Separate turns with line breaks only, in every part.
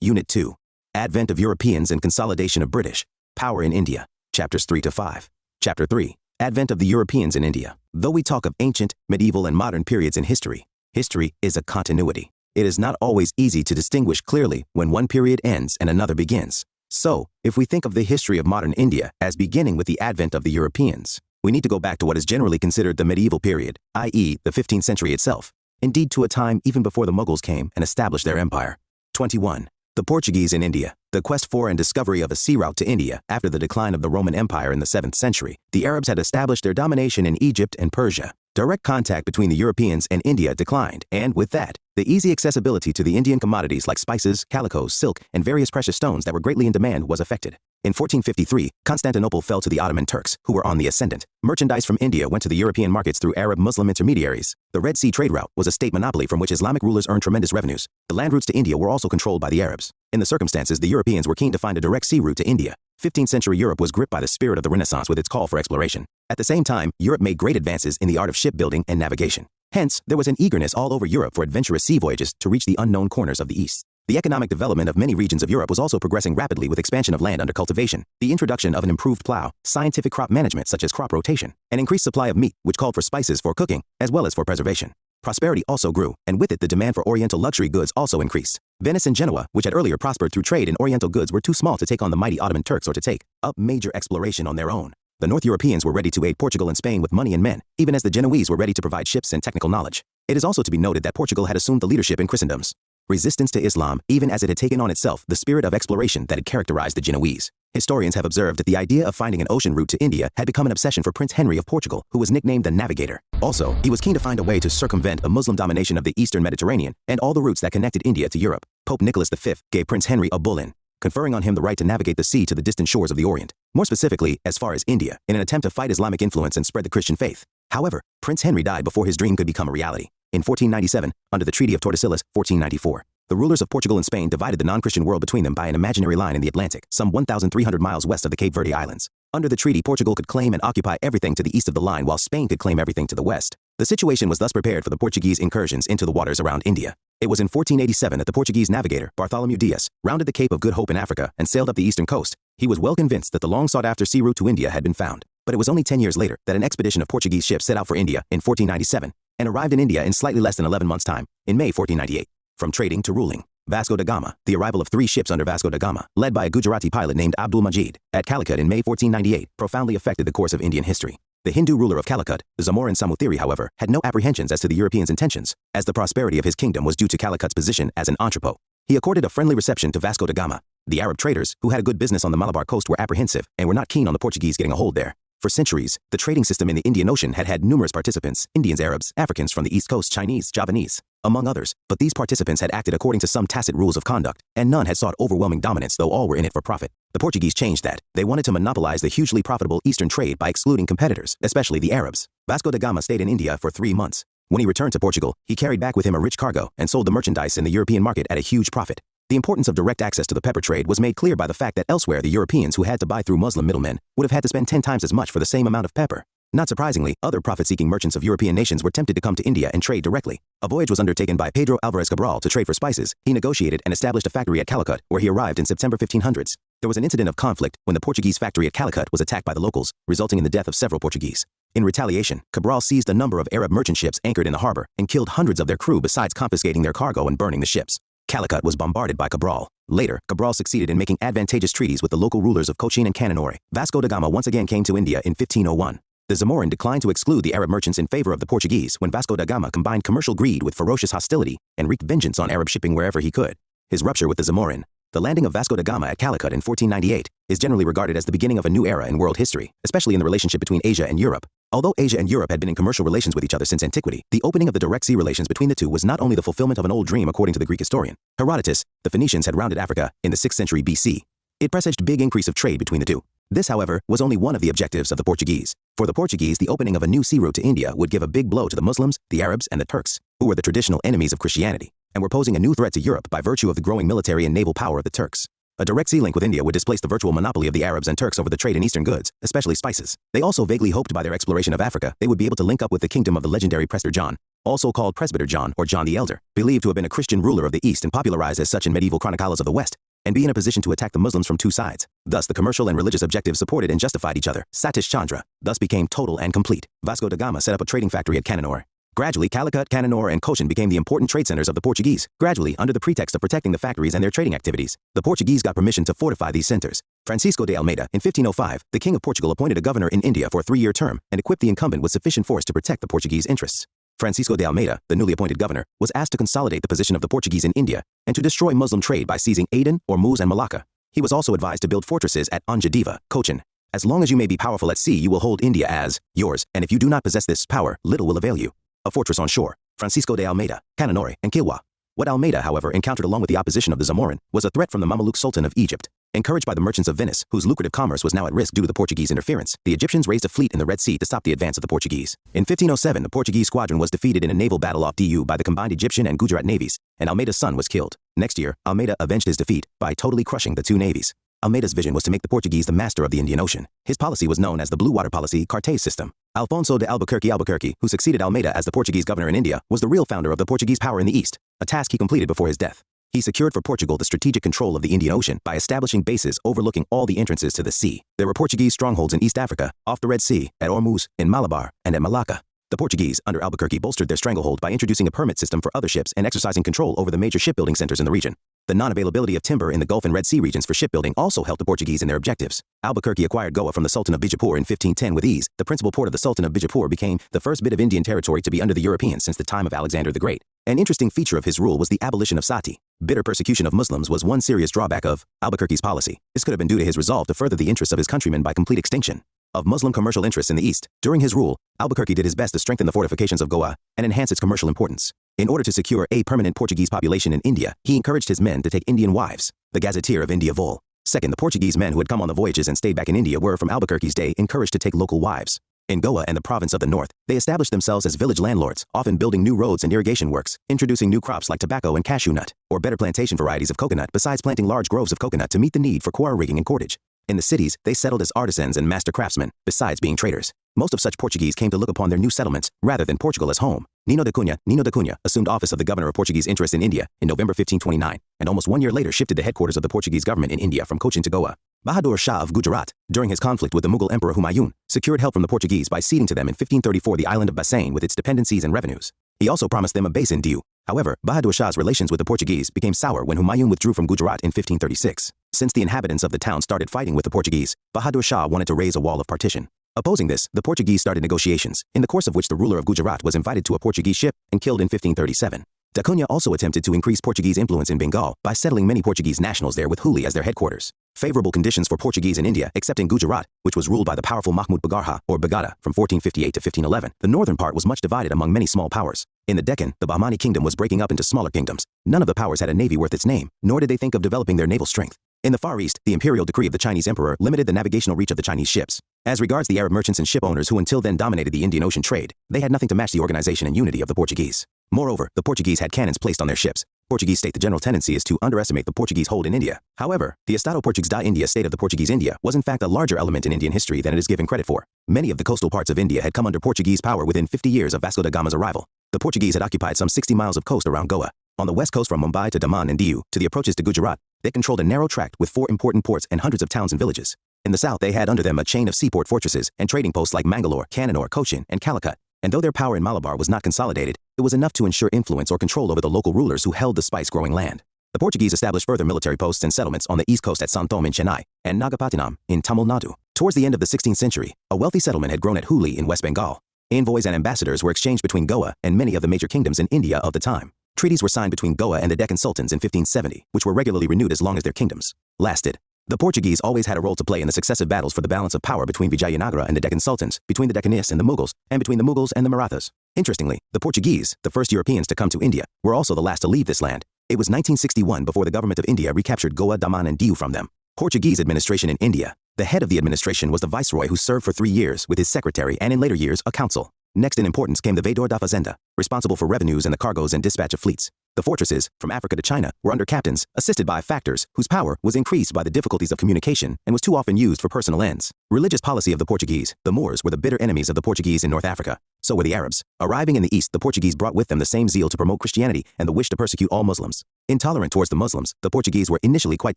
Unit 2. Advent of Europeans and Consolidation of British Power in India. Chapters 3 to 5. Chapter 3. Advent of the Europeans in India. Though we talk of ancient, medieval, and modern periods in history, history is a continuity. It is not always easy to distinguish clearly when one period ends and another begins. So, if we think of the history of modern India as beginning with the advent of the Europeans, we need to go back to what is generally considered the medieval period, i.e., the 15th century itself. Indeed, to a time even before the Mughals came and established their empire. 21. The Portuguese in India. The quest for and discovery of a sea route to India after the decline of the Roman Empire in the 7th century. The Arabs had established their domination in Egypt and Persia. Direct contact between the Europeans and India declined, and with that, the easy accessibility to the Indian commodities like spices, calicoes, silk, and various precious stones that were greatly in demand was affected. In 1453, Constantinople fell to the Ottoman Turks, who were on the ascendant. Merchandise from India went to the European markets through Arab-Muslim intermediaries. The Red Sea trade route was a state monopoly from which Islamic rulers earned tremendous revenues. The land routes to India were also controlled by the Arabs. In the circumstances, the Europeans were keen to find a direct sea route to India. 15th century Europe was gripped by the spirit of the Renaissance with its call for exploration. At the same time, Europe made great advances in the art of shipbuilding and navigation. Hence, there was an eagerness all over Europe for adventurous sea voyages to reach the unknown corners of the East. The economic development of many regions of Europe was also progressing rapidly with expansion of land under cultivation, the introduction of an improved plow, scientific crop management such as crop rotation, an increased supply of meat, which called for spices for cooking, as well as for preservation. Prosperity also grew, and with it the demand for Oriental luxury goods also increased. Venice and Genoa, which had earlier prospered through trade in Oriental goods, were too small to take on the mighty Ottoman Turks or to take up major exploration on their own. The North Europeans were ready to aid Portugal and Spain with money and men, even as the Genoese were ready to provide ships and technical knowledge. It is also to be noted that Portugal had assumed the leadership in Christendom's resistance to Islam, even as it had taken on itself the spirit of exploration that had characterized the Genoese. Historians have observed that the idea of finding an ocean route to India had become an obsession for Prince Henry of Portugal, who was nicknamed the Navigator. Also, he was keen to find a way to circumvent a Muslim domination of the Eastern Mediterranean and all the routes that connected India to Europe. Pope Nicholas V gave Prince Henry a bull conferring on him the right to navigate the sea to the distant shores of the Orient, more specifically, as far as India, in an attempt to fight Islamic influence and spread the Christian faith. However, Prince Henry died before his dream could become a reality. In 1497, under the Treaty of Tordesillas, 1494, the rulers of Portugal and Spain divided the non-Christian world between them by an imaginary line in the Atlantic, some 1,300 miles west of the Cape Verde Islands. Under the treaty, Portugal could claim and occupy everything to the east of the line, while Spain could claim everything to the west. The situation was thus prepared for the Portuguese incursions into the waters around India. It was in 1487 that the Portuguese navigator, Bartholomew Dias, rounded the Cape of Good Hope in Africa and sailed up the eastern coast. He was well convinced that the long sought-after sea route to India had been found. But it was only 10 years later that an expedition of Portuguese ships set out for India in 1497 and arrived in India in slightly less than 11 months' time, in May 1498. From trading to ruling. Vasco da Gama, the arrival of 3 ships under Vasco da Gama, led by a Gujarati pilot named Abdul Majid, at Calicut in May 1498, profoundly affected the course of Indian history. The Hindu ruler of Calicut, the Zamorin Samuthiri, however, had no apprehensions as to the Europeans' intentions, as the prosperity of his kingdom was due to Calicut's position as an entrepot. He accorded a friendly reception to Vasco da Gama. The Arab traders, who had a good business on the Malabar coast, were apprehensive and were not keen on the Portuguese getting a hold there. For centuries, the trading system in the Indian Ocean had had numerous participants, Indians, Arabs, Africans from the East Coast, Chinese, Javanese, among others, but these participants had acted according to some tacit rules of conduct, and none had sought overwhelming dominance, though all were in it for profit. The Portuguese changed that. They wanted to monopolize the hugely profitable Eastern trade by excluding competitors, especially the Arabs. Vasco da Gama stayed in India for 3 months. When he returned to Portugal, he carried back with him a rich cargo and sold the merchandise in the European market at a huge profit. The importance of direct access to the pepper trade was made clear by the fact that elsewhere the Europeans who had to buy through Muslim middlemen would have had to spend 10 times as much for the same amount of pepper. Not surprisingly, other profit-seeking merchants of European nations were tempted to come to India and trade directly. A voyage was undertaken by Pedro Alvarez Cabral to trade for spices. He negotiated and established a factory at Calicut, where he arrived in September 1500s. There was an incident of conflict when the Portuguese factory at Calicut was attacked by the locals, resulting in the death of several Portuguese. In retaliation, Cabral seized a number of Arab merchant ships anchored in the harbor and killed hundreds of their crew, besides confiscating their cargo and burning the ships. Calicut was bombarded by Cabral. Later, Cabral succeeded in making advantageous treaties with the local rulers of Cochin and Cananore. Vasco da Gama once again came to India in 1501. The Zamorin declined to exclude the Arab merchants in favor of the Portuguese when Vasco da Gama combined commercial greed with ferocious hostility and wreaked vengeance on Arab shipping wherever he could. His rupture with the Zamorin, the landing of Vasco da Gama at Calicut in 1498, is generally regarded as the beginning of a new era in world history, especially in the relationship between Asia and Europe. Although Asia and Europe had been in commercial relations with each other since antiquity, the opening of the direct sea relations between the two was not only the fulfillment of an old dream according to the Greek historian Herodotus. The Phoenicians had rounded Africa in the 6th century BC. It presaged big increase of trade between the two. This, however, was only one of the objectives of the Portuguese. For the Portuguese, the opening of a new sea route to India would give a big blow to the Muslims, the Arabs, and the Turks, who were the traditional enemies of Christianity, and were posing a new threat to Europe by virtue of the growing military and naval power of the Turks. A direct sea link with India would displace the virtual monopoly of the Arabs and Turks over the trade in Eastern goods, especially spices. They also vaguely hoped by their exploration of Africa they would be able to link up with the kingdom of the legendary Prester John. also called Presbyter John or John the Elder, believed to have been a Christian ruler of the East and popularized as such in medieval chronicles of the West, and be in a position to attack the Muslims from two sides. Thus, the commercial and religious objectives supported and justified each other. Satish Chandra thus became total and complete. Vasco da Gama set up a trading factory at Cananore. Gradually, Calicut, Cananore, and Cochin became the important trade centers of the Portuguese. Gradually, under the pretext of protecting the factories and their trading activities, the Portuguese got permission to fortify these centers. Francisco de Almeida, in 1505, the King of Portugal appointed a governor in India for a 3-year term and equipped the incumbent with sufficient force to protect the Portuguese interests. Francisco de Almeida, the newly appointed governor, was asked to consolidate the position of the Portuguese in India and to destroy Muslim trade by seizing Aden, Ormuz, and Malacca. He was also advised to build fortresses at Anjadiva, Cochin. As long as you may be powerful at sea, you will hold India as yours, and if you do not possess this power, little will avail you. A fortress on shore. Francisco de Almeida, Cananore, and Kilwa. What Almeida, however, encountered along with the opposition of the Zamorin was a threat from the Mameluke Sultan of Egypt. Encouraged by the merchants of Venice, whose lucrative commerce was now at risk due to the Portuguese interference, the Egyptians raised a fleet in the Red Sea to stop the advance of the Portuguese. In 1507, the Portuguese squadron was defeated in a naval battle off Diu by the combined Egyptian and Gujarat navies, and Almeida's son was killed. Next year, Almeida avenged his defeat by totally crushing the two navies. Almeida's vision was to make the Portuguese the master of the Indian Ocean. His policy was known as the Blue Water Policy, Cartes system. Alfonso de Albuquerque, who succeeded Almeida as the Portuguese governor in India, was the real founder of the Portuguese power in the East, a task he completed before his death. He secured for Portugal the strategic control of the Indian Ocean by establishing bases overlooking all the entrances to the sea. There were Portuguese strongholds in East Africa, off the Red Sea, at Ormuz, in Malabar, and at Malacca. The Portuguese, under Albuquerque, bolstered their stranglehold by introducing a permit system for other ships and exercising control over the major shipbuilding centers in the region. The non-availability of timber in the Gulf and Red Sea regions for shipbuilding also helped the Portuguese in their objectives. Albuquerque acquired Goa from the Sultan of Bijapur in 1510 with ease. The principal port of the Sultan of Bijapur became the first bit of Indian territory to be under the Europeans since the time of Alexander the Great. An interesting feature of his rule was the abolition of sati. Bitter persecution of Muslims was one serious drawback of Albuquerque's policy. This could have been due to his resolve to further the interests of his countrymen by complete extinction of Muslim commercial interests in the East. During his rule, Albuquerque did his best to strengthen the fortifications of Goa and enhance its commercial importance. In order to secure a permanent Portuguese population in India, he encouraged his men to take Indian wives. The Gazetteer of India Vol. Second, the Portuguese men who had come on the voyages and stayed back in India were, from Albuquerque's day, encouraged to take local wives. In Goa and the province of the north, they established themselves as village landlords, often building new roads and irrigation works, introducing new crops like tobacco and cashew nut, or better plantation varieties of coconut, besides planting large groves of coconut to meet the need for quarry rigging and cordage. In the cities, they settled as artisans and master craftsmen, besides being traders. Most of such Portuguese came to look upon their new settlements, rather than Portugal, as home. Nino da Cunha assumed office of the governor of Portuguese interests in India in November 1529, and almost 1 year later shifted the headquarters of the Portuguese government in India from Cochin to Goa. Bahadur Shah of Gujarat, during his conflict with the Mughal Emperor Humayun, secured help from the Portuguese by ceding to them in 1534 the island of Bassein with its dependencies and revenues. He also promised them a base in Diu. However, Bahadur Shah's relations with the Portuguese became sour when Humayun withdrew from Gujarat in 1536. Since the inhabitants of the town started fighting with the Portuguese, Bahadur Shah wanted to raise a wall of partition. Opposing this, the Portuguese started negotiations, in the course of which the ruler of Gujarat was invited to a Portuguese ship and killed in 1537. Da Cunha also attempted to increase Portuguese influence in Bengal by settling many Portuguese nationals there with Hooghly as their headquarters. Favorable conditions for Portuguese in India, except in Gujarat, which was ruled by the powerful Mahmud Bagarha, or Bagada, from 1458 to 1511. The northern part was much divided among many small powers. In the Deccan, the Bahmani kingdom was breaking up into smaller kingdoms. None of the powers had a navy worth its name, nor did they think of developing their naval strength. In the Far East, the imperial decree of the Chinese emperor limited the navigational reach of the Chinese ships. As regards the Arab merchants and ship owners who until then dominated the Indian Ocean trade, they had nothing to match the organization and unity of the Portuguese. Moreover, the Portuguese had cannons placed on their ships. Portuguese state the general tendency is to underestimate the Portuguese hold in India. However, the Estado Português da India state of the Portuguese India was in fact a larger element in Indian history than it is given credit for. Many of the coastal parts of India had come under Portuguese power within 50 years of Vasco da Gama's arrival. The Portuguese had occupied some 60 miles of coast around Goa. On the west coast from Mumbai to Daman and Diu to the approaches to Gujarat, they controlled a narrow tract with 4 important ports and hundreds of towns and villages. In the south, they had under them a chain of seaport fortresses and trading posts like Mangalore, Cananore, Cochin, and Calicut. And though their power in Malabar was not consolidated, it was enough to ensure influence or control over the local rulers who held the spice-growing land. The Portuguese established further military posts and settlements on the east coast at Santom in Chennai and Nagapattinam in Tamil Nadu. Towards the end of the 16th century, a wealthy settlement had grown at Hooghly in West Bengal. Envoys and ambassadors were exchanged between Goa and many of the major kingdoms in India of the time. Treaties were signed between Goa and the Deccan sultans in 1570, which were regularly renewed as long as their kingdoms lasted. The Portuguese always had a role to play in the successive battles for the balance of power between Vijayanagara and the Deccan sultans, between the Deccanists and the Mughals, and between the Mughals and the Marathas. Interestingly, the Portuguese, the first Europeans to come to India, were also the last to leave this land. It was 1961 before the government of India recaptured Goa, Daman, and Diu from them. Portuguese administration in India. The head of the administration was the viceroy who served for 3 years with his secretary and in later years a council. Next in importance came the Vedor da Fazenda, responsible for revenues and the cargoes and dispatch of fleets. The fortresses, from Africa to China, were under captains, assisted by factors, whose power was increased by the difficulties of communication and was too often used for personal ends. Religious policy of the Portuguese. The Moors were the bitter enemies of the Portuguese in North Africa. So were the Arabs. Arriving in the East, the Portuguese brought with them the same zeal to promote Christianity and the wish to persecute all Muslims. Intolerant towards the Muslims, the Portuguese were initially quite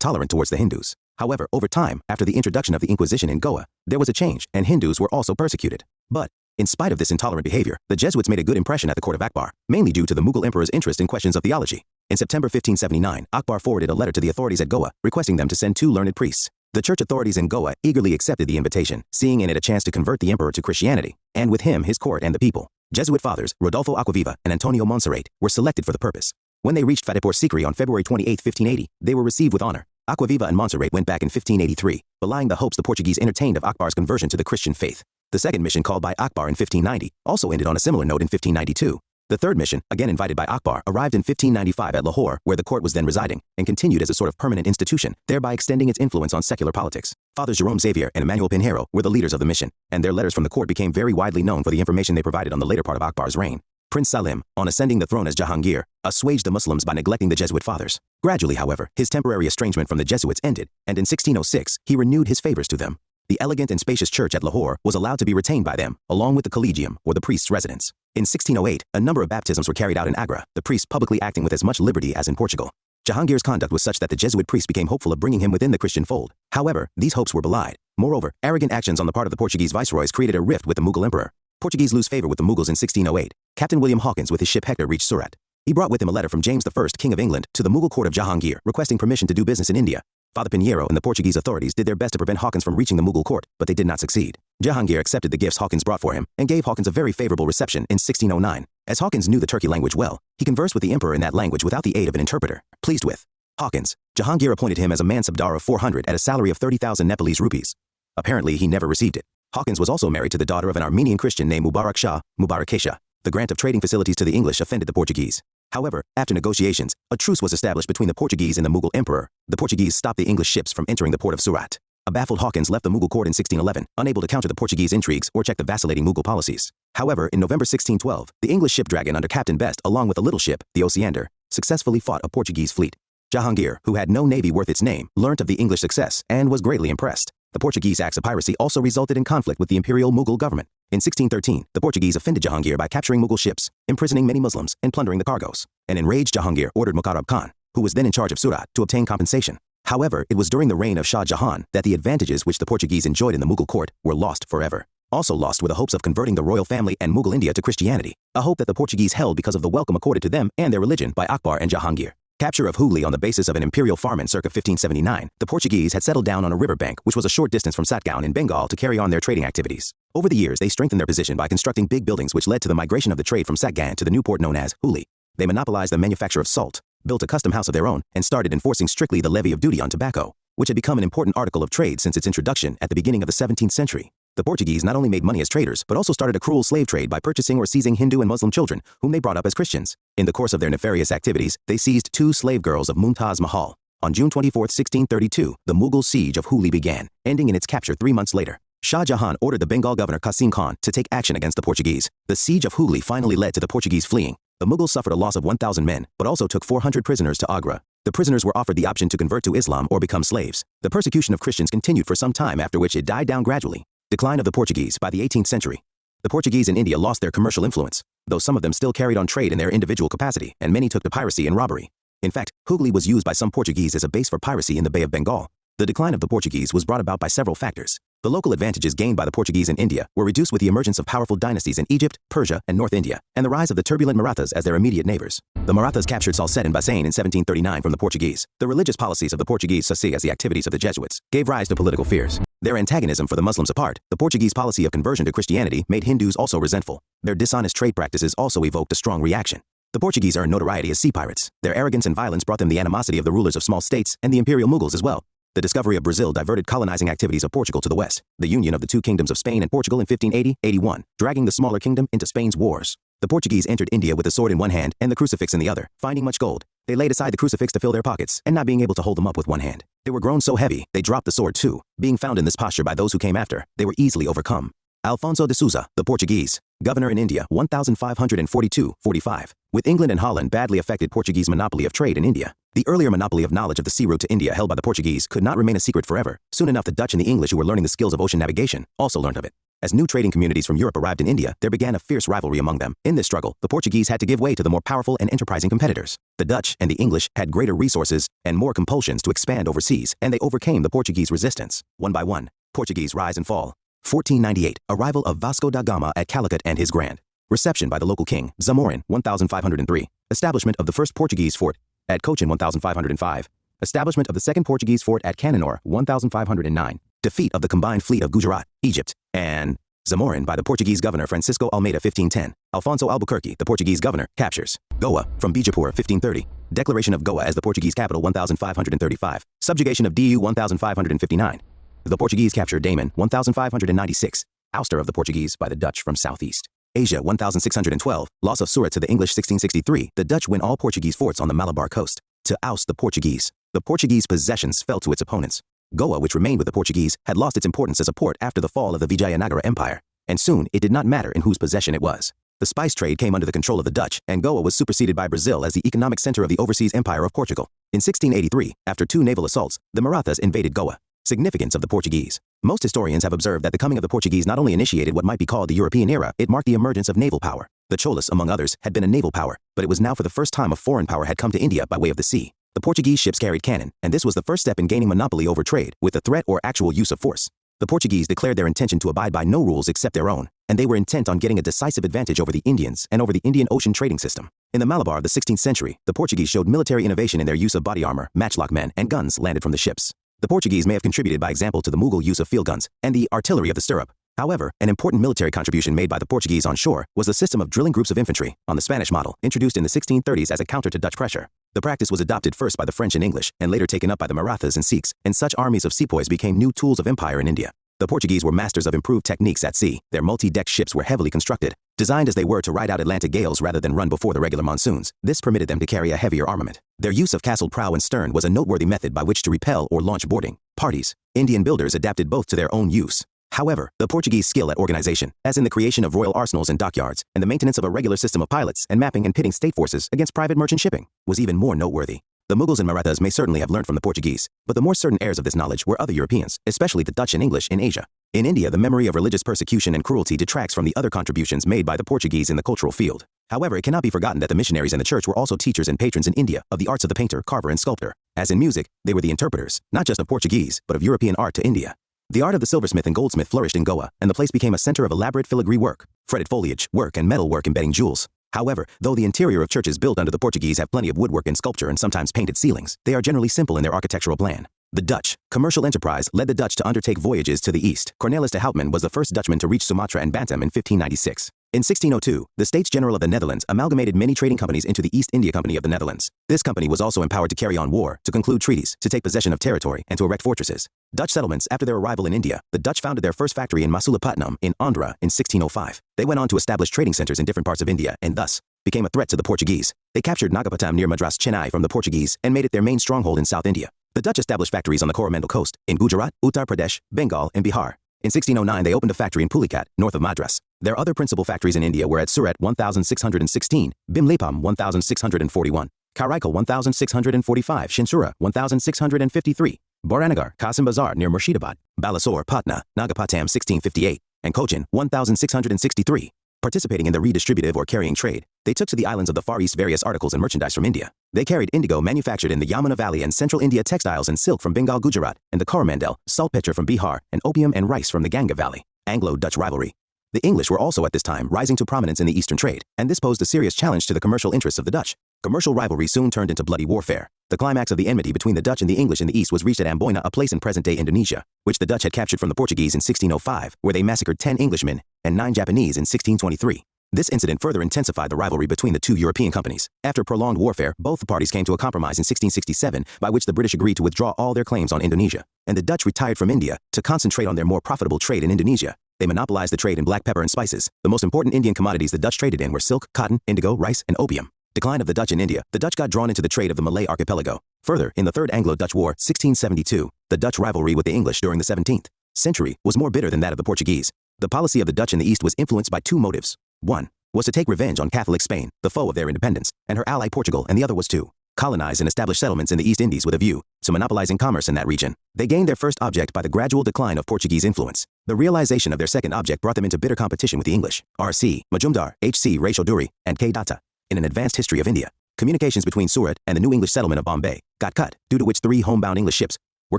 tolerant towards the Hindus. However, over time, after the introduction of the Inquisition in Goa, there was a change, and Hindus were also persecuted. But, in spite of this intolerant behavior, the Jesuits made a good impression at the court of Akbar, mainly due to the Mughal emperor's interest in questions of theology. In September 1579, Akbar forwarded a letter to the authorities at Goa, requesting them to send 2 learned priests. The church authorities in Goa eagerly accepted the invitation, seeing in it a chance to convert the emperor to Christianity, and with him his court and the people. Jesuit fathers, Rodolfo Aquaviva and Antonio Monserrate, were selected for the purpose. When they reached Fatehpur Sikri on February 28, 1580, they were received with honor. Aquaviva and Monserrate went back in 1583, belying the hopes the Portuguese entertained of Akbar's conversion to the Christian faith. The second mission, called by Akbar in 1590, also ended on a similar note in 1592. The third mission, again invited by Akbar, arrived in 1595 at Lahore, where the court was then residing, and continued as a sort of permanent institution, thereby extending its influence on secular politics. Fathers Jerome Xavier and Emmanuel Pinheiro were the leaders of the mission, and their letters from the court became very widely known for the information they provided on the later part of Akbar's reign. Prince Salim, on ascending the throne as Jahangir, assuaged the Muslims by neglecting the Jesuit fathers. Gradually, however, his temporary estrangement from the Jesuits ended, and in 1606, he renewed his favors to them. The elegant and spacious church at Lahore was allowed to be retained by them, along with the collegium, or the priest's residence. In 1608, a number of baptisms were carried out in Agra, the priests publicly acting with as much liberty as in Portugal. Jahangir's conduct was such that the Jesuit priests became hopeful of bringing him within the Christian fold. However, these hopes were belied. Moreover, arrogant actions on the part of the Portuguese viceroys created a rift with the Mughal emperor. Portuguese lose favor with the Mughals in 1608. Captain William Hawkins with his ship Hector reached Surat. He brought with him a letter from James I, King of England, to the Mughal court of Jahangir, requesting permission to do business in India. Father Pinheiro and the Portuguese authorities did their best to prevent Hawkins from reaching the Mughal court, but they did not succeed. Jahangir accepted the gifts Hawkins brought for him, and gave Hawkins a very favorable reception in 1609. As Hawkins knew the Turkey language well, he conversed with the emperor in that language without the aid of an interpreter. Pleased with Hawkins, Jahangir appointed him as a mansabdar of 400 at a salary of 30,000 Nepalese rupees. Apparently, he never received it. Hawkins was also married to the daughter of an Armenian Christian named Mubarak Shah, Mubarakesha. The grant of trading facilities to the English offended the Portuguese. However, after negotiations, a truce was established between the Portuguese and the Mughal emperor. The Portuguese stopped the English ships from entering the port of Surat. A baffled Hawkins left the Mughal court in 1611, unable to counter the Portuguese intrigues or check the vacillating Mughal policies. However, in November 1612, the English ship Dragon under Captain Best, along with a little ship, the Osiander, successfully fought a Portuguese fleet. Jahangir, who had no navy worth its name, learnt of the English success and was greatly impressed. The Portuguese acts of piracy also resulted in conflict with the imperial Mughal government. In 1613, the Portuguese offended Jahangir by capturing Mughal ships, imprisoning many Muslims, and plundering the cargoes. An enraged Jahangir ordered Mukarrab Khan, who was then in charge of Surat, to obtain compensation. However, it was during the reign of Shah Jahan that the advantages which the Portuguese enjoyed in the Mughal court were lost forever. Also lost were the hopes of converting the royal family and Mughal India to Christianity, a hope that the Portuguese held because of the welcome accorded to them and their religion by Akbar and Jahangir. Capture of Hooghly on the basis of an imperial farman circa 1579, the Portuguese had settled down on a river bank which was a short distance from Satgaon in Bengal to carry on their trading activities. Over the years, they strengthened their position by constructing big buildings which led to the migration of the trade from Satgaon to the new port known as Hooghly. They monopolized the manufacture of salt, built a custom house of their own, and started enforcing strictly the levy of duty on tobacco, which had become an important article of trade since its introduction at the beginning of the 17th century. The Portuguese not only made money as traders, but also started a cruel slave trade by purchasing or seizing Hindu and Muslim children, whom they brought up as Christians. In the course of their nefarious activities, they seized 2 slave girls of Mumtaz Mahal. On June 24, 1632, the Mughal siege of Hooghly began, ending in its capture 3 months later. Shah Jahan ordered the Bengal governor Qasim Khan to take action against the Portuguese. The siege of Hooghly finally led to the Portuguese fleeing. The Mughals suffered a loss of 1,000 men, but also took 400 prisoners to Agra. The prisoners were offered the option to convert to Islam or become slaves. The persecution of Christians continued for some time, after which it died down gradually. Decline of the Portuguese. By the 18th century, the Portuguese in India lost their commercial influence, though some of them still carried on trade in their individual capacity, and many took to piracy and robbery. In fact, Hooghly was used by some Portuguese as a base for piracy in the Bay of Bengal. The decline of the Portuguese was brought about by several factors. The local advantages gained by the Portuguese in India were reduced with the emergence of powerful dynasties in Egypt, Persia, and North India, and the rise of the turbulent Marathas as their immediate neighbors. The Marathas captured Salsette and Bassein in 1739 from the Portuguese. The religious policies of the Portuguese, such as the activities of the Jesuits, gave rise to political fears. Their antagonism for the Muslims apart, the Portuguese policy of conversion to Christianity made Hindus also resentful. Their dishonest trade practices also evoked a strong reaction. The Portuguese earned notoriety as sea pirates. Their arrogance and violence brought them the animosity of the rulers of small states and the imperial Mughals as well. The discovery of Brazil diverted colonizing activities of Portugal to the west. The union of the 2 kingdoms of Spain and Portugal in 1580-81, dragging the smaller kingdom into Spain's wars. The Portuguese entered India with the sword in one hand and the crucifix in the other. Finding much gold, they laid aside the crucifix to fill their pockets, and not being able to hold them up with one hand, they were grown so heavy, they dropped the sword too. Being found in this posture by those who came after, they were easily overcome. Alfonso de Sousa, the Portuguese, governor in India 1542-45. With England and Holland badly affected Portuguese monopoly of trade in India. The earlier monopoly of knowledge of the sea route to India held by the Portuguese could not remain a secret forever. Soon enough, the Dutch and the English, who were learning the skills of ocean navigation, also learned of it. As new trading communities from Europe arrived in India, there began a fierce rivalry among them. In this struggle, the Portuguese had to give way to the more powerful and enterprising competitors. The Dutch and the English had greater resources and more compulsions to expand overseas, and they overcame the Portuguese resistance. One by one, Portuguese rise and fall. 1498, arrival of Vasco da Gama at Calicut and his grand reception by the local king, Zamorin, 1503. Establishment of the first Portuguese fort at Cochin, 1505. Establishment of the second Portuguese fort at Cananor, 1509. Defeat of the combined fleet of Gujarat, Egypt, and Zamorin by the Portuguese governor Francisco Almeida, 1510. Alfonso Albuquerque, the Portuguese governor, captures Goa from Bijapur, 1530. Declaration of Goa as the Portuguese capital, 1535. Subjugation of Du, 1559. The Portuguese capture Daman, 1596. Ouster of the Portuguese by the Dutch from southeast Asia, 1612. Loss of Surat to the English, 1663. The Dutch win all Portuguese forts on the Malabar coast. To oust the Portuguese possessions fell to its opponents. Goa, which remained with the Portuguese, had lost its importance as a port after the fall of the Vijayanagara Empire, and soon it did not matter in whose possession it was. The spice trade came under the control of the Dutch, and Goa was superseded by Brazil as the economic center of the overseas empire of Portugal. In 1683, after 2 naval assaults, the Marathas invaded Goa. Significance of the Portuguese. Most historians have observed that the coming of the Portuguese not only initiated what might be called the European era, it marked the emergence of naval power. The Cholas, among others, had been a naval power, but it was now for the first time a foreign power had come to India by way of the sea. The Portuguese ships carried cannon, and this was the first step in gaining monopoly over trade, with the threat or actual use of force. The Portuguese declared their intention to abide by no rules except their own, and they were intent on getting a decisive advantage over the Indians and over the Indian Ocean trading system. In the Malabar of the 16th century, the Portuguese showed military innovation in their use of body armor, matchlock men, and guns landed from the ships. The Portuguese may have contributed by example to the Mughal use of field guns and the artillery of the stirrup. However, an important military contribution made by the Portuguese on shore was the system of drilling groups of infantry, on the Spanish model, introduced in the 1630s as a counter to Dutch pressure. The practice was adopted first by the French and English, and later taken up by the Marathas and Sikhs, and such armies of sepoys became new tools of empire in India. The Portuguese were masters of improved techniques at sea. Their multi-decked ships were heavily constructed, designed as they were to ride out Atlantic gales rather than run before the regular monsoons. This permitted them to carry a heavier armament. Their use of castled prow and stern was a noteworthy method by which to repel or launch boarding parties. Indian builders adapted both to their own use. However, the Portuguese skill at organization, as in the creation of royal arsenals and dockyards, and the maintenance of a regular system of pilots and mapping and pitting state forces against private merchant shipping, was even more noteworthy. The Mughals and Marathas may certainly have learned from the Portuguese, but the more certain heirs of this knowledge were other Europeans, especially the Dutch and English in Asia. In India, the memory of religious persecution and cruelty detracts from the other contributions made by the Portuguese in the cultural field. However, it cannot be forgotten that the missionaries and the church were also teachers and patrons in India of the arts of the painter, carver, and sculptor. As in music, they were the interpreters, not just of Portuguese, but of European art to India. The art of the silversmith and goldsmith flourished in Goa, and the place became a center of elaborate filigree work, fretted foliage, work, and metal work embedding jewels. However, though the interior of churches built under the Portuguese have plenty of woodwork and sculpture and sometimes painted ceilings, they are generally simple in their architectural plan. The Dutch commercial enterprise led the Dutch to undertake voyages to the east. Cornelis de Houtman was the first Dutchman to reach Sumatra and Bantam in 1596. In 1602, the States General of the Netherlands amalgamated many trading companies into the East India Company of the Netherlands. This company was also empowered to carry on war, to conclude treaties, to take possession of territory, and to erect fortresses. Dutch settlements. After their arrival in India, the Dutch founded their first factory in Masulipatam in Andhra in 1605. They went on to establish trading centers in different parts of India and thus became a threat to the Portuguese. They captured Nagapatam near Madras, Chennai from the Portuguese and made it their main stronghold in South India. The Dutch established factories on the Coromandel coast, in Gujarat, Uttar Pradesh, Bengal, and Bihar. In 1609, they opened a factory in Pulicat, north of Madras. Their other principal factories in India were at Surat 1616, Bimlapam 1641, Karaikal 1645, Shinsura 1653, Baranagar, Qasim Bazar near Murshidabad, Balasore, Patna, Nagapatam 1658, and Cochin 1663. Participating in the redistributive or carrying trade, they took to the islands of the Far East various articles and merchandise from India. They carried indigo manufactured in the Yamuna Valley and Central India, textiles and silk from Bengal, Gujarat, and the Coromandel, saltpetre from Bihar, and opium and rice from the Ganga Valley. Anglo-Dutch rivalry. The English were also at this time rising to prominence in the eastern trade, and this posed a serious challenge to the commercial interests of the Dutch. Commercial rivalry soon turned into bloody warfare. The climax of the enmity between the Dutch and the English in the east was reached at Amboina, a place in present-day Indonesia, which the Dutch had captured from the Portuguese in 1605, where they massacred 10 Englishmen and 9 Japanese in 1623. This incident further intensified the rivalry between the two European companies. After prolonged warfare, both parties came to a compromise in 1667, by which the British agreed to withdraw all their claims on Indonesia, and the Dutch retired from India to concentrate on their more profitable trade in Indonesia. They monopolized the trade in black pepper and spices. The most important Indian commodities the Dutch traded in were silk, cotton, indigo, rice, and opium. Decline of the Dutch in India. The Dutch got drawn into the trade of the Malay archipelago. Further, in the Third Anglo-Dutch War, 1672, the Dutch rivalry with the English during the 17th century was more bitter than that of the Portuguese. The policy of the Dutch in the East was influenced by two motives. One was to take revenge on Catholic Spain, the foe of their independence, and her ally Portugal, and the other was to colonized and established settlements in the East Indies with a view to monopolizing commerce in that region. They gained their first object by the gradual decline of Portuguese influence. The realization of their second object brought them into bitter competition with the English, R.C. Majumdar, H.C. Ray Chaudhuri, and K. Datta. In an advanced history of India, communications between Surat and the new English settlement of Bombay got cut, due to which 3 homebound English ships were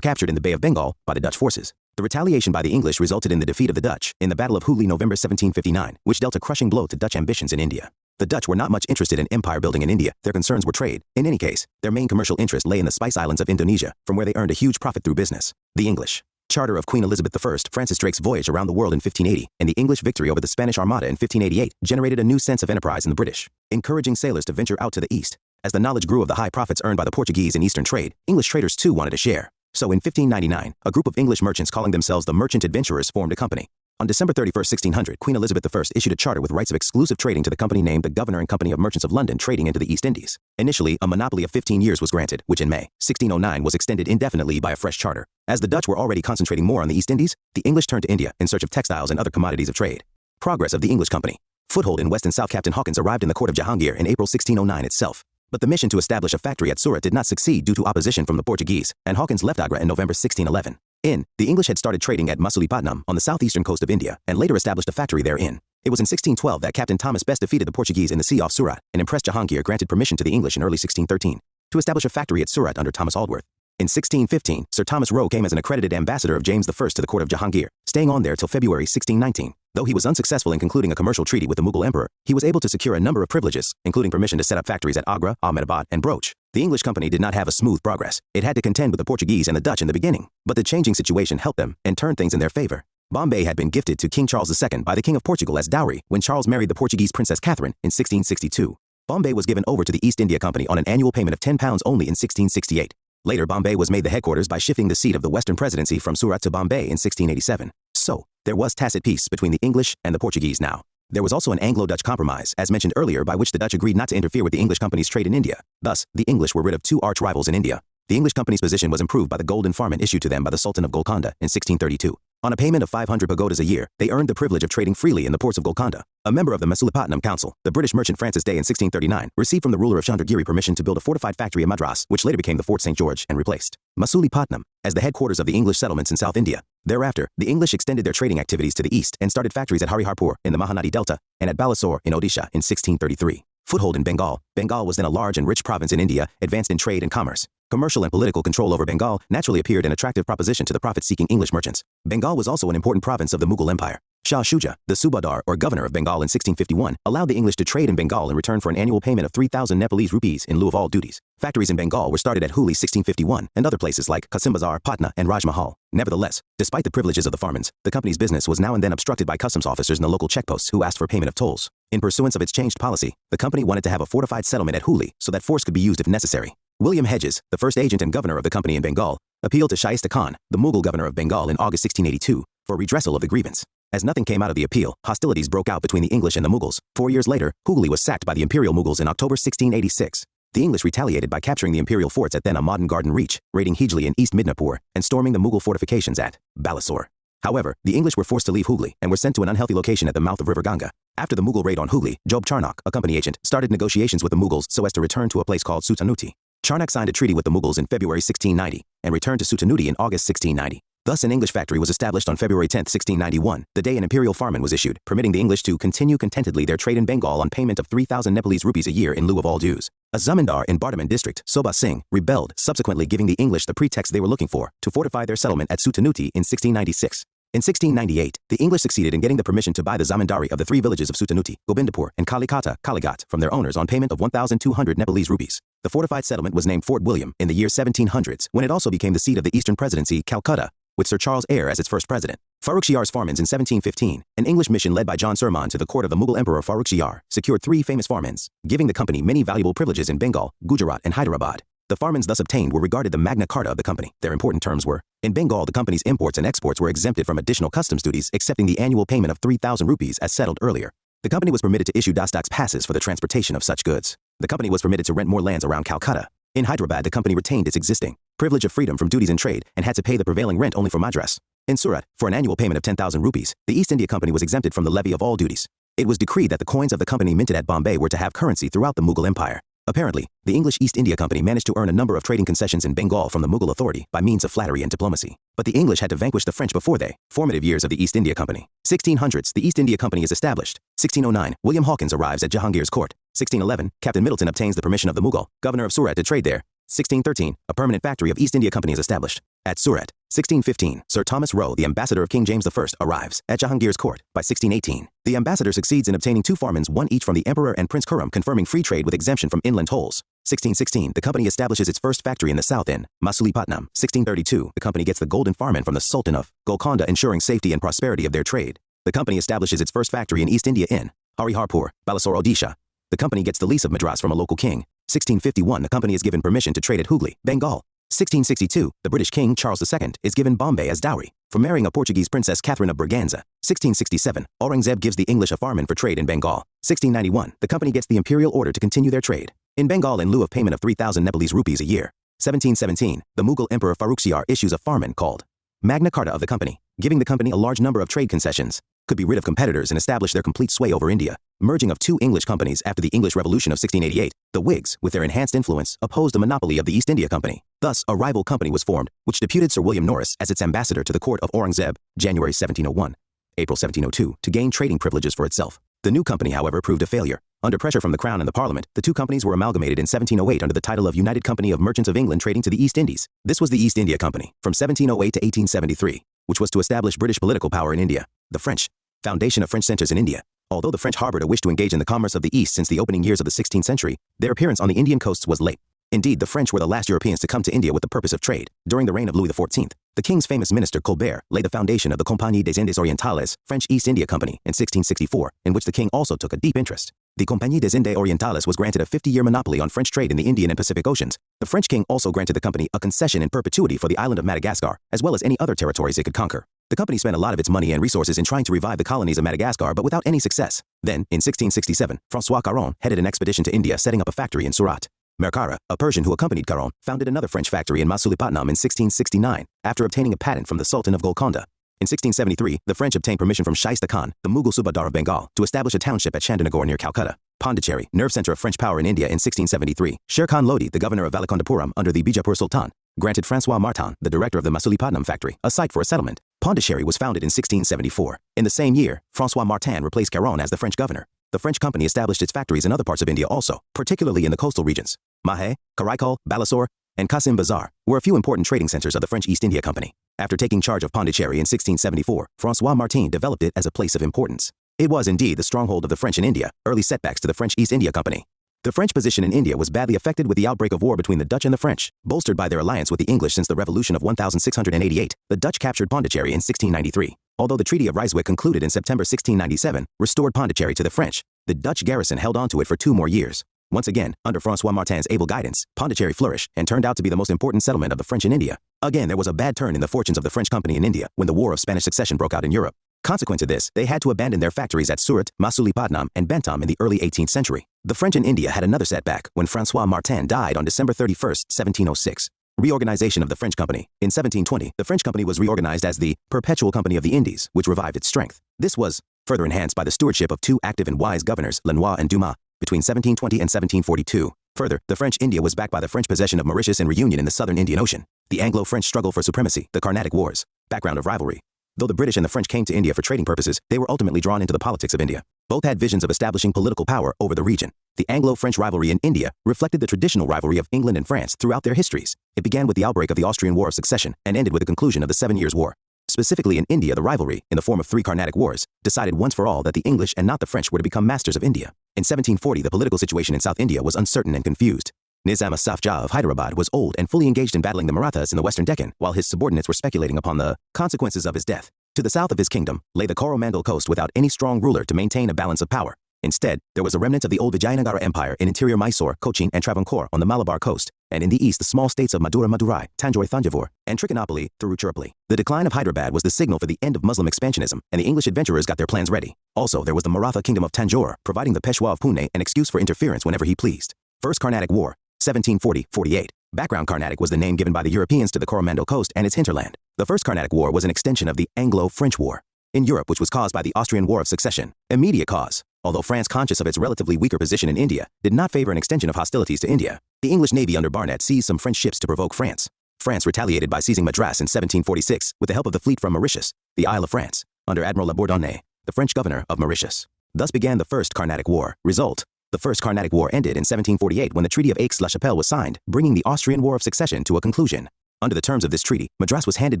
captured in the Bay of Bengal by the Dutch forces. The retaliation by the English resulted in the defeat of the Dutch in the Battle of Hooghly, November 1759, which dealt a crushing blow to Dutch ambitions in India. The Dutch were not much interested in empire building in India. Their concerns were trade. In any case, their main commercial interest lay in the Spice Islands of Indonesia, from where they earned a huge profit through business. The English charter of Queen Elizabeth I, Francis Drake's voyage around the world in 1580, and the English victory over the Spanish Armada in 1588 generated a new sense of enterprise in the British, encouraging sailors to venture out to the east. As the knowledge grew of the high profits earned by the Portuguese in eastern trade, English traders too wanted a share. So in 1599, a group of English merchants calling themselves the Merchant Adventurers formed a company. On December 31, 1600, Queen Elizabeth I issued a charter with rights of exclusive trading to the company named the Governor and Company of Merchants of London trading into the East Indies. Initially, a monopoly of 15 years was granted, which in May 1609 was extended indefinitely by a fresh charter. As the Dutch were already concentrating more on the East Indies, the English turned to India in search of textiles and other commodities of trade. Progress of the English Company. Foothold in West and South. Captain Hawkins arrived in the court of Jahangir in April 1609 itself. But the mission to establish a factory at Surat did not succeed due to opposition from the Portuguese, and Hawkins left Agra in November 1611. The English had started trading at Masulipatam on the southeastern coast of India, and later established a factory therein. It was in 1612 that Captain Thomas Best defeated the Portuguese in the sea off Surat, and impressed Jahangir granted permission to the English in early 1613 to establish a factory at Surat under Thomas Aldworth. In 1615, Sir Thomas Roe came as an accredited ambassador of James I to the court of Jahangir, staying on there till February 1619. Though he was unsuccessful in concluding a commercial treaty with the Mughal emperor, he was able to secure a number of privileges, including permission to set up factories at Agra, Ahmedabad, and Broach. The English company did not have a smooth progress. It had to contend with the Portuguese and the Dutch in the beginning, but the changing situation helped them and turned things in their favor. Bombay had been gifted to King Charles II by the King of Portugal as dowry when Charles married the Portuguese Princess Catherine in 1662. Bombay was given over to the East India Company on an annual payment of £10 only in 1668. Later, Bombay was made the headquarters by shifting the seat of the Western Presidency from Surat to Bombay in 1687. So, there was tacit peace between the English and the Portuguese now. There was also an Anglo-Dutch compromise, as mentioned earlier, by which the Dutch agreed not to interfere with the English company's trade in India. Thus, the English were rid of 2 arch-rivals in India. The English company's position was improved by the golden farman issued to them by the Sultan of Golconda in 1632. On a payment of 500 pagodas a year, they earned the privilege of trading freely in the ports of Golconda. A member of the Masulipatam Council, the British merchant Francis Day in 1639, received from the ruler of Chandragiri permission to build a fortified factory in Madras, which later became the Fort St. George and replaced Masulipatam as the headquarters of the English settlements in South India. Thereafter, the English extended their trading activities to the east and started factories at Hariharpur in the Mahanadi Delta and at Balasore in Odisha in 1633. Foothold in Bengal. Bengal was then a large and rich province in India, advanced in trade and commerce. Commercial and political control over Bengal naturally appeared an attractive proposition to the profit-seeking English merchants. Bengal was also an important province of the Mughal Empire. Shah Shuja, the Subadar or governor of Bengal in 1651, allowed the English to trade in Bengal in return for an annual payment of 3,000 Nepalese rupees in lieu of all duties. Factories in Bengal were started at Hooghly 1651 and other places like Kasimbazar, Patna, and Rajmahal. Nevertheless, despite the privileges of the farmans, the company's business was now and then obstructed by customs officers in the local checkposts who asked for payment of tolls. In pursuance of its changed policy, the company wanted to have a fortified settlement at Hooghly so that force could be used if necessary. William Hedges, the first agent and governor of the company in Bengal, appealed to Shaista Khan, the Mughal governor of Bengal in August 1682, for redressal of the grievance. As nothing came out of the appeal, hostilities broke out between the English and the Mughals. 4 years later, Hooghly was sacked by the Imperial Mughals in October 1686. The English retaliated by capturing the imperial forts at then Ahmad and Garden Reach, raiding Hijli and East Midnapur, and storming the Mughal fortifications at Balasore. However, the English were forced to leave Hooghly and were sent to an unhealthy location at the mouth of River Ganga. After the Mughal raid on Hooghly, Job Charnock, a company agent, started negotiations with the Mughals so as to return to a place called Sutanuti. Charnock signed a treaty with the Mughals in February 1690 and returned to Sutanuti in August 1690. Thus, an English factory was established on February 10, 1691, the day an imperial farman was issued, permitting the English to continue contentedly their trade in Bengal on payment of 3,000 Nepalese rupees a year in lieu of all dues. A zamindar in Bardhaman district, Soba Singh, rebelled, subsequently giving the English the pretext they were looking for to fortify their settlement at Sutanuti in 1696. In 1698, the English succeeded in getting the permission to buy the zamindari of the 3 villages of Sutanuti, Gobindapur, and Kaligat from their owners on payment of 1,200 Nepalese rupees. The fortified settlement was named Fort William in the year 1700s, when it also became the seat of the Eastern Presidency, Calcutta, with Sir Charles Eyre as its first president. Farrukhshiar's farmans in 1715, an English mission led by John Surman to the court of the Mughal Emperor Farrukhshiar, secured 3 famous farmans, giving the company many valuable privileges in Bengal, Gujarat, and Hyderabad. The farmans thus obtained were regarded the Magna Carta of the company. Their important terms were, in Bengal the company's imports and exports were exempted from additional customs duties excepting the annual payment of 3,000 rupees as settled earlier. The company was permitted to issue Dastak's passes for the transportation of such goods. The company was permitted to rent more lands around Calcutta. In Hyderabad the company retained its existing privilege of freedom from duties in trade and had to pay the prevailing rent only for Madras. In Surat, for an annual payment of 10,000 rupees, the East India Company was exempted from the levy of all duties. It was decreed that the coins of the company minted at Bombay were to have currency throughout the Mughal Empire. Apparently, the English East India Company managed to earn a number of trading concessions in Bengal from the Mughal authority by means of flattery and diplomacy. But the English had to vanquish the French before they, formative years of the East India Company. 1600s, the East India Company is established. 1609, William Hawkins arrives at Jahangir's court. 1611, Captain Middleton obtains the permission of the Mughal governor of Surat to trade there. 1613, a permanent factory of East India Company is established at Surat. 1615, Sir Thomas Roe, the ambassador of King James I, arrives at Jahangir's court. By 1618, the ambassador succeeds in obtaining 2 farmans, one each from the emperor and Prince Khurram, confirming free trade with exemption from inland tolls. 1616, the company establishes its first factory in the south in Masulipatam. 1632, the company gets the golden farman from the Sultan of Golconda, ensuring safety and prosperity of their trade. The company establishes its first factory in East India in Hariharpur, Balasore, Odisha. The company gets the lease of Madras from a local king. 1651, the company is given permission to trade at Hooghly, Bengal. 1662, the British King Charles II is given Bombay as dowry for marrying a Portuguese princess Catherine of Braganza. 1667, Aurangzeb gives the English a farman for trade in Bengal. 1691, the company gets the imperial order to continue their trade in Bengal in lieu of payment of 3,000 Nepalese rupees a year. 1717, the Mughal Emperor Farrukhsiyar issues a farman called Magna Carta of the company, giving the company a large number of trade concessions, could be rid of competitors and establish their complete sway over India. Merging of 2 English companies after the English Revolution of 1688, the Whigs, with their enhanced influence, opposed the monopoly of the East India Company. Thus, a rival company was formed, which deputed Sir William Norris as its ambassador to the court of Aurangzeb, January 1701, April 1702, to gain trading privileges for itself. The new company, however, proved a failure. Under pressure from the Crown and the Parliament, the 2 companies were amalgamated in 1708 under the title of United Company of Merchants of England trading to the East Indies. This was the East India Company, from 1708 to 1873, which was to establish British political power in India. The French. Foundation of French centers in India. Although the French harbored a wish to engage in the commerce of the East since the opening years of the 16th century, their appearance on the Indian coasts was late. Indeed, the French were the last Europeans to come to India with the purpose of trade. During the reign of Louis XIV, the king's famous minister Colbert laid the foundation of the Compagnie des Indes Orientales, French East India Company, in 1664, in which the king also took a deep interest. The Compagnie des Indes Orientales was granted a 50-year monopoly on French trade in the Indian and Pacific Oceans. The French king also granted the company a concession in perpetuity for the island of Madagascar, as well as any other territories it could conquer. The company spent a lot of its money and resources in trying to revive the colonies of Madagascar, but without any success. Then, in 1667, François Caron headed an expedition to India, setting up a factory in Surat. Merkara, a Persian who accompanied Caron, founded another French factory in Masulipatam in 1669, after obtaining a patent from the Sultan of Golconda. In 1673, the French obtained permission from Shaista Khan, the Mughal Subadar of Bengal, to establish a township at Chandanagar near Calcutta. Pondicherry, nerve center of French power in India in 1673. Sher Khan Lodi, the governor of Valikondapuram under the Bijapur Sultan, granted François Martin, the director of the Masulipatam factory, a site for a settlement. Pondicherry was founded in 1674. In the same year, François Martin replaced Caron as the French governor. The French company established its factories in other parts of India also, particularly in the coastal regions. Mahe, Karaikal, Balasore, and Kasim Bazar were a few important trading centers of the French East India Company. After taking charge of Pondicherry in 1674, François Martin developed it as a place of importance. It was indeed the stronghold of the French in India, early setbacks to the French East India Company. The French position in India was badly affected with the outbreak of war between the Dutch and the French. Bolstered by their alliance with the English since the Revolution of 1688, the Dutch captured Pondicherry in 1693. Although the Treaty of Ryswick concluded in September 1697 restored Pondicherry to the French, the Dutch garrison held on to it for 2 more years. Once again, under François Martin's able guidance, Pondicherry flourished and turned out to be the most important settlement of the French in India. Again, there was a bad turn in the fortunes of the French company in India when the War of Spanish Succession broke out in Europe. Consequent to this, they had to abandon their factories at Surat, Masulipatam, and Bantam in the early 18th century. The French in India had another setback when François Martin died on December 31, 1706. Reorganization of the French company. In 1720, the French company was reorganized as the Perpetual Company of the Indies, which revived its strength. This was further enhanced by the stewardship of 2 active and wise governors, Lanois and Dumas, between 1720 and 1742. Further, the French India was backed by the French possession of Mauritius and Reunion in the southern Indian Ocean. The Anglo-French struggle for supremacy, the Carnatic Wars. Background of rivalry. Though the British and the French came to India for trading purposes, they were ultimately drawn into the politics of India. Both had visions of establishing political power over the region. The Anglo-French rivalry in India reflected the traditional rivalry of England and France throughout their histories. It began with the outbreak of the Austrian War of Succession and ended with the conclusion of the 7 Years' War. Specifically in India, the rivalry, in the form of 3 Carnatic Wars, decided once for all that the English and not the French were to become masters of India. In 1740, the political situation in South India was uncertain and confused. Nizam Asaf Jah of Hyderabad was old and fully engaged in battling the Marathas in the western Deccan, while his subordinates were speculating upon the consequences of his death. To the south of his kingdom lay the Coromandel coast without any strong ruler to maintain a balance of power. Instead, there was a remnant of the old Vijayanagara Empire in interior Mysore, Cochin, and Travancore on the Malabar coast, and in the east the small states of Madura Madurai, Tanjore Thanjavur, and Trichinopoly, Tiruchirappalli. The decline of Hyderabad was the signal for the end of Muslim expansionism, and the English adventurers got their plans ready. Also, there was the Maratha kingdom of Tanjore, providing the Peshwa of Pune an excuse for interference whenever he pleased. First Carnatic War, 1740-48. Background Carnatic was the name given by the Europeans to the Coromandel coast and its hinterland. The First Carnatic War was an extension of the Anglo-French War in Europe, which was caused by the Austrian War of Succession. Immediate cause. Although France, conscious of its relatively weaker position in India, did not favor an extension of hostilities to India, the English Navy under Barnett seized some French ships to provoke France. France retaliated by seizing Madras in 1746 with the help of the fleet from Mauritius, the Isle of France, under Admiral La Bourdonnais, the French governor of Mauritius. Thus began the First Carnatic War. Result: the First Carnatic War ended in 1748 when the Treaty of Aix-la-Chapelle was signed, bringing the Austrian War of Succession to a conclusion. Under the terms of this treaty, Madras was handed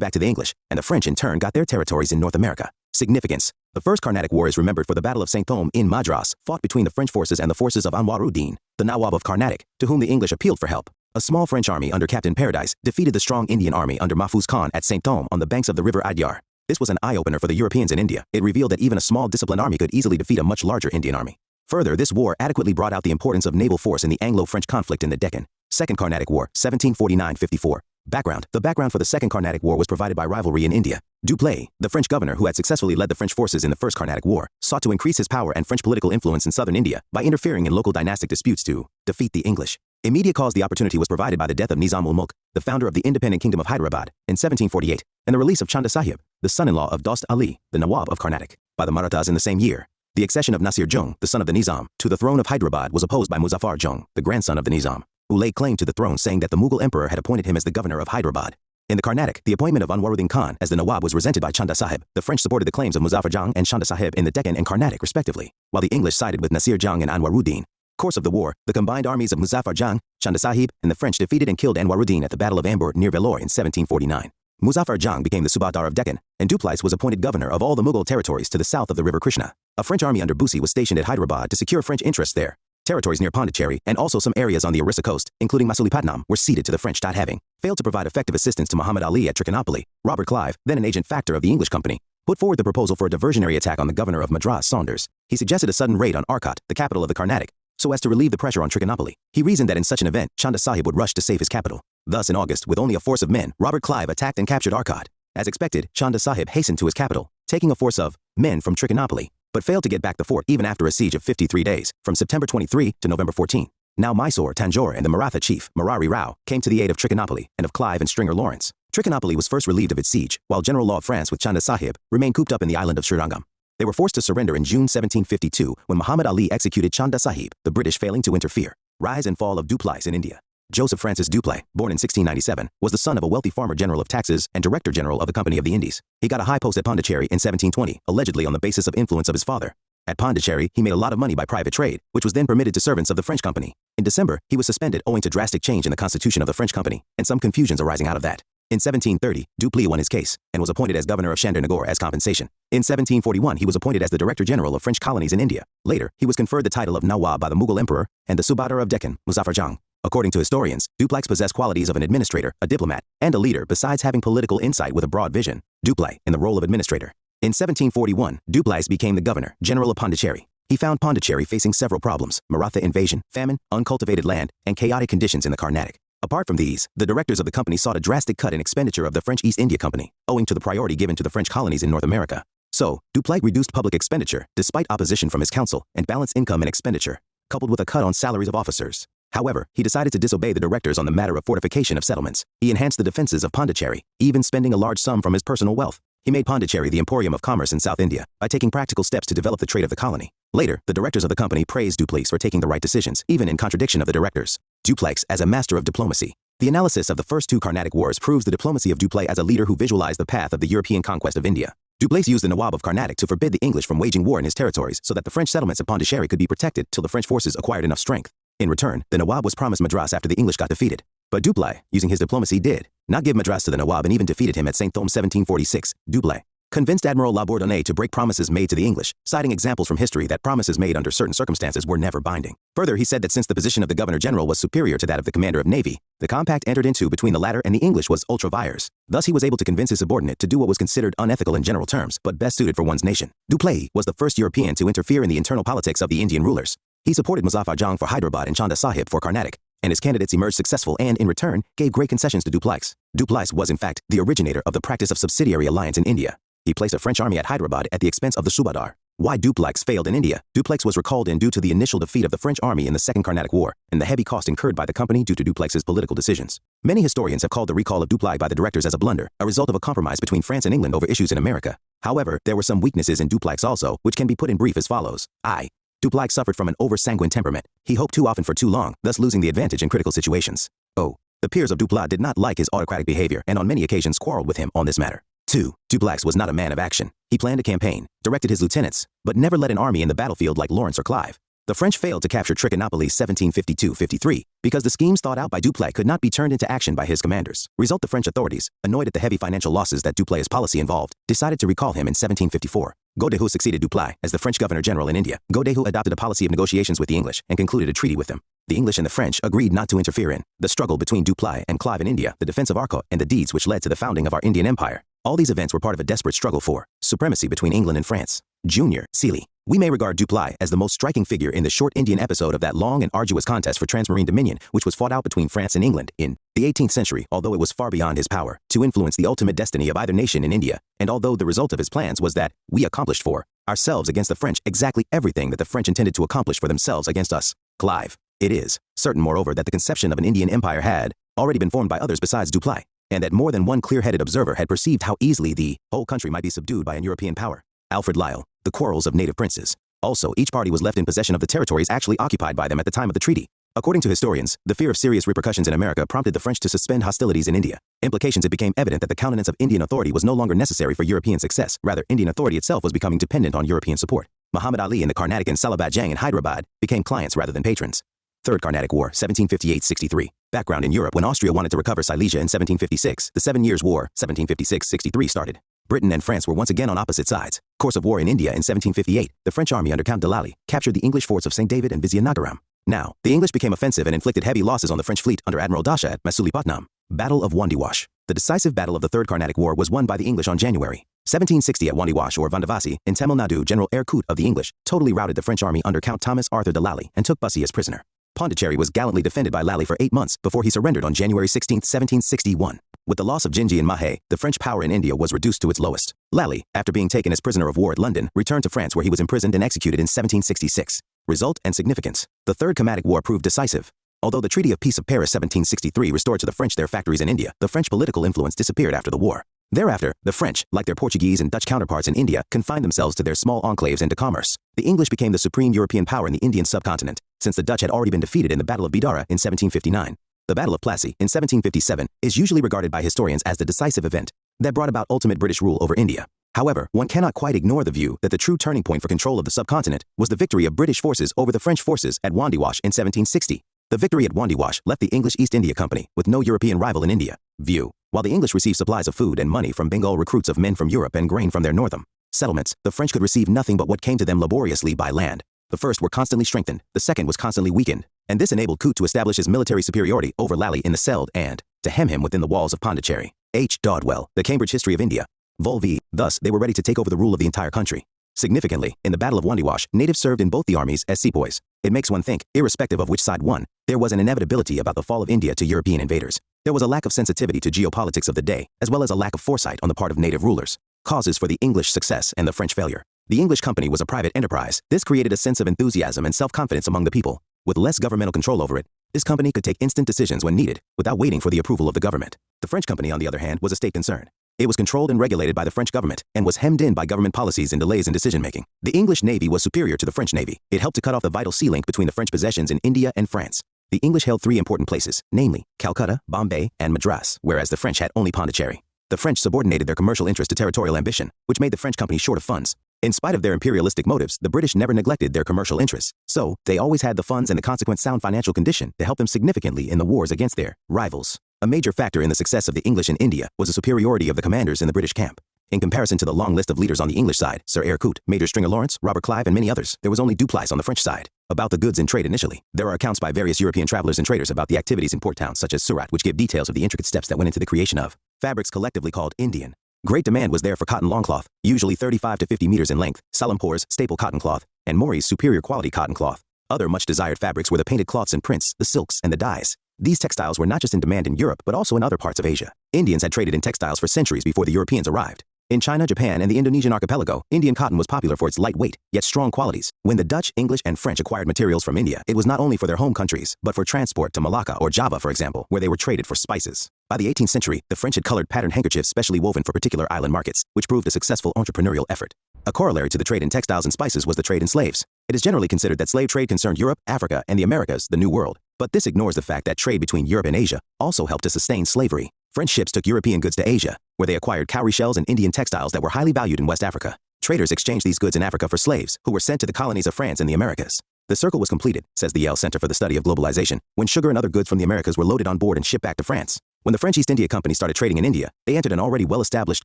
back to the English, and the French in turn got their territories in North America. Significance: the First Carnatic War is remembered for the Battle of Saint-Thome in Madras, fought between the French forces and the forces of Anwaruddin, the Nawab of Carnatic, to whom the English appealed for help. A small French army under Captain Paradis defeated the strong Indian army under Mahfuz Khan at Saint-Thome on the banks of the river Adyar. This was an eye-opener for the Europeans in India. It revealed that even a small disciplined army could easily defeat a much larger Indian army. Further, this war adequately brought out the importance of naval force in the Anglo-French conflict in the Deccan. Second Carnatic War, 1749-54. Background: the background for the Second Carnatic War was provided by rivalry in India. Dupleix, the French governor who had successfully led the French forces in the First Carnatic War, sought to increase his power and French political influence in southern India by interfering in local dynastic disputes to defeat the English. Immediate cause: the opportunity was provided by the death of Nizam-ul-Mulk, the founder of the independent kingdom of Hyderabad, in 1748, and the release of Chanda Sahib, the son-in-law of Dost Ali, the Nawab of Carnatic, by the Marathas in the same year. The accession of Nasir Jung, the son of the Nizam, to the throne of Hyderabad was opposed by Muzaffar Jung, the grandson of the Nizam, who laid claim to the throne, saying that the Mughal emperor had appointed him as the governor of Hyderabad. In the Carnatic, the appointment of Anwaruddin Khan as the Nawab was resented by Chanda Sahib. The French supported the claims of Muzaffar Jung and Chanda Sahib in the Deccan and Carnatic respectively, while the English sided with Nasir Jung and Anwaruddin. Course of the war: the combined armies of Muzaffar Jung, Chanda Sahib, and the French defeated and killed Anwaruddin at the Battle of Ambur near Vellore in 1749. Muzaffar Jung became the Subadar of Deccan, and Dupleix was appointed governor of all the Mughal territories to the south of the river Krishna. A French army under Bussy was stationed at Hyderabad to secure French interests there. Territories near Pondicherry, and also some areas on the Orissa coast, including Masulipatam, were ceded to the French. Having failed to provide effective assistance to Muhammad Ali at Trichinopoly, Robert Clive, then an agent factor of the English company, put forward the proposal for a diversionary attack on the governor of Madras, Saunders. He suggested a sudden raid on Arcot, the capital of the Carnatic, so as to relieve the pressure on Trichinopoly. He reasoned that in such an event, Chanda Sahib would rush to save his capital. Thus, in August, with only a force of men, Robert Clive attacked and captured Arcot. As expected, Chanda Sahib hastened to his capital, taking a force of men from Trichinopoly, but failed to get back the fort even after a siege of 53 days, from September 23 to November 14. Now Mysore, Tanjore, and the Maratha chief, Marari Rao, came to the aid of Trichinopoly and of Clive and Stringer Lawrence. Trichinopoly was first relieved of its siege, while General Law of France with Chanda Sahib remained cooped up in the island of Srirangam. They were forced to surrender in June 1752 when Muhammad Ali executed Chanda Sahib, the British failing to interfere. Rise and fall of Dupleix in India. Joseph Francis Dupleix, born in 1697, was the son of a wealthy farmer general of taxes and director general of the Company of the Indies. He got a high post at Pondicherry in 1720, allegedly on the basis of influence of his father. At Pondicherry, he made a lot of money by private trade, which was then permitted to servants of the French company. In December, he was suspended owing to drastic change in the constitution of the French company, and some confusions arising out of that. In 1730, Dupleix won his case, and was appointed as governor of Chandernagore as compensation. In 1741, he was appointed as the Director General of French colonies in India. Later, he was conferred the title of Nawab by the Mughal emperor, and the Subadar of Deccan, Muzaffar Jung. According to historians, Dupleix possessed qualities of an administrator, a diplomat, and a leader besides having political insight with a broad vision. Dupleix, in the role of administrator. In 1741, Dupleix became the Governor General of Pondicherry. He found Pondicherry facing several problems: Maratha invasion, famine, uncultivated land, and chaotic conditions in the Carnatic. Apart from these, the directors of the company sought a drastic cut in expenditure of the French East India Company, owing to the priority given to the French colonies in North America. So, Dupleix reduced public expenditure, despite opposition from his council, and balanced income and expenditure, coupled with a cut on salaries of officers. However, he decided to disobey the directors on the matter of fortification of settlements. He enhanced the defenses of Pondicherry, even spending a large sum from his personal wealth. He made Pondicherry the emporium of commerce in South India by taking practical steps to develop the trade of the colony. Later, the directors of the company praised Dupleix for taking the right decisions, even in contradiction of the directors. Dupleix as a master of diplomacy. The analysis of the first two Carnatic Wars proves the diplomacy of Dupleix as a leader who visualized the path of the European conquest of India. Dupleix used the Nawab of Carnatic to forbid the English from waging war in his territories so that the French settlements of Pondicherry could be protected till the French forces acquired enough strength. In return, the Nawab was promised Madras after the English got defeated. But Dupleix, using his diplomacy, did not give Madras to the Nawab and even defeated him at Saint-Thome 1746. Dupleix convinced Admiral La Bourdonnais to break promises made to the English, citing examples from history that promises made under certain circumstances were never binding. Further, he said that since the position of the Governor-General was superior to that of the Commander of Navy, the compact entered into between the latter and the English was ultra vires. Thus he was able to convince his subordinate to do what was considered unethical in general terms, but best suited for one's nation. Dupleix was the first European to interfere in the internal politics of the Indian rulers. He supported Muzaffar Jung for Hyderabad and Chanda Sahib for Carnatic, and his candidates emerged successful and, in return, gave great concessions to Dupleix. Dupleix was, in fact, the originator of the practice of subsidiary alliance in India. He placed a French army at Hyderabad at the expense of the Subadar. Why Dupleix failed in India? Dupleix was recalled in due to the initial defeat of the French army in the Second Carnatic War, and the heavy cost incurred by the company due to Dupleix's political decisions. Many historians have called the recall of Dupleix by the directors as a blunder, a result of a compromise between France and England over issues in America. However, there were some weaknesses in Dupleix also, which can be put in brief as follows. I. Dupleix suffered from an over-sanguine temperament. He hoped too often for too long, thus losing the advantage in critical situations. Oh, the peers of Dupleix did not like his autocratic behavior and on many occasions quarreled with him on this matter. 2. Dupleix was not a man of action. He planned a campaign, directed his lieutenants, but never led an army in the battlefield like Lawrence or Clive. The French failed to capture Trichinopoly 1752-53 because the schemes thought out by Dupleix could not be turned into action by his commanders. Result: the French authorities, annoyed at the heavy financial losses that Dupleix's policy involved, decided to recall him in 1754. Godeheu succeeded Dupleix as the French governor-general in India. Godeheu adopted a policy of negotiations with the English and concluded a treaty with them. The English and the French agreed not to interfere in the struggle between Dupleix and Clive in India, the defense of Arcot, and the deeds which led to the founding of our Indian Empire. All these events were part of a desperate struggle for supremacy between England and France. Junior Seeley. We may regard Dupleix as the most striking figure in the short Indian episode of that long and arduous contest for transmarine dominion which was fought out between France and England in the 18th century, although it was far beyond his power to influence the ultimate destiny of either nation in India, and although the result of his plans was that we accomplished for ourselves against the French exactly everything that the French intended to accomplish for themselves against us. Clive. It is certain, moreover, that the conception of an Indian empire had already been formed by others besides Dupleix, and that more than one clear-headed observer had perceived how easily the whole country might be subdued by an European power. Alfred Lyell. The quarrels of native princes. Also, each party was left in possession of the territories actually occupied by them at the time of the treaty. According to historians, the fear of serious repercussions in America prompted the French to suspend hostilities in India. Implications: it became evident that the countenance of Indian authority was no longer necessary for European success. Rather, Indian authority itself was becoming dependent on European support. Muhammad Ali and the Carnatic and Salabat Jang in Hyderabad became clients rather than patrons. Third Carnatic War, 1758-63. Background: in Europe, when Austria wanted to recover Silesia in 1756, the 7 Years' War, 1756-63, started. Britain and France were once again on opposite sides. Course of war in India in 1758, the French army under Count de Lally captured the English forts of St. David and Vizianagaram. Now, the English became offensive and inflicted heavy losses on the French fleet under Admiral Dasha at Masulipatam. Battle of Wandiwash. The decisive battle of the Third Carnatic War was won by the English on January 1760 at Wandiwash or Vandavasi in Tamil Nadu. General Erkut of the English totally routed the French army under Count Thomas Arthur de Lally and took Bussy as prisoner. Pondicherry was gallantly defended by Lally for 8 months before he surrendered on January 16, 1761. With the loss of Gingy and Mahé, the French power in India was reduced to its lowest. Lally, after being taken as prisoner of war at London, returned to France where he was imprisoned and executed in 1766. Result and significance. The Third Carnatic War proved decisive. Although the Treaty of Peace of Paris 1763 restored to the French their factories in India, the French political influence disappeared after the war. Thereafter, the French, like their Portuguese and Dutch counterparts in India, confined themselves to their small enclaves and to commerce. The English became the supreme European power in the Indian subcontinent, since the Dutch had already been defeated in the Battle of Bidara in 1759. The Battle of Plassey in 1757 is usually regarded by historians as the decisive event that brought about ultimate British rule over India. However, one cannot quite ignore the view that the true turning point for control of the subcontinent was the victory of British forces over the French forces at Wandiwash in 1760. The victory at Wandiwash left the English East India Company with no European rival in India. View. While the English received supplies of food and money from Bengal recruits of men from Europe and grain from their northern settlements, the French could receive nothing but what came to them laboriously by land. The first were constantly strengthened, the second was constantly weakened, and this enabled Coote to establish his military superiority over Lally in the Seld and to hem him within the walls of Pondicherry. H. Dodwell, The Cambridge History of India. Vol V. Thus, they were ready to take over the rule of the entire country. Significantly, in the Battle of Wandiwash, natives served in both the armies as sepoys. It makes one think, irrespective of which side won, there was an inevitability about the fall of India to European invaders. There was a lack of sensitivity to geopolitics of the day, as well as a lack of foresight on the part of native rulers. Causes for the English success and the French failure. The English company was a private enterprise. This created a sense of enthusiasm and self-confidence among the people. With less governmental control over it, this company could take instant decisions when needed, without waiting for the approval of the government. The French company, on the other hand, was a state concern. It was controlled and regulated by the French government, and was hemmed in by government policies and delays in decision-making. The English Navy was superior to the French Navy. It helped to cut off the vital sea link between the French possessions in India and France. The English held 3 important places, namely, Calcutta, Bombay, and Madras, whereas the French had only Pondicherry. The French subordinated their commercial interest to territorial ambition, which made the French company short of funds. In spite of their imperialistic motives, the British never neglected their commercial interests, so they always had the funds and the consequent sound financial condition to help them significantly in the wars against their rivals. A major factor in the success of the English in India was the superiority of the commanders in the British camp. In comparison to the long list of leaders on the English side, Sir Eyre Coote, Major Stringer Lawrence, Robert Clive, and many others, there was only Dupleix on the French side. About the goods in trade initially, there are accounts by various European travelers and traders about the activities in port towns such as Surat, which give details of the intricate steps that went into the creation of fabrics collectively called Indian. Great demand was there for cotton longcloth, usually 35 to 50 meters in length, Salampore's staple cotton cloth, and Maury's superior quality cotton cloth. Other much desired fabrics were the painted cloths and prints, the silks, and the dyes. These textiles were not just in demand in Europe, but also in other parts of Asia. Indians had traded in textiles for centuries before the Europeans arrived. In China, Japan, and the Indonesian archipelago, Indian cotton was popular for its lightweight, yet strong qualities. When the Dutch, English, and French acquired materials from India, it was not only for their home countries, but for transport to Malacca or Java, for example, where they were traded for spices. By the 18th century, the French had colored patterned handkerchiefs specially woven for particular island markets, which proved a successful entrepreneurial effort. A corollary to the trade in textiles and spices was the trade in slaves. It is generally considered that slave trade concerned Europe, Africa, and the Americas, the New World. But this ignores the fact that trade between Europe and Asia also helped to sustain slavery. French ships took European goods to Asia, where they acquired cowrie shells and Indian textiles that were highly valued in West Africa. Traders exchanged these goods in Africa for slaves, who were sent to the colonies of France and the Americas. The circle was completed, says the Yale Center for the Study of Globalization, when sugar and other goods from the Americas were loaded on board and shipped back to France. When the French East India Company started trading in India, they entered an already well-established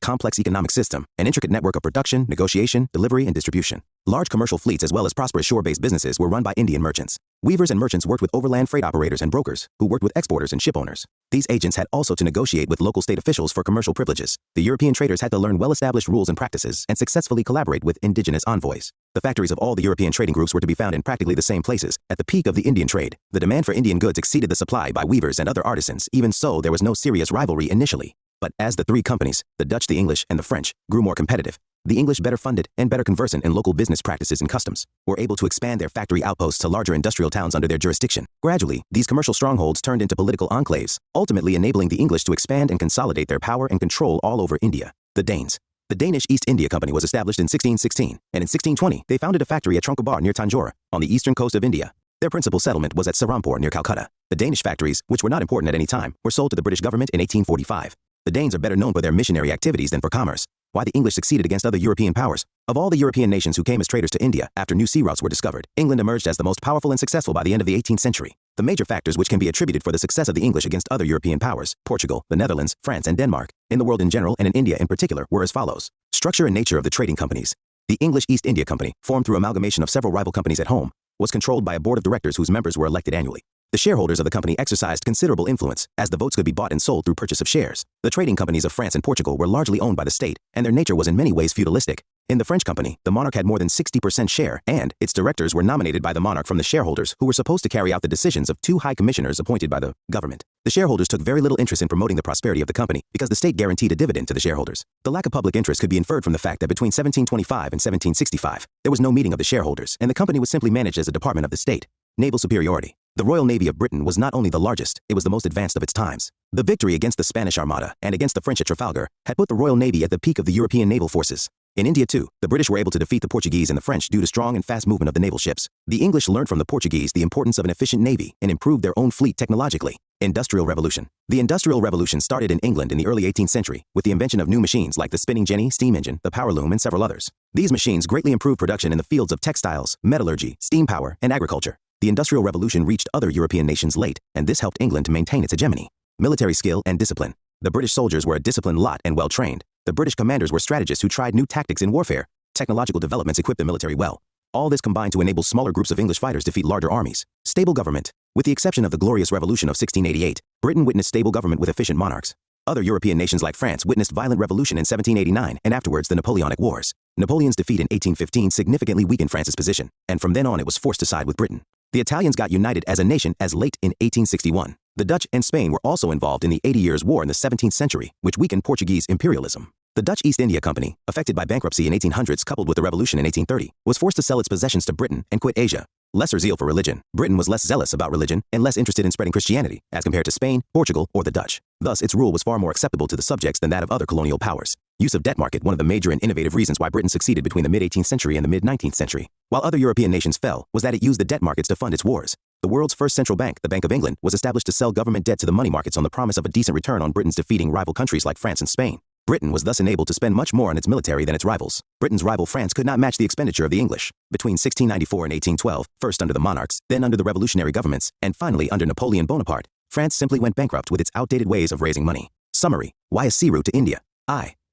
complex economic system, an intricate network of production, negotiation, delivery, and distribution. Large commercial fleets as well as prosperous shore-based businesses were run by Indian merchants. Weavers and merchants worked with overland freight operators and brokers, who worked with exporters and ship owners. These agents had also to negotiate with local state officials for commercial privileges. The European traders had to learn well-established rules and practices and successfully collaborate with indigenous envoys. The factories of all the European trading groups were to be found in practically the same places. At the peak of the Indian trade, the demand for Indian goods exceeded the supply by weavers and other artisans. Even so, there was no serious rivalry initially. But as the three companies, the Dutch, the English, and the French, grew more competitive, the English, better funded and better conversant in local business practices and customs, were able to expand their factory outposts to larger industrial towns under their jurisdiction. Gradually, these commercial strongholds turned into political enclaves, ultimately enabling the English to expand and consolidate their power and control all over India. The Danes. The Danish East India Company was established in 1616, and in 1620 they founded a factory at Tranquebar near Tanjore, on the eastern coast of India. Their principal settlement was at Serampore near Calcutta. The Danish factories, which were not important at any time, were sold to the British government in 1845. The Danes are better known for their missionary activities than for commerce. Why the English succeeded against other European powers. Of all the European nations who came as traders to India after new sea routes were discovered, England emerged as the most powerful and successful by the end of the 18th century. The major factors which can be attributed for the success of the English against other European powers, Portugal, the Netherlands, France, and Denmark, in the world in general and in India in particular, were as follows. Structure and nature of the trading companies. The English East India Company, formed through amalgamation of several rival companies at home, was controlled by a board of directors whose members were elected annually. The shareholders of the company exercised considerable influence, as the votes could be bought and sold through purchase of shares. The trading companies of France and Portugal were largely owned by the state, and their nature was in many ways feudalistic. In the French company, the monarch had more than 60% share, and its directors were nominated by the monarch from the shareholders, who were supposed to carry out the decisions of two high commissioners appointed by the government. The shareholders took very little interest in promoting the prosperity of the company, because the state guaranteed a dividend to the shareholders. The lack of public interest could be inferred from the fact that between 1725 and 1765, there was no meeting of the shareholders, and the company was simply managed as a department of the state. Naval superiority. The Royal Navy of Britain was not only the largest, it was the most advanced of its times. The victory against the Spanish Armada and against the French at Trafalgar had put the Royal Navy at the peak of the European naval forces. In India too, the British were able to defeat the Portuguese and the French due to strong and fast movement of the naval ships. The English learned from the Portuguese the importance of an efficient navy and improved their own fleet technologically. Industrial Revolution. The Industrial Revolution started in England in the early 18th century with the invention of new machines like the spinning jenny, steam engine, the power loom, and several others. These machines greatly improved production in the fields of textiles, metallurgy, steam power, and agriculture. The Industrial Revolution reached other European nations late, and this helped England to maintain its hegemony. Military skill and discipline. The British soldiers were a disciplined lot and well-trained. The British commanders were strategists who tried new tactics in warfare. Technological developments equipped the military well. All this combined to enable smaller groups of English fighters defeat larger armies. Stable government. With the exception of the Glorious Revolution of 1688, Britain witnessed stable government with efficient monarchs. Other European nations like France witnessed violent revolution in 1789 and afterwards the Napoleonic Wars. Napoleon's defeat in 1815 significantly weakened France's position, and from then on it was forced to side with Britain. The Italians got united as a nation as late in 1861. The Dutch and Spain were also involved in the 80 Years' War in the 17th century, which weakened Portuguese imperialism. The Dutch East India Company, affected by bankruptcy in 1800s coupled with the revolution in 1830, was forced to sell its possessions to Britain and quit Asia. Lesser zeal for religion. Britain was less zealous about religion and less interested in spreading Christianity as compared to Spain, Portugal, or the Dutch. Thus, its rule was far more acceptable to the subjects than that of other colonial powers. Use of debt market. One of the major and innovative reasons why Britain succeeded between the mid-18th century and the mid-19th century, while other European nations fell, was that it used the debt markets to fund its wars. The world's first central bank, the Bank of England, was established to sell government debt to the money markets on the promise of a decent return on Britain's defeating rival countries like France and Spain. Britain was thus enabled to spend much more on its military than its rivals. Britain's rival France could not match the expenditure of the English. Between 1694 and 1812, first under the monarchs, then under the revolutionary governments, and finally under Napoleon Bonaparte, France simply went bankrupt with its outdated ways of raising money. Summary. Why a sea route to India?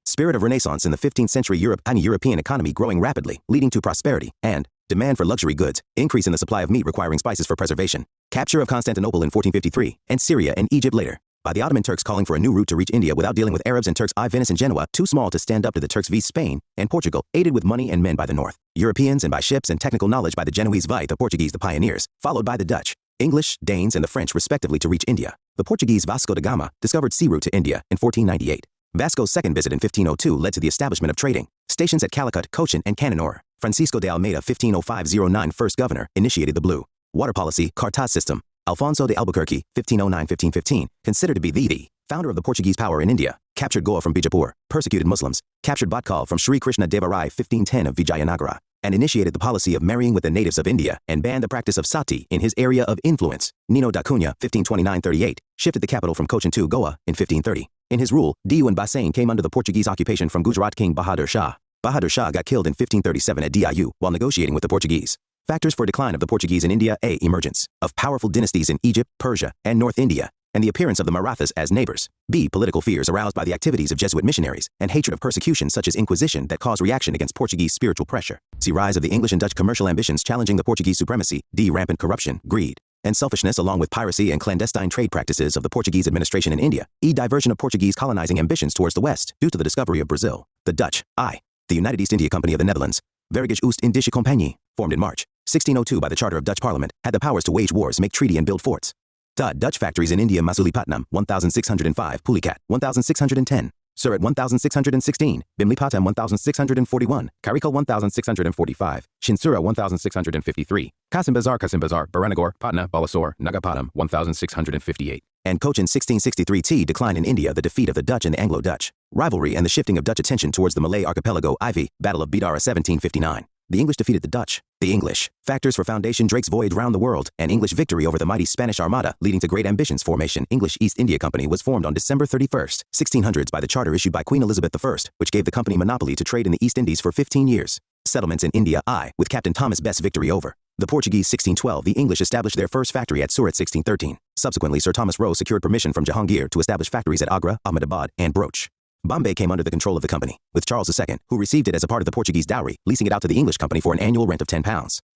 Spirit of Renaissance in the 15th century Europe and European economy growing rapidly, leading to prosperity, and demand for luxury goods, increase in the supply of meat requiring spices for preservation, capture of Constantinople in 1453, and Syria and Egypt later. By the Ottoman Turks calling for a new route to reach India without dealing with Arabs and Turks I Venice and Genoa, too small to stand up to the Turks vs Spain, and Portugal, aided with money and men by the North. Europeans and by ships and technical knowledge by the Genoese via the Portuguese the pioneers, followed by the Dutch, English, Danes, and the French respectively to reach India. The Portuguese Vasco da Gama discovered sea route to India in 1498. Vasco's second visit in 1502 led to the establishment of trading stations at Calicut, Cochin, and Cananore. Francisco de Almeida 1505-09 first governor initiated the blue water policy Cartaz system. Alfonso de Albuquerque 1509-1515 considered to be the founder of the Portuguese power in India, captured Goa from Bijapur, persecuted Muslims, captured Bhatkal from Sri Krishna Deva Rai 1510 of Vijayanagara, and initiated the policy of marrying with the natives of India and banned the practice of sati in his area of influence. Nino da Cunha, 1529-38, shifted the capital from Cochin to Goa in 1530. In his rule, Diu and Bassein came under the Portuguese occupation from Gujarat King Bahadur Shah. Bahadur Shah got killed in 1537 at Diu while negotiating with the Portuguese. Factors for decline of the Portuguese in India: A. Emergence of powerful dynasties in Egypt, Persia, and North India, and the appearance of the Marathas as neighbors. B. Political fears aroused by the activities of Jesuit missionaries, and hatred of persecution such as Inquisition that caused reaction against Portuguese spiritual pressure. C. Rise of the English and Dutch commercial ambitions challenging the Portuguese supremacy. D. Rampant corruption, greed, and selfishness along with piracy and clandestine trade practices of the Portuguese administration in India. E. Diversion of Portuguese colonizing ambitions towards the West due to the discovery of Brazil. The Dutch. I. The United East India Company of the Netherlands, Verenigde Oost-Indische Compagnie, formed in March 1602 by the Charter of Dutch Parliament, had the powers to wage wars, make treaty, and build forts. Dutch factories in India: Masulipatam, 1605, Pulicat, 1610, Surat, 1616, Bimlipatam, 1641, Karikal, 1645, Shinsura, 1653, Kasimbazar, Baranagore, Patna, Balasore, Nagapatam, 1658, and Cochin, 1663. Decline in India: the defeat of the Dutch and the Anglo-Dutch. Rivalry and the shifting of Dutch attention towards the Malay archipelago. IV, Battle of Bidara, 1759. The English defeated the Dutch. The English. Factors for foundation: Drake's voyage round the world, and English victory over the mighty Spanish Armada, leading to great ambitions. Formation: English East India Company was formed on December 31st, 1600s by the charter issued by Queen Elizabeth I, which gave the company monopoly to trade in the East Indies for 15 years. Settlements in India: I, with Captain Thomas Best's victory over the Portuguese. 1612, the English established their first factory at Surat. 1613. Subsequently, Sir Thomas Roe secured permission from Jahangir to establish factories at Agra, Ahmedabad, and Broach. Bombay came under the control of the company, with Charles II, who received it as a part of the Portuguese dowry, leasing it out to the English company for an annual rent of £10.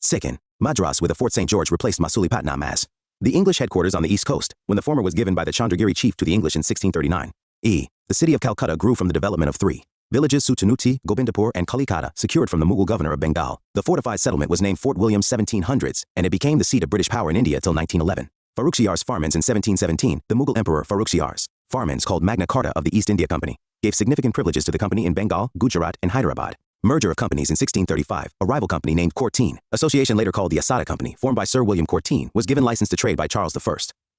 2nd, Madras with a Fort St. George replaced Masulipatam as the English headquarters on the east coast, when the former was given by the Chandragiri chief to the English in 1639. E. The city of Calcutta grew from the development of 3 villages: Sutanuti, Gobindapur, and Kalikata, secured from the Mughal governor of Bengal. The fortified settlement was named Fort William 1700s, and it became the seat of British power in India till 1911. Farrukhsiyar's Farmans in 1717, the Mughal emperor Farrukhsiyar's Farmans, called Magna Carta of the East India Company, gave significant privileges to the company in Bengal, Gujarat, and Hyderabad. Merger of companies in 1635, a rival company named Courtine, association later called the Asada Company, formed by Sir William Courtine, was given license to trade by Charles I.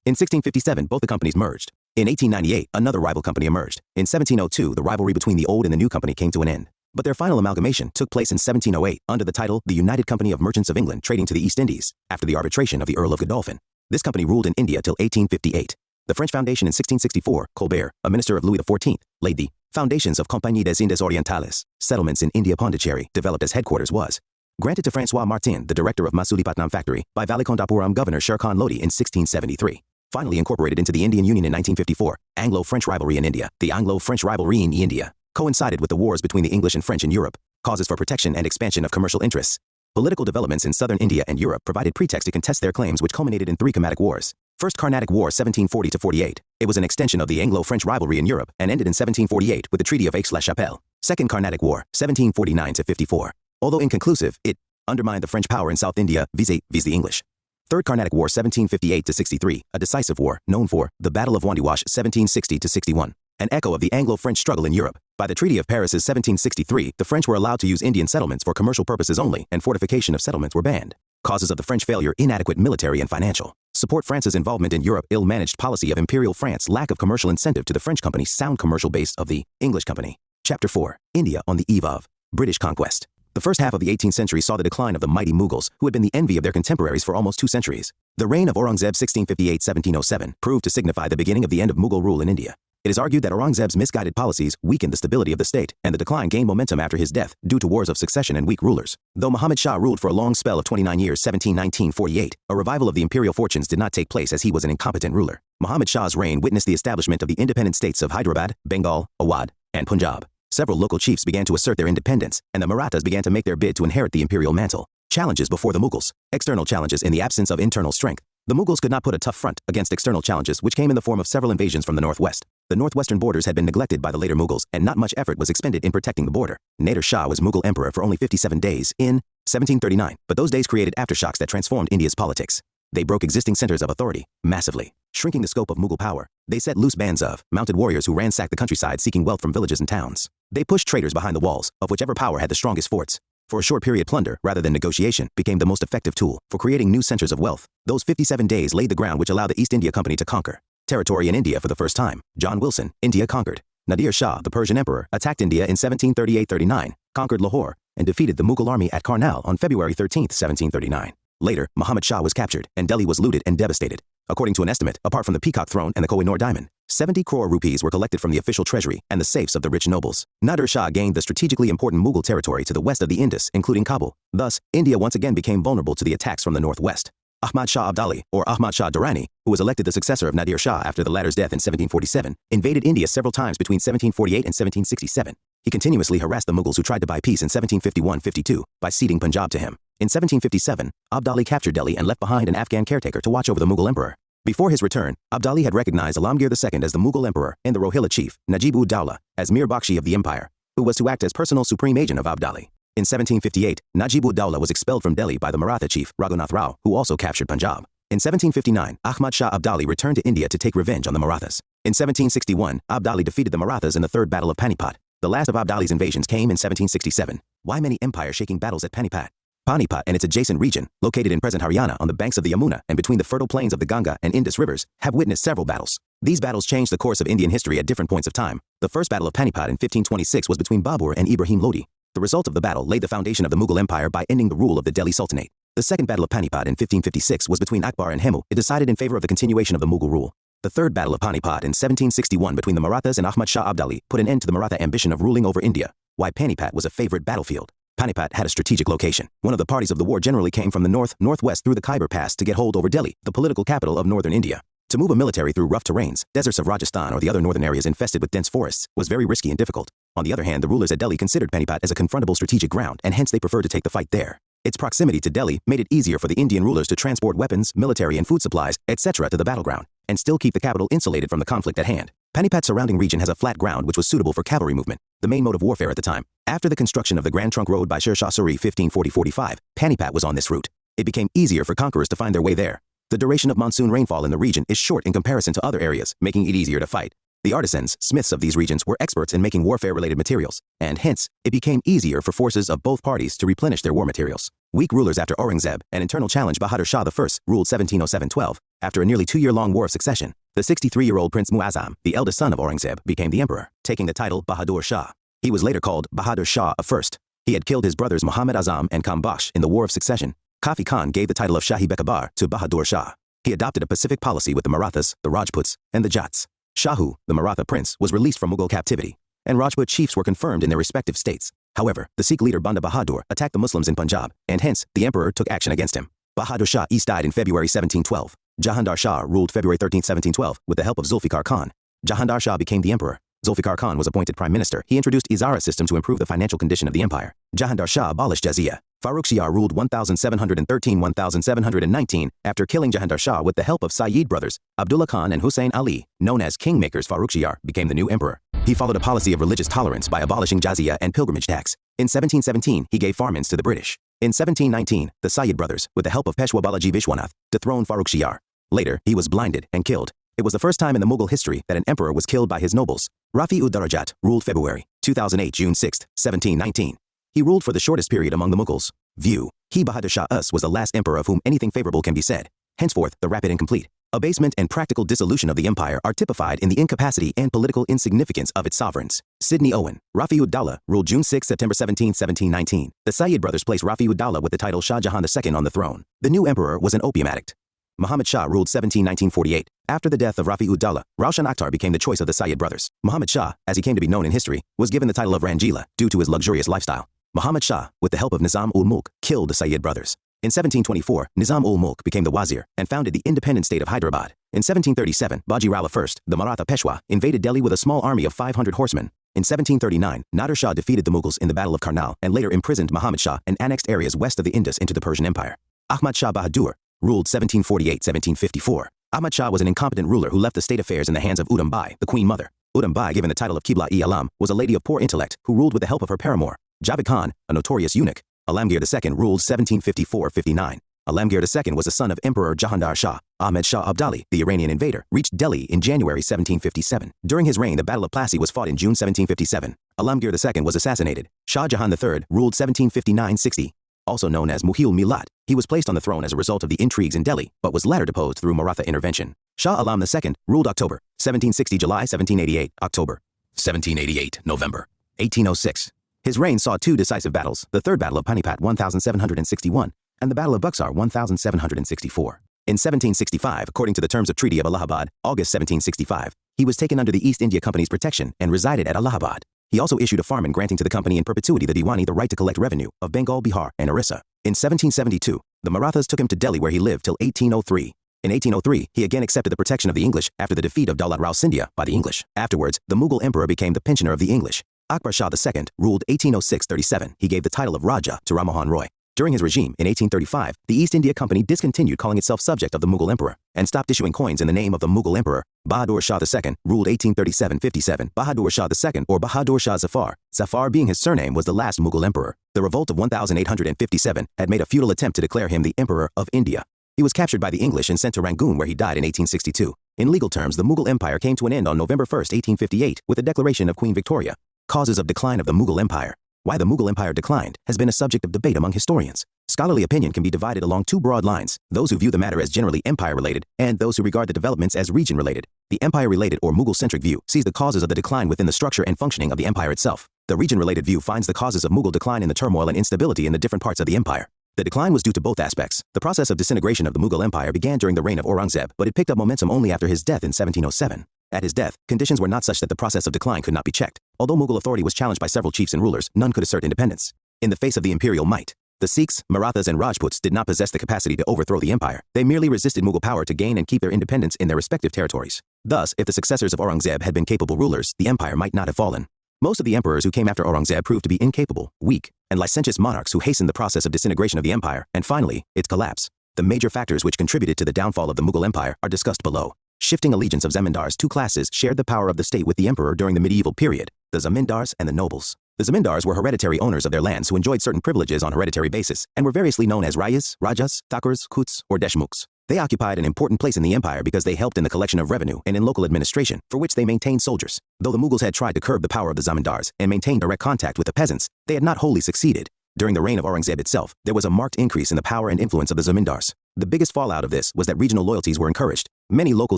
In 1657, both the companies merged. In 1898, another rival company emerged. In 1702, the rivalry between the old and the new company came to an end. But their final amalgamation took place in 1708 under the title the United Company of Merchants of England trading to the East Indies, after the arbitration of the Earl of Godolphin. This company ruled in India till 1858. The French Foundation in 1664, Colbert, a minister of Louis XIV, laid the foundations of Compagnie des Indes Orientales. Settlements in India. Pondicherry, developed as headquarters, was granted to François Martin, the director of Masulipatam factory, by Valikondapuram governor Sher Khan Lodi in 1673. Finally incorporated into the Indian Union in 1954. Anglo-French rivalry in India. The Anglo-French rivalry in India coincided with the wars between the English and French in Europe. Causes for protection and expansion of commercial interests. Political developments in southern India and Europe provided pretext to contest their claims, which culminated in 3 Carnatic Wars. First Carnatic War, 1740-48. It was an extension of the Anglo-French rivalry in Europe and ended in 1748 with the Treaty of Aix-la-Chapelle. Second Carnatic War, 1749-54. Although inconclusive, it undermined the French power in South India vis-a-vis the English. Third Carnatic War, 1758-63, a decisive war known for the Battle of Wandiwash, 1760-61. An echo of the Anglo-French struggle in Europe. By the Treaty of Paris, 1763, the French were allowed to use Indian settlements for commercial purposes only, and fortification of settlements were banned. Causes of the French failure: inadequate military and financial support. France's involvement in Europe. Ill-managed policy of Imperial France. Lack of commercial incentive to the French company. Sound commercial base of the English company. Chapter 4. India on the eve of British conquest. The first half of the 18th century saw the decline of the mighty Mughals, who had been the envy of their contemporaries for almost 2 centuries. The reign of Aurangzeb 1658-1707 proved to signify the beginning of the end of Mughal rule in India. It is argued that Aurangzeb's misguided policies weakened the stability of the state, and the decline gained momentum after his death due to wars of succession and weak rulers. Though Muhammad Shah ruled for a long spell of 29 years 1719-48, a revival of the imperial fortunes did not take place as he was an incompetent ruler. Muhammad Shah's reign witnessed the establishment of the independent states of Hyderabad, Bengal, Awadh, and Punjab. Several local chiefs began to assert their independence, and the Marathas began to make their bid to inherit the imperial mantle. Challenges before the Mughals. External challenges. In the absence of internal strength, the Mughals could not put a tough front against external challenges, which came in the form of several invasions from the northwest. The northwestern borders had been neglected by the later Mughals, and not much effort was expended in protecting the border. Nader Shah was Mughal emperor for only 57 days in 1739, but those days created aftershocks that transformed India's politics. They broke existing centers of authority massively, shrinking the scope of Mughal power. They set loose bands of mounted warriors who ransacked the countryside seeking wealth from villages and towns. They pushed traders behind the walls of whichever power had the strongest forts. For a short period, plunder, rather than negotiation, became the most effective tool for creating new centers of wealth. Those 57 days laid the ground which allowed the East India Company to conquer territory in India for the first time. John Wilson, India conquered. Nadir Shah, the Persian emperor, attacked India in 1738-39, conquered Lahore, and defeated the Mughal army at Karnal on February 13, 1739. Later, Muhammad Shah was captured, and Delhi was looted and devastated. According to an estimate, apart from the Peacock Throne and the Koh-i-Noor diamond, 70 crore rupees were collected from the official treasury and the safes of the rich nobles. Nader Shah gained the strategically important Mughal territory to the west of the Indus, including Kabul. Thus, India once again became vulnerable to the attacks from the northwest. Ahmad Shah Abdali, or Ahmad Shah Durrani, who was elected the successor of Nadir Shah after the latter's death in 1747, invaded India several times between 1748 and 1767. He continuously harassed the Mughals who tried to buy peace in 1751-52 by ceding Punjab to him. In 1757, Abdali captured Delhi and left behind an Afghan caretaker to watch over the Mughal emperor. Before his return, Abdali had recognized Alamgir II as the Mughal emperor and the Rohilla chief, Najib-ud-Dawla, as Mir Bakshi of the empire, who was to act as personal supreme agent of Abdali. In 1758, Najib-ud-Dawla was expelled from Delhi by the Maratha chief, Raghunath Rao, who also captured Punjab. In 1759, Ahmad Shah Abdali returned to India to take revenge on the Marathas. In 1761, Abdali defeated the Marathas in the Third Battle of Panipat. The last of Abdali's invasions came in 1767. Why many empire-shaking battles at Panipat? Panipat and its adjacent region, located in present Haryana on the banks of the Yamuna and between the fertile plains of the Ganga and Indus rivers, have witnessed several battles. These battles changed the course of Indian history at different points of time. The first battle of Panipat in 1526 was between Babur and Ibrahim Lodi. The result of the battle laid the foundation of the Mughal Empire by ending the rule of the Delhi Sultanate. The second battle of Panipat in 1556 was between Akbar and Hemu. It decided in favor of the continuation of the Mughal rule. The third battle of Panipat in 1761 between the Marathas and Ahmad Shah Abdali put an end to the Maratha ambition of ruling over India. Why Panipat was a favorite battlefield. Panipat had a strategic location. One of the parties of the war generally came from the northwest through the Khyber Pass to get hold over Delhi, the political capital of northern India. To move a military through rough terrains, deserts of Rajasthan or the other northern areas infested with dense forests, was very risky and difficult. On the other hand, the rulers at Delhi considered Panipat as a confrontable strategic ground, and hence they preferred to take the fight there. Its proximity to Delhi made it easier for the Indian rulers to transport weapons, military and food supplies, etc. to the battleground, and still keep the capital insulated from the conflict at hand. Panipat's surrounding region has a flat ground which was suitable for cavalry movement, the main mode of warfare at the time. After the construction of the Grand Trunk Road by Sher Shah Suri 1540-45, Panipat was on this route. It became easier for conquerors to find their way there. The duration of monsoon rainfall in the region is short in comparison to other areas, making it easier to fight. The artisans, smiths of these regions were experts in making warfare-related materials, and hence, it became easier for forces of both parties to replenish their war materials. Weak rulers after Aurangzeb, an internal challenge Bahadur Shah I, ruled 1707-12. After a nearly 2-year-long war of succession, the 63-year-old Prince Muazzam, the eldest son of Aurangzeb, became the emperor, taking the title Bahadur Shah. He was later called Bahadur Shah I. He had killed his brothers Muhammad Azam and Kambakhsh in the War of Succession. Kafi Khan gave the title of Shahi Bekabar to Bahadur Shah. He adopted a pacific policy with the Marathas, the Rajputs, and the Jats. Shahu, the Maratha prince, was released from Mughal captivity, and Rajput chiefs were confirmed in their respective states. However, the Sikh leader Banda Bahadur attacked the Muslims in Punjab, and hence, the emperor took action against him. Bahadur Shah East died in February 1712. Jahandar Shah ruled February 13, 1712, with the help of Zulfikar Khan. Jahandar Shah became the emperor. Zulfikar Khan was appointed prime minister. He introduced Izara system to improve the financial condition of the empire. Jahandar Shah abolished jizya. Farrukhsiyar ruled 1713-1719 after killing Jahandar Shah with the help of Sayyid brothers, Abdullah Khan and Hussein Ali, known as kingmakers. Farrukhsiyar became the new emperor. He followed a policy of religious tolerance by abolishing jizya and pilgrimage tax. In 1717, he gave farmlands to the British. In 1719, the Sayyid brothers, with the help of Peshwa Balaji Vishwanath, dethroned Farrukhsiyar. Later, he was blinded and killed. It was the first time in the Mughal history that an emperor was killed by his nobles. Rafi-ud-Darajat ruled February 2008 June 6, 1719. He ruled for the shortest period among the Mughals. View. He Bahadur Shah Us was the last emperor of whom anything favorable can be said. Henceforth, the rapid and complete abasement and practical dissolution of the empire are typified in the incapacity and political insignificance of its sovereigns. Sidney Owen. Rafi-ud-Dawla ruled June 6, September 17, 1719. The Sayyid brothers placed Rafi-ud-Dawla with the title Shah Jahan II on the throne. The new emperor was an opium addict. Muhammad Shah ruled 1719-48. After the death of Rafi-ud-Dawla, Roshan Akhtar became the choice of the Sayyid brothers. Muhammad Shah, as he came to be known in history, was given the title of Rangila due to his luxurious lifestyle. Muhammad Shah, with the help of Nizam-ul-Mulk, killed the Sayyid brothers. In 1724, Nizam-ul-Mulk became the Wazir and founded the independent state of Hyderabad. In 1737, Baji Rao I, the Maratha Peshwa, invaded Delhi with a small army of 500 horsemen. In 1739, Nader Shah defeated the Mughals in the Battle of Karnal and later imprisoned Muhammad Shah and annexed areas west of the Indus into the Persian Empire. Ahmad Shah Bahadur ruled 1748-1754. Ahmad Shah was an incompetent ruler who left the state affairs in the hands of Udam Bai, the Queen Mother. Udam Bai, given the title of Qibla-e-Alam, was a lady of poor intellect who ruled with the help of her paramour, Javed Khan, a notorious eunuch. Alamgir II ruled 1754-59. Alamgir II was the son of Emperor Jahandar Shah. Ahmed Shah Abdali, the Iranian invader, reached Delhi in January 1757. During his reign, the Battle of Plassey was fought in June 1757. Alamgir II was assassinated. Shah Jahan III ruled 1759-60. Also known as Muhil Milat, he was placed on the throne as a result of the intrigues in Delhi, but was later deposed through Maratha intervention. Shah Alam II ruled October 1760, July 1788, October 1788, November 1806. His reign saw two decisive battles, the Third Battle of Panipat 1761 and the Battle of Buxar 1764. In 1765, according to the terms of Treaty of Allahabad, August 1765, he was taken under the East India Company's protection and resided at Allahabad. He also issued a farman granting to the company in perpetuity the Diwani the right to collect revenue of Bengal, Bihar, and Orissa. In 1772, the Marathas took him to Delhi where he lived till 1803. In 1803, he again accepted the protection of the English after the defeat of Daulat Rao Scindia by the English. Afterwards, the Mughal emperor became the pensioner of the English. Akbar Shah II ruled 1806-37. He gave the title of Raja to Rammohan Roy. During his regime, in 1835, the East India Company discontinued calling itself subject of the Mughal emperor and stopped issuing coins in the name of the Mughal emperor. Bahadur Shah II ruled 1837-57. Bahadur Shah II or Bahadur Shah Zafar, Zafar being his surname, was the last Mughal emperor. The revolt of 1857 had made a futile attempt to declare him the Emperor of India. He was captured by the English and sent to Rangoon where he died in 1862. In legal terms, the Mughal Empire came to an end on November 1, 1858 with the declaration of Queen Victoria. Causes of decline of the Mughal Empire. Why the Mughal Empire declined has been a subject of debate among historians. Scholarly opinion can be divided along two broad lines, those who view the matter as generally empire-related and those who regard the developments as region-related. The empire-related or Mughal-centric view sees the causes of the decline within the structure and functioning of the empire itself. The region-related view finds the causes of Mughal decline in the turmoil and instability in the different parts of the empire. The decline was due to both aspects. The process of disintegration of the Mughal Empire began during the reign of Aurangzeb, but it picked up momentum only after his death in 1707. At his death, conditions were not such that the process of decline could not be checked. Although Mughal authority was challenged by several chiefs and rulers, none could assert independence. In the face of the imperial might, the Sikhs, Marathas, and Rajputs did not possess the capacity to overthrow the empire. They merely resisted Mughal power to gain and keep their independence in their respective territories. Thus, if the successors of Aurangzeb had been capable rulers, the empire might not have fallen. Most of the emperors who came after Aurangzeb proved to be incapable, weak, and licentious monarchs who hastened the process of disintegration of the empire, and finally, its collapse. The major factors which contributed to the downfall of the Mughal Empire are discussed below. Shifting allegiance of zamindars. Two classes shared the power of the state with the emperor during the medieval period, the zamindars and the nobles. The zamindars were hereditary owners of their lands who enjoyed certain privileges on hereditary basis and were variously known as rayas, rajas, thakurs, kuts, or deshmukhs. They occupied an important place in the empire because they helped in the collection of revenue and in local administration, for which they maintained soldiers. Though the Mughals had tried to curb the power of the zamindars and maintain direct contact with the peasants, they had not wholly succeeded. During the reign of Aurangzeb itself, there was a marked increase in the power and influence of the zamindars. The biggest fallout of this was that regional loyalties were encouraged. Many local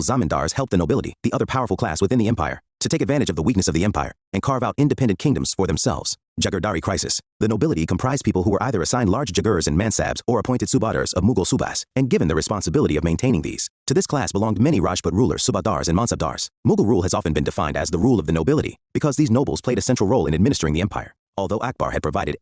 zamindars helped the nobility, the other powerful class within the empire, to take advantage of the weakness of the empire and carve out independent kingdoms for themselves. Jagirdari crisis. The nobility comprised people who were either assigned large jagirs and mansabs or appointed subadars of Mughal subas and given the responsibility of maintaining these. To this class belonged many Rajput rulers, subadars, and mansabdars. Mughal rule has often been defined as the rule of the nobility because these nobles played a central role in administering the empire. Although Akbar had provided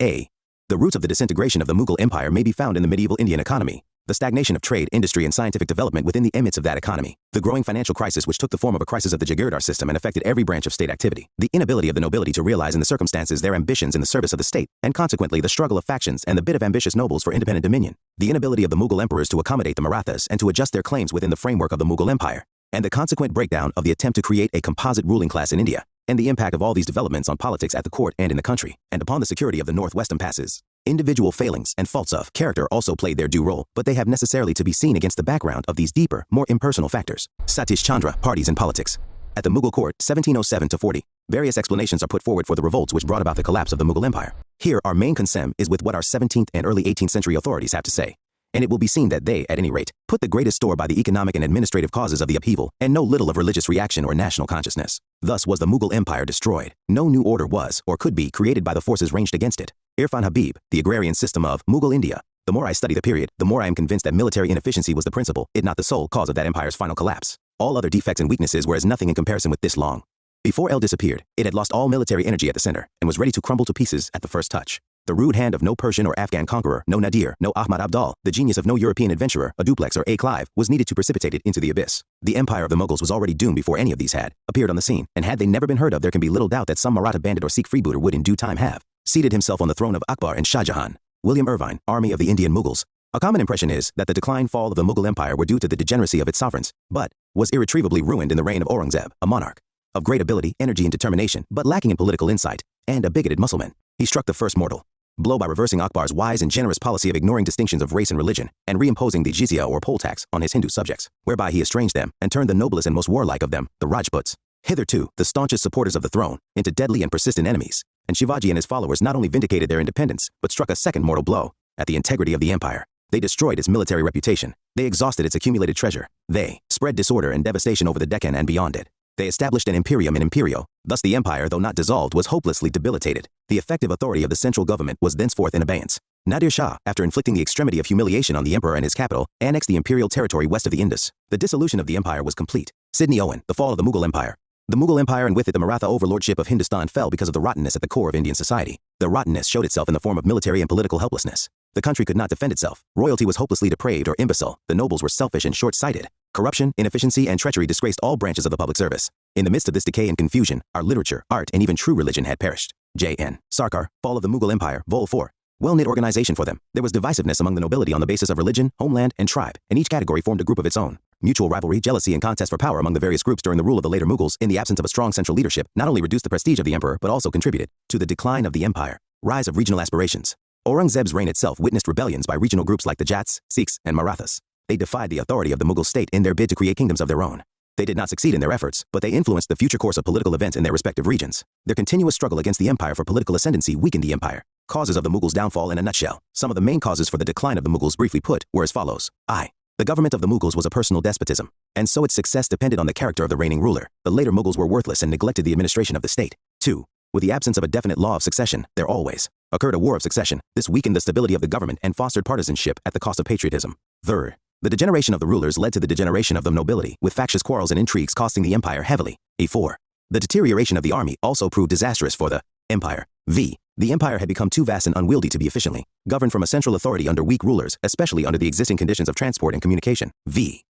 the roots of the disintegration of the Mughal Empire may be found in the medieval Indian economy. The stagnation of trade, industry, and scientific development within the emits of that economy. The growing financial crisis which took the form of a crisis of the Jagirdar system and affected every branch of state activity. The inability of the nobility to realize in the circumstances their ambitions in the service of the state, and consequently the struggle of factions and the bid of ambitious nobles for independent dominion. The inability of the Mughal emperors to accommodate the Marathas and to adjust their claims within the framework of the Mughal Empire. And the consequent breakdown of the attempt to create a composite ruling class in India. And the impact of all these developments on politics at the court and in the country, and upon the security of the northwestern passes. Individual failings and faults of character also played their due role, but they have necessarily to be seen against the background of these deeper, more impersonal factors. Satish Chandra, Parties and Politics. At the Mughal court, 1707-40, various explanations are put forward for the revolts which brought about the collapse of the Mughal Empire. Here, our main concern is with what our 17th and early 18th century authorities have to say. And it will be seen that they, at any rate, put the greatest store by the economic and administrative causes of the upheaval, and know little of religious reaction or national consciousness. Thus was the Mughal Empire destroyed. No new order was, or could be, created by the forces ranged against it. Irfan Habib, The Agrarian System of Mughal India. The more I study the period, the more I am convinced that military inefficiency was the principal, if not the sole, cause of that empire's final collapse. All other defects and weaknesses were as nothing in comparison with this long. Before El disappeared, it had lost all military energy at the center, and was ready to crumble to pieces at the first touch. The rude hand of no Persian or Afghan conqueror, no Nadir, no Ahmad Abdal, the genius of no European adventurer, a Duplex or a Clive, was needed to precipitate it into the abyss. The empire of the Mughals was already doomed before any of these had appeared on the scene, and had they never been heard of, there can be little doubt that some Maratha bandit or Sikh freebooter would in due time have seated himself on the throne of Akbar and Shah Jahan. William Irvine, Army of the Indian Mughals. A common impression is that the decline-fall of the Mughal Empire were due to the degeneracy of its sovereigns, but was irretrievably ruined in the reign of Aurangzeb, a monarch of great ability, energy, and determination, but lacking in political insight, and a bigoted Mussulman. He struck the first mortal blow by reversing Akbar's wise and generous policy of ignoring distinctions of race and religion, and reimposing the jizya or poll tax on his Hindu subjects, whereby he estranged them and turned the noblest and most warlike of them, the Rajputs, hitherto the staunchest supporters of the throne, into deadly and persistent enemies. And Shivaji and his followers not only vindicated their independence, but struck a second mortal blow at the integrity of the empire. They destroyed its military reputation. They exhausted its accumulated treasure. They spread disorder and devastation over the Deccan and beyond it. They established an imperium in imperio. Thus the empire, though not dissolved, was hopelessly debilitated. The effective authority of the central government was thenceforth in abeyance. Nadir Shah, after inflicting the extremity of humiliation on the emperor and his capital, annexed the imperial territory west of the Indus. The dissolution of the empire was complete. Sidney Owen, The Fall of the Mughal Empire. The Mughal Empire and with it the Maratha overlordship of Hindustan fell because of the rottenness at the core of Indian society. The rottenness showed itself in the form of military and political helplessness. The country could not defend itself. Royalty was hopelessly depraved or imbecile. The nobles were selfish and short-sighted. Corruption, inefficiency, and treachery disgraced all branches of the public service. In the midst of this decay and confusion, our literature, art, and even true religion had perished. J.N. Sarkar, Fall of the Mughal Empire, Vol. 4. Well-knit organization for them. There was divisiveness among the nobility on the basis of religion, homeland, and tribe, and each category formed a group of its own. Mutual rivalry, jealousy, and contest for power among the various groups during the rule of the later Mughals, in the absence of a strong central leadership, not only reduced the prestige of the emperor but also contributed to the decline of the empire. Rise of regional aspirations. Aurangzeb's reign itself witnessed rebellions by regional groups like the Jats, Sikhs, and Marathas. They defied the authority of the Mughal state in their bid to create kingdoms of their own. They did not succeed in their efforts, but they influenced the future course of political events in their respective regions. Their continuous struggle against the empire for political ascendancy weakened the empire. Causes of the Mughals' downfall in a nutshell. Some of the main causes for the decline of the Mughals, briefly put, were as follows. The government of the Mughals was a personal despotism, and so its success depended on the character of the reigning ruler. The later Mughals were worthless and neglected the administration of the state. 2. With the absence of a definite law of succession, there always occurred a war of succession. This weakened the stability of the government and fostered partisanship at the cost of patriotism. 3. The degeneration of the rulers led to the degeneration of the nobility, with factious quarrels and intrigues costing the empire heavily. 4. The deterioration of the army also proved disastrous for the empire. The empire had become too vast and unwieldy to be efficiently governed from a central authority under weak rulers, especially under the existing conditions of transport and communication.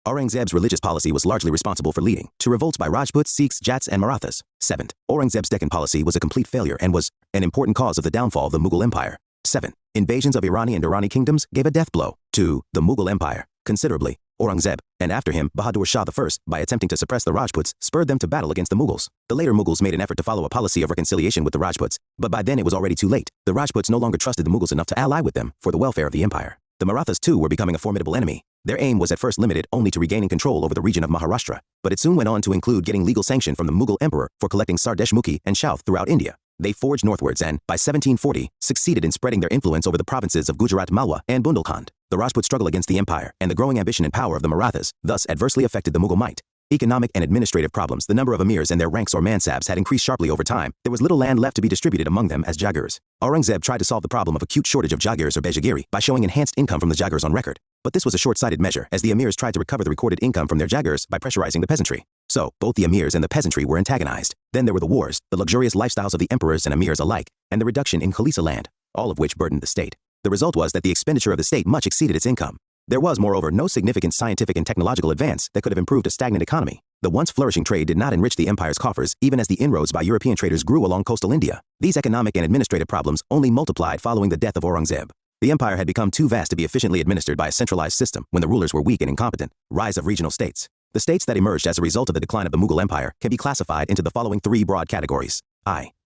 Aurangzeb's religious policy was largely responsible for leading to revolts by Rajputs, Sikhs, Jats, and Marathas. 7. Aurangzeb's Deccan policy was a complete failure and was an important cause of the downfall of the Mughal Empire. 7. Invasions of Irani and Durrani kingdoms gave a death blow to the Mughal Empire. Considerably, Aurangzeb, and after him Bahadur Shah I, by attempting to suppress the Rajputs, spurred them to battle against the Mughals. The later Mughals made an effort to follow a policy of reconciliation with the Rajputs, but by then it was already too late. The Rajputs no longer trusted the Mughals enough to ally with them for the welfare of the empire. The Marathas too were becoming a formidable enemy. Their aim was at first limited only to regaining control over the region of Maharashtra, but it soon went on to include getting legal sanction from the Mughal emperor for collecting Sardeshmukhi and Shouth throughout India. They forged northwards and, by 1740, succeeded in spreading their influence over the provinces of Gujarat, Malwa, and Bundelkhand. The Rajput struggle against the empire and the growing ambition and power of the Marathas thus adversely affected the Mughal might. Economic and administrative problems. The number of emirs and their ranks or mansabs had increased sharply over time. There was little land left to be distributed among them as jagirs. Aurangzeb tried to solve the problem of acute shortage of jagirs or bejagiri by showing enhanced income from the jagirs on record. But this was a short-sighted measure, as the emirs tried to recover the recorded income from their jagirs by pressurizing the peasantry. So, both the emirs and the peasantry were antagonized. Then there were the wars, the luxurious lifestyles of the emperors and emirs alike, and the reduction in Khalisa land, all of which burdened the state. The result was that the expenditure of the state much exceeded its income. There was, moreover, no significant scientific and technological advance that could have improved a stagnant economy. The once flourishing trade did not enrich the empire's coffers, even as the inroads by European traders grew along coastal India. These economic and administrative problems only multiplied following the death of Aurangzeb. The empire had become too vast to be efficiently administered by a centralized system when the rulers were weak and incompetent. Rise of regional states. The states that emerged as a result of the decline of the Mughal Empire can be classified into the following three broad categories.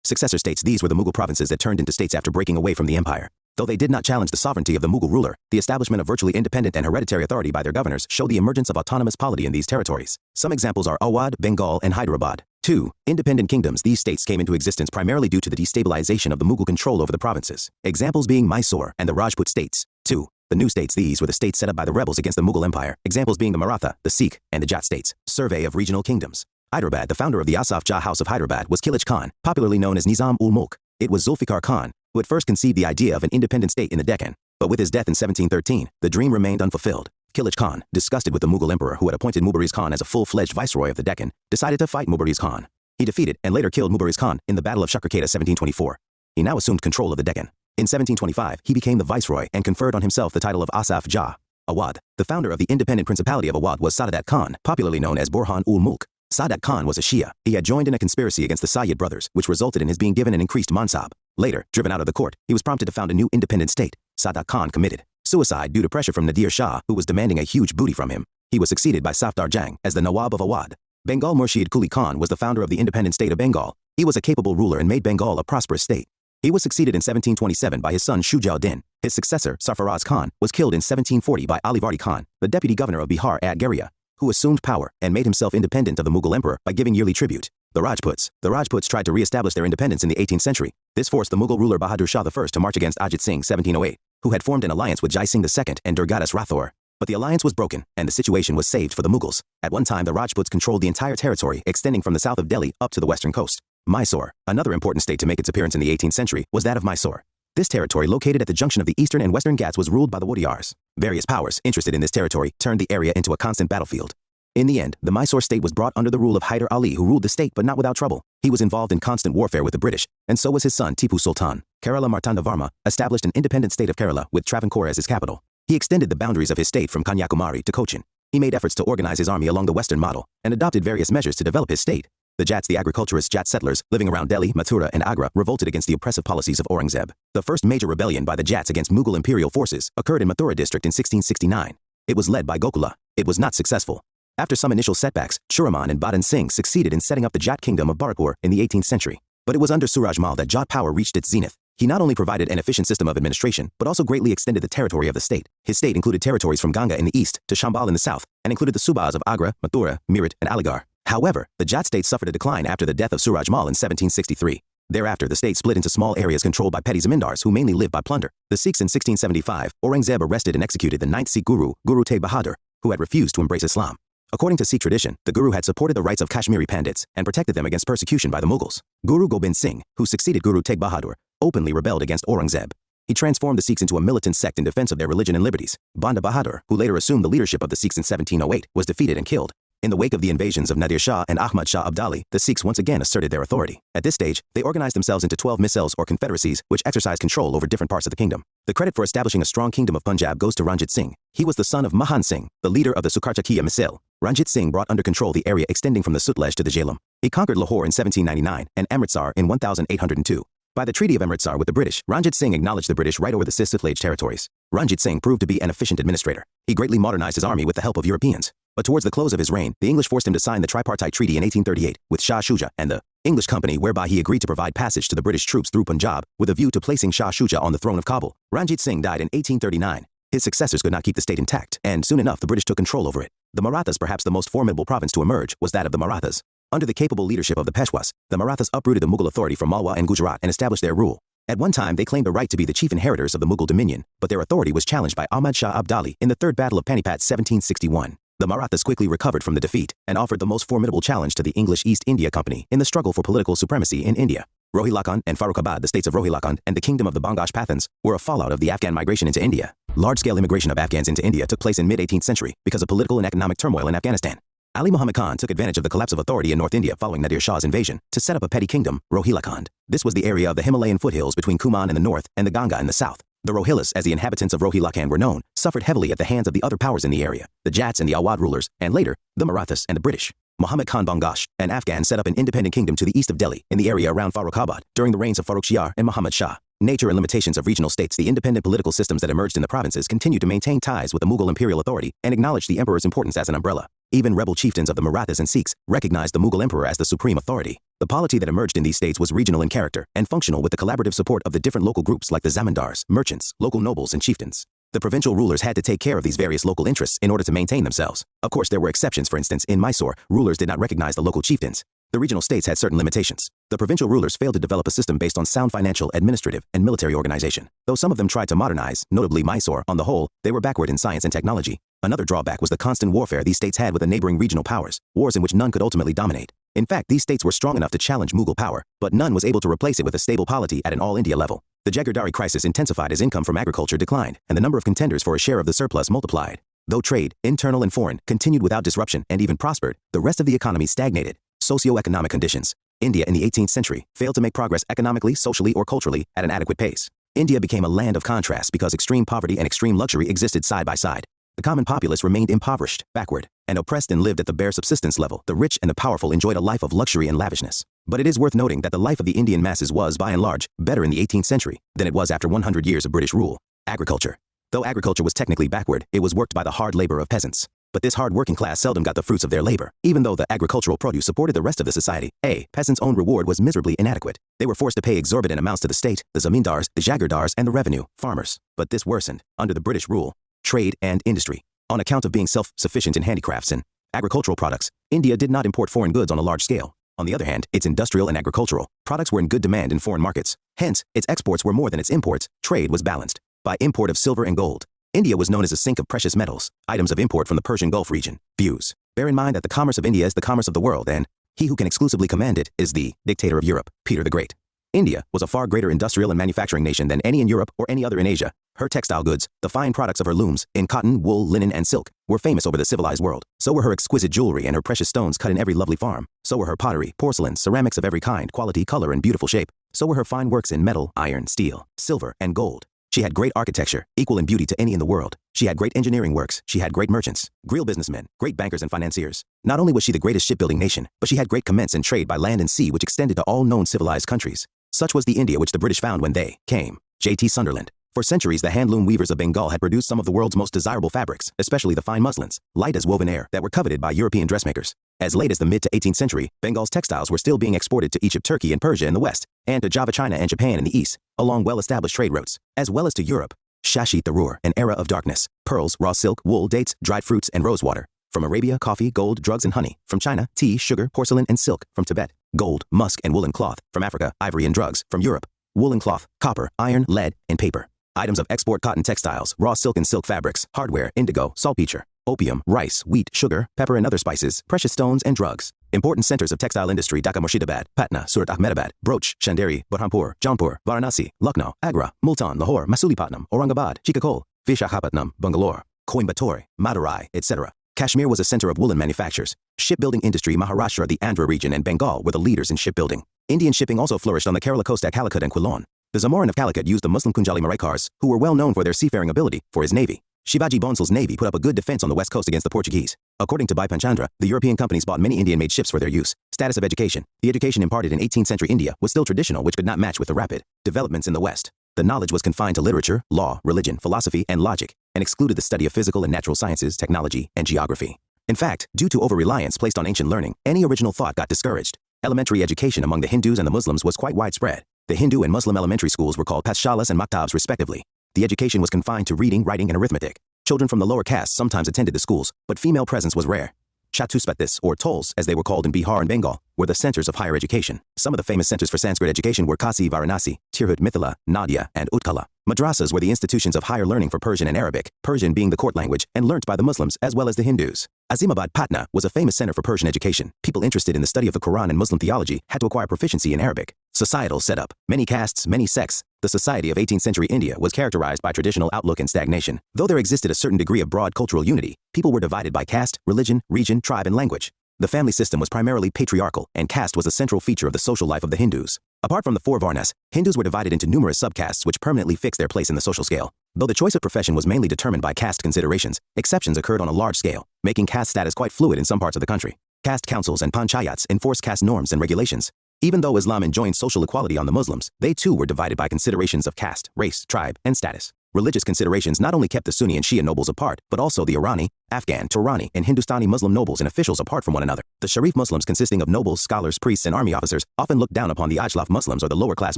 Successor states. These were the Mughal provinces that turned into states after breaking away from the empire. Though they did not challenge the sovereignty of the Mughal ruler, the establishment of virtually independent and hereditary authority by their governors showed the emergence of autonomous polity in these territories. Some examples are Awadh, Bengal, and Hyderabad. 2. Independent kingdoms. These states came into existence primarily due to the destabilization of the Mughal control over the provinces. Examples being Mysore and the Rajput states. 2. The new states. These were the states set up by the rebels against the Mughal Empire. Examples being the Maratha, the Sikh, and the Jat states. Survey of regional kingdoms. Hyderabad. The founder of the Asaf Jah House of Hyderabad was Kilij Khan, popularly known as Nizam-ul-Mulk. It was Zulfikar Khan who had first conceived the idea of an independent state in the Deccan, but with his death in 1713, the dream remained unfulfilled. Kilij Khan, disgusted with the Mughal emperor who had appointed Mubaraz Khan as a full-fledged viceroy of the Deccan, decided to fight Mubaraz Khan. He defeated and later killed Mubaraz Khan in the Battle of Shakarketa 1724. He now assumed control of the Deccan. In 1725, he became the viceroy and conferred on himself the title of Asaf Jah. Awadh. The founder of the independent principality of Awadh was Saadat Khan, popularly known as Burhan-ul-Mulk. Saadat Khan was a Shia. He had joined in a conspiracy against the Sayyid brothers, which resulted in his being given an increased mansab. Later, driven out of the court, he was prompted to found a new independent state. Saadat Khan committed suicide due to pressure from Nadir Shah, who was demanding a huge booty from him. He was succeeded by Safdar Jang as the Nawab of Awadh. Bengal. Murshid Quli Khan was the founder of the independent state of Bengal. He was a capable ruler and made Bengal a prosperous state. He was succeeded in 1727 by his son Shujauddin. His successor, Sarfaraz Khan, was killed in 1740 by Alivardi Khan, the deputy governor of Bihar at Garia, who assumed power and made himself independent of the Mughal emperor by giving yearly tribute. The Rajputs tried to re-establish their independence in the 18th century. This forced the Mughal ruler Bahadur Shah I to march against Ajit Singh 1708, who had formed an alliance with Jai Singh II and Durgadas Rathore. But the alliance was broken, and the situation was saved for the Mughals. At one time, the Rajputs controlled the entire territory extending from the south of Delhi up to the western coast. Mysore, another important state to make its appearance in the 18th century, was that of Mysore. This territory, located at the junction of the eastern and western Ghats, was ruled by the Wodeyars. Various powers interested in this territory turned the area into a constant battlefield. In the end, the Mysore state was brought under the rule of Hyder Ali, who ruled the state but not without trouble. He was involved in constant warfare with the British, and so was his son Tipu Sultan. Kerala Martanda Varma established an independent state of Kerala with Travancore as his capital. He extended the boundaries of his state from Kanyakumari to Cochin. He made efforts to organize his army along the western model, and adopted various measures to develop his state. The Jats, the agriculturist Jat settlers living around Delhi, Mathura, and Agra, revolted against the oppressive policies of Aurangzeb. The first major rebellion by the Jats against Mughal imperial forces occurred in Mathura district in 1669. It was led by Gokula. It was not successful. After some initial setbacks, Shuraman and Badan Singh succeeded in setting up the Jat kingdom of Bharatpur in the 18th century. But it was under Suraj Mal that Jat power reached its zenith. He not only provided an efficient system of administration, but also greatly extended the territory of the state. His state included territories from Ganga in the east to Chambal in the south, and included the Subahs of Agra, Mathura, Meerut, and Aligarh. However, the Jat state suffered a decline after the death of Suraj Mal in 1763. Thereafter, the state split into small areas controlled by petty zamindars who mainly lived by plunder. The Sikhs in 1675, Aurangzeb arrested and executed the 9th Sikh Guru, Guru Tegh Bahadur, who had refused to embrace Islam. According to Sikh tradition, the Guru had supported the rights of Kashmiri Pandits and protected them against persecution by the Mughals. Guru Gobind Singh, who succeeded Guru Tegh Bahadur, openly rebelled against Aurangzeb. He transformed the Sikhs into a militant sect in defense of their religion and liberties. Banda Bahadur, who later assumed the leadership of the Sikhs in 1708, was defeated and killed. In the wake of the invasions of Nadir Shah and Ahmad Shah Abdali, the Sikhs once again asserted their authority. At this stage, they organized themselves into 12 misls or confederacies, which exercised control over different parts of the kingdom. The credit for establishing a strong kingdom of Punjab goes to Ranjit Singh. He was the son of Mahan Singh, the leader of the Sukarchakiya Misil. Ranjit Singh brought under control the area extending from the Sutlej to the Jhelum. He conquered Lahore in 1799 and Amritsar in 1802. By the Treaty of Amritsar with the British, Ranjit Singh acknowledged the British right over the Sutlej territories. Ranjit Singh proved to be an efficient administrator. He greatly modernized his army with the help of Europeans. But towards the close of his reign, the English forced him to sign the Tripartite Treaty in 1838 with Shah Shuja and the English Company, whereby he agreed to provide passage to the British troops through Punjab with a view to placing Shah Shuja on the throne of Kabul. Ranjit Singh died in 1839. His successors could not keep the state intact, and soon enough the British took control over it. The Marathas, perhaps the most formidable province to emerge, was that of the Marathas. Under the capable leadership of the Peshwas, the Marathas uprooted the Mughal authority from Malwa and Gujarat and established their rule. At one time, they claimed the right to be the chief inheritors of the Mughal dominion, but their authority was challenged by Ahmad Shah Abdali in the Third Battle of Panipat 1761. The Marathas quickly recovered from the defeat and offered the most formidable challenge to the English East India Company in the struggle for political supremacy in India. Rohilkhand and Farrukhabad, the states of Rohilkhand and the kingdom of the Bangash Pathans, were a fallout of the Afghan migration into India. Large-scale immigration of Afghans into India took place in mid-18th century because of political and economic turmoil in Afghanistan. Ali Muhammad Khan took advantage of the collapse of authority in North India following Nadir Shah's invasion to set up a petty kingdom, Rohilkhand. This was the area of the Himalayan foothills between Kuman in the north and the Ganga in the south. The Rohillas, as the inhabitants of Rohilkhand were known, suffered heavily at the hands of the other powers in the area, the Jats and the Awadh rulers, and later, the Marathas and the British. Muhammad Khan Bangash, an Afghan, set up an independent kingdom to the east of Delhi, in the area around Farrukhabad, during the reigns of Farrukh Shiar and Muhammad Shah. Nature and limitations of regional states, the independent political systems that emerged in the provinces continued to maintain ties with the Mughal imperial authority and acknowledged the emperor's importance as an umbrella. Even rebel chieftains of the Marathas and Sikhs recognized the Mughal emperor as the supreme authority. The polity that emerged in these states was regional in character and functional with the collaborative support of the different local groups like the zamindars, merchants, local nobles, and chieftains. The provincial rulers had to take care of these various local interests in order to maintain themselves. Of course, there were exceptions. For instance, in Mysore, rulers did not recognize the local chieftains. The regional states had certain limitations. The provincial rulers failed to develop a system based on sound financial, administrative, and military organization. Though some of them tried to modernize, notably Mysore, on the whole, they were backward in science and technology. Another drawback was the constant warfare these states had with the neighboring regional powers, wars in which none could ultimately dominate. In fact, these states were strong enough to challenge Mughal power, but none was able to replace it with a stable polity at an all-India level. The Jagirdari crisis intensified as income from agriculture declined, and the number of contenders for a share of the surplus multiplied. Though trade, internal and foreign, continued without disruption and even prospered, the rest of the economy stagnated. Socio-economic conditions. India in the 18th century failed to make progress economically, socially, or culturally at an adequate pace. India became a land of contrasts because extreme poverty and extreme luxury existed side by side. The common populace remained impoverished, backward, and oppressed and lived at the bare subsistence level. The rich and the powerful enjoyed a life of luxury and lavishness. But it is worth noting that the life of the Indian masses was, by and large, better in the 18th century than it was after 100 years of British rule. Agriculture. Though agriculture was technically backward, it was worked by the hard labor of peasants. But this hard working class seldom got the fruits of their labor. Even though the agricultural produce supported the rest of the society, peasants' own reward was miserably inadequate. They were forced to pay exorbitant amounts to the state, the zamindars, the jagirdars, and the revenue, farmers. But this worsened under the British rule. Trade and industry. On account of being self-sufficient in handicrafts and agricultural products, India did not import foreign goods on a large scale. On the other hand, its industrial and agricultural products were in good demand in foreign markets. Hence, its exports were more than its imports. Trade was balanced by import of silver and gold. India was known as a sink of precious metals, items of import from the Persian Gulf region. Views. Bear in mind that the commerce of India is the commerce of the world, and he who can exclusively command it is the dictator of Europe, Peter the Great. India was a far greater industrial and manufacturing nation than any in Europe or any other in Asia. Her textile goods, the fine products of her looms, in cotton, wool, linen, and silk, were famous over the civilized world. So were her exquisite jewelry and her precious stones cut in every lovely farm. So were her pottery, porcelain, ceramics of every kind, quality, color, and beautiful shape. So were her fine works in metal, iron, steel, silver, and gold. She had great architecture, equal in beauty to any in the world. She had great engineering works. She had great merchants, real businessmen, great bankers and financiers. Not only was she the greatest shipbuilding nation, but she had great commerce and trade by land and sea which extended to all known civilized countries. Such was the India which the British found when they came. J.T. Sunderland. For centuries, the handloom weavers of Bengal had produced some of the world's most desirable fabrics, especially the fine muslins, light as woven air, that were coveted by European dressmakers. As late as the mid to 18th century, Bengal's textiles were still being exported to Egypt, Turkey, and Persia in the west, and to Java, China, and Japan in the east, along well-established trade routes, as well as to Europe. Shashi Tharoor, an era of darkness, pearls, raw silk, wool, dates, dried fruits, and rosewater. From Arabia, coffee, gold, drugs, and honey. From China, tea, sugar, porcelain, and silk. From Tibet, gold, musk, and woolen cloth. From Africa, ivory and drugs. From Europe, woolen cloth, copper, iron, lead, and paper. Items of export: cotton textiles, raw silk and silk fabrics, hardware, indigo, saltpeter, opium, rice, wheat, sugar, pepper and other spices, precious stones, and drugs. Important centers of textile industry: Dhaka, Murshidabad, Patna, Surat, Ahmedabad, Broach, Chanderi, Burhanpur, Jaunpur, Varanasi, Lucknow, Agra, Multan, Lahore, Masulipatam, Aurangabad, Chikakol, Vishakhapatnam, Bangalore, Coimbatore, Madurai, etc. Kashmir was a center of woolen manufactures. Shipbuilding industry: Maharashtra, the Andhra region, and Bengal were the leaders in shipbuilding. Indian shipping also flourished on the Kerala coast at Calicut and Quilon. The Zamorin of Calicut used the Muslim Kunjali Maraikars, who were well known for their seafaring ability, for his navy. Shivaji Bonsal's navy put up a good defense on the west coast against the Portuguese. According to Bipin Chandra, the European companies bought many Indian-made ships for their use. Status of education: the education imparted in 18th century India was still traditional, which could not match with the rapid developments in the West. The knowledge was confined to literature, law, religion, philosophy, and logic, and excluded the study of physical and natural sciences, technology, and geography. In fact, due to over-reliance placed on ancient learning, any original thought got discouraged. Elementary education among the Hindus and the Muslims was quite widespread. The Hindu and Muslim elementary schools were called pathshalas and maktabs respectively. The education was confined to reading, writing, and arithmetic. Children from the lower castes sometimes attended the schools, but female presence was rare. Chatuspatis, or tolls, as they were called in Bihar and Bengal, were the centers of higher education. Some of the famous centers for Sanskrit education were Kasi, Varanasi, Tirhut, Mithila, Nadia, and Utkala. Madrasas were the institutions of higher learning for Persian and Arabic, Persian being the court language and learnt by the Muslims as well as the Hindus. Azimabad, Patna, was a famous center for Persian education. People interested in the study of the Quran and Muslim theology had to acquire proficiency in Arabic. Societal setup: many castes, many sects. The society of 18th century India was characterized by traditional outlook and stagnation. Though there existed a certain degree of broad cultural unity, people were divided by caste, religion, region, tribe, and language. The family system was primarily patriarchal, and caste was a central feature of the social life of the Hindus. Apart from the four Varnas, Hindus were divided into numerous subcastes which permanently fixed their place in the social scale. Though the choice of profession was mainly determined by caste considerations, exceptions occurred on a large scale, making caste status quite fluid in some parts of the country. Caste councils and panchayats enforced caste norms and regulations. Even though Islam enjoined social equality on the Muslims, they too were divided by considerations of caste, race, tribe, and status. Religious considerations not only kept the Sunni and Shia nobles apart, but also the Irani, Afghan, Turani, and Hindustani Muslim nobles and officials apart from one another. The Sharif Muslims, consisting of nobles, scholars, priests, and army officers, often looked down upon the Ajlaf Muslims or the lower-class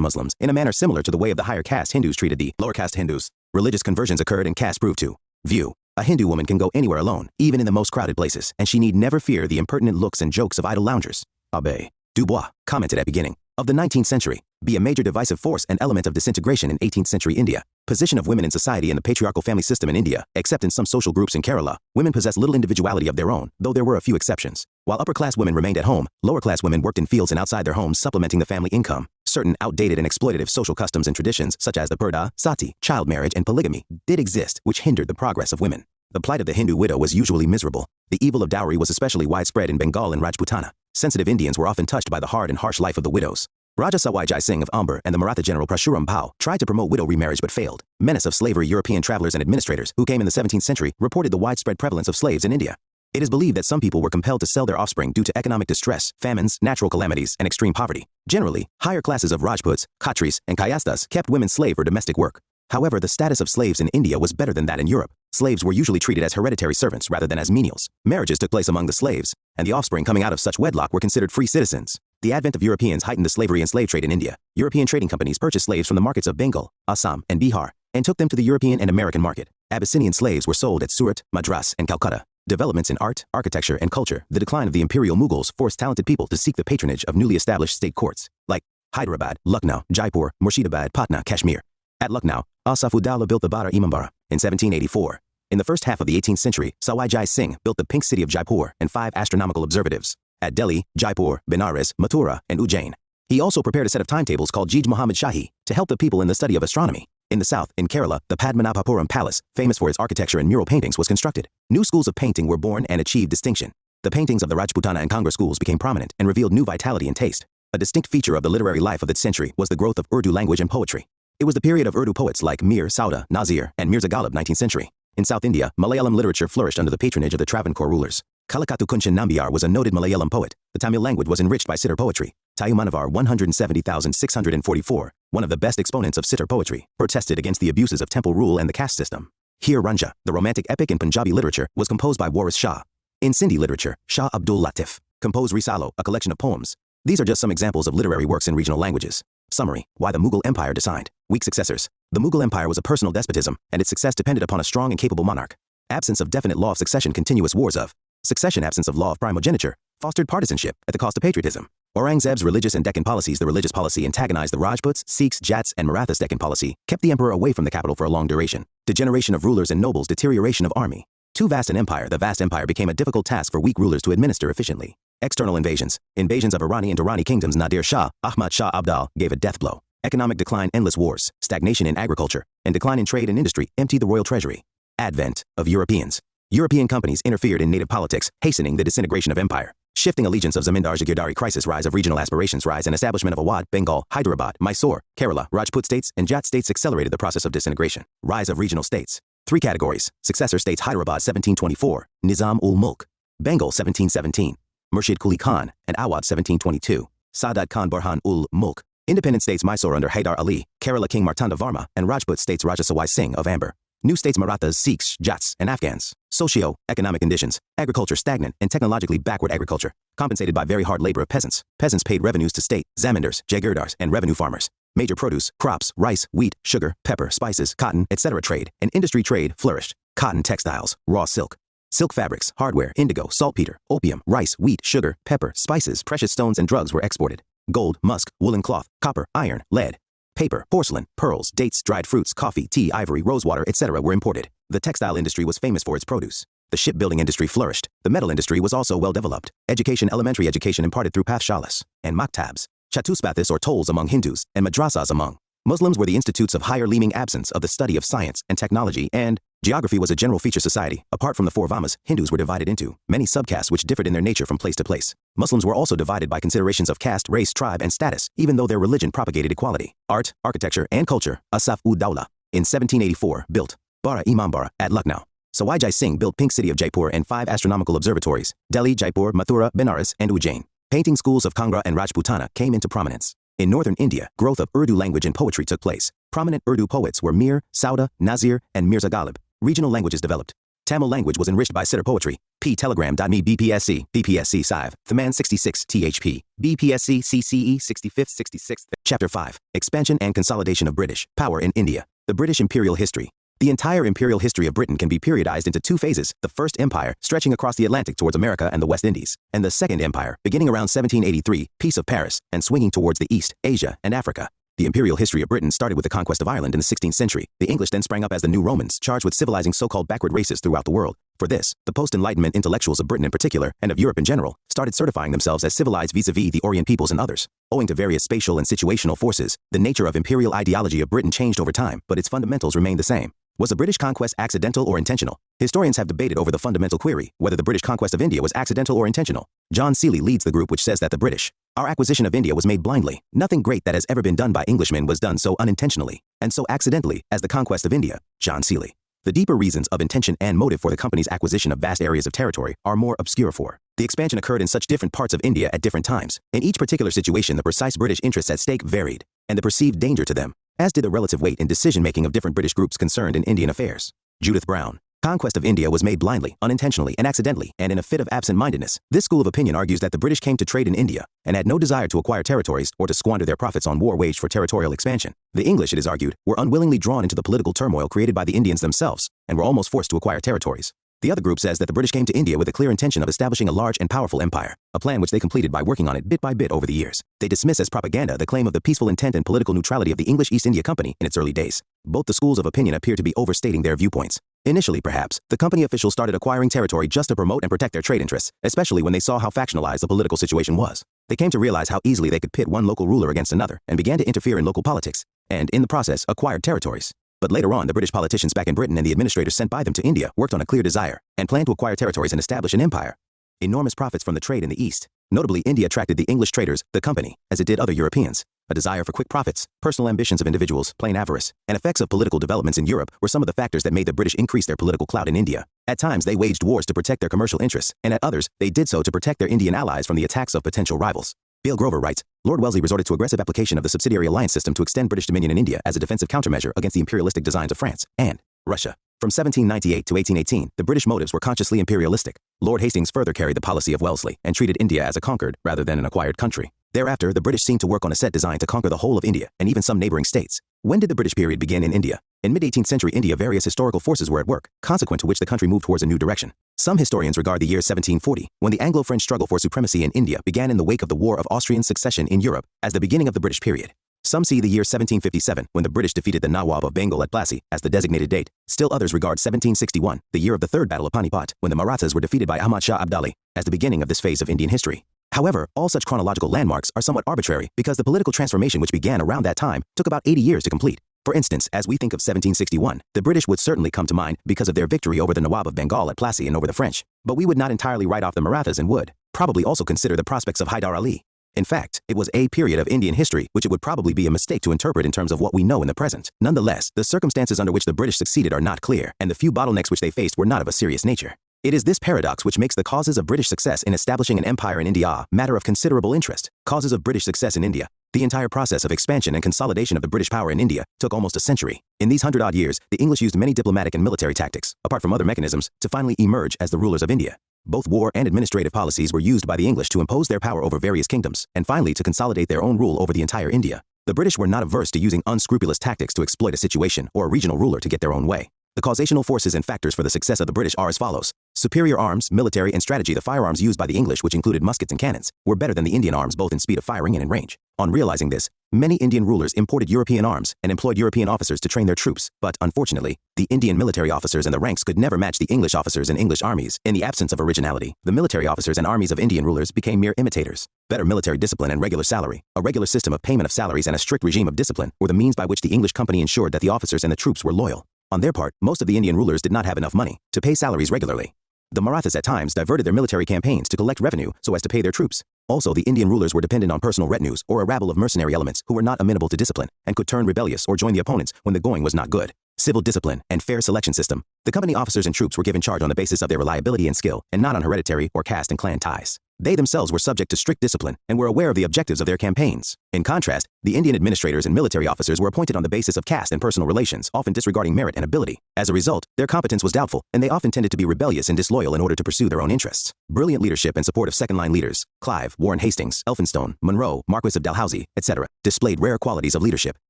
Muslims in a manner similar to the way of the higher caste Hindus treated the lower-caste Hindus. Religious conversions occurred and caste proved to view. A Hindu woman can go anywhere alone, even in the most crowded places, and she need never fear the impertinent looks and jokes of idle loungers. Abbé Dubois commented at beginning of the 19th century, be a major divisive force and element of disintegration in 18th century India. Position of women in society in the patriarchal family system in India, except in some social groups in Kerala, women possess little individuality of their own, though there were a few exceptions. While upper-class women remained at home, lower-class women worked in fields and outside their homes supplementing the family income. Certain outdated and exploitative social customs and traditions, such as the purdah, sati, child marriage, and polygamy, did exist, which hindered the progress of women. The plight of the Hindu widow was usually miserable. The evil of dowry was especially widespread in Bengal and Rajputana. Sensitive Indians were often touched by the hard and harsh life of the widows. Raja Sawai Jai Singh of Amber and the Maratha general Prashuram Bhau tried to promote widow remarriage but failed. Menace of slavery: European travelers and administrators who came in the 17th century reported the widespread prevalence of slaves in India. It is believed that some people were compelled to sell their offspring due to economic distress, famines, natural calamities, and extreme poverty. Generally, higher classes of Rajputs, Khatris, and Kayasthas kept women slave for domestic work. However, the status of slaves in India was better than that in Europe. Slaves were usually treated as hereditary servants rather than as menials. Marriages took place among the slaves, and the offspring coming out of such wedlock were considered free citizens. The advent of Europeans heightened the slavery and slave trade in India. European trading companies purchased slaves from the markets of Bengal, Assam, and Bihar, and took them to the European and American market. Abyssinian slaves were sold at Surat, Madras, and Calcutta. Developments in art, architecture, and culture. The decline of the imperial Mughals forced talented people to seek the patronage of newly established state courts, like Hyderabad, Lucknow, Jaipur, Murshidabad, Patna, Kashmir. At Lucknow, Asaf-ud-Dawla built the Bara-Imambara in 1784. In the first half of the 18th century, Sawai Singh built the Pink City of Jaipur and 5 astronomical observatives at Delhi, Jaipur, Benares, Mathura, and Ujjain. He also prepared a set of timetables called Jij Muhammad Shahi to help the people in the study of astronomy. In the south, in Kerala, the Padmanabhapuram Palace, famous for its architecture and mural paintings, was constructed. New schools of painting were born and achieved distinction. The paintings of the Rajputana and Kangra schools became prominent and revealed new vitality and taste. A distinct feature of the literary life of that century was the growth of Urdu language and poetry. It was the period of Urdu poets like Mir Sauda, Nazir, and Mirza Ghalib, 19th century. In South India, Malayalam literature flourished under the patronage of the Travancore rulers. Kalakattu Kunchan Nambiar was a noted Malayalam poet. The Tamil language was enriched by Sitar poetry. Tayumanavar 170,644, one of the best exponents of Sitar poetry, protested against the abuses of temple rule and the caste system. Heer Ranjha, the romantic epic in Punjabi literature, was composed by Waris Shah. In Sindhi literature, Shah Abdul Latif composed Risalo, a collection of poems. These are just some examples of literary works in regional languages. Summary: why the Mughal Empire declined. Weak successors. The Mughal Empire was a personal despotism, and its success depended upon a strong and capable monarch. Absence of definite law of succession. Continuous wars of succession. Absence of law of primogeniture fostered partisanship at the cost of patriotism. Aurangzeb's religious and Deccan policies. The religious policy antagonized the Rajputs, Sikhs, Jats, and Marathas. Deccan policy kept the emperor away from the capital for a long duration. Degeneration of rulers and nobles. Deterioration of army. Too vast an empire. The vast empire became a difficult task for weak rulers to administer efficiently. External invasions. Invasions of Irani and Durrani kingdoms. Nadir Shah, Ahmad Shah Abdal, gave a death blow. Economic decline. Endless wars, stagnation in agriculture, and decline in trade and industry emptied the royal treasury. Advent of Europeans. European companies interfered in native politics, hastening the disintegration of empire. Shifting allegiance of Zamindar Jagirdari crisis. Rise of regional aspirations. Rise and establishment of Awadh, Bengal, Hyderabad, Mysore, Kerala, Rajput states, and Jat states accelerated the process of disintegration. Rise of regional states. 3 categories. Successor states: Hyderabad 1724, Nizam-ul-Mulk; Bengal 1717, Murshid Quli Khan; and Awadh 1722, Sadat Khan Burhan-ul-Mulk. Independent states: Mysore under Haidar Ali, Kerala King Martanda Varma, and Rajput states: Raja Sawai Singh of Amber. New states: Marathas, Sikhs, Jats, and Afghans. Socio-economic conditions. Agriculture stagnant and technologically backward agriculture, compensated by very hard labor of peasants. Peasants paid revenues to state, zamindars, jagirdars, and revenue farmers. Major produce, crops, rice, wheat, sugar, pepper, spices, cotton, etc. Trade and industry. Trade flourished. Cotton textiles, raw silk, silk fabrics, hardware, indigo, saltpeter, opium, rice, wheat, sugar, pepper, spices, precious stones, and drugs were exported. Gold, musk, woolen cloth, copper, iron, lead, paper, porcelain, pearls, dates, dried fruits, coffee, tea, ivory, rosewater, etc. were imported. The textile industry was famous for its produce. The shipbuilding industry flourished. The metal industry was also well developed. Education. Elementary education imparted through pathshalas and maktabs, chatuspathis or tolls among Hindus, and madrasas among Muslims were the institutes of higher learning. Absence of the study of science and technology and geography was a general feature society. Apart from the 4 Vamas, Hindus were divided into many subcastes which differed in their nature from place to place. Muslims were also divided by considerations of caste, race, tribe, and status, even though their religion propagated equality. Art, architecture, and culture. Asaf-ud-Dawla, in 1784, built Bara-Imambara at Lucknow. Sawai Singh built Pink City of Jaipur and 5 astronomical observatories: Delhi, Jaipur, Mathura, Benares, and Ujjain. Painting schools of Kangra and Rajputana came into prominence. In northern India, growth of Urdu language and poetry took place. Prominent Urdu poets were Mir, Sauda, Nazir, and Mirza Ghalib. Regional languages developed. Tamil language was enriched by Sitar poetry. Telegram.me BPSC, BPSC Sive, Thaman 66 THP, BPSC CCE 65th 66th. Chapter 5. Expansion and Consolidation of British Power in India. The British Imperial History. The entire imperial history of Britain can be periodized into 2 phases: the First Empire, stretching across the Atlantic towards America and the West Indies, and the Second Empire, beginning around 1783, Peace of Paris, and swinging towards the East, Asia, and Africa. The imperial history of Britain started with the conquest of Ireland in the 16th century. The English then sprang up as the new Romans, charged with civilizing so-called backward races throughout the world. For this, the post-Enlightenment intellectuals of Britain in particular, and of Europe in general, started certifying themselves as civilized vis-a-vis the Orient peoples and others. Owing to various spatial and situational forces, the nature of imperial ideology of Britain changed over time, but its fundamentals remained the same. Was the British conquest accidental or intentional? Historians have debated over the fundamental query, whether the British conquest of India was accidental or intentional. John Seeley leads the group which says that the British, our acquisition of India was made blindly. Nothing great that has ever been done by Englishmen was done so unintentionally, and so accidentally, as the conquest of India. John Seeley. The deeper reasons of intention and motive for the company's acquisition of vast areas of territory are more obscure for. The expansion occurred in such different parts of India at different times. In each particular situation, the precise British interests at stake varied, and the perceived danger to them, as did the relative weight in decision-making of different British groups concerned in Indian affairs. Judith Brown. Conquest of India was made blindly, unintentionally, and accidentally, and in a fit of absent-mindedness. This school of opinion argues that the British came to trade in India, and had no desire to acquire territories or to squander their profits on war waged for territorial expansion. The English, it is argued, were unwillingly drawn into the political turmoil created by the Indians themselves, and were almost forced to acquire territories. The other group says that the British came to India with a clear intention of establishing a large and powerful empire, a plan which they completed by working on it bit by bit over the years. They dismiss as propaganda the claim of the peaceful intent and political neutrality of the English East India Company in its early days. Both the schools of opinion appear to be overstating their viewpoints. Initially, perhaps, the company officials started acquiring territory just to promote and protect their trade interests, especially when they saw how factionalized the political situation was. They came to realize how easily they could pit one local ruler against another and began to interfere in local politics, and in the process, acquired territories. But later on, the British politicians back in Britain and the administrators sent by them to India worked on a clear desire and planned to acquire territories and establish an empire. Enormous profits from the trade in the East. Notably, India attracted the English traders, the company, as it did other Europeans. A desire for quick profits, personal ambitions of individuals, plain avarice, and effects of political developments in Europe were some of the factors that made the British increase their political clout in India. At times, they waged wars to protect their commercial interests, and at others, they did so to protect their Indian allies from the attacks of potential rivals. Bill Grover writes, Lord Wellesley resorted to aggressive application of the subsidiary alliance system to extend British dominion in India as a defensive countermeasure against the imperialistic designs of France and Russia. From 1798 to 1818, the British motives were consciously imperialistic. Lord Hastings further carried the policy of Wellesley and treated India as a conquered rather than an acquired country. Thereafter, the British seemed to work on a set designed to conquer the whole of India and even some neighboring states. When did the British period begin in India? In mid-18th century India, various historical forces were at work, consequent to which the country moved towards a new direction. Some historians regard the year 1740, when the Anglo-French struggle for supremacy in India began in the wake of the War of Austrian Succession in Europe, as the beginning of the British period. Some see the year 1757, when the British defeated the Nawab of Bengal at Plassey, as the designated date. Still others regard 1761, the year of the Third Battle of Panipat, when the Marathas were defeated by Ahmad Shah Abdali, as the beginning of this phase of Indian history. However, all such chronological landmarks are somewhat arbitrary because the political transformation which began around that time took about 80 years to complete. For instance, as we think of 1761, the British would certainly come to mind because of their victory over the Nawab of Bengal at Plassey and over the French. But we would not entirely write off the Marathas and would probably also consider the prospects of Hyder Ali. In fact, it was a period of Indian history which it would probably be a mistake to interpret in terms of what we know in the present. Nonetheless, the circumstances under which the British succeeded are not clear, and the few bottlenecks which they faced were not of a serious nature. It is this paradox which makes the causes of British success in establishing an empire in India a matter of considerable interest. Causes of British success in India. The entire process of expansion and consolidation of the British power in India took almost a century. In these 100-odd years, the English used many diplomatic and military tactics, apart from other mechanisms, to finally emerge as the rulers of India. Both war and administrative policies were used by the English to impose their power over various kingdoms, and finally to consolidate their own rule over the entire India. The British were not averse to using unscrupulous tactics to exploit a situation or a regional ruler to get their own way. The causational forces and factors for the success of the British are as follows. Superior arms, military, and strategy. The firearms used by the English, which included muskets and cannons, were better than the Indian arms both in speed of firing and in range. On realizing this, many Indian rulers imported European arms and employed European officers to train their troops, but unfortunately, the Indian military officers and the ranks could never match the English officers and English armies. In the absence of originality, the military officers and armies of Indian rulers became mere imitators. Better military discipline and regular salary, a regular system of payment of salaries and a strict regime of discipline were the means by which the English company ensured that the officers and the troops were loyal. On their part, most of the Indian rulers did not have enough money to pay salaries regularly. The Marathas at times diverted their military campaigns to collect revenue so as to pay their troops. Also, the Indian rulers were dependent on personal retinues or a rabble of mercenary elements who were not amenable to discipline and could turn rebellious or join the opponents when the going was not good. Civil discipline and fair selection system. The company officers and troops were given charge on the basis of their reliability and skill and not on hereditary or caste and clan ties. They themselves were subject to strict discipline and were aware of the objectives of their campaigns. In contrast, the Indian administrators and military officers were appointed on the basis of caste and personal relations, often disregarding merit and ability. As a result, their competence was doubtful, and they often tended to be rebellious and disloyal in order to pursue their own interests. Brilliant leadership and support of second-line leaders, Clive, Warren Hastings, Elphinstone, Monroe, Marquis of Dalhousie, etc., displayed rare qualities of leadership.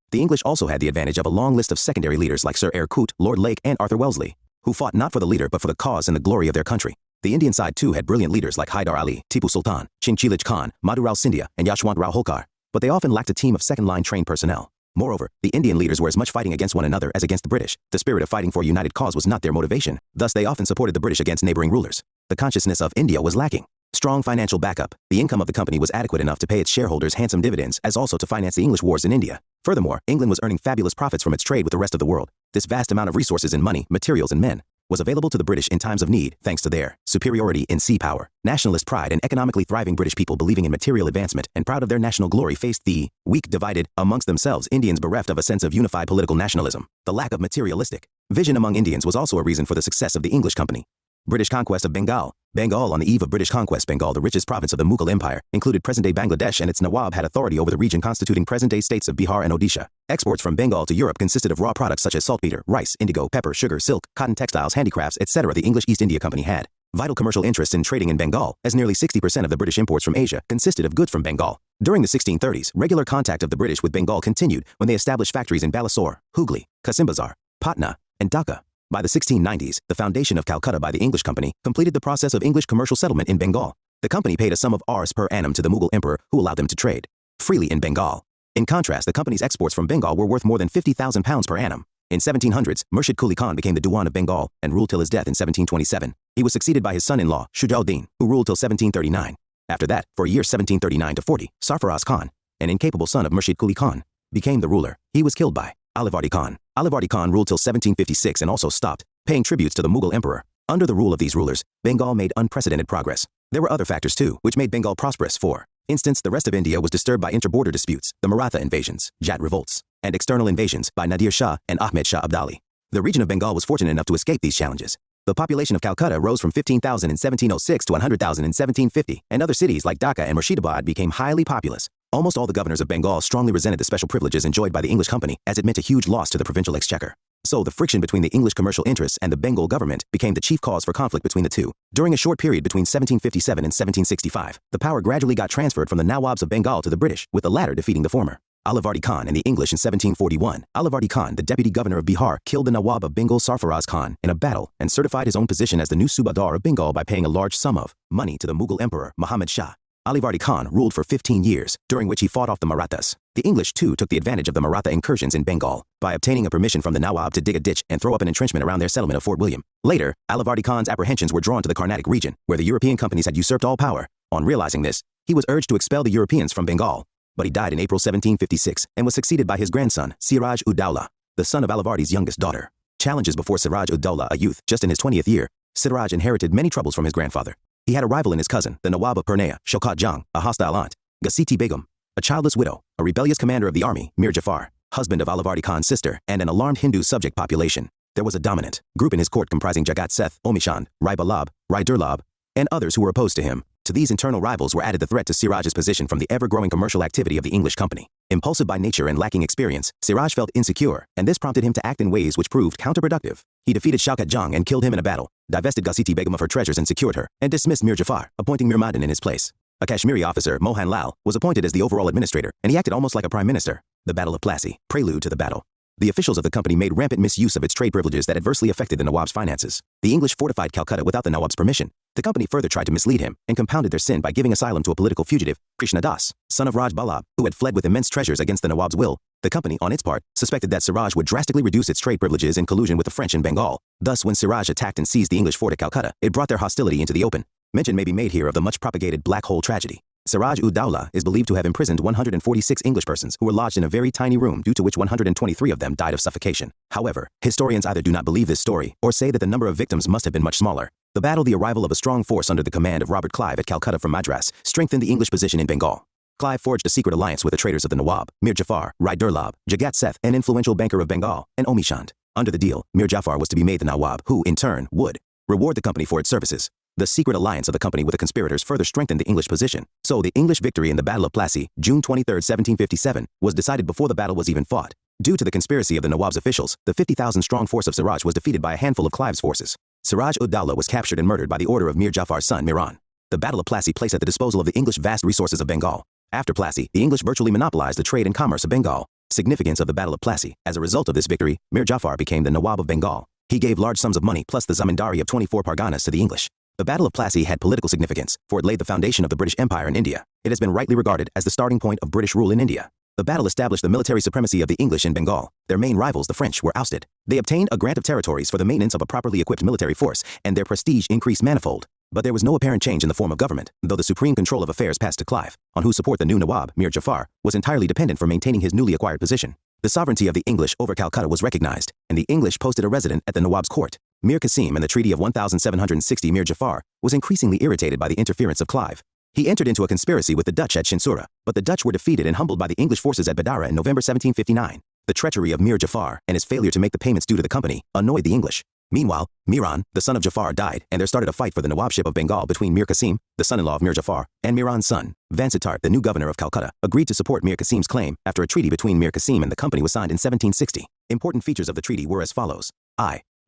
The English also had the advantage of a long list of secondary leaders like Sir Eyre Coote, Lord Lake, and Arthur Wellesley, who fought not for the leader but for the cause and the glory of their country. The Indian side too had brilliant leaders like Hyder Ali, Tipu Sultan, Chinchilij Khan, Madhurao Scindia, and Yashwant Rao Holkar, but they often lacked a team of second-line trained personnel. Moreover, the Indian leaders were as much fighting against one another as against the British. The spirit of fighting for a united cause was not their motivation. Thus, they often supported the British against neighboring rulers. The consciousness of India was lacking. Strong financial backup. The income of the company was adequate enough to pay its shareholders handsome dividends, as also to finance the English wars in India. Furthermore, England was earning fabulous profits from its trade with the rest of the world. This vast amount of resources in money, materials, and men was available to the British in times of need thanks to their superiority in sea power. Nationalist pride and economically thriving British people believing in material advancement and proud of their national glory faced the weak, divided amongst themselves Indians bereft of a sense of unified political nationalism. The lack of materialistic vision among Indians was also a reason for the success of the English company. British conquest of Bengal. Bengal, on the eve of British conquest, Bengal, the richest province of the Mughal Empire, included present-day Bangladesh, and its Nawab had authority over the region constituting present-day states of Bihar and Odisha. Exports from Bengal to Europe consisted of raw products such as saltpeter, rice, indigo, pepper, sugar, silk, cotton textiles, handicrafts, etc. The English East India Company had vital commercial interests in trading in Bengal, as nearly 60% of the British imports from Asia consisted of goods from Bengal. During the 1630s, regular contact of the British with Bengal continued when they established factories in Balasore, Hooghly, Kasimbazar, Patna, and Dhaka. By the 1690s, the foundation of Calcutta by the English Company completed the process of English commercial settlement in Bengal. The company paid a sum of Rs per annum to the Mughal emperor, who allowed them to trade freely in Bengal. In contrast, the company's exports from Bengal were worth more than £50,000 per annum. In 1700s, Murshid Quli Khan became the Diwan of Bengal and ruled till his death in 1727. He was succeeded by his son-in-law, Shuja-ud-Din, who ruled till 1739. After that, for years 1739 to 40, Sarfaraz Khan, an incapable son of Murshid Quli Khan, became the ruler. He was killed by Alivardi Khan. Alivardi Khan ruled till 1756 and also stopped paying tributes to the Mughal emperor. Under the rule of these rulers, Bengal made unprecedented progress. There were other factors too, which made Bengal prosperous. For instance, the rest of India was disturbed by inter-border disputes, the Maratha invasions, Jat revolts, and external invasions by Nadir Shah and Ahmed Shah Abdali. The region of Bengal was fortunate enough to escape these challenges. The population of Calcutta rose from 15,000 in 1706 to 100,000 in 1750, and other cities like Dhaka and Murshidabad became highly populous. Almost all the governors of Bengal strongly resented the special privileges enjoyed by the English company, as it meant a huge loss to the provincial exchequer. So the friction between the English commercial interests and the Bengal government became the chief cause for conflict between the two. During a short period between 1757 and 1765, the power gradually got transferred from the Nawabs of Bengal to the British, with the latter defeating the former. Alivardi Khan and the English in 1741. Alivardi Khan, the deputy governor of Bihar, killed the Nawab of Bengal Sarfaraz Khan in a battle and certified his own position as the new Subadar of Bengal by paying a large sum of money to the Mughal emperor Muhammad Shah. Alivardi Khan ruled for 15 years, during which he fought off the Marathas. The English too took the advantage of the Maratha incursions in Bengal by obtaining a permission from the Nawab to dig a ditch and throw up an entrenchment around their settlement of Fort William. Later, Alivardi Khan's apprehensions were drawn to the Carnatic region, where the European companies had usurped all power. On realizing this, he was urged to expel the Europeans from Bengal. But he died in April 1756 and was succeeded by his grandson, Siraj-ud-Dawla, the son of Alivardi's youngest daughter. Challenges before Siraj-ud-Dawla, a youth just in his 20th year, Siraj inherited many troubles from his grandfather. He had a rival in his cousin, the Nawab of Purnea, Shaukat Jang, a hostile aunt, Ghasiti Begum, a childless widow, a rebellious commander of the army, Mir Jafar, husband of Alivardi Khan's sister, and an alarmed Hindu subject population. There was a dominant group in his court comprising Jagat Seth, Omishand, Rai Balab, Rai Durlab, and others who were opposed to him. To these internal rivals were added the threat to Siraj's position from the ever-growing commercial activity of the English company. Impulsive by nature and lacking experience, Siraj felt insecure, and this prompted him to act in ways which proved counterproductive. He defeated Shaukat Jang and killed him in a battle, divested Ghasiti Begum of her treasures and secured her, and dismissed Mir Jafar, appointing Mir Madan in his place. A Kashmiri officer, Mohan Lal, was appointed as the overall administrator, and he acted almost like a prime minister. The Battle of Plassey, prelude to the battle. The officials of the company made rampant misuse of its trade privileges that adversely affected the Nawab's finances. The English fortified Calcutta without the Nawab's permission. The company further tried to mislead him and compounded their sin by giving asylum to a political fugitive, Krishna Das, son of Raj Balab, who had fled with immense treasures against the Nawab's will. The company, on its part, suspected that Siraj would drastically reduce its trade privileges in collusion with the French in Bengal. Thus, when Siraj attacked and seized the English fort at Calcutta, it brought their hostility into the open. Mention may be made here of the much-propagated Black Hole tragedy. Siraj-ud-Dawla is believed to have imprisoned 146 English persons who were lodged in a very tiny room, due to which 123 of them died of suffocation. However, historians either do not believe this story or say that the number of victims must have been much smaller. The battle, the arrival of a strong force under the command of Robert Clive at Calcutta from Madras, strengthened the English position in Bengal. Clive forged a secret alliance with the traitors of the Nawab, Mir Jafar, Rai Durlab, Jagat Seth, an influential banker of Bengal, and Omishand. Under the deal, Mir Jafar was to be made the Nawab, who, in turn, would reward the company for its services. The secret alliance of the company with the conspirators further strengthened the English position. So the English victory in the Battle of Plassey, June 23, 1757, was decided before the battle was even fought. Due to the conspiracy of the Nawab's officials, the 50,000-strong force of Siraj was defeated by a handful of Clive's forces. Siraj-ud-Dawla was captured and murdered by the order of Mir Jafar's son Miran. The Battle of Plassey placed at the disposal of the English vast resources of Bengal. After Plassey, the English virtually monopolized the trade and commerce of Bengal. Significance of the Battle of Plassey. As a result of this victory, Mir Jafar became the Nawab of Bengal. He gave large sums of money plus the zamindari of 24 parganas to the English. The Battle of Plassey had political significance, for it laid the foundation of the British Empire in India. It has been rightly regarded as the starting point of British rule in India. The battle established the military supremacy of the English in Bengal. Their main rivals, the French, were ousted. They obtained a grant of territories for the maintenance of a properly equipped military force, and their prestige increased manifold. But there was no apparent change in the form of government, though the supreme control of affairs passed to Clive, on whose support the new Nawab, Mir Jafar, was entirely dependent for maintaining his newly acquired position. The sovereignty of the English over Calcutta was recognized, and the English posted a resident at the Nawab's court. Mir Qasim, and the Treaty of 1760. Mir Jafar was increasingly irritated by the interference of Clive. He entered into a conspiracy with the Dutch at Shinsura, but the Dutch were defeated and humbled by the English forces at Badara in November 1759. The treachery of Mir Jafar and his failure to make the payments due to the company annoyed the English. Meanwhile, Miran, the son of Jafar, died, and there started a fight for the Nawabship of Bengal between Mir Qasim, the son-in-law of Mir Jafar, and Miran's son. Vansittart, the new governor of Calcutta, agreed to support Mir Qasim's claim after a treaty between Mir Qasim and the company was signed in 1760. Important features of the treaty were as follows.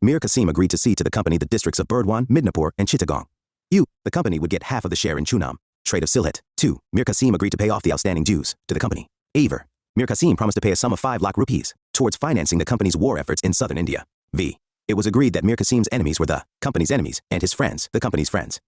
Mir Qasim agreed to cede to the company the districts of Burdwan, Midnapur, and Chittagong. The company would get half of the share in Chunam, trade of Sylhet. 2. Mir Qasim agreed to pay off the outstanding dues to the company. Mir Qasim promised to pay a sum of 5 lakh rupees towards financing the company's war efforts in southern India. It was agreed that Mir Qasim's enemies were the company's enemies and his friends, the company's friends.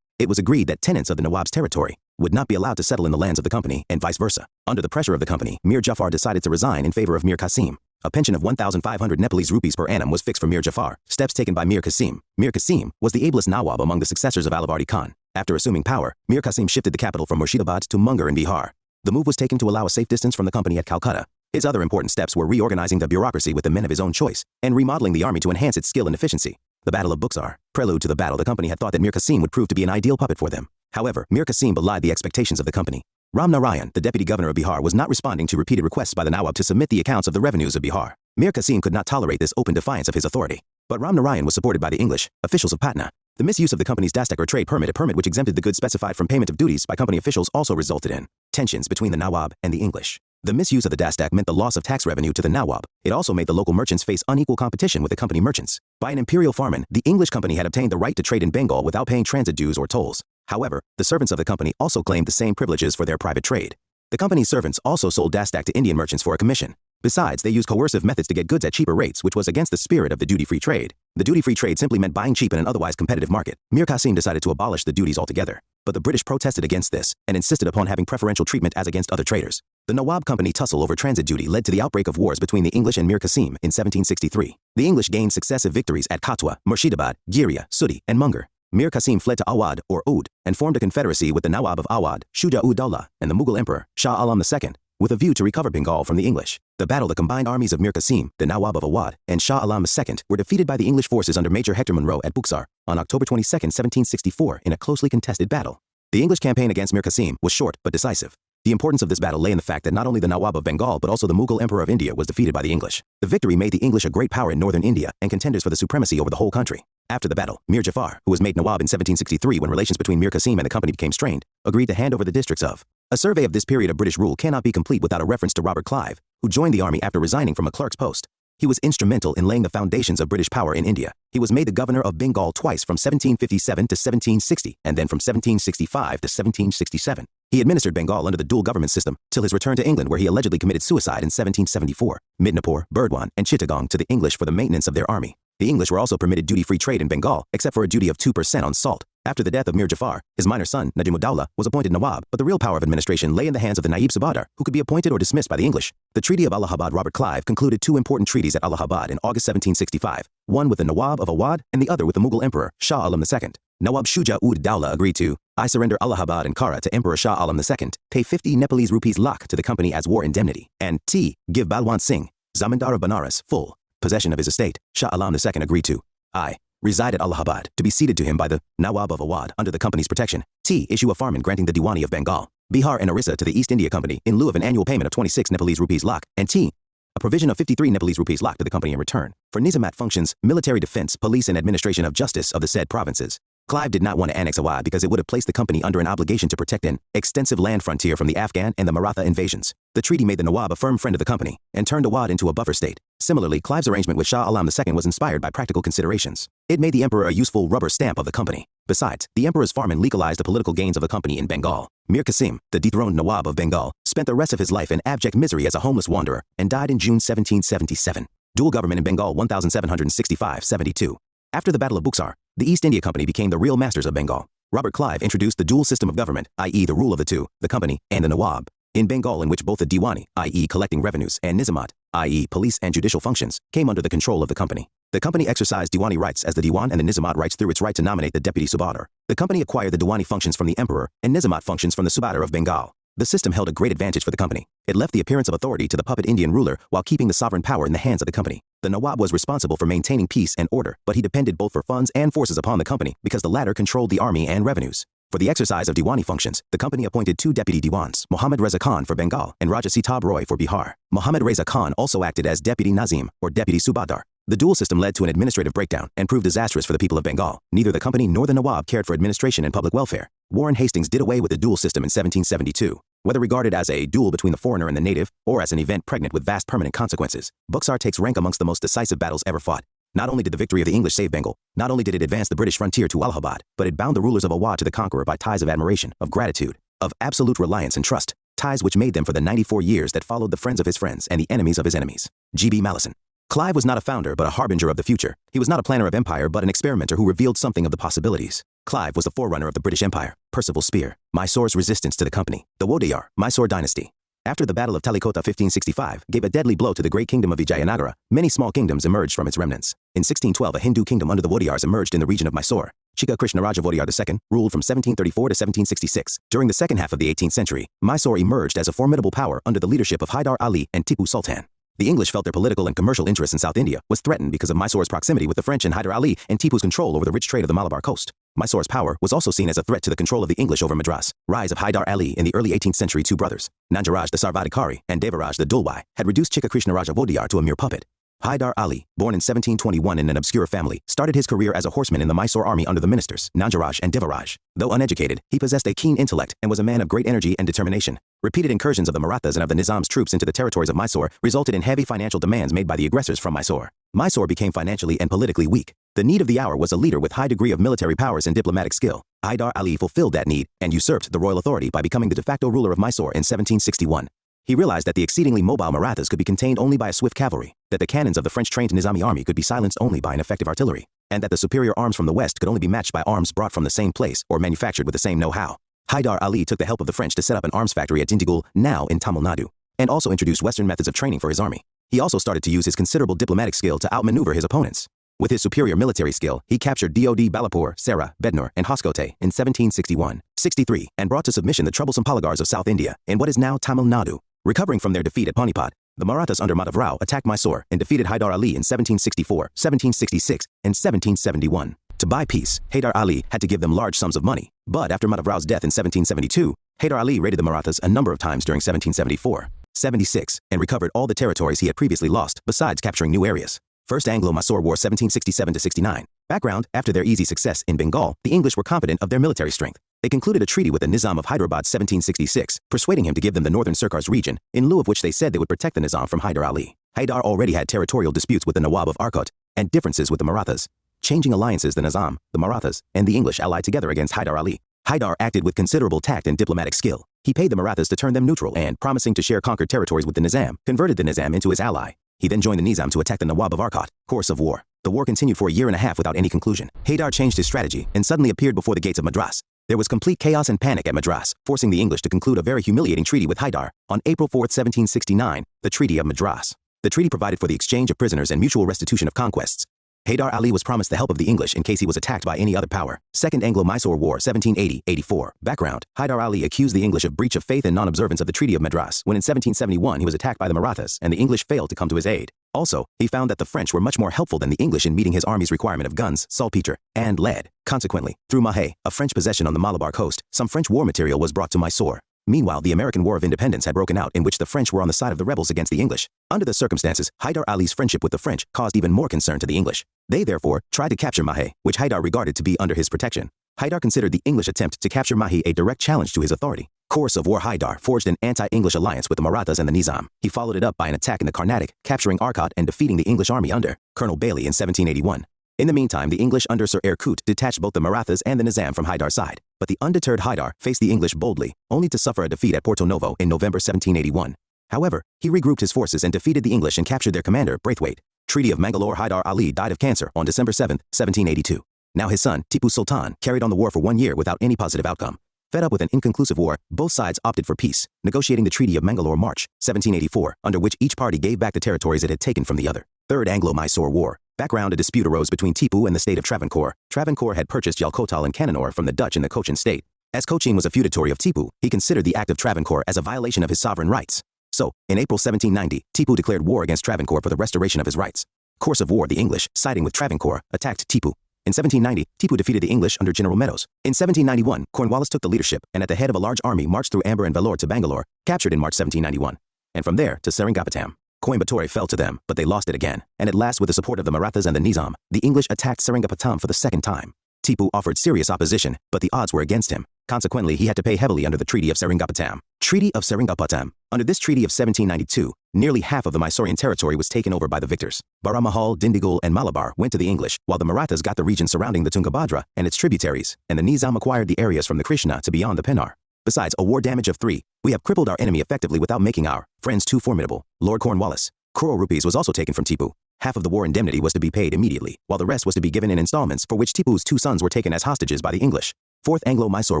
It was agreed that tenants of the Nawab's territory would not be allowed to settle in the lands of the company, and vice versa. Under the pressure of the company, Mir Jafar decided to resign in favor of Mir Qasim. A pension of 1,500 Nepalese rupees per annum was fixed for Mir Jafar. Steps taken by Mir Qasim. Mir Qasim was the ablest Nawab among the successors of Alivardi Khan. After assuming power, Mir Qasim shifted the capital from Murshidabad to Munger in Bihar. The move was taken to allow a safe distance from the company at Calcutta. His other important steps were reorganizing the bureaucracy with the men of his own choice, and remodeling the army to enhance its skill and efficiency. The Battle of Buxar. Prelude to the battle, the company had thought that Mir Qasim would prove to be an ideal puppet for them. However, Mir Qasim belied the expectations of the company. Ram Narayan, the deputy governor of Bihar, was not responding to repeated requests by the Nawab to submit the accounts of the revenues of Bihar. Mir Qasim could not tolerate this open defiance of his authority. But Ram Narayan was supported by the English officials of Patna. The misuse of the company's dastak or trade permit, a permit which exempted the goods specified from payment of duties by company officials, also resulted in tensions between the Nawab and the English. The misuse of the dastak meant the loss of tax revenue to the Nawab. It also made the local merchants face unequal competition with the company merchants. By an imperial farman, the English company had obtained the right to trade in Bengal without paying transit dues or tolls. However, the servants of the company also claimed the same privileges for their private trade. The company's servants also sold dastak to Indian merchants for a commission. Besides, they used coercive methods to get goods at cheaper rates, which was against the spirit of the duty-free trade. The duty-free trade simply meant buying cheap in an otherwise competitive market. Mir Qasim decided to abolish the duties altogether. But the British protested against this, and insisted upon having preferential treatment as against other traders. The Nawab company tussle over transit duty led to the outbreak of wars between the English and Mir Qasim in 1763. The English gained successive victories at Katwa, Murshidabad, Giria, Sudi, and Munger. Mir Qasim fled to Awadh, or Oud, and formed a confederacy with the Nawab of Awadh, Shuja-ud-Dawla, and the Mughal emperor, Shah Alam II, with a view to recover Bengal from the English. The battle, the combined armies of Mir Qasim, the Nawab of Awadh, and Shah Alam II were defeated by the English forces under Major Hector Munro at Buxar on October 22, 1764, in a closely contested battle. The English campaign against Mir Qasim was short but decisive. The importance of this battle lay in the fact that not only the Nawab of Bengal but also the Mughal Emperor of India was defeated by the English. The victory made the English a great power in northern India and contenders for the supremacy over the whole country. After the battle, Mir Jafar, who was made Nawab in 1763 when relations between Mir Qasim and the company became strained, agreed to hand over the districts of. A survey of this period of British rule cannot be complete without a reference to Robert Clive, who joined the army after resigning from a clerk's post. He was instrumental in laying the foundations of British power in India. He was made the governor of Bengal twice, from 1757 to 1760, and then from 1765 to 1767. He administered Bengal under the dual government system till his return to England, where he allegedly committed suicide in 1774. Midnapore, Burdwan, and Chittagong to the English for the maintenance of their army. The English were also permitted duty-free trade in Bengal, except for a duty of 2% on salt. After the death of Mir Jafar, his minor son, Najim-ud-Dawla, was appointed Nawab, but the real power of administration lay in the hands of the Naib Subadar, who could be appointed or dismissed by the English. The Treaty of Allahabad. Robert Clive concluded two important treaties at Allahabad in August 1765, one with the Nawab of Awadh and the other with the Mughal Emperor, Shah Alam II. Nawab Shuja-ud-Dawla agreed to, I surrender Allahabad and Kara to Emperor Shah Alam II, pay 50 Nepalese rupees lakh to the company as war indemnity, and t. give Balwant Singh, Zamindar of Banaras, full possession of his estate. Shah Alam II agreed to, I reside at Allahabad, to be ceded to him by the Nawab of Awadh under the company's protection. T. Issue a farman granting the Diwani of Bengal, Bihar and Orissa to the East India Company in lieu of an annual payment of 26 Nepalese rupees lakh, and T. a provision of 53 Nepalese rupees lakh to the company in return for Nizamat functions, military defense, police and administration of justice of the said provinces. Clive did not want to annex Awadh because it would have placed the company under an obligation to protect an extensive land frontier from the Afghan and the Maratha invasions. The treaty made the Nawab a firm friend of the company and turned Awadh into a buffer state. Similarly, Clive's arrangement with Shah Alam II was inspired by practical considerations. It made the emperor a useful rubber stamp of the company. Besides, the emperor's farman legalized the political gains of the company in Bengal. Mir Qasim, the dethroned Nawab of Bengal, spent the rest of his life in abject misery as a homeless wanderer and died in June 1777. Dual government in Bengal 1765-72. After the Battle of Buxar, the East India Company became the real masters of Bengal. Robert Clive introduced the dual system of government, i.e. the rule of the two, the company and the Nawab, in Bengal, in which both the Diwani, i.e. collecting revenues, and Nizamat, i.e. police and judicial functions, came under the control of the company. The company exercised Diwani rights as the Diwan and the Nizamat rights through its right to nominate the deputy Subadar. The company acquired the Diwani functions from the emperor and Nizamat functions from the Subadar of Bengal. The system held a great advantage for the company. It left the appearance of authority to the puppet Indian ruler while keeping the sovereign power in the hands of the company. The Nawab was responsible for maintaining peace and order, but he depended both for funds and forces upon the company because the latter controlled the army and revenues. For the exercise of Diwani functions, the company appointed two deputy Diwans, Muhammad Reza Khan for Bengal and Raja Sitab Roy for Bihar. Muhammad Reza Khan also acted as deputy Nazim, or deputy Subadar. The dual system led to an administrative breakdown and proved disastrous for the people of Bengal. Neither the company nor the Nawab cared for administration and public welfare. Warren Hastings did away with the dual system in 1772. Whether regarded as a duel between the foreigner and the native, or as an event pregnant with vast permanent consequences, Buxar takes rank amongst the most decisive battles ever fought. Not only did the victory of the English save Bengal, not only did it advance the British frontier to Allahabad, but it bound the rulers of Awadh to the conqueror by ties of admiration, of gratitude, of absolute reliance and trust, ties which made them for the 94 years that followed the friends of his friends and the enemies of his enemies. G.B. Malleson. Clive was not a founder but a harbinger of the future. He was not a planner of empire but an experimenter who revealed something of the possibilities. Clive was the forerunner of the British Empire, Percival's spear, Mysore's resistance to the company, the Wodeyar, Mysore dynasty. After the Battle of Talikota 1565 gave a deadly blow to the great kingdom of Vijayanagara, many small kingdoms emerged from its remnants. In 1612 a Hindu kingdom under the Wodeyars emerged in the region of Mysore. Chika Krishnaraja Wodeyar II ruled from 1734 to 1766. During the second half of the 18th century, Mysore emerged as a formidable power under the leadership of Hyder Ali and Tipu Sultan. The English felt their political and commercial interests in South India was threatened because of Mysore's proximity with the French and Hyder Ali and Tipu's control over the rich trade of the Malabar coast. Mysore's power was also seen as a threat to the control of the English over Madras. Rise of Hyder Ali in the early 18th century. Two brothers, Nanjaraj the Sarvadikari and Devaraj the Dulwai, had reduced Chika Krishnaraja Wodeyar to a mere puppet. Hyder Ali, born in 1721 in an obscure family, started his career as a horseman in the Mysore army under the ministers, Nanjaraj and Devaraj. Though uneducated, he possessed a keen intellect and was a man of great energy and determination. Repeated incursions of the Marathas and of the Nizam's troops into the territories of Mysore resulted in heavy financial demands made by the aggressors from Mysore. Mysore became financially and politically weak. The need of the hour was a leader with high degree of military powers and diplomatic skill. Hyder Ali fulfilled that need and usurped the royal authority by becoming the de facto ruler of Mysore in 1761. He realized that the exceedingly mobile Marathas could be contained only by a swift cavalry, that the cannons of the French-trained Nizami army could be silenced only by an effective artillery, and that the superior arms from the west could only be matched by arms brought from the same place or manufactured with the same know-how. Hyder Ali took the help of the French to set up an arms factory at Dindigul, now in Tamil Nadu, and also introduced Western methods of training for his army. He also started to use his considerable diplomatic skill to outmaneuver his opponents. With his superior military skill, he captured Dod Balapur, Sera, Bednor, and Hoskote in 1761-63 and brought to submission the troublesome Polygars of South India in what is now Tamil Nadu. Recovering from their defeat at Panipat, the Marathas under Madhav Rao attacked Mysore and defeated Hyder Ali in 1764, 1766, and 1771. To buy peace, Hyder Ali had to give them large sums of money, but after Madhav Rao's death in 1772, Hyder Ali raided the Marathas a number of times during 1774, 76, and recovered all the territories he had previously lost, besides capturing new areas. First Anglo-Mysore War 1767-69. Background: after their easy success in Bengal, the English were confident of their military strength. They concluded a treaty with the Nizam of Hyderabad 1766, persuading him to give them the northern Sirkars region, in lieu of which they said they would protect the Nizam from Hyder Ali. Hyder already had territorial disputes with the Nawab of Arcot, and differences with the Marathas. Changing alliances, the Nizam, the Marathas, and the English allied together against Hyder Ali. Hyder acted with considerable tact and diplomatic skill. He paid the Marathas to turn them neutral and, promising to share conquered territories with the Nizam, converted the Nizam into his ally. He then joined the Nizam to attack the Nawab of Arcot. Course of war. The war continued for a year and a half without any conclusion. Hyder changed his strategy and suddenly appeared before the gates of Madras. There was complete chaos and panic at Madras, forcing the English to conclude a very humiliating treaty with Hyder. On April 4, 1769, the Treaty of Madras. The treaty provided for the exchange of prisoners and mutual restitution of conquests. Hyder Ali was promised the help of the English in case he was attacked by any other power. Second Anglo-Mysore War 1780-84. Background: Hyder Ali accused the English of breach of faith and non-observance of the Treaty of Madras when in 1771 he was attacked by the Marathas and the English failed to come to his aid. Also, he found that the French were much more helpful than the English in meeting his army's requirement of guns, saltpeter, and lead. Consequently, through Mahe, a French possession on the Malabar coast, some French war material was brought to Mysore. Meanwhile, the American War of Independence had broken out in which the French were on the side of the rebels against the English. Under the circumstances, Hyder Ali's friendship with the French caused even more concern to the English. They therefore tried to capture Mahe, which Hyder regarded to be under his protection. Hyder considered the English attempt to capture Mahe a direct challenge to his authority. Course of war: Hyder forged an anti-English alliance with the Marathas and the Nizam. He followed it up by an attack in the Carnatic, capturing Arcot and defeating the English army under Colonel Bailey in 1781. In the meantime, the English under Sir Eyre Coote detached both the Marathas and the Nizam from Hyder's side. But the undeterred Hyder faced the English boldly, only to suffer a defeat at Porto Novo in November 1781. However, he regrouped his forces and defeated the English and captured their commander, Braithwaite. Treaty of Mangalore: Hyder Ali died of cancer on December 7, 1782. Now his son, Tipu Sultan, carried on the war for 1 year without any positive outcome. Fed up with an inconclusive war, both sides opted for peace, negotiating the Treaty of Mangalore March 1784, under which each party gave back the territories it had taken from the other. Third Anglo-Mysore War. Background: a dispute arose between Tipu and the state of Travancore. Travancore had purchased Yalkotal and Cannanore from the Dutch in the Cochin state. As Cochin was a feudatory of Tipu, he considered the act of Travancore as a violation of his sovereign rights. So, in April 1790, Tipu declared war against Travancore for the restoration of his rights. Course of war: the English, siding with Travancore, attacked Tipu. In 1790, Tipu defeated the English under General Meadows. In 1791, Cornwallis took the leadership and at the head of a large army marched through Amber and Vellore to Bangalore, captured in March 1791, and from there to Seringapatam. Coimbatore fell to them, but they lost it again, and at last with the support of the Marathas and the Nizam, the English attacked Seringapatam for the second time. Tipu offered serious opposition, but the odds were against him. Consequently, he had to pay heavily under the Treaty of Seringapatam. Treaty of Seringapatam. Under this treaty of 1792, nearly half of the Mysorean territory was taken over by the victors. Baramahal, Dindigul, and Malabar went to the English, while the Marathas got the region surrounding the Tungabhadra and its tributaries, and the Nizam acquired the areas from the Krishna to beyond the Pennar. Besides a war damage of 3, we have crippled our enemy effectively without making our friends too formidable. Lord Cornwallis. Crore rupees was also taken from Tipu. Half of the war indemnity was to be paid immediately, while the rest was to be given in installments, for which Tipu's 2 sons were taken as hostages by the English. Fourth Anglo-Mysore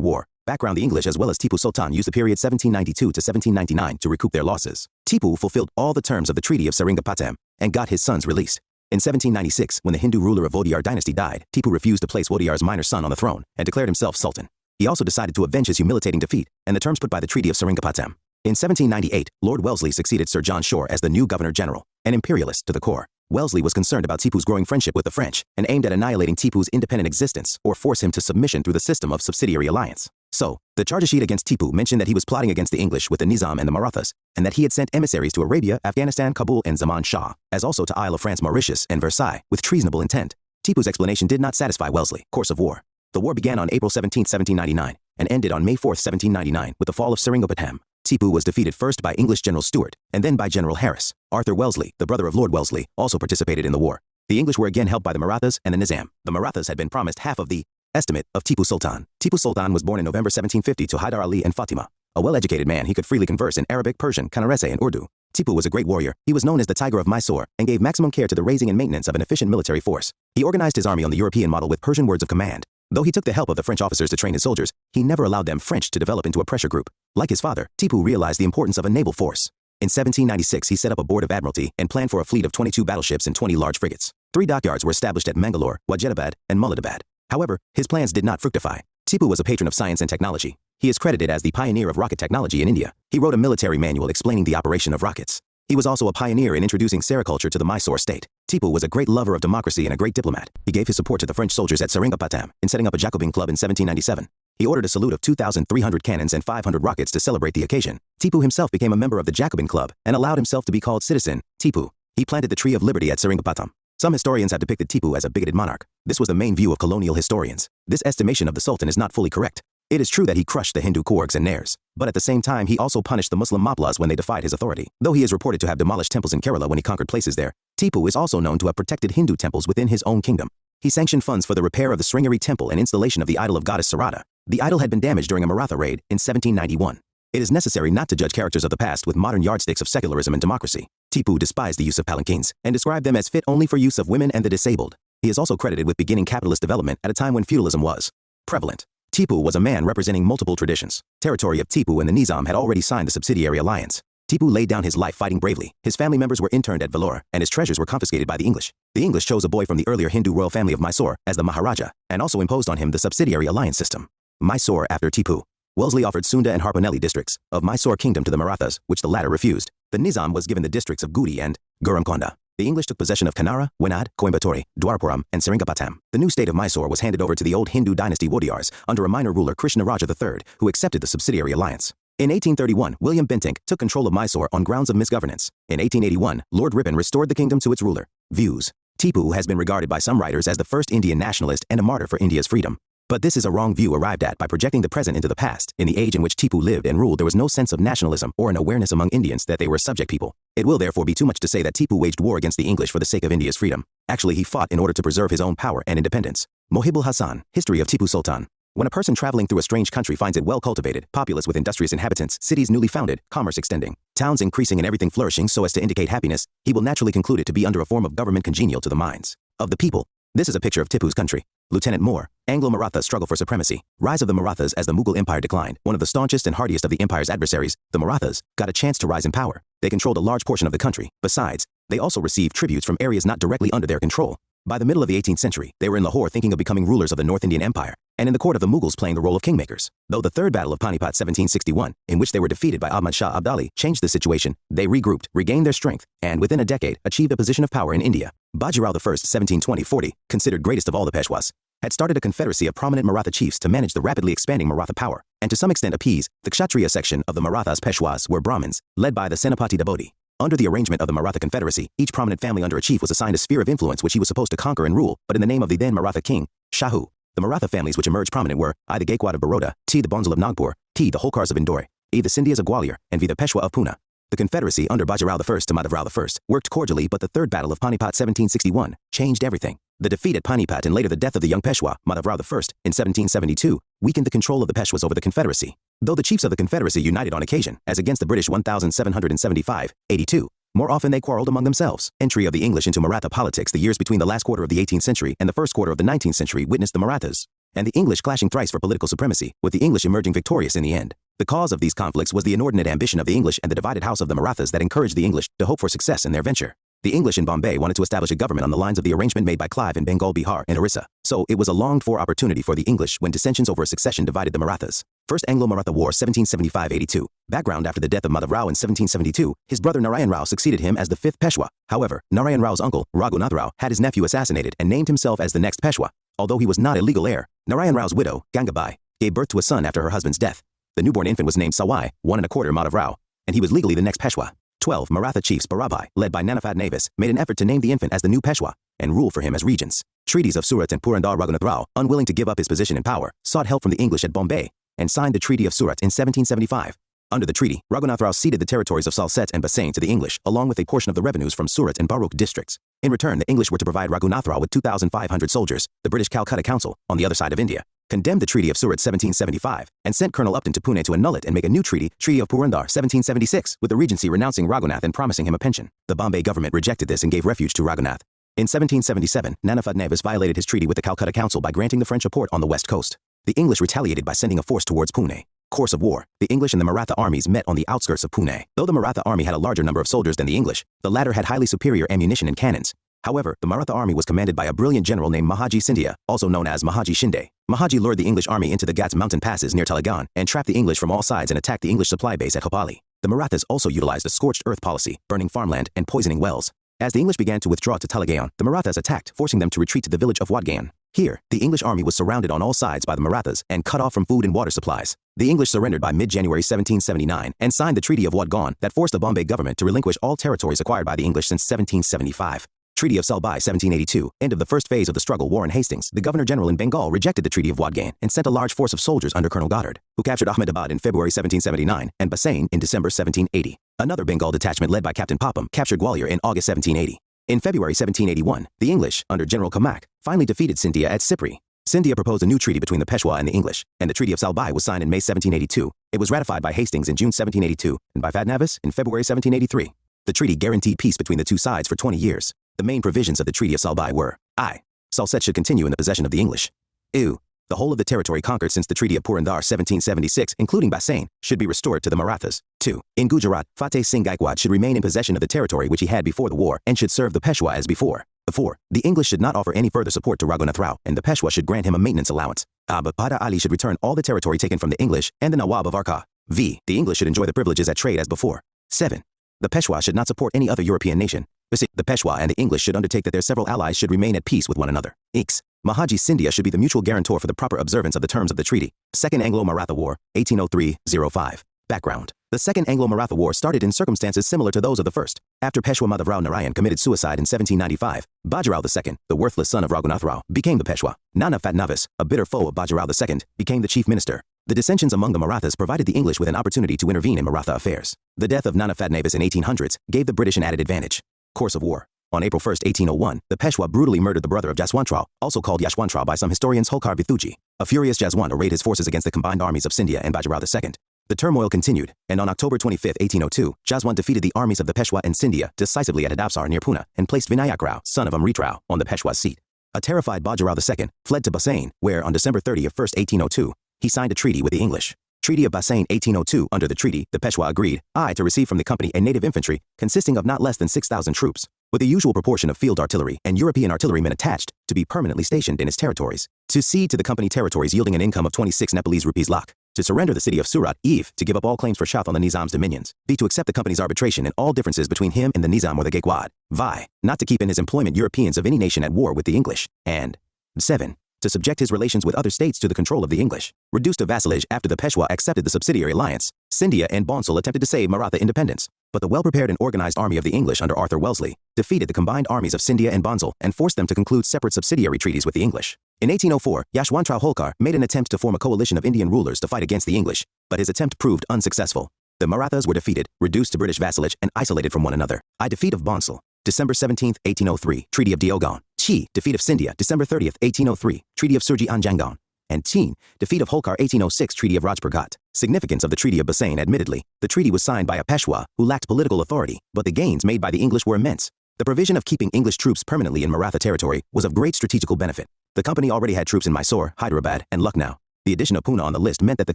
War. Background: the English as well as Tipu Sultan used the period 1792 to 1799 to recoup their losses. Tipu fulfilled all the terms of the Treaty of Seringapatam and got his sons released. In 1796, when the Hindu ruler of Wadiyar dynasty died, Tipu refused to place Wadiyar's minor son on the throne and declared himself Sultan. He also decided to avenge his humiliating defeat and the terms put by the Treaty of Seringapatam. In 1798, Lord Wellesley succeeded Sir John Shore as the new Governor-General, an imperialist to the core. Wellesley was concerned about Tipu's growing friendship with the French and aimed at annihilating Tipu's independent existence or force him to submission through the system of subsidiary alliance. So, the charge sheet against Tipu mentioned that he was plotting against the English with the Nizam and the Marathas, and that he had sent emissaries to Arabia, Afghanistan, Kabul, and Zaman Shah, as also to Isle of France, Mauritius, and Versailles, with treasonable intent. Tipu's explanation did not satisfy Wellesley. Course of war. The war began on April 17, 1799, and ended on May 4, 1799, with the fall of Seringapatam. Tipu was defeated first by English General Stuart, and then by General Harris. Arthur Wellesley, the brother of Lord Wellesley, also participated in the war. The English were again helped by the Marathas and the Nizam. The Marathas had been promised half of the estimate of Tipu Sultan. Tipu Sultan was born in November 1750 to Haidar Ali and Fatima. A well-educated man, he could freely converse in Arabic, Persian, Canarese, and Urdu. Tipu was a great warrior. He was known as the Tiger of Mysore and gave maximum care to the raising and maintenance of an efficient military force. He organized his army on the European model with Persian words of command. Though he took the help of the French officers to train his soldiers, he never allowed them French to develop into a pressure group. Like his father, Tipu realized the importance of a naval force. In 1796, he set up a board of admiralty and planned for a fleet of 22 battleships and 20 large frigates. 3 dockyards were established at Mangalore, Wajedabad, and Mulladabad. However, his plans did not fructify. Tipu was a patron of science and technology. He is credited as the pioneer of rocket technology in India. He wrote a military manual explaining the operation of rockets. He was also a pioneer in introducing sericulture to the Mysore state. Tipu was a great lover of democracy and a great diplomat. He gave his support to the French soldiers at Seringapatam in setting up a Jacobin club in 1797. He ordered a salute of 2,300 cannons and 500 rockets to celebrate the occasion. Tipu himself became a member of the Jacobin club and allowed himself to be called Citizen Tipu. He planted the tree of liberty at Seringapatam. Some historians have depicted Tipu as a bigoted monarch. This was the main view of colonial historians. This estimation of the Sultan is not fully correct. It is true that he crushed the Hindu Courgs and Nairs, but at the same time he also punished the Muslim Maplas when they defied his authority. Though he is reported to have demolished temples in Kerala when he conquered places there, Tipu is also known to have protected Hindu temples within his own kingdom. He sanctioned funds for the repair of the Sringeri temple and installation of the idol of goddess Sarada. The idol had been damaged during a Maratha raid in 1791. It is necessary not to judge characters of the past with modern yardsticks of secularism and democracy. Tipu despised the use of palanquins and described them as fit only for use of women and the disabled. He is also credited with beginning capitalist development at a time when feudalism was prevalent. Tipu was a man representing multiple traditions. Territory of Tipu and the Nizam had already signed the subsidiary alliance. Tipu laid down his life fighting bravely. His family members were interned at Vellore, and his treasures were confiscated by the English. The English chose a boy from the earlier Hindu royal family of Mysore as the Maharaja, and also imposed on him the subsidiary alliance system. Mysore after Tipu. Wellesley offered Sunda and Harpanelli districts of Mysore kingdom to the Marathas, which the latter refused. The Nizam was given the districts of Gudi and Guramkonda. The English took possession of Kanara, Wenad, Coimbatore, Dwarapuram, and Seringapatam. The new state of Mysore was handed over to the old Hindu dynasty Wadiyars under a minor ruler Krishnaraja III, who accepted the subsidiary alliance. In 1831, William Bentinck took control of Mysore on grounds of misgovernance. In 1881, Lord Ripon restored the kingdom to its ruler. Views. Tipu has been regarded by some writers as the first Indian nationalist and a martyr for India's freedom. But this is a wrong view arrived at by projecting the present into the past. In the age in which Tipu lived and ruled, there was no sense of nationalism or an awareness among Indians that they were a subject people. It will therefore be too much to say that Tipu waged war against the English for the sake of India's freedom. Actually, he fought in order to preserve his own power and independence. Mohibul Hassan, History of Tipu Sultan. When a person traveling through a strange country finds it well cultivated, populous with industrious inhabitants, cities newly founded, commerce extending, towns increasing and everything flourishing so as to indicate happiness, he will naturally conclude it to be under a form of government congenial to the minds of the people. This is a picture of Tipu's country. Lieutenant Moore, Anglo-Maratha struggle for supremacy. Rise of the Marathas as the Mughal Empire declined. One of the staunchest and hardiest of the empire's adversaries, the Marathas, got a chance to rise in power. They controlled a large portion of the country. Besides, they also received tributes from areas not directly under their control. By the middle of the 18th century, they were in Lahore thinking of becoming rulers of the North Indian Empire, and in the court of the Mughals playing the role of kingmakers. Though the Third Battle of Panipat 1761, in which they were defeated by Ahmad Shah Abdali, changed the situation, they regrouped, regained their strength, and within a decade, achieved a position of power in India. Bajirao I, 1720-40, considered greatest of all the Peshwas, had started a confederacy of prominent Maratha chiefs to manage the rapidly expanding Maratha power, and to some extent appease the Kshatriya section of the Marathas. Peshwas were Brahmins, led by the Senapati Dabodi. Under the arrangement of the Maratha Confederacy, each prominent family under a chief was assigned a sphere of influence which he was supposed to conquer and rule, but in the name of the then Maratha king, Shahu. The Maratha families which emerged prominent were I the Gaikwad of Baroda, T the Bonsal of Nagpur, T the Holkars of Indore, E the Scindias of Gwalior, and V the Peshwa of Pune. The Confederacy under Bajirao I to Madhavrao I worked cordially, but the Third Battle of Panipat 1761 changed everything. The defeat at Panipat and later the death of the young Peshwa, Madhavrao I, in 1772, weakened the control of the Peshwas over the Confederacy. Though the chiefs of the Confederacy united on occasion, as against the British 1775, 82, More often they quarreled among themselves. Entry of the English into Maratha politics. The years between the last quarter of the 18th century and the first quarter of the 19th century witnessed the Marathas and the English clashing thrice for political supremacy, with the English emerging victorious in the end. The cause of these conflicts was the inordinate ambition of the English and the divided house of the Marathas that encouraged the English to hope for success in their venture. The English in Bombay wanted to establish a government on the lines of the arrangement made by Clive in Bengal, Bihar, and Orissa. So it was a longed-for opportunity for the English when dissensions over a succession divided the Marathas. First Anglo-Maratha War 1775-82. Background: after the death of Madhav Rao in 1772, his brother Narayan Rao succeeded him as the 5th Peshwa. However, Narayan Rao's uncle, Raghunath Rao, had his nephew assassinated and named himself as the next Peshwa. Although he was not a legal heir, Narayan Rao's widow, Gangabai, gave birth to a son after her husband's death. The newborn infant was named Sawai, 1¼ Madhav Rao, and he was legally the next Peshwa. 12 Maratha chiefs Barabai, led by Nana Fadnavis, made an effort to name the infant as the new Peshwa and rule for him as regents. Treaties of Surat and Purandar. Raghunath Rao, unwilling to give up his position and power, sought help from the English at Bombay and signed the Treaty of Surat in 1775. Under the treaty, Raghunath Rao ceded the territories of Salsette and Bassein to the English, along with a portion of the revenues from Surat and Baruch districts. In return, the English were to provide Raghunath Rao with 2,500 soldiers. The British Calcutta Council, on the other side of India, condemned the Treaty of Surat 1775 and sent Colonel Upton to Pune to annul it and make a new treaty, Treaty of Purandar 1776, with the Regency renouncing Raghunath and promising him a pension. The Bombay government rejected this and gave refuge to Raghunath. In 1777, Nana Fadnavis violated his treaty with the Calcutta Council by granting the French a port on the west coast. The English retaliated by sending a force towards Pune. Course of war: the English and the Maratha armies met on the outskirts of Pune. Though the Maratha army had a larger number of soldiers than the English, the latter had highly superior ammunition and cannons. However, the Maratha army was commanded by a brilliant general named Mahaji Scindia, also known as Mahaji Shinde. Mahaji lured the English army into the Ghats mountain passes near Talegaon and trapped the English from all sides and attacked the English supply base at Hopali. The Marathas also utilized a scorched earth policy, burning farmland and poisoning wells. As the English began to withdraw to Talegaon, the Marathas attacked, forcing them to retreat to the village of Wadgaon. Here, the English army was surrounded on all sides by the Marathas and cut off from food and water supplies. The English surrendered by mid-January 1779 and signed the Treaty of Wadgaon that forced the Bombay government to relinquish all territories acquired by the English since 1775. Treaty of Salbai 1782, end of the first phase of the struggle. Warren Hastings, the Governor-General in Bengal, rejected the Treaty of Wadgaon and sent a large force of soldiers under Colonel Goddard, who captured Ahmedabad in February 1779 and Bassein in December 1780. Another Bengal detachment led by Captain Popham captured Gwalior in August 1780. In February 1781, the English, under General Kamak, finally defeated Scindia at Sipri. Scindia proposed a new treaty between the Peshwa and the English, and the Treaty of Salbai was signed in May 1782. It was ratified by Hastings in June 1782 and by Fadnavis in February 1783. The treaty guaranteed peace between the two sides for 20 years. The main provisions of the Treaty of Salbai were: I. Salsette should continue in the possession of the English. II. The whole of the territory conquered since the Treaty of Purandar 1776, including Bassein, should be restored to the Marathas. 2. In Gujarat, Fateh Singh Gaikwad should remain in possession of the territory which he had before the war and should serve the Peshwa as before. 4. The English should not offer any further support to Raghunath Rao, and the Peshwa should grant him a maintenance allowance. But Pada Ali should return all the territory taken from the English and the Nawab of Arka. V. The English should enjoy the privileges at trade as before. 7. The Peshwa should not support any other European nation. The Peshwa and the English should undertake that their several allies should remain at peace with one another. X. Mahaji Scindia should be the mutual guarantor for the proper observance of the terms of the treaty. Second Anglo-Maratha War, 1803-05. Background: the Second Anglo-Maratha War started in circumstances similar to those of the first. After Peshwa Madhav Rao Narayan committed suicide in 1795, Bajirao II, the worthless son of Raghunath Rao, became the Peshwa. Nana Fadnavis, a bitter foe of Bajirao II, became the chief minister. The dissensions among the Marathas provided the English with an opportunity to intervene in Maratha affairs. The death of Nana Fadnavis in 1800s gave the British an added advantage. Course of war: on April 1, 1801, the Peshwa brutally murdered the brother of Jaswantrao, also called Yashwantrao by some historians Holkar Vithuji. A furious Jaswant arrayed his forces against the combined armies of Scindia and Bajirao II. The turmoil continued, and on October 25, 1802, Jaswant defeated the armies of the Peshwa and Scindia decisively at Hadapsar near Pune and placed Vinayak Rao, son of Amrit Rao, on the Peshwa's seat. A terrified Bajirao II fled to Bassein, where on December 31, 1802, he signed a treaty with the English. Treaty of Bassein 1802. Under the treaty, the Peshwa agreed, to receive from the company a native infantry consisting of not less than 6,000 troops, with the usual proportion of field artillery and European artillerymen attached, to be permanently stationed in its territories. To cede to the company territories yielding an income of 26 Nepalese rupees lakh. To surrender the city of Surat, Eve, to give up all claims for Shouth on the Nizam's dominions. B. To accept the company's arbitration in all differences between him and the Nizam or the Gaikwad. Vi. Not to keep in his employment Europeans of any nation at war with the English. And 7. To subject his relations with other states to the control of the English. Reduced to vassalage after the Peshwa accepted the subsidiary alliance, Scindia and Bonsal attempted to save Maratha independence. But the well-prepared and organized army of the English under Arthur Wellesley defeated the combined armies of Scindia and Bonsal and forced them to conclude separate subsidiary treaties with the English. In 1804, Yashwantrao Holkar made an attempt to form a coalition of Indian rulers to fight against the English, but his attempt proved unsuccessful. The Marathas were defeated, reduced to British vassalage, and isolated from one another. Defeat of Bonsal, December 17, 1803, Treaty of Diogon. Chi, defeat of Scindia, December 30, 1803, Treaty of Surji Anjangon. And Chin, defeat of Holkar 1806 Treaty of Rajpurgat. Significance of the Treaty of Bassein. Admittedly, the treaty was signed by a Peshwa who lacked political authority, but the gains made by the English were immense. The provision of keeping English troops permanently in Maratha territory was of great strategical benefit. The company already had troops in Mysore, Hyderabad, and Lucknow. The addition of Pune on the list meant that the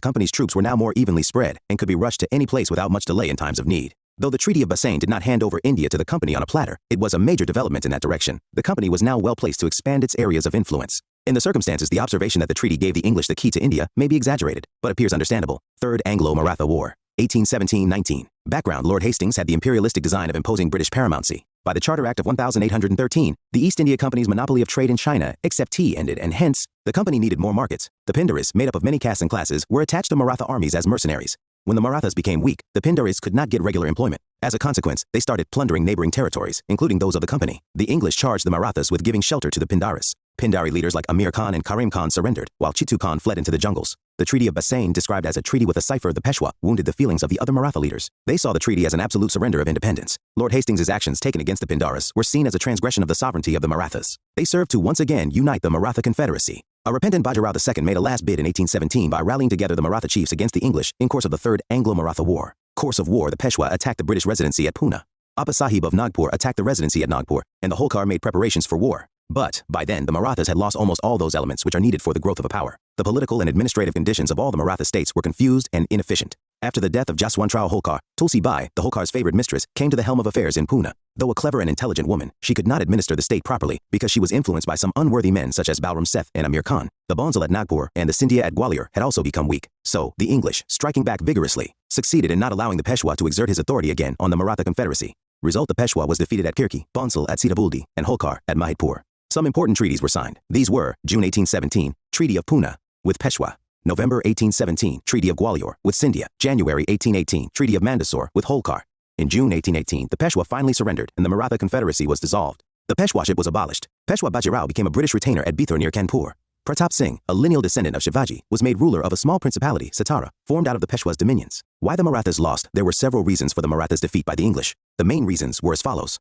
company's troops were now more evenly spread and could be rushed to any place without much delay in times of need. Though the Treaty of Bassein did not hand over India to the company on a platter, it was a major development in that direction. The company was now well placed to expand its areas of influence. In the circumstances, the observation that the treaty gave the English the key to India may be exaggerated, but appears understandable. Third Anglo-Maratha War, 1817-19. Background: Lord Hastings had the imperialistic design of imposing British paramountcy. By the Charter Act of 1813, the East India Company's monopoly of trade in China, except tea, ended, and hence, the company needed more markets. The Pindaris, made up of many castes and classes, were attached to Maratha armies as mercenaries. When the Marathas became weak, the Pindaris could not get regular employment. As a consequence, they started plundering neighboring territories, including those of the company. The English charged the Marathas with giving shelter to the Pindaris. Pindari leaders like Amir Khan and Karim Khan surrendered, while Chitu Khan fled into the jungles. The Treaty of Bassein, described as a treaty with a cipher of the Peshwa, wounded the feelings of the other Maratha leaders. They saw the treaty as an absolute surrender of independence. Lord Hastings' actions taken against the Pindaris were seen as a transgression of the sovereignty of the Marathas. They served to once again unite the Maratha Confederacy. A repentant Bajirao II made a last bid in 1817 by rallying together the Maratha chiefs against the English in course of the Third Anglo-Maratha War. Course of war: the Peshwa attacked the British residency at Pune. Appa Sahib of Nagpur attacked the residency at Nagpur, and the Holkar made preparations for war. But, by then, the Marathas had lost almost all those elements which are needed for the growth of a power. The political and administrative conditions of all the Maratha states were confused and inefficient. After the death of Jaswantrao Holkar, Tulsi Bai, the Holkar's favorite mistress, came to the helm of affairs in Pune. Though a clever and intelligent woman, she could not administer the state properly because she was influenced by some unworthy men such as Balram Seth and Amir Khan. The Bonsal at Nagpur and the Scindia at Gwalior had also become weak. So, the English, striking back vigorously, succeeded in not allowing the Peshwa to exert his authority again on the Maratha Confederacy. Result: the Peshwa was defeated at Kirki, Bonsal at Sitabuldi, and Holkar at Mahidpur. Some important treaties were signed. These were: June 1817, Treaty of Pune with Peshwa; November 1817, Treaty of Gwalior with Scindia; January 1818, Treaty of Mandsaur with Holkar. In June 1818, the Peshwa finally surrendered and the Maratha Confederacy was dissolved. The Peshwaship was abolished. Peshwa Bajirao became a British retainer at Bithur near Kanpur. Pratap Singh, a lineal descendant of Shivaji, was made ruler of a small principality, Satara, formed out of the Peshwa's dominions. Why the Marathas lost? There were several reasons for the Marathas' defeat by the English. The main reasons were as follows.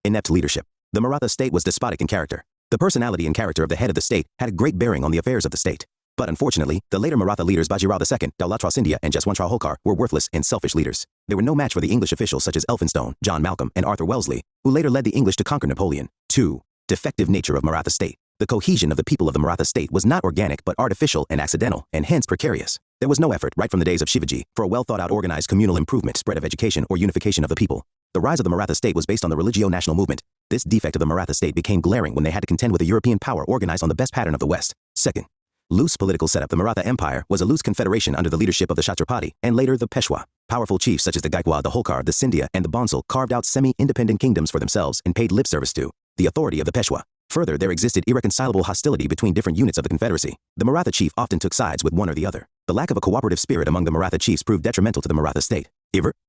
Inept leadership. The Maratha state was despotic in character. The personality and character of the head of the state had a great bearing on the affairs of the state. But unfortunately, the later Maratha leaders Bajirao II, Daulat Rao Scindia, and Jaswantrao Holkar were worthless and selfish leaders. They were no match for the English officials such as Elphinstone, John Malcolm, and Arthur Wellesley, who later led the English to conquer Napoleon. 2. Defective nature of Maratha state. The cohesion of the people of the Maratha state was not organic but artificial and accidental, and hence precarious. There was no effort, right from the days of Shivaji, for a well-thought-out organized communal improvement, spread of education, or unification of the people. The rise of the Maratha state was based on the religio-national movement. This defect of the Maratha state became glaring when they had to contend with a European power organized on the best pattern of the West. Second, loose political setup. The Maratha Empire was a loose confederation under the leadership of the Chhatrapati, and later the Peshwa. Powerful chiefs such as the Gaikwad, the Holkar, the Scindia, and the Bonsal carved out semi-independent kingdoms for themselves and paid lip service to the authority of the Peshwa. Further, there existed irreconcilable hostility between different units of the Confederacy. The Maratha chief often took sides with one or the other. The lack of a cooperative spirit among the Maratha chiefs proved detrimental to the Maratha state.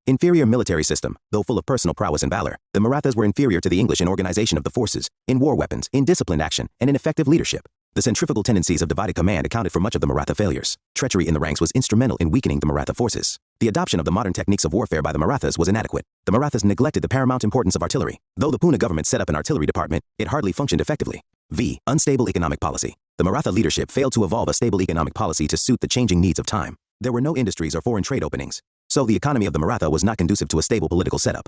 Inferior military system. Though full of personal prowess and valor, the Marathas were inferior to the English in organization of the forces, in war weapons, in disciplined action, and in effective leadership. The centrifugal tendencies of divided command accounted for much of the Maratha failures. Treachery in the ranks was instrumental in weakening the Maratha forces. The adoption of the modern techniques of warfare by the Marathas was inadequate. The Marathas neglected the paramount importance of artillery. Though the Pune government set up an artillery department, it hardly functioned effectively. Unstable economic policy. The Maratha leadership failed to evolve a stable economic policy to suit the changing needs of time. There were no industries or foreign trade openings. So the economy of the Maratha was not conducive to a stable political setup.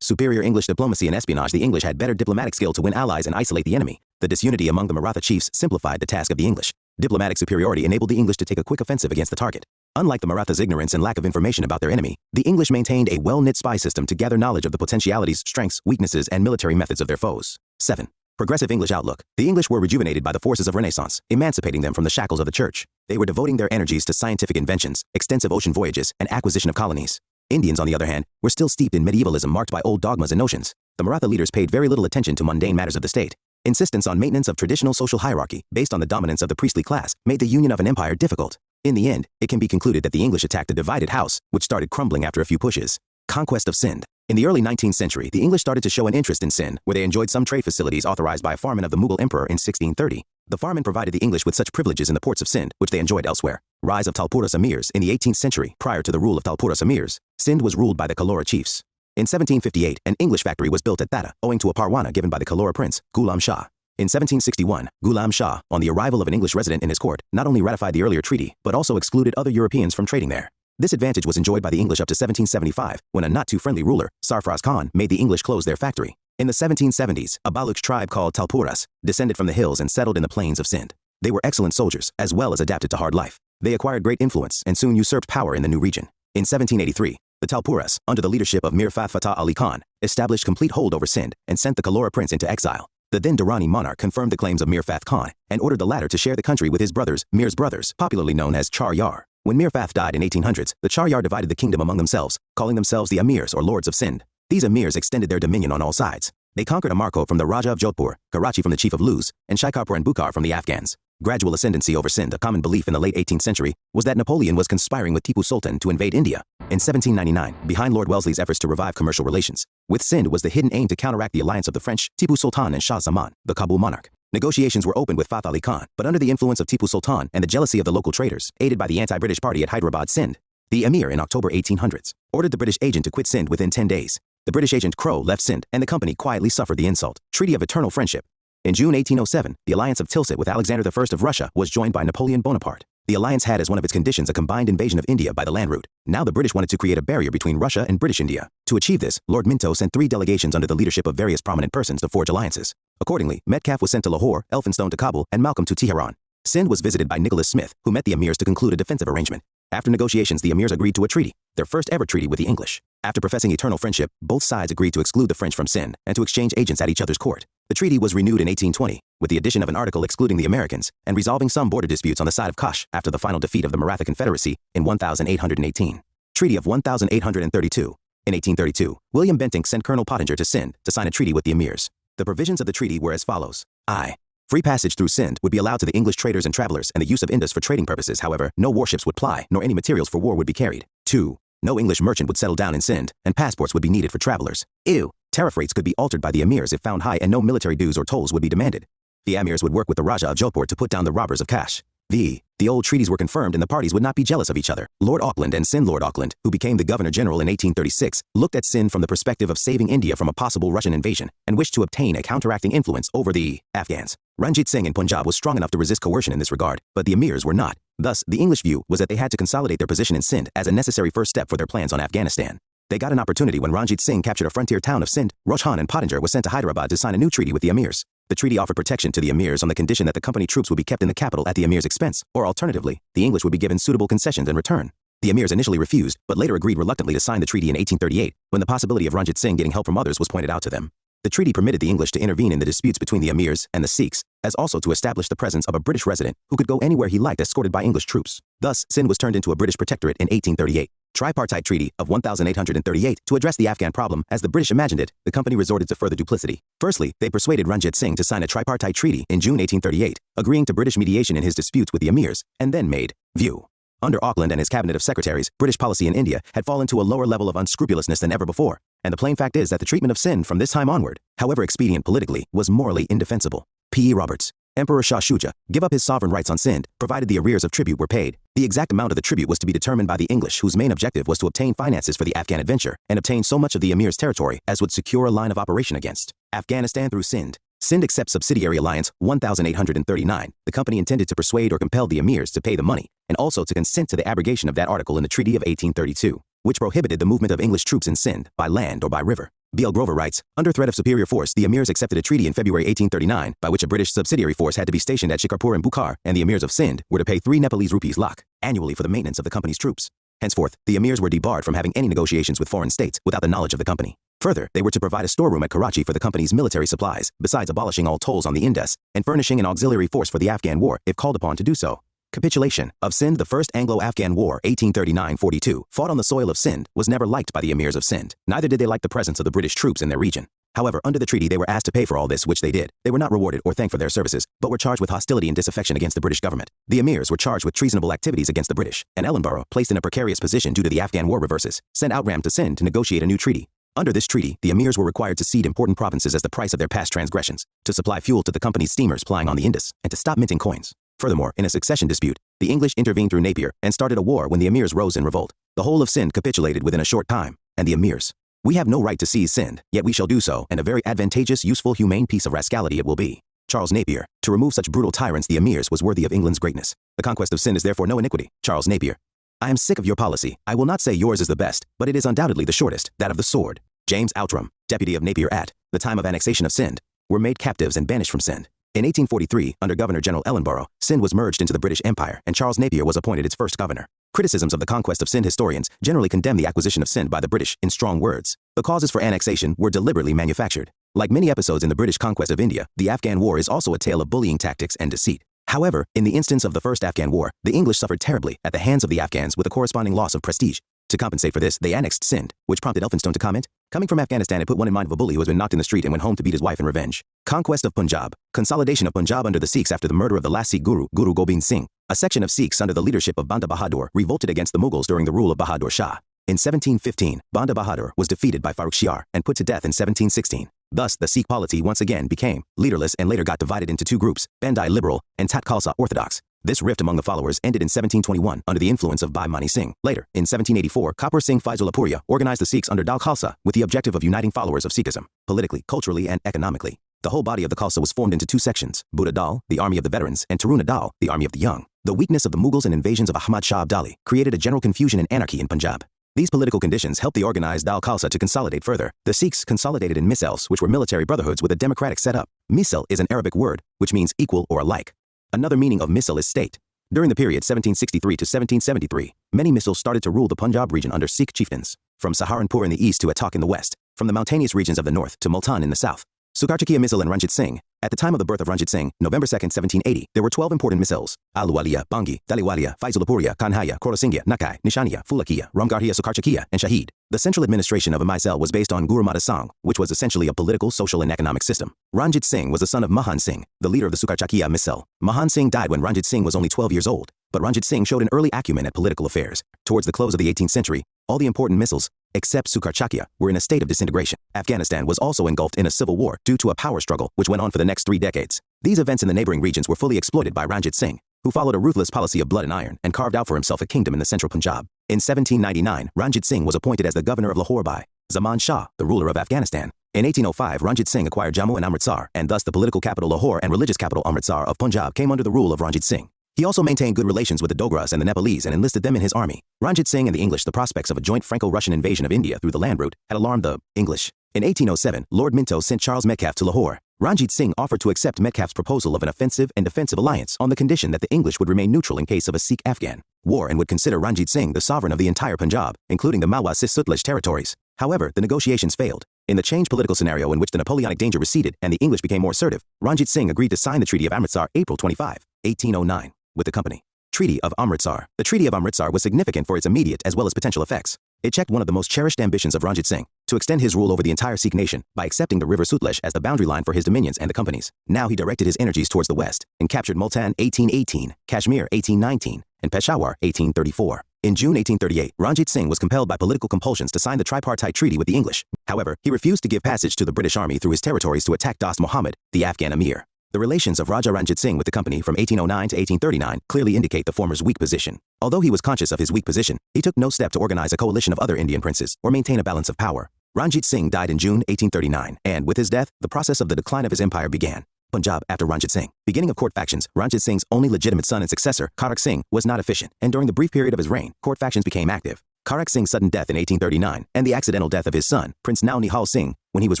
Superior English diplomacy and espionage. The English had better diplomatic skill to win allies and isolate the enemy. The disunity among the Maratha chiefs simplified the task of the English. Diplomatic superiority enabled the English to take a quick offensive against the target. Unlike the Marathas' ignorance and lack of information about their enemy, the English maintained a well-knit spy system to gather knowledge of the potentialities, strengths, weaknesses, and military methods of their foes. 7. Progressive English outlook. The English were rejuvenated by the forces of Renaissance, emancipating them from the shackles of the church. They were devoting their energies to scientific inventions, extensive ocean voyages, and acquisition of colonies. Indians, on the other hand, were still steeped in medievalism marked by old dogmas and notions. The Maratha leaders paid very little attention to mundane matters of the state. Insistence on maintenance of traditional social hierarchy, based on the dominance of the priestly class, made the union of an empire difficult. In the end, it can be concluded that the English attacked a divided house, which started crumbling after a few pushes. Conquest of Sindh. In the early 19th century, the English started to show an interest in Sindh, where they enjoyed some trade facilities authorized by a farman of the Mughal emperor in 1630. The farman provided the English with such privileges in the ports of Sindh, which they enjoyed elsewhere. Rise of Talpuras Amirs. In the 18th century, prior to the rule of Talpuras Amirs, Sindh was ruled by the Kalora chiefs. In 1758, an English factory was built at Thatta, owing to a parwana given by the Kalora prince, Ghulam Shah. In 1761, Ghulam Shah, on the arrival of an English resident in his court, not only ratified the earlier treaty, but also excluded other Europeans from trading there. This advantage was enjoyed by the English up to 1775, when a not-too-friendly ruler, Sarfraz Khan, made the English close their factory. In the 1770s, a Baluch tribe called Talpuras descended from the hills and settled in the plains of Sindh. They were excellent soldiers, as well as adapted to hard life. They acquired great influence and soon usurped power in the new region. In 1783, the Talpuras, under the leadership of Mir Fatah Ali Khan, established complete hold over Sindh and sent the Kalora prince into exile. The then Durrani monarch confirmed the claims of Mir Fath Khan and ordered the latter to share the country with his brothers, Mir's brothers, popularly known as Char Yar. When Mir Fath died in 1800s, the Char Yar divided the kingdom among themselves, calling themselves the Amirs or Lords of Sindh. These Amirs extended their dominion on all sides. They conquered Amarko from the Raja of Jodhpur, Karachi from the chief of Luz, and Shikarpur and Bukhar from the Afghans. Gradual ascendancy over Sindh, a common belief in the late 18th century, was that Napoleon was conspiring with Tipu Sultan to invade India. In 1799, behind Lord Wellesley's efforts to revive commercial relations with Sindh was the hidden aim to counteract the alliance of the French, Tipu Sultan and Shah Zaman, the Kabul monarch. Negotiations were opened with Fath Ali Khan, but under the influence of Tipu Sultan and the jealousy of the local traders, aided by the anti-British party at Hyderabad, Sindh. The Emir in October 1800s ordered the British agent to quit Sindh within 10 days. The British agent Crow left Sindh, and the company quietly suffered the insult. Treaty of Eternal Friendship. In June 1807, the alliance of Tilsit with Alexander I of Russia was joined by Napoleon Bonaparte. The alliance had as one of its conditions a combined invasion of India by the land route. Now the British wanted to create a barrier between Russia and British India. To achieve this, Lord Minto sent 3 delegations under the leadership of various prominent persons to forge alliances. Accordingly, Metcalfe was sent to Lahore, Elphinstone to Kabul, and Malcolm to Tehran. Sindh was visited by Nicholas Smith, who met the Emirs to conclude a defensive arrangement. After negotiations, the Emirs agreed to a treaty, their first ever treaty with the English. After professing eternal friendship, both sides agreed to exclude the French from Sindh and to exchange agents at each other's court. The treaty was renewed in 1820, with the addition of an article excluding the Americans and resolving some border disputes on the side of Kashf after the final defeat of the Maratha Confederacy in 1818. Treaty of 1832. In 1832, William Bentinck sent Colonel Pottinger to Sindh to sign a treaty with the Emirs. The provisions of the treaty were as follows. I. Free passage through Sindh would be allowed to the English traders and travelers, and the use of Indus for trading purposes. However, no warships would ply, nor any materials for war would be carried. 2. No English merchant would settle down in Sindh, and passports would be needed for travelers. Ew. Tariff rates could be altered by the Emirs if found high, and no military dues or tolls would be demanded. The Emirs would work with the Raja of Jodhpur to put down the robbers of Kashf. The old treaties were confirmed and the parties would not be jealous of each other. Lord Auckland and Sindh. Lord Auckland, who became the Governor-General in 1836, looked at Sindh from the perspective of saving India from a possible Russian invasion and wished to obtain a counteracting influence over the Afghans. Ranjit Singh in Punjab was strong enough to resist coercion in this regard, but the Emirs were not. Thus, the English view was that they had to consolidate their position in Sindh as a necessary first step for their plans on Afghanistan. They got an opportunity when Ranjit Singh captured a frontier town of Sindh. Roshan and Pottinger was sent to Hyderabad to sign a new treaty with the Emirs. The treaty offered protection to the Emirs on the condition that the company troops would be kept in the capital at the Emir's expense, or alternatively, the English would be given suitable concessions in return. The Emirs initially refused, but later agreed reluctantly to sign the treaty in 1838, when the possibility of Ranjit Singh getting help from others was pointed out to them. The treaty permitted the English to intervene in the disputes between the Emirs and the Sikhs, as also to establish the presence of a British resident who could go anywhere he liked escorted by English troops. Thus, Sindh was turned into a British protectorate in 1838. Tripartite Treaty of 1838. To address the Afghan problem, as the British imagined it, the company resorted to further duplicity. Firstly, they persuaded Ranjit Singh to sign a tripartite treaty in June 1838, agreeing to British mediation in his disputes with the Emirs, and then made view. Under Auckland and his cabinet of secretaries, British policy in India had fallen to a lower level of unscrupulousness than ever before, and the plain fact is that the treatment of Sindh from this time onward, however expedient politically, was morally indefensible. P. E. Roberts. Emperor Shah Shuja gave up his sovereign rights on Sindh, provided the arrears of tribute were paid. The exact amount of the tribute was to be determined by the English, whose main objective was to obtain finances for the Afghan adventure and obtain so much of the Emir's territory as would secure a line of operation against Afghanistan through Sindh. Sindh accepts subsidiary alliance 1839. The company intended to persuade or compel the Emirs to pay the money, and also to consent to the abrogation of that article in the Treaty of 1832, which prohibited the movement of English troops in Sindh by land or by river. B. L. Grover writes, under threat of superior force, the Emirs accepted a treaty in February 1839, by which a British subsidiary force had to be stationed at Shikarpur and Bukhar, and the Emirs of Sindh were to pay 3 Nepalese rupees lakh annually for the maintenance of the company's troops. Henceforth, the Emirs were debarred from having any negotiations with foreign states without the knowledge of the company. Further, they were to provide a storeroom at Karachi for the company's military supplies, besides abolishing all tolls on the Indus, and furnishing an auxiliary force for the Afghan war if called upon to do so. Capitulation of Sindh. The First Anglo-Afghan War 1839-42, fought on the soil of Sindh, was never liked by the Emirs of Sindh. Neither did they like the presence of the British troops in their region. However, under the treaty they were asked to pay for all this, which they did. They were not rewarded or thanked for their services, but were charged with hostility and disaffection against the British government. The Emirs were charged with treasonable activities against the British, and Ellenborough, placed in a precarious position due to the Afghan war reverses, sent Outram to Sindh to negotiate a new treaty. Under this treaty, the Emirs were required to cede important provinces as the price of their past transgressions, to supply fuel to the company's steamers plying on the Indus, and to stop minting coins. Furthermore, in a succession dispute, the English intervened through Napier and started a war when the Emirs rose in revolt. The whole of Sindh capitulated within a short time, and the Emirs, we have no right to seize Sindh, yet we shall do so, and a very advantageous, useful, humane piece of rascality it will be. Charles Napier. To remove such brutal tyrants, the emirs, was worthy of England's greatness. The conquest of Sind is therefore no iniquity. Charles Napier. I am sick of your policy. I will not say yours is the best, but it is undoubtedly the shortest, that of the sword. James Outram, deputy of Napier at the time of annexation of Sind, were made captives and banished from Sind. In 1843, under Governor-General Ellenborough, Sind was merged into the British Empire, and Charles Napier was appointed its first governor. Criticisms of the conquest of Sind historians generally condemn the acquisition of Sind by the British in strong words. The causes for annexation were deliberately manufactured. Like many episodes in the British conquest of India, the Afghan War is also a tale of bullying tactics and deceit. However, in the instance of the First Afghan War, the English suffered terribly at the hands of the Afghans with a corresponding loss of prestige. To compensate for this, they annexed Sind, which prompted Elphinstone to comment, "Coming from Afghanistan, it put one in mind of a bully who has been knocked in the street and went home to beat his wife in revenge." Conquest of Punjab. Consolidation of Punjab under the Sikhs after the murder of the last Sikh Guru, Guru Gobind Singh. A section of Sikhs under the leadership of Banda Bahadur revolted against the Mughals during the rule of Bahadur Shah. In 1715, Banda Bahadur was defeated by Farrukh Shiar and put to death in 1716. Thus, the Sikh polity once again became leaderless and later got divided into two groups, Bandai Liberal and Tat Khalsa Orthodox. This rift among the followers ended in 1721 under the influence of Bhai Mani Singh. Later, in 1784, Kapur Singh Faizullahpuriya organized the Sikhs under Dal Khalsa with the objective of uniting followers of Sikhism, politically, culturally, and economically. The whole body of the Khalsa was formed into two sections, Buddha Dal, the army of the veterans, and Taruna Dal, the army of the young. The weakness of the Mughals and invasions of Ahmad Shah Abdali created a general confusion and anarchy in Punjab. These political conditions helped the organized Dal Khalsa to consolidate further. The Sikhs consolidated in misls, which were military brotherhoods with a democratic setup. Misl is an Arabic word, which means equal or alike. Another meaning of misl is state. During the period 1763 to 1773, many misls started to rule the Punjab region under Sikh chieftains, from Saharanpur in the east to Attock in the west, from the mountainous regions of the north to Multan in the south. Sukarchakia misl and Ranjit Singh. At the time of the birth of Ranjit Singh, November 2, 1780, there were 12 important misls: Aluwalia, Bangi, Daliwalia, Faizullahpuriya, Kanhaya, Korosingya, Nakai, Nishaniya, Fulakiya, Ramgarhia, Sukarchakia, and Shahid. The central administration of a misl was based on Guru Mata Sangh, which was essentially a political, social, and economic system. Ranjit Singh was the son of Mahan Singh, the leader of the Sukarchakia misl. Mahan Singh died when Ranjit Singh was only 12 years old, but Ranjit Singh showed an early acumen at political affairs. Towards the close of the 18th century, all the important misls, except Sukarchakia, were in a state of disintegration. Afghanistan was also engulfed in a civil war due to a power struggle which went on for the next 3 decades. These events in the neighboring regions were fully exploited by Ranjit Singh, who followed a ruthless policy of blood and iron and carved out for himself a kingdom in the central Punjab. In 1799, Ranjit Singh was appointed as the governor of Lahore by Zaman Shah, the ruler of Afghanistan. In 1805, Ranjit Singh acquired Jammu and Amritsar, and thus the political capital Lahore and religious capital Amritsar of Punjab came under the rule of Ranjit Singh. He also maintained good relations with the Dogras and the Nepalese and enlisted them in his army. Ranjit Singh and the English, the prospects of a joint Franco-Russian invasion of India through the land route had alarmed the English. In 1807, Lord Minto sent Charles Metcalfe to Lahore. Ranjit Singh offered to accept Metcalfe's proposal of an offensive and defensive alliance on the condition that the English would remain neutral in case of a Sikh-Afghan war and would consider Ranjit Singh the sovereign of the entire Punjab, including the Malwa Sis-Sutlej territories. However, the negotiations failed. In the changed political scenario in which the Napoleonic danger receded and the English became more assertive, Ranjit Singh agreed to sign the Treaty of Amritsar April 25, 1809, with the company. Treaty of Amritsar. The Treaty of Amritsar was significant for its immediate as well as potential effects. It checked one of the most cherished ambitions of Ranjit Singh, to extend his rule over the entire Sikh nation by accepting the river Sutlej as the boundary line for his dominions and the company's. Now he directed his energies towards the west and captured Multan 1818, Kashmir 1819, and Peshawar 1834. In June 1838, Ranjit Singh was compelled by political compulsions to sign the tripartite treaty with the English. However, he refused to give passage to the British army through his territories to attack Dost Muhammad, the Afghan emir. The relations of Raja Ranjit Singh with the company from 1809 to 1839 clearly indicate the former's weak position. Although he was conscious of his weak position, he took no step to organize a coalition of other Indian princes or maintain a balance of power. Ranjit Singh died in June 1839, and with his death, the process of the decline of his empire began. Punjab after Ranjit Singh. Beginning of court factions, Ranjit Singh's only legitimate son and successor, Karak Singh, was not efficient, and during the brief period of his reign, court factions became active. Karak Singh's sudden death in 1839 and the accidental death of his son, Prince Nau Nihal Singh, when he was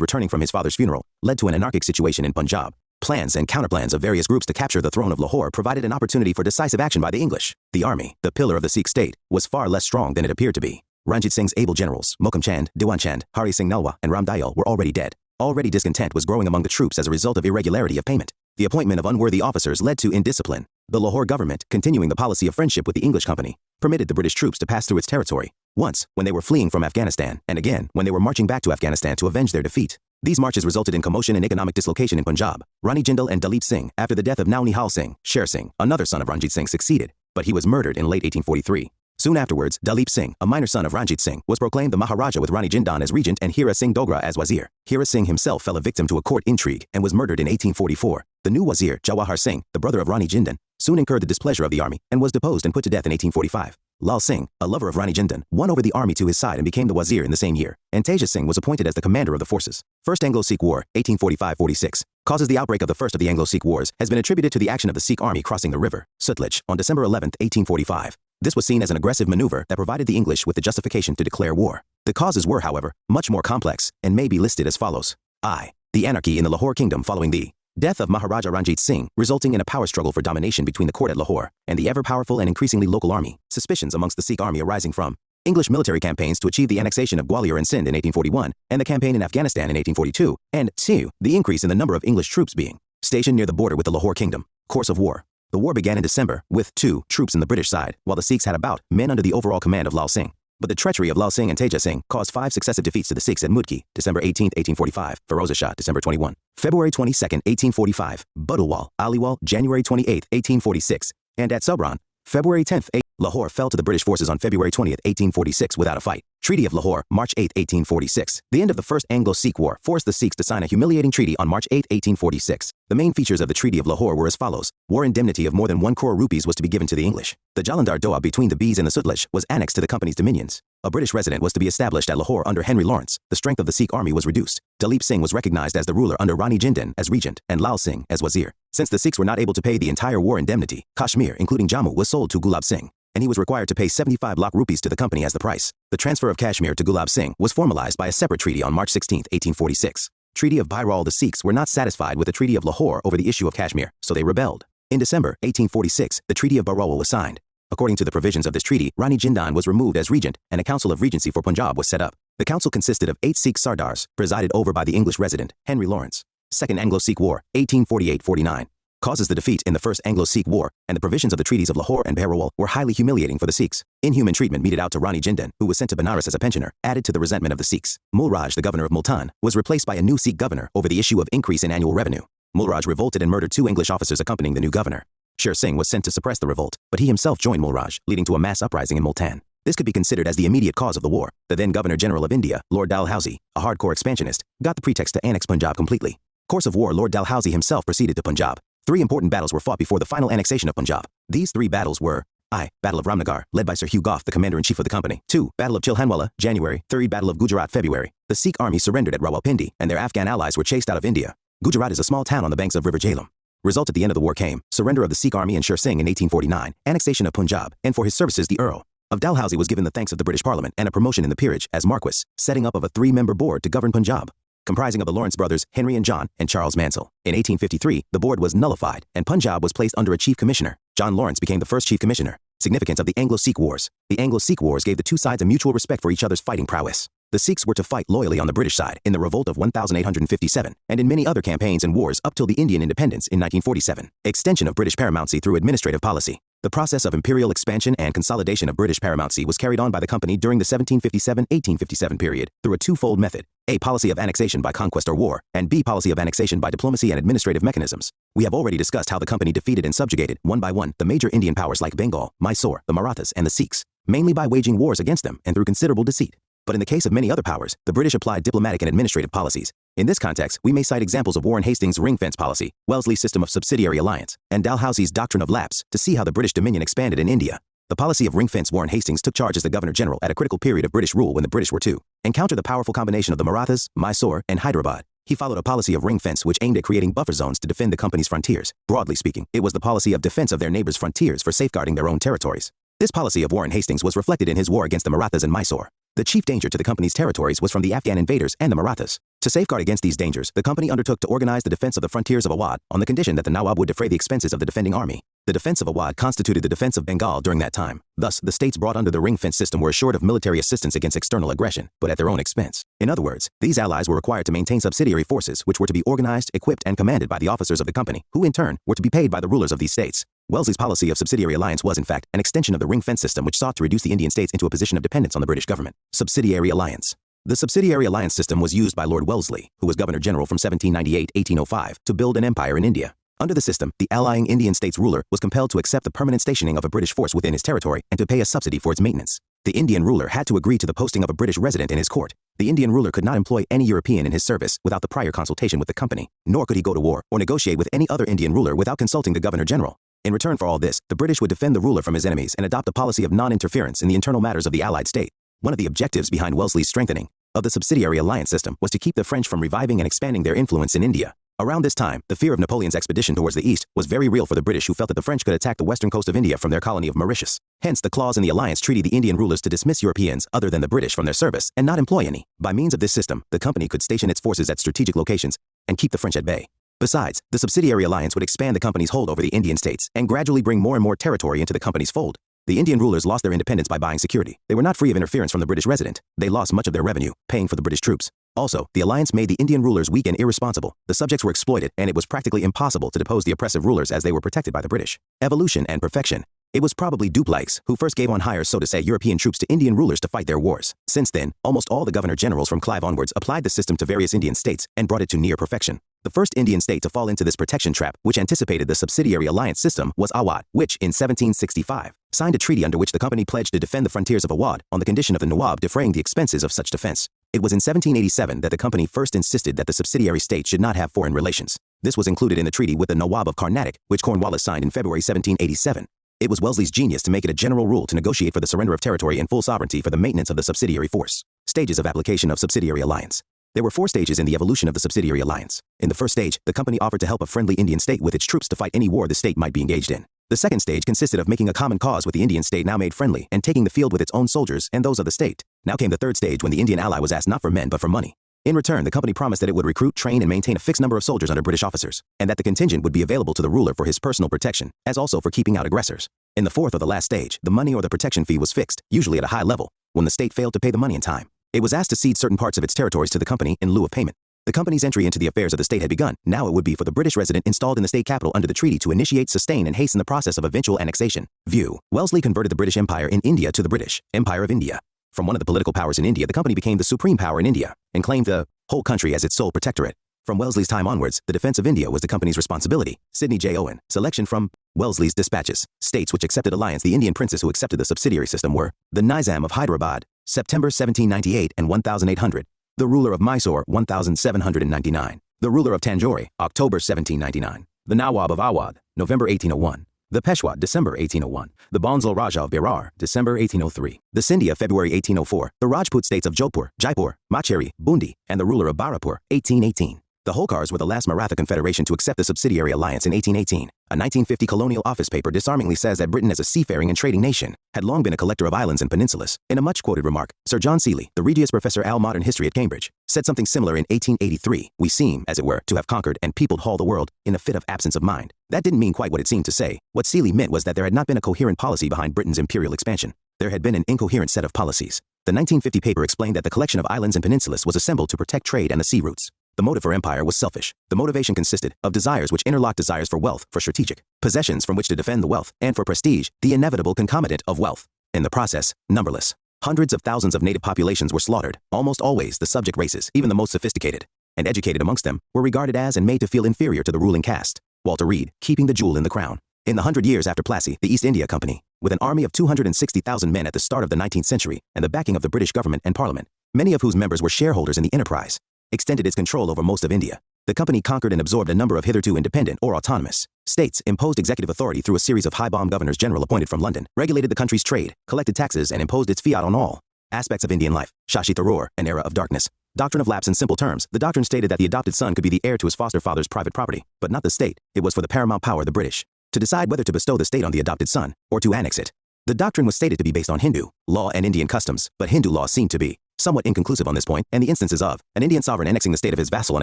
returning from his father's funeral, led to an anarchic situation in Punjab. Plans and counterplans of various groups to capture the throne of Lahore provided an opportunity for decisive action by the English. The army, the pillar of the Sikh state, was far less strong than it appeared to be. Ranjit Singh's able generals, Mokam Chand, Diwan Chand, Hari Singh Nalwa, and Ram Dayal were already dead. Already discontent was growing among the troops as a result of irregularity of payment. The appointment of unworthy officers led to indiscipline. The Lahore government, continuing the policy of friendship with the English company, permitted the British troops to pass through its territory, once when they were fleeing from Afghanistan, and again when they were marching back to Afghanistan to avenge their defeat. These marches resulted in commotion and economic dislocation in Punjab. Rani Jindal and Dalit Singh, after the death of Nau Nihal Singh, Sher Singh, another son of Ranjit Singh, succeeded, but he was murdered in late 1843. Soon afterwards, Dalip Singh, a minor son of Ranjit Singh, was proclaimed the Maharaja with Rani Jindan as regent and Hira Singh Dogra as wazir. Hira Singh himself fell a victim to a court intrigue and was murdered in 1844. The new wazir, Jawahar Singh, the brother of Rani Jindan, soon incurred the displeasure of the army and was deposed and put to death in 1845. Lal Singh, a lover of Rani Jindal, won over the army to his side and became the wazir in the same year, and Tejas Singh was appointed as the commander of the forces. First Anglo-Sikh War, 1845-46, causes the outbreak of the first of the Anglo-Sikh Wars has been attributed to the action of the Sikh army crossing the river, Sutlej, on December 11, 1845. This was seen as an aggressive maneuver that provided the English with the justification to declare war. The causes were, however, much more complex and may be listed as follows. I. The anarchy in the Lahore kingdom following the death of Maharaja Ranjit Singh, resulting in a power struggle for domination between the court at Lahore and the ever-powerful and increasingly local army. Suspicions amongst the Sikh army arising from English military campaigns to achieve the annexation of Gwalior and Sindh in 1841, and the campaign in Afghanistan in 1842, and 2. The increase in the number of English troops being stationed near the border with the Lahore kingdom. Course of war. The war began in December, with 2 troops on the British side, while the Sikhs had about men under the overall command of Lal Singh. But the treachery of Lal Singh and Tejas Singh caused 5 successive defeats to the Sikhs at Mudki, December 18, 1845, Firoza Shah, December 21, February 22, 1845, Budalwal, Aliwal, January 28, 1846, and at Subran, February 10, Lahore fell to the British forces on February 20, 1846 without a fight. Treaty of Lahore, March 8, 1846. The end of the First Anglo-Sikh War forced the Sikhs to sign a humiliating treaty on March 8, 1846. The main features of the Treaty of Lahore were as follows. War indemnity of more than 1 crore rupees was to be given to the English. The Jalandhar Doab between the Bees and the Sutlej was annexed to the company's dominions. A British resident was to be established at Lahore under Henry Lawrence. The strength of the Sikh army was reduced. Dalip Singh was recognized as the ruler under Rani Jindal as regent and Lal Singh as wazir. Since the Sikhs were not able to pay the entire war indemnity, Kashmir, including Jammu, was sold to Gulab Singh, and he was required to pay 75 lakh rupees to the company as the price. The transfer of Kashmir to Gulab Singh was formalized by a separate treaty on March 16, 1846. Treaty of Bairal. The Sikhs were not satisfied with the Treaty of Lahore over the issue of Kashmir, so they rebelled. In December 1846, the Treaty of Bairal was signed. According to the provisions of this treaty, Rani Jindal was removed as regent, and a council of regency for Punjab was set up. The council consisted of 8 Sikh Sardars, presided over by the English resident, Henry Lawrence. Second Anglo-Sikh War, 1848-49. Causes the defeat in the First Anglo-Sikh War, and the provisions of the treaties of Lahore and Bairawal were highly humiliating for the Sikhs. Inhuman treatment meted out to Rani Jindal, who was sent to Benares as a pensioner, added to the resentment of the Sikhs. Mulraj, the governor of Multan, was replaced by a new Sikh governor over the issue of increase in annual revenue. Mulraj revolted and murdered 2 English officers accompanying the new governor. Sher Singh was sent to suppress the revolt, but he himself joined Mulraj, leading to a mass uprising in Multan. This could be considered as the immediate cause of the war. The then Governor-General of India, Lord Dalhousie, a hardcore expansionist, got the pretext to annex Punjab completely. Course of war. Lord Dalhousie himself proceeded to Punjab. 3 important battles were fought before the final annexation of Punjab. These 3 battles were I. Battle of Ramnagar, led by Sir Hugh Gough, the commander-in-chief of the company. 2. Battle of Chilhanwala, January. 3. Battle of Gujarat, February. The Sikh army surrendered at Rawalpindi, and their Afghan allies were chased out of India. Gujarat is a small town on the banks of River Jhelum. Result at the end of the war came surrender of the Sikh army and Sher Singh in 1849, annexation of Punjab, and for his services the Earl of Dalhousie was given the thanks of the British Parliament and a promotion in the peerage as Marquess, setting up of a 3-member board to govern Punjab, comprising of the Lawrence brothers, Henry and John, and Charles Mansell. In 1853, the board was nullified, and Punjab was placed under a chief commissioner. John Lawrence became the first chief commissioner. Significance of the Anglo-Sikh Wars. The Anglo-Sikh Wars gave the 2 sides a mutual respect for each other's fighting prowess. The Sikhs were to fight loyally on the British side in the Revolt of 1857, and in many other campaigns and wars up till the Indian independence in 1947. Extension of British paramountcy through administrative policy. The process of imperial expansion and consolidation of British paramountcy was carried on by the company during the 1757-1857 period through a 2-fold method. A. Policy of annexation by conquest or war, and B. Policy of annexation by diplomacy and administrative mechanisms. We have already discussed how the company defeated and subjugated, one by one, the major Indian powers like Bengal, Mysore, the Marathas, and the Sikhs, mainly by waging wars against them and through considerable deceit. But in the case of many other powers, the British applied diplomatic and administrative policies. In this context, we may cite examples of Warren Hastings' ring-fence policy, Wellesley's system of subsidiary alliance, and Dalhousie's doctrine of lapse to see how the British dominion expanded in India. The policy of ring-fence. Warren Hastings took charge as the Governor-General at a critical period of British rule when the British were to encounter the powerful combination of the Marathas, Mysore, and Hyderabad. He followed a policy of ring-fence which aimed at creating buffer zones to defend the company's frontiers. Broadly speaking, it was the policy of defense of their neighbors' frontiers for safeguarding their own territories. This policy of Warren Hastings was reflected in his war against the Marathas and Mysore. The chief danger to the company's territories was from the Afghan invaders and the Marathas. To safeguard against these dangers, the company undertook to organize the defense of the frontiers of Awadh on the condition that the Nawab would defray the expenses of the defending army. The defense of Awadh constituted the defense of Bengal during that time. Thus, the states brought under the ring-fence system were assured of military assistance against external aggression, but at their own expense. In other words, these allies were required to maintain subsidiary forces which were to be organized, equipped, and commanded by the officers of the company, who in turn were to be paid by the rulers of these states. Wellesley's policy of subsidiary alliance was, in fact, an extension of the ring-fence system which sought to reduce the Indian states into a position of dependence on the British government. Subsidiary alliance. The subsidiary alliance system was used by Lord Wellesley, who was Governor-General from 1798-1805, to build an empire in India. Under the system, the allying Indian states ruler was compelled to accept the permanent stationing of a British force within his territory and to pay a subsidy for its maintenance. The Indian ruler had to agree to the posting of a British resident in his court. The Indian ruler could not employ any European in his service without the prior consultation with the company, nor could he go to war or negotiate with any other Indian ruler without consulting the Governor-General. In return for all this, the British would defend the ruler from his enemies and adopt a policy of non-interference in the internal matters of the Allied state. One of the objectives behind Wellesley's strengthening of the subsidiary alliance system was to keep the French from reviving and expanding their influence in India. Around this time, the fear of Napoleon's expedition towards the east was very real for the British, who felt that the French could attack the western coast of India from their colony of Mauritius. Hence, the clause in the alliance treaty the Indian rulers to dismiss Europeans other than the British from their service and not employ any. By means of this system, the company could station its forces at strategic locations and keep the French at bay. Besides, the subsidiary alliance would expand the company's hold over the Indian states and gradually bring more and more territory into the company's fold. The Indian rulers lost their independence by buying security. They were not free of interference from the British resident. They lost much of their revenue, paying for the British troops. Also, the alliance made the Indian rulers weak and irresponsible. The subjects were exploited, and it was practically impossible to depose the oppressive rulers as they were protected by the British. Evolution and perfection. It was probably Dupleix who first gave on hire, so to say, European troops to Indian rulers to fight their wars. Since then, almost all the governor-generals from Clive onwards applied the system to various Indian states and brought it to near perfection. The first Indian state to fall into this protection trap, which anticipated the subsidiary alliance system, was Awadh, which, in 1765, signed a treaty under which the company pledged to defend the frontiers of Awadh on the condition of the Nawab defraying the expenses of such defense. It was in 1787 that the company first insisted that the subsidiary state should not have foreign relations. This was included in the treaty with the Nawab of Carnatic, which Cornwallis signed in February 1787. It was Wellesley's genius to make it a general rule to negotiate for the surrender of territory and full sovereignty for the maintenance of the subsidiary force. Stages of application of subsidiary alliance. There were 4 stages in the evolution of the subsidiary alliance. In the first stage, the company offered to help a friendly Indian state with its troops to fight any war the state might be engaged in. The second stage consisted of making a common cause with the Indian state now made friendly and taking the field with its own soldiers and those of the state. Now came the third stage, when the Indian ally was asked not for men but for money. In return, the company promised that it would recruit, train, and maintain a fixed number of soldiers under British officers, and that the contingent would be available to the ruler for his personal protection, as also for keeping out aggressors. In the fourth or the last stage, the money or the protection fee was fixed, usually at a high level. When the state failed to pay the money in time, it was asked to cede certain parts of its territories to the company in lieu of payment. The company's entry into the affairs of the state had begun. Now it would be for the British resident installed in the state capital under the treaty to initiate, sustain, and hasten the process of eventual annexation. View. Wellesley converted the British Empire in India to the British Empire of India. From one of the political powers in India, the company became the supreme power in India and claimed the whole country as its sole protectorate. From Wellesley's time onwards, the defense of India was the company's responsibility. Sidney J. Owen. Selection from Wellesley's dispatches. States which accepted alliance. The Indian princes who accepted the subsidiary system were the Nizam of Hyderabad, September 1798 and 1800. The ruler of Mysore, 1799. The ruler of Tanjore, October 1799. The Nawab of Awadh, November 1801. The Peshwa, December 1801. The Bonsal Raja of Berar, December 1803. The Scindia, February 1804. The Rajput states of Jodhpur, Jaipur, Macheri, Bundi, and the ruler of Barapur, 1818. The Holkars were the last Maratha confederation to accept the subsidiary alliance in 1818. A 1950 colonial office paper disarmingly says that Britain, as a seafaring and trading nation, had long been a collector of islands and peninsulas. In a much-quoted remark, Sir John Seeley, the Regius Professor Al Modern History at Cambridge, said something similar in 1883. We seem, as it were, to have conquered and peopled all the world in a fit of absence of mind. That didn't mean quite what it seemed to say. What Seeley meant was that there had not been a coherent policy behind Britain's imperial expansion. There had been an incoherent set of policies. The 1950 paper explained that the collection of islands and peninsulas was assembled to protect trade and the sea routes. The motive for empire was selfish. The motivation consisted of desires which interlocked desires for wealth, for strategic possessions from which to defend the wealth, and for prestige, the inevitable concomitant of wealth. In the process, numberless, hundreds of thousands of native populations were slaughtered. Almost always the subject races, even the most sophisticated and educated amongst them, were regarded as and made to feel inferior to the ruling caste. Walter Reed, Keeping the Jewel in the Crown. In the 100 years after Plassey, the East India Company, with an army of 260,000 men at the start of the 19th century and the backing of the British government and parliament, many of whose members were shareholders in the enterprise, extended its control over most of India. The company conquered and absorbed a number of hitherto independent or autonomous states, imposed executive authority through a series of high-bomb governors general appointed from London, regulated the country's trade, collected taxes, and imposed its fiat on all aspects of Indian life. Shashi Tharoor, An Era of Darkness. Doctrine of lapse. In simple terms, the doctrine stated that the adopted son could be the heir to his foster father's private property, but not the state. It was for the paramount power, the British, to decide whether to bestow the state on the adopted son or to annex it. The doctrine was stated to be based on Hindu law and Indian customs, but Hindu law seemed to be somewhat inconclusive on this point, and the instances of an Indian sovereign annexing the state of his vassal on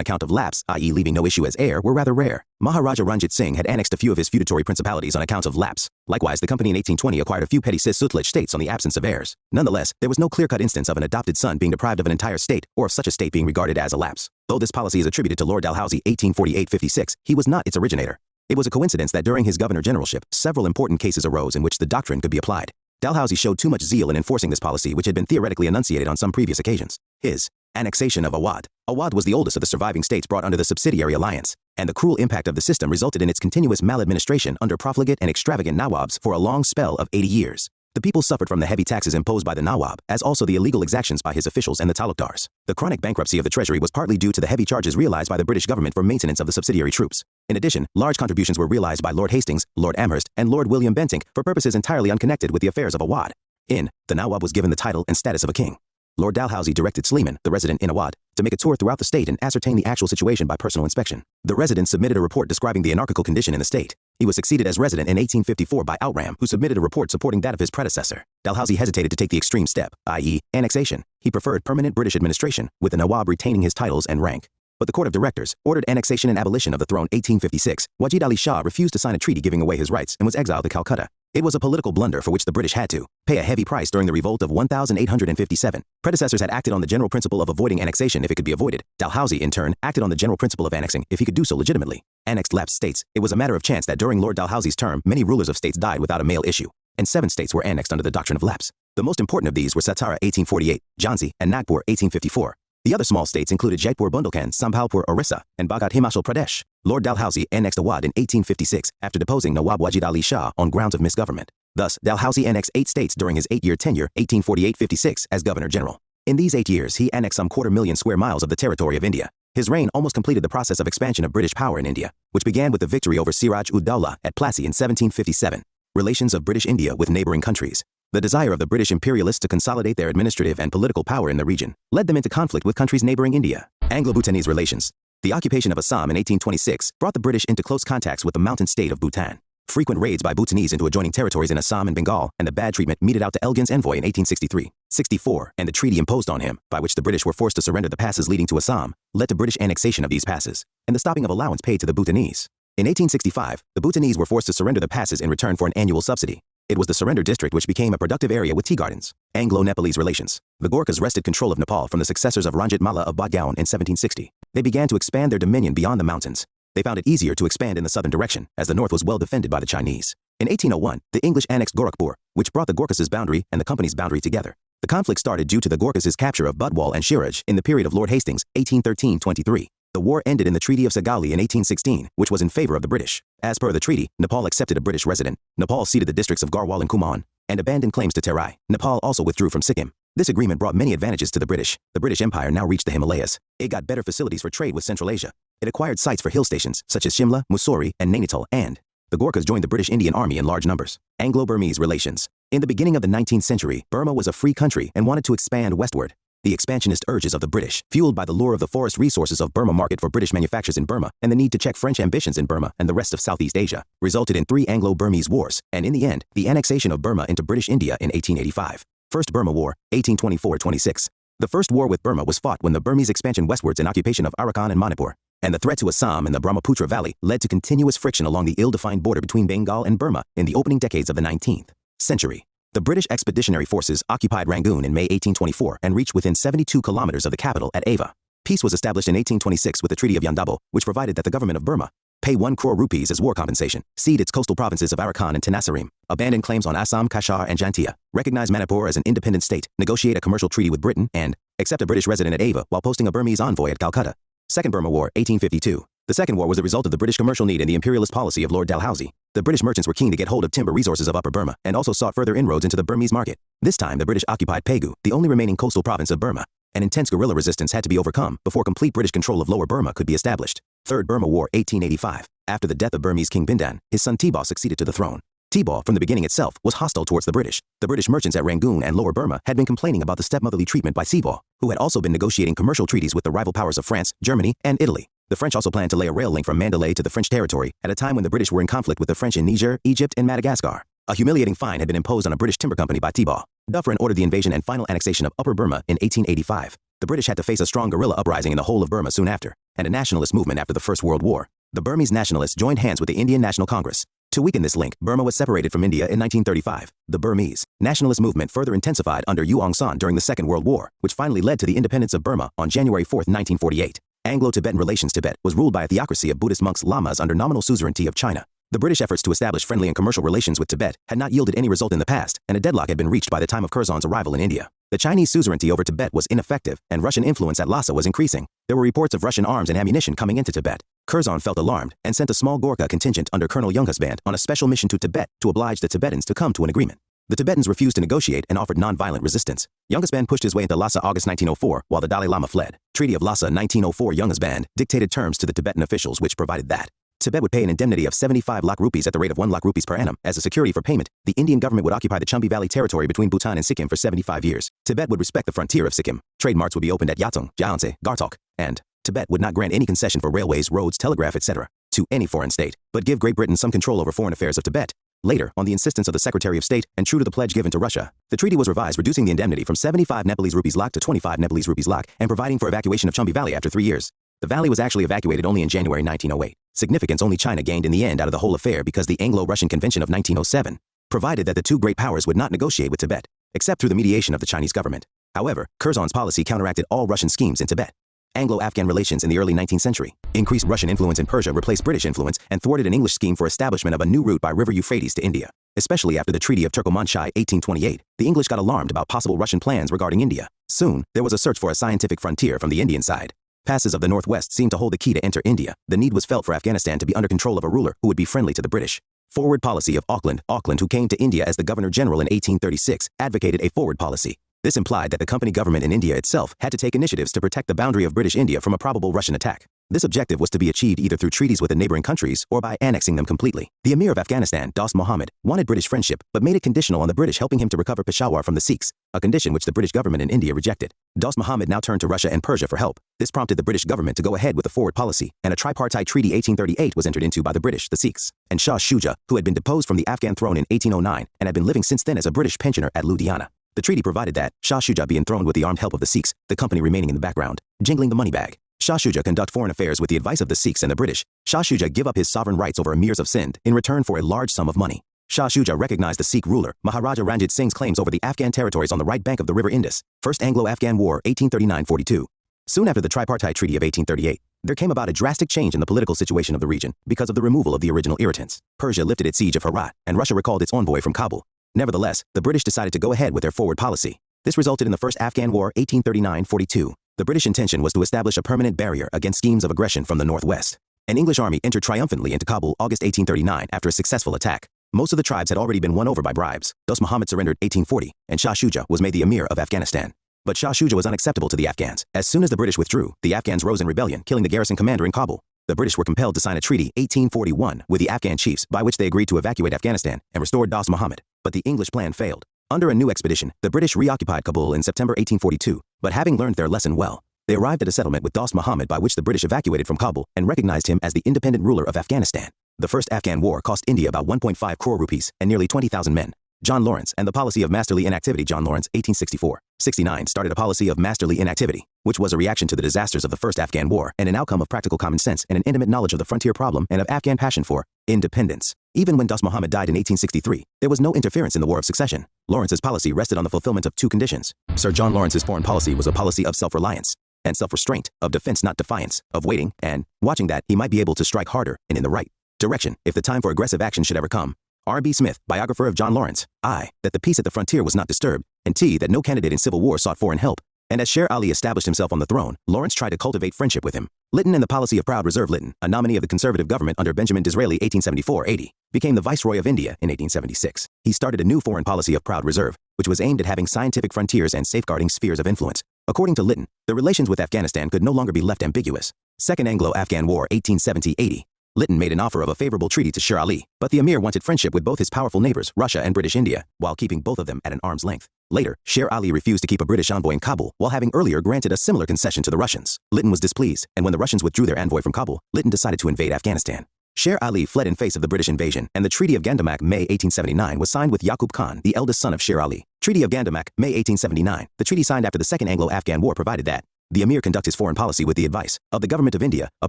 account of lapse, i.e. leaving no issue as heir, were rather rare. Maharaja Ranjit Singh had annexed a few of his feudatory principalities on account of lapse. Likewise, the company in 1820 acquired a few petty cis-sutlej states on the absence of heirs. Nonetheless, there was no clear-cut instance of an adopted son being deprived of an entire state, or of such a state being regarded as a lapse. Though this policy is attributed to Lord Dalhousie 1848-56, he was not its originator. It was a coincidence that during his governor generalship, several important cases arose in which the doctrine could be applied. Dalhousie showed too much zeal in enforcing this policy, which had been theoretically enunciated on some previous occasions. His annexation of Awadh. Awadh was the oldest of the surviving states brought under the subsidiary alliance, and the cruel impact of the system resulted in its continuous maladministration under profligate and extravagant Nawabs for a long spell of 80 years. The people suffered from the heavy taxes imposed by the Nawab, as also the illegal exactions by his officials and the talukdars. The chronic bankruptcy of the treasury was partly due to the heavy charges realized by the British government for maintenance of the subsidiary troops. In addition, large contributions were realized by Lord Hastings, Lord Amherst, and Lord William Bentinck for purposes entirely unconnected with the affairs of Awadh. The Nawab was given the title and status of a king. Lord Dalhousie directed Sleeman, the resident in Awadh, to make a tour throughout the state and ascertain the actual situation by personal inspection. The resident submitted a report describing the anarchical condition in the state. He was succeeded as resident in 1854 by Outram, who submitted a report supporting that of his predecessor. Dalhousie hesitated to take the extreme step, i.e., annexation. He preferred permanent British administration, with the Nawab retaining his titles and rank. But the Court of Directors ordered annexation and abolition of the throne 1856. Wajid Ali Shah refused to sign a treaty giving away his rights and was exiled to Calcutta. It was a political blunder for which the British had to pay a heavy price during the Revolt of 1857. Predecessors had acted on the general principle of avoiding annexation if it could be avoided. Dalhousie, in turn, acted on the general principle of annexing if he could do so legitimately. Annexed lapsed states. It was a matter of chance that during Lord Dalhousie's term, many rulers of states died without a male issue, and 7 states were annexed under the doctrine of lapse. The most important of these were Satara 1848, Jhansi, and Nagpur 1854. The other small states included Jaipur Bundelkhand, Sambhalpur Orissa, and Bhagat Himachal Pradesh. Lord Dalhousie annexed Awadh in 1856 after deposing Nawab Wajid Ali Shah on grounds of misgovernment. Thus, Dalhousie annexed 8 states during his 8-year tenure, 1848-56, as Governor-General. In these 8 years, he annexed some 250,000 square miles of the territory of India. His reign almost completed the process of expansion of British power in India, which began with the victory over Siraj-ud-Dawla at Plassey in 1757. Relations of British India with neighboring countries. The desire of the British imperialists to consolidate their administrative and political power in the region led them into conflict with countries neighboring India. Anglo-Bhutanese relations. The occupation of Assam in 1826 brought the British into close contacts with the mountain state of Bhutan. Frequent raids by Bhutanese into adjoining territories in Assam and Bengal, and the bad treatment meted out to Elgin's envoy in 1863-64, and the treaty imposed on him, by which the British were forced to surrender the passes leading to Assam, led to British annexation of these passes, and the stopping of allowance paid to the Bhutanese. In 1865, the Bhutanese were forced to surrender the passes in return for an annual subsidy. It was the surrender district which became a productive area with tea gardens. Anglo-Nepalese relations. The Gorkhas wrested control of Nepal from the successors of Ranjit Malla of Bodgaon in 1760. They began to expand their dominion beyond the mountains. They found it easier to expand in the southern direction, as the north was well defended by the Chinese. In 1801, the English annexed Gorakhpur, which brought the Gorkhas' boundary and the company's boundary together. The conflict started due to the Gorkhas' capture of Budwal and Shiraj in the period of Lord Hastings, 1813-23. The war ended in the Treaty of Sagali in 1816, which was in favor of the British. As per the treaty, Nepal accepted a British resident. Nepal ceded the districts of Garhwal and Kumaon, and abandoned claims to Terai. Nepal also withdrew from Sikkim. This agreement brought many advantages to the British. The British Empire now reached the Himalayas. It got better facilities for trade with Central Asia. It acquired sites for hill stations, such as Shimla, Mussoorie, and Nainital, and the Gorkhas joined the British Indian Army in large numbers. Anglo-Burmese relations. In the beginning of the 19th century, Burma was a free country and wanted to expand westward. The expansionist urges of the British, fueled by the lure of the forest resources of Burma market for British manufactures in Burma and the need to check French ambitions in Burma and the rest of Southeast Asia, resulted in 3 Anglo-Burmese wars, and in the end, the annexation of Burma into British India in 1885. First Burma War, 1824-26. The first war with Burma was fought when the Burmese expansion westwards and occupation of Arakan and Manipur, and the threat to Assam and the Brahmaputra Valley led to continuous friction along the ill-defined border between Bengal and Burma in the opening decades of the 19th century. The British Expeditionary Forces occupied Rangoon in May 1824 and reached within 72 kilometers of the capital at Ava. Peace was established in 1826 with the Treaty of Yandabo, which provided that the government of Burma pay 1 crore rupees as war compensation, cede its coastal provinces of Arakan and Tenasserim, abandon claims on Assam, Kashgar, and Jantia, recognize Manipur as an independent state, negotiate a commercial treaty with Britain, and accept a British resident at Ava while posting a Burmese envoy at Calcutta. Second Burma War, 1852. The Second War was a result of the British commercial need and the imperialist policy of Lord Dalhousie. The British merchants were keen to get hold of timber resources of Upper Burma and also sought further inroads into the Burmese market. This time, the British occupied Pegu, the only remaining coastal province of Burma. An intense guerrilla resistance had to be overcome before complete British control of Lower Burma could be established. Third Burma War, 1885. After the death of Burmese King Bindan, his son Thibaw succeeded to the throne. Thibaw, from the beginning itself, was hostile towards the British. The British merchants at Rangoon and Lower Burma had been complaining about the stepmotherly treatment by Thibaw, who had also been negotiating commercial treaties with the rival powers of France, Germany, and Italy. The French also planned to lay a rail link from Mandalay to the French territory at a time when the British were in conflict with the French in Niger, Egypt, and Madagascar. A humiliating fine had been imposed on a British timber company by Thibaw. Dufferin ordered the invasion and final annexation of Upper Burma in 1885. The British had to face a strong guerrilla uprising in the whole of Burma soon after, and a nationalist movement after the First World War. The Burmese nationalists joined hands with the Indian National Congress. To weaken this link, Burma was separated from India in 1935. The Burmese nationalist movement further intensified under Yu Aung San during the Second World War, which finally led to the independence of Burma on January 4, 1948. Anglo-Tibetan relations. Tibet was ruled by a theocracy of Buddhist monks lamas under nominal suzerainty of China. The British efforts to establish friendly and commercial relations with Tibet had not yielded any result in the past, and a deadlock had been reached by the time of Curzon's arrival in India. The Chinese suzerainty over Tibet was ineffective, and Russian influence at Lhasa was increasing. There were reports of Russian arms and ammunition coming into Tibet. Curzon felt alarmed and sent a small Gorkha contingent under Colonel Younghusband band on a special mission to Tibet to oblige the Tibetans to come to an agreement. The Tibetans refused to negotiate and offered non-violent resistance. Younghusband band pushed his way into Lhasa August 1904 while the Dalai Lama fled. Treaty of Lhasa 1904. Younghusband band dictated terms to the Tibetan officials which provided that Tibet would pay an indemnity of 75 lakh rupees at the rate of 1 lakh rupees per annum. As a security for payment, the Indian government would occupy the Chumbi Valley territory between Bhutan and Sikkim for 75 years. Tibet would respect the frontier of Sikkim. Trade marts would be opened at Yatung, Jaanse, Gartok, and Tibet would not grant any concession for railways, roads, telegraph, etc. to any foreign state, but give Great Britain some control over foreign affairs of Tibet. Later, on the insistence of the Secretary of State, and true to the pledge given to Russia, the treaty was revised, reducing the indemnity from 75 Nepalese rupees lakh to 25 Nepalese rupees lakh, and providing for evacuation of Chumbi Valley after 3 years. The valley was actually evacuated only in January 1908. Significance only China gained in the end out of the whole affair because the Anglo-Russian Convention of 1907 provided that the two great powers would not negotiate with Tibet, except through the mediation of the Chinese government. However, Curzon's policy counteracted all Russian schemes in Tibet. Anglo-Afghan relations in the early 19th century increased Russian influence in Persia, replaced British influence, and thwarted an English scheme for establishment of a new route by river Euphrates to India. Especially after the Treaty of Turcomanchai 1828, the English got alarmed about possible Russian plans regarding India. Soon, there was a search for a scientific frontier from the Indian side. Passes of the Northwest seemed to hold the key to enter India. The need was felt for Afghanistan to be under control of a ruler who would be friendly to the British. Forward policy of Auckland, who came to India as the Governor-General in 1836, advocated a forward policy. This implied that the company government in India itself had to take initiatives to protect the boundary of British India from a probable Russian attack. This objective was to be achieved either through treaties with the neighboring countries or by annexing them completely. The Emir of Afghanistan, Dost Muhammad, wanted British friendship, but made it conditional on the British helping him to recover Peshawar from the Sikhs, a condition which the British government in India rejected. Dost Muhammad now turned to Russia and Persia for help. This prompted the British government to go ahead with the forward policy, and a tripartite treaty 1838 was entered into by the British, the Sikhs, and Shah Shuja, who had been deposed from the Afghan throne in 1809 and had been living since then as a British pensioner at Ludhiana. The treaty provided that Shah Shuja be enthroned with the armed help of the Sikhs, the company remaining in the background, jingling the money bag. Shah Shuja conduct foreign affairs with the advice of the Sikhs and the British. Shah Shuja give up his sovereign rights over emirs of Sindh in return for a large sum of money. Shah Shuja recognized the Sikh ruler, Maharaja Ranjit Singh's claims over the Afghan territories on the right bank of the river Indus. First Anglo-Afghan War, 1839-42. Soon after the tripartite treaty of 1838, there came about a drastic change in the political situation of the region because of the removal of the original irritants. Persia lifted its siege of Herat, and Russia recalled its envoy from Kabul. Nevertheless, the British decided to go ahead with their forward policy. This resulted in the First Afghan War, 1839-42. The British intention was to establish a permanent barrier against schemes of aggression from the northwest. An English army entered triumphantly into Kabul August 1839 after a successful attack. Most of the tribes had already been won over by bribes. Dost Muhammad surrendered 1840, and Shah Shuja was made the Emir of Afghanistan. But Shah Shuja was unacceptable to the Afghans. As soon as the British withdrew, the Afghans rose in rebellion, killing the garrison commander in Kabul. The British were compelled to sign a treaty, 1841, with the Afghan chiefs, by which they agreed to evacuate Afghanistan and restored Dost Muhammad. But the English plan failed. Under a new expedition, the British reoccupied Kabul in September 1842, but having learned their lesson well, they arrived at a settlement with Dost Muhammad by which the British evacuated from Kabul and recognized him as the independent ruler of Afghanistan. The First Afghan War cost India about 1.5 crore rupees and nearly 20,000 men. John Lawrence and the policy of masterly inactivity. John Lawrence, 1864-69, started a policy of masterly inactivity, which was a reaction to the disasters of the First Afghan War and an outcome of practical common sense and an intimate knowledge of the frontier problem and of Afghan passion for independence. Even when Dost Muhammad died in 1863, there was no interference in the War of Succession. Lawrence's policy rested on the fulfillment of two conditions. Sir John Lawrence's foreign policy was a policy of self-reliance and self-restraint, of defense not defiance, of waiting and watching that he might be able to strike harder and in the right direction if the time for aggressive action should ever come. R.B. Smith, biographer of John Lawrence. I. That the peace at the frontier was not disturbed, and T. That no candidate in civil war sought foreign help. And as Sher Ali established himself on the throne, Lawrence tried to cultivate friendship with him. Lytton and the policy of proud reserve. Lytton, a nominee of the conservative government under Benjamin Disraeli 1874-80, became the Viceroy of India in 1876. He started a new foreign policy of proud reserve, which was aimed at having scientific frontiers and safeguarding spheres of influence. According to Lytton, the relations with Afghanistan could no longer be left ambiguous. Second Anglo-Afghan War 1870-80. Lytton made an offer of a favorable treaty to Sher Ali, but the Emir wanted friendship with both his powerful neighbors, Russia and British India, while keeping both of them at an arm's length. Later, Sher Ali refused to keep a British envoy in Kabul, while having earlier granted a similar concession to the Russians. Lytton was displeased, and when the Russians withdrew their envoy from Kabul, Lytton decided to invade Afghanistan. Sher Ali fled in face of the British invasion, and the Treaty of Gandamak, May 1879, was signed with Yaqub Khan, the eldest son of Sher Ali. Treaty of Gandamak, May 1879. The treaty signed after the Second Anglo-Afghan War provided that the Emir conduct his foreign policy with the advice of the government of India, a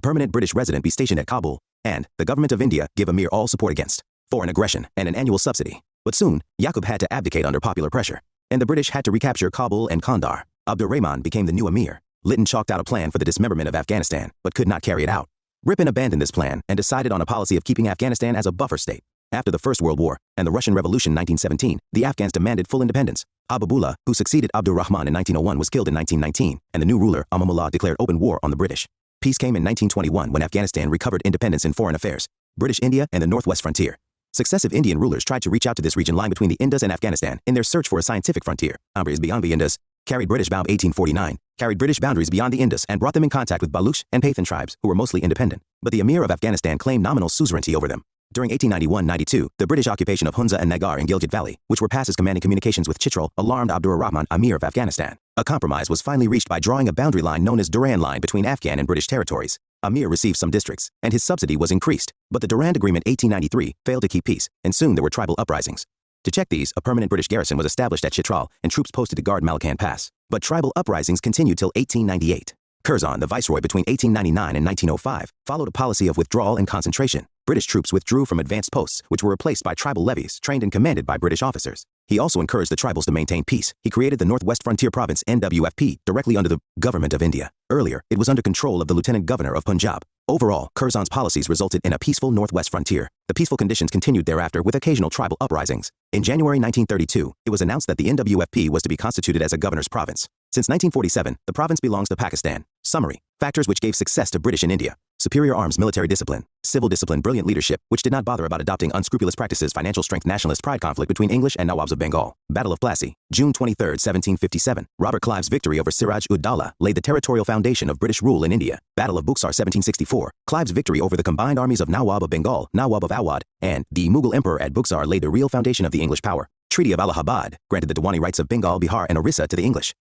permanent British resident be stationed at Kabul, and the government of India give Emir all support against foreign aggression and an annual subsidy. But soon, Yaqub had to abdicate under popular pressure, and the British had to recapture Kabul and Kandahar. Abdur Rahman became the new Emir. Lytton chalked out a plan for the dismemberment of Afghanistan, but could not carry it out. Ripon abandoned this plan and decided on a policy of keeping Afghanistan as a buffer state. After the First World War and the Russian Revolution 1917, the Afghans demanded full independence. Ababullah, who succeeded Abdur Rahman in 1901, was killed in 1919, and the new ruler, Amamullah, declared open war on the British. Peace came in 1921 when Afghanistan recovered independence in foreign affairs, British India and the northwest frontier. Successive Indian rulers tried to reach out to this region lying between the Indus and Afghanistan in their search for a scientific frontier. Ambries beyond the Indus carried British Bound 1849, carried British boundaries beyond the Indus and brought them in contact with Baluch and Pathan tribes, who were mostly independent, but the Emir of Afghanistan claimed nominal suzerainty over them. During 1891-92, the British occupation of Hunza and Nagar in Gilgit Valley, which were passes commanding communications with Chitral, alarmed Abdur Rahman, Emir of Afghanistan. A compromise was finally reached by drawing a boundary line known as Durand Line between Afghan and British territories. Emir received some districts, and his subsidy was increased, but the Durand Agreement 1893 failed to keep peace, and soon there were tribal uprisings. To check these, a permanent British garrison was established at Chitral, and troops posted to guard Malakand Pass. But tribal uprisings continued till 1898. Curzon, the viceroy between 1899 and 1905, followed a policy of withdrawal and concentration. British troops withdrew from advanced posts, which were replaced by tribal levies trained and commanded by British officers. He also encouraged the tribals to maintain peace. He created the Northwest Frontier Province (NWFP) directly under the Government of India. Earlier, it was under control of the Lieutenant Governor of Punjab. Overall, Curzon's policies resulted in a peaceful Northwest frontier. The peaceful conditions continued thereafter with occasional tribal uprisings. In January 1932, it was announced that the NWFP was to be constituted as a governor's province. Since 1947, the province belongs to Pakistan. Summary: factors which gave success to British in India. Superior arms, military discipline, civil discipline, brilliant leadership, which did not bother about adopting unscrupulous practices, financial strength, nationalist pride, conflict between English and Nawabs of Bengal. Battle of Plassey, June 23, 1757. Robert Clive's victory over Siraj-ud-Dawla laid the territorial foundation of British rule in India. Battle of Buxar, 1764. Clive's victory over the combined armies of Nawab of Bengal, Nawab of Awadh, and the Mughal emperor at Buxar laid the real foundation of the English power. Treaty of Allahabad granted the Diwani rights of Bengal, Bihar, and Orissa to the English.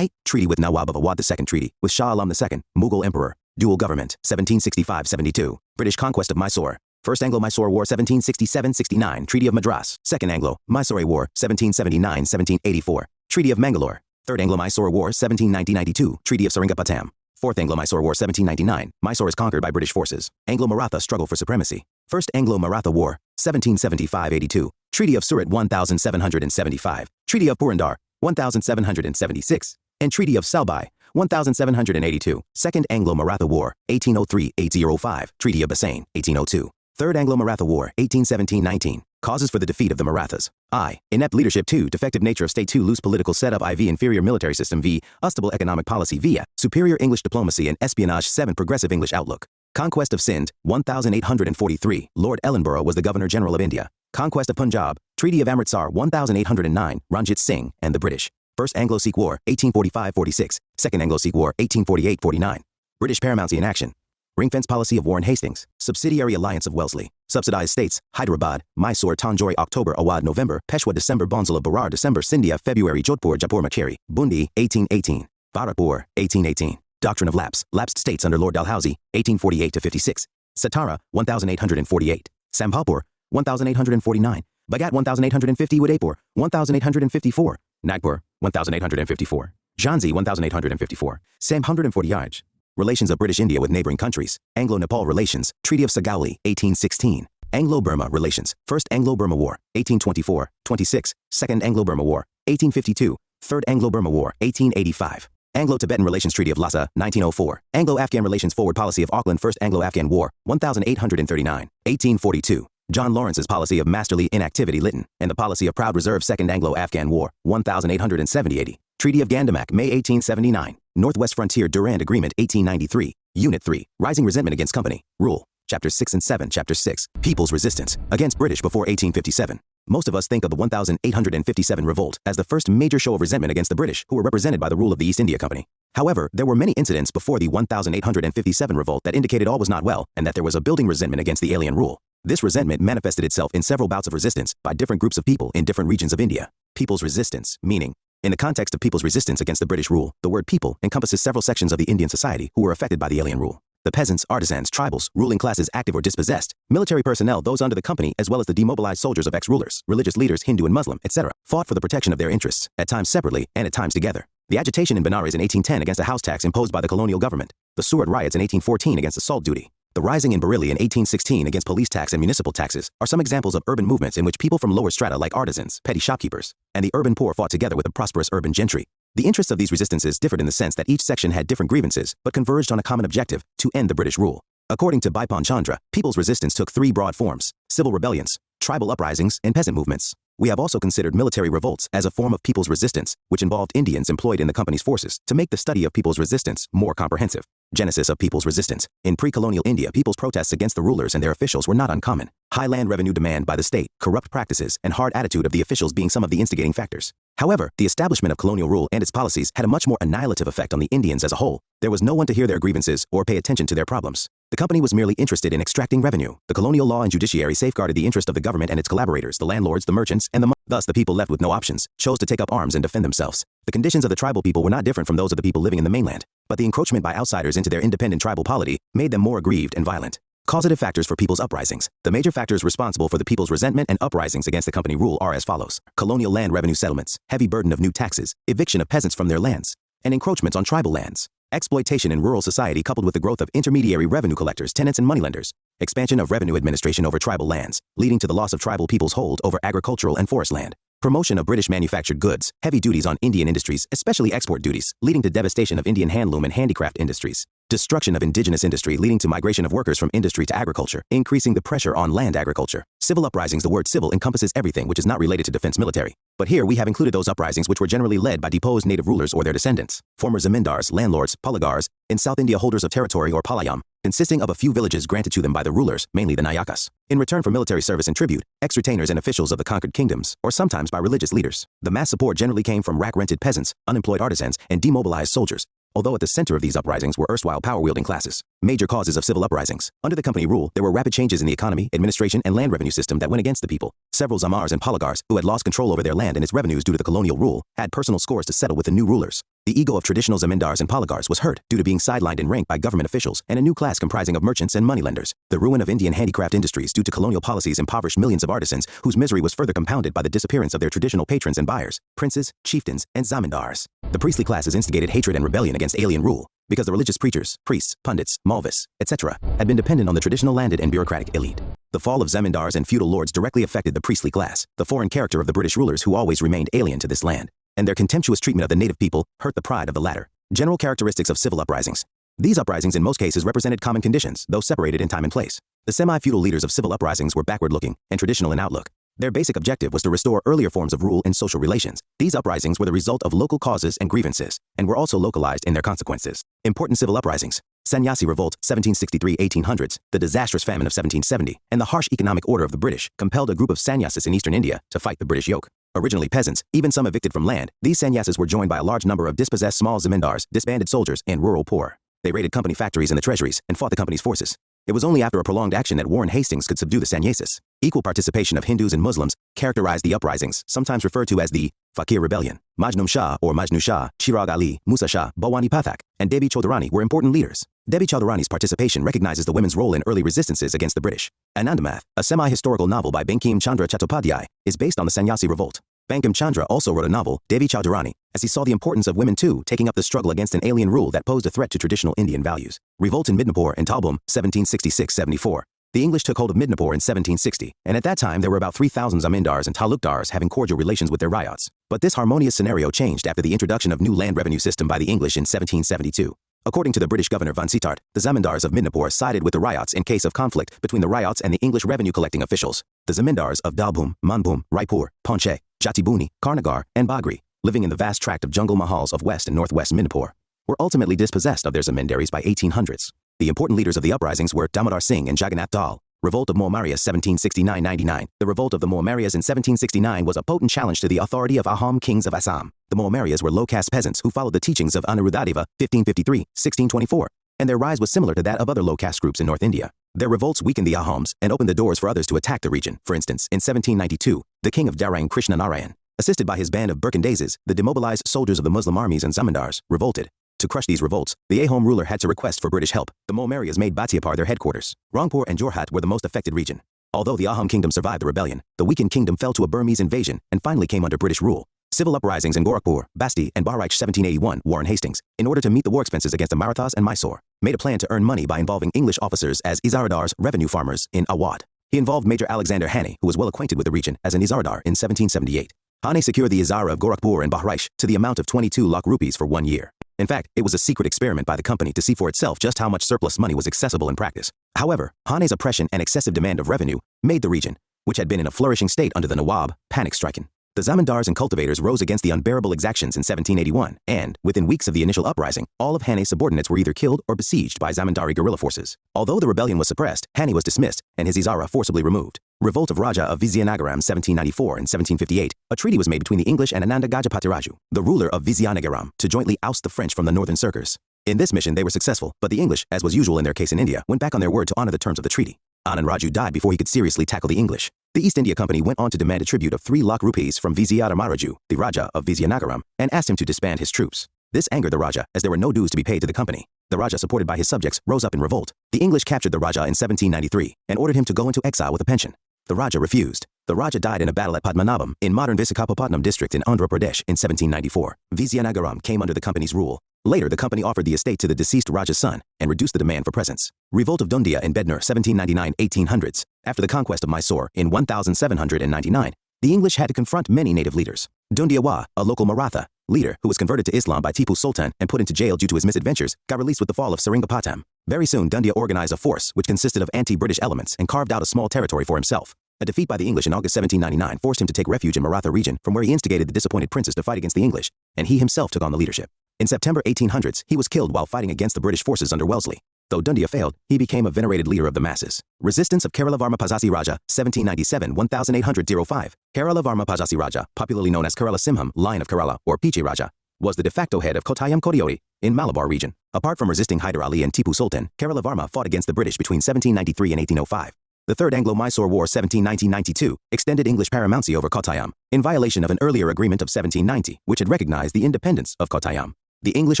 Treaty with Nawab of Awadh. The Second Treaty with Shah Alam II, Mughal Emperor. Dual government, 1765-72. British conquest of Mysore. First Anglo-Mysore War, 1767-69. Treaty of Madras. Second Anglo-Mysore War, 1779-1784. Treaty of Mangalore. Third Anglo-Mysore War, 1790-92. Treaty of Seringapatam. Fourth Anglo-Mysore War, 1799. Mysore is conquered by British forces. Anglo-Maratha struggle for supremacy. First Anglo-Maratha War, 1775-82. Treaty of Surat, 1775. Treaty of Purandar, 1776. And Treaty of Salbai, 1782. Second Anglo-Maratha War, 1803-1805. Treaty of Bassein, 1802. Third Anglo-Maratha War, 1817-19. Causes for the defeat of the Marathas. I. Inept leadership. 2. Defective nature of state. 2. Loose political setup. IV. Inferior military system. V. Unstable economic policy. V. Superior English diplomacy and espionage. 7. Progressive English outlook. Conquest of Sindh, 1843. Lord Ellenborough was the Governor-General of India. Conquest of Punjab. Treaty of Amritsar, 1809. Ranjit Singh and the British. First Anglo-Sikh War, 1845-46. Second Anglo-Sikh War, 1848-49. British paramountcy in action. Ring-fence policy of Warren Hastings. Subsidiary alliance of Wellesley. Subsidized states, Hyderabad, Mysore, Tanjore, October, Awadh, November, Peshwa, December, Bonsala, Berar, December, Sindhia, February, Jodhpur, Jaipur, Makeri, Bundi, 1818. Bharatpur, 1818. Doctrine of lapse. Lapsed states under Lord Dalhousie, 1848-56. Satara, 1848. Sambhalpur, 1849. Bhagat, 1850. Udaipur, 1854. Nagpur, 1854. Jhansi, 1854. Sam, 140 Relations of British India with neighboring countries. Anglo-Nepal relations. Treaty of Sagauli, 1816. Anglo-Burma relations. First Anglo-Burma War, 1824-26. Second Anglo-Burma War, 1852. Third Anglo-Burma War, 1885. Anglo-Tibetan relations. Treaty of Lhasa, 1904. Anglo-Afghan relations. Forward policy of Auckland. First Anglo-Afghan War, 1839. 1842. John Lawrence's policy of masterly inactivity. Lytton, and the policy of proud reserve. Second Anglo-Afghan War, 1870-80. Treaty of Gandamak, May 1879. Northwest Frontier Durand Agreement, 1893. Unit 3. Rising resentment against company. Rule. Chapters 6 and 7. Chapter 6. People's resistance against British before 1857. Most of us think of the 1857 Revolt as the first major show of resentment against the British, who were represented by the rule of the East India Company. However, there were many incidents before the 1857 Revolt that indicated all was not well, and that there was a building resentment against the alien rule. This resentment manifested itself in several bouts of resistance by different groups of people in different regions of India. People's resistance, meaning, in the context of people's resistance against the British rule, the word people encompasses several sections of the Indian society who were affected by the alien rule. The peasants, artisans, tribals, ruling classes active or dispossessed, military personnel, those under the company, as well as the demobilized soldiers of ex-rulers, religious leaders, Hindu and Muslim, etc., fought for the protection of their interests, at times separately and at times together. The agitation in Benares in 1810 against a house tax imposed by the colonial government. The Surat riots in 1814 against the salt duty. The rising in Bareilly in 1816 against police tax and municipal taxes are some examples of urban movements in which people from lower strata like artisans, petty shopkeepers, and the urban poor fought together with the prosperous urban gentry. The interests of these resistances differed in the sense that each section had different grievances, but converged on a common objective, to end the British rule. According to Bipin Chandra, people's resistance took three broad forms: civil rebellions, tribal uprisings, and peasant movements. We have also considered military revolts as a form of people's resistance, which involved Indians employed in the company's forces to make the study of people's resistance more comprehensive. Genesis of people's resistance. In pre-colonial India, people's protests against the rulers and their officials were not uncommon. High land revenue demand by the state, corrupt practices, and hard attitude of the officials being some of the instigating factors. However, the establishment of colonial rule and its policies had a much more annihilative effect on the Indians as a whole. There was no one to hear their grievances or pay attention to their problems. The company was merely interested in extracting revenue. The colonial law and judiciary safeguarded the interest of the government and its collaborators, the landlords, the merchants, and thus the people left with no options, chose to take up arms and defend themselves. The conditions of the tribal people were not different from those of the people living in the mainland, but the encroachment by outsiders into their independent tribal polity made them more aggrieved and violent. Causative factors for people's uprisings. The major factors responsible for the people's resentment and uprisings against the company rule are as follows: colonial land revenue settlements, heavy burden of new taxes, eviction of peasants from their lands, and encroachments on tribal lands. Exploitation in rural society coupled with the growth of intermediary revenue collectors, tenants, and moneylenders. Expansion of revenue administration over tribal lands, leading to the loss of tribal people's hold over agricultural and forest land. Promotion of British manufactured goods, heavy duties on Indian industries, especially export duties, leading to devastation of Indian handloom and handicraft industries. Destruction of indigenous industry leading to migration of workers from industry to agriculture, increasing the pressure on land agriculture. Civil uprisings. The word civil encompasses everything which is not related to defense military. But here we have included those uprisings which were generally led by deposed native rulers or their descendants, former zamindars, landlords, polygars, in South India holders of territory or palayam, consisting of a few villages granted to them by the rulers, mainly the Nayakas, in return for military service and tribute, ex-retainers and officials of the conquered kingdoms, or sometimes by religious leaders. The mass support generally came from rack-rented peasants, unemployed artisans, and demobilized soldiers, although at the center of these uprisings were erstwhile power-wielding classes. Major causes of civil uprisings. Under the company rule, there were rapid changes in the economy, administration, and land revenue system that went against the people. Several zamars and polygars, who had lost control over their land and its revenues due to the colonial rule, had personal scores to settle with the new rulers. The ego of traditional zamindars and polygars was hurt due to being sidelined in rank by government officials and a new class comprising of merchants and moneylenders. The ruin of Indian handicraft industries due to colonial policies impoverished millions of artisans whose misery was further compounded by the disappearance of their traditional patrons and buyers, princes, chieftains, and zamindars. The priestly classes instigated hatred and rebellion against alien rule because the religious preachers, priests, pundits, malvis, etc. had been dependent on the traditional landed and bureaucratic elite. The fall of zamindars and feudal lords directly affected the priestly class, the foreign character of the British rulers who always remained alien to this land, and their contemptuous treatment of the native people hurt the pride of the latter. General characteristics of civil uprisings. These uprisings in most cases represented common conditions, though separated in time and place. The semi-feudal leaders of civil uprisings were backward-looking and traditional in outlook. Their basic objective was to restore earlier forms of rule and social relations. These uprisings were the result of local causes and grievances, and were also localized in their consequences. Important civil uprisings. Sannyasi Revolt, 1763-1800s, the disastrous famine of 1770, and the harsh economic order of the British compelled a group of sannyasis in eastern India to fight the British yoke. Originally peasants, even some evicted from land, these sannyasis were joined by a large number of dispossessed small zamindars, disbanded soldiers, and rural poor. They raided company factories and the treasuries, and fought the company's forces. It was only after a prolonged action that Warren Hastings could subdue the sannyasis. Equal participation of Hindus and Muslims characterized the uprisings, sometimes referred to as the Fakir Rebellion. Majnun Shah or Majnu Shah, Chirag Ali, Musa Shah, Bhawani Pathak, and Devi Chaudharani were important leaders. Devi Chaudharani's participation recognizes the women's role in early resistances against the British. Anandamath, a semi-historical novel by Bankim Chandra Chattopadhyay, is based on the Sannyasi Revolt. Bankim Chandra also wrote a novel, Devi Chaudharani, as he saw the importance of women too taking up the struggle against an alien rule that posed a threat to traditional Indian values. Revolt in Midnapore and Talbom, 1766-74. The English took hold of Midnapore in 1760, and at that time there were about 3,000 zamindars and talukdars having cordial relations with their ryots. But this harmonious scenario changed after the introduction of new land revenue system by the English in 1772. According to the British governor Vansittart, the zamindars of Midnapore sided with the ryots in case of conflict between the ryots and the English revenue collecting officials. The zamindars of Dalbhum, Manbhum, Raipur, Ponche, Jatibuni, Karnagar, and Bagri, living in the vast tract of jungle mahals of west and northwest Midnapore, were ultimately dispossessed of their zamindaries by 1800s. The important leaders of the uprisings were Damodar Singh and Jagannath Dal. Revolt of Mohmarias 1769-99. The revolt of the Mohmarias in 1769 was a potent challenge to the authority of Ahom kings of Assam. The Mohmarias were low-caste peasants who followed the teachings of Anuruddhadeva 1553-1624, and their rise was similar to that of other low-caste groups in North India. Their revolts weakened the Ahoms and opened the doors for others to attack the region. For instance, in 1792, the king of Darang Krishna Narayan, assisted by his band of Burkandazes, the demobilized soldiers of the Muslim armies and zamindars, revolted. To crush these revolts, the Ahom ruler had to request for British help. The Mohmarias made Batiapar their headquarters. Rangpur and Jorhat were the most affected region. Although the Ahom kingdom survived the rebellion, the weakened kingdom fell to a Burmese invasion and finally came under British rule. Civil uprisings in Gorakhpur, Basti, and Bahraich 1781, Warren Hastings, in order to meet the war expenses against the Marathas and Mysore, made a plan to earn money by involving English officers as Izaradars, revenue farmers, in Awadh. He involved Major Alexander Hane, who was well acquainted with the region, as an Izaradar in 1778. Hane secured the Izara of Gorakhpur and Bahraich to the amount of 22 lakh rupees for 1 year. In fact, it was a secret experiment by the company to see for itself just how much surplus money was accessible in practice. However, Hane's oppression and excessive demand of revenue made the region, which had been in a flourishing state under the Nawab, panic-stricken. The zamindars and cultivators rose against the unbearable exactions in 1781, and, within weeks of the initial uprising, all of Hane's subordinates were either killed or besieged by zamindari guerrilla forces. Although the rebellion was suppressed, Hane was dismissed, and his Izara forcibly removed. Revolt of Raja of Vizianagaram 1794 and 1758, a treaty was made between the English and Ananda Gajapati the ruler of Vizianagaram, to jointly oust the French from the northern circles. In this mission they were successful, but the English, as was usual in their case in India, went back on their word to honor the terms of the treaty. Anand Raju died before he could seriously tackle the English. The East India Company went on to demand a tribute of 3 lakh rupees from Viziaramaraju, the Raja of Vizianagaram, and asked him to disband his troops. This angered the Raja, as there were no dues to be paid to the company. The Raja, supported by his subjects, rose up in revolt. The English captured the Raja in 1793 and ordered him to go into exile with a pension. The Raja refused. The Raja died in a battle at Padmanabham in modern Visakhapatnam district in Andhra Pradesh in 1794. Vizianagaram came under the company's rule. Later, the company offered the estate to the deceased Raja's son and reduced the demand for presents. Revolt of Dhundia in Bednur 1799-1800s. After the conquest of Mysore in 1799, the English had to confront many native leaders. Dhundia, a local Maratha leader who was converted to Islam by Tipu Sultan and put into jail due to his misadventures, got released with the fall of Seringapatam. Very soon, Dhundia organized a force which consisted of anti-British elements and carved out a small territory for himself. A defeat by the English in August 1799 forced him to take refuge in Maratha region, from where he instigated the disappointed princes to fight against the English, and he himself took on the leadership. In September 1800s, he was killed while fighting against the British forces under Wellesley. Though Dhundia failed, he became a venerated leader of the masses. Resistance of Kerala-Varma Pazhasi Raja, 1797-1805. Kerala-Varma Pazhasi Raja, popularly known as Kerala Simham, Lion of Kerala, or Piche Raja, was the de facto head of Kottayam Kodiyori in Malabar region. Apart from resisting Hyder Ali and Tipu Sultan, Kerala-Varma fought against the British between 1793 and 1805. The Third Anglo-Mysore War 1790-92 extended English paramountcy over Kottayam, in violation of an earlier agreement of 1790, which had recognized the independence of Kottayam. The English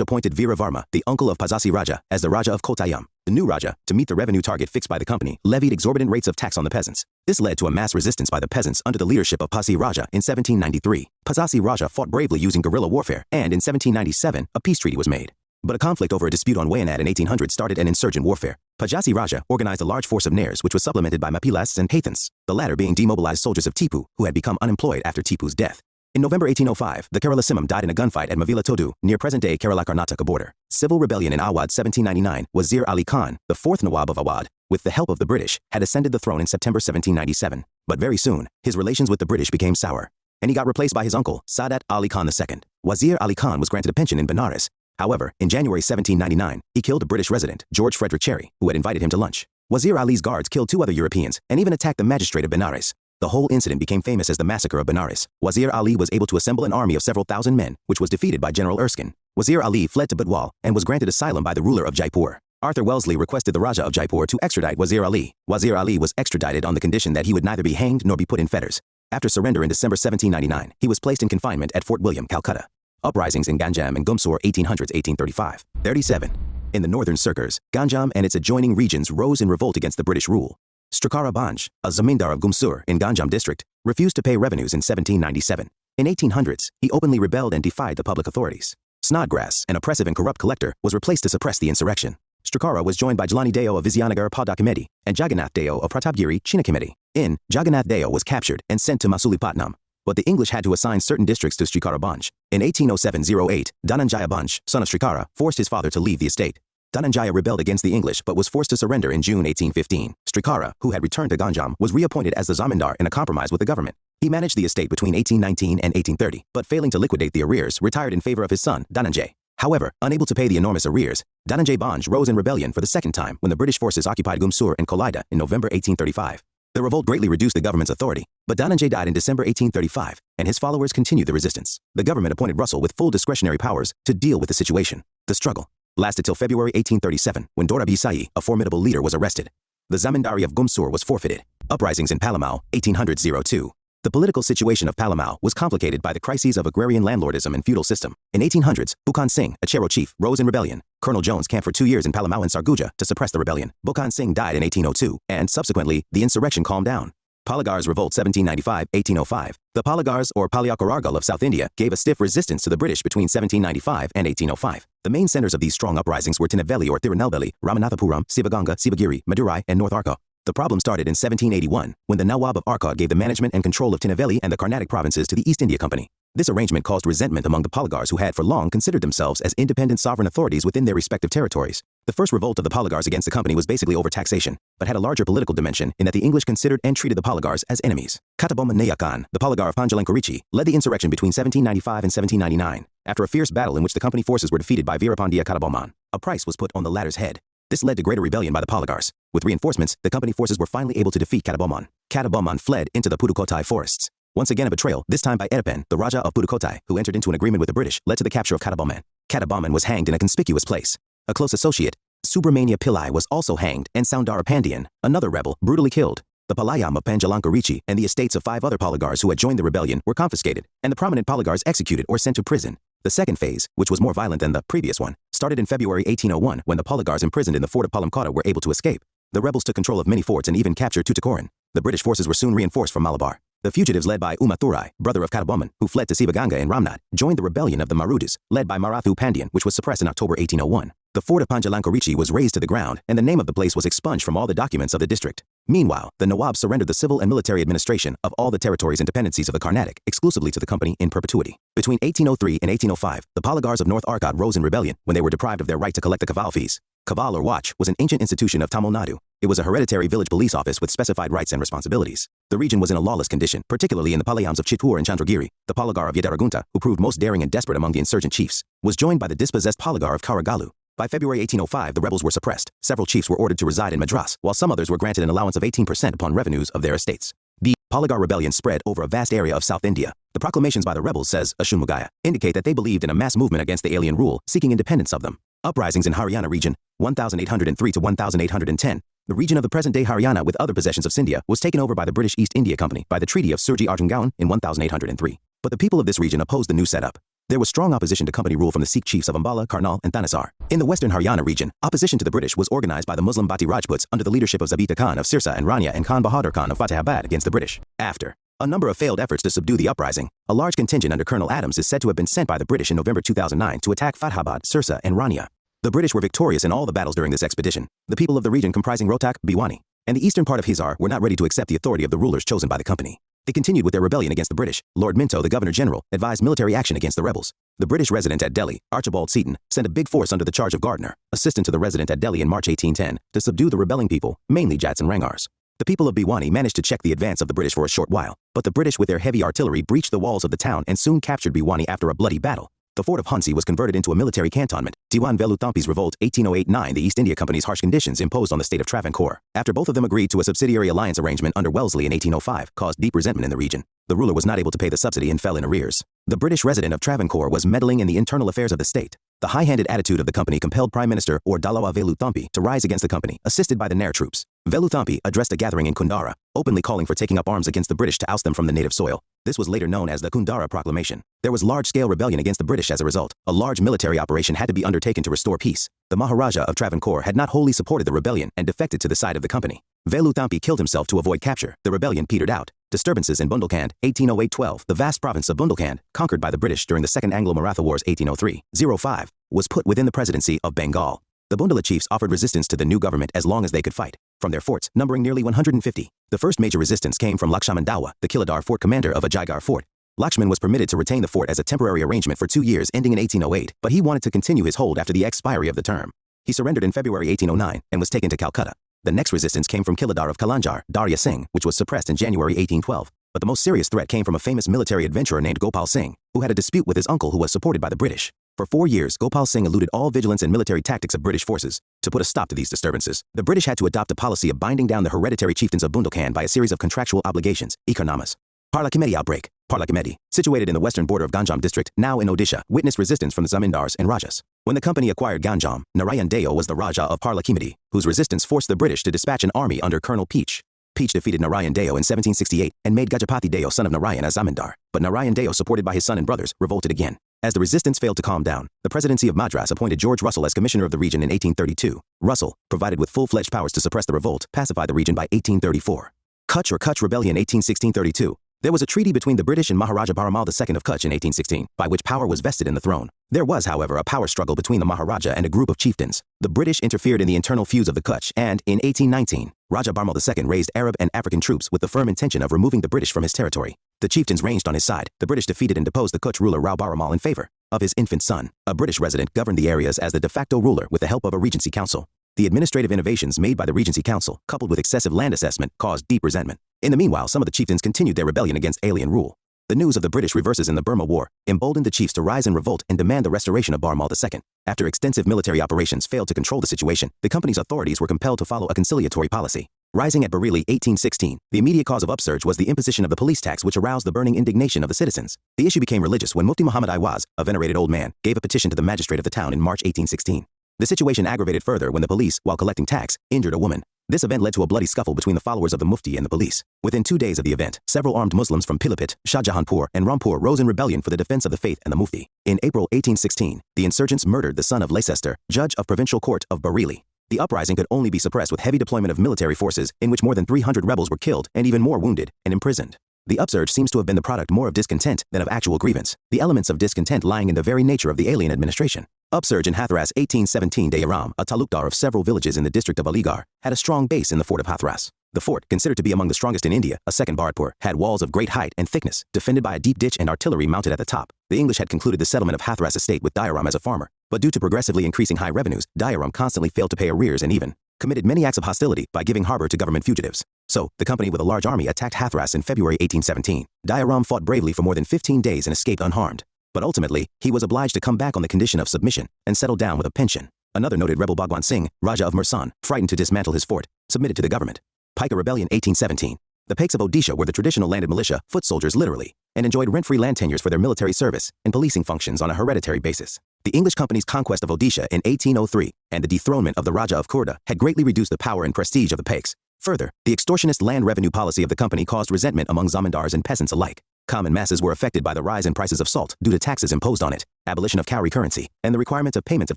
appointed Veera Varma, the uncle of Pazhasi Raja, as the Raja of Kottayam. The new Raja, to meet the revenue target fixed by the company, levied exorbitant rates of tax on the peasants. This led to a mass resistance by the peasants under the leadership of Pazhasi Raja in 1793. Pazhasi Raja fought bravely using guerrilla warfare, and in 1797, a peace treaty was made. But a conflict over a dispute on Wayanad in 1800 started an insurgent warfare. Pazhasi Raja organized a large force of Nairs, which was supplemented by Mapilas and Hathans, the latter being demobilized soldiers of Tipu, who had become unemployed after Tipu's death. In November 1805, the Kerala Simham died in a gunfight at Mavila Todu, near present-day Kerala-Karnataka border. Civil rebellion in Awadh 1799, Wazir Ali Khan, the 4th Nawab of Awadh, with the help of the British, had ascended the throne in September 1797. But very soon, his relations with the British became sour, and he got replaced by his uncle, Sadat Ali Khan II. Wazir Ali Khan was granted a pension in Benares. However, in January 1799, he killed a British resident, George Frederick Cherry, who had invited him to lunch. Wazir Ali's guards killed 2 other Europeans and even attacked the magistrate of Benares. The whole incident became famous as the Massacre of Benares. Wazir Ali was able to assemble an army of several thousand men, which was defeated by General Erskine. Wazir Ali fled to Budwal and was granted asylum by the ruler of Jaipur. Arthur Wellesley requested the Raja of Jaipur to extradite Wazir Ali. Wazir Ali was extradited on the condition that he would neither be hanged nor be put in fetters. After surrender in December 1799, he was placed in confinement at Fort William, Calcutta. Uprisings in Ganjam and Gumsur 1800s-1835. 37. In the northern circles, Ganjam and its adjoining regions rose in revolt against the British rule. Srikara Banj, a zamindar of Gumsur in Ganjam district, refused to pay revenues in 1797. In 1800s, he openly rebelled and defied the public authorities. Snodgrass, an oppressive and corrupt collector, was replaced to suppress the insurrection. Srikara was joined by Jalani Deo of Vizianagar Pada Committee and Jagannath Deo of Pratapgiri China Committee. Jagannath Deo was captured and sent to Masulipatnam, but the English had to assign certain districts to Srikara Banj. In 1807-08, Dhananjaya Banj, son of Srikara, forced his father to leave the estate. Dhananjaya rebelled against the English but was forced to surrender in June 1815. Srikara, who had returned to Ganjam, was reappointed as the zamindar in a compromise with the government. He managed the estate between 1819 and 1830, but failing to liquidate the arrears, retired in favor of his son, Dhananjay. However, unable to pay the enormous arrears, Dhananjay Banj rose in rebellion for the second time when the British forces occupied Gumsur and Kolida in November 1835. The revolt greatly reduced the government's authority, but Dhananjay died in December 1835, and his followers continued the resistance. The government appointed Russell with full discretionary powers to deal with the situation. The struggle lasted till February 1837, when Dorabi Sai, a formidable leader, was arrested. The zamindari of Gumsur was forfeited. Uprisings in Palamau, 1800-02. The political situation of Palamau was complicated by the crises of agrarian landlordism and feudal system. In 1800s, Bukan Singh, a Chero chief, rose in rebellion. Colonel Jones camped for 2 years in Palamau and Sarguja to suppress the rebellion. Bukan Singh died in 1802, and subsequently, the insurrection calmed down. Palagars Revolt 1795-1805. The Palagars, or Palyakarargal of South India, gave a stiff resistance to the British between 1795 and 1805. The main centers of these strong uprisings were Tinnevelly or Tirunelveli, Ramanathapuram, Sivaganga, Sivagiri, Madurai, and North Arcot. The problem started in 1781, when the Nawab of Arcot gave the management and control of Tinnevelly and the Carnatic provinces to the East India Company. This arrangement caused resentment among the Palagars, who had for long considered themselves as independent sovereign authorities within their respective territories. The first revolt of the polygars against the company was basically over taxation, but had a larger political dimension in that the English considered and treated the polygars as enemies. Kataboman Nayakan, the polygar of Panjalankarichi, led the insurrection between 1795 and 1799. After a fierce battle in which the company forces were defeated by Veerapandiya Kataboman, a price was put on the latter's head. This led to greater rebellion by the polygars. With reinforcements, the company forces were finally able to defeat Kataboman. Kataboman fled into the Pudukkottai forests. Once again a betrayal, this time by Edapen, the Raja of Pudukkottai, who entered into an agreement with the British, led to the capture of Kataboman. Kataboman was hanged in a conspicuous place. A close associate, Subramania Pillai, was also hanged, and Soundara Pandian, another rebel, brutally killed. The Palayam of Panjalankarichi and the estates of 5 other polygars who had joined the rebellion were confiscated, and the prominent polygars executed or sent to prison. The second phase, which was more violent than the previous one, started in February 1801 when the polygars imprisoned in the fort of Palamcotta were able to escape. The rebels took control of many forts and even captured Tuticorin. The British forces were soon reinforced from Malabar. The fugitives led by Umathurai, brother of Kataboman, who fled to Sivaganga in Ramnad, joined the rebellion of the Marudis, led by Marathu Pandian, which was suppressed in October 1801. The fort of Panjalankarichi was razed to the ground, and the name of the place was expunged from all the documents of the district. Meanwhile, the Nawab surrendered the civil and military administration of all the territories and dependencies of the Carnatic exclusively to the company in perpetuity. Between 1803 and 1805, the polygars of North Arcot rose in rebellion when they were deprived of their right to collect the Kaval fees. Kaval or watch was an ancient institution of Tamil Nadu. It was a hereditary village police office with specified rights and responsibilities. The region was in a lawless condition, particularly in the Palayams of Chittoor and Chandragiri. The polygar of Yedaragunta, who proved most daring and desperate among the insurgent chiefs, was joined by the dispossessed polygar of Karagalu. By February 1805, the rebels were suppressed. Several chiefs were ordered to reside in Madras, while some others were granted an allowance of 18% upon revenues of their estates. The polygar rebellion spread over a vast area of South India. The proclamations by the rebels, says Ashunmugaya, indicate that they believed in a mass movement against the alien rule, seeking independence of them. Uprisings in Haryana region, 1803 to 1810. The region of the present-day Haryana with other possessions of Scindia was taken over by the British East India Company by the Treaty of Surji Arjungaon in 1803. But the people of this region opposed the new setup. There was strong opposition to company rule from the Sikh chiefs of Ambala, Karnal, and Thanesar. In the western Haryana region, opposition to the British was organized by the Muslim Bhatti Rajputs under the leadership of Zabita Khan of Sirsa and Rania and Khan Bahadur Khan of Fatahabad against the British. After a number of failed efforts to subdue the uprising, a large contingent under Colonel Adams is said to have been sent by the British in November 2009 to attack Fatahabad, Sirsa, and Rania. The British were victorious in all the battles during this expedition. The people of the region comprising Rohtak, Bhiwani, and the eastern part of Hisar were not ready to accept the authority of the rulers chosen by the company. They continued with their rebellion against the British. Lord Minto, the Governor-General, advised military action against the rebels. The British resident at Delhi, Archibald Seton, sent a big force under the charge of Gardner, assistant to the resident at Delhi in March 1810, to subdue the rebelling people, mainly Jats and Rangars. The people of Bhiwani managed to check the advance of the British for a short while, but the British with their heavy artillery breached the walls of the town and soon captured Bhiwani after a bloody battle. The fort of Hansi was converted into a military cantonment. Diwan Velu Thampi's revolt 1808-9, the East India Company's harsh conditions imposed on the state of Travancore, after both of them agreed to a subsidiary alliance arrangement under Wellesley in 1805, caused deep resentment in the region. The ruler was not able to pay the subsidy and fell in arrears. The British resident of Travancore was meddling in the internal affairs of the state. The high-handed attitude of the company compelled Prime Minister or Dalawa Velu Thampi to rise against the company, assisted by the Nair troops. Velu Thampi addressed a gathering in Kundara, openly calling for taking up arms against the British to oust them from the native soil. This was later known as the Kundara Proclamation. There was large-scale rebellion against the British as a result. A large military operation had to be undertaken to restore peace. The Maharaja of Travancore had not wholly supported the rebellion and defected to the side of the company. Velu Thampi killed himself to avoid capture. The rebellion petered out. Disturbances in Bundelkhand, 1808-12, the vast province of Bundelkhand, conquered by the British during the Second Anglo-Maratha Wars 1803-05, was put within the presidency of Bengal. The Bundela chiefs offered resistance to the new government as long as they could fight. From their forts, numbering nearly 150, the first major resistance came from Lakshman Dawa, the Kiladar fort commander of Ajaigarh fort. Lakshman was permitted to retain the fort as a temporary arrangement for 2 years ending in 1808, but he wanted to continue his hold after the expiry of the term. He surrendered in February 1809 and was taken to Calcutta. The next resistance came from Kiladar of Kalanjar, Darya Singh, which was suppressed in January 1812. But the most serious threat came from a famous military adventurer named Gopal Singh, who had a dispute with his uncle who was supported by the British. For 4 years, Gopal Singh eluded all vigilance and military tactics of British forces. To put a stop to these disturbances, the British had to adopt a policy of binding down the hereditary chieftains of Bundelkhand by a series of contractual obligations, economas. Parlakimedi outbreak. Parlakimedi, situated in the western border of Ganjam district, now in Odisha, witnessed resistance from the Zamindars and Rajas. When the company acquired Ganjam, Narayan Deo was the Raja of Parlakimedi, whose resistance forced the British to dispatch an army under Colonel Peach. Peach defeated Narayan Deo in 1768 and made Gajapati Deo son of Narayan as Zamindar, but Narayan Deo, supported by his son and brothers, revolted again. As the resistance failed to calm down, the presidency of Madras appointed George Russell as commissioner of the region in 1832. Russell, provided with full-fledged powers to suppress the revolt, pacified the region by 1834. Kutch or Kutch Rebellion 1816-32. There was a treaty between the British and Maharaja Baramal II of Kutch in 1816, by which power was vested in the throne. There was, however, a power struggle between the Maharaja and a group of chieftains. The British interfered in the internal feuds of the Kutch, and, in 1819, Raja Baramal II raised Arab and African troops with the firm intention of removing the British from his territory. The chieftains ranged on his side. The British defeated and deposed the Kutch ruler Rao Baramal in favor of his infant son. A British resident governed the areas as the de facto ruler with the help of a regency council. The administrative innovations made by the Regency Council, coupled with excessive land assessment, caused deep resentment. In the meanwhile, some of the chieftains continued their rebellion against alien rule. The news of the British reverses in the Burma War emboldened the chiefs to rise in revolt and demand the restoration of Barmal II. After extensive military operations failed to control the situation, the company's authorities were compelled to follow a conciliatory policy. Rising at Bareilly 1816, the immediate cause of upsurge was the imposition of the police tax, which aroused the burning indignation of the citizens. The issue became religious when Mufti Muhammad Iwaz, a venerated old man, gave a petition to the magistrate of the town in March 1816. The situation aggravated further when the police, while collecting tax, injured a woman. This event led to a bloody scuffle between the followers of the Mufti and the police. Within 2 days of the event, several armed Muslims from Pilipit, Shahjahanpur, and Rampur rose in rebellion for the defense of the faith and the Mufti. In April 1816, the insurgents murdered the son of Leicester, judge of Provincial Court of Bareilly. The uprising could only be suppressed with heavy deployment of military forces, in which more than 300 rebels were killed and even more wounded and imprisoned. The upsurge seems to have been the product more of discontent than of actual grievance, the elements of discontent lying in the very nature of the alien administration. Upsurge in Hathras 1817. Dayaram, a talukdar of several villages in the district of Aligarh, had a strong base in the fort of Hathras. The fort, considered to be among the strongest in India, a second Bharatpur, had walls of great height and thickness, defended by a deep ditch and artillery mounted at the top. The English had concluded the settlement of Hathras estate with Dayaram as a farmer, but due to progressively increasing high revenues, Dayaram constantly failed to pay arrears and even committed many acts of hostility by giving harbor to government fugitives. So, the company with a large army attacked Hathras in February 1817. Dayaram fought bravely for more than 15 days and escaped unharmed. But ultimately, he was obliged to come back on the condition of submission and settle down with a pension. Another noted rebel, Bhagwan Singh, Raja of Mursan, frightened to dismantle his fort, submitted to the government. Paika Rebellion 1817. The Paiks of Odisha were the traditional landed militia, foot soldiers literally, and enjoyed rent-free land tenures for their military service and policing functions on a hereditary basis. The English company's conquest of Odisha in 1803 and the dethronement of the Raja of Khurda had greatly reduced the power and prestige of the Paiks. Further, the extortionist land revenue policy of the company caused resentment among zamindars and peasants alike. Common masses were affected by the rise in prices of salt due to taxes imposed on it, abolition of cowrie currency, and the requirement of payments of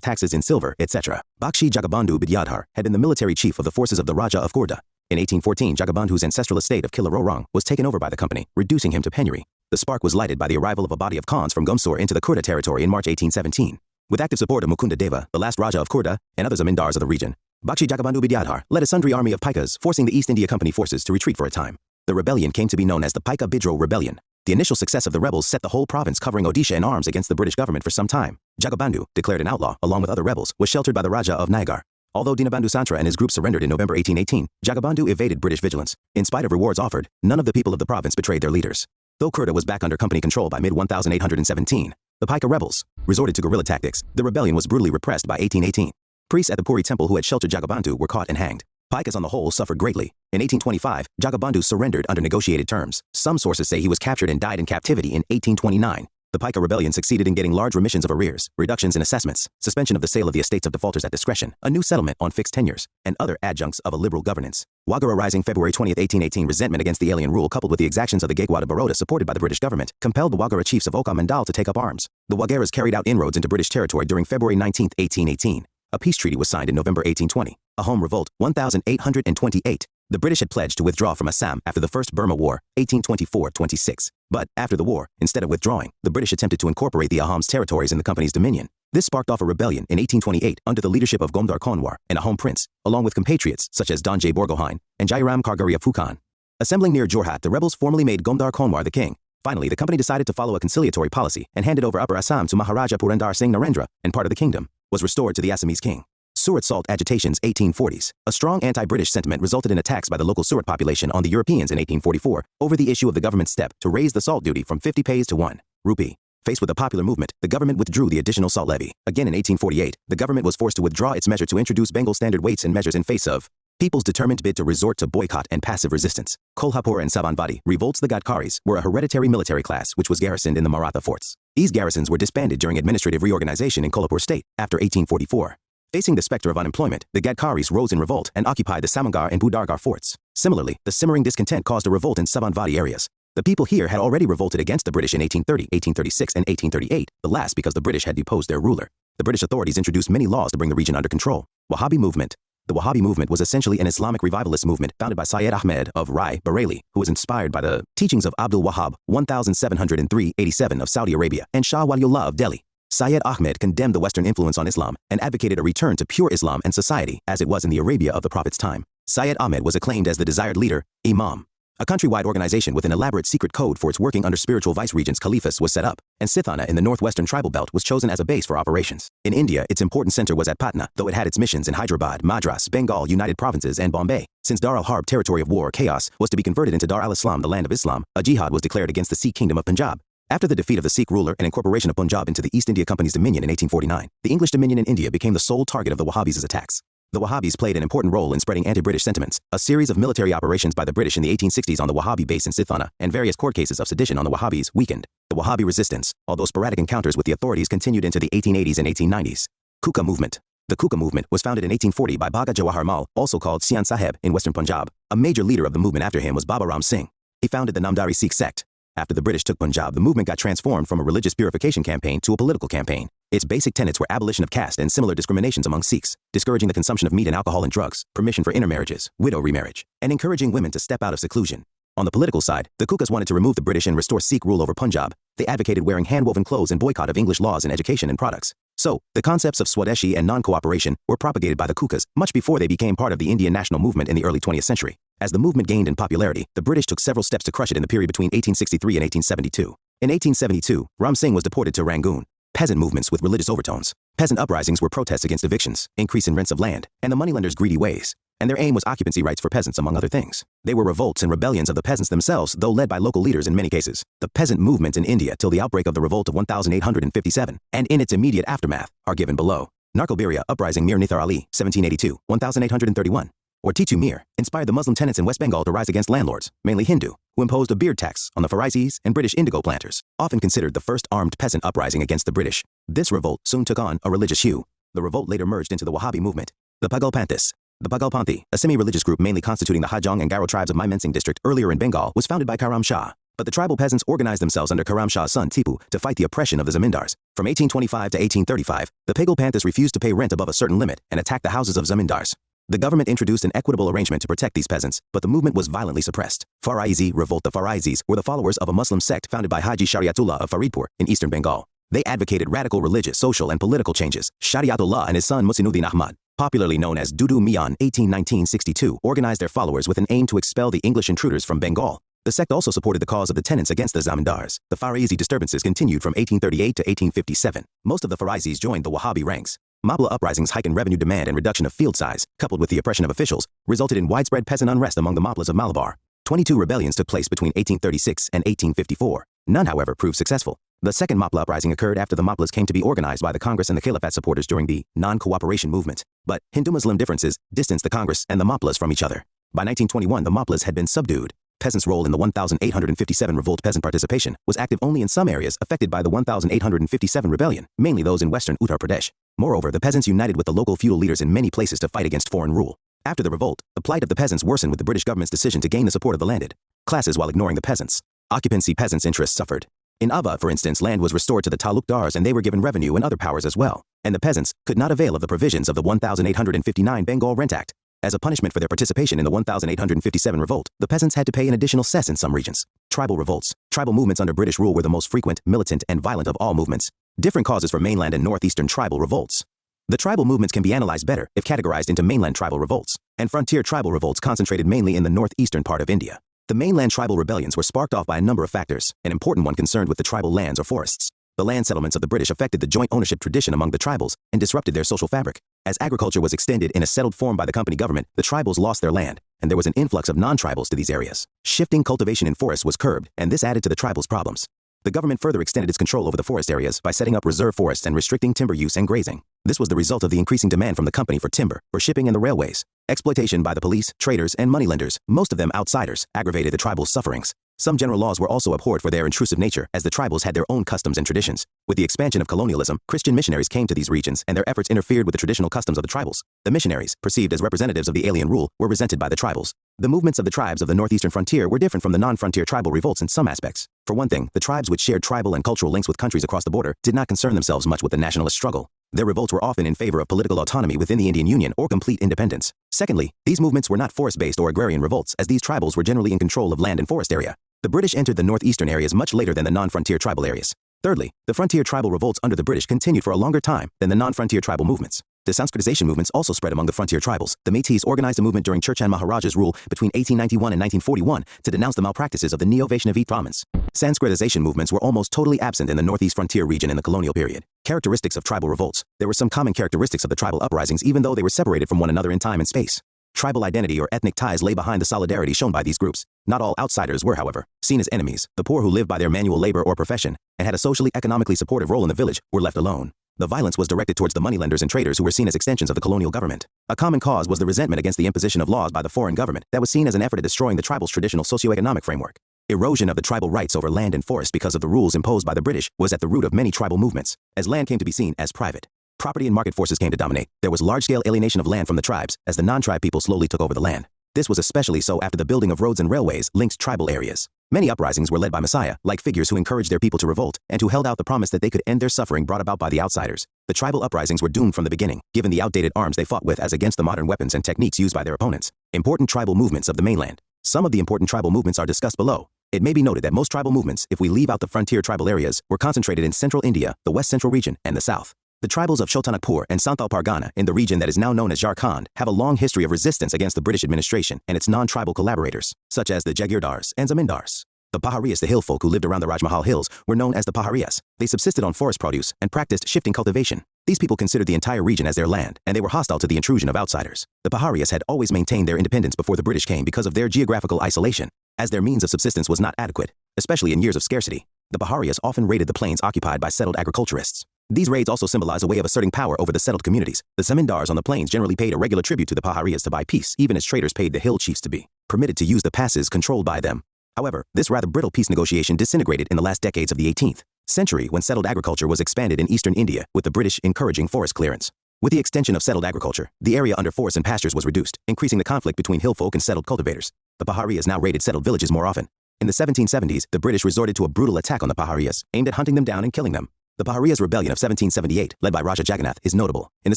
taxes in silver, etc. Bakshi Jagabandhu Bidyadhar had been the military chief of the forces of the Raja of Khurda. In 1814, Jagabandhu's ancestral estate of Kilarorong was taken over by the company, reducing him to penury. The spark was lighted by the arrival of a body of Khans from Gumsur into the Khurda territory in March 1817. With active support of Mukunda Deva, the last Raja of Khurda, and other zamindars of the region, Bakshi Jagabandhu Bidyadhar led a sundry army of Paikas, forcing the East India Company forces to retreat for a time. The rebellion came to be known as the Paika Bidro Rebellion. The initial success of the rebels set the whole province covering Odisha in arms against the British government for some time. Jagabandhu, declared an outlaw along with other rebels, was sheltered by the Raja of Nayagar. Although Dinabandhu Santra and his group surrendered in November 1818, Jagabandhu evaded British vigilance. In spite of rewards offered, none of the people of the province betrayed their leaders. Though Khurda was back under company control by mid-1817, the Paika rebels resorted to guerrilla tactics. The rebellion was brutally repressed by 1818. Priests at the Puri temple who had sheltered Jagabandhu were caught and hanged. Paikas on the whole suffered greatly. In 1825, Jagabandhu surrendered under negotiated terms. Some sources say he was captured and died in captivity in 1829. The Paika rebellion succeeded in getting large remissions of arrears, reductions in assessments, suspension of the sale of the estates of defaulters at discretion, a new settlement on fixed tenures, and other adjuncts of a liberal governance. Wagara rising February 20, 1818, resentment against the alien rule coupled with the exactions of the Gaekwad of Baroda supported by the British government, compelled the Wagara chiefs of Oka Mandal to take up arms. The Wagaras carried out inroads into British territory during February 19, 1818. A peace treaty was signed in November 1820. A home revolt, 1828. The British had pledged to withdraw from Assam after the First Burma War, 1824-26. But, after the war, instead of withdrawing, the British attempted to incorporate the Ahom's territories in the company's dominion. This sparked off a rebellion in 1828 under the leadership of Gomdar Konwar, an Ahom prince, along with compatriots such as Donjay Borgohain and Jairam Kargari of Phukan. Assembling near Jorhat, the rebels formally made Gomdar Konwar the king. Finally, the company decided to follow a conciliatory policy and handed over Upper Assam to Maharaja Purandar Singh Narendra, and part of the kingdom was restored to the Assamese king. Surat Salt agitations 1840s. A strong anti-British sentiment resulted in attacks by the local Surat population on the Europeans in 1844 over the issue of the government's step to raise the salt duty from 50 paise to 1 rupee. Faced with a popular movement, the government withdrew the additional salt levy. Again in 1848, the government was forced to withdraw its measure to introduce Bengal standard weights and measures in face of people's determined bid to resort to boycott and passive resistance. Kolhapur and Savanvadi, revolts the Gadkaris, were a hereditary military class which was garrisoned in the Maratha forts. These garrisons were disbanded during administrative reorganization in Kolhapur state after 1844. Facing the specter of unemployment, the Gadkaris rose in revolt and occupied the Samangar and Budargar forts. Similarly, the simmering discontent caused a revolt in Savanvadi areas. The people here had already revolted against the British in 1830, 1836, and 1838, the last because the British had deposed their ruler. The British authorities introduced many laws to bring the region under control. Wahhabi movement. The Wahhabi movement was essentially an Islamic revivalist movement founded by Syed Ahmed of Rai, Bareilly, who was inspired by the teachings of Abdul Wahhab, 1703-87 of Saudi Arabia, and Shah Waliullah of Delhi. Syed Ahmed condemned the Western influence on Islam and advocated a return to pure Islam and society as it was in the Arabia of the Prophet's time. Syed Ahmed was acclaimed as the desired leader, Imam. A countrywide organization with an elaborate secret code for its working under spiritual vice-regents caliphs was set up, and Sithana in the northwestern tribal belt was chosen as a base for operations. In India, its important center was at Patna, though it had its missions in Hyderabad, Madras, Bengal, United Provinces, and Bombay. Since Dar al-Harb, territory of war, chaos, was to be converted into Dar al-Islam, the land of Islam, a jihad was declared against the Sikh kingdom of Punjab. After the defeat of the Sikh ruler and incorporation of Punjab into the East India Company's dominion in 1849, the English dominion in India became the sole target of the Wahhabis' attacks. The Wahhabis played an important role in spreading anti-British sentiments. A series of military operations by the British in the 1860s on the Wahhabi base in Sithana, and various court cases of sedition on the Wahhabis, weakened the Wahhabi resistance, although sporadic encounters with the authorities continued into the 1880s and 1890s. Kuka movement. The Kuka movement was founded in 1840 by Bhagat Jawahar Mal, also called Sian Sahib, in western Punjab. A major leader of the movement after him was Baba Ram Singh. He founded the Namdari Sikh sect. After the British took Punjab, the movement got transformed from a religious purification campaign to a political campaign. Its basic tenets were abolition of caste and similar discriminations among Sikhs, discouraging the consumption of meat and alcohol and drugs, permission for intermarriages, widow remarriage, and encouraging women to step out of seclusion. On the political side, the Kukas wanted to remove the British and restore Sikh rule over Punjab. They advocated wearing hand-woven clothes and boycott of English laws in education and products. So, the concepts of Swadeshi and non-cooperation were propagated by the Kukas much before they became part of the Indian national movement in the early 20th century. As the movement gained in popularity, the British took several steps to crush it in the period between 1863 and 1872. In 1872, Ram Singh was deported to Rangoon. Peasant movements with religious overtones. Peasant uprisings were protests against evictions, increase in rents of land, and the moneylenders' greedy ways. And their aim was occupancy rights for peasants, among other things. They were revolts and rebellions of the peasants themselves, though led by local leaders in many cases. The peasant movement in India till the outbreak of the Revolt of 1857, and in its immediate aftermath, are given below. Narkoberia uprising Mir Nithar Ali, 1782, 1831. Or Titu Mir, inspired the Muslim tenants in West Bengal to rise against landlords, mainly Hindu, who imposed a beard tax on the Farizis and British indigo planters, often considered the first armed peasant uprising against the British. This revolt soon took on a religious hue. The revolt later merged into the Wahhabi movement. The Pagalpanthis. The Pagalpanthi, a semi-religious group mainly constituting the Hajong and Garo tribes of Mymensingh district earlier in Bengal, was founded by Karam Shah. But the tribal peasants organized themselves under Karam Shah's son Tipu to fight the oppression of the zamindars. From 1825 to 1835, the Pagalpanthis refused to pay rent above a certain limit and attacked the houses of zamindars. The government introduced an equitable arrangement to protect these peasants, but the movement was violently suppressed. Faraizi revolt. The Faraizis were the followers of a Muslim sect founded by Haji Shariatullah of Faridpur in eastern Bengal. They advocated radical religious, social, and political changes. Shariatullah and his son Musinuddin Ahmad, popularly known as Dudu Mian 1819-62, organized their followers with an aim to expel the English intruders from Bengal. The sect also supported the cause of the tenants against the zamindars. The Faraizi disturbances continued from 1838 to 1857. Most of the Faraizis joined the Wahhabi ranks. Mapla uprisings, hike in revenue demand and reduction of field size, coupled with the oppression of officials, resulted in widespread peasant unrest among the Maplas of Malabar. 22 rebellions took place between 1836 and 1854. None, however, proved successful. The second Mapla uprising occurred after the Maplas came to be organized by the Congress and the Caliphate supporters during the non-cooperation movement. But Hindu-Muslim differences distanced the Congress and the Maplas from each other. By 1921, the Maplas had been subdued. Peasants' role in the 1857 revolt. Peasant participation was active only in some areas affected by the 1857 rebellion, mainly those in western Uttar Pradesh. Moreover, the peasants united with the local feudal leaders in many places to fight against foreign rule. After the revolt, the plight of the peasants worsened with the British government's decision to gain the support of the landed classes while ignoring the peasants. Occupancy. Peasants' interests suffered. In Ava, for instance, land was restored to the talukdars and they were given revenue and other powers as well. And the peasants could not avail of the provisions of the 1859 Bengal Rent Act. As a punishment for their participation in the 1857 revolt, the peasants had to pay an additional cess in some regions. Tribal revolts. Tribal movements under British rule were the most frequent, militant, and violent of all movements. Different causes for mainland and northeastern tribal revolts. The tribal movements can be analyzed better if categorized into mainland tribal revolts and frontier tribal revolts concentrated mainly in the northeastern part of India. The mainland tribal rebellions were sparked off by a number of factors, an important one concerned with the tribal lands or forests. The land settlements of the British affected the joint ownership tradition among the tribals and disrupted their social fabric. As agriculture was extended in a settled form by the company government, the tribals lost their land, and there was an influx of non-tribals to these areas. Shifting cultivation in forests was curbed, and this added to the tribals' problems. The government further extended its control over the forest areas by setting up reserve forests and restricting timber use and grazing. This was the result of the increasing demand from the company for timber, for shipping and the railways. Exploitation by the police, traders, and moneylenders, most of them outsiders, aggravated the tribals' sufferings. Some general laws were also abhorred for their intrusive nature, as the tribals had their own customs and traditions. With the expansion of colonialism, Christian missionaries came to these regions and their efforts interfered with the traditional customs of the tribals. The missionaries, perceived as representatives of the alien rule, were resented by the tribals. The movements of the tribes of the northeastern frontier were different from the non-frontier tribal revolts in some aspects. For one thing, the tribes which shared tribal and cultural links with countries across the border did not concern themselves much with the nationalist struggle. Their revolts were often in favor of political autonomy within the Indian Union or complete independence. Secondly, these movements were not forest-based or agrarian revolts, as these tribals were generally in control of land and forest area. The British entered the northeastern areas much later than the non-frontier tribal areas. Thirdly, the frontier tribal revolts under the British continued for a longer time than the non-frontier tribal movements. The Sanskritization movements also spread among the frontier tribals. The Métis organized a movement during Churchan Maharaja's rule between 1891 and 1941 to denounce the malpractices of the Neo-Vaishnavite Brahmins. Sanskritization movements were almost totally absent in the northeast frontier region in the colonial period. Characteristics of tribal revolts. There were some common characteristics of the tribal uprisings even though they were separated from one another in time and space. Tribal identity or ethnic ties lay behind the solidarity shown by these groups. Not all outsiders were, however, seen as enemies. The poor who lived by their manual labor or profession and had a socially economically supportive role in the village were left alone. The violence was directed towards the moneylenders and traders who were seen as extensions of the colonial government. A common cause was the resentment against the imposition of laws by the foreign government that was seen as an effort at destroying the tribal's traditional socioeconomic framework. Erosion of the tribal rights over land and forest because of the rules imposed by the British was at the root of many tribal movements, as land came to be seen as private. Property and market forces came to dominate. There was large-scale alienation of land from the tribes as the non-tribe people slowly took over the land. This was especially so after the building of roads and railways linked tribal areas. Many uprisings were led by Messiah-like figures who encouraged their people to revolt and who held out the promise that they could end their suffering brought about by the outsiders. The tribal uprisings were doomed from the beginning, given the outdated arms they fought with as against the modern weapons and techniques used by their opponents. Important tribal movements of the mainland. Some of the important tribal movements are discussed below. It may be noted that most tribal movements, if we leave out the frontier tribal areas, were concentrated in central India, the west central region, and the south. The tribals of Chotanagpur and Santhal Pargana in the region that is now known as Jharkhand have a long history of resistance against the British administration and its non-tribal collaborators, such as the Jagirdars and Zamindars. The Paharias, the hill folk who lived around the Rajmahal hills, were known as the Paharias. They subsisted on forest produce and practiced shifting cultivation. These people considered the entire region as their land, and they were hostile to the intrusion of outsiders. The Paharias had always maintained their independence before the British came because of their geographical isolation, as their means of subsistence was not adequate, especially in years of scarcity. The Paharias often raided the plains occupied by settled agriculturists. These raids also symbolize a way of asserting power over the settled communities. The Zamindars on the plains generally paid a regular tribute to the Paharias to buy peace, even as traders paid the hill chiefs to be permitted to use the passes controlled by them. However, this rather brittle peace negotiation disintegrated in the last decades of the 18th century when settled agriculture was expanded in eastern India, with the British encouraging forest clearance. With the extension of settled agriculture, the area under forests and pastures was reduced, increasing the conflict between hill folk and settled cultivators. The Paharias now raided settled villages more often. In the 1770s, the British resorted to a brutal attack on the Paharias, aimed at hunting them down and killing them. The Paharias Rebellion of 1778, led by Raja Jagannath, is notable. In the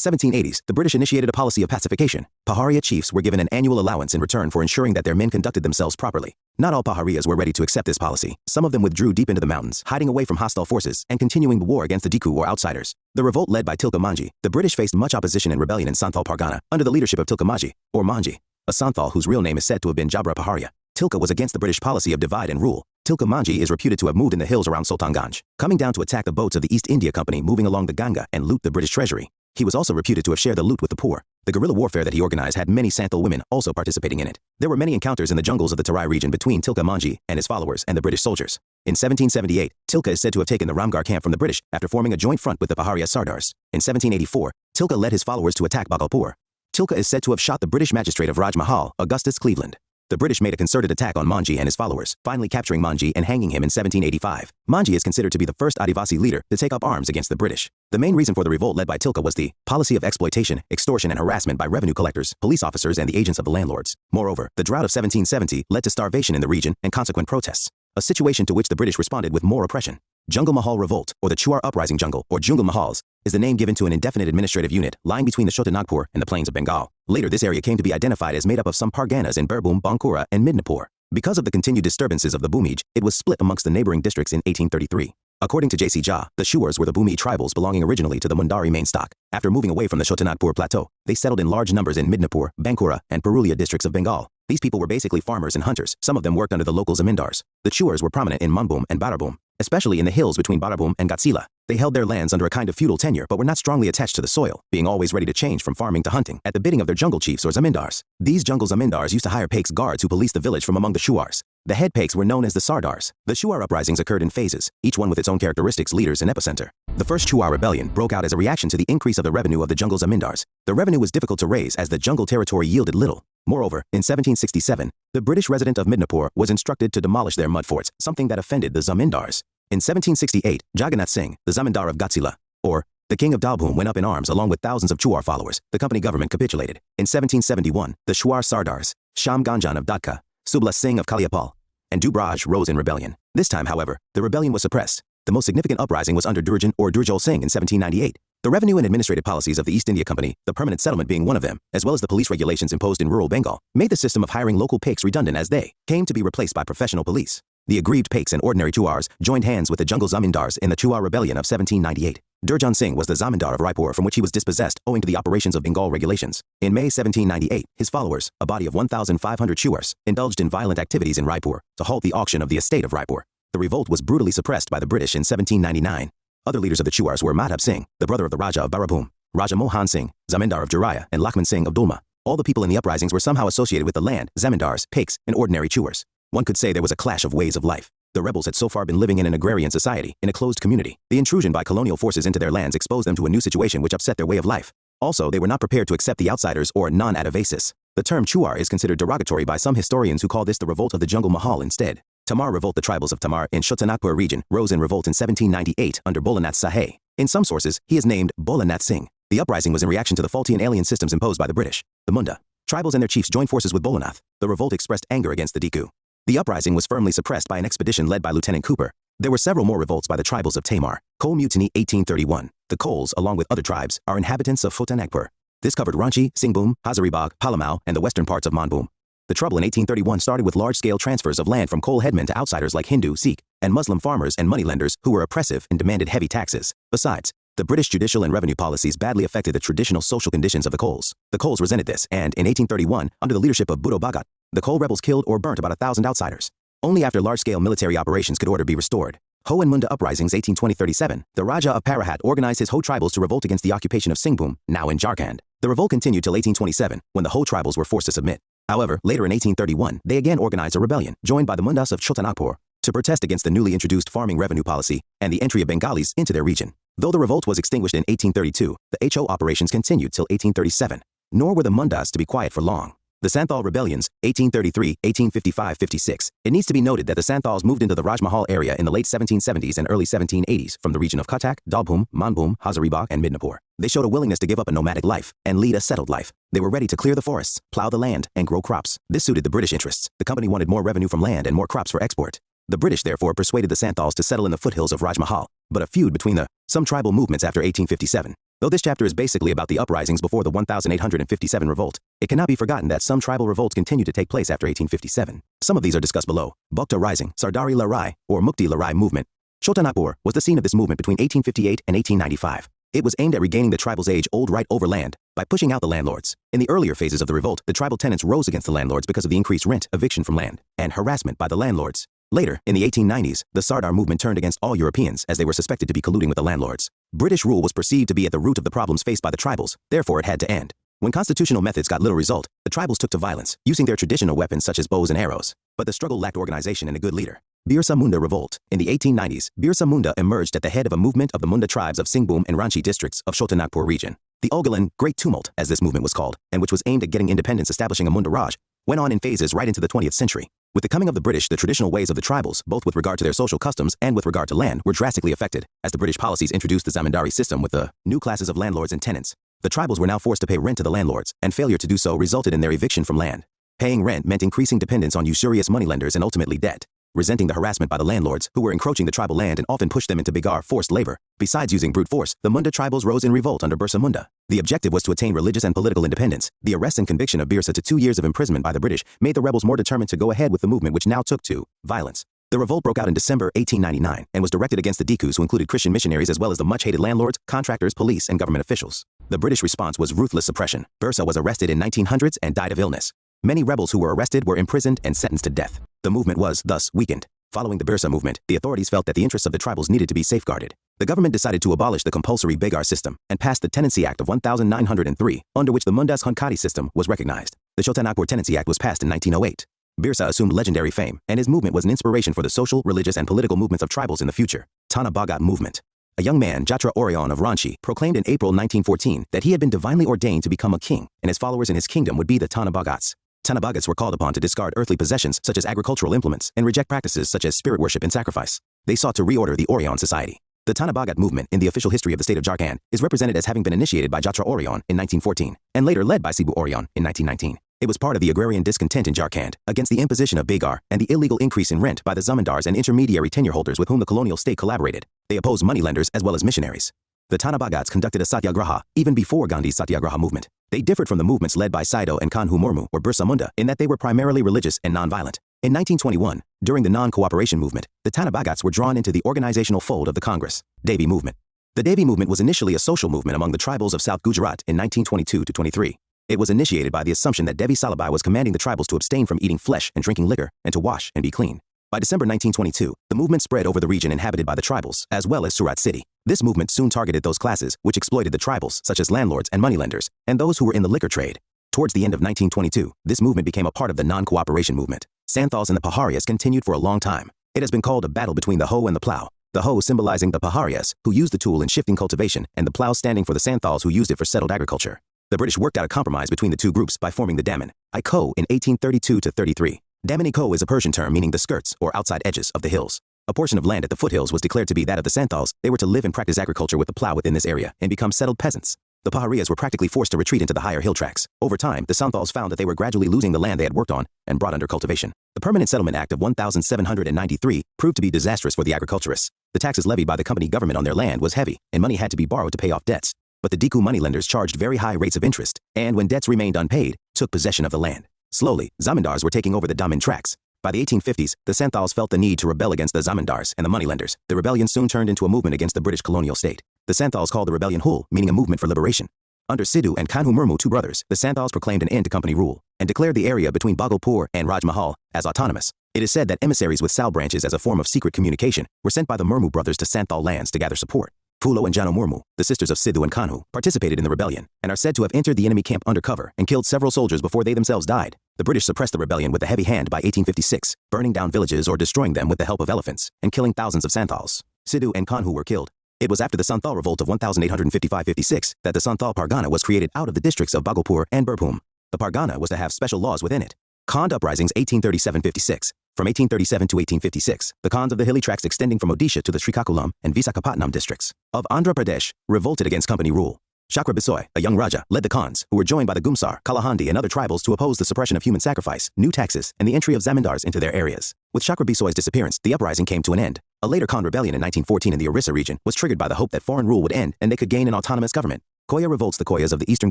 1780s, the British initiated a policy of pacification. Paharia chiefs were given an annual allowance in return for ensuring that their men conducted themselves properly. Not all Paharias were ready to accept this policy. Some of them withdrew deep into the mountains, hiding away from hostile forces and continuing the war against the Diku or outsiders. The revolt led by Tilka Manji, the British faced much opposition and rebellion in Santhal Pargana, under the leadership of Tilka Manji, or Manji, a Santhal whose real name is said to have been Jabra Paharia. Tilka was against the British policy of divide and rule. Tilka Manji is reputed to have moved in the hills around Sultanganj, coming down to attack the boats of the East India Company moving along the Ganga and loot the British treasury. He was also reputed to have shared the loot with the poor. The guerrilla warfare that he organized had many Santhal women also participating in it. There were many encounters in the jungles of the Terai region between Tilka Manji and his followers and the British soldiers. In 1778, Tilka is said to have taken the Ramgarh camp from the British after forming a joint front with the Paharia Sardars. In 1784, Tilka led his followers to attack Bhagalpur. Tilka is said to have shot the British magistrate of Rajmahal, Augustus Cleveland. The British made a concerted attack on Manji and his followers, finally capturing Manji and hanging him in 1785. Manji is considered to be the first Adivasi leader to take up arms against the British. The main reason for the revolt led by Tilka was the policy of exploitation, extortion, and harassment by revenue collectors, police officers, and the agents of the landlords. Moreover, the drought of 1770 led to starvation in the region and consequent protests, a situation to which the British responded with more oppression. Jungle Mahal Revolt, or the Chuar Uprising Jungle, or Jungle Mahals, is the name given to an indefinite administrative unit lying between the Chotanagpur and the plains of Bengal. Later, this area came to be identified as made up of some Parganas in Birbhum, Bankura, and Midnapur. Because of the continued disturbances of the Bhumij, it was split amongst the neighboring districts in 1833. According to J.C. Jha, the Shuars were the Bhumij tribals belonging originally to the Mundari main stock. After moving away from the Chotanagpur plateau, they settled in large numbers in Midnapur, Bankura, and Purulia districts of Bengal. These people were basically farmers and hunters. Some of them worked under the local zamindars. The Shuars were prominent in Manbhum and Barabhum, especially in the hills between Barabhum and Gatsila. They held their lands under a kind of feudal tenure but were not strongly attached to the soil, being always ready to change from farming to hunting at the bidding of their jungle chiefs or zamindars. These jungle zamindars used to hire Pakes guards who policed the village from among the Shuars. The head Pakes were known as the Sardars. The Shuar uprisings occurred in phases, each one with its own characteristics, leaders, and epicenter. The first Shuar rebellion broke out as a reaction to the increase of the revenue of the jungle zamindars. The revenue was difficult to raise as the jungle territory yielded little. Moreover, in 1767, the British resident of Midnapur was instructed to demolish their mud forts, something that offended the zamindars. In 1768, Jagannath Singh, the zamindar of Gatsila, or the king of Dalbhum, went up in arms along with thousands of Chuar followers. The company government capitulated. In 1771, the Shuar Sardars, Sham Ganjan of Datka, Subla Singh of Kaliapal, and Dubraj rose in rebellion. This time, however, the rebellion was suppressed. The most significant uprising was under Durjan or Durjol Singh in 1798. The revenue and administrative policies of the East India Company, the permanent settlement being one of them, as well as the police regulations imposed in rural Bengal, made the system of hiring local Pakes redundant as they came to be replaced by professional police. The aggrieved Pakes and ordinary Chuars joined hands with the jungle zamindars in the Chuar Rebellion of 1798. Durjan Singh was the zamindar of Raipur from which he was dispossessed owing to the operations of Bengal regulations. In May 1798, his followers, a body of 1,500 chewars, indulged in violent activities in Raipur to halt the auction of the estate of Raipur. The revolt was brutally suppressed by the British in 1799. Other leaders of the chewars were Madhab Singh, the brother of the Raja of Barabhum, Raja Mohan Singh, zamindar of Juraya, and Lakshman Singh of Dulma. All the people in the uprisings were somehow associated with the land, zamindars, pigs, and ordinary chewars. One could say there was a clash of ways of life. The rebels had so far been living in an agrarian society, in a closed community. The intrusion by colonial forces into their lands exposed them to a new situation which upset their way of life. Also, they were not prepared to accept the outsiders or non-atavasis. The term Chewar is considered derogatory by some historians who call this the revolt of the Jungle Mahal instead. Tamar revolt. The tribals of Tamar in Chotanagpur region rose in revolt in 1798 under Bholanath Sahay. In some sources, he is named Bholanath Singh. The uprising was in reaction to the faulty and alien systems imposed by the British. The Munda tribals and their chiefs joined forces with Bholanath. The revolt expressed anger against the Diku. The uprising was firmly suppressed by an expedition led by Lieutenant Cooper. There were several more revolts by the tribals of Tamar. Coal Mutiny 1831. The Coals, along with other tribes, are inhabitants of Chotanagpur. This covered Ranchi, Singhbhum, Hazaribagh, Palamau, and the western parts of Manbhum. The trouble in 1831 started with large-scale transfers of land from coal headmen to outsiders like Hindu, Sikh, and Muslim farmers and moneylenders who were oppressive and demanded heavy taxes. Besides, the British judicial and revenue policies badly affected the traditional social conditions of the Coals. The Coals resented this, and in 1831, under the leadership of Bhutto Bhagat, the Coal rebels killed or burnt about 1,000 outsiders. Only after large-scale military operations could order be restored. Ho and Munda uprisings 1820-37, the Raja of Parahat organized his Ho tribals to revolt against the occupation of Singhbhum, now in Jharkhand. The revolt continued till 1827, when the Ho tribals were forced to submit. However, later in 1831, they again organized a rebellion, joined by the Mundas of Chotanagpur, to protest against the newly introduced farming revenue policy and the entry of Bengalis into their region. Though the revolt was extinguished in 1832, the HO operations continued till 1837. Nor were the Mundas to be quiet for long. The Santhal rebellions, 1833, 1855-56. It needs to be noted that the Santhals moved into the Rajmahal area in the late 1770s and early 1780s from the region of Cuttack, Dalbhum, Manbhum, Hazaribagh, and Midnapur. They showed a willingness to give up a nomadic life and lead a settled life. They were ready to clear the forests, plow the land, and grow crops. This suited the British interests. The company wanted more revenue from land and more crops for export. The British therefore persuaded the Santhals to settle in the foothills of Rajmahal, but a feud between some tribal movements after 1857. Though this chapter is basically about the uprisings before the 1857 revolt, it cannot be forgotten that some tribal revolts continued to take place after 1857. Some of these are discussed below. Bhakta Rising, Sardari Larai, or Mukti Larai movement. Chotanagpur was the scene of this movement between 1858 and 1895. It was aimed at regaining the tribal's age-old right over land by pushing out the landlords. In the earlier phases of the revolt, the tribal tenants rose against the landlords because of the increased rent, eviction from land, and harassment by the landlords. Later, in the 1890s, the Sardar movement turned against all Europeans as they were suspected to be colluding with the landlords. British rule was perceived to be at the root of the problems faced by the tribals, therefore it had to end. When constitutional methods got little result, the tribals took to violence, using their traditional weapons such as bows and arrows. But the struggle lacked organization and a good leader. Birsa Munda revolt. In the 1890s, Birsa Munda emerged at the head of a movement of the Munda tribes of Singhbhum and Ranchi districts of Chotanagpur region. The Ogalan Great Tumult, as this movement was called, and which was aimed at getting independence, establishing a Munda Raj, went on in phases right into the 20th century. With the coming of the British, the traditional ways of the tribals, both with regard to their social customs and with regard to land, were drastically affected, as the British policies introduced the zamindari system with the new classes of landlords and tenants. The tribals were now forced to pay rent to the landlords, and failure to do so resulted in their eviction from land. Paying rent meant increasing dependence on usurious moneylenders and ultimately debt. Resenting the harassment by the landlords, who were encroaching the tribal land and often pushed them into bigar, forced labor. Besides using brute force, the Munda tribals rose in revolt under Birsa Munda. The objective was to attain religious and political independence. The arrest and conviction of Birsa to 2 years of imprisonment by the British made the rebels more determined to go ahead with the movement, which now took to violence. The revolt broke out in December 1899 and was directed against the Dikus, who included Christian missionaries as well as the much-hated landlords, contractors, police, and government officials. The British response was ruthless suppression. Birsa was arrested in 1900s and died of illness. Many rebels who were arrested were imprisoned and sentenced to death. The movement was, thus, weakened. Following the Birsa movement, the authorities felt that the interests of the tribals needed to be safeguarded. The government decided to abolish the compulsory Begar system and passed the Tenancy Act of 1903, under which the Mundas Hunkadi system was recognized. The Chotanagpur Tenancy Act was passed in 1908. Birsa assumed legendary fame, and his movement was an inspiration for the social, religious, and political movements of tribals in the future. Tana Bhagat movement. A young man, Jatra Orion of Ranchi, proclaimed in April 1914 that he had been divinely ordained to become a king, and his followers in his kingdom would be the Tana Bhagats. Tana Bhagats were called upon to discard earthly possessions such as agricultural implements and reject practices such as spirit worship and sacrifice. They sought to reorder the Orion society. The Tana Bhagat movement in the official history of the state of Jharkhand is represented as having been initiated by Jatra Orion in 1914 and later led by Sibu Orion in 1919. It was part of the agrarian discontent in Jharkhand against the imposition of Begar and the illegal increase in rent by the zamindars and intermediary tenure holders with whom the colonial state collaborated. They opposed moneylenders as well as missionaries. The Tana Bhagats conducted a satyagraha even before Gandhi's satyagraha movement. They differed from the movements led by Saido and Kanhu Murmu or Birsa Munda in that they were primarily religious and non-violent. In 1921, during the non-cooperation movement, the Tana Bhagats were drawn into the organizational fold of the Congress Devi movement. The Devi movement was initially a social movement among the tribals of South Gujarat in 1922-23. It was initiated by the assumption that Devi Salabai was commanding the tribals to abstain from eating flesh and drinking liquor, and to wash and be clean. By December 1922, the movement spread over the region inhabited by the tribals, as well as Surat city. This movement soon targeted those classes which exploited the tribals, such as landlords and moneylenders, and those who were in the liquor trade. Towards the end of 1922, this movement became a part of the non-cooperation movement. Santhals and the Paharias continued for a long time. It has been called a battle between the hoe and the plow. The hoe symbolizing the Paharias, who used the tool in shifting cultivation, and the plow standing for the Santhals, who used it for settled agriculture. The British worked out a compromise between the two groups by forming the Daman I Co in 1832-33. Daman Co is a Persian term meaning the skirts or outside edges of the hills. A portion of land at the foothills was declared to be that of the Santhals. They were to live and practice agriculture with the plow within this area and become settled peasants. The Paharias were practically forced to retreat into the higher hill tracts. Over time, the Santhals found that they were gradually losing the land they had worked on and brought under cultivation. The Permanent Settlement Act of 1793 proved to be disastrous for the agriculturists. The taxes levied by the company government on their land was heavy, and money had to be borrowed to pay off debts. But the Diku moneylenders charged very high rates of interest, and when debts remained unpaid, took possession of the land. Slowly, zamindars were taking over the Daman tracts. By the 1850s, the Santhals felt the need to rebel against the zamindars and the moneylenders. The rebellion soon turned into a movement against the British colonial state. The Santhals called the rebellion Hul, meaning a movement for liberation. Under Sidhu and Kanhu Murmu, two brothers, the Santhals proclaimed an end to company rule and declared the area between Bhagalpur and Rajmahal as autonomous. It is said that emissaries with Sal branches as a form of secret communication were sent by the Murmu brothers to Santhal lands to gather support. Pulo and Jano Murmu, the sisters of Sidhu and Kanhu, participated in the rebellion and are said to have entered the enemy camp undercover and killed several soldiers before they themselves died. The British suppressed the rebellion with a heavy hand by 1856, burning down villages or destroying them with the help of elephants, and killing thousands of Santhals. Sidhu and Kanhu were killed. It was after the Santhal Revolt of 1855-56 that the Santhal Pargana was created out of the districts of Bhagalpur and Birbhum. The Pargana was to have special laws within it. Khand uprisings 1837-56. From 1837 to 1856, the Khans of the hilly tracts extending from Odisha to the Srikakulam and Visakhapatnam districts of Andhra Pradesh revolted against company rule. Chakra Bisoi, a young Raja, led the Khans, who were joined by the Gumsar, Kalahandi and other tribals to oppose the suppression of human sacrifice, new taxes, and the entry of zamindars into their areas. With Chakra Bisoi's disappearance, the uprising came to an end. A later Khan rebellion in 1914 in the Orissa region was triggered by the hope that foreign rule would end and they could gain an autonomous government. Koya revolts. The Koyas of the eastern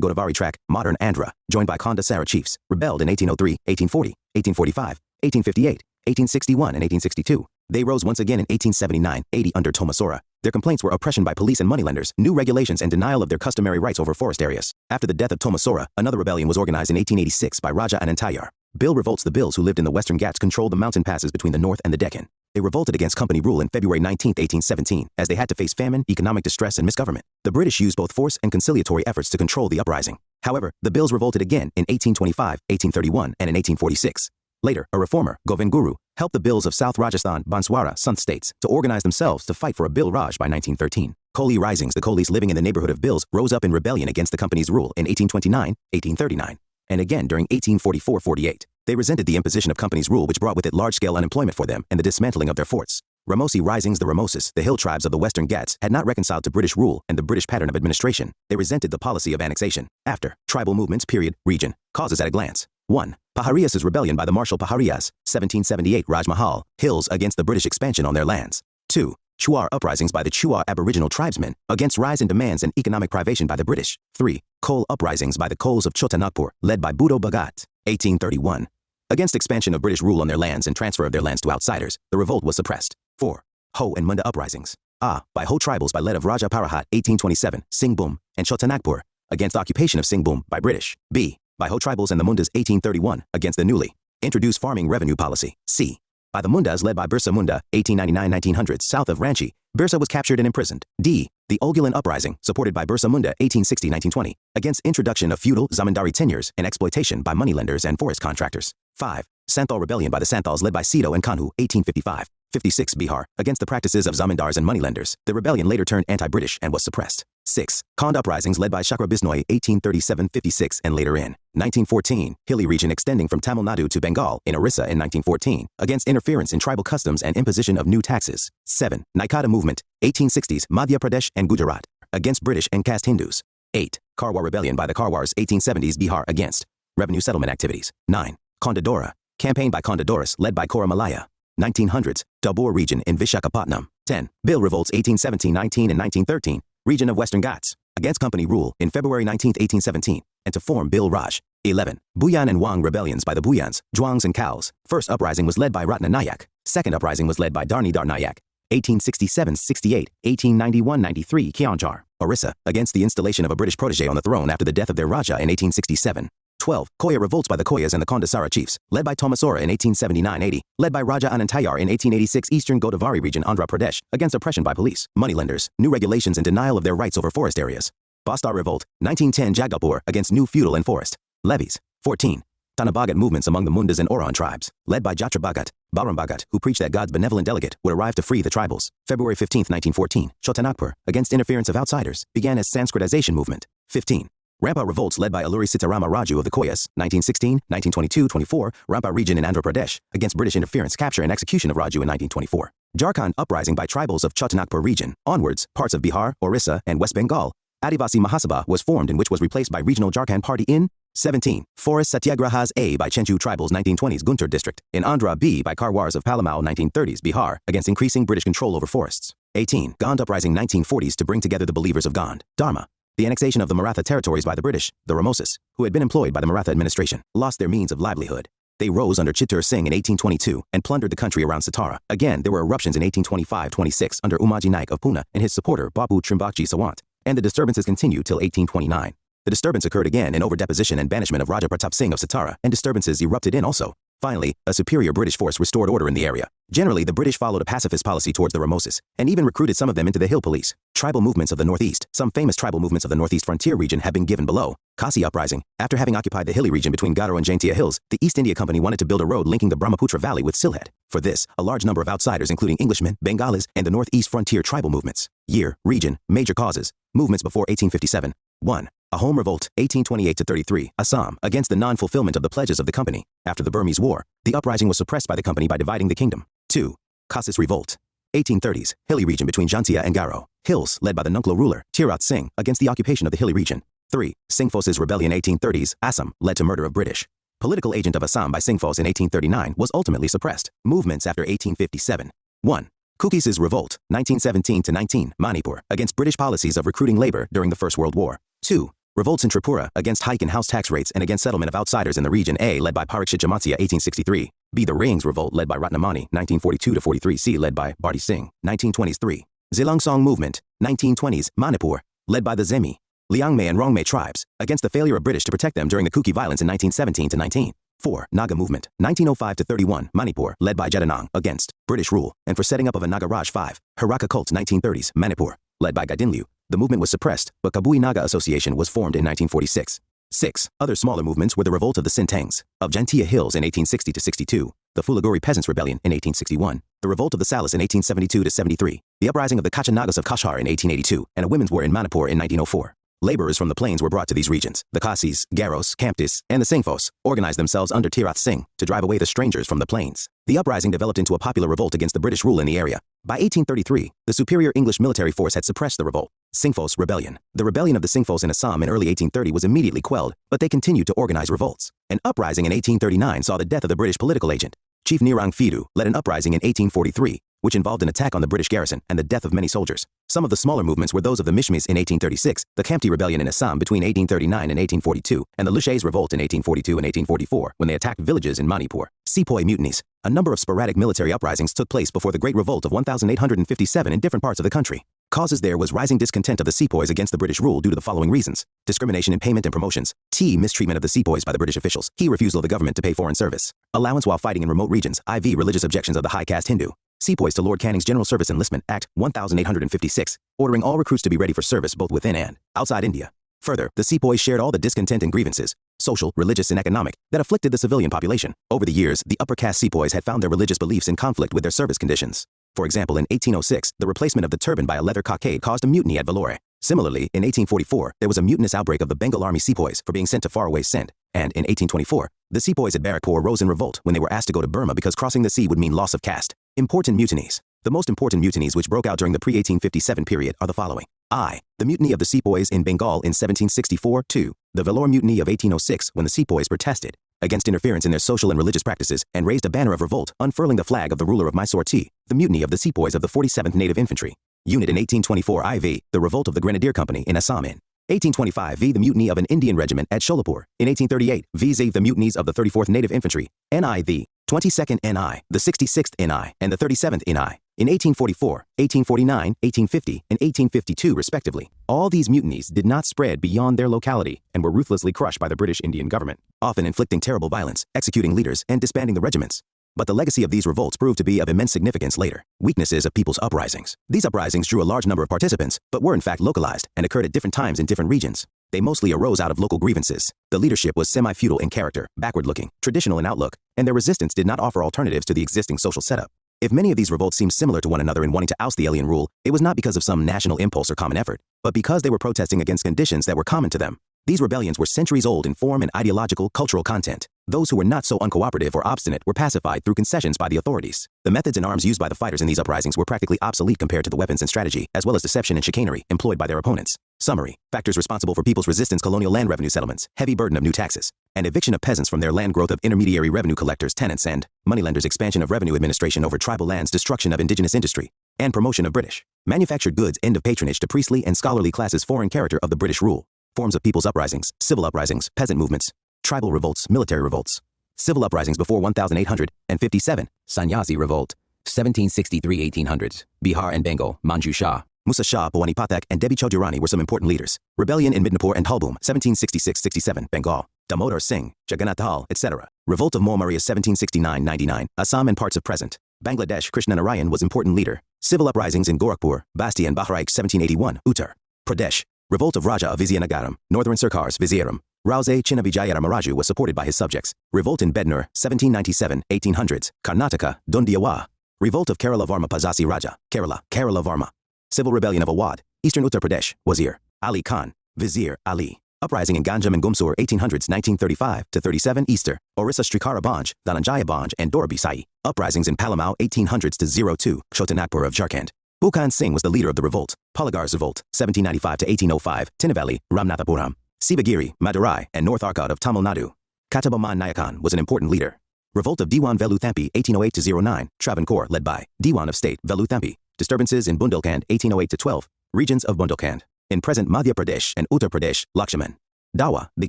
Godavari tract, modern Andhra, joined by Konda Sara chiefs, rebelled in 1803, 1840, 1845, 1858, 1861 and 1862. They rose once again in 1879-80 under Tomasora. Their complaints were oppression by police and moneylenders, new regulations and denial of their customary rights over forest areas. After the death of Tomasora, another rebellion was organized in 1886 by Raja Anantayar. Bill revolts. The Bills who lived in the western Ghats controlled the mountain passes between the north and the Deccan. They revolted against company rule in February 19, 1817, as they had to face famine, economic distress and misgovernment. The British used both force and conciliatory efforts to control the uprising. However, the Bills revolted again in 1825, 1831 and in 1846. Later, a reformer, Govind Guru, helped the Bills of South Rajasthan, Banswara, Sant states to organize themselves to fight for a Bill Raj by 1913. Koli risings. The Kolis living in the neighborhood of Bills rose up in rebellion against the company's rule in 1829, 1839, and again during 1844-48. They resented the imposition of company's rule, which brought with it large-scale unemployment for them and the dismantling of their forts. Ramosi risings. The Ramosis, the hill tribes of the western Ghats, had not reconciled to British rule and the British pattern of administration. They resented the policy of annexation. After, tribal movements, period, region. Causes at a glance. 1. Paharias' rebellion by the Marshal Paharias, 1778 Rajmahal, hills against the British expansion on their lands. 2. Chuar uprisings by the Chuar Aboriginal tribesmen against rise in demands and economic privation by the British. 3. Kol uprisings by the Kols of Chota Nagpur, led by Budo Bhagat, 1831. Against expansion of British rule on their lands and transfer of their lands to outsiders, the revolt was suppressed. 4. Ho and Munda uprisings. By Ho tribals by led of Raja Parahat, 1827, Singhbhum, and Chota Nagpur, against occupation of Singhbhum by British. B. By Ho tribals and the Mundas, 1831, against the newly introduced farming revenue policy. C. By the Mundas led by Birsa Munda, 1899-1900, south of Ranchi. Birsa was captured and imprisoned. D. The Ogilan uprising, supported by Birsa Munda, 1860-1920, against introduction of feudal zamindari tenures and exploitation by moneylenders and forest contractors. 5. Santhal rebellion by the Santhals led by Sido and Kanhu, 1855. 56 Bihar, against the practices of zamindars and moneylenders. The rebellion later turned anti-British and was suppressed. 6. Khand uprisings led by Chakra Bisnoy, 1837-56 and later in 1914, hilly region extending from Tamil Nadu to Bengal in Orissa in 1914, against interference in tribal customs and imposition of new taxes. 7. Naikada movement, 1860s, Madhya Pradesh and Gujarat, against British and caste Hindus. 8. Karwar rebellion by the Karwars, 1870s, Bihar, against revenue settlement activities. 9. Kondadora, campaign by Kondadoras led by Koramalaya, 1900s, Dabur region in Visakhapatnam. 10. Bill revolts 1817-19 and 1913, region of Western Ghats, against company rule in February 19, 1817, and to form Bill Raj. 11. Buyan and Wang rebellions by the Buyans, Zhuangs and Cows. First uprising was led by Ratna Nayak. Second uprising was led by Darnidar Nayak. 1867-68, 1891-93 Kionjar, Orissa, against the installation of a British protege on the throne after the death of their Raja in 1867. 12. Koya revolts by the Koyas and the Kondasara chiefs, led by Tomasora in 1879-80, led by Raja Anantayar in 1886 Eastern Godavari region Andhra Pradesh, against oppression by police, moneylenders, new regulations and denial of their rights over forest areas. Bastar Revolt, 1910 Jagdalpur, against new feudal and forest levies. 14. Tanabagat movements among the Mundas and Oran tribes, led by Jatra Bhagat, Baram Bhagat, who preached that God's benevolent delegate would arrive to free the tribals. February 15, 1914, Chotanagpur, against interference of outsiders, began as Sanskritization movement. 15. Rampa revolts led by Alluri Sitarama Raju of the Koyas, 1916, 1922-24, Rampa region in Andhra Pradesh, against British interference, capture and execution of Raju in 1924. Jharkhand uprising by tribals of Chotanagpur region, onwards, parts of Bihar, Orissa, and West Bengal. Adivasi Mahasabha was formed in which was replaced by regional Jharkhand party in 17. Forest Satyagrahas A by Chenchu tribals 1920s Guntur district, in Andhra B by Karwars of Palamau 1930s Bihar, against increasing British control over forests. 18. Gand uprising 1940s to bring together the believers of Gand, Dharma. The annexation of the Maratha territories by the British, the Ramoses, who had been employed by the Maratha administration, lost their means of livelihood. They rose under Chittur Singh in 1822 and plundered the country around Satara. Again, there were eruptions in 1825-26 under Umaji Naik of Pune and his supporter Babu Trimbakji Sawant, and the disturbances continued till 1829. The disturbance occurred again in over deposition and banishment of Raja Pratap Singh of Satara, and disturbances erupted in also. Finally, a superior British force restored order in the area. Generally, the British followed a pacifist policy towards the Ramoses, and even recruited some of them into the hill police. Tribal movements of the Northeast. Some famous tribal movements of the Northeast frontier region have been given below. Kasi Uprising. After having occupied the hilly region between Garo and Jaintia Hills, the East India Company wanted to build a road linking the Brahmaputra Valley with Sylhet. For this, a large number of outsiders including Englishmen, Bengalis, and the Northeast frontier tribal movements. Year, region, major causes. Movements before 1857. 1. A home revolt, 1828-33, Assam, against the non-fulfillment of the pledges of the company. After the Burmese War, the uprising was suppressed by the company by dividing the kingdom. 2. Khasis Revolt, 1830s, hilly region between Jantia and Garo. Hills, led by the Nunklo ruler, Tirat Singh, against the occupation of the hilly region. 3. Singhfos's rebellion 1830s, Assam, led to murder of British political agent of Assam by Singhfos in 1839 was ultimately suppressed. Movements after 1857. 1. Kukis's Revolt, 1917-19, Manipur, against British policies of recruiting labor during the First World War. 2. Revolts in Tripura against hike in house tax rates and against settlement of outsiders in the region. A, led by Parikshit Jamatia 1863. B, the Rings Revolt led by Ratnamani 1942-43. C, led by Bharti Singh 1920s. 3. Zilangsong Movement 1920s, Manipur, led by the Zemi, Liangmei and Rongmei tribes against the failure of British to protect them during the Kuki violence in 1917-19. 4. Naga Movement 1905-31, Manipur, led by Jadanang against British rule and for setting up of a Naga Raj. 5. Haraka Cult 1930s, Manipur, led by Gaidinliu. The movement was suppressed, but Kabui Naga Association was formed in 1946. 6. Other smaller movements were the Revolt of the Sintangs of Jantia Hills in 1860-62, the Fulaguri Peasants' Rebellion in 1861, the Revolt of the Salis in 1872-73, the uprising of the Kachanagas of Kashar in 1882, and a women's war in Manipur in 1904. Laborers from the plains were brought to these regions. The Khasis, Garos, Kamptis, and the Singhfos organized themselves under Tirath Singh to drive away the strangers from the plains. The uprising developed into a popular revolt against the British rule in the area. By 1833, the superior English military force had suppressed the revolt. Singhfos Rebellion. The rebellion of the Singhfos in Assam in early 1830 was immediately quelled, but they continued to organize revolts. An uprising in 1839 saw the death of the British political agent. Chief Nirang Fidu led an uprising in 1843, which involved an attack on the British garrison and the death of many soldiers. Some of the smaller movements were those of the Mishmis in 1836, the Kampti Rebellion in Assam between 1839 and 1842, and the Lushes Revolt in 1842 and 1844 when they attacked villages in Manipur. Sepoy mutinies. A number of sporadic military uprisings took place before the Great Revolt of 1857 in different parts of the country. Causes there was rising discontent of the sepoys against the British rule due to the following reasons. Discrimination in payment and promotions. T. Mistreatment of the sepoys by the British officials. He. Refusal of the government to pay foreign service. Allowance while fighting in remote regions. IV. Religious objections of the high caste Hindu. Sepoys to Lord Canning's General Service Enlistment Act 1856, ordering all recruits to be ready for service both within and outside India. Further, the sepoys shared all the discontent and grievances, social, religious, and economic, that afflicted the civilian population. Over the years, the upper caste sepoys had found their religious beliefs in conflict with their service conditions. For example, in 1806, the replacement of the turban by a leather cockade caused a mutiny at Vellore. Similarly, in 1844, there was a mutinous outbreak of the Bengal Army sepoys for being sent to faraway Sindh. And in 1824, the sepoys at Barrackpore rose in revolt when they were asked to go to Burma because crossing the sea would mean loss of caste. Important mutinies. The most important mutinies which broke out during the pre-1857 period are the following. I. The mutiny of the sepoys in Bengal in 1764. 2. The Vellore Mutiny of 1806 when the sepoys protested against interference in their social and religious practices and raised a banner of revolt unfurling the flag of the ruler of Mysore. T. The mutiny of the sepoys of the 47th Native Infantry Unit in 1824. IV. The revolt of the Grenadier Company in Assam in 1825. V. The mutiny of an Indian regiment at Sholapur. In 1838. VZ. The mutinies of the 34th Native Infantry NI. The 22nd NI, the 66th NI, and the 37th NI. in 1844, 1849, 1850, and 1852 respectively. All these mutinies did not spread beyond their locality and were ruthlessly crushed by the British Indian government, often inflicting terrible violence, executing leaders, and disbanding the regiments. But the legacy of these revolts proved to be of immense significance later. Weaknesses of people's uprisings. These uprisings drew a large number of participants, but were in fact localized and occurred at different times in different regions. They mostly arose out of local grievances. The leadership was semi-feudal in character, backward-looking, traditional in outlook, and their resistance did not offer alternatives to the existing social setup. If many of these revolts seemed similar to one another in wanting to oust the alien rule, it was not because of some national impulse or common effort, but because they were protesting against conditions that were common to them. These rebellions were centuries old in form and ideological, cultural content. Those who were not so uncooperative or obstinate were pacified through concessions by the authorities. The methods and arms used by the fighters in these uprisings were practically obsolete compared to the weapons and strategy, as well as deception and chicanery, employed by their opponents. Summary. Factors responsible for people's resistance: colonial land revenue settlements, heavy burden of new taxes, and eviction of peasants from their land, growth of intermediary revenue collectors, tenants, and moneylenders, expansion of revenue administration over tribal lands, destruction of indigenous industry, and promotion of British manufactured goods, end of patronage to priestly and scholarly classes, foreign character of the British rule. Forms of people's uprisings: civil uprisings, peasant movements, tribal revolts, military revolts. Civil uprisings before 1857, Sannyasi Revolt, 1763-1800s, Bihar and Bengal, Manju Shah, Musa Shah, Bhawani Pathak, and Debi Chaudhurani were some important leaders. Rebellion in Midnapur and Halboom, 1766-67, Bengal, Damodar Singh, Jagannath Dal, etc. Revolt of Mohmarias, 1769-99, Assam and parts of present Bangladesh, Krishna Narayan was important leader. Civil uprisings in Gorakhpur, Basti and Bahraich, 1781, Uttar Pradesh. Revolt of Raja of Vizianagaram, Northern Sirkars, Viziaram. Rauze Chinnavijayara Maraju was supported by his subjects. Revolt in Bednur, 1797, 1800s, Karnataka, Dundiawa. Revolt of Kerala Varma Pazasi Raja, Kerala Varma. Civil rebellion of Awadh, Eastern Uttar Pradesh, Wazir Ali Khan, Vizier Ali. Uprising in Ganjam and Gumsur, 1800s, 1935-37, Easter, Orissa Srikara Banj, Dhananjaya Banj, and Dorabi Sai. Uprisings in Palamau, 1800s-02, Chotanagpur of Jharkhand. Bhukan Singh was the leader of the revolt. Palagar's revolt, 1795-1805, Tinnevelly, Ramanathapuram, Sivagiri, Madurai, and North Arcot of Tamil Nadu. Katabaman Nayakan was an important leader. Revolt of Diwan Velu Thampi, 1808-09, Travancore, led by Diwan of State, Velu Thampi. Disturbances in Bundelkhand, 1808-12, regions of Bundelkhand. In present Madhya Pradesh and Uttar Pradesh, Lakshman Dawa, the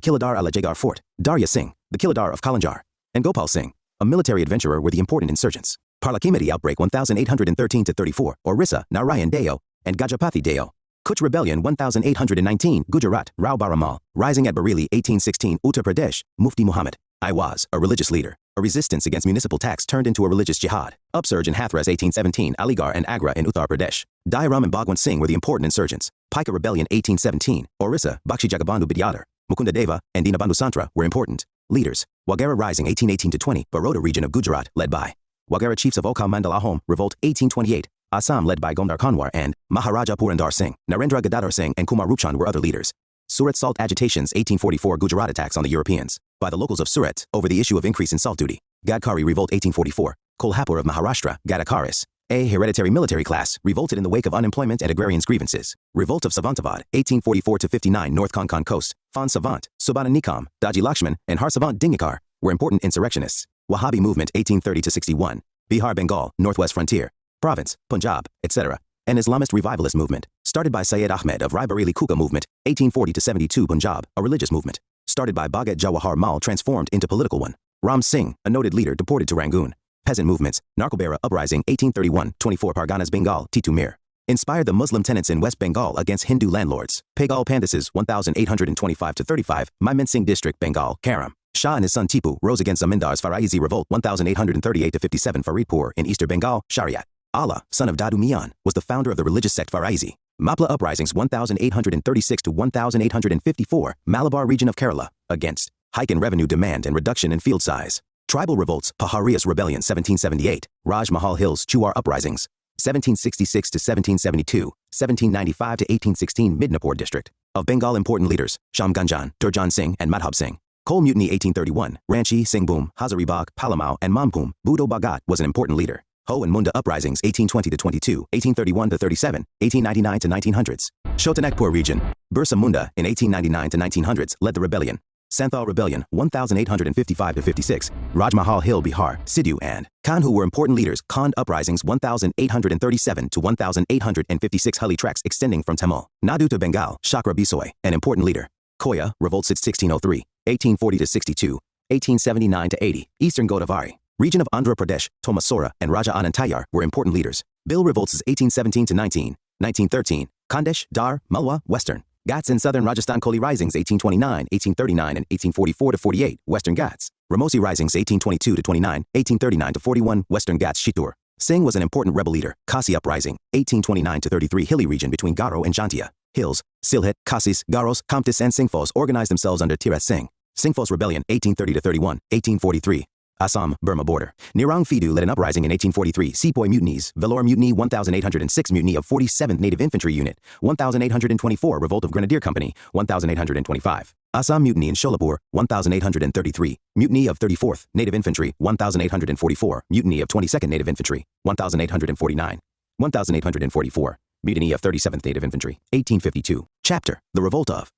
Kiladar Alajagar Fort, Darya Singh, the Kiladar of Kalanjar, and Gopal Singh, a military adventurer, were the important insurgents. Parlakimati outbreak 1813-34, Orissa, Narayan Deo, and Gajapati Deo. Kutch Rebellion 1819, Gujarat, Rao Baramal. Rising at Bareilly 1816, Uttar Pradesh, Mufti Muhammad Iwaz, a religious leader. A resistance against municipal tax turned into a religious jihad. Upsurge in Hathras 1817, Aligarh and Agra in Uttar Pradesh. Dairam and Bhagwant Singh were the important insurgents. Paika Rebellion 1817, Orissa, Bakshi Jagabandhu Bidyadar, Mukunda Deva, and Dinabandhu Santra were important leaders. Wagera Rising 1818-20, Baroda region of Gujarat, led by Wagera chiefs of Okal Mandal Ahom, Revolt 1828, Assam led by Gondar Kanwar and Maharaja Purandar Singh. Narendra Gadadhar Singh and Kumar Rupchand were other leaders. Surat Salt agitations 1844, Gujarat attacks on the Europeans by the locals of Surat over the issue of increase in salt duty. Gadkari Revolt 1844, Kolhapur of Maharashtra, Gadakaris, a hereditary military class, revolted in the wake of unemployment and agrarians' grievances. Revolt of Savantavad 1844-59, North Konkan Coast, Fan Savant, Subana Nikam, Daji Lakshman, and Har Savant Dingakar were important insurrectionists. Wahhabi movement 1830-61, Bihar Bengal, Northwest Frontier, Province, Punjab, etc. An Islamist revivalist movement, started by Syed Ahmed of Raebareli Kuka movement, 1840-72 Punjab, a religious movement, started by Bhagat Jawahar Mal, transformed into political one. Ram Singh, a noted leader, deported to Rangoon. Peasant movements, Narkobera Uprising, 1831-24 Parganas Bengal, Titu Mir. Inspired the Muslim tenants in West Bengal against Hindu landlords. Pegal Pandases, 1825-35, Maiman Singh District, Bengal, Karam. Shah and his son Tipu rose against Zamindar's Faraizi Revolt, 1838-57 Faridpur in Eastern Bengal, Shariat. Allah, son of Dadu Mian, was the founder of the religious sect Faraizi. Mapla Uprisings 1836-1854, Malabar region of Kerala, against hike in revenue demand and reduction in field size. Tribal revolts, Paharias Rebellion 1778, Raj Mahal Hills Chuar Uprisings, 1766-1772, 1795-1816 Midnapur district of Bengal. Important leaders, Sham Ganjan, Durjan Singh, and Madhab Singh. Coal Mutiny 1831, Ranchi, Singhbhum, Hazaribagh, Palamau, and Mampum. Budo Bhagat was an important leader. Ho and Munda Uprisings 1820-22, 1831-37, 1899-1900s. Chotanagpur region, Birsa Munda in 1899-1900s led the rebellion. Santhal Rebellion 1855-56, Rajmahal Hill Bihar, Sidhu and Kanhu were important leaders. Khand Uprisings 1837-1856 Huli tracts extending from Tamil Nadu to Bengal, Shakra Bisoy, an important leader. Koya, Revolt 1603, 1840-62, 1879-80, Eastern Godavari, region of Andhra Pradesh, Tomasora, and Raja Anantayar were important leaders. Bill Revolts 1817-19, 1913, Khandesh, Dar, Malwa, Western Ghats in southern Rajasthan. Koli Risings 1829, 1839, and 1844-48, Western Ghats. Ramosi Risings 1822-29, 1839-41, Western Ghats. Chittor Singh was an important rebel leader. Khasi Uprising 1829-33, hilly region between Garo and Jantia Hills. Sylhet, Khasis, Garos, Kamtis, and Singhfos organized themselves under Tirat Singh. Singhfos Rebellion 1830-31, 1843. Assam, Burma border. Nirang Fidu led an uprising in 1843. Sepoy mutinies. Vellore Mutiny 1806. Mutiny of 47th Native Infantry Unit 1824. Revolt of Grenadier Company 1825. Assam Mutiny in Sholapur 1833. Mutiny of 34th Native Infantry 1844. Mutiny of 22nd Native Infantry 1849. 1844. Mutiny of 37th Native Infantry 1852. Chapter The Revolt of.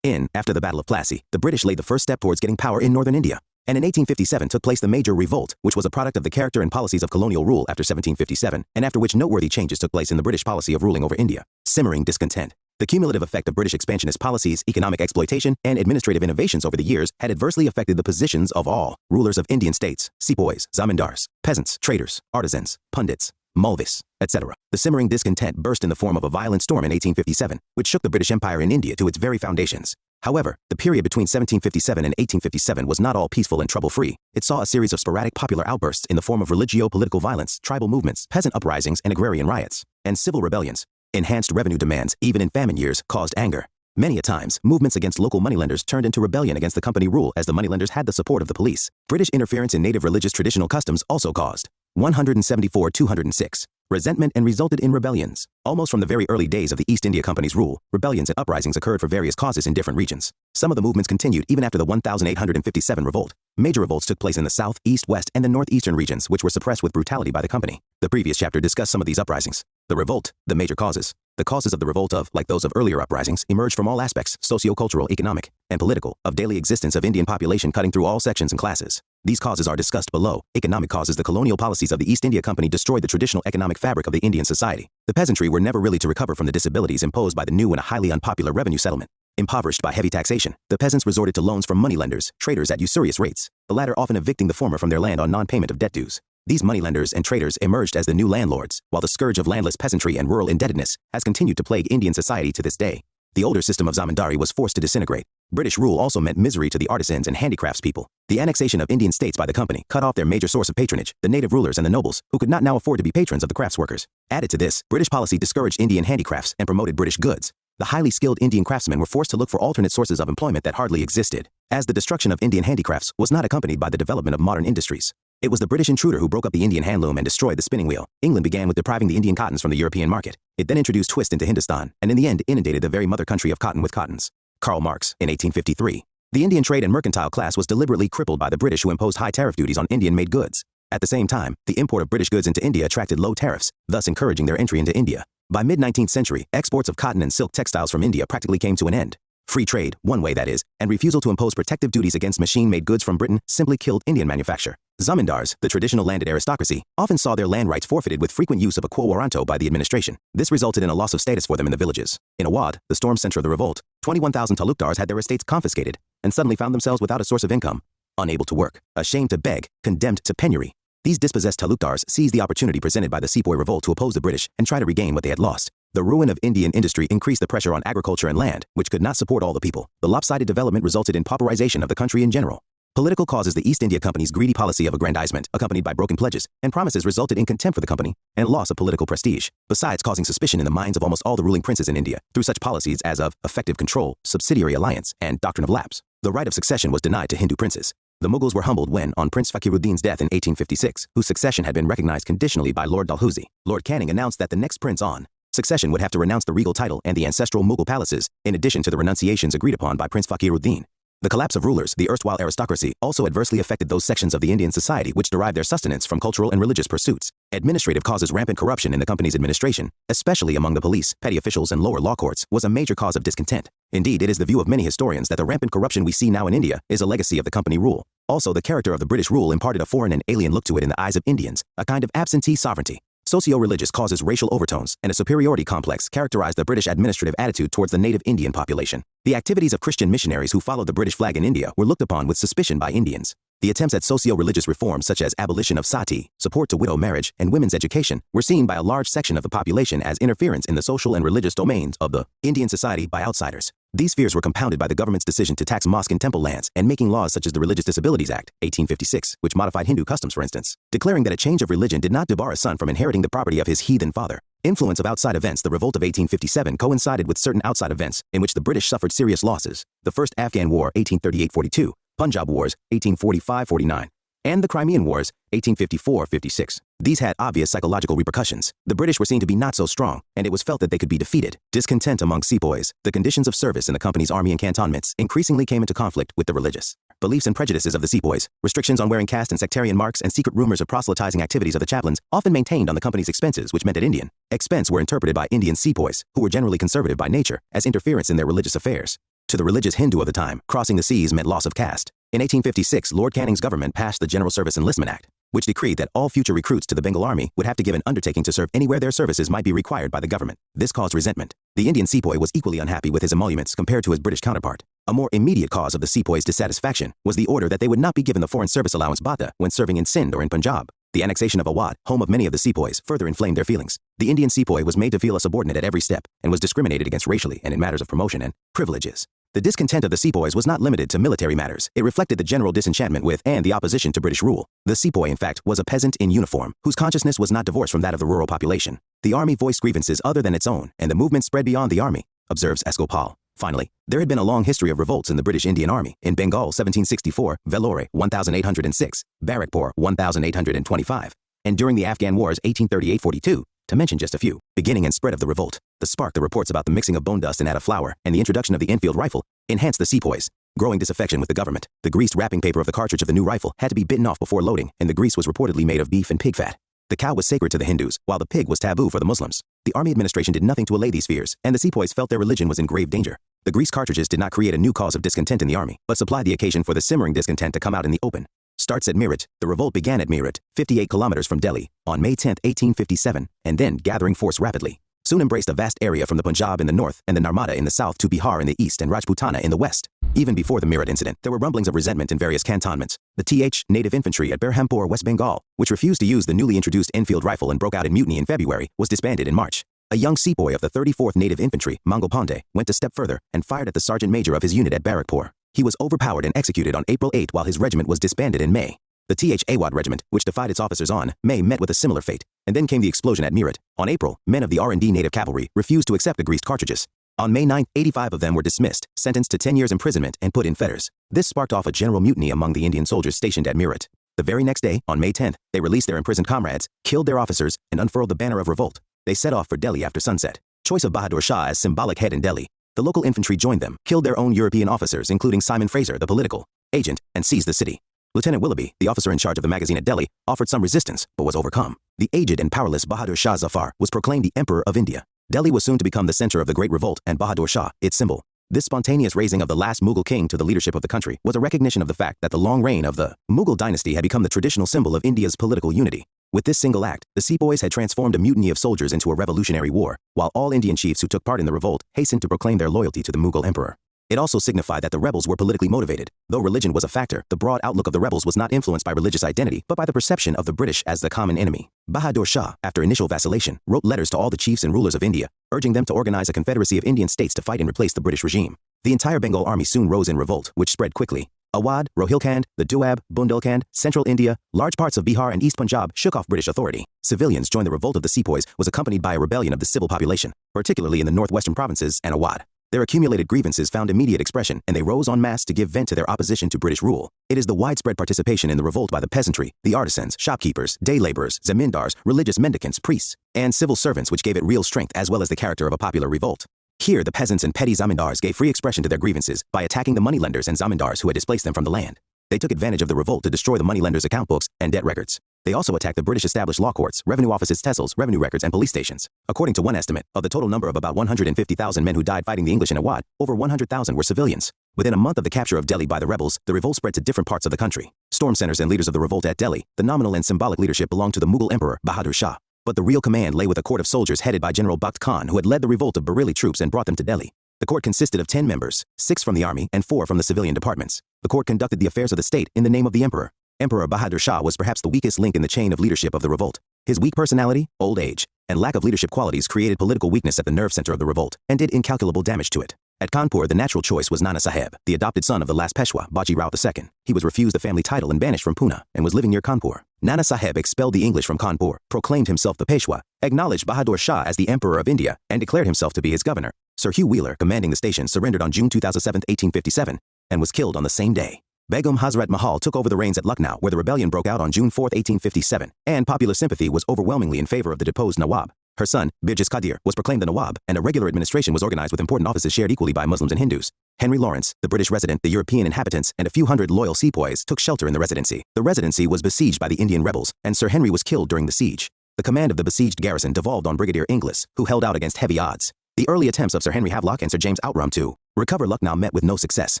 After the Battle of Plassey, the British laid the first step towards getting power in northern India. And in 1857 took place the major revolt, which was a product of the character and policies of colonial rule after 1757, and after which noteworthy changes took place in the British policy of ruling over India. Simmering discontent. The cumulative effect of British expansionist policies, economic exploitation, and administrative innovations over the years had adversely affected the positions of all rulers of Indian states, sepoys, zamindars, peasants, traders, artisans, pundits, Mulvis, etc. The simmering discontent burst in the form of a violent storm in 1857, which shook the British Empire in India to its very foundations. However, the period between 1757 and 1857 was not all peaceful and trouble-free. It saw a series of sporadic popular outbursts in the form of religio-political violence, tribal movements, peasant uprisings, and agrarian riots, and civil rebellions. Enhanced revenue demands, even in famine years, caused anger. Many a times, movements against local moneylenders turned into rebellion against the company rule as the moneylenders had the support of the police. British interference in native religious traditional customs also caused 174-206. Resentment and resulted in rebellions. Almost from the very early days of the East India Company's rule, rebellions and uprisings occurred for various causes in different regions. Some of the movements continued even after the 1857 revolt. Major revolts took place in the south, east, west, and the northeastern regions, which were suppressed with brutality by the company. The previous chapter discussed some of these uprisings. The revolt, the major causes. The causes of the revolt of, like those of earlier uprisings, emerged from all aspects, socio-cultural, economic, and political, of daily existence of Indian population cutting through all sections and classes. These causes are discussed below. Economic causes. The colonial policies of the East India Company destroyed the traditional economic fabric of the Indian society. The peasantry were never really to recover from the disabilities imposed by the new and a highly unpopular revenue settlement. Impoverished by heavy taxation, the peasants resorted to loans from moneylenders, traders at usurious rates, the latter often evicting the former from their land on non-payment of debt dues. These moneylenders and traders emerged as the new landlords, while the scourge of landless peasantry and rural indebtedness has continued to plague Indian society to this day. The older system of zamindari was forced to disintegrate. British rule also meant misery to the artisans and handicrafts people. The annexation of Indian states by the company cut off their major source of patronage, the native rulers and the nobles, who could not now afford to be patrons of the crafts workers. Added to this, British policy discouraged Indian handicrafts and promoted British goods. The highly skilled Indian craftsmen were forced to look for alternate sources of employment that hardly existed, as the destruction of Indian handicrafts was not accompanied by the development of modern industries. It was the British intruder who broke up the Indian handloom and destroyed the spinning wheel. England began with depriving the Indian cottons from the European market. It then introduced twist into Hindustan, and in the end inundated the very mother country of cotton with cottons. Karl Marx, in 1853. The Indian trade and mercantile class was deliberately crippled by the British, who imposed high tariff duties on Indian-made goods. At the same time, the import of British goods into India attracted low tariffs, thus encouraging their entry into India. By mid-19th century, exports of cotton and silk textiles from India practically came to an end. Free trade, one way that is, and refusal to impose protective duties against machine-made goods from Britain simply killed Indian manufacture. Zamindars, the traditional landed aristocracy, often saw their land rights forfeited with frequent use of a quo warranto by the administration. This resulted in a loss of status for them in the villages. In Awadh, the storm center of the revolt, 21,000 talukdars had their estates confiscated and suddenly found themselves without a source of income, unable to work, ashamed to beg, condemned to penury. These dispossessed talukdars seized the opportunity presented by the sepoy revolt to oppose the British and try to regain what they had lost. The ruin of Indian industry increased the pressure on agriculture and land, which could not support all the people. The lopsided development resulted in pauperization of the country in general. Political causes. The East India Company's greedy policy of aggrandizement, accompanied by broken pledges and promises, resulted in contempt for the company and loss of political prestige, besides causing suspicion in the minds of almost all the ruling princes in India through such policies as of effective control, subsidiary alliance, and doctrine of lapse. The right of succession was denied to Hindu princes. The Mughals were humbled when, on Prince Fakhruddin's death in 1856, whose succession had been recognized conditionally by Lord Dalhousie, Lord Canning announced that the next prince on succession would have to renounce the regal title and the ancestral Mughal palaces, in addition to the renunciations agreed upon by Prince Fakhruddin. The collapse of rulers, the erstwhile aristocracy, also adversely affected those sections of the Indian society which derived their sustenance from cultural and religious pursuits. Administrative causes. Rampant corruption in the company's administration, especially among the police, petty officials, and lower law courts, was a major cause of discontent. Indeed, it is the view of many historians that the rampant corruption we see now in India is a legacy of the company rule. Also, the character of the British rule imparted a foreign and alien look to it in the eyes of Indians, a kind of absentee sovereignty. Socio-religious causes. Racial overtones and a superiority complex characterized the British administrative attitude towards the native Indian population. The activities of Christian missionaries who followed the British flag in India were looked upon with suspicion by Indians. The attempts at socio-religious reforms such as abolition of sati, support to widow marriage, and women's education were seen by a large section of the population as interference in the social and religious domains of the Indian society by outsiders. These fears were compounded by the government's decision to tax mosque and temple lands and making laws such as the Religious Disabilities Act, 1856, which modified Hindu customs, for instance, declaring that a change of religion did not debar a son from inheriting the property of his heathen father. Influence of outside events. The Revolt of 1857 coincided with certain outside events in which the British suffered serious losses: the First Afghan War, 1838-42, Punjab Wars, 1845-49, and the Crimean Wars, 1854-56. These had obvious psychological repercussions. The British were seen to be not so strong, and it was felt that they could be defeated. Discontent among sepoys. The conditions of service in the company's army and cantonments increasingly came into conflict with the religious beliefs and prejudices of the sepoys. Restrictions on wearing caste and sectarian marks and secret rumors of proselytizing activities of the chaplains, often maintained on the company's expenses, which meant at Indian expense, were interpreted by Indian sepoys, who were generally conservative by nature, as interference in their religious affairs. To the religious Hindu of the time, crossing the seas meant loss of caste. In 1856, Lord Canning's government passed the General Service Enlistment Act, which decreed that all future recruits to the Bengal Army would have to give an undertaking to serve anywhere their services might be required by the government. This caused resentment. The Indian sepoy was equally unhappy with his emoluments compared to his British counterpart. A more immediate cause of the sepoys' dissatisfaction was the order that they would not be given the foreign service allowance bhata when serving in Sindh or in Punjab. The annexation of Awadh, home of many of the sepoys, further inflamed their feelings. The Indian sepoy was made to feel a subordinate at every step and was discriminated against racially and in matters of promotion and privileges. The discontent of the sepoys was not limited to military matters. It reflected the general disenchantment with and the opposition to British rule. The sepoy, in fact, was a peasant in uniform, whose consciousness was not divorced from that of the rural population. The army voiced grievances other than its own, and the movement spread beyond the army, observes Escopal. Finally, there had been a long history of revolts in the British Indian Army. In Bengal, 1764, Vellore, 1806, Barrackpore, 1825, and during the Afghan Wars, 1838-42, to mention just a few. Beginning and spread of the revolt. The spark, the reports about the mixing of bone dust and add of flour, and the introduction of the Enfield rifle, enhanced the sepoys' growing disaffection with the government. The greased wrapping paper of the cartridge of the new rifle had to be bitten off before loading, and the grease was reportedly made of beef and pig fat. The cow was sacred to the Hindus, while the pig was taboo for the Muslims. The army administration did nothing to allay these fears, and the sepoys felt their religion was in grave danger. The grease cartridges did not create a new cause of discontent in the army, but supplied the occasion for the simmering discontent to come out in the open. Starts at Meerut. The revolt began at Meerut, 58 kilometers from Delhi, on May 10, 1857, and then, gathering force rapidly, soon embraced a vast area from the Punjab in the north and the Narmada in the south to Bihar in the east and Rajputana in the west. Even before the Meerut incident, there were rumblings of resentment in various cantonments. The native infantry at Berhampur, West Bengal, which refused to use the newly introduced Enfield rifle and broke out in mutiny in February, was disbanded in March. A young sepoy of the 34th Native Infantry, Mangal Pandey, went a step further and fired at the sergeant major of his unit at Barrackpore. He was overpowered and executed on April 8 while his regiment was disbanded in May. The Awadh regiment, which defied its officers on May, met with a similar fate, and then came the explosion at Meerut. On April, men of the R&D native cavalry refused to accept the greased cartridges. On May 9, 85 of them were dismissed, sentenced to 10 years imprisonment, and put in fetters. This sparked off a general mutiny among the Indian soldiers stationed at Meerut. The very next day, on May 10, they released their imprisoned comrades, killed their officers, and unfurled the banner of revolt. They set off for Delhi after sunset. Choice of Bahadur Shah as symbolic head in Delhi. The local infantry joined them, killed their own European officers, including Simon Fraser, the political agent, and seized the city. Lieutenant Willoughby, the officer in charge of the magazine at Delhi, offered some resistance, but was overcome. The aged and powerless Bahadur Shah Zafar was proclaimed the Emperor of India. Delhi was soon to become the center of the Great Revolt, and Bahadur Shah, its symbol. This spontaneous raising of the last Mughal king to the leadership of the country was a recognition of the fact that the long reign of the Mughal dynasty had become the traditional symbol of India's political unity. With this single act, the sepoys had transformed a mutiny of soldiers into a revolutionary war, while all Indian chiefs who took part in the revolt hastened to proclaim their loyalty to the Mughal emperor. It also signified that the rebels were politically motivated. Though religion was a factor, the broad outlook of the rebels was not influenced by religious identity, but by the perception of the British as the common enemy. Bahadur Shah, after initial vacillation, wrote letters to all the chiefs and rulers of India, urging them to organize a confederacy of Indian states to fight and replace the British regime. The entire Bengal army soon rose in revolt, which spread quickly. Awadh, Rohilkhand, the Doab, Bundelkhand, Central India, large parts of Bihar and East Punjab shook off British authority. Civilians joined the revolt of the sepoys was accompanied by a rebellion of the civil population, particularly in the northwestern provinces and Awadh. Their accumulated grievances found immediate expression, and they rose en masse to give vent to their opposition to British rule. It is the widespread participation in the revolt by the peasantry, the artisans, shopkeepers, day laborers, zamindars, religious mendicants, priests, and civil servants which gave it real strength as well as the character of a popular revolt. Here, the peasants and petty zamindars gave free expression to their grievances by attacking the moneylenders and zamindars who had displaced them from the land. They took advantage of the revolt to destroy the moneylenders' account books and debt records. They also attacked the British-established law courts, revenue offices, tehsils, revenue records, and police stations. According to one estimate, of the total number of about 150,000 men who died fighting the English in Awadh, over 100,000 were civilians. Within a month of the capture of Delhi by the rebels, the revolt spread to different parts of the country. Storm centers and leaders of the revolt at Delhi, the nominal and symbolic leadership belonged to the Mughal emperor, Bahadur Shah. But the real command lay with a court of soldiers headed by General Bakht Khan, who had led the revolt of Bareilly troops and brought them to Delhi. The court consisted of 10 members, 6 from the army and 4 from the civilian departments. The court conducted the affairs of the state in the name of the emperor. Emperor Bahadur Shah was perhaps the weakest link in the chain of leadership of the revolt. His weak personality, old age, and lack of leadership qualities created political weakness at the nerve center of the revolt and did incalculable damage to it. At Kanpur, the natural choice was Nana Saheb, the adopted son of the last Peshwa, Baji Rao II. He was refused the family title and banished from Pune, and was living near Kanpur. Nana Saheb expelled the English from Kanpur, proclaimed himself the Peshwa, acknowledged Bahadur Shah as the Emperor of India, and declared himself to be his governor. Sir Hugh Wheeler, commanding the station, surrendered on June 2007, 1857, and was killed on the same day. Begum Hazrat Mahal took over the reins at Lucknow, where the rebellion broke out on June 4, 1857, and popular sympathy was overwhelmingly in favor of the deposed Nawab. Her son, Birjis Qadir, was proclaimed the Nawab, and a regular administration was organized with important offices shared equally by Muslims and Hindus. Henry Lawrence, the British resident, the European inhabitants, and a few hundred loyal sepoys took shelter in the residency. The residency was besieged by the Indian rebels, and Sir Henry was killed during the siege. The command of the besieged garrison devolved on Brigadier Inglis, who held out against heavy odds. The early attempts of Sir Henry Havelock and Sir James Outram to recover Lucknow met with no success.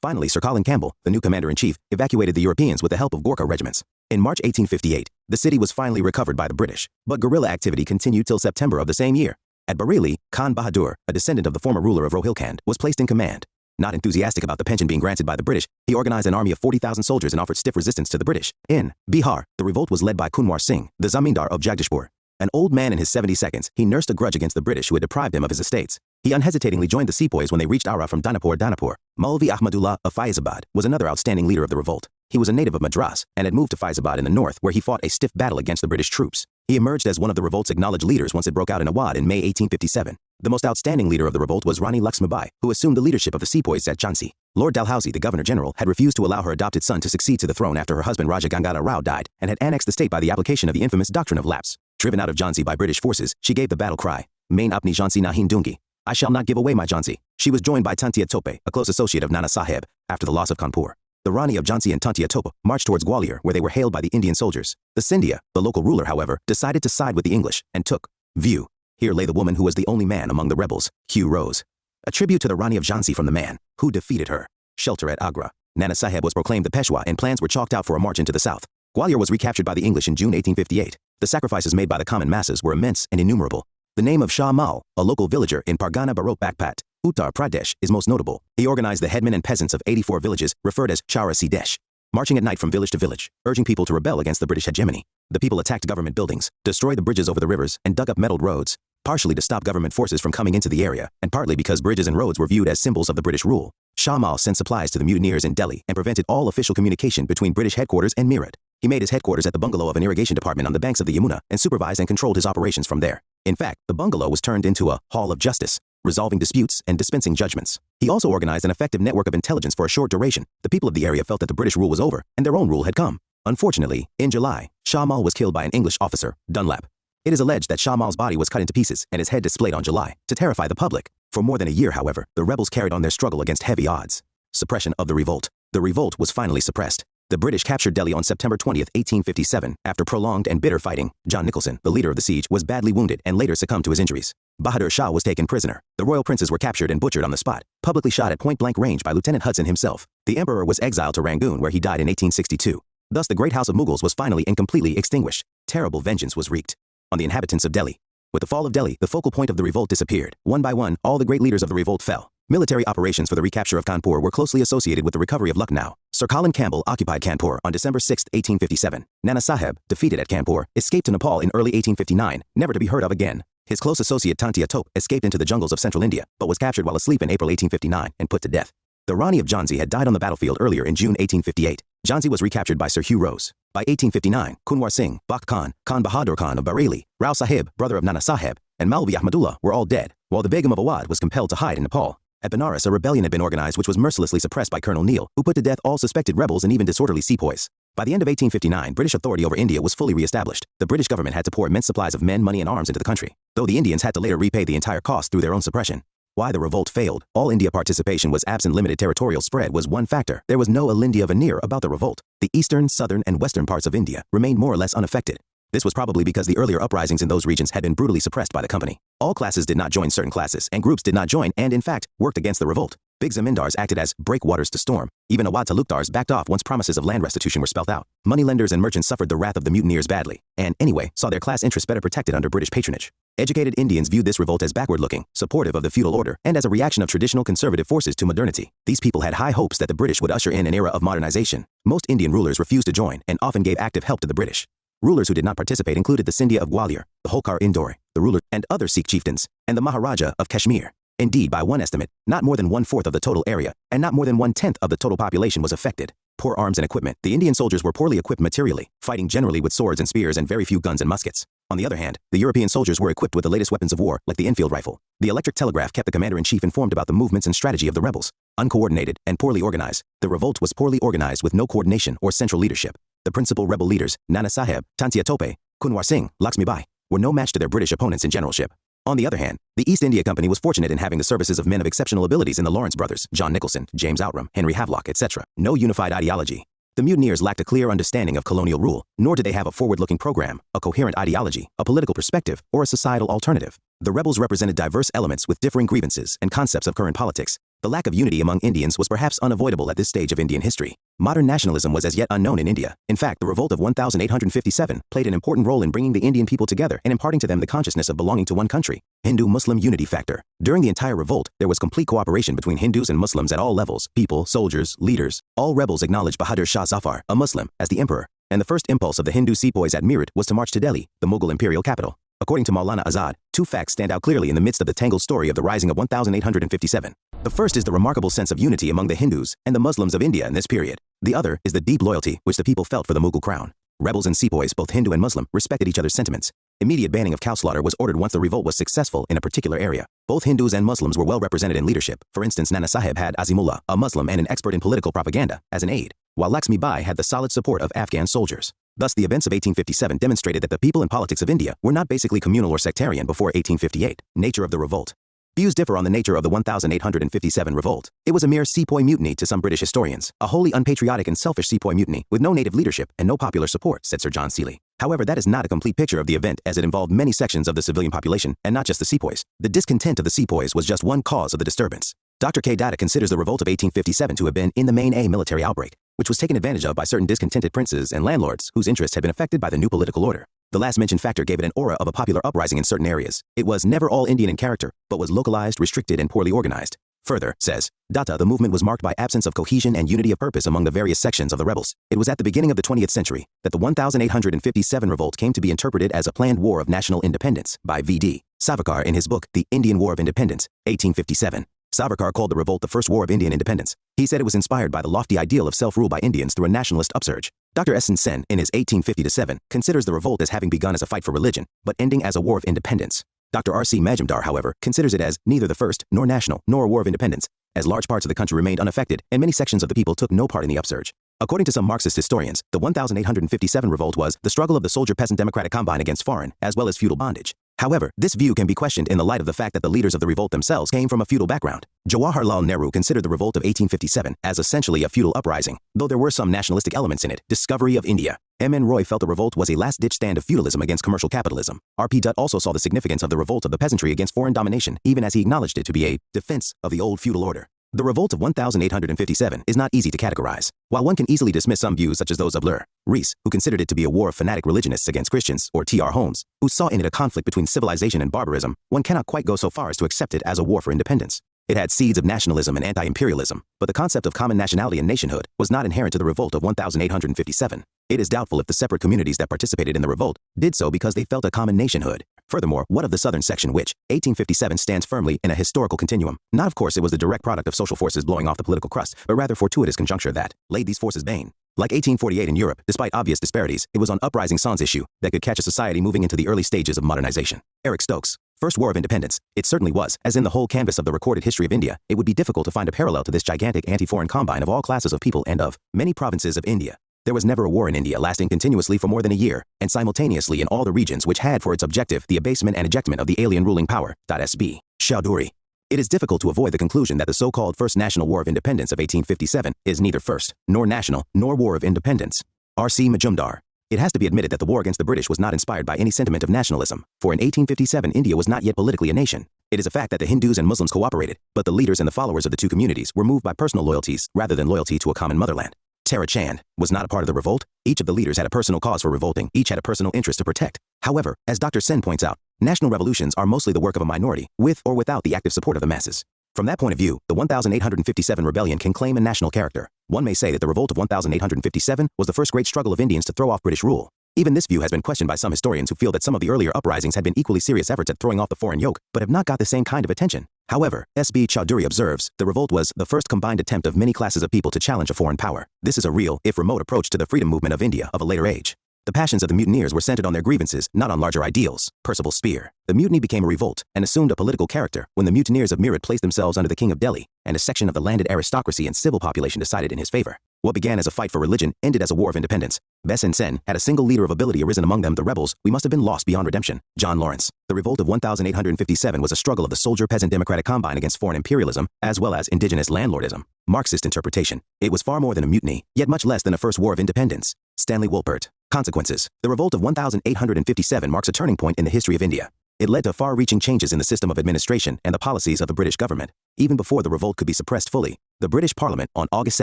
Finally, Sir Colin Campbell, the new commander-in-chief, evacuated the Europeans with the help of Gorkha regiments. In March 1858, the city was finally recovered by the British, but guerrilla activity continued till September of the same year. At Bareilly, Khan Bahadur, a descendant of the former ruler of Rohilkhand, was placed in command. Not enthusiastic about the pension being granted by the British, he organized an army of 40,000 soldiers and offered stiff resistance to the British. In Bihar, the revolt was led by Kunwar Singh, the zamindar of Jagdishpur. An old man in his 72nd, he nursed a grudge against the British who had deprived him of his estates. He unhesitatingly joined the sepoys when they reached Ara from Danapur. Maulvi Ahmadullah of Faizabad was another outstanding leader of the revolt. He was a native of Madras and had moved to Faizabad in the north, where he fought a stiff battle against the British troops. He emerged as one of the revolt's acknowledged leaders once it broke out in Awadh in May 1857. The most outstanding leader of the revolt was Rani Laxmibai, who assumed the leadership of the sepoys at Jhansi. Lord Dalhousie, the governor-general, had refused to allow her adopted son to succeed to the throne after her husband Raja Gangadhar Rao died, and had annexed the state by the application of the infamous doctrine of lapse. Driven out of Jhansi by British forces, she gave the battle cry, Main apni Jhansi nahin dungi. I shall not give away my Jhansi. She was joined by Tantia Tope, a close associate of Nana Saheb, after the loss of Kanpur. The Rani of Jhansi and Tantia Tope marched towards Gwalior, where they were hailed by the Indian soldiers. The Scindia, the local ruler, however, decided to side with the English, and took view. Here lay the woman who was the only man among the rebels, Hugh Rose. A tribute to the Rani of Jhansi from the man who defeated her. Shelter at Agra. Nana Saheb was proclaimed the Peshwa, and plans were chalked out for a march into the south. Gwalior was recaptured by the English in June 1858. The sacrifices made by the common masses were immense and innumerable. The name of Shah Mal, a local villager in Pargana Barot Bakpat, Uttar Pradesh, is most notable. He organized the headmen and peasants of 84 villages, referred as Chara Sidesh, marching at night from village to village, urging people to rebel against the British hegemony. The people attacked government buildings, destroyed the bridges over the rivers, and dug up metalled roads, partially to stop government forces from coming into the area, and partly because bridges and roads were viewed as symbols of the British rule. Shah Mal sent supplies to the mutineers in Delhi and prevented all official communication between British headquarters and Meerut. He made his headquarters at the bungalow of an irrigation department on the banks of the Yamuna and supervised and controlled his operations from there. In fact, the bungalow was turned into a hall of justice, resolving disputes and dispensing judgments. He also organized an effective network of intelligence for a short duration. The people of the area felt that the British rule was over and their own rule had come. Unfortunately, in July, Shah Mal was killed by an English officer, Dunlap. It is alleged that Shah Mal's body was cut into pieces and his head displayed on July to terrify the public. For more than a year, however, the rebels carried on their struggle against heavy odds. Suppression of the revolt. The revolt was finally suppressed. The British captured Delhi on September 20, 1857. After prolonged and bitter fighting, John Nicholson, the leader of the siege, was badly wounded and later succumbed to his injuries. Bahadur Shah was taken prisoner. The royal princes were captured and butchered on the spot, publicly shot at point-blank range by Lieutenant Hudson himself. The emperor was exiled to Rangoon, where he died in 1862. Thus the great house of Mughals was finally and completely extinguished. Terrible vengeance was wreaked on the inhabitants of Delhi. With the fall of Delhi, the focal point of the revolt disappeared. One by one, all the great leaders of the revolt fell. Military operations for the recapture of Kanpur were closely associated with the recovery of Lucknow. Sir Colin Campbell occupied Kanpur on December 6, 1857. Nana Saheb, defeated at Kanpur, escaped to Nepal in early 1859, never to be heard of again. His close associate Tantia Tope escaped into the jungles of central India, but was captured while asleep in April 1859 and put to death. The Rani of Jhansi had died on the battlefield earlier in June 1858. Jhansi was recaptured by Sir Hugh Rose. By 1859, Kunwar Singh, Bakht Khan, Khan Bahadur Khan of Bareilly, Rao Sahib, brother of Nana Saheb, and Maulvi Ahmadullah were all dead, while the Begum of Awadh was compelled to hide in Nepal. At Benares, a rebellion had been organized which was mercilessly suppressed by Colonel Neil, who put to death all suspected rebels and even disorderly sepoys. By the end of 1859, British authority over India was fully re-established. The British government had to pour immense supplies of men, money, and arms into the country, though the Indians had to later repay the entire cost through their own suppression. Why the revolt failed, all India participation was absent, limited territorial spread was one factor. There was no All-India veneer about the revolt. The eastern, southern, and western parts of India remained more or less unaffected. This was probably because the earlier uprisings in those regions had been brutally suppressed by the company. All classes did not join certain classes, and groups did not join and, in fact, worked against the revolt. Big zamindars acted as breakwaters to storm. Even Awadh talukdars backed off once promises of land restitution were spelt out. Moneylenders and merchants suffered the wrath of the mutineers badly, and anyway, saw their class interests better protected under British patronage. Educated Indians viewed this revolt as backward-looking, supportive of the feudal order, and as a reaction of traditional conservative forces to modernity. These people had high hopes that the British would usher in an era of modernization. Most Indian rulers refused to join and often gave active help to the British. Rulers who did not participate included the Scindia of Gwalior, the Holkar Indore, the ruler, and other Sikh chieftains, and the Maharaja of Kashmir. Indeed, by one estimate, not more than 1/4 of the total area, and not more than 1/10 of the total population was affected. Poor arms and equipment. The Indian soldiers were poorly equipped materially, fighting generally with swords and spears and very few guns and muskets. On the other hand, the European soldiers were equipped with the latest weapons of war, like the Enfield rifle. The electric telegraph kept the commander-in-chief informed about the movements and strategy of the rebels. Uncoordinated and poorly organized, the revolt was poorly organized with no coordination or central leadership. The principal rebel leaders, Nana Sahib, Tantia Tope, Kunwar Singh, Laxmi Bai, were no match to their British opponents in generalship. On the other hand, the East India Company was fortunate in having the services of men of exceptional abilities in the Lawrence brothers, John Nicholson, James Outram, Henry Havelock, etc. No unified ideology. The mutineers lacked a clear understanding of colonial rule, nor did they have a forward-looking program, a coherent ideology, a political perspective, or a societal alternative. The rebels represented diverse elements with differing grievances and concepts of current politics. The lack of unity among Indians was perhaps unavoidable at this stage of Indian history. Modern nationalism was as yet unknown in India. In fact, the revolt of 1857 played an important role in bringing the Indian people together and imparting to them the consciousness of belonging to one country. Hindu-Muslim unity factor. During the entire revolt, there was complete cooperation between Hindus and Muslims at all levels, people, soldiers, leaders. All rebels acknowledged Bahadur Shah Zafar, a Muslim, as the emperor, and the first impulse of the Hindu sepoys at Meerut was to march to Delhi, the Mughal imperial capital. According to Maulana Azad, two facts stand out clearly in the midst of the tangled story of the rising of 1857. The first is the remarkable sense of unity among the Hindus and the Muslims of India in this period. The other is the deep loyalty which the people felt for the Mughal crown. Rebels and sepoys, both Hindu and Muslim, respected each other's sentiments. Immediate banning of cow slaughter was ordered once the revolt was successful in a particular area. Both Hindus and Muslims were well represented in leadership. For instance, Nana Sahib had Azimullah, a Muslim and an expert in political propaganda, as an aide, while Laxmi Bai had the solid support of Afghan soldiers. Thus, the events of 1857 demonstrated that the people and politics of India were not basically communal or sectarian before 1858. Nature of the revolt. Views differ on the nature of the 1857 revolt. It was a mere sepoy mutiny to some British historians, a wholly unpatriotic and selfish sepoy mutiny with no native leadership and no popular support, said Sir John Seeley. However, that is not a complete picture of the event, as it involved many sections of the civilian population and not just the sepoys. The discontent of the sepoys was just one cause of the disturbance. Dr. K. Datta considers the revolt of 1857 to have been, in the main, a military outbreak, which was taken advantage of by certain discontented princes and landlords whose interests had been affected by the new political order. The last mentioned factor gave it an aura of a popular uprising in certain areas. It was never all Indian in character, but was localized, restricted, and poorly organized. Further, says Datta, the movement was marked by absence of cohesion and unity of purpose among the various sections of the rebels. It was at the beginning of the 20th century that the 1857 revolt came to be interpreted as a planned war of national independence by V.D. Savarkar in his book, The Indian War of Independence, 1857. Savarkar called the revolt the first war of Indian independence. He said it was inspired by the lofty ideal of self-rule by Indians through a nationalist upsurge. Dr. S. N. Sen, in his 1850-7, considers the revolt as having begun as a fight for religion, but ending as a war of independence. Dr. R. C. Majumdar, however, considers it as neither the first, nor national, nor a war of independence, as large parts of the country remained unaffected and many sections of the people took no part in the upsurge. According to some Marxist historians, the 1857 revolt was the struggle of the soldier-peasant democratic combine against foreign, as well as feudal bondage. However, this view can be questioned in the light of the fact that the leaders of the revolt themselves came from a feudal background. Jawaharlal Nehru considered the revolt of 1857 as essentially a feudal uprising, though there were some nationalistic elements in it. Discovery of India. M. N. Roy felt the revolt was a last-ditch stand of feudalism against commercial capitalism. R. P. Dutt also saw the significance of the revolt of the peasantry against foreign domination, even as he acknowledged it to be a defense of the old feudal order. The revolt of 1857 is not easy to categorize. While one can easily dismiss some views such as those of Lur Rees, who considered it to be a war of fanatic religionists against Christians, or T.R. Holmes, who saw in it a conflict between civilization and barbarism, one cannot quite go so far as to accept it as a war for independence. It had seeds of nationalism and anti-imperialism, but the concept of common nationality and nationhood was not inherent to the revolt of 1857. It is doubtful if the separate communities that participated in the revolt did so because they felt a common nationhood. Furthermore, what of the southern section which, 1857 stands firmly in a historical continuum? Not of course it was the direct product of social forces blowing off the political crust, but rather fortuitous conjuncture that laid these forces bane. Like 1848 in Europe, despite obvious disparities, it was an uprising sans issue that could catch a society moving into the early stages of modernization. Eric Stokes. First War of Independence. It certainly was, as in the whole canvas of the recorded history of India, it would be difficult to find a parallel to this gigantic anti-foreign combine of all classes of people and of many provinces of India. There was never a war in India lasting continuously for more than a year, and simultaneously in all the regions which had for its objective the abasement and ejectment of the alien ruling power. S.B. Chowdhury. It is difficult to avoid the conclusion that the so-called First National War of Independence of 1857 is neither first, nor national, nor war of independence. R. C. Majumdar. It has to be admitted that the war against the British was not inspired by any sentiment of nationalism, for in 1857 India was not yet politically a nation. It is a fact that the Hindus and Muslims cooperated, but the leaders and the followers of the two communities were moved by personal loyalties rather than loyalty to a common motherland. Tara Chand was not a part of the revolt. Each of the leaders had a personal cause for revolting. Each had a personal interest to protect. However, as Dr. Sen points out, National revolutions are mostly the work of a minority, with or without the active support of the masses. From that point of view, the 1857 rebellion can claim a national character. One may say that the Revolt of 1857 was the first great struggle of Indians to throw off British rule. Even this view has been questioned by some historians who feel that some of the earlier uprisings had been equally serious efforts at throwing off the foreign yoke, but have not got the same kind of attention. However, S.B. Chowdhury observes, the revolt was the first combined attempt of many classes of people to challenge a foreign power. This is a real, if remote, approach to the freedom movement of India of a later age. The passions of the mutineers were centered on their grievances, not on larger ideals. Percival Spear. The mutiny became a revolt and assumed a political character when the mutineers of Meerut placed themselves under the king of Delhi, and a section of the landed aristocracy and civil population decided in his favor. What began as a fight for religion ended as a war of independence. Besan Sen had a single leader of ability arisen among them, the rebels. We must have been lost beyond redemption. John Lawrence. The revolt of 1857 was a struggle of the soldier-peasant democratic combine against foreign imperialism, as well as indigenous landlordism. Marxist interpretation. It was far more than a mutiny, yet much less than a first war of independence. Stanley Wolpert. Consequences. The revolt of 1857 marks a turning point in the history of India. It led to far-reaching changes in the system of administration and the policies of the British government. Even before the revolt could be suppressed fully, the British Parliament, on August 2,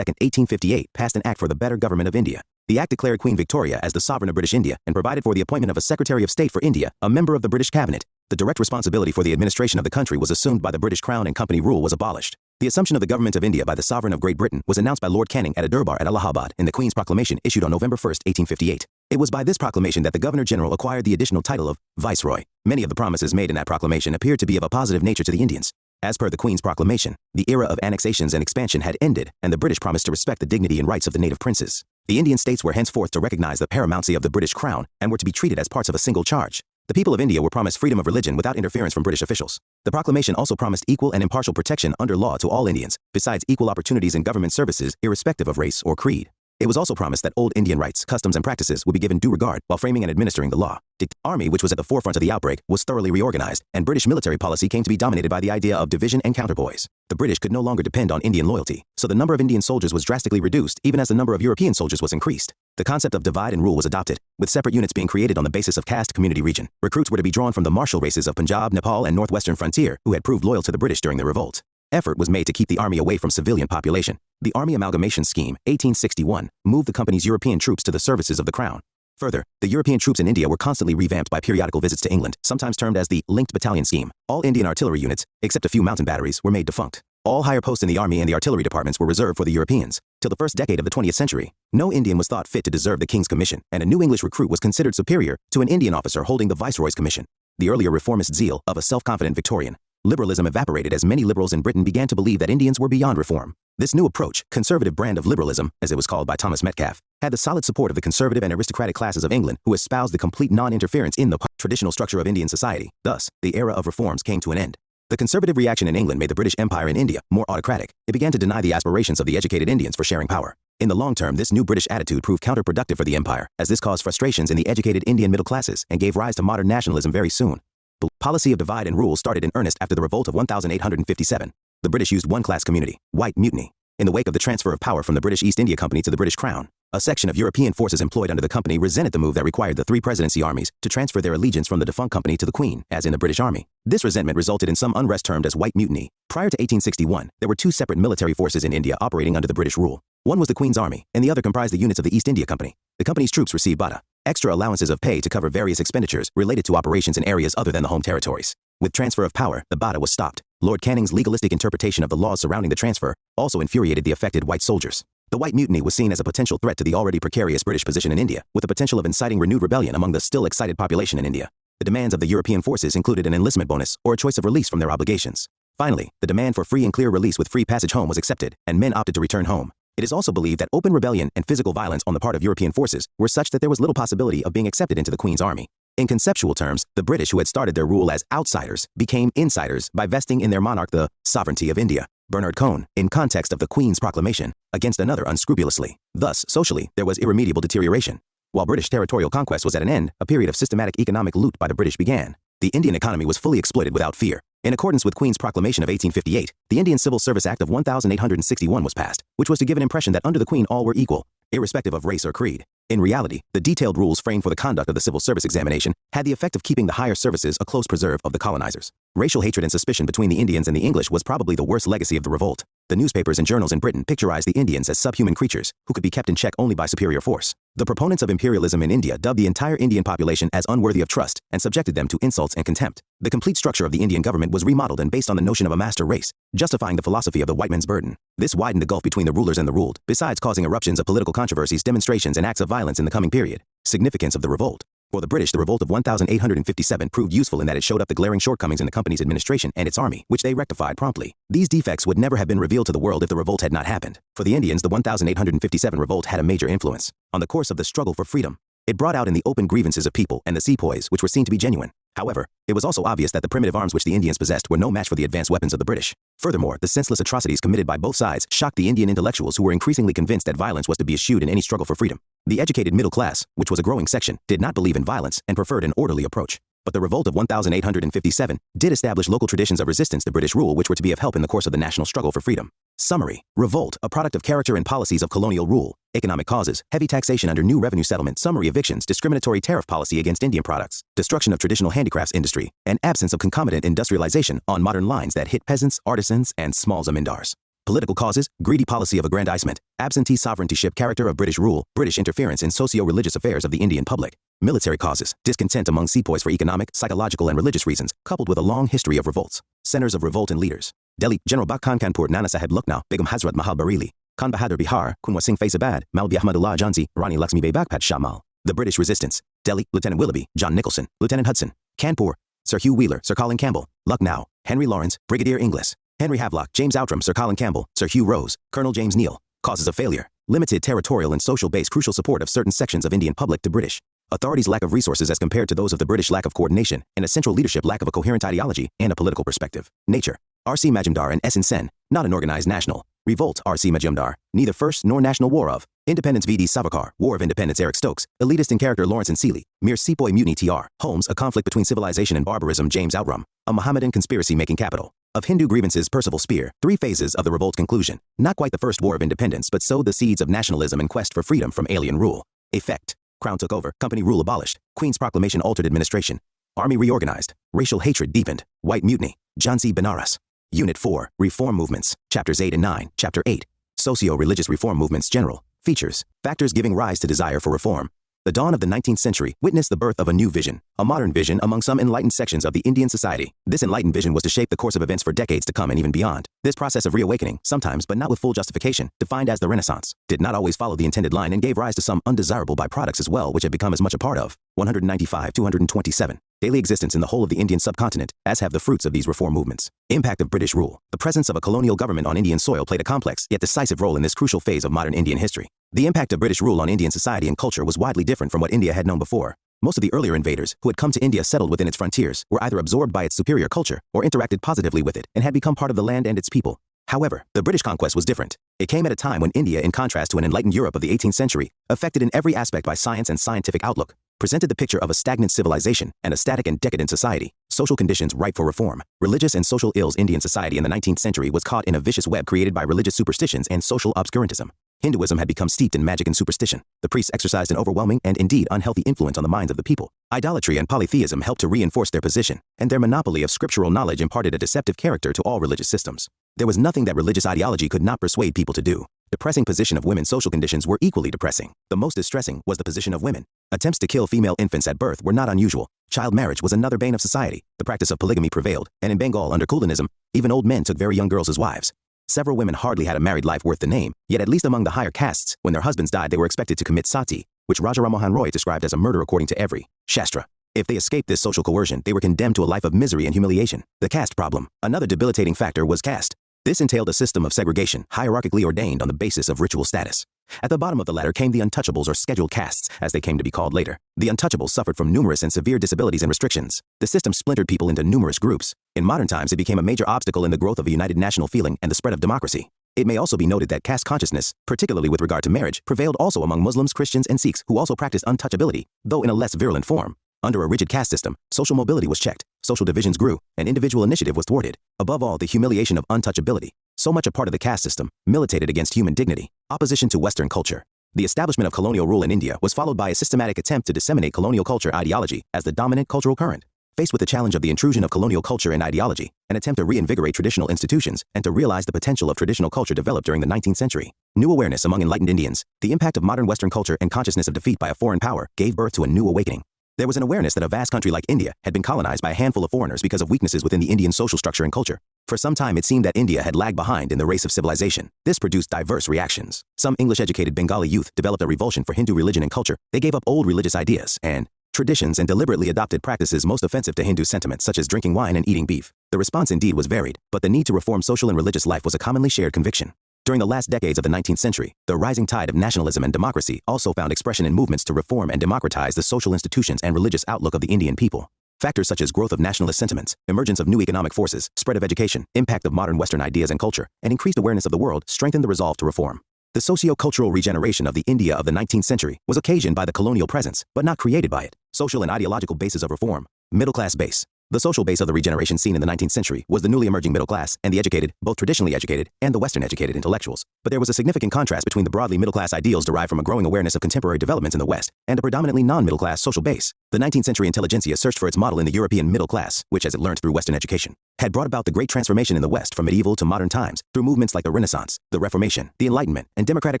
1858, passed an act for the better government of India. The act declared Queen Victoria as the sovereign of British India and provided for the appointment of a Secretary of State for India, a member of the British Cabinet. The direct responsibility for the administration of the country was assumed by the British Crown, and company rule was abolished. The assumption of the government of India by the sovereign of Great Britain was announced by Lord Canning at a durbar at Allahabad in the Queen's Proclamation issued on November 1, 1858. It was by this proclamation that the Governor-General acquired the additional title of Viceroy. Many of the promises made in that proclamation appeared to be of a positive nature to the Indians. As per the Queen's Proclamation, the era of annexations and expansion had ended, and the British promised to respect the dignity and rights of the native princes. The Indian states were henceforth to recognize the paramountcy of the British Crown and were to be treated as parts of a single charge. The people of India were promised freedom of religion without interference from British officials. The proclamation also promised equal and impartial protection under law to all Indians, besides equal opportunities in government services, irrespective of race or creed. It was also promised that old Indian rights, customs, and practices would be given due regard while framing and administering the law. The army, which was at the forefront of the outbreak, was thoroughly reorganized, and British military policy came to be dominated by the idea of division and counterpoise. The British could no longer depend on Indian loyalty, so the number of Indian soldiers was drastically reduced, even as the number of European soldiers was increased. The concept of divide and rule was adopted, with separate units being created on the basis of caste, community, region. Recruits were to be drawn from the martial races of Punjab, Nepal, and northwestern frontier, who had proved loyal to the British during the revolt. Effort was made to keep the army away from civilian population. The Army Amalgamation Scheme, 1861, moved the company's European troops to the services of the Crown. Further, the European troops in India were constantly revamped by periodical visits to England, sometimes termed as the Linked Battalion Scheme. All Indian artillery units, except a few mountain batteries, were made defunct. All higher posts in the army and the artillery departments were reserved for the Europeans. Till the first decade of the 20th century, no Indian was thought fit to deserve the King's commission, and a new English recruit was considered superior to an Indian officer holding the Viceroy's commission. The earlier reformist zeal of a self-confident Victorian liberalism evaporated as many liberals in Britain began to believe that Indians were beyond reform. This new approach, conservative brand of liberalism, as it was called by Thomas Metcalfe, had the solid support of the conservative and aristocratic classes of England, who espoused the complete non-interference in the traditional structure of Indian society. Thus, the era of reforms came to an end. The conservative reaction in England made the British Empire in India more autocratic. It began to deny the aspirations of the educated Indians for sharing power. In the long term, this new British attitude proved counterproductive for the empire, as this caused frustrations in the educated Indian middle classes and gave rise to modern nationalism very soon. The policy of divide and rule started in earnest after the revolt of 1857. The British used one-class community, white mutiny. In the wake of the transfer of power from the British East India Company to the British Crown, a section of European forces employed under the company resented the move that required the three presidency armies to transfer their allegiance from the defunct company to the Queen, as in the British Army. This resentment resulted in some unrest termed as white mutiny. Prior to 1861, there were two separate military forces in India operating under the British rule. One was the Queen's Army, and the other comprised the units of the East India Company. The company's troops received bata, extra allowances of pay to cover various expenditures related to operations in areas other than the home territories. With transfer of power, the bata was stopped. Lord Canning's legalistic interpretation of the laws surrounding the transfer also infuriated the affected white soldiers. The white mutiny was seen as a potential threat to the already precarious British position in India, with the potential of inciting renewed rebellion among the still excited population in India. The demands of the European forces included an enlistment bonus or a choice of release from their obligations. Finally, the demand for free and clear release with free passage home was accepted, and men opted to return home. It is also believed that open rebellion and physical violence on the part of European forces were such that there was little possibility of being accepted into the Queen's army. In conceptual terms, the British, who had started their rule as outsiders, became insiders by vesting in their monarch the sovereignty of India. Bernard Cohn, in context of the Queen's Proclamation, against another unscrupulously. Thus, socially, there was irremediable deterioration. While British territorial conquest was at an end, a period of systematic economic loot by the British began. The Indian economy was fully exploited without fear. In accordance with Queen's Proclamation of 1858, the Indian Civil Service Act of 1861 was passed, which was to give an impression that under the Queen all were equal, irrespective of race or creed. In reality, the detailed rules framed for the conduct of the civil service examination had the effect of keeping the higher services a close preserve of the colonizers. Racial hatred and suspicion between the Indians and the English was probably the worst legacy of the revolt. The newspapers and journals in Britain picturized the Indians as subhuman creatures who could be kept in check only by superior force. The proponents of imperialism in India dubbed the entire Indian population as unworthy of trust and subjected them to insults and contempt. The complete structure of the Indian government was remodeled and based on the notion of a master race, justifying the philosophy of the white man's burden. This widened the gulf between the rulers and the ruled, besides causing eruptions of political controversies, demonstrations, and acts of violence in the coming period. Significance of the revolt. For the British, the revolt of 1857 proved useful in that it showed up the glaring shortcomings in the company's administration and its army, which they rectified promptly. These defects would never have been revealed to the world if the revolt had not happened. For the Indians, the 1857 revolt had a major influence on the course of the struggle for freedom. It brought out in the open grievances of people and the sepoys, which were seen to be genuine. However, it was also obvious that the primitive arms which the Indians possessed were no match for the advanced weapons of the British. Furthermore, the senseless atrocities committed by both sides shocked the Indian intellectuals, who were increasingly convinced that violence was to be eschewed in any struggle for freedom. The educated middle class, which was a growing section, did not believe in violence and preferred an orderly approach. But the revolt of 1857 did establish local traditions of resistance to British rule, which were to be of help in the course of the national struggle for freedom. Summary. Revolt, a product of character and policies of colonial rule. Economic causes: heavy taxation under new revenue settlement, summary evictions, discriminatory tariff policy against Indian products, destruction of traditional handicrafts industry, and absence of concomitant industrialization on modern lines that hit peasants, artisans, and small zamindars. Political causes: greedy policy of aggrandizement, absentee sovereigntyship character of British rule, British interference in socio-religious affairs of the Indian public. Military causes: discontent among sepoys for economic, psychological, and religious reasons, coupled with a long history of revolts. Centers of revolt and leaders: Delhi, General Bach Khan Kanpur, Nana Sahib Lucknow, Begum Hazrat Mahal Bareilly, Khan Bahadur Bihar, Kunwa Singh Faizabad, Maulvi Ahmadullah Jhansi, Rani Lakshmi Bai Bagpat Shamal. The British resistance: Delhi, Lieutenant Willoughby, John Nicholson, Lieutenant Hudson. Kanpur, Sir Hugh Wheeler, Sir Colin Campbell. Lucknow, Henry Lawrence, Brigadier Inglis, Henry Havelock, James Outram, Sir Colin Campbell, Sir Hugh Rose, Colonel James Neal. Causes of failure: limited territorial and social base, crucial support of certain sections of Indian public to British authorities, lack of resources as compared to those of the British, lack of coordination, and a central leadership, lack of a coherent ideology and a political perspective. Nature: R.C. Majumdar and S.N. Sen, not an organized national revolt. R.C. Majumdar, neither first nor national war of independence. V.D. Savarkar, War of Independence. Eric Stokes, elitist in character. Lawrence and Seeley, mere sepoy mutiny. T.R. Holmes, a conflict between civilization and barbarism. James Outram, a Mohammedan conspiracy making capital of Hindu grievances. Percival Spear. Three phases of the revolt. Conclusion: not quite the first war of independence, but sowed the seeds of nationalism and quest for freedom from alien rule. Effect: Crown took over, company rule abolished, Queen's proclamation altered administration, army reorganized, racial hatred deepened, white mutiny, Jhansi Banaras. Unit 4, Reform Movements, Chapters 8 and 9. Chapter 8, Socio-Religious Reform Movements. General features: factors giving rise to desire for reform. The dawn of the 19th century witnessed the birth of a new vision, a modern vision among some enlightened sections of the Indian society. This enlightened vision was to shape the course of events for decades to come and even beyond. This process of reawakening, sometimes but not with full justification, defined as the Renaissance, did not always follow the intended line and gave rise to some undesirable byproducts as well, which have become as much a part of 195-227 daily existence in the whole of the Indian subcontinent, as have the fruits of these reform movements. Impact of British rule. The presence of a colonial government on Indian soil played a complex yet decisive role in this crucial phase of modern Indian history. The impact of British rule on Indian society and culture was widely different from what India had known before. Most of the earlier invaders who had come to India settled within its frontiers were either absorbed by its superior culture or interacted positively with it and had become part of the land and its people. However, the British conquest was different. It came at a time when India, in contrast to an enlightened Europe of the 18th century, affected in every aspect by science and scientific outlook, presented the picture of a stagnant civilization and a static and decadent society, social conditions ripe for reform. Religious and social ills. Indian society in the 19th century was caught in a vicious web created by religious superstitions and social obscurantism. Hinduism had become steeped in magic and superstition. The priests exercised an overwhelming and indeed unhealthy influence on the minds of the people. Idolatry and polytheism helped to reinforce their position, and their monopoly of scriptural knowledge imparted a deceptive character to all religious systems. There was nothing that religious ideology could not persuade people to do. Depressing position of women. Social conditions were equally depressing. The most distressing was the position of women. Attempts to kill female infants at birth were not unusual. Child marriage was another bane of society. The practice of polygamy prevailed, and in Bengal under Kuldanism, even old men took very young girls as wives. Several women hardly had a married life worth the name, yet at least among the higher castes, when their husbands died they were expected to commit sati, which Raja Ram Mohan Roy described as a murder according to every Shastra. If they escaped this social coercion, they were condemned to a life of misery and humiliation. The caste problem. Another debilitating factor was caste. This entailed a system of segregation, hierarchically ordained on the basis of ritual status. At the bottom of the ladder came the untouchables, or scheduled castes, as they came to be called later. The untouchables suffered from numerous and severe disabilities and restrictions. The system splintered people into numerous groups. In modern times, it became a major obstacle in the growth of a united national feeling and the spread of democracy. It may also be noted that caste consciousness, particularly with regard to marriage, prevailed also among Muslims, Christians, and Sikhs, who also practiced untouchability, though in a less virulent form. Under a rigid caste system, social mobility was checked, social divisions grew, and individual initiative was thwarted. Above all, the humiliation of untouchability, so much a part of the caste system, militated against human dignity. Opposition to Western culture. The establishment of colonial rule in India was followed by a systematic attempt to disseminate colonial culture ideology as the dominant cultural current. Faced with the challenge of the intrusion of colonial culture and ideology, an attempt to reinvigorate traditional institutions and to realize the potential of traditional culture developed during the 19th century. New awareness among enlightened Indians, the impact of modern Western culture and consciousness of defeat by a foreign power gave birth to a new awakening. There was an awareness that a vast country like India had been colonized by a handful of foreigners because of weaknesses within the Indian social structure and culture. For some time it seemed that India had lagged behind in the race of civilization. This produced diverse reactions. Some English-educated Bengali youth developed a revulsion for Hindu religion and culture. They gave up old religious ideas and traditions and deliberately adopted practices most offensive to Hindu sentiments such as drinking wine and eating beef. The response indeed was varied, but the need to reform social and religious life was a commonly shared conviction. During the last decades of the 19th century, the rising tide of nationalism and democracy also found expression in movements to reform and democratize the social institutions and religious outlook of the Indian people. Factors such as growth of nationalist sentiments, emergence of new economic forces, spread of education, impact of modern Western ideas and culture, and increased awareness of the world strengthened the resolve to reform. The socio-cultural regeneration of the India of the 19th century was occasioned by the colonial presence, but not created by it. Social and ideological bases of reform. Middle-class base. The social base of the regeneration seen in the 19th century was the newly emerging middle class and the educated, both traditionally educated and the Western-educated intellectuals. But there was a significant contrast between the broadly middle-class ideals derived from a growing awareness of contemporary developments in the West and a predominantly non-middle-class social base. The 19th century intelligentsia searched for its model in the European middle class, which, as it learned through Western education, had brought about the great transformation in the West from medieval to modern times through movements like the Renaissance, the Reformation, the Enlightenment, and democratic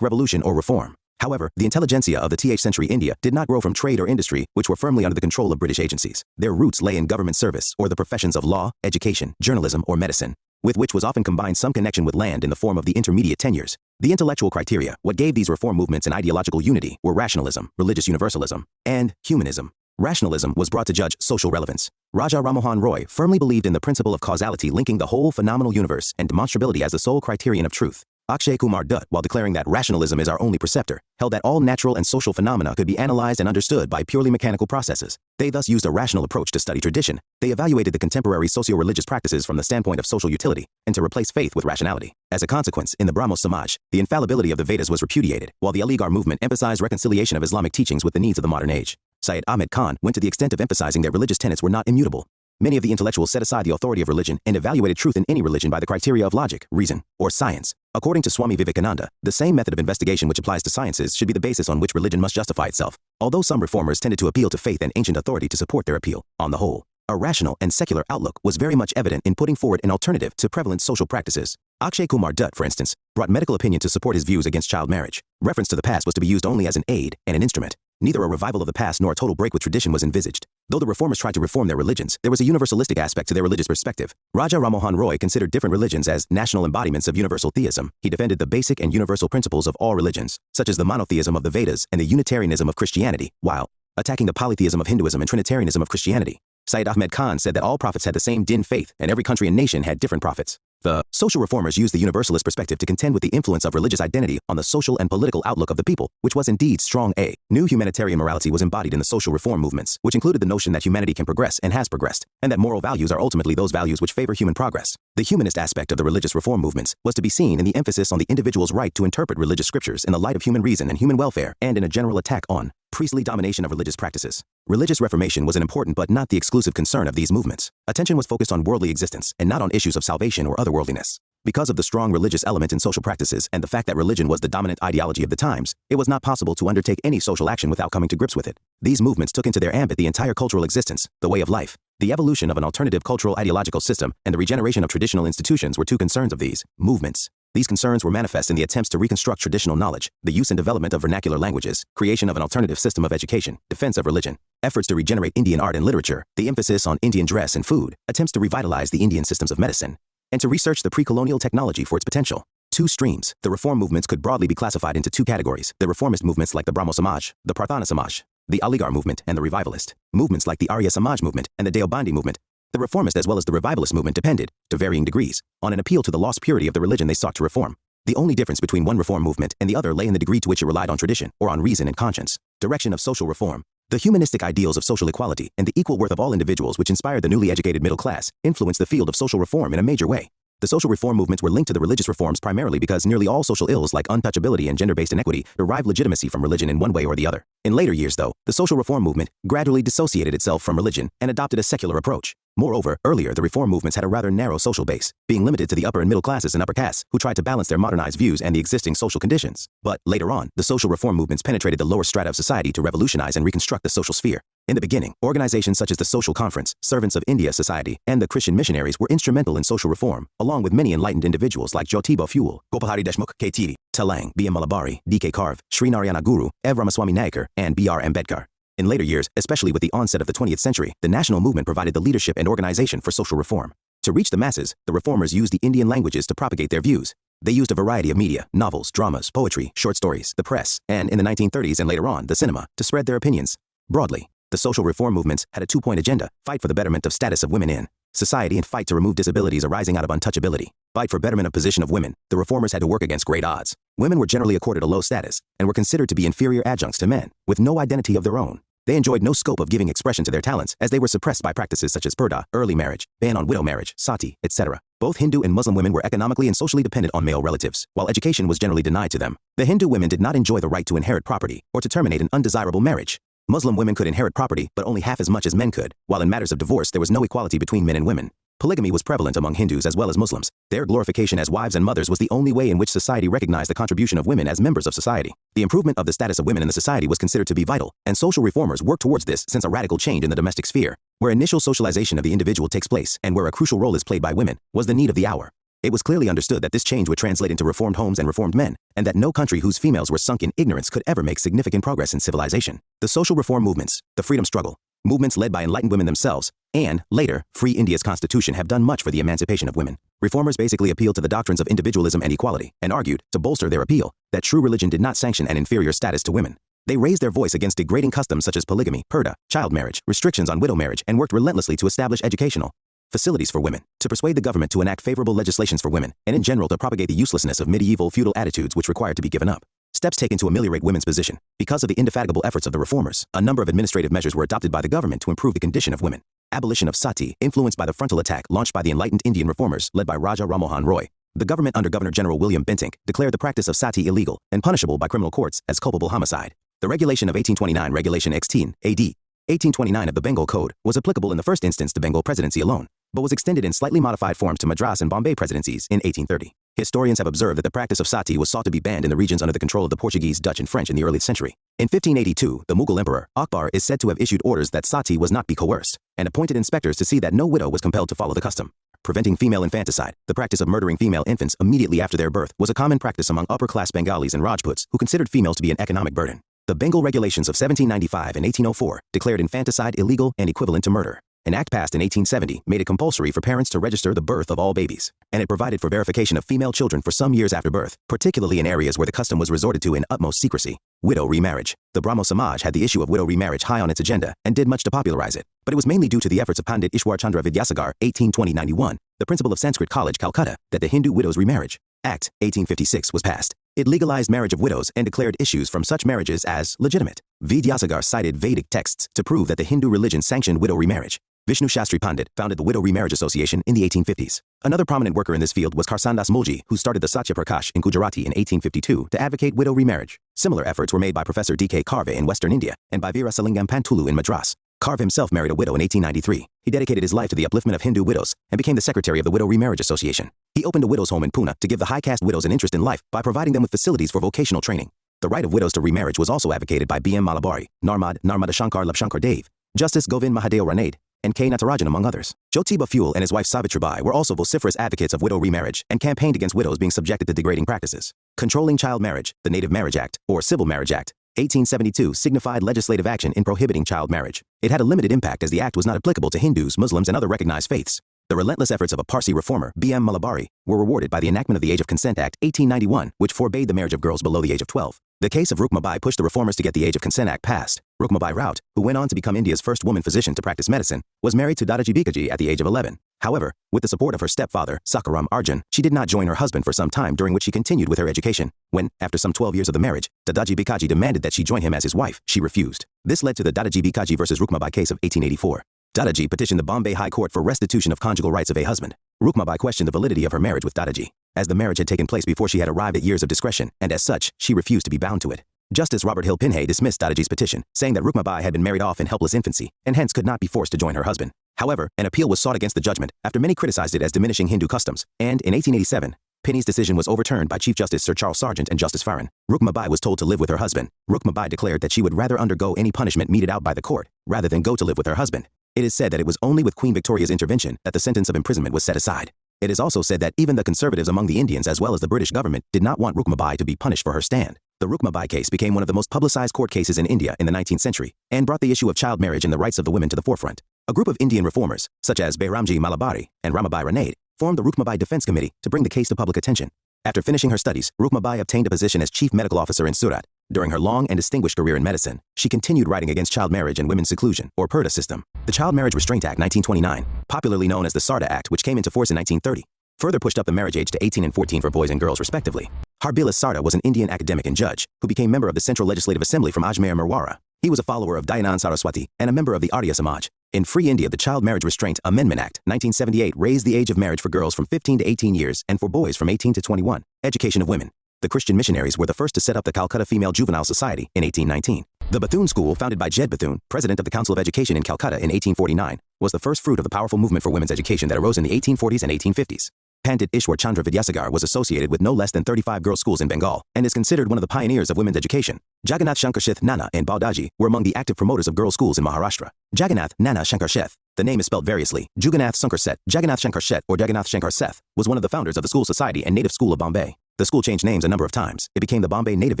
revolution or reform. However, the intelligentsia of the 20th century India did not grow from trade or industry, which were firmly under the control of British agencies. Their roots lay in government service or the professions of law, education, journalism, or medicine, with which was often combined some connection with land in the form of the intermediate tenures. The intellectual criteria, what gave these reform movements an ideological unity, were rationalism, religious universalism, and humanism. Rationalism was brought to judge social relevance. Raja Rammohan Roy firmly believed in the principle of causality linking the whole phenomenal universe and demonstrability as the sole criterion of truth. Akshay Kumar Dutt, while declaring that rationalism is our only preceptor, held that all natural and social phenomena could be analyzed and understood by purely mechanical processes. They thus used a rational approach to study tradition. They evaluated the contemporary socio-religious practices from the standpoint of social utility, and to replace faith with rationality. As a consequence, in the Brahmo Samaj, the infallibility of the Vedas was repudiated, while the Aligarh movement emphasized reconciliation of Islamic teachings with the needs of the modern age. Syed Ahmed Khan went to the extent of emphasizing that religious tenets were not immutable. Many of the intellectuals set aside the authority of religion and evaluated truth in any religion by the criteria of logic, reason, or science. According to Swami Vivekananda, the same method of investigation which applies to sciences should be the basis on which religion must justify itself, although some reformers tended to appeal to faith and ancient authority to support their appeal. On the whole, a rational and secular outlook was very much evident in putting forward an alternative to prevalent social practices. Akshay Kumar Dutt, for instance, brought medical opinion to support his views against child marriage. Reference to the past was to be used only as an aid and an instrument. Neither a revival of the past nor a total break with tradition was envisaged. Though the reformers tried to reform their religions, there was a universalistic aspect to their religious perspective. Raja Rammohan Roy considered different religions as national embodiments of universal theism. He defended the basic and universal principles of all religions, such as the monotheism of the Vedas and the Unitarianism of Christianity, while attacking the polytheism of Hinduism and Trinitarianism of Christianity. Syed Ahmed Khan said that all prophets had the same din faith and every country and nation had different prophets. The social reformers used the universalist perspective to contend with the influence of religious identity on the social and political outlook of the people, which was indeed strong. A new humanitarian morality was embodied in the social reform movements, which included the notion that humanity can progress and has progressed, and that moral values are ultimately those values which favor human progress. The humanist aspect of the religious reform movements was to be seen in the emphasis on the individual's right to interpret religious scriptures in the light of human reason and human welfare, and in a general attack on priestly domination of religious practices. Religious reformation was an important but not the exclusive concern of these movements. Attention was focused on worldly existence and not on issues of salvation or otherworldliness. Because of the strong religious element in social practices and the fact that religion was the dominant ideology of the times, it was not possible to undertake any social action without coming to grips with it. These movements took into their ambit the entire cultural existence, the way of life. The evolution of an alternative cultural ideological system and the regeneration of traditional institutions were two concerns of these movements. These concerns were manifest in the attempts to reconstruct traditional knowledge, the use and development of vernacular languages, creation of an alternative system of education, defense of religion, efforts to regenerate Indian art and literature, the emphasis on Indian dress and food, attempts to revitalize the Indian systems of medicine, and to research the pre-colonial technology for its potential. Two streams. The reform movements could broadly be classified into two categories: the reformist movements like the Brahmo Samaj, the Prarthana Samaj, the Aligarh movement, and the revivalist movements like the Arya Samaj movement and the Deobandi movement. The reformist as well as the revivalist movement depended, to varying degrees, on an appeal to the lost purity of the religion they sought to reform. The only difference between one reform movement and the other lay in the degree to which it relied on tradition or on reason and conscience. Direction of social reform. The humanistic ideals of social equality and the equal worth of all individuals which inspired the newly educated middle class influenced the field of social reform in a major way. The social reform movements were linked to the religious reforms primarily because nearly all social ills like untouchability and gender-based inequity derive legitimacy from religion in one way or the other. In later years, though, the social reform movement gradually dissociated itself from religion and adopted a secular approach. Moreover, earlier the reform movements had a rather narrow social base, being limited to the upper and middle classes and upper castes who tried to balance their modernized views and the existing social conditions. But later on, the social reform movements penetrated the lower strata of society to revolutionize and reconstruct the social sphere. In the beginning, organizations such as the Social Conference, Servants of India Society, and the Christian missionaries were instrumental in social reform, along with many enlightened individuals like Jyotiba Phule, Gopalhari Deshmukh, K.T. Telang, B.M. Malabari, D.K. Karve, Sri Narayana Guru, Ev Ramaswamy Naikar, and B.R. Ambedkar. In later years, especially with the onset of the 20th century, the national movement provided the leadership and organization for social reform. To reach the masses, the reformers used the Indian languages to propagate their views. They used a variety of media, novels, dramas, poetry, short stories, the press, and in the 1930s and later on, the cinema, to spread their opinions. Broadly, the social reform movements had a two-point agenda: fight for the betterment of status of women in society and fight to remove disabilities arising out of untouchability. Fight for betterment of position of women. The reformers had to work against great odds. Women were generally accorded a low status and were considered to be inferior adjuncts to men, with no identity of their own. They enjoyed no scope of giving expression to their talents, as they were suppressed by practices such as purdah, early marriage, ban on widow marriage, sati, etc. Both Hindu and Muslim women were economically and socially dependent on male relatives, while education was generally denied to them. The Hindu women did not enjoy the right to inherit property or to terminate an undesirable marriage. Muslim women could inherit property, but only half as much as men could, while in matters of divorce there was no equality between men and women. Polygamy was prevalent among Hindus as well as Muslims. Their glorification as wives and mothers was the only way in which society recognized the contribution of women as members of society. The improvement of the status of women in the society was considered to be vital, and social reformers worked towards this since a radical change in the domestic sphere, where initial socialization of the individual takes place and where a crucial role is played by women, was the need of the hour. It was clearly understood that this change would translate into reformed homes and reformed men, and that no country whose females were sunk in ignorance could ever make significant progress in civilization. The social reform movements, the freedom struggle, movements led by enlightened women themselves, and, later, Free India's constitution have done much for the emancipation of women. Reformers basically appealed to the doctrines of individualism and equality, and argued, to bolster their appeal, that true religion did not sanction an inferior status to women. They raised their voice against degrading customs such as polygamy, purdah, child marriage, restrictions on widow marriage, and worked relentlessly to establish educational facilities for women, to persuade the government to enact favorable legislations for women, and in general to propagate the uselessness of medieval feudal attitudes which required to be given up. Steps taken to ameliorate women's position. Because of the indefatigable efforts of the reformers, a number of administrative measures were adopted by the government to improve the condition of women. Abolition of sati, influenced by the frontal attack launched by the enlightened Indian reformers led by Raja Rammohan Roy. The government under Governor General William Bentinck declared the practice of sati illegal and punishable by criminal courts as culpable homicide. The regulation of 1829, Regulation X10, AD, 1829 of the Bengal Code, was applicable in the first instance to Bengal Presidency alone, but was extended in slightly modified forms to Madras and Bombay presidencies in 1830. Historians have observed that the practice of sati was sought to be banned in the regions under the control of the Portuguese, Dutch, and French in the early century. In 1582, the Mughal Emperor, Akbar, is said to have issued orders that sati was not be coerced, and appointed inspectors to see that no widow was compelled to follow the custom. Preventing female infanticide, the practice of murdering female infants immediately after their birth, was a common practice among upper-class Bengalis and Rajputs who considered females to be an economic burden. The Bengal Regulations of 1795 and 1804 declared infanticide illegal and equivalent to murder. An act passed in 1870 made it compulsory for parents to register the birth of all babies, and it provided for verification of female children for some years after birth, particularly in areas where the custom was resorted to in utmost secrecy. Widow remarriage. The Brahmo Samaj had the issue of widow remarriage high on its agenda and did much to popularize it, but it was mainly due to the efforts of Pandit Ishwar Chandra Vidyasagar, 1820-91, the principal of Sanskrit College, Calcutta, that the Hindu Widows Remarriage Act, 1856, was passed. It legalized marriage of widows and declared issues from such marriages as legitimate. Vidyasagar cited Vedic texts to prove that the Hindu religion sanctioned widow remarriage. Vishnu Shastri Pandit founded the Widow Remarriage Association in the 1850s. Another prominent worker in this field was Karsandas Mulji, who started the Satya Prakash in Gujarati in 1852 to advocate widow remarriage. Similar efforts were made by Professor D.K. Karve in Western India and by Veerasalingam Pantulu in Madras. Karve himself married a widow in 1893. He dedicated his life to the upliftment of Hindu widows and became the secretary of the Widow Remarriage Association. He opened a widow's home in Pune to give the high caste widows an interest in life by providing them with facilities for vocational training. The right of widows to remarriage was also advocated by B.M. Malabari, Narmada Shankar Labshankar Dave, Justice Govind Mahadeo Ranade, and K. Natarajan, among others. Jyotiba Phule and his wife Savitribai were also vociferous advocates of widow remarriage and campaigned against widows being subjected to degrading practices. Controlling child marriage, the Native Marriage Act, or Civil Marriage Act, 1872 signified legislative action in prohibiting child marriage. It had a limited impact as the act was not applicable to Hindus, Muslims, and other recognized faiths. The relentless efforts of a Parsi reformer, B.M. Malabari, were rewarded by the enactment of the Age of Consent Act, 1891, which forbade the marriage of girls below the age of 12. The case of Rukmabai pushed the reformers to get the Age of Consent Act passed. Rukmabai Raut, who went on to become India's first woman physician to practice medicine, was married to Dadaji Bikaji at the age of 11. However, with the support of her stepfather, Sakaram Arjun, she did not join her husband for some time, during which she continued with her education. When, after some 12 years of the marriage, Dadaji Bikaji demanded that she join him as his wife, she refused. This led to the Dadaji Bikaji versus Rukmabai case of 1884. Dadaji petitioned the Bombay High Court for restitution of conjugal rights of a husband. Rukmabai questioned the validity of her marriage with Dadaji, as the marriage had taken place before she had arrived at years of discretion, and as such, she refused to be bound to it. Justice Robert Hill Pinhay dismissed Dadaji's petition, saying that Rukmabai had been married off in helpless infancy, and hence could not be forced to join her husband. However, an appeal was sought against the judgment, after many criticized it as diminishing Hindu customs, and in 1887, Pinhay's decision was overturned by Chief Justice Sir Charles Sargent and Justice Farron. Rukmabai was told to live with her husband. Rukmabai declared that she would rather undergo any punishment meted out by the court, rather than go to live with her husband. It is said that it was only with Queen Victoria's intervention that the sentence of imprisonment was set aside. It is also said that even the conservatives among the Indians as well as the British government did not want Rukmabai to be punished for her stand. The Rukmabai case became one of the most publicized court cases in India in the 19th century and brought the issue of child marriage and the rights of the women to the forefront. A group of Indian reformers, such as Bairamji Malabari and Ramabai Ranade, formed the Rukmabai Defense Committee to bring the case to public attention. After finishing her studies, Rukmabai obtained a position as chief medical officer in Surat. During her long and distinguished career in medicine, she continued writing against child marriage and women's seclusion, or Purdah system. The Child Marriage Restraint Act 1929, popularly known as the Sarda Act, which came into force in 1930, further pushed up the marriage age to 18 and 14 for boys and girls respectively. Harbilas Sarda was an Indian academic and judge, who became member of the Central Legislative Assembly from Ajmer Merwara. He was a follower of Dayanand Saraswati and a member of the Arya Samaj. In Free India, the Child Marriage Restraint Amendment Act 1978 raised the age of marriage for girls from 15 to 18 years and for boys from 18 to 21. Education of women. The Christian missionaries were the first to set up the Calcutta Female Juvenile Society in 1819. The Bethune School, founded by Jed Bethune, president of the Council of Education in Calcutta in 1849, was the first fruit of the powerful movement for women's education that arose in the 1840s and 1850s. Pandit Ishwar Chandra Vidyasagar was associated with no less than 35 girls' schools in Bengal and is considered one of the pioneers of women's education. Jagannath Shankar Sheth Nana and Baudaji were among the active promoters of girls' schools in Maharashtra. Jagannath Nana Shankar Sheth, the name is spelled variously, Juganath Shankar Seth, Jagannath Shankar Sheth or Jagannath Shankar Seth, was one of the founders of the School Society and Native School of Bombay. The school changed names a number of times. It became the Bombay Native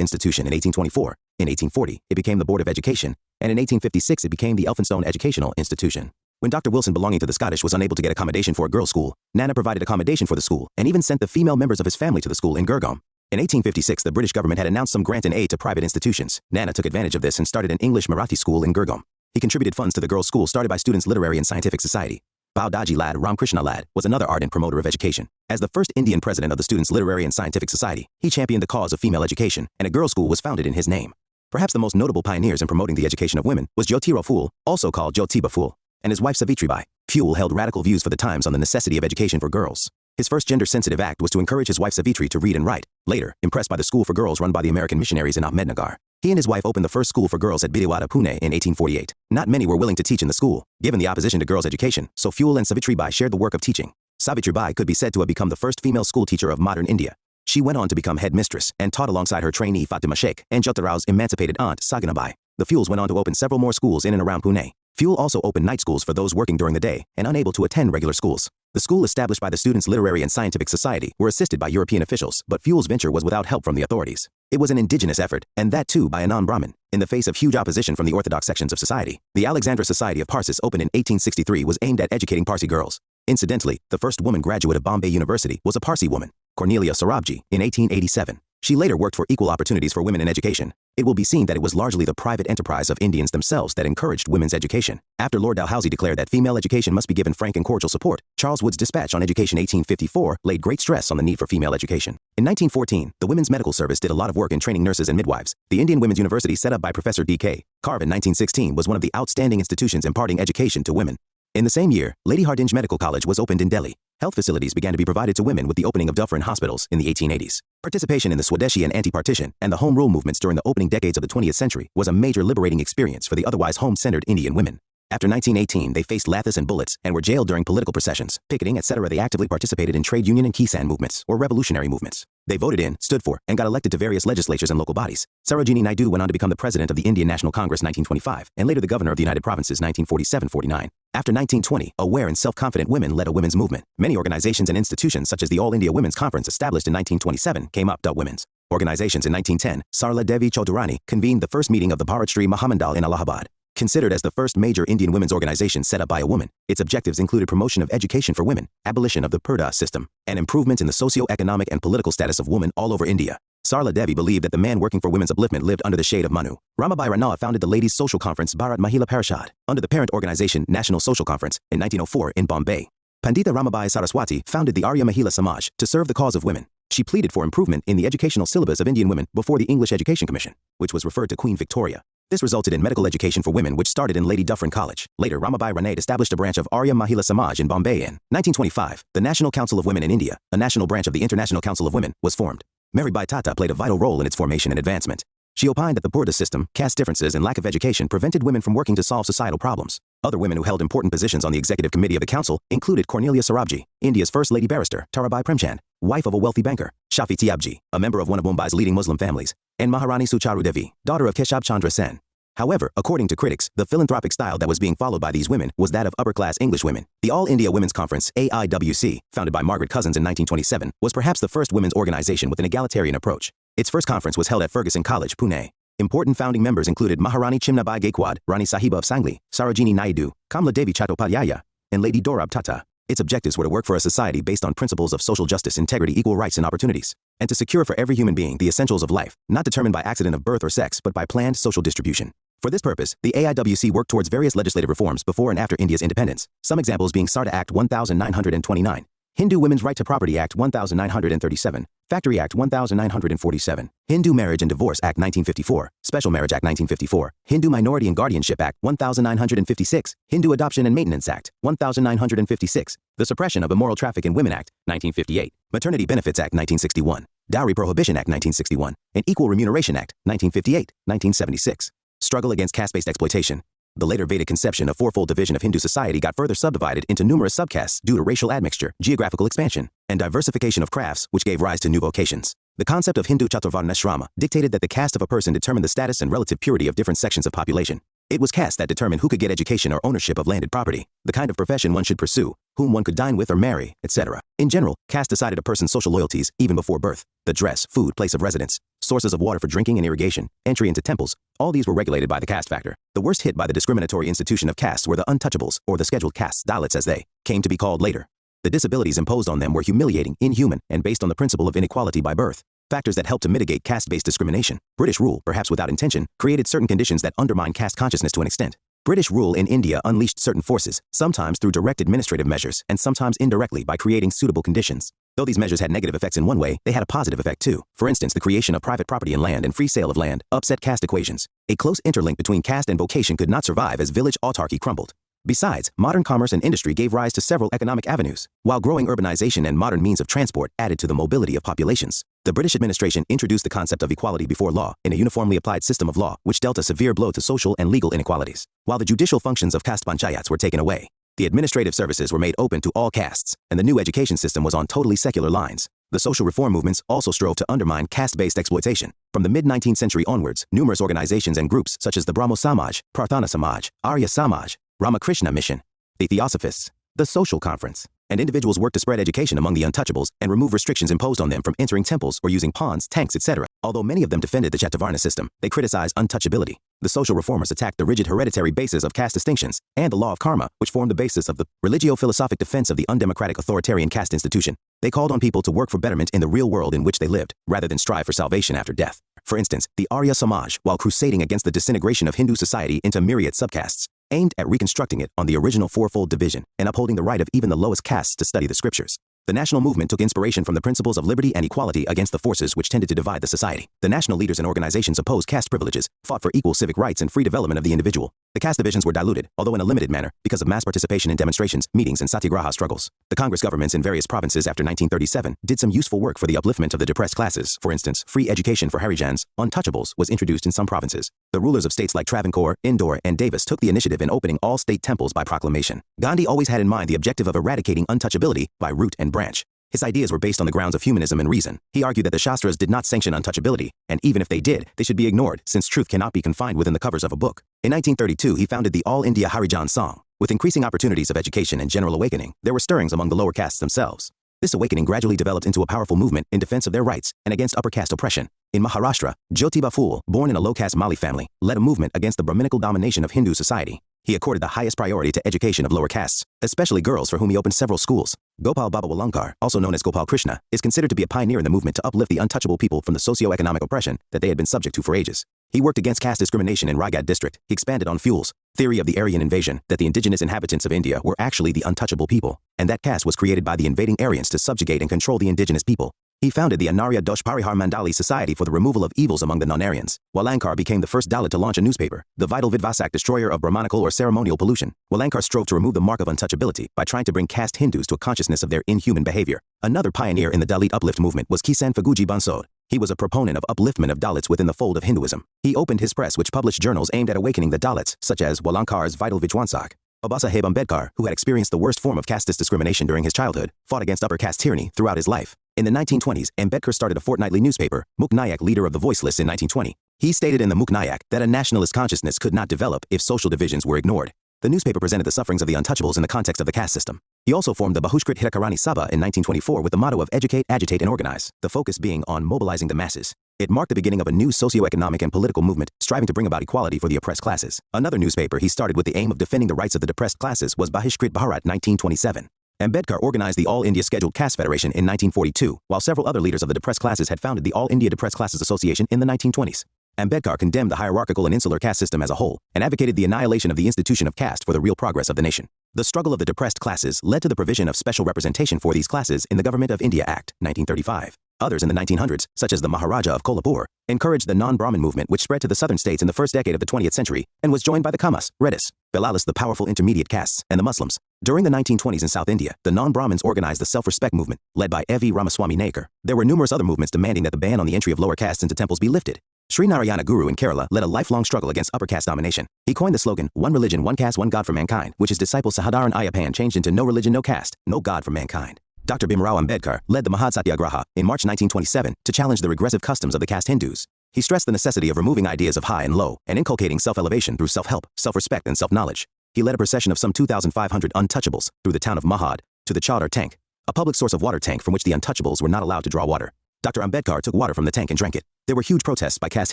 Institution in 1824. In 1840, it became the Board of Education, and in 1856 it became the Elphinstone Educational Institution. When Dr. Wilson, belonging to the Scottish, was unable to get accommodation for a girls' school, Nana provided accommodation for the school and even sent the female members of his family to the school in Gurgaon. In 1856, the British government had announced some grant and aid to private institutions. Nana took advantage of this and started an English Marathi school in Gurgaon. He contributed funds to the girls' school started by Students' Literary and Scientific Society. Baudaji Lad Ramkrishna Lad was another ardent promoter of education. As the first Indian president of the Students' Literary and Scientific Society, he championed the cause of female education, and a girls' school was founded in his name. Perhaps the most notable pioneers in promoting the education of women was Jyotirao Phule, also called Jyotiba Phule, and his wife Savitribai. Phule held radical views for the times on the necessity of education for girls. His first gender-sensitive act was to encourage his wife Savitri to read and write. Later, impressed by the school for girls run by the American missionaries in Ahmednagar, he and his wife opened the first school for girls at Bidewada, Pune in 1848. Not many were willing to teach in the school, given the opposition to girls' education, so Phule and Savitribai shared the work of teaching. Savitribai could be said to have become the first female school teacher of modern India. She went on to become headmistress and taught alongside her trainee Fatima Sheikh and Jyotirao's emancipated aunt Saginabai. The Phules went on to open several more schools in and around Pune. Phule also opened night schools for those working during the day and unable to attend regular schools. The school established by the Students' Literary and Scientific Society were assisted by European officials, but Phule's venture was without help from the authorities. It was an indigenous effort, and that too by a non-Brahmin. In the face of huge opposition from the orthodox sections of society, the Alexandra Society of Parsis, opened in 1863, was aimed at educating Parsi girls. Incidentally, the first woman graduate of Bombay University was a Parsi woman, Cornelia Sorabji, in 1887. She later worked for equal opportunities for women in education. It will be seen that it was largely the private enterprise of Indians themselves that encouraged women's education. After Lord Dalhousie declared that female education must be given frank and cordial support, Charles Wood's dispatch on education 1854 laid great stress on the need for female education. In 1914, the Women's Medical Service did a lot of work in training nurses and midwives. The Indian Women's University, set up by Professor D.K. Carve in 1916, was one of the outstanding institutions imparting education to women. In the same year, Lady Hardinge Medical College was opened in Delhi. Health facilities began to be provided to women with the opening of Dufferin hospitals in the 1880s. Participation in the Swadeshi and anti-partition and the home rule movements during the opening decades of the 20th century was a major liberating experience for the otherwise home-centered Indian women. After 1918, they faced lathis and bullets and were jailed during political processions, picketing, etc. They actively participated in trade union and Kisan movements, or revolutionary movements. They voted in, stood for, and got elected to various legislatures and local bodies. Sarojini Naidu went on to become the president of the Indian National Congress 1925, and later the governor of the United Provinces 1947-49. After 1920, aware and self-confident women led a women's movement. Many organizations and institutions such as the All India Women's Conference, established in 1927, came up. Women's organizations in 1910, Sarla Devi Chaudhurani convened the first meeting of the Bharat Shri Mahamandal in Allahabad. Considered as the first major Indian women's organization set up by a woman, its objectives included promotion of education for women, abolition of the Purdah system, and improvement in the socio-economic and political status of women all over India. Sarla Devi believed that the man working for women's upliftment lived under the shade of Manu. Ramabai Rana founded the Ladies' Social Conference Bharat Mahila Parishad, under the parent organization National Social Conference, in 1904 in Bombay. Pandita Ramabai Saraswati founded the Arya Mahila Samaj to serve the cause of women. She pleaded for improvement in the educational syllabus of Indian women before the English Education Commission, which was referred to Queen Victoria. This resulted in medical education for women, which started in Lady Dufferin College. Later, Ramabai Ranade established a branch of Arya Mahila Samaj in Bombay. In 1925, the National Council of Women in India, a national branch of the International Council of Women, was formed. Mirabai Tata played a vital role in its formation and advancement. She opined that the Purdah system, caste differences, and lack of education prevented women from working to solve societal problems. Other women who held important positions on the executive committee of the council included Cornelia Sorabji, India's first lady barrister, Tarabai Premchand, wife of a wealthy banker, Shafi Tiabji, a member of one of Mumbai's leading Muslim families, and Maharani Sucharu Devi, daughter of Keshab Chandra Sen. However, according to critics, the philanthropic style that was being followed by these women was that of upper-class English women. The All India Women's Conference, AIWC, founded by Margaret Cousins in 1927, was perhaps the first women's organization with an egalitarian approach. Its first conference was held at Fergusson College, Pune. Important founding members included Maharani Chimnabai Gaikwad, Rani Sahiba of Sangli, Sarojini Naidu, Kamla Devi Chattopadhyaya, and Lady Dorab Tata. Its objectives were to work for a society based on principles of social justice, integrity, equal rights and opportunities, and to secure for every human being the essentials of life, not determined by accident of birth or sex, but by planned social distribution. For this purpose, the AIWC worked towards various legislative reforms before and after India's independence, some examples being SARTA Act 1929, Hindu Women's Right to Property Act 1937, Factory Act 1947, Hindu Marriage and Divorce Act 1954, Special Marriage Act 1954, Hindu Minority and Guardianship Act 1956, Hindu Adoption and Maintenance Act 1956, the Suppression of Immoral Traffic in Women Act 1958, Maternity Benefits Act 1961, Dowry Prohibition Act 1961, and Equal Remuneration Act 1958, 1976. Struggle against caste-based exploitation. The later Vedic conception of fourfold division of Hindu society got further subdivided into numerous subcastes due to racial admixture, geographical expansion, and diversification of crafts, which gave rise to new vocations. The concept of Hindu Chaturvarnashrama dictated that the caste of a person determined the status and relative purity of different sections of population. It was caste that determined who could get education or ownership of landed property, the kind of profession one should pursue, whom one could dine with or marry, etc. In general, caste decided a person's social loyalties even before birth. The dress, food, place of residence, sources of water for drinking and irrigation, entry into temples, all these were regulated by the caste factor. The worst hit by the discriminatory institution of castes were the untouchables, or the scheduled castes, Dalits as they came to be called later. The disabilities imposed on them were humiliating, inhuman, and based on the principle of inequality by birth. Factors that helped to mitigate caste-based discrimination. British rule, perhaps without intention, created certain conditions that undermine caste consciousness to an extent. British rule in India unleashed certain forces, sometimes through direct administrative measures and sometimes indirectly by creating suitable conditions. Though these measures had negative effects in one way, they had a positive effect too. For instance, the creation of private property in land and free sale of land upset caste equations. A close interlink between caste and vocation could not survive as village autarky crumbled. Besides, modern commerce and industry gave rise to several economic avenues, while growing urbanization and modern means of transport added to the mobility of populations. The British administration introduced the concept of equality before law in a uniformly applied system of law, which dealt a severe blow to social and legal inequalities. While the judicial functions of caste panchayats were taken away, the administrative services were made open to all castes, and the new education system was on totally secular lines. The social reform movements also strove to undermine caste-based exploitation. From the mid-19th century onwards, numerous organizations and groups such as the Brahmo Samaj, Prarthana Samaj, Arya Samaj, Ramakrishna Mission, the Theosophists, the Social Conference, and individuals worked to spread education among the untouchables and remove restrictions imposed on them from entering temples or using ponds, tanks, etc. Although many of them defended the Chatuvarna system, they criticized untouchability. The social reformers attacked the rigid hereditary basis of caste distinctions and the law of karma, which formed the basis of the religio-philosophic defense of the undemocratic authoritarian caste institution. They called on people to work for betterment in the real world in which they lived, rather than strive for salvation after death. For instance, the Arya Samaj, while crusading against the disintegration of Hindu society into myriad subcastes, aimed at reconstructing it on the original fourfold division and upholding the right of even the lowest castes to study the scriptures. The national movement took inspiration from the principles of liberty and equality against the forces which tended to divide the society. The national leaders and organizations opposed caste privileges, fought for equal civic rights and free development of the individual. The caste divisions were diluted, although in a limited manner, because of mass participation in demonstrations, meetings, and satyagraha struggles. The Congress governments in various provinces after 1937 did some useful work for the upliftment of the depressed classes. For instance, free education for Harijans, untouchables, was introduced in some provinces. The rulers of states like Travancore, Indore, and Davis took the initiative in opening all state temples by proclamation. Gandhi always had in mind the objective of eradicating untouchability by root and branch. His ideas were based on the grounds of humanism and reason. He argued that the Shastras did not sanction untouchability, and even if they did, they should be ignored, since truth cannot be confined within the covers of a book. In 1932, he founded the All India Harijan Sangh. With increasing opportunities of education and general awakening, there were stirrings among the lower castes themselves. This awakening gradually developed into a powerful movement in defense of their rights and against upper caste oppression. In Maharashtra, Jyotiba Phule, born in a low-caste Mali family, led a movement against the Brahminical domination of Hindu society. He accorded the highest priority to education of lower castes, especially girls, for whom he opened several schools. Gopal Baba Walankar, also known as Gopal Krishna, is considered to be a pioneer in the movement to uplift the untouchable people from the socio-economic oppression that they had been subject to for ages. He worked against caste discrimination in Raigad district. He expanded on Phule's theory of the Aryan invasion, that the indigenous inhabitants of India were actually the untouchable people, and that caste was created by the invading Aryans to subjugate and control the indigenous people. He founded the Anarya Dosh Parihar Mandali Society for the removal of evils among the non-Aryans. Walankar became the first Dalit to launch a newspaper, the Vital Vidvasak, destroyer of Brahmanical or ceremonial pollution. Walankar strove to remove the mark of untouchability by trying to bring caste Hindus to a consciousness of their inhuman behavior. Another pioneer in the Dalit uplift movement was Kisan Faguji Bansod. He was a proponent of upliftment of Dalits within the fold of Hinduism. He opened his press, which published journals aimed at awakening the Dalits, such as Walankar's Vital Vijwansak. Babasaheb Ambedkar, who had experienced the worst form of caste discrimination during his childhood, fought against upper caste tyranny throughout his life. In the 1920s, Ambedkar started a fortnightly newspaper, Muk Nayak, leader of the Voiceless, in 1920. He stated in the Muknayak that a nationalist consciousness could not develop if social divisions were ignored. The newspaper presented the sufferings of the untouchables in the context of the caste system. He also formed the Bahushkrit Hitakarani Sabha in 1924 with the motto of educate, agitate, and organize, the focus being on mobilizing the masses. It marked the beginning of a new socio-economic and political movement striving to bring about equality for the oppressed classes. Another newspaper he started with the aim of defending the rights of the depressed classes was Bahishkrit Bharat 1927. Ambedkar organized the All India Scheduled Caste Federation in 1942, while several other leaders of the depressed classes had founded the All India Depressed Classes Association in the 1920s. Ambedkar condemned the hierarchical and insular caste system as a whole, and advocated the annihilation of the institution of caste for the real progress of the nation. The struggle of the depressed classes led to the provision of special representation for these classes in the Government of India Act, 1935. Others in the 1900s, such as the Maharaja of Kolhapur, encouraged the non-Brahmin movement which spread to the southern states in the first decade of the 20th century, and was joined by the Kamas, Reddis, Belalis, the powerful intermediate castes, and the Muslims. During the 1920s in South India, the non-Brahmins organized the self-respect movement, led by E.V. Ramaswamy Naikar. There were numerous other movements demanding that the ban on the entry of lower castes into temples be lifted. Sri Narayana Guru in Kerala led a lifelong struggle against upper caste domination. He coined the slogan, one religion, one caste, one God for mankind, which his disciple Sahadaran Ayappan changed into no religion, no caste, no God for mankind. Dr. Bhimrao Ambedkar led the Mahad Satyagraha in March 1927 to challenge the regressive customs of the caste Hindus. He stressed the necessity of removing ideas of high and low and inculcating self-elevation through self-help, self-respect, and self-knowledge. He led a procession of some 2,500 untouchables through the town of Mahad to the Chowdar tank, a public source of water tank from which the untouchables were not allowed to draw water. Dr. Ambedkar took water from the tank and drank it. There were huge protests by caste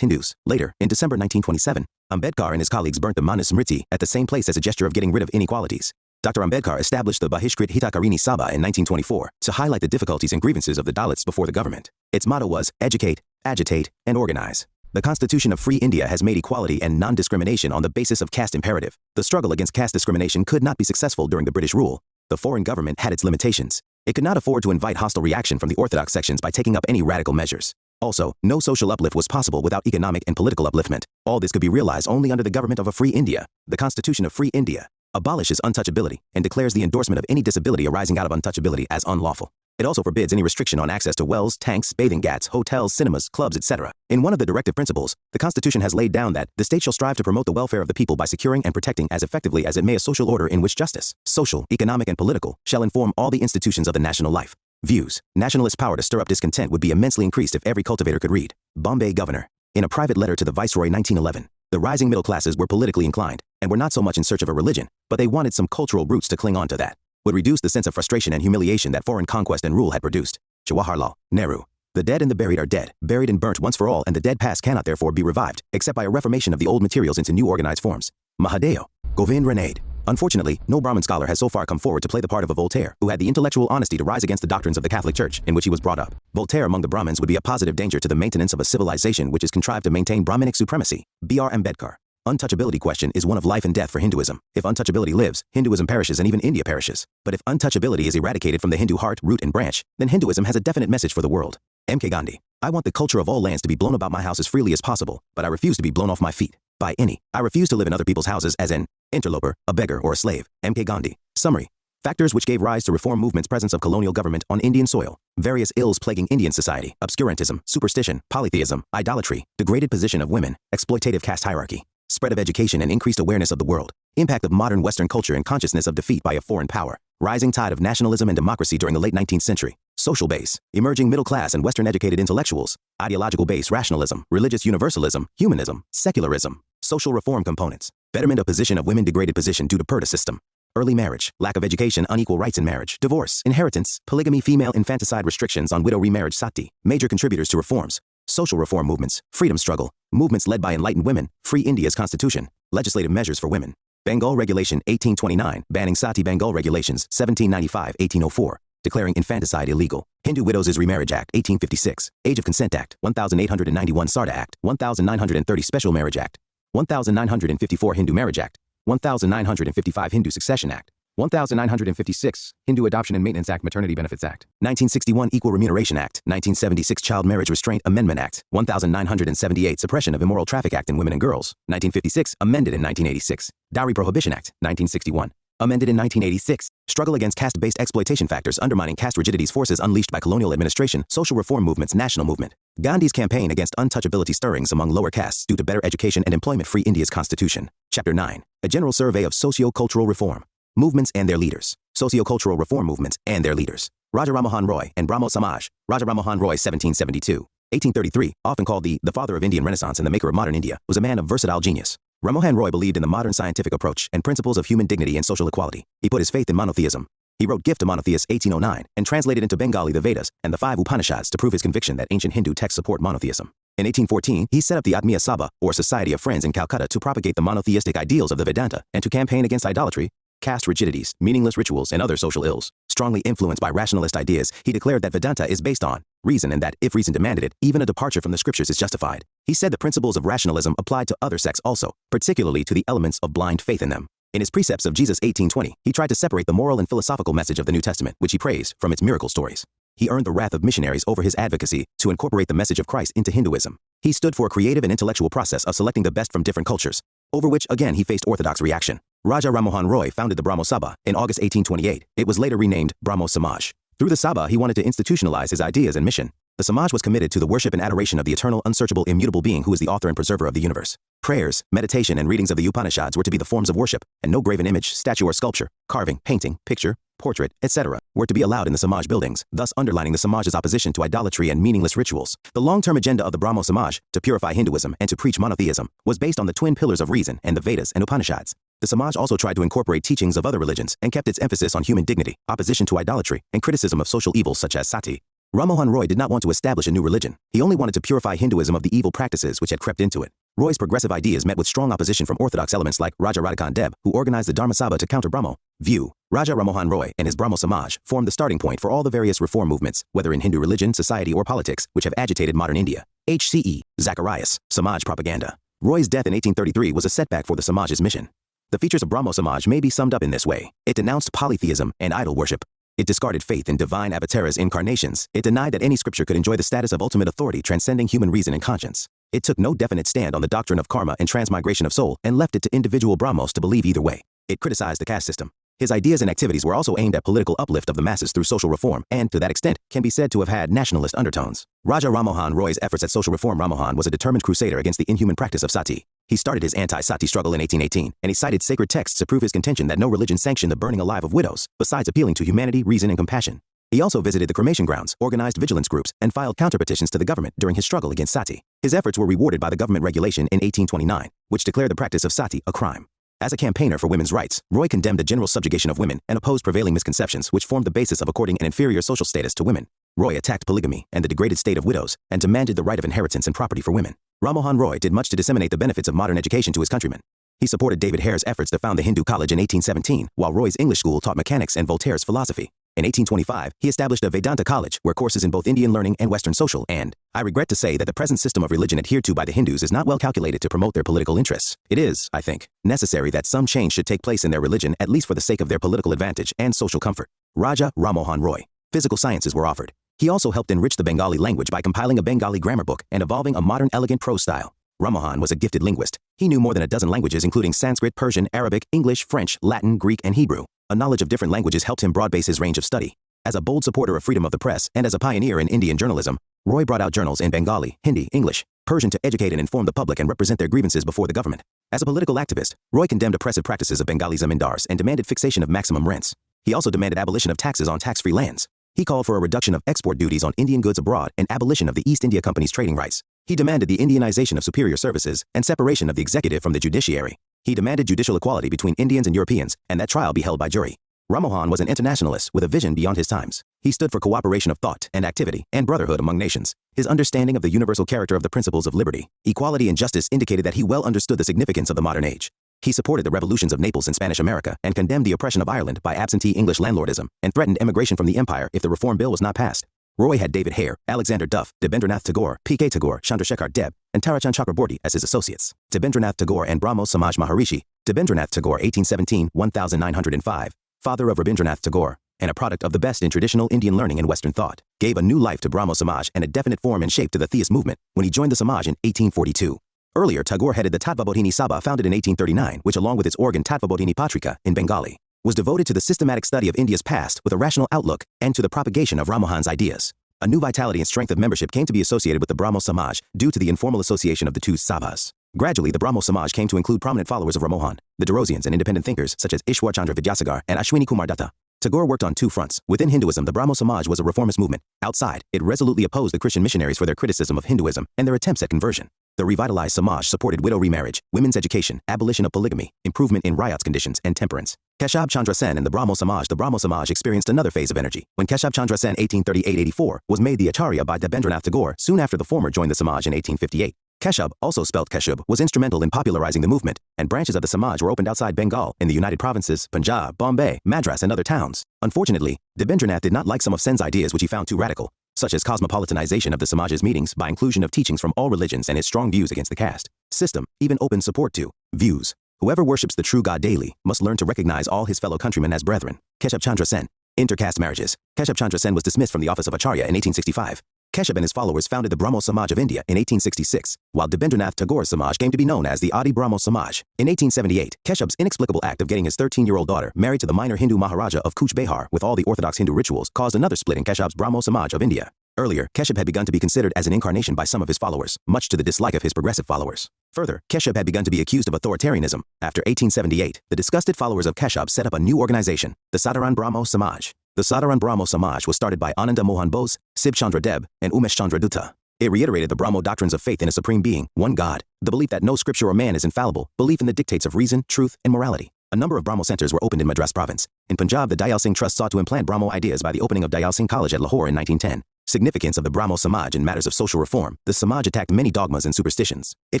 Hindus. Later, in December 1927, Ambedkar and his colleagues burnt the Manusmriti at the same place as a gesture of getting rid of inequalities. Dr. Ambedkar established the Bahishkrit Hitakarini Sabha in 1924 to highlight the difficulties and grievances of the Dalits before the government. Its motto was, educate, agitate, and organize. The Constitution of Free India has made equality and non-discrimination on the basis of caste imperative. The struggle against caste discrimination could not be successful during the British rule. The foreign government had its limitations. It could not afford to invite hostile reaction from the orthodox sections by taking up any radical measures. Also, no social uplift was possible without economic and political upliftment. All this could be realized only under the government of a free India. The Constitution of Free India abolishes untouchability and declares the endorsement of any disability arising out of untouchability as unlawful. It also forbids any restriction on access to wells, tanks, bathing ghats, hotels, cinemas, clubs, etc. In one of the directive principles, the Constitution has laid down that the state shall strive to promote the welfare of the people by securing and protecting as effectively as it may a social order in which justice, social, economic, and political shall inform all the institutions of the national life. Views. Nationalist power to stir up discontent would be immensely increased if every cultivator could read. Bombay Governor. In a private letter to the Viceroy 1911, the rising middle classes were politically inclined and were not so much in search of a religion, but they wanted some cultural roots to cling on to that would reduce the sense of frustration and humiliation that foreign conquest and rule had produced. Jawaharlal Nehru. The dead and the buried are dead, buried and burnt once for all, and the dead past cannot therefore be revived, except by a reformation of the old materials into new organized forms. Mahadeo. Govind Renade. Unfortunately, no Brahmin scholar has so far come forward to play the part of a Voltaire, who had the intellectual honesty to rise against the doctrines of the Catholic Church, in which he was brought up. Voltaire among the Brahmins would be a positive danger to the maintenance of a civilization which is contrived to maintain Brahminic supremacy. B.R. Ambedkar. Untouchability question is one of life and death for Hinduism. If untouchability lives, Hinduism perishes and even India perishes. But if untouchability is eradicated from the Hindu heart, root, and branch, then Hinduism has a definite message for the world. M.K. Gandhi. I want the culture of all lands to be blown about my house as freely as possible, but I refuse to be blown off my feet by any. I refuse to live in other people's houses as an interloper, a beggar, or a slave. M.K. Gandhi. Summary. Factors which gave rise to reform movements: presence of colonial government on Indian soil, various ills plaguing Indian society, obscurantism, superstition, polytheism, idolatry, degraded position of women, exploitative caste hierarchy, spread of education and increased awareness of the world, impact of modern Western culture and consciousness of defeat by a foreign power, rising tide of nationalism and democracy during the late 19th century, social base, emerging middle class and Western educated intellectuals, ideological base, rationalism, religious universalism, humanism, secularism, social reform components, betterment of position of women, degraded position due to purdah system, early marriage, lack of education, unequal rights in marriage, divorce, inheritance, polygamy, female infanticide, restrictions on widow remarriage, sati, major contributors to reforms, social reform movements, freedom struggle, movements led by enlightened women, free India's constitution, legislative measures for women, Bengal Regulation 1829, banning sati, Bengal Regulations 1795-1804, declaring infanticide illegal, Hindu Widows' Remarriage Act 1856, Age of Consent Act 1891, Sarda Act 1930, Special Marriage Act 1954, Hindu Marriage Act 1955, Hindu Succession Act 1956, Hindu Adoption and Maintenance Act, Maternity Benefits Act 1961, Equal Remuneration Act 1976, Child Marriage Restraint Amendment Act 1978, Suppression of Immoral Traffic Act in Women and Girls 1956, amended in 1986, Dowry Prohibition Act 1961, amended in 1986, Struggle against caste-based exploitation factors undermining caste rigidities, forces unleashed by colonial administration, social reform movements, national movement. Gandhi's campaign against untouchability, stirrings among lower castes due to better education and employment, free India's constitution. Chapter 9. A general survey of socio-cultural reform movements and their leaders. Socio-cultural reform movements and their leaders. Raja Ramohan Roy and Brahmo Samaj. Raja Ramohan Roy 1772. 1833, often called the father of Indian Renaissance and the maker of modern India, was a man of versatile genius. Ramohan Roy believed in the modern scientific approach and principles of human dignity and social equality. He put his faith in monotheism. He wrote Gift to Monotheists 1809 and translated into Bengali the Vedas and the 5 Upanishads to prove his conviction that ancient Hindu texts support monotheism. In 1814, he set up the Atmiya Sabha, or Society of Friends in Calcutta, to propagate the monotheistic ideals of the Vedanta and to campaign against idolatry, caste rigidities, meaningless rituals, and other social ills. Strongly influenced by rationalist ideas, he declared that Vedanta is based on reason and that, if reason demanded it, even a departure from the scriptures is justified. He said the principles of rationalism applied to other sects also, particularly to the elements of blind faith in them. In his Precepts of Jesus 1820, he tried to separate the moral and philosophical message of the New Testament, which he praised, from its miracle stories. He earned the wrath of missionaries over his advocacy to incorporate the message of Christ into Hinduism. He stood for a creative and intellectual process of selecting the best from different cultures, over which again he faced orthodox reaction. Raja Ramohan Roy founded the Brahmo Sabha in August 1828. It was later renamed Brahmo Samaj. Through the Sabha, he wanted to institutionalize his ideas and mission. The Samaj was committed to the worship and adoration of the eternal, unsearchable, immutable being who is the author and preserver of the universe. Prayers, meditation, and readings of the Upanishads were to be the forms of worship, and no graven image, statue or sculpture, carving, painting, picture, portrait, etc., were to be allowed in the Samaj buildings, thus underlining the Samaj's opposition to idolatry and meaningless rituals. The long-term agenda of the Brahmo Samaj, to purify Hinduism and to preach monotheism, was based on the twin pillars of reason and the Vedas and Upanishads. The Samaj also tried to incorporate teachings of other religions and kept its emphasis on human dignity, opposition to idolatry, and criticism of social evils such as sati. Ramohan Roy did not want to establish a new religion. He only wanted to purify Hinduism of the evil practices which had crept into it. Roy's progressive ideas met with strong opposition from orthodox elements like Raja Radhikant Deb, who organized the Dharma Sabha to counter Brahmo view. Raja Ramohan Roy and his Brahmo Samaj formed the starting point for all the various reform movements, whether in Hindu religion, society, or politics, which have agitated modern India. HCE, Zacharias, Samaj propaganda. Roy's death in 1833 was a setback for the Samaj's mission. The features of Brahmo Samaj may be summed up in this way. It denounced polytheism and idol worship. It discarded faith in divine avatars incarnations. It denied that any scripture could enjoy the status of ultimate authority transcending human reason and conscience. It took no definite stand on the doctrine of karma and transmigration of soul and left it to individual Brahmos to believe either way. It criticized the caste system. His ideas and activities were also aimed at political uplift of the masses through social reform and, to that extent, can be said to have had nationalist undertones. Raja Ramohan Roy's efforts at social reform. Ramohan was a determined crusader against the inhuman practice of sati. He started his anti-sati struggle in 1818, and he cited sacred texts to prove his contention that no religion sanctioned the burning alive of widows, besides appealing to humanity, reason, and compassion. He also visited the cremation grounds, organized vigilance groups, and filed counterpetitions to the government during his struggle against sati. His efforts were rewarded by the government regulation in 1829, which declared the practice of sati a crime. As a campaigner for women's rights, Roy condemned the general subjugation of women and opposed prevailing misconceptions which formed the basis of according an inferior social status to women. Roy attacked polygamy and the degraded state of widows and demanded the right of inheritance and property for women. Ramohan Roy did much to disseminate the benefits of modern education to his countrymen. He supported David Hare's efforts to found the Hindu College in 1817, while Roy's English school taught mechanics and Voltaire's philosophy. In 1825, he established a Vedanta college where courses in both Indian learning and Western social and, I regret to say that the present system of religion adhered to by the Hindus is not well calculated to promote their political interests. It is, I think, necessary that some change should take place in their religion at least for the sake of their political advantage and social comfort. Raja Ramohan Roy. Physical sciences were offered. He also helped enrich the Bengali language by compiling a Bengali grammar book and evolving a modern elegant prose style. Ramohan was a gifted linguist. He knew more than a dozen languages including Sanskrit, Persian, Arabic, English, French, Latin, Greek, and Hebrew. A knowledge of different languages helped him broad base his range of study. As a bold supporter of freedom of the press and as a pioneer in Indian journalism, Roy brought out journals in Bengali, Hindi, English, Persian to educate and inform the public and represent their grievances before the government. As a political activist, Roy condemned oppressive practices of Bengali zamindars and demanded fixation of maximum rents. He also demanded abolition of taxes on tax-free lands. He called for a reduction of export duties on Indian goods abroad and abolition of the East India Company's trading rights. He demanded the Indianization of superior services and separation of the executive from the judiciary. He demanded judicial equality between Indians and Europeans and that trial be held by jury. Ramohan was an internationalist with a vision beyond his times. He stood for cooperation of thought and activity and brotherhood among nations. His understanding of the universal character of the principles of liberty, equality, and justice indicated that he well understood the significance of the modern age. He supported the revolutions of Naples and Spanish America and condemned the oppression of Ireland by absentee English landlordism and threatened emigration from the empire if the reform bill was not passed. Roy had David Hare, Alexander Duff, Debendranath Tagore, P.K. Tagore, Chandrasekhar Deb, and Tarachand Chakraborty as his associates. Debendranath Tagore and Brahmo Samaj Maharishi. Debendranath Tagore 1817-1905, father of Rabindranath Tagore, and a product of the best in traditional Indian learning and Western thought, gave a new life to Brahmo Samaj and a definite form and shape to the theist movement when he joined the Samaj in 1842. Earlier, Tagore headed the Tattvabodhini Sabha founded in 1839, which along with its organ Tattvabodhini Patrika in Bengali, was devoted to the systematic study of India's past with a rational outlook and to the propagation of Ramohan's ideas. A new vitality and strength of membership came to be associated with the Brahmo Samaj due to the informal association of the two sabhas. Gradually, the Brahmo Samaj came to include prominent followers of Ramohan, the Derosians and independent thinkers such as Ishwar Chandra Vidyasagar and Ashwini Kumar Datta. Tagore worked on two fronts. Within Hinduism, the Brahmo Samaj was a reformist movement. Outside, it resolutely opposed the Christian missionaries for their criticism of Hinduism and their attempts at conversion. The revitalized Samaj supported widow remarriage, women's education, abolition of polygamy, improvement in riots conditions, and temperance. Keshab Chandra Sen and the Brahmo Samaj experienced another phase of energy. When Keshab Chandra Sen 1838-84 was made the Acharya by Debendranath Tagore, soon after the former joined the Samaj in 1858. Keshab, also spelt Keshub, was instrumental in popularizing the movement, and branches of the Samaj were opened outside Bengal, in the United Provinces, Punjab, Bombay, Madras, and other towns. Unfortunately, Debendranath did not like some of Sen's ideas which he found too radical, such as cosmopolitanization of the Samaj's meetings by inclusion of teachings from all religions and his strong views against the caste system, even open support to views. Whoever worships the true God daily must learn to recognize all his fellow countrymen as brethren. Keshab Chandra Sen. Intercaste marriages. Keshab Chandra Sen was dismissed from the office of Acharya in 1865. Keshab and his followers founded the Brahmo Samaj of India in 1866, while Debendranath Tagore's Samaj came to be known as the Adi Brahmo Samaj. In 1878, Keshab's inexplicable act of getting his 13-year-old daughter married to the minor Hindu Maharaja of Cooch Behar with all the orthodox Hindu rituals caused another split in Keshab's Brahmo Samaj of India. Earlier, Keshab had begun to be considered as an incarnation by some of his followers, much to the dislike of his progressive followers. Further, Keshab had begun to be accused of authoritarianism. After 1878, the disgusted followers of Keshab set up a new organization, the Sadharan Brahmo Samaj. The Sadharan Brahmo Samaj was started by Ananda Mohan Bose, Sib Chandra Deb, and Umesh Chandra Dutta. It reiterated the Brahmo doctrines of faith in a supreme being, one God, the belief that no scripture or man is infallible, belief in the dictates of reason, truth, and morality. A number of Brahmo centers were opened in Madras province. In Punjab, the Dayal Singh Trust sought to implant Brahmo ideas by the opening of Dayal Singh College at Lahore in 1910. Significance of the Brahmo Samaj in matters of social reform. The Samaj attacked many dogmas and superstitions. It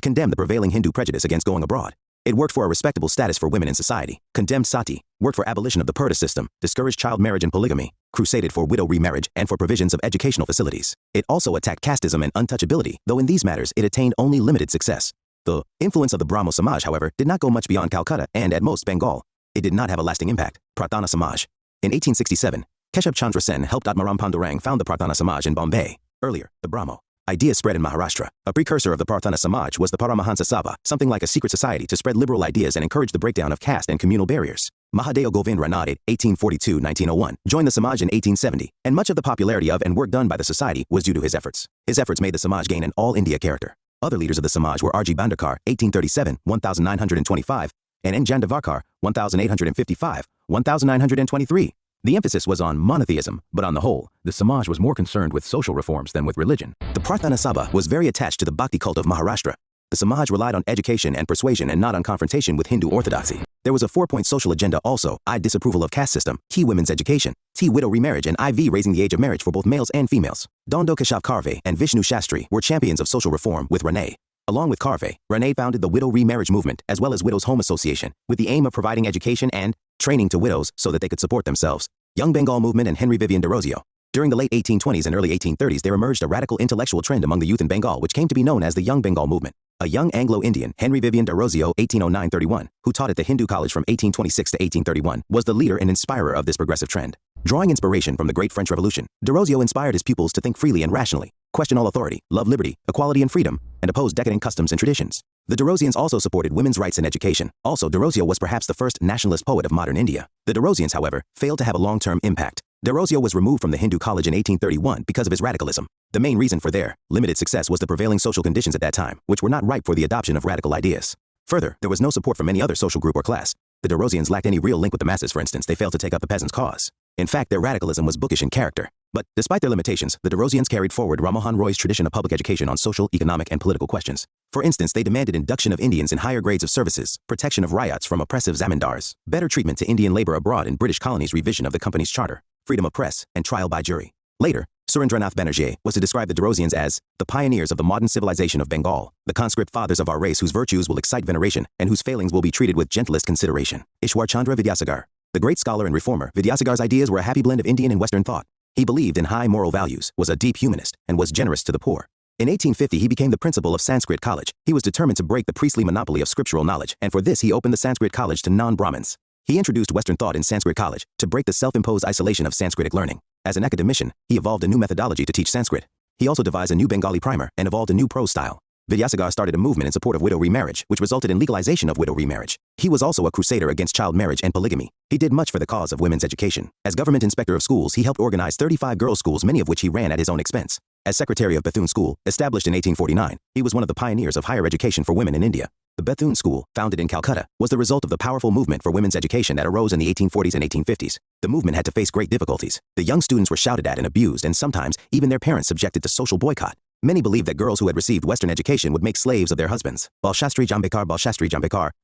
condemned the prevailing Hindu prejudice against going abroad. It worked for a respectable status for women in society, condemned sati, worked for abolition of the purdah system, discouraged child marriage and polygamy, crusaded for widow remarriage and for provisions of educational facilities. It also attacked casteism and untouchability, though in these matters it attained only limited success. The influence of the Brahmo Samaj, however, did not go much beyond Calcutta and, at most, Bengal. It did not have a lasting impact. Prarthana Samaj. In 1867, Keshab Chandra Sen helped Atmaram Pandurang found the Prarthana Samaj in Bombay. Earlier, the Brahmo ideas spread in Maharashtra. A precursor of the Prarthana Samaj was the Paramahansa Sabha, something like a secret society to spread liberal ideas and encourage the breakdown of caste and communal barriers. Mahadeo Govind Ranade, 1842-1901, joined the Samaj in 1870, and much of the popularity of and work done by the society was due to his efforts. His efforts made the Samaj gain an all-India character. Other leaders of the Samaj were R.G. Bandarkar, 1837-1925, and N. Jandavarkar, 1855-1923. The emphasis was on monotheism, but on the whole, the Samaj was more concerned with social reforms than with religion. The Prarthana Sabha was very attached to the Bhakti cult of Maharashtra. The Samaj relied on education and persuasion and not on confrontation with Hindu orthodoxy. There was a 4-point social agenda also: I disapproval of caste system, T women's education, T widow remarriage, and IV raising the age of marriage for both males and females. Dondo Keshav Karve and Vishnu Shastri were champions of social reform with Rene. Along with Karve, Rene founded the Widow Remarriage Movement as well as Widows' Home Association with the aim of providing education and training to widows so that they could support themselves. Young Bengal Movement and Henry Vivian Derozio. During the late 1820s and early 1830s, there emerged a radical intellectual trend among the youth in Bengal which came to be known as the Young Bengal Movement. A young Anglo-Indian, Henry Vivian Derozio, 1809-31, who taught at the Hindu College from 1826 to 1831, was the leader and inspirer of this progressive trend. Drawing inspiration from the Great French Revolution, Derozio inspired his pupils to think freely and rationally, question all authority, love liberty, equality and freedom, and oppose decadent customs and traditions. The Derozians also supported women's rights and education. Also, Derozio was perhaps the first nationalist poet of modern India. The Derozians, however, failed to have a long-term impact. Derozio was removed from the Hindu College in 1831 because of his radicalism. The main reason for their limited success was the prevailing social conditions at that time, which were not ripe for the adoption of radical ideas. Further, there was no support from any other social group or class. The Derozians lacked any real link with the masses. For instance, they failed to take up the peasants' cause. In fact, their radicalism was bookish in character. But, despite their limitations, the Derozians carried forward Rammohan Roy's tradition of public education on social, economic, and political questions. For instance, they demanded induction of Indians in higher grades of services, protection of riots from oppressive zamindars, better treatment to Indian labor abroad in British colonies, revision of the company's charter, freedom of press, and trial by jury. Later, Surendranath Banerjee was to describe the Derozians as the pioneers of the modern civilization of Bengal, the conscript fathers of our race whose virtues will excite veneration and whose failings will be treated with gentlest consideration. Ishwar Chandra Vidyasagar. The great scholar and reformer, Vidyasagar's ideas were a happy blend of Indian and Western thought. He believed in high moral values, was a deep humanist, and was generous to the poor. In 1850, he became the principal of Sanskrit College. He was determined to break the priestly monopoly of scriptural knowledge, and for this he opened the Sanskrit College to non-Brahmins. He introduced Western thought in Sanskrit College to break the self-imposed isolation of Sanskritic learning. As an academician, he evolved a new methodology to teach Sanskrit. He also devised a new Bengali primer and evolved a new prose style. Vidyasagar started a movement in support of widow remarriage, which resulted in legalization of widow remarriage. He was also a crusader against child marriage and polygamy. He did much for the cause of women's education. As government inspector of schools, he helped organize 35 girls' schools, many of which he ran at his own expense. As secretary of Bethune School, established in 1849, he was one of the pioneers of higher education for women in India. The Bethune School, founded in Calcutta, was the result of the powerful movement for women's education that arose in the 1840s and 1850s. The movement had to face great difficulties. The young students were shouted at and abused, and sometimes even their parents subjected to social boycott. Many believed that girls who had received Western education would make slaves of their husbands. Balshastri Jambekar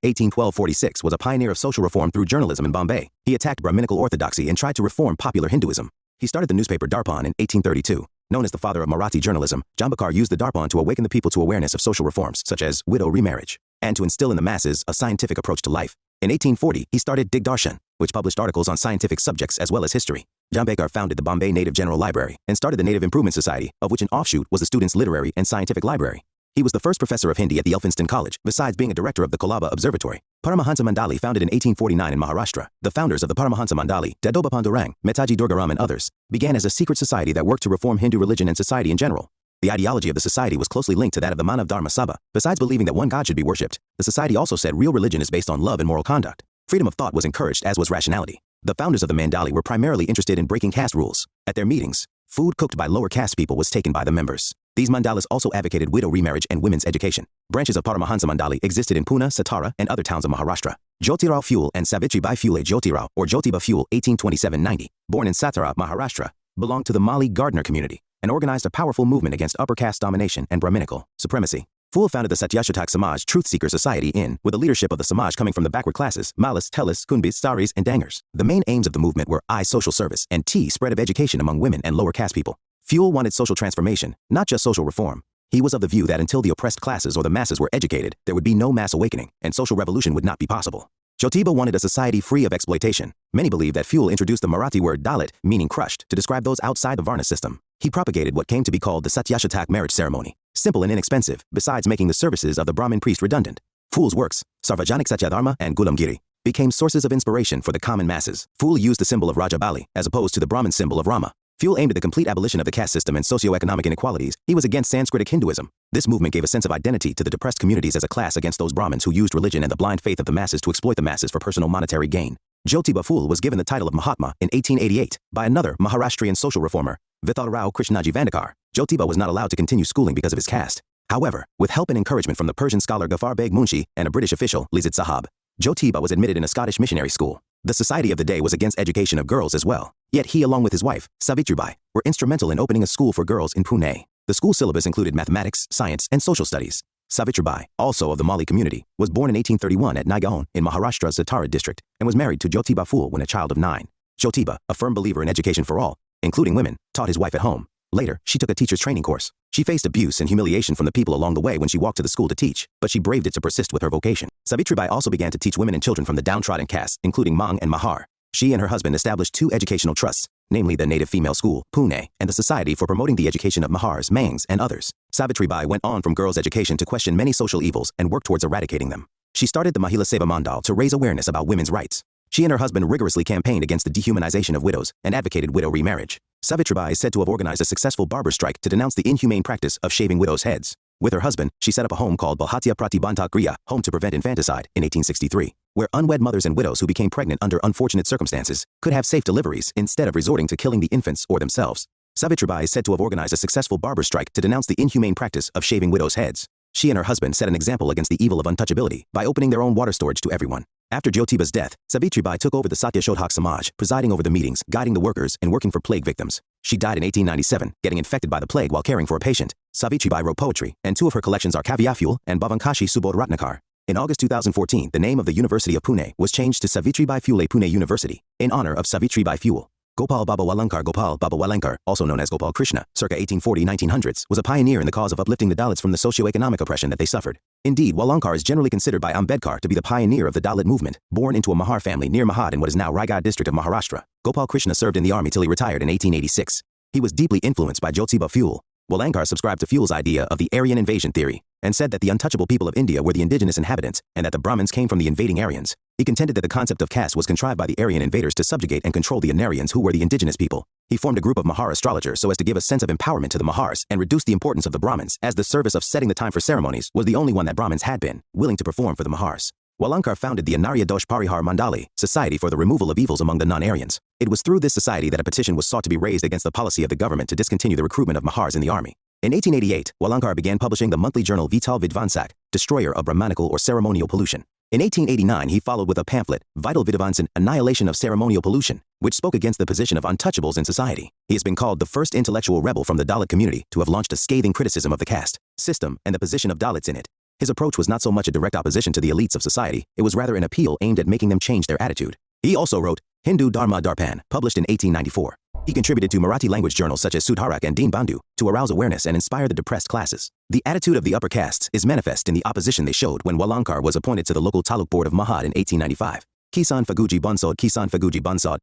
1812-46 was a pioneer of social reform through journalism in Bombay. He attacked Brahminical orthodoxy and tried to reform popular Hinduism. He started the newspaper Darpan in 1832. Known as the father of Marathi journalism, Jambekar used the Darpan to awaken the people to awareness of social reforms, such as widow remarriage, and to instill in the masses a scientific approach to life. In 1840, he started Digdarshan, which published articles on scientific subjects as well as history. Jambekar founded the Bombay Native General Library and started the Native Improvement Society, of which an offshoot was the Students' Literary and Scientific Library. He was the first professor of Hindi at the Elphinstone College, besides being a director of the Kolaba Observatory. Paramahansa Mandali, founded in 1849 in Maharashtra. The founders of the Paramahansa Mandali, Dadoba Pandurang, Metaji Durgaram and others, began as a secret society that worked to reform Hindu religion and society in general. The ideology of the society was closely linked to that of the Manav Dharma Sabha. Besides believing that one God should be worshipped, the society also said real religion is based on love and moral conduct. Freedom of thought was encouraged, as was rationality. The founders of the Mandali were primarily interested in breaking caste rules. At their meetings, food cooked by lower caste people was taken by the members. These mandalas also advocated widow remarriage and women's education. Branches of Paramahansa Mandali existed in Pune, Satara, and other towns of Maharashtra. Jyotirao Phule and Savitribai Phule Jyotirao, or Jyotiba Phule 1827-90, born in Satara, Maharashtra, belonged to the Mali Gardner community and organized a powerful movement against upper caste domination and Brahminical supremacy. Phule founded the Satyashatak Samaj Truth Seeker Society with the leadership of the Samaj coming from the backward classes, Malas, Telis, Kunbis, Saris, and Dangers. The main aims of the movement were I, social service, and T, spread of education among women and lower caste people. Phule wanted social transformation, not just social reform. He was of the view that until the oppressed classes or the masses were educated, there would be no mass awakening, and social revolution would not be possible. Jyotiba wanted a society free of exploitation. Many believe that Phule introduced the Marathi word Dalit, meaning crushed, to describe those outside the Varna system. He propagated what came to be called the Satyashatak marriage ceremony, simple and inexpensive, besides making the services of the Brahmin priest redundant. Phule's works, Sarvajanik Satyadharma and Gulamgiri, became sources of inspiration for the common masses. Phule used the symbol of Rajabali, as opposed to the Brahmin symbol of Rama. Phule aimed at the complete abolition of the caste system and socio-economic inequalities. He was against Sanskritic Hinduism. This movement gave a sense of identity to the depressed communities as a class against those Brahmins who used religion and the blind faith of the masses to exploit the masses for personal monetary gain. Jyotiba Phule was given the title of Mahatma in 1888 by another Maharashtrian social reformer, Vithalrao Krishnaji Vandekar. Jyotiba was not allowed to continue schooling because of his caste. However, with help and encouragement from the Persian scholar Ghaffar Beg Munshi and a British official, Lizard Sahab, Jyotiba was admitted in a Scottish missionary school. The society of the day was against education of girls as well. Yet he, along with his wife, Savitribai, were instrumental in opening a school for girls in Pune. The school syllabus included mathematics, science, and social studies. Savitribai, also of the Mali community, was born in 1831 at Naigaon in Maharashtra's Satara district and was married to Jyotiba Phule when a child of 9. Jyotiba, a firm believer in education for all, including women, taught his wife at home. Later, she took a teacher's training course. She faced abuse and humiliation from the people along the way when she walked to the school to teach, but she braved it to persist with her vocation. Savitribai also began to teach women and children from the downtrodden castes, including Mang and Mahar. She and her husband established 2 educational trusts, namely the Native Female School, Pune, and the Society for Promoting the Education of Mahars, Mangs, and others. Savitribai went on from girls' education to question many social evils and work towards eradicating them. She started the Mahila Seva Mandal to raise awareness about women's rights. She and her husband rigorously campaigned against the dehumanization of widows and advocated widow remarriage. Savitribai is said to have organized a successful barber strike to denounce the inhumane practice of shaving widows' heads. With her husband, she set up a home called Balhatya Pratibandhak Griha, Home to Prevent Infanticide, in 1863, where unwed mothers and widows who became pregnant under unfortunate circumstances could have safe deliveries instead of resorting to killing the infants or themselves. Savitribai is said to have organized a successful barber strike to denounce the inhumane practice of shaving widows' heads. She and her husband set an example against the evil of untouchability by opening their own water storage to everyone. After Jyotiba's death, Savitribai took over the Satyashodhak Samaj, presiding over the meetings, guiding the workers, and working for plague victims. She died in 1897, getting infected by the plague while caring for a patient. Savitribai wrote poetry, and 2 of her collections are Kavyaful and Bhavankashi Subodh Ratnakar. In August 2014, the name of the University of Pune was changed to Savitribai Phule Pune University, in honor of Savitribai Phule. Gopal Baba Walankar, also known as Gopal Krishna, circa 1840-1900s, was a pioneer in the cause of uplifting the Dalits from the socio-economic oppression that they suffered. Indeed, Walankar is generally considered by Ambedkar to be the pioneer of the Dalit movement, born into a Mahar family near Mahad in what is now Raigad district of Maharashtra. Gopal Krishna served in the army till he retired in 1886. He was deeply influenced by Jyotiba Phule. Walankar subscribed to Phule's idea of the Aryan invasion theory, and said that the untouchable people of India were the indigenous inhabitants, and that the Brahmins came from the invading Aryans. He contended that the concept of caste was contrived by the Aryan invaders to subjugate and control the Anarians, who were the indigenous people. He formed a group of Mahar astrologers so as to give a sense of empowerment to the Mahars and reduce the importance of the Brahmins, as the service of setting the time for ceremonies was the only one that Brahmins had been willing to perform for the Mahars. Walankar founded the Anarya Dosh Parihar Mandali, Society for the Removal of Evils among the Non-Aryans. It was through this society that a petition was sought to be raised against the policy of the government to discontinue the recruitment of Mahars in the army. In 1888, Walankar began publishing the monthly journal Vital Vidvansak, Destroyer of Brahmanical or Ceremonial Pollution. In 1889, he followed with a pamphlet, Vital Vidvansan, Annihilation of Ceremonial Pollution, which spoke against the position of untouchables in society. He has been called the first intellectual rebel from the Dalit community to have launched a scathing criticism of the caste system and the position of Dalits in it. His approach was not so much a direct opposition to the elites of society, it was rather an appeal aimed at making them change their attitude. He also wrote Hindu Dharma Darpan, published in 1894. He contributed to Marathi language journals such as Sudharak and Deen Bandhu to arouse awareness and inspire the depressed classes. The attitude of the upper castes is manifest in the opposition they showed when Walankar was appointed to the local Taluk board of Mahad in 1895. Kisan Faguji Bansod,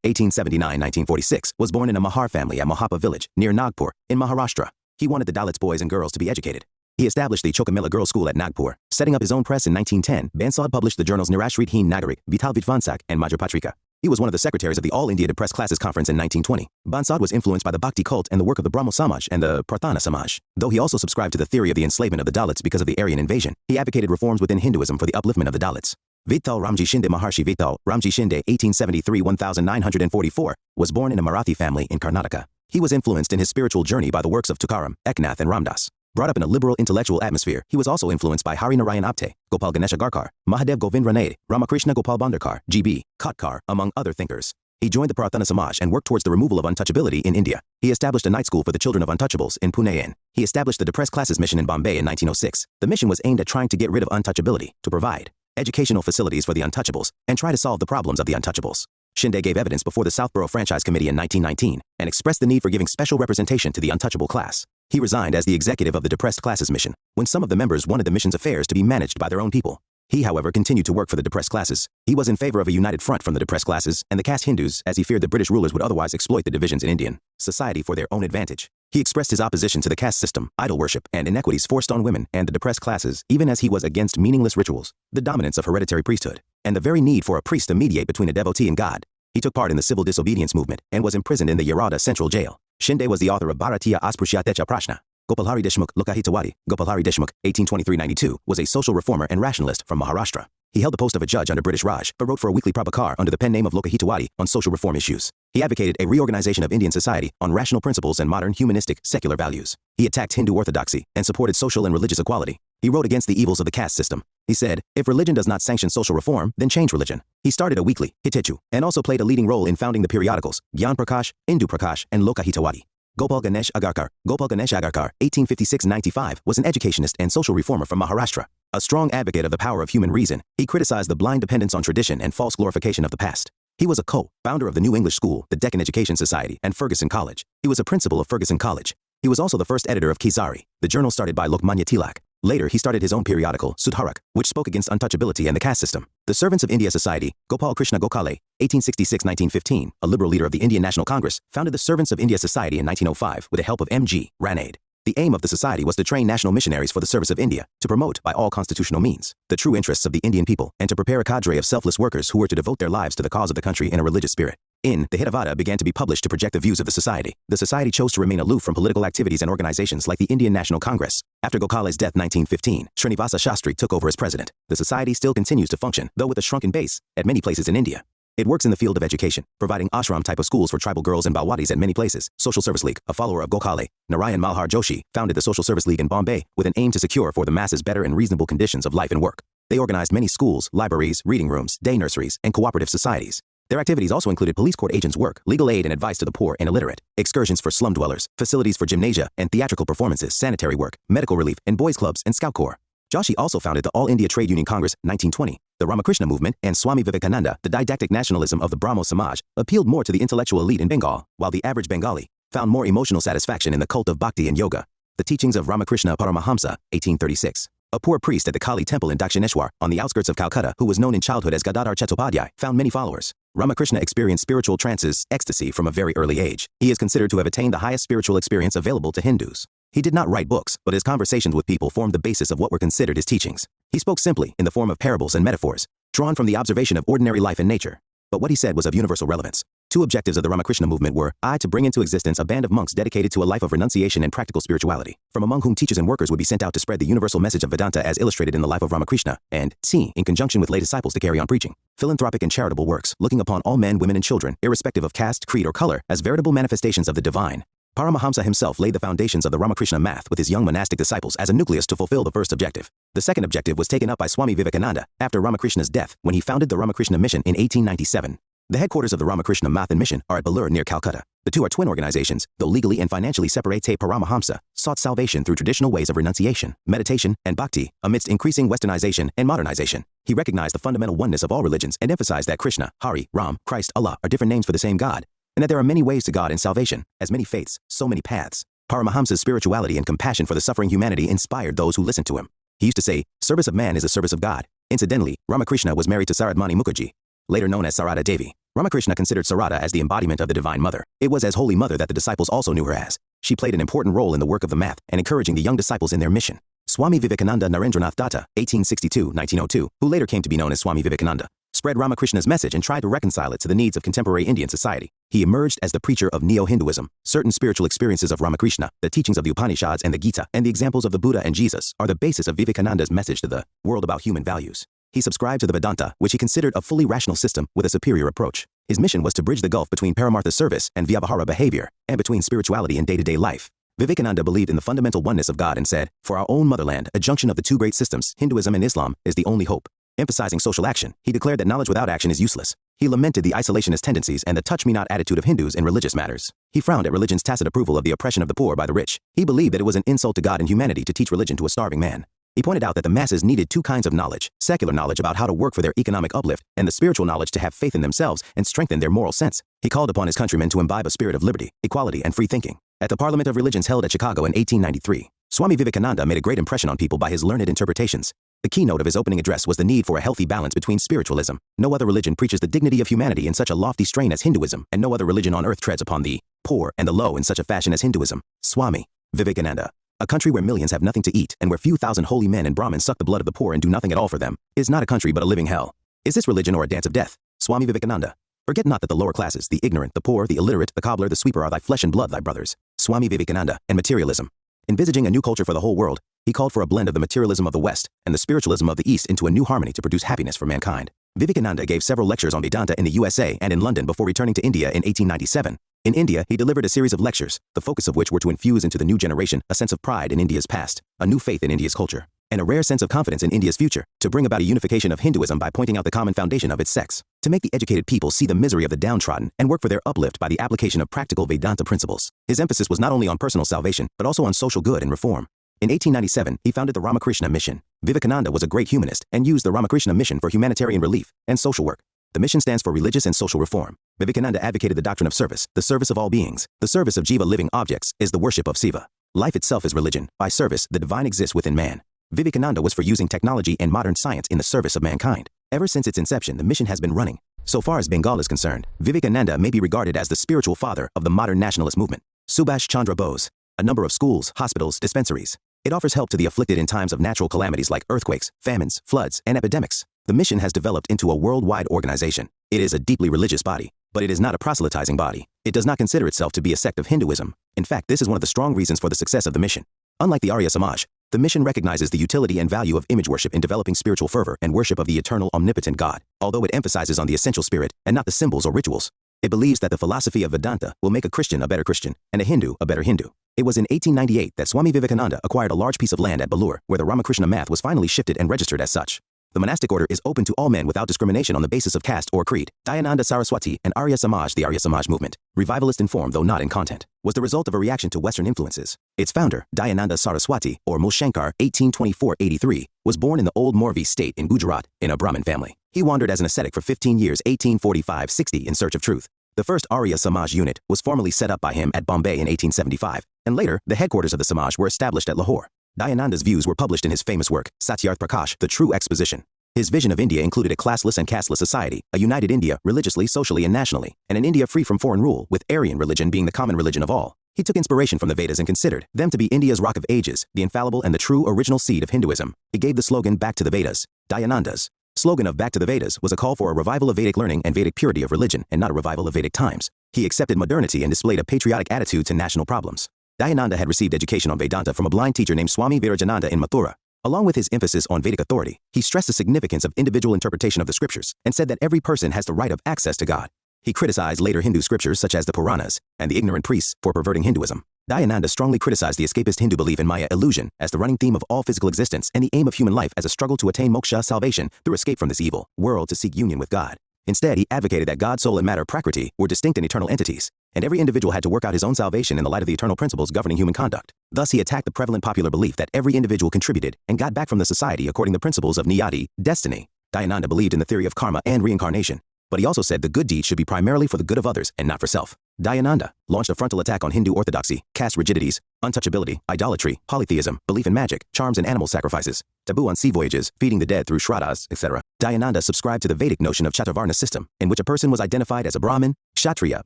1879-1946, was born in a Mahar family at Mahapa village, near Nagpur, in Maharashtra. He wanted the Dalits boys and girls to be educated. He established the Chokamila Girls' School at Nagpur. Setting up his own press in 1910, Bansod published the journals Nirashrit Heen Nagarik, Vital Vidvansak, and Majorpatrika. He was one of the secretaries of the All India Depressed Classes Conference in 1920. Bansod was influenced by the Bhakti cult and the work of the Brahmo Samaj and the Prarthana Samaj. Though he also subscribed to the theory of the enslavement of the Dalits because of the Aryan invasion, he advocated reforms within Hinduism for the upliftment of the Dalits. Vital Ramji Shinde Maharshi Vital Ramji Shinde 1873-1944 was born in a Marathi family in Karnataka. He was influenced in his spiritual journey by the works of Tukaram, Eknath and Ramdas. Brought up in a liberal intellectual atmosphere, he was also influenced by Hari Narayan Apte, Gopal Ganesh Agarkar, Mahadev Govind Ranade, Ramakrishna Gopal Bandarkar, G.B. Kotkar, among other thinkers. He joined the Prarthana Samaj and worked towards the removal of untouchability in India. He established a night school for the children of untouchables in Pune. He established the Depressed Classes Mission in Bombay in 1906. The mission was aimed at trying to get rid of untouchability, to provide educational facilities for the untouchables, and try to solve the problems of the untouchables. Shinde gave evidence before the Southborough Franchise Committee in 1919 and expressed the need for giving special representation to the untouchable class. He resigned as the executive of the Depressed Classes Mission when some of the members wanted the mission's affairs to be managed by their own people. He, however, continued to work for the depressed classes. He was in favor of a united front from the depressed classes and the caste Hindus, as he feared the British rulers would otherwise exploit the divisions in Indian society for their own advantage. He expressed his opposition to the caste system, idol worship, and inequities forced on women and the depressed classes, even as he was against meaningless rituals, the dominance of hereditary priesthood, and the very need for a priest to mediate between a devotee and God. He took part in the civil disobedience movement and was imprisoned in the Yarada Central Jail. Shinde was the author of Bharatiya Asprushyatya Prashna. Gopalhari Deshmukh Lokahitawadi, Gopalhari Deshmukh, 1823-92, was a social reformer and rationalist from Maharashtra. He held the post of a judge under British Raj, but wrote for a weekly Prabhakar under the pen name of Lokahitawadi on social reform issues. He advocated a reorganization of Indian society on rational principles and modern humanistic, secular values. He attacked Hindu orthodoxy and supported social and religious equality. He wrote against the evils of the caste system. He said, if religion does not sanction social reform, then change religion. He started a weekly, Hitechu, and also played a leading role in founding the periodicals, Gyan Prakash, Indu Prakash, and Lokahitawadi. Gopal Ganesh Agarkar, 1856-95, was an educationist and social reformer from Maharashtra. A strong advocate of the power of human reason, he criticized the blind dependence on tradition and false glorification of the past. He was a co-founder of the New English School, the Deccan Education Society, and Ferguson College. He was a principal of Ferguson College. He was also the first editor of Kizari, the journal started by Lokmanya Tilak. Later, he started his own periodical, Sudharak, which spoke against untouchability and the caste system. The Servants of India Society, Gopal Krishna Gokhale, 1866-1915, a liberal leader of the Indian National Congress, founded the Servants of India Society in 1905 with the help of M.G. Ranade. The aim of the society was to train national missionaries for the service of India, to promote, by all constitutional means, the true interests of the Indian people, and to prepare a cadre of selfless workers who were to devote their lives to the cause of the country in a religious spirit. The Hitavada began to be published to project the views of the society. The society chose to remain aloof from political activities and organizations like the Indian National Congress. After Gokhale's death 1915, Srinivasa Shastri took over as president. The society still continues to function, though with a shrunken base, at many places in India. It works in the field of education, providing ashram type of schools for tribal girls and Balwadis at many places. Social Service League, a follower of Gokhale, Narayan Malhar Joshi, founded the Social Service League in Bombay with an aim to secure for the masses better and reasonable conditions of life and work. They organized many schools, libraries, reading rooms, day nurseries, and cooperative societies. Their activities also included police court agents' work, legal aid and advice to the poor and illiterate, excursions for slum dwellers, facilities for gymnasia and theatrical performances, sanitary work, medical relief, and boys' clubs and scout corps. Joshi also founded the All India Trade Union Congress 1920. The Ramakrishna movement and Swami Vivekananda, the didactic nationalism of the Brahmo Samaj, appealed more to the intellectual elite in Bengal, while the average Bengali found more emotional satisfaction in the cult of bhakti and yoga. The teachings of Ramakrishna Paramahamsa, 1836. A poor priest at the Kali temple in Dakshineshwar, on the outskirts of Calcutta, who was known in childhood as Gadadhar Chattopadhyay, found many followers. Ramakrishna experienced spiritual trances, ecstasy, from a very early age. He is considered to have attained the highest spiritual experience available to Hindus. He did not write books, but his conversations with people formed the basis of what were considered his teachings. He spoke simply, in the form of parables and metaphors, drawn from the observation of ordinary life and nature. But what he said was of universal relevance. Two objectives of the Ramakrishna movement were, to bring into existence a band of monks dedicated to a life of renunciation and practical spirituality, from among whom teachers and workers would be sent out to spread the universal message of Vedanta as illustrated in the life of Ramakrishna, and in conjunction with lay disciples to carry on preaching philanthropic and charitable works, looking upon all men, women, and children, irrespective of caste, creed, or color, as veritable manifestations of the divine. Paramahamsa himself laid the foundations of the Ramakrishna math with his young monastic disciples as a nucleus to fulfill the first objective. The second objective was taken up by Swami Vivekananda after Ramakrishna's death when he founded the Ramakrishna Mission in 1897. The headquarters of the Ramakrishna Math and Mission are at Belur near Calcutta. The two are twin organizations, though legally and financially separate. Paramahamsa sought salvation through traditional ways of renunciation, meditation, and bhakti amidst increasing westernization and modernization. He recognized the fundamental oneness of all religions and emphasized that Krishna, Hari, Ram, Christ, Allah are different names for the same God, and that there are many ways to God and salvation, as many faiths, so many paths. Paramahamsa's spirituality and compassion for the suffering humanity inspired those who listened to him. He used to say, "Service of man is the service of God." Incidentally, Ramakrishna was married to Saradmani Mukherjee, later known as Sarada Devi. Ramakrishna considered Sarada as the embodiment of the Divine Mother. It was as Holy Mother that the disciples also knew her as. She played an important role in the work of the math and encouraging the young disciples in their mission. Swami Vivekananda Narendranath Datta, 1862-1902, who later came to be known as Swami Vivekananda, spread Ramakrishna's message and tried to reconcile it to the needs of contemporary Indian society. He emerged as the preacher of Neo-Hinduism. Certain spiritual experiences of Ramakrishna, the teachings of the Upanishads and the Gita, and the examples of the Buddha and Jesus are the basis of Vivekananda's message to the world about human values. He subscribed to the Vedanta, which he considered a fully rational system with a superior approach. His mission was to bridge the gulf between Paramartha service and Vyavahara behavior, and between spirituality and day-to-day life. Vivekananda believed in the fundamental oneness of God and said, "For our own motherland, a junction of the two great systems, Hinduism and Islam, is the only hope." Emphasizing social action, he declared that knowledge without action is useless. He lamented the isolationist tendencies and the touch-me-not attitude of Hindus in religious matters. He frowned at religion's tacit approval of the oppression of the poor by the rich. He believed that it was an insult to God and humanity to teach religion to a starving man. He pointed out that the masses needed two kinds of knowledge: secular knowledge about how to work for their economic uplift, and the spiritual knowledge to have faith in themselves and strengthen their moral sense. He called upon his countrymen to imbibe a spirit of liberty, equality, and free thinking. At the Parliament of Religions held at Chicago in 1893, Swami Vivekananda made a great impression on people by his learned interpretations. The keynote of his opening address was the need for a healthy balance between spiritualism. No other religion preaches the dignity of humanity in such a lofty strain as Hinduism, and no other religion on earth treads upon the poor and the low in such a fashion as Hinduism. Swami Vivekananda. A country where millions have nothing to eat and where few thousand holy men and Brahmins suck the blood of the poor and do nothing at all for them is not a country but a living hell. Is this religion or a dance of death? Swami Vivekananda. Forget not that the lower classes, the ignorant, the poor, the illiterate, the cobbler, the sweeper are thy flesh and blood, thy brothers. Swami Vivekananda. And materialism. Envisaging a new culture for the whole world, he called for a blend of the materialism of the West and the spiritualism of the East into a new harmony to produce happiness for mankind. Vivekananda gave several lectures on Vedanta in the USA and in London before returning to India in 1897. In India, he delivered a series of lectures, the focus of which were to infuse into the new generation a sense of pride in India's past, a new faith in India's culture, and a rare sense of confidence in India's future, to bring about a unification of Hinduism by pointing out the common foundation of its sects, to make the educated people see the misery of the downtrodden and work for their uplift by the application of practical Vedanta principles. His emphasis was not only on personal salvation, but also on social good and reform. In 1897, he founded the Ramakrishna Mission. Vivekananda was a great humanist and used the Ramakrishna Mission for humanitarian relief and social work. The mission stands for religious and social reform. Vivekananda advocated the doctrine of service, the service of all beings. The service of Jiva, living objects, is the worship of Siva. Life itself is religion. By service, the divine exists within man. Vivekananda was for using technology and modern science in the service of mankind. Ever since its inception, the mission has been running. So far as Bengal is concerned, Vivekananda may be regarded as the spiritual father of the modern nationalist movement. Subhash Chandra Bose. A number of schools, hospitals, dispensaries. It offers help to the afflicted in times of natural calamities like earthquakes, famines, floods, and epidemics. The mission has developed into a worldwide organization. It is a deeply religious body, but it is not a proselytizing body. It does not consider itself to be a sect of Hinduism. In fact, this is one of the strong reasons for the success of the mission. Unlike the Arya Samaj, the mission recognizes the utility and value of image worship in developing spiritual fervor and worship of the eternal, omnipotent God, although it emphasizes on the essential spirit and not the symbols or rituals. It believes that the philosophy of Vedanta will make a Christian a better Christian and a Hindu a better Hindu. It was in 1898 that Swami Vivekananda acquired a large piece of land at Belur, where the Ramakrishna math was finally shifted and registered as such. The monastic order is open to all men without discrimination on the basis of caste or creed. Dayananda Saraswati and Arya Samaj. The Arya Samaj movement, revivalist in form though not in content, was the result of a reaction to Western influences. Its founder, Dayananda Saraswati, or Mulshankar, 1824-83, was born in the old Morvi state in Gujarat, in a Brahmin family. He wandered as an ascetic for 15 years, 1845-60, in search of truth. The first Arya Samaj unit was formally set up by him at Bombay in 1875, and later, the headquarters of the Samaj were established at Lahore. Dayananda's views were published in his famous work, Satyarth Prakash, The True Exposition. His vision of India included a classless and casteless society, a united India, religiously, socially, and nationally, and an India free from foreign rule, with Aryan religion being the common religion of all. He took inspiration from the Vedas and considered them to be India's rock of ages, the infallible and the true original seed of Hinduism. He gave the slogan, Back to the Vedas. Dayananda's slogan of Back to the Vedas was a call for a revival of Vedic learning and Vedic purity of religion, and not a revival of Vedic times. He accepted modernity and displayed a patriotic attitude to national problems. Dayananda had received education on Vedanta from a blind teacher named Swami Virajananda in Mathura. Along with his emphasis on Vedic authority, he stressed the significance of individual interpretation of the scriptures and said that every person has the right of access to God. He criticized later Hindu scriptures such as the Puranas and the ignorant priests for perverting Hinduism. Dayananda strongly criticized the escapist Hindu belief in Maya illusion as the running theme of all physical existence and the aim of human life as a struggle to attain moksha, salvation, through escape from this evil world to seek union with God. Instead, he advocated that God, soul, and matter prakriti were distinct and eternal entities, and every individual had to work out his own salvation in the light of the eternal principles governing human conduct. Thus, he attacked the prevalent popular belief that every individual contributed and got back from the society according to the principles of niyati, destiny. Dayananda believed in the theory of karma and reincarnation, but he also said the good deed should be primarily for the good of others and not for self. Dayananda launched a frontal attack on Hindu orthodoxy, caste rigidities, untouchability, idolatry, polytheism, belief in magic, charms and animal sacrifices, taboo on sea voyages, feeding the dead through shraddhas, etc. Dayananda subscribed to the Vedic notion of Chaturvarna system, in which a person was identified as a Brahmin, Kshatriya,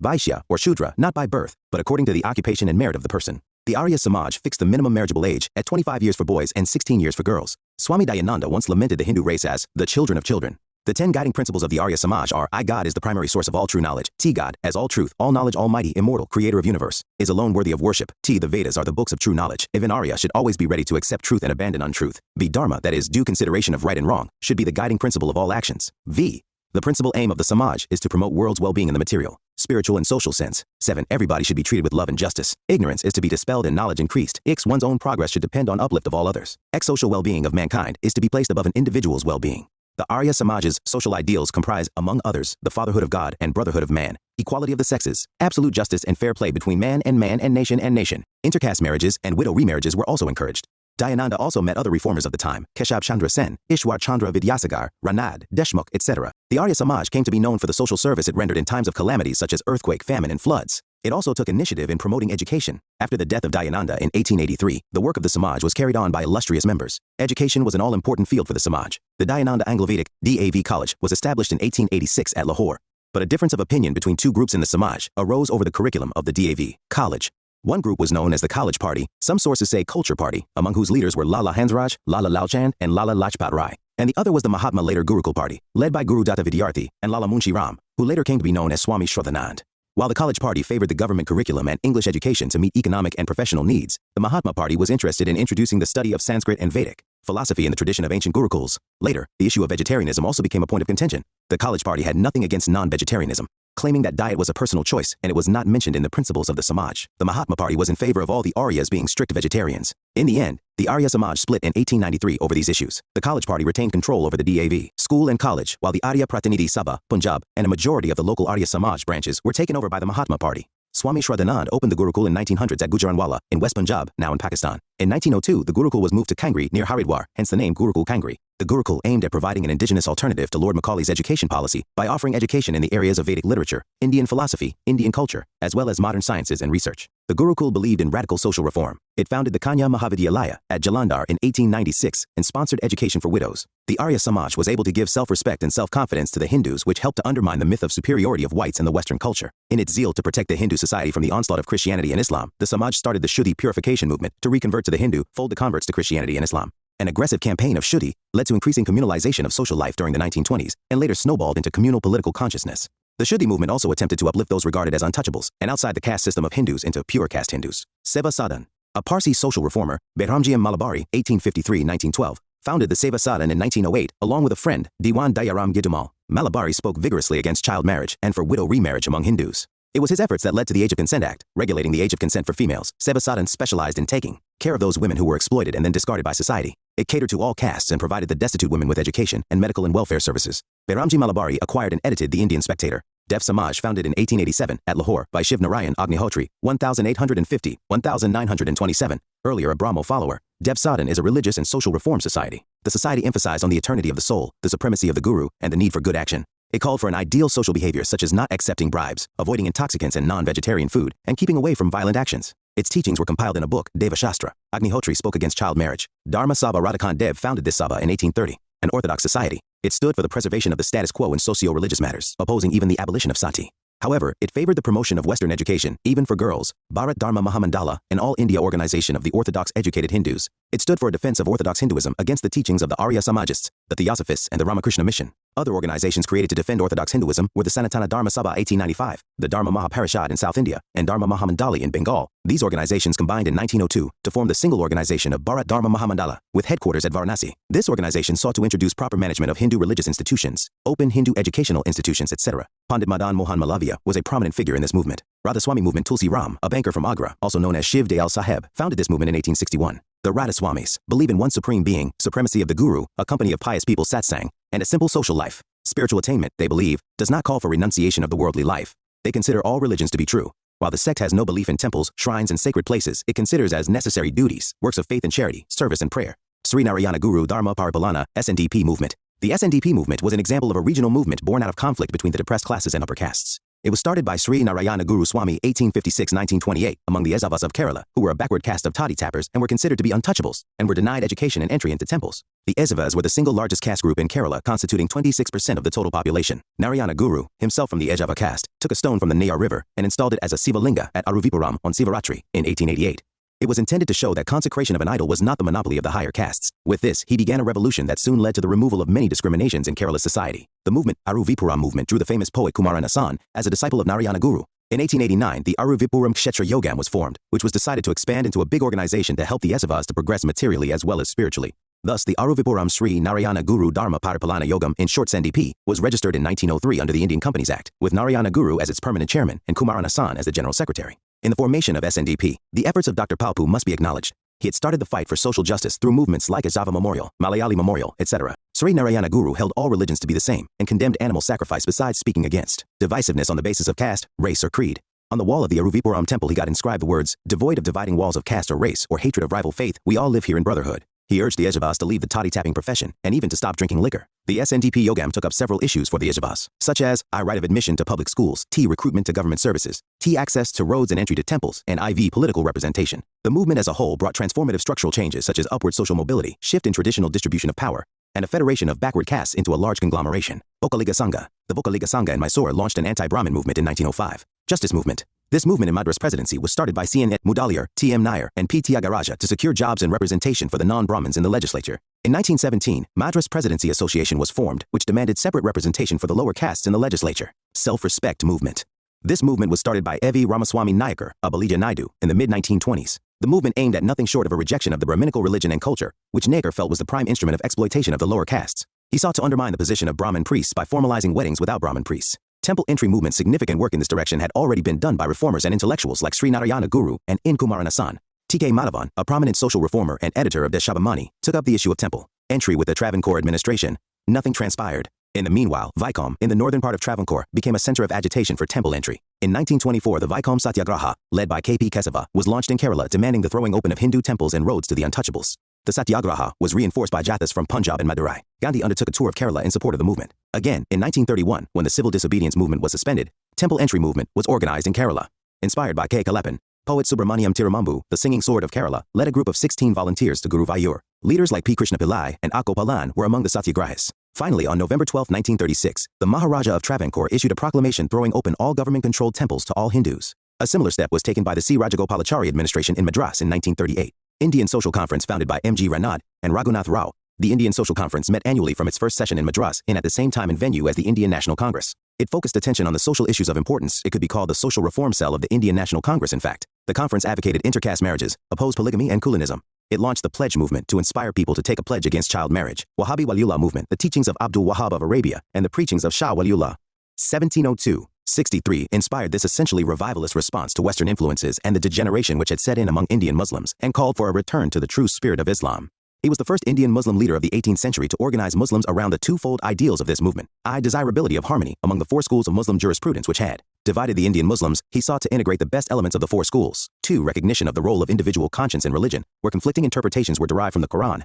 Vaishya, or Shudra not by birth, but according to the occupation and merit of the person. The Arya Samaj fixed the minimum marriageable age at 25 years for boys and 16 years for girls. Swami Dayananda once lamented the Hindu race as the children of children. The 10 guiding principles of the Arya Samaj are: I, God, is the primary source of all true knowledge. T, God, as all truth, all knowledge, almighty, immortal, creator of universe, is alone worthy of worship. T, the Vedas are the books of true knowledge. If an Arya should always be ready to accept truth and abandon untruth. V, Dharma, that is, due consideration of right and wrong, should be the guiding principle of all actions. V, the principal aim of the Samaj is to promote world's well-being in the material, spiritual and social sense. 7, everybody should be treated with love and justice. Ignorance is to be dispelled and knowledge increased. X, one's own progress should depend on uplift of all others. X, social well-being of mankind is to be placed above an individual's well-being. The Arya Samaj's social ideals comprise, among others, the fatherhood of God and brotherhood of man, equality of the sexes, absolute justice and fair play between man and nation and nation. Intercaste marriages and widow remarriages were also encouraged. Dayananda also met other reformers of the time: Keshab Chandra Sen, Ishwar Chandra Vidyasagar, Ranad, Deshmukh, etc. The Arya Samaj came to be known for the social service it rendered in times of calamities such as earthquake, famine, and floods. It also took initiative in promoting education. After the death of Dayananda in 1883, the work of the Samaj was carried on by illustrious members. Education was an all-important field for the Samaj. The Dayananda Anglo-Vedic DAV College was established in 1886 at Lahore, but a difference of opinion between two groups in the Samaj arose over the curriculum of the DAV College. One group was known as the College Party, some sources say Culture Party, among whose leaders were Lala Hansraj, Lala Lalchand, and Lala Lajpat Rai. And the other was the Mahatma later Gurukul Party, led by Guru Datta Vidyarthi and Lala Munshi Ram, who later came to be known as Swami Shraddhanand. While the College Party favored the government curriculum and English education to meet economic and professional needs, the Mahatma Party was interested in introducing the study of Sanskrit and Vedic philosophy in the tradition of ancient Gurukuls. Later, the issue of vegetarianism also became a point of contention. The College Party had nothing against non-vegetarianism, claiming that diet was a personal choice and it was not mentioned in the principles of the Samaj. The Mahatma Party was in favor of all the Aryas being strict vegetarians. In the end, the Arya Samaj split in 1893 over these issues. The College Party retained control over the DAV school and college, while the Arya Pratinidhi Sabha, Punjab, and a majority of the local Arya Samaj branches were taken over by the Mahatma Party. Swami Shraddhanand opened the Gurukul in 1900s at Gujranwala, in West Punjab, now in Pakistan. In 1902, the Gurukul was moved to Kangri near Haridwar, hence the name Gurukul Kangri. The Gurukul aimed at providing an indigenous alternative to Lord Macaulay's education policy by offering education in the areas of Vedic literature, Indian philosophy, Indian culture, as well as modern sciences and research. The Gurukul believed in radical social reform. It founded the Kanya Mahavidyalaya at Jalandhar in 1896 and sponsored education for widows. The Arya Samaj was able to give self-respect and self-confidence to the Hindus, which helped to undermine the myth of superiority of whites in the Western culture. In its zeal to protect the Hindu society from the onslaught of Christianity and Islam, the Samaj started the Shuddhi purification movement to reconvert to the Hindu, fold the converts to Christianity and Islam. An aggressive campaign of Shuddhi led to increasing communalization of social life during the 1920s and later snowballed into communal political consciousness. The Shuddhi movement also attempted to uplift those regarded as untouchables and outside the caste system of Hindus into pure caste Hindus. Seva Sadan, a Parsi social reformer, Behramji Malabari, 1853-1912, founded the Seva Sadan in 1908 along with a friend, Diwan Dayaram Gidumal. Malabari spoke vigorously against child marriage and for widow remarriage among Hindus. It was his efforts that led to the Age of Consent Act, regulating the age of consent for females. Seva Sadan specialized in taking care of those women who were exploited and then discarded by society. It catered to all castes and provided the destitute women with education and medical and welfare services. Behramji Malabari acquired and edited the Indian Spectator. Dev Samaj, founded in 1887 at Lahore by Shiv Narayan Agnihotri, 1850-1927, earlier a Brahmo follower. Dev Sadan is a religious and social reform society. The society emphasized on the eternity of the soul, the supremacy of the guru, and the need for good action. It called for an ideal social behavior such as not accepting bribes, avoiding intoxicants and non-vegetarian food, and keeping away from violent actions. Its teachings were compiled in a book, Deva Shastra. Agnihotri spoke against child marriage. Dharma Sabha Radhakant Dev founded this Sabha in 1830, an orthodox society. It stood for the preservation of the status quo in socio-religious matters, opposing even the abolition of sati. However, it favored the promotion of Western education, even for girls. Bharat Dharma Mahamandala, an all-India organization of the Orthodox educated Hindus. It stood for a defense of Orthodox Hinduism against the teachings of the Arya Samajists, the Theosophists, and the Ramakrishna Mission. Other organizations created to defend Orthodox Hinduism were the Sanatana Dharma Sabha 1895, the Dharma Mahaparishad in South India, and Dharma Mahamandali in Bengal. These organizations combined in 1902 to form the single organization of Bharat Dharma Mahamandala, with headquarters at Varanasi. This organization sought to introduce proper management of Hindu religious institutions, open Hindu educational institutions, etc. Pandit Madan Mohan Malavia was a prominent figure in this movement. Radhaswami movement Tulsi Ram, a banker from Agra, also known as Shiv Dayal Saheb, founded this movement in 1861. The Radhaswamis believe in one supreme being, supremacy of the Guru, a company of pious people satsang, and a simple social life. Spiritual attainment, they believe, does not call for renunciation of the worldly life. They consider all religions to be true. While the sect has no belief in temples, shrines, and sacred places, it considers as necessary duties, works of faith and charity, service and prayer. Sri Narayana Guru Dharma Paripalana, SNDP movement. The SNDP movement was an example of a regional movement born out of conflict between the depressed classes and upper castes. It was started by Sri Narayana Guru Swami 1856-1928 among the Ezhavas of Kerala, who were a backward caste of toddy tappers and were considered to be untouchables, and were denied education and entry into temples. The Ezhavas were the single largest caste group in Kerala, constituting 26% of the total population. Narayana Guru, himself from the Ezhava caste, took a stone from the Nayar River and installed it as a Sivalinga at Aruvipuram on Sivaratri in 1888. It was intended to show that consecration of an idol was not the monopoly of the higher castes. With this, he began a revolution that soon led to the removal of many discriminations in Kerala society. The movement, Aruvipuram movement, drew the famous poet Kumaran Asan as a disciple of Narayana Guru. In 1889, the Aruvipuram Kshetra Yogam was formed, which was decided to expand into a big organization to help the Ezhavas to progress materially as well as spiritually. Thus, the Aruvipuram Sri Narayana Guru Dharma Paripalana Yogam, in short SNDP, was registered in 1903 under the Indian Companies Act, with Narayana Guru as its permanent chairman and Kumaran Asan as the general secretary. In the formation of SNDP, the efforts of Dr. Palpu must be acknowledged. He had started the fight for social justice through movements like Ezhava Memorial, Malayali Memorial, etc. Sri Narayana Guru held all religions to be the same and condemned animal sacrifice besides speaking against divisiveness on the basis of caste, race, or creed. On the wall of the Aruvipuram temple he got inscribed the words, "Devoid of dividing walls of caste or race or hatred of rival faith, we all live here in brotherhood." He urged the Ezhavas to leave the toddy tapping profession and even to stop drinking liquor. The SNDP Yogam took up several issues for the Ezhavas, such as I right of admission to public schools, T recruitment to government services, T access to roads and entry to temples, and IV political representation. The movement as a whole brought transformative structural changes such as upward social mobility, shift in traditional distribution of power, and a federation of backward castes into a large conglomeration. Vocaliga Sangha. The Vocaliga Sangha in Mysore launched an anti-Brahmin movement in 1905. Justice movement. This movement in Madras presidency was started by C.N. Mudaliar, T.M. Nair, and P. Tyagaraja to secure jobs and representation for the non-Brahmins in the legislature. In 1917, Madras Presidency Association was formed, which demanded separate representation for the lower castes in the legislature. Self-respect movement. This movement was started by Evi Ramaswamy Nayakar, Abalija Naidu, in the mid-1920s. The movement aimed at nothing short of a rejection of the Brahminical religion and culture, which Nayakar felt was the prime instrument of exploitation of the lower castes. He sought to undermine the position of Brahmin priests by formalizing weddings without Brahmin priests. Temple entry movement's significant work in this direction had already been done by reformers and intellectuals like Sri Narayana Guru and N. Kumaran Asan. T.K. Madhavan, a prominent social reformer and editor of Deshabamani, took up the issue of temple entry with the Travancore administration. Nothing transpired. In the meanwhile, Vaikom, in the northern part of Travancore, became a center of agitation for temple entry. In 1924, the Vaikom Satyagraha, led by K.P. Kesava, was launched in Kerala demanding the throwing open of Hindu temples and roads to the untouchables. The Satyagraha was reinforced by Jathas from Punjab and Madurai. Gandhi undertook a tour of Kerala in support of the movement. Again, in 1931, when the civil disobedience movement was suspended, temple entry movement was organized in Kerala. Inspired by K. Kalapan, poet Subramaniam Tirumambu, the singing sword of Kerala, led a group of 16 volunteers to Guruvayur. Leaders like P. Krishna Pillai and Akko Palan were among the Satyagrahis. Finally, on November 12, 1936, the Maharaja of Travancore issued a proclamation throwing open all government-controlled temples to all Hindus. A similar step was taken by the C. Rajagopalachari administration in Madras in 1938. Indian Social Conference founded by M.G. Ranade and Raghunath Rao. The Indian Social Conference met annually from its first session in Madras and at the same time and venue as the Indian National Congress. It focused attention on the social issues of importance. It could be called the social reform cell of the Indian National Congress in fact. The conference advocated intercaste marriages, opposed polygamy and Kulinism. It launched the pledge movement to inspire people to take a pledge against child marriage. Wahhabi Waliullah movement, the teachings of Abdul Wahhab of Arabia, and the preachings of Shah Waliullah. 1702-63 inspired this essentially revivalist response to Western influences and the degeneration which had set in among Indian Muslims and called for a return to the true spirit of Islam. He was the first Indian Muslim leader of the 18th century to organize Muslims around the twofold ideals of this movement. Desirability of harmony among the four schools of Muslim jurisprudence which had divided the Indian Muslims. He sought to integrate the best elements of the four schools. 2. Recognition of the role of individual conscience in religion, where conflicting interpretations were derived from the Quran.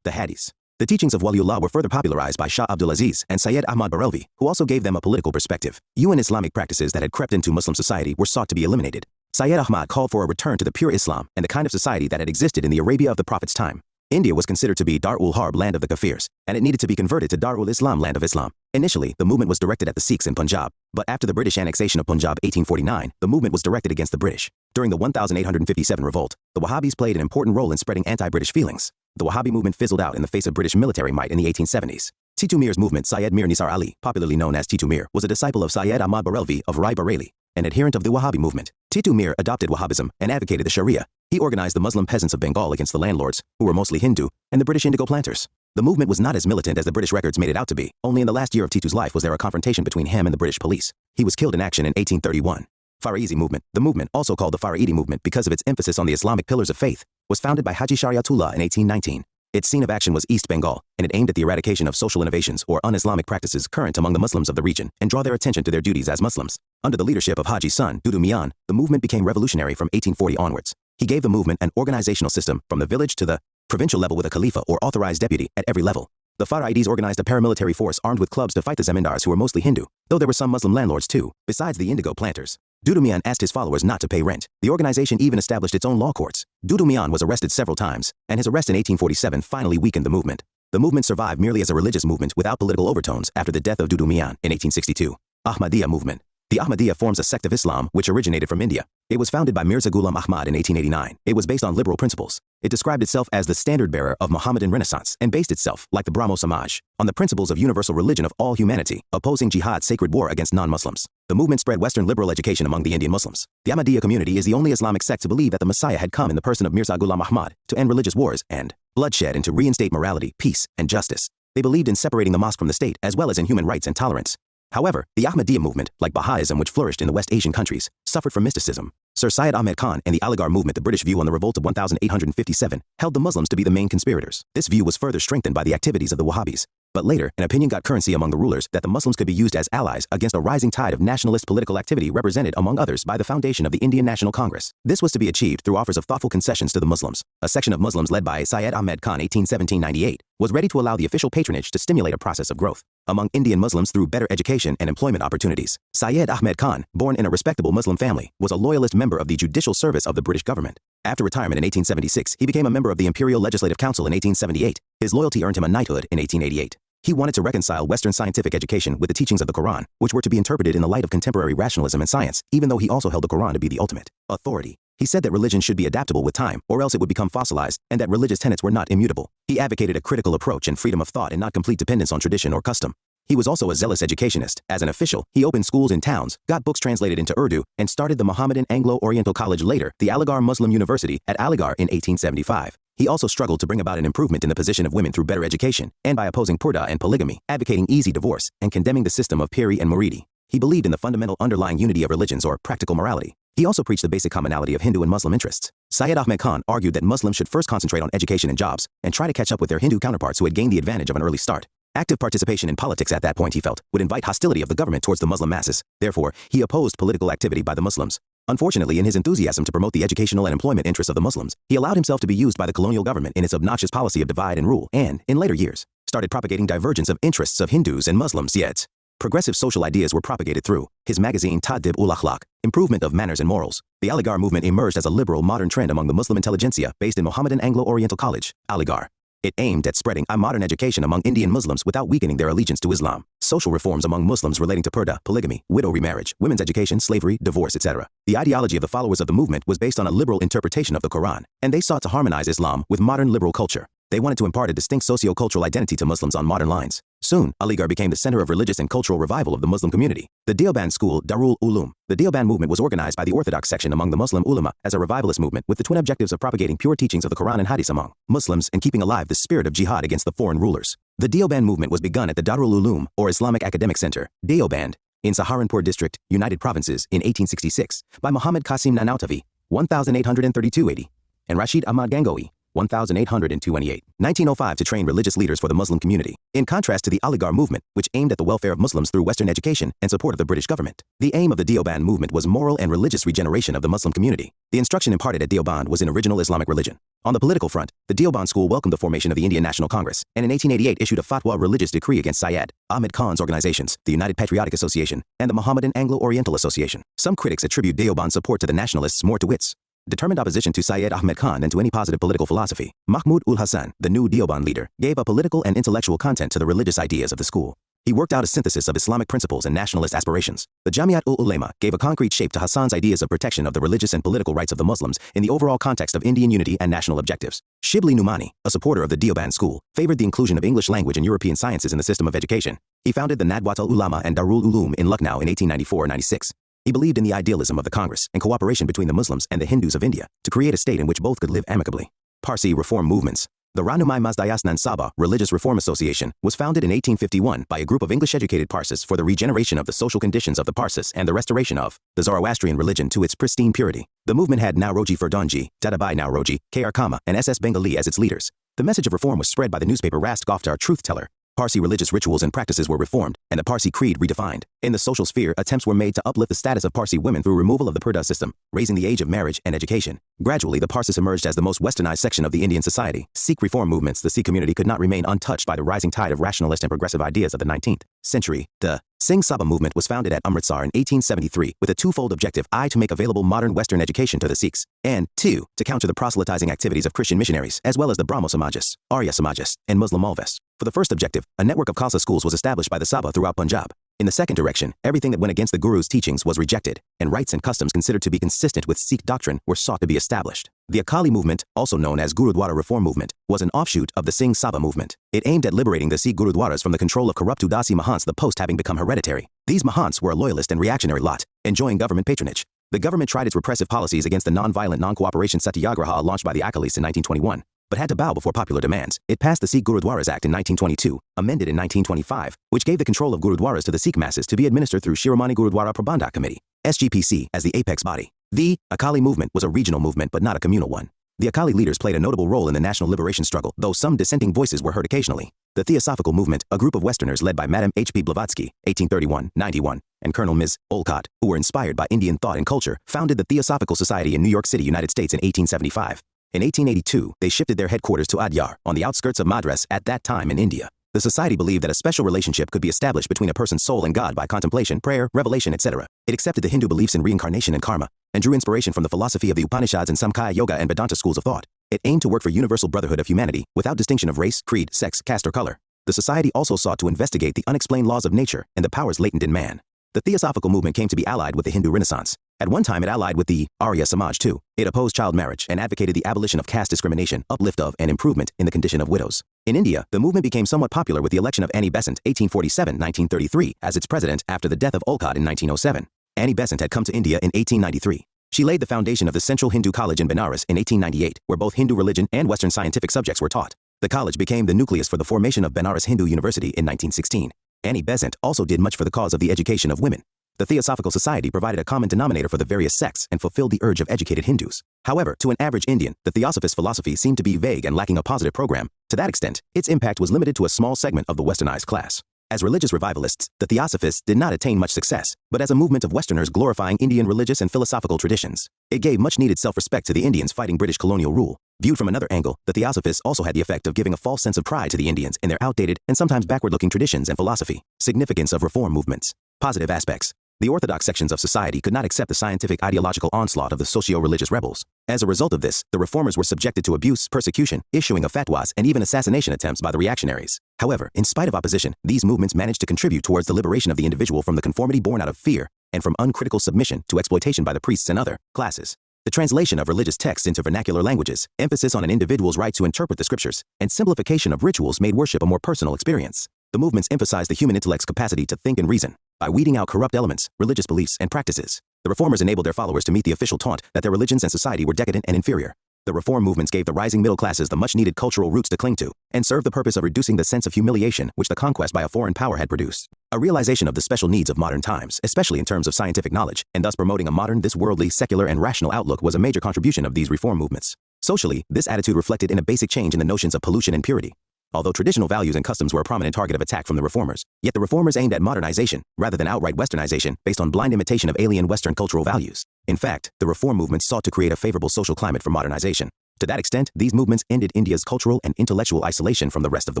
The Hadith. The teachings of Waliullah were further popularized by Shah Abdulaziz and Syed Ahmad Barelvi, who also gave them a political perspective. UN Islamic practices that had crept into Muslim society were sought to be eliminated. Syed Ahmad called for a return to the pure Islam and the kind of society that had existed in the Arabia of the Prophet's time. India was considered to be Dar-ul-Harb, land of the Kafirs, and it needed to be converted to Dar-ul-Islam, land of Islam. Initially, the movement was directed at the Sikhs in Punjab, but after the British annexation of Punjab 1849, the movement was directed against the British. During the 1857 revolt, the Wahhabis played an important role in spreading anti-British feelings. The Wahhabi movement fizzled out in the face of British military might in the 1870s. Titu Mir's movement, Syed Mir Nisar Ali, popularly known as Titu Mir, was a disciple of Syed Ahmad Barelvi of Rai Bareli, an adherent of the Wahhabi movement. Titu Mir adopted Wahhabism and advocated the Sharia. He organized the Muslim peasants of Bengal against the landlords, who were mostly Hindu, and the British indigo planters. The movement was not as militant as the British records made it out to be. Only in the last year of Titu's life was there a confrontation between him and the British police. He was killed in action in 1831. Faraizi movement. The movement, also called the Faraidi movement because of its emphasis on the Islamic pillars of faith, was founded by Haji Shariatullah in 1819. Its scene of action was East Bengal, and it aimed at the eradication of social innovations or un-Islamic practices current among the Muslims of the region and draw their attention to their duties as Muslims. Under the leadership of Haji's son, Dudu Mian, the movement became revolutionary from 1840 onwards. He gave the movement an organizational system from the village to the provincial level with a khalifa or authorized deputy at every level. The Faraidis organized a paramilitary force armed with clubs to fight the Zamindars who were mostly Hindu, though there were some Muslim landlords too, besides the indigo planters. Dudu Mian asked his followers not to pay rent. The organization even established its own law courts. Dudu Mian was arrested several times, and his arrest in 1847 finally weakened the movement. The movement survived merely as a religious movement without political overtones after the death of Dudu Mian in 1862. Ahmadiyya movement. The Ahmadiyya forms a sect of Islam which originated from India. It was founded by Mirza Ghulam Ahmad in 1889. It was based on liberal principles. It described itself as the standard bearer of Mohammedan Renaissance and based itself, like the Brahmo Samaj, on the principles of universal religion of all humanity, opposing jihad's sacred war against non-Muslims. The movement spread Western liberal education among the Indian Muslims. The Ahmadiyya community is the only Islamic sect to believe that the Messiah had come in the person of Mirza Ghulam Ahmad to end religious wars and bloodshed and to reinstate morality, peace, and justice. They believed in separating the mosque from the state as well as in human rights and tolerance. However, the Ahmadiyya movement, like Baha'ism which flourished in the West Asian countries, suffered from mysticism. Sir Syed Ahmed Khan and the Aligarh movement, the British view on the revolt of 1857, held the Muslims to be the main conspirators. This view was further strengthened by the activities of the Wahhabis. But later, an opinion got currency among the rulers that the Muslims could be used as allies against a rising tide of nationalist political activity represented, among others, by the foundation of the Indian National Congress. This was to be achieved through offers of thoughtful concessions to the Muslims. A section of Muslims led by Syed Ahmed Khan 1817-98 was ready to allow the official patronage to stimulate a process of growth among Indian Muslims through better education and employment opportunities. Syed Ahmed Khan, born in a respectable Muslim family, was a loyalist member of the judicial service of the British government. After retirement in 1876, he became a member of the Imperial Legislative Council in 1878. His loyalty earned him a knighthood in 1888. He wanted to reconcile Western scientific education with the teachings of the Quran, which were to be interpreted in the light of contemporary rationalism and science, even though he also held the Quran to be the ultimate authority. He said that religion should be adaptable with time, or else it would become fossilized, and that religious tenets were not immutable. He advocated a critical approach and freedom of thought and not complete dependence on tradition or custom. He was also a zealous educationist. As an official, he opened schools in towns, got books translated into Urdu, and started the Mohammedan Anglo-Oriental College, later the Aligarh Muslim University, at Aligarh in 1875. He also struggled to bring about an improvement in the position of women through better education, and by opposing purdah and polygamy, advocating easy divorce, and condemning the system of piri and muridi. He believed in the fundamental underlying unity of religions or practical morality. He also preached the basic commonality of Hindu and Muslim interests. Syed Ahmed Khan argued that Muslims should first concentrate on education and jobs, and try to catch up with their Hindu counterparts who had gained the advantage of an early start. Active participation in politics at that point, he felt, would invite hostility of the government towards the Muslim masses. Therefore, he opposed political activity by the Muslims. Unfortunately, in his enthusiasm to promote the educational and employment interests of the Muslims, he allowed himself to be used by the colonial government in its obnoxious policy of divide and rule, and, in later years, started propagating divergence of interests of Hindus and Muslims. Yet, progressive social ideas were propagated through his magazine Ta'dib ul Akhlaq, improvement of manners and morals. The Aligarh movement emerged as a liberal modern trend among the Muslim intelligentsia based in Mohammedan Anglo-Oriental College, Aligarh. It aimed at spreading a modern education among Indian Muslims without weakening their allegiance to Islam. Social reforms among Muslims relating to purdah, polygamy, widow remarriage, women's education, slavery, divorce, etc. The ideology of the followers of the movement was based on a liberal interpretation of the Quran, and they sought to harmonize Islam with modern liberal culture. They wanted to impart a distinct socio-cultural identity to Muslims on modern lines. Soon, Aligarh became the center of religious and cultural revival of the Muslim community. The Deoband school, Darul Uloom. The Deoband movement was organized by the Orthodox section among the Muslim ulama as a revivalist movement with the twin objectives of propagating pure teachings of the Quran and Hadith among Muslims and keeping alive the spirit of jihad against the foreign rulers. The Deoband movement was begun at the Darul Uloom, or Islamic Academic Center, Deoband, in Saharanpur district, United Provinces, in 1866, by Muhammad Qasim Nanautavi, 1832-80, and Rashid Ahmad Gangohi, 1828. 1905 to train religious leaders for the Muslim community. In contrast to the Aligarh movement, which aimed at the welfare of Muslims through Western education and support of the British government. The aim of the Deoband movement was moral and religious regeneration of the Muslim community. The instruction imparted at Deoband was in original Islamic religion. On the political front, the Deoband school welcomed the formation of the Indian National Congress, and in 1888 issued a fatwa religious decree against Syed Ahmed Khan's organizations, the United Patriotic Association, and the Mohammedan Anglo-Oriental Association. Some critics attribute Deoband's support to the Nationalists more to wits determined opposition to Syed Ahmed Khan than to any positive political philosophy. Mahmud ul Hassan, the new Deoband leader, gave a political and intellectual content to the religious ideas of the school. He worked out a synthesis of Islamic principles and nationalist aspirations. The Jamiat ul Ulema gave a concrete shape to Hassan's ideas of protection of the religious and political rights of the Muslims in the overall context of Indian unity and national objectives. Shibli Numani, a supporter of the Deoband school, favored the inclusion of English language and European sciences in the system of education. He founded the Nadwat al-Ulama and Darul Uloom in Lucknow in 1894-96. He believed in the idealism of the Congress and cooperation between the Muslims and the Hindus of India to create a state in which both could live amicably. Parsi reform movements. The Ranumai Mazdayasnan Sabah Religious Reform Association was founded in 1851 by a group of English-educated Parsis for the regeneration of the social conditions of the Parsis and the restoration of the Zoroastrian religion to its pristine purity. The movement had Nauroji Ferdonji, Dadabai Nauroji, K.R. Kama, and S.S. Bengali as its leaders. The message of reform was spread by the newspaper Rast Goftar Truth Teller. Parsi religious rituals and practices were reformed, and the Parsi creed redefined. In the social sphere, attempts were made to uplift the status of Parsi women through removal of the Purdah system, raising the age of marriage and education. Gradually, the Parsis emerged as the most westernized section of the Indian society. Sikh reform movements. The Sikh community could not remain untouched by the rising tide of rationalist and progressive ideas of the 19th century. The Singh Sabha movement was founded at Amritsar in 1873 with a twofold objective: I, to make available modern Western education to the Sikhs, and 2, to counter the proselytizing activities of Christian missionaries, as well as the Brahmo Samajists, Arya Samajists, and Muslim Malvis. For the first objective, a network of Khalsa schools was established by the Sabha throughout Punjab. In the second direction, everything that went against the Guru's teachings was rejected, and rites and customs considered to be consistent with Sikh doctrine were sought to be established. The Akali movement, also known as Gurudwara Reform Movement, was an offshoot of the Singh Sabha movement. It aimed at liberating the Sikh Gurudwaras from the control of corrupt Udasi Mahants, the post having become hereditary. These Mahants were a loyalist and reactionary lot, enjoying government patronage. The government tried its repressive policies against the non-violent non-cooperation Satyagraha launched by the Akalis in 1921, but had to bow before popular demands. It passed the Sikh Gurudwaras Act in 1922, amended in 1925, which gave the control of Gurudwaras to the Sikh masses to be administered through Shiromani Gurudwara Prabandhak Committee, SGPC, as the apex body. The Akali movement was a regional movement but not a communal one. The Akali leaders played a notable role in the national liberation struggle, though some dissenting voices were heard occasionally. The Theosophical movement, a group of Westerners led by Madame H.P. Blavatsky, 1831-91, and Colonel Ms. Olcott, who were inspired by Indian thought and culture, founded the Theosophical Society in New York City, United States in 1875. In 1882, they shifted their headquarters to Adyar, on the outskirts of Madras at that time in India. The society believed that a special relationship could be established between a person's soul and God by contemplation, prayer, revelation, etc. It accepted the Hindu beliefs in reincarnation and karma, and drew inspiration from the philosophy of the Upanishads and Samkhya Yoga and Vedanta schools of thought. It aimed to work for universal brotherhood of humanity, without distinction of race, creed, sex, caste, or color. The society also sought to investigate the unexplained laws of nature and the powers latent in man. The Theosophical movement came to be allied with the Hindu Renaissance. At one time it allied with the Arya Samaj too. It opposed child marriage and advocated the abolition of caste discrimination, uplift of and improvement in the condition of widows. In India, the movement became somewhat popular with the election of Annie Besant, 1847-1933, as its president after the death of Olcott in 1907. Annie Besant had come to India in 1893. She laid the foundation of the Central Hindu College in Benares in 1898, where both Hindu religion and Western scientific subjects were taught. The college became the nucleus for the formation of Benares Hindu University in 1916. Annie Besant also did much for the cause of the education of women. The Theosophical Society provided a common denominator for the various sects and fulfilled the urge of educated Hindus. However, to an average Indian, the Theosophist philosophy seemed to be vague and lacking a positive program. To that extent, its impact was limited to a small segment of the westernized class. As religious revivalists, the Theosophists did not attain much success, but as a movement of Westerners glorifying Indian religious and philosophical traditions, it gave much-needed self-respect to the Indians fighting British colonial rule. Viewed from another angle, the Theosophists also had the effect of giving a false sense of pride to the Indians in their outdated and sometimes backward-looking traditions and philosophy. Significance of reform movements. Positive aspects. The orthodox sections of society could not accept the scientific ideological onslaught of the socio-religious rebels. As a result of this, the reformers were subjected to abuse, persecution, issuing of fatwas, and even assassination attempts by the reactionaries. However, in spite of opposition, these movements managed to contribute towards the liberation of the individual from the conformity born out of fear, and from uncritical submission to exploitation by the priests and other classes. The translation of religious texts into vernacular languages, emphasis on an individual's right to interpret the scriptures, and simplification of rituals made worship a more personal experience. The movements emphasized the human intellect's capacity to think and reason. By weeding out corrupt elements, religious beliefs, and practices, the reformers enabled their followers to meet the official taunt that their religions and society were decadent and inferior. The reform movements gave the rising middle classes the much-needed cultural roots to cling to, and served the purpose of reducing the sense of humiliation which the conquest by a foreign power had produced. A realization of the special needs of modern times, especially in terms of scientific knowledge, and thus promoting a modern, this worldly, secular, and rational outlook was a major contribution of these reform movements. Socially, this attitude reflected in a basic change in the notions of pollution and purity. Although traditional values and customs were a prominent target of attack from the reformers, yet the reformers aimed at modernization, rather than outright westernization, based on blind imitation of alien Western cultural values. In fact, the reform movement sought to create a favorable social climate for modernization. To that extent, these movements ended India's cultural and intellectual isolation from the rest of the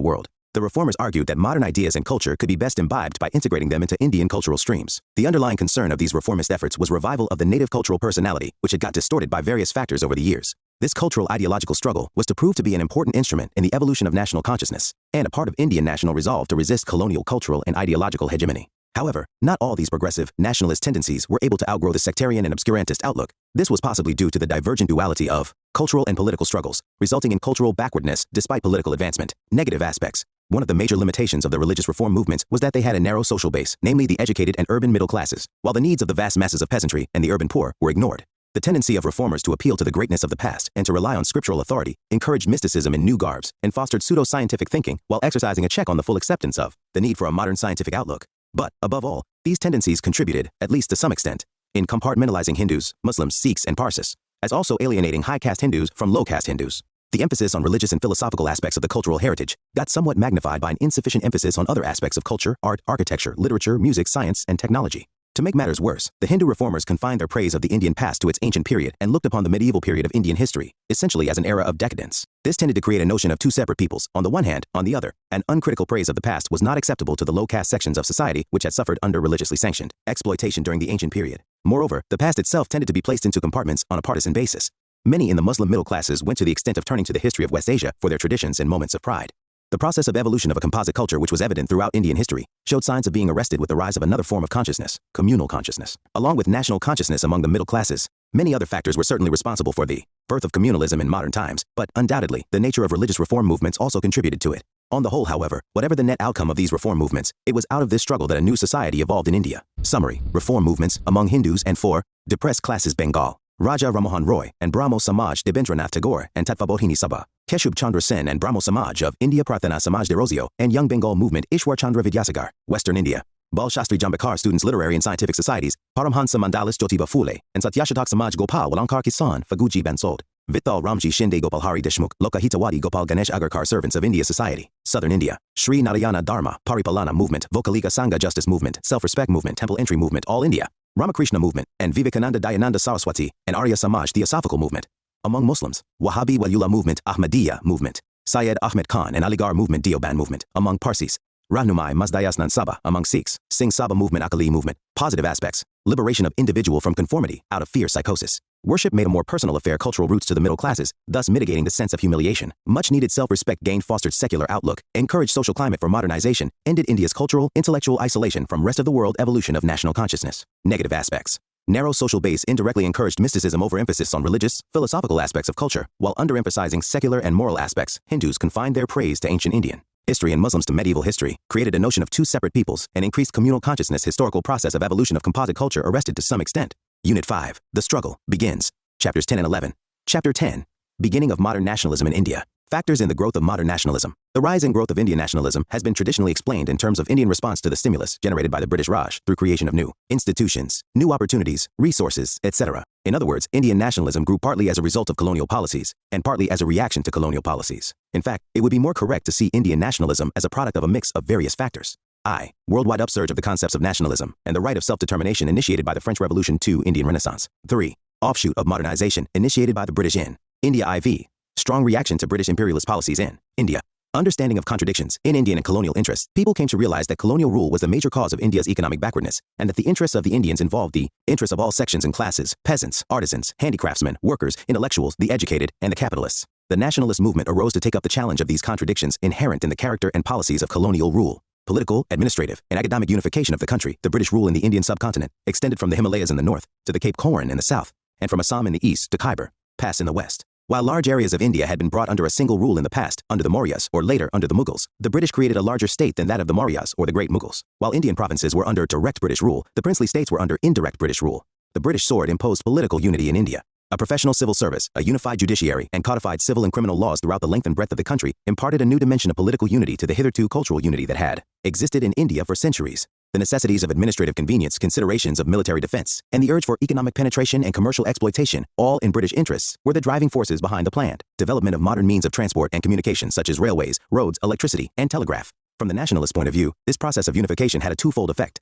world. The reformers argued that modern ideas and culture could be best imbibed by integrating them into Indian cultural streams. The underlying concern of these reformist efforts was revival of the native cultural personality, which had got distorted by various factors over the years. This cultural ideological struggle was to prove to be an important instrument in the evolution of national consciousness, and a part of Indian national resolve to resist colonial cultural and ideological hegemony. However, not all these progressive, nationalist tendencies were able to outgrow the sectarian and obscurantist outlook. This was possibly due to the divergent duality of cultural and political struggles, resulting in cultural backwardness despite political advancement. Negative aspects. One of the major limitations of the religious reform movements was that they had a narrow social base, namely the educated and urban middle classes, while the needs of the vast masses of peasantry and the urban poor were ignored. The tendency of reformers to appeal to the greatness of the past and to rely on scriptural authority encouraged mysticism in new garbs and fostered pseudo-scientific thinking while exercising a check on the full acceptance of the need for a modern scientific outlook. But, above all, these tendencies contributed, at least to some extent, in compartmentalizing Hindus, Muslims, Sikhs, and Parsis, as also alienating high-caste Hindus from low-caste Hindus. The emphasis on religious and philosophical aspects of the cultural heritage got somewhat magnified by an insufficient emphasis on other aspects of culture, art, architecture, literature, music, science, and technology. To make matters worse, the Hindu reformers confined their praise of the Indian past to its ancient period and looked upon the medieval period of Indian history, essentially as an era of decadence. This tended to create a notion of two separate peoples, on the one hand, on the other. An uncritical praise of the past was not acceptable to the low-caste sections of society which had suffered under religiously sanctioned exploitation during the ancient period. Moreover, the past itself tended to be placed into compartments on a partisan basis. Many in the Muslim middle classes went to the extent of turning to the history of West Asia for their traditions and moments of pride. The process of evolution of a composite culture which was evident throughout Indian history showed signs of being arrested with the rise of another form of consciousness, communal consciousness. Along with national consciousness among the middle classes, many other factors were certainly responsible for the birth of communalism in modern times, but undoubtedly, the nature of religious reform movements also contributed to it. On the whole, however, whatever the net outcome of these reform movements, it was out of this struggle that a new society evolved in India. Summary: reform movements among Hindus and for depressed classes: Bengal, Raja Rammohan Roy and Brahmo Samaj Debendranath Tagore and Tatvabodhini Sabha, Keshub Chandra Sen and Brahmo Samaj of India, Prarthana Samaj de Rozio and Young Bengal Movement Ishwar Chandra Vidyasagar, Western India, Bal Shastri Jambekar Students Literary and Scientific Societies, Paramhansa Mandalis Jyotiba Phule and Satyashatak Samaj Gopal Walankar Kisan Faguji Bansod, Vittal Ramji Shinde Gopal Hari Deshmukh Lokahitawadi Gopal Ganesh Agarkar Servants of India Society, Southern India, Sri Narayana Dharma Paripalana Movement, Vokalika Sangha Justice Movement, Self-Respect Movement, Temple Entry Movement, All India, Ramakrishna Movement, and Vivekananda Dayananda Saraswati and Arya Samaj Theosophical Movement. Among Muslims, Wahhabi Waliullah Movement, Ahmadiyya Movement, Syed Ahmed Khan and Aligarh Movement, Deoband Movement. Among Parsis, Rahnumai Mazdayasnan Sabha. Among Sikhs, Singh Sabha Movement, Akali Movement. Positive aspects: liberation of individual from conformity, out of fear psychosis. Worship made a more personal affair, cultural roots to the middle classes, thus mitigating the sense of humiliation. Much needed self-respect gained, fostered secular outlook, encouraged social climate for modernization, ended India's cultural, intellectual isolation from rest of the world, evolution of national consciousness. Negative aspects: narrow social base indirectly encouraged mysticism over emphasis on religious, philosophical aspects of culture, while underemphasizing secular and moral aspects. Hindus confined their praise to ancient Indian history and Muslims to medieval history, created a notion of two separate peoples, and increased communal consciousness. Historical process of evolution of composite culture arrested to some extent. Unit 5, The Struggle, begins. Chapters 10 and 11. Chapter 10, Beginning of Modern Nationalism in India. Factors in the growth of modern nationalism. The rise and growth of Indian nationalism has been traditionally explained in terms of Indian response to the stimulus generated by the British Raj through creation of new institutions, new opportunities, resources, etc. In other words, Indian nationalism grew partly as a result of colonial policies and partly as a reaction to colonial policies. In fact, it would be more correct to see Indian nationalism as a product of a mix of various factors. I. Worldwide upsurge of the concepts of nationalism and the right of self-determination initiated by the French Revolution. 2. Indian Renaissance. 3. Offshoot of modernization initiated by the British in India. IV. Strong reaction to British imperialist policies in India. Understanding of contradictions in Indian and colonial interests. People came to realize that colonial rule was the major cause of India's economic backwardness, and that the interests of the Indians involved the interests of all sections and classes: peasants, artisans, handicraftsmen, workers, intellectuals, the educated, and the capitalists. The nationalist movement arose to take up the challenge of these contradictions inherent in the character and policies of colonial rule. Political, administrative, and academic unification of the country. The British rule in the Indian subcontinent extended from the Himalayas in the north to the Cape Coron in the south, and from Assam in the east to Khyber Pass in the west. While large areas of India had been brought under a single rule in the past, under the Mauryas, or later under the Mughals, the British created a larger state than that of the Mauryas or the Great Mughals. While Indian provinces were under direct British rule, the princely states were under indirect British rule. The British sword imposed political unity in India. A professional civil service, a unified judiciary, and codified civil and criminal laws throughout the length and breadth of the country imparted a new dimension of political unity to the hitherto cultural unity that had existed in India for centuries. The necessities of administrative convenience, considerations of military defense, and the urge for economic penetration and commercial exploitation, all in British interests, were the driving forces behind the planned development of modern means of transport and communication such as railways, roads, electricity, and telegraph. From the nationalist point of view, this process of unification had a twofold effect.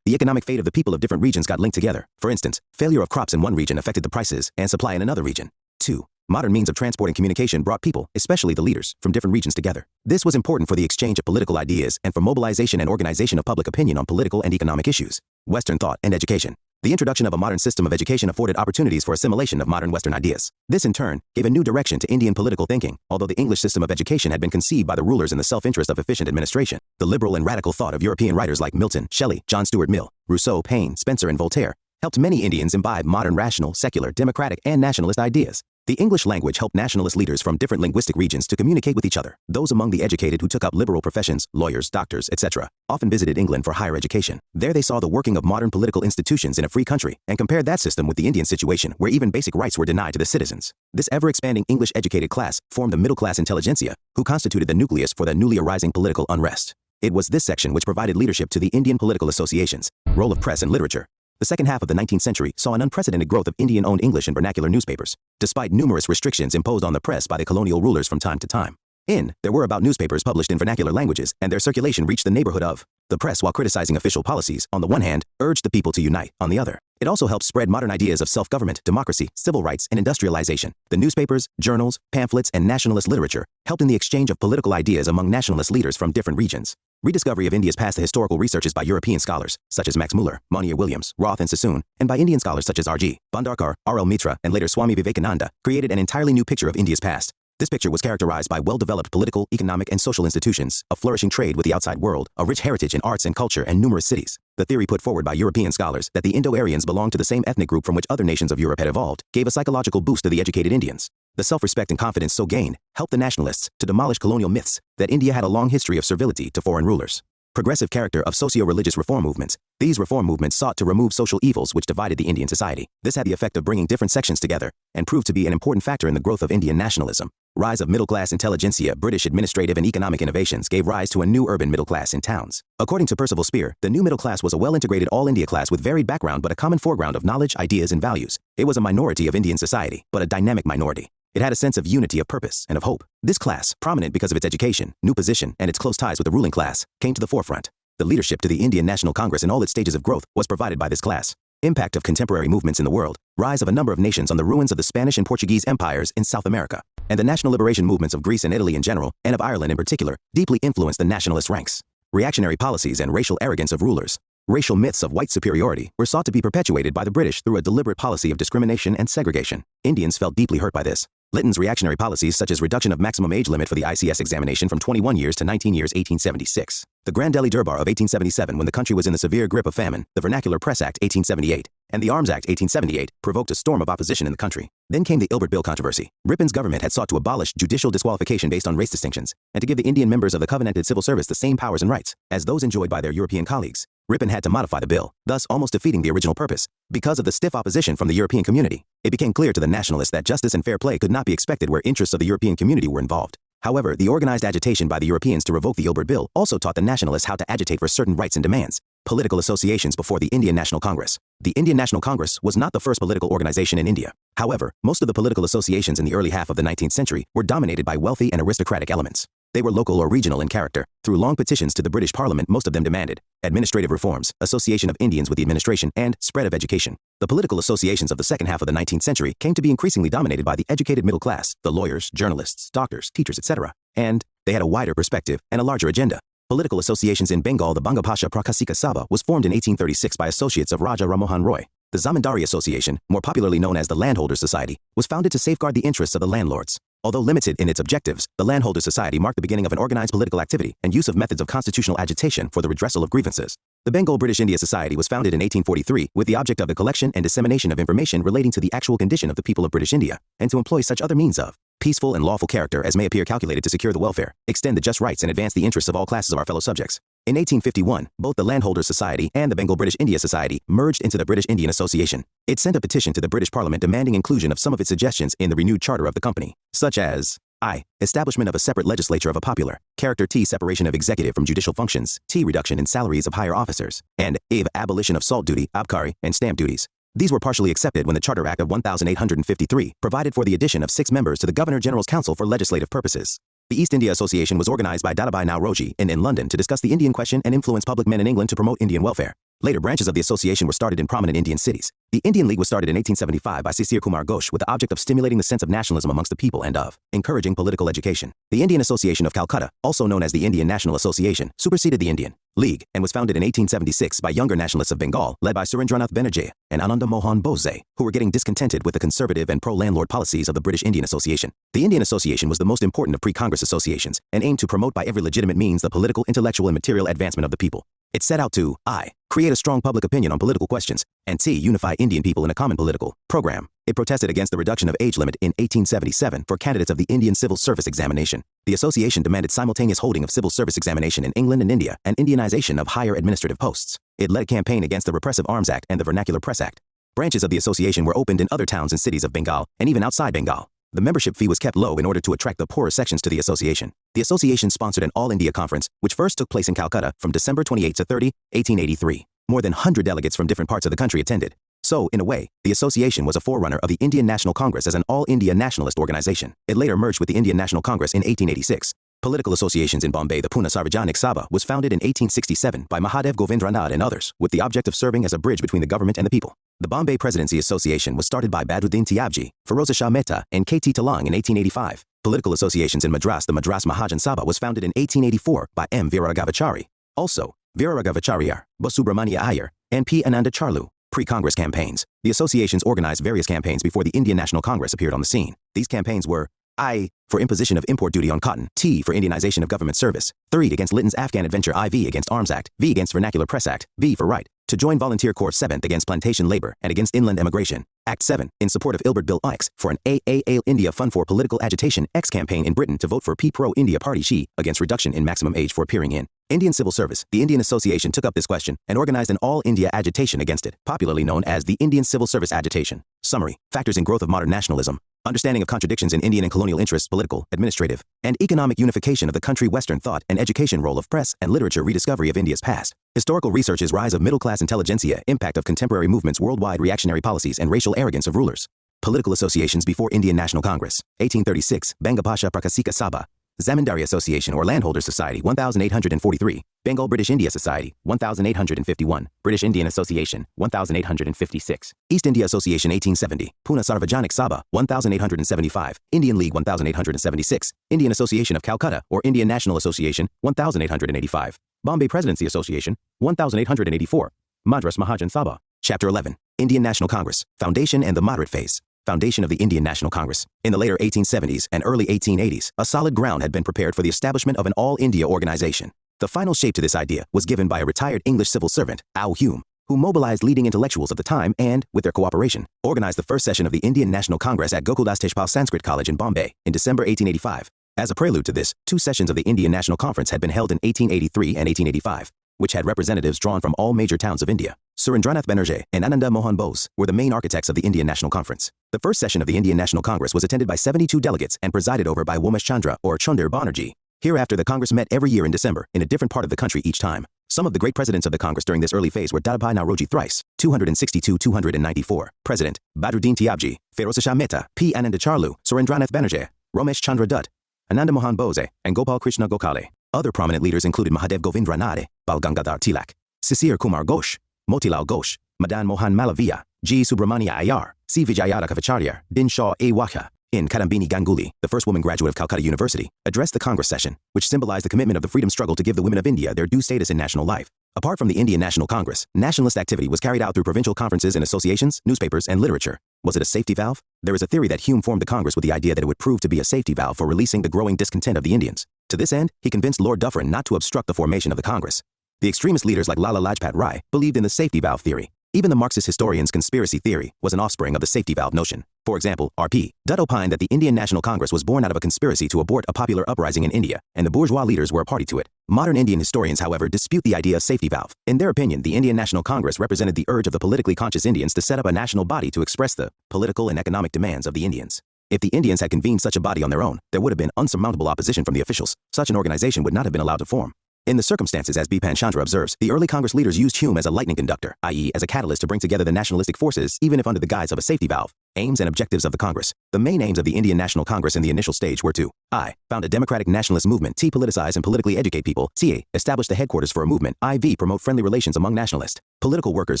The economic fate of the people of different regions got linked together. For instance, failure of crops in one region affected the prices and supply in another region. 2. Modern means of transport and communication brought people, especially the leaders, from different regions together. This was important for the exchange of political ideas and for mobilization and organization of public opinion on political and economic issues. Western thought and education. The introduction of a modern system of education afforded opportunities for assimilation of modern Western ideas. This, in turn, gave a new direction to Indian political thinking, although the English system of education had been conceived by the rulers in the self-interest of efficient administration. The liberal and radical thought of European writers like Milton, Shelley, John Stuart Mill, Rousseau, Paine, Spencer, and Voltaire helped many Indians imbibe modern rational, secular, democratic, and nationalist ideas. The English language helped nationalist leaders from different linguistic regions to communicate with each other. Those among the educated who took up liberal professions, lawyers, doctors, etc., often visited England for higher education. There they saw the working of modern political institutions in a free country and compared that system with the Indian situation where even basic rights were denied to the citizens. This ever-expanding English-educated class formed the middle-class intelligentsia, who constituted the nucleus for the newly arising political unrest. It was this section which provided leadership to the Indian political associations. Role of press and literature. The second half of the 19th century saw an unprecedented growth of Indian-owned English and vernacular newspapers, despite numerous restrictions imposed on the press by the colonial rulers from time to time. There were about newspapers published in vernacular languages, and their circulation reached the neighborhood of. The press, while criticizing official policies, on the one hand, urged the people to unite, on the other. It also helped spread modern ideas of self-government, democracy, civil rights, and industrialization. The newspapers, journals, pamphlets, and nationalist literature helped in the exchange of political ideas among nationalist leaders from different regions. Rediscovery of India's past, the historical researches by European scholars, such as Max Muller, Monier Williams, Roth, and Sassoon, and by Indian scholars such as R.G. Bhandarkar, R.L. Mitra, and later Swami Vivekananda, created an entirely new picture of India's past. This picture was characterized by well-developed political, economic, and social institutions, a flourishing trade with the outside world, a rich heritage in arts and culture, and numerous cities. The theory put forward by European scholars that the Indo-Aryans belonged to the same ethnic group from which other nations of Europe had evolved gave a psychological boost to the educated Indians. The self-respect and confidence so gained helped the nationalists to demolish colonial myths that India had a long history of servility to foreign rulers. Progressive character of socio-religious reform movements. These reform movements sought to remove social evils which divided the Indian society. This had the effect of bringing different sections together and proved to be an important factor in the growth of Indian nationalism. Rise of middle-class intelligentsia. British administrative and economic innovations gave rise to a new urban middle class in towns. According to Percival Spear, the new middle class was a well-integrated all-India class with varied background but a common foreground of knowledge, ideas, and values. It was a minority of Indian society, but a dynamic minority. It had a sense of unity, of purpose, and of hope. This class, prominent because of its education, new position, and its close ties with the ruling class, came to the forefront. The leadership to the Indian National Congress in all its stages of growth was provided by this class. Impact of contemporary movements in the world. Rise of a number of nations on the ruins of the Spanish and Portuguese empires in South America, and the national liberation movements of Greece and Italy in general, and of Ireland in particular, deeply influenced the nationalist ranks. Reactionary policies and racial arrogance of rulers. Racial myths of white superiority were sought to be perpetuated by the British through a deliberate policy of discrimination and segregation. Indians felt deeply hurt by this. Lytton's reactionary policies such as reduction of maximum age limit for the ICS examination from 21 years to 19 years 1876, the Grand Delhi Durbar of 1877 when the country was in the severe grip of famine, the Vernacular Press Act 1878, and the Arms Act 1878 provoked a storm of opposition in the country. Then came the Ilbert Bill controversy. Ripon's government had sought to abolish judicial disqualification based on race distinctions and to give the Indian members of the covenanted civil service the same powers and rights as those enjoyed by their European colleagues. Ripon had to modify the bill, thus almost defeating the original purpose. Because of the stiff opposition from the European community, it became clear to the nationalists that justice and fair play could not be expected where interests of the European community were involved. However, the organized agitation by the Europeans to revoke the Ilbert Bill also taught the nationalists how to agitate for certain rights and demands. Political associations before the Indian National Congress. The Indian National Congress was not the first political organization in India. However, most of the political associations in the early half of the 19th century were dominated by wealthy and aristocratic elements. They were local or regional in character. Through long petitions to the British Parliament, most of them demanded administrative reforms, association of Indians with the administration, and spread of education. The political associations of the second half of the 19th century came to be increasingly dominated by the educated middle class, the lawyers, journalists, doctors, teachers, etc. And they had a wider perspective and a larger agenda. Political associations in Bengal. The Bangapasha Prakasika Sabha was formed in 1836 by associates of Raja Ramohan Roy. The Zamindari Association, more popularly known as the Landholders Society, was founded to safeguard the interests of the landlords. Although limited in its objectives, the Landholders Society marked the beginning of an organized political activity and use of methods of constitutional agitation for the redressal of grievances. The Bengal British India Society was founded in 1843 with the object of the collection and dissemination of information relating to the actual condition of the people of British India, and to employ such other means of peaceful and lawful character as may appear calculated to secure the welfare, extend the just rights, and advance the interests of all classes of our fellow subjects. In 1851, both the Landholders Society and the Bengal British India Society merged into the British Indian Association. It sent a petition to the British Parliament demanding inclusion of some of its suggestions in the renewed charter of the company, such as I. Establishment of a separate legislature of a popular character. T. Separation of executive from judicial functions. T. Reduction in salaries of higher officers. And A. Abolition of salt duty, abkari, and stamp duties. These were partially accepted when the Charter Act of 1853 provided for the addition of 6 members to the Governor-General's Council for legislative purposes. The East India Association was organized by Dadabhai Naoroji in London to discuss the Indian question and influence public men in England to promote Indian welfare. Later branches of the association were started in prominent Indian cities. The Indian League was started in 1875 by Sisir Kumar Ghosh with the object of stimulating the sense of nationalism amongst the people and of encouraging political education. The Indian Association of Calcutta, also known as the Indian National Association, superseded the Indian League and was founded in 1876 by younger nationalists of Bengal led by Surendranath Banerjee and Ananda Mohan Bose, who were getting discontented with the conservative and pro-landlord policies of the British Indian Association. The Indian Association was the most important of pre-Congress associations and aimed to promote by every legitimate means the political, intellectual, and material advancement of the people. It set out to I. Create a strong public opinion on political questions. And T. Unify Indian people in a common political program. It protested against the reduction of age limit in 1877 for candidates of the Indian Civil Service Examination. The association demanded simultaneous holding of civil service examination in England and India and Indianization of higher administrative posts. It led a campaign against the Repressive Arms Act and the Vernacular Press Act. Branches of the association were opened in other towns and cities of Bengal and even outside Bengal. The membership fee was kept low in order to attract the poorer sections to the association. The association sponsored an All-India Conference, which first took place in Calcutta from December 28 to 30, 1883. More than 100 delegates from different parts of the country attended. So, in a way, the association was a forerunner of the Indian National Congress as an all-India nationalist organization. It later merged with the Indian National Congress in 1886. Political associations in Bombay. The Pune Sarvajanik Sabha was founded in 1867 by Mahadev Govindranath and others, with the object of serving as a bridge between the government and the people. The Bombay Presidency Association was started by Badruddin Tyabji, Feroza Shah Mehta, and K.T. Talang in 1885. Political associations in Madras. The Madras Mahajan Sabha was founded in 1884 by M. Veeraragavachari. Also, Veeraragavachariyar, Basubramania Iyer, and P. Ananda Charlu. Pre-Congress campaigns. The associations organized various campaigns before the Indian National Congress appeared on the scene. These campaigns were I. For imposition of import duty on cotton. T. For Indianization of government service. 3. Against Lytton's Afghan Adventure. IV. Against Arms Act. V. Against Vernacular Press Act. V. For right to join Volunteer Corps. 7th. Against plantation labor and against inland emigration. Act 7. In support of Ilbert Bill X. For an AAA India Fund for Political Agitation. X campaign in Britain to vote for P. Pro-India Party. She. Against reduction in maximum age for appearing in Indian civil service. The Indian Association took up this question and organized an all-India agitation against it, popularly known as the Indian Civil Service Agitation. Summary. Factors in growth of modern nationalism. Understanding of contradictions in Indian and colonial interests. Political, administrative, and economic unification of the country. Western thought and education. Role of press and literature. Rediscovery of India's past. Historical researches. Rise of middle-class intelligentsia. Impact of contemporary movements. Worldwide reactionary policies and racial arrogance of rulers. Political associations before Indian National Congress. 1836. Bangapasha Prakasika Sabha. Zamindari Association or Landholders Society 1843, Bengal British India Society 1851, British Indian Association 1856, East India Association 1870, Pune Sarvajanik Sabha 1875, Indian League 1876, Indian Association of Calcutta or Indian National Association 1885, Bombay Presidency Association 1884, Madras Mahajan Sabha. Chapter 11, Indian National Congress, Foundation and the Moderate Phase. Foundation of the Indian National Congress. In the later 1870s and early 1880s, a solid ground had been prepared for the establishment of an all-India organization. The final shape to this idea was given by a retired English civil servant, Au Hume, who mobilized leading intellectuals of the time and, with their cooperation, organized the first session of the Indian National Congress at Gokuldas Tejpal Sanskrit College in Bombay in December 1885. As a prelude to this, 2 sessions of the Indian National Conference had been held in 1883 and 1885, which had representatives drawn from all major towns of India. Surendranath Banerjee and Ananda Mohan Bose were the main architects of the Indian National Conference. The first session of the Indian National Congress was attended by 72 delegates and presided over by Womesh Chandra or Chunder Banerjee. Hereafter, the Congress met every year in December in a different part of the country each time. Some of the great presidents of the Congress during this early phase were Dadabhai Nauroji thrice, 262-294, President, Badruddin Tyabji, Feroza Shah Mehta, P. Ananda Charlu, Surendranath Banerjee, Romesh Chandra Dutt, Ananda Mohan Bose, and Gopal Krishna Gokhale. Other prominent leaders included Mahadev Govindranath, Bal Gangadhar Tilak, Sisir Kumar Ghosh, Motilal Ghosh, Madan Mohan Malaviya, G. Subramania Iyer, C. Vijayadakavacharya, Din Shah A. Wakha. In Kadambini Ganguly, the first woman graduate of Calcutta University, addressed the Congress session, which symbolized the commitment of the freedom struggle to give the women of India their due status in national life. Apart from the Indian National Congress, nationalist activity was carried out through provincial conferences and associations, newspapers, and literature. Was it a safety valve? There is a theory that Hume formed the Congress with the idea that it would prove to be a safety valve for releasing the growing discontent of the Indians. To this end, he convinced Lord Dufferin not to obstruct the formation of the Congress. The extremist leaders like Lala Lajpat Rai believed in the safety valve theory. Even the Marxist historian's conspiracy theory was an offspring of the safety valve notion. For example, R.P. Dutt opined that the Indian National Congress was born out of a conspiracy to abort a popular uprising in India, and the bourgeois leaders were a party to it. Modern Indian historians, however, dispute the idea of safety valve. In their opinion, the Indian National Congress represented the urge of the politically conscious Indians to set up a national body to express the political and economic demands of the Indians. If the Indians had convened such a body on their own, there would have been unsurmountable opposition from the officials. Such an organization would not have been allowed to form. In the circumstances, as Bipan Chandra observes, the early Congress leaders used Hume as a lightning conductor, i.e. as a catalyst to bring together the nationalistic forces, even if under the guise of a safety valve. Aims and objectives of the Congress. The main aims of the Indian National Congress in the initial stage were to I. Found a democratic nationalist movement. T. Politicize and politically educate people. C. Establish the headquarters for a movement. IV. Promote friendly relations among nationalist political workers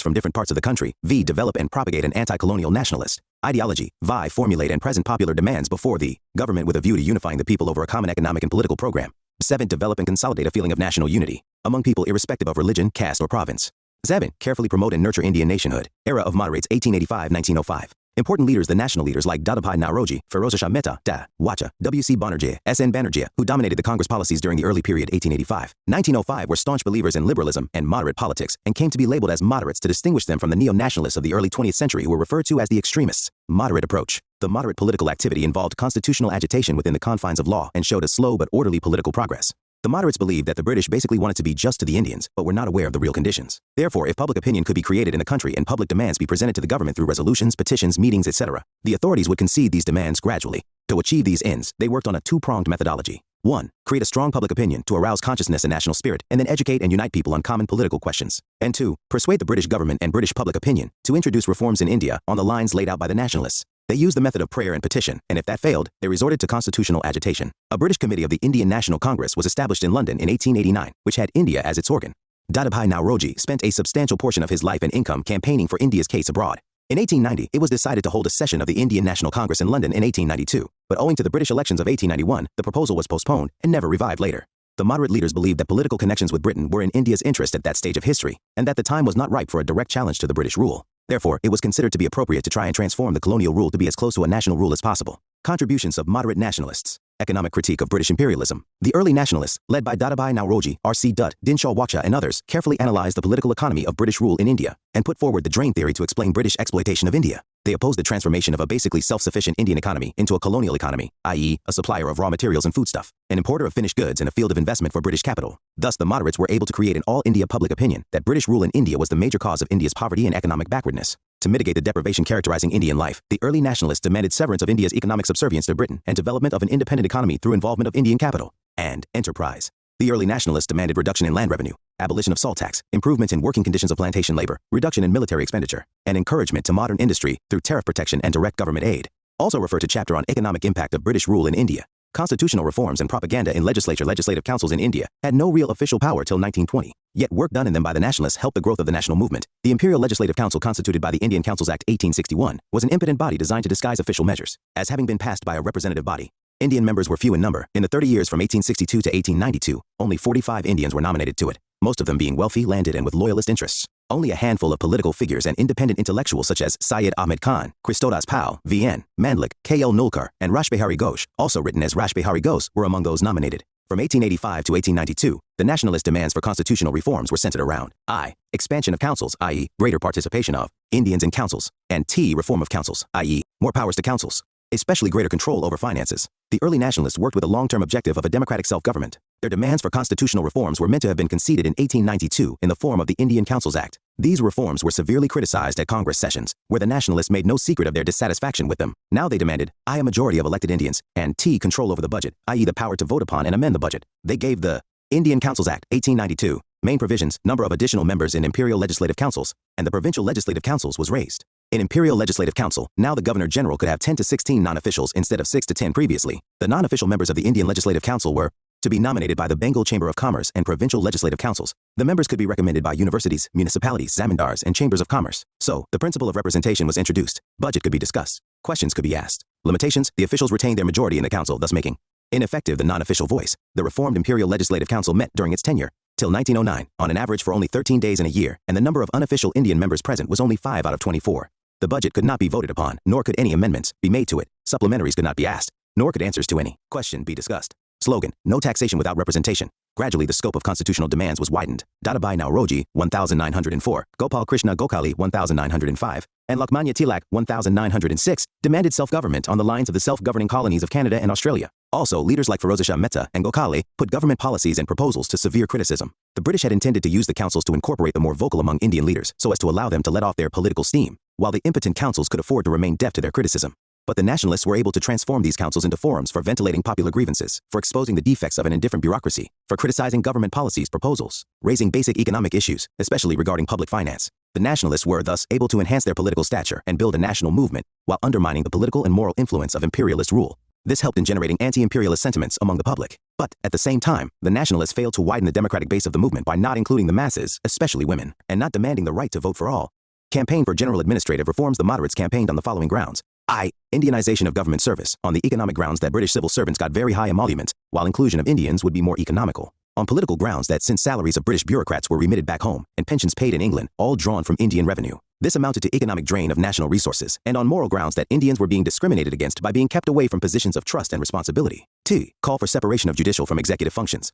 from different parts of the country. V. Develop and propagate an anti-colonial nationalist ideology. V. Formulate and present popular demands before the government with a view to unifying the people over a common economic and political program. 7. Develop and consolidate a feeling of national unity among people irrespective of religion, caste, or province. 7. Carefully promote and nurture Indian nationhood. Era of moderates 1885-1905. Important leaders, the national leaders like Dadabhai Naoroji, Ferozeshah Mehta, Da, Wacha, W.C. Banerjee, S.N. Banerjee, who dominated the Congress policies during the early period 1885. 1905 were staunch believers in liberalism and moderate politics, and came to be labeled as moderates to distinguish them from the neo-nationalists of the early 20th century who were referred to as the extremists. Moderate approach. The moderate political activity involved constitutional agitation within the confines of law and showed a slow but orderly political progress. The moderates believed that the British basically wanted to be just to the Indians, but were not aware of the real conditions. Therefore, if public opinion could be created in the country and public demands be presented to the government through resolutions, petitions, meetings, etc., the authorities would concede these demands gradually. To achieve these ends, they worked on a two-pronged methodology. 1. Create a strong public opinion to arouse consciousness and national spirit, and then educate and unite people on common political questions. And 2. Persuade the British government and British public opinion to introduce reforms in India on the lines laid out by the Nationalists. They used the method of prayer and petition, and if that failed, they resorted to constitutional agitation. A British committee of the Indian National Congress was established in London in 1889, which had India as its organ. Dadabhai Naoroji spent a substantial portion of his life and income campaigning for India's case abroad. In 1890, it was decided to hold a session of the Indian National Congress in London in 1892, but owing to the British elections of 1891, the proposal was postponed and never revived later. The moderate leaders believed that political connections with Britain were in India's interest at that stage of history, and that the time was not ripe for a direct challenge to the British rule. Therefore, it was considered to be appropriate to try and transform the colonial rule to be as close to a national rule as possible. Contributions of moderate nationalists. Economic critique of British imperialism. The early nationalists, led by Dadabhai Naoroji, R.C. Dutt, Dinshaw Wacha, and others, carefully analyzed the political economy of British rule in India, and put forward the drain theory to explain British exploitation of India. They opposed the transformation of a basically self-sufficient Indian economy into a colonial economy, i.e., a supplier of raw materials and foodstuff, an importer of finished goods and a field of investment for British capital. Thus, the moderates were able to create an all-India public opinion that British rule in India was the major cause of India's poverty and economic backwardness. To mitigate the deprivation characterizing Indian life, the early nationalists demanded severance of India's economic subservience to Britain and development of an independent economy through involvement of Indian capital and enterprise. The early nationalists demanded reduction in land revenue, abolition of salt tax, improvements in working conditions of plantation labor, reduction in military expenditure, and encouragement to modern industry through tariff protection and direct government aid. Also refer to chapter on economic impact of British rule in India. Constitutional reforms and propaganda in legislative councils in India had no real official power till 1920. Yet work done in them by the nationalists helped the growth of the national movement. The Imperial Legislative Council, constituted by the Indian Councils Act 1861, was an impotent body designed to disguise official measures as having been passed by a representative body. Indian members were few in number. In the 30 years from 1862 to 1892, only 45 Indians were nominated to it, most of them being wealthy, landed, and with loyalist interests. Only a handful of political figures and independent intellectuals such as Syed Ahmed Khan, Christodas Pal, V.N. Mandlik, K.L. Nolkar, and Rashbihari Ghosh, also written as Rashbihari Ghosh, were among those nominated. From 1885 to 1892, the nationalist demands for constitutional reforms were centered around I. Expansion of councils, i.e., greater participation of Indians in councils, and T. Reform of councils, i.e., more powers to councils, especially greater control over finances. The early nationalists worked with a long-term objective of a democratic self-government. Their demands for constitutional reforms were meant to have been conceded in 1892 in the form of the Indian Councils Act. These reforms were severely criticized at Congress sessions, where the nationalists made no secret of their dissatisfaction with them. Now they demanded I. a majority of elected Indians, and T. control over the budget, i.e. the power to vote upon and amend the budget. They gave the Indian Councils Act, 1892, main provisions, number of additional members in imperial legislative councils, and the provincial legislative councils was raised. In Imperial Legislative Council, now the Governor-General could have 10 to 16 non-officials instead of 6 to 10 previously. The non-official members of the Indian Legislative Council were to be nominated by the Bengal Chamber of Commerce and provincial legislative councils. The members could be recommended by universities, municipalities, zamindars, and chambers of commerce. So, the principle of representation was introduced. Budget could be discussed. Questions could be asked. Limitations: the officials retained their majority in the council, thus making ineffective the non-official voice. The reformed Imperial Legislative Council met during its tenure till 1909, on an average for only 13 days in a year, and the number of unofficial Indian members present was only 5 out of 24. The budget could not be voted upon, nor could any amendments be made to it. Supplementaries could not be asked, nor could answers to any question be discussed. Slogan: no taxation without representation. Gradually the scope of constitutional demands was widened. Dadabhai Naoroji, 1904, Gopal Krishna Gokhale, 1905, and Lokmanya Tilak, 1906, demanded self-government on the lines of the self-governing colonies of Canada and Australia. Also, leaders like Ferozeshah Mehta and Gokhale put government policies and proposals to severe criticism. The British had intended to use the councils to incorporate the more vocal among Indian leaders so as to allow them to let off their political steam, while the impotent councils could afford to remain deaf to their criticism. But the nationalists were able to transform these councils into forums for ventilating popular grievances, for exposing the defects of an indifferent bureaucracy, for criticizing government policies, proposals, raising basic economic issues, especially regarding public finance. The nationalists were thus able to enhance their political stature and build a national movement while undermining the political and moral influence of imperialist rule. This helped in generating anti-imperialist sentiments among the public. But, at the same time, the nationalists failed to widen the democratic base of the movement by not including the masses, especially women, and not demanding the right to vote for all. Campaign for general administrative reforms. The moderates campaigned on the following grounds. I. Indianization of government service, on the economic grounds that British civil servants got very high emoluments, while inclusion of Indians would be more economical. on political grounds that since salaries of British bureaucrats were remitted back home and pensions paid in England, all drawn from Indian revenue, this amounted to economic drain of national resources, and on moral grounds that Indians were being discriminated against by being kept away from positions of trust and responsibility. T. Call for separation of judicial from executive functions.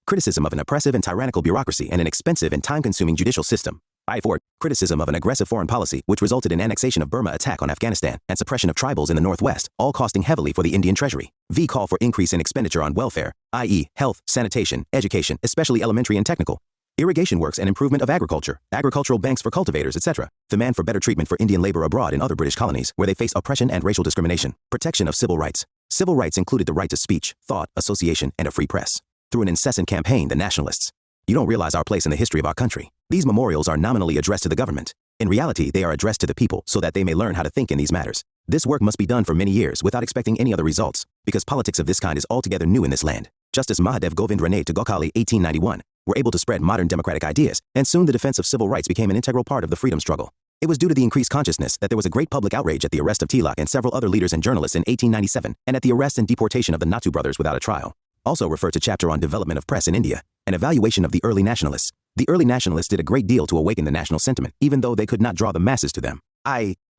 Criticism of an oppressive and tyrannical bureaucracy and an expensive and time-consuming judicial system. I. Criticism of an aggressive foreign policy which resulted in annexation of Burma, attack on Afghanistan, and suppression of tribals in the Northwest, all costing heavily for the Indian treasury. V. Call for increase in expenditure on welfare, i.e., health, sanitation, education, especially elementary and technical, irrigation works and improvement of agriculture, agricultural banks for cultivators, etc. Demand for better treatment for Indian labor abroad in other British colonies where they face oppression and racial discrimination. Protection of civil rights. Civil rights included the right to speech, thought, association, and a free press. Through an incessant campaign, the Nationalists. You don't realize our place in the history of our country. These memorials are nominally addressed to the government. In reality, they are addressed to the people so that they may learn how to think in these matters. This work must be done for many years without expecting any other results, because politics of this kind is altogether new in this land. Justice Mahadev Govind Rane to Gokhale 1891 were able to spread modern democratic ideas, and soon the defense of civil rights became an integral part of the freedom struggle. It was due to the increased consciousness that there was a great public outrage at the arrest of Tilak and several other leaders and journalists in 1897, and at the arrest and deportation of the Natu brothers without a trial. Also refer to chapter on development of press in India, an evaluation of the early nationalists. The early nationalists did a great deal to awaken the national sentiment, even though they could not draw the masses to them.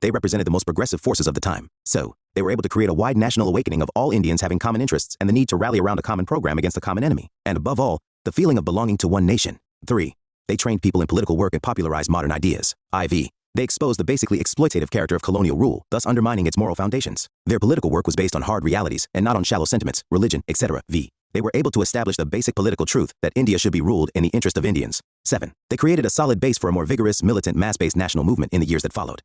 They represented the most progressive forces of the time. So, they were able to create a wide national awakening of all Indians having common interests and the need to rally around a common program against a common enemy. And above all, the feeling of belonging to one nation. 3. They trained people in political work and popularized modern ideas. IV. They exposed the basically exploitative character of colonial rule, thus undermining its moral foundations. Their political work was based on hard realities and not on shallow sentiments, religion, etc. V. They were able to establish the basic political truth that India should be ruled in the interest of Indians. 7. They created a solid base for a more vigorous, militant, mass-based national movement in the years that followed.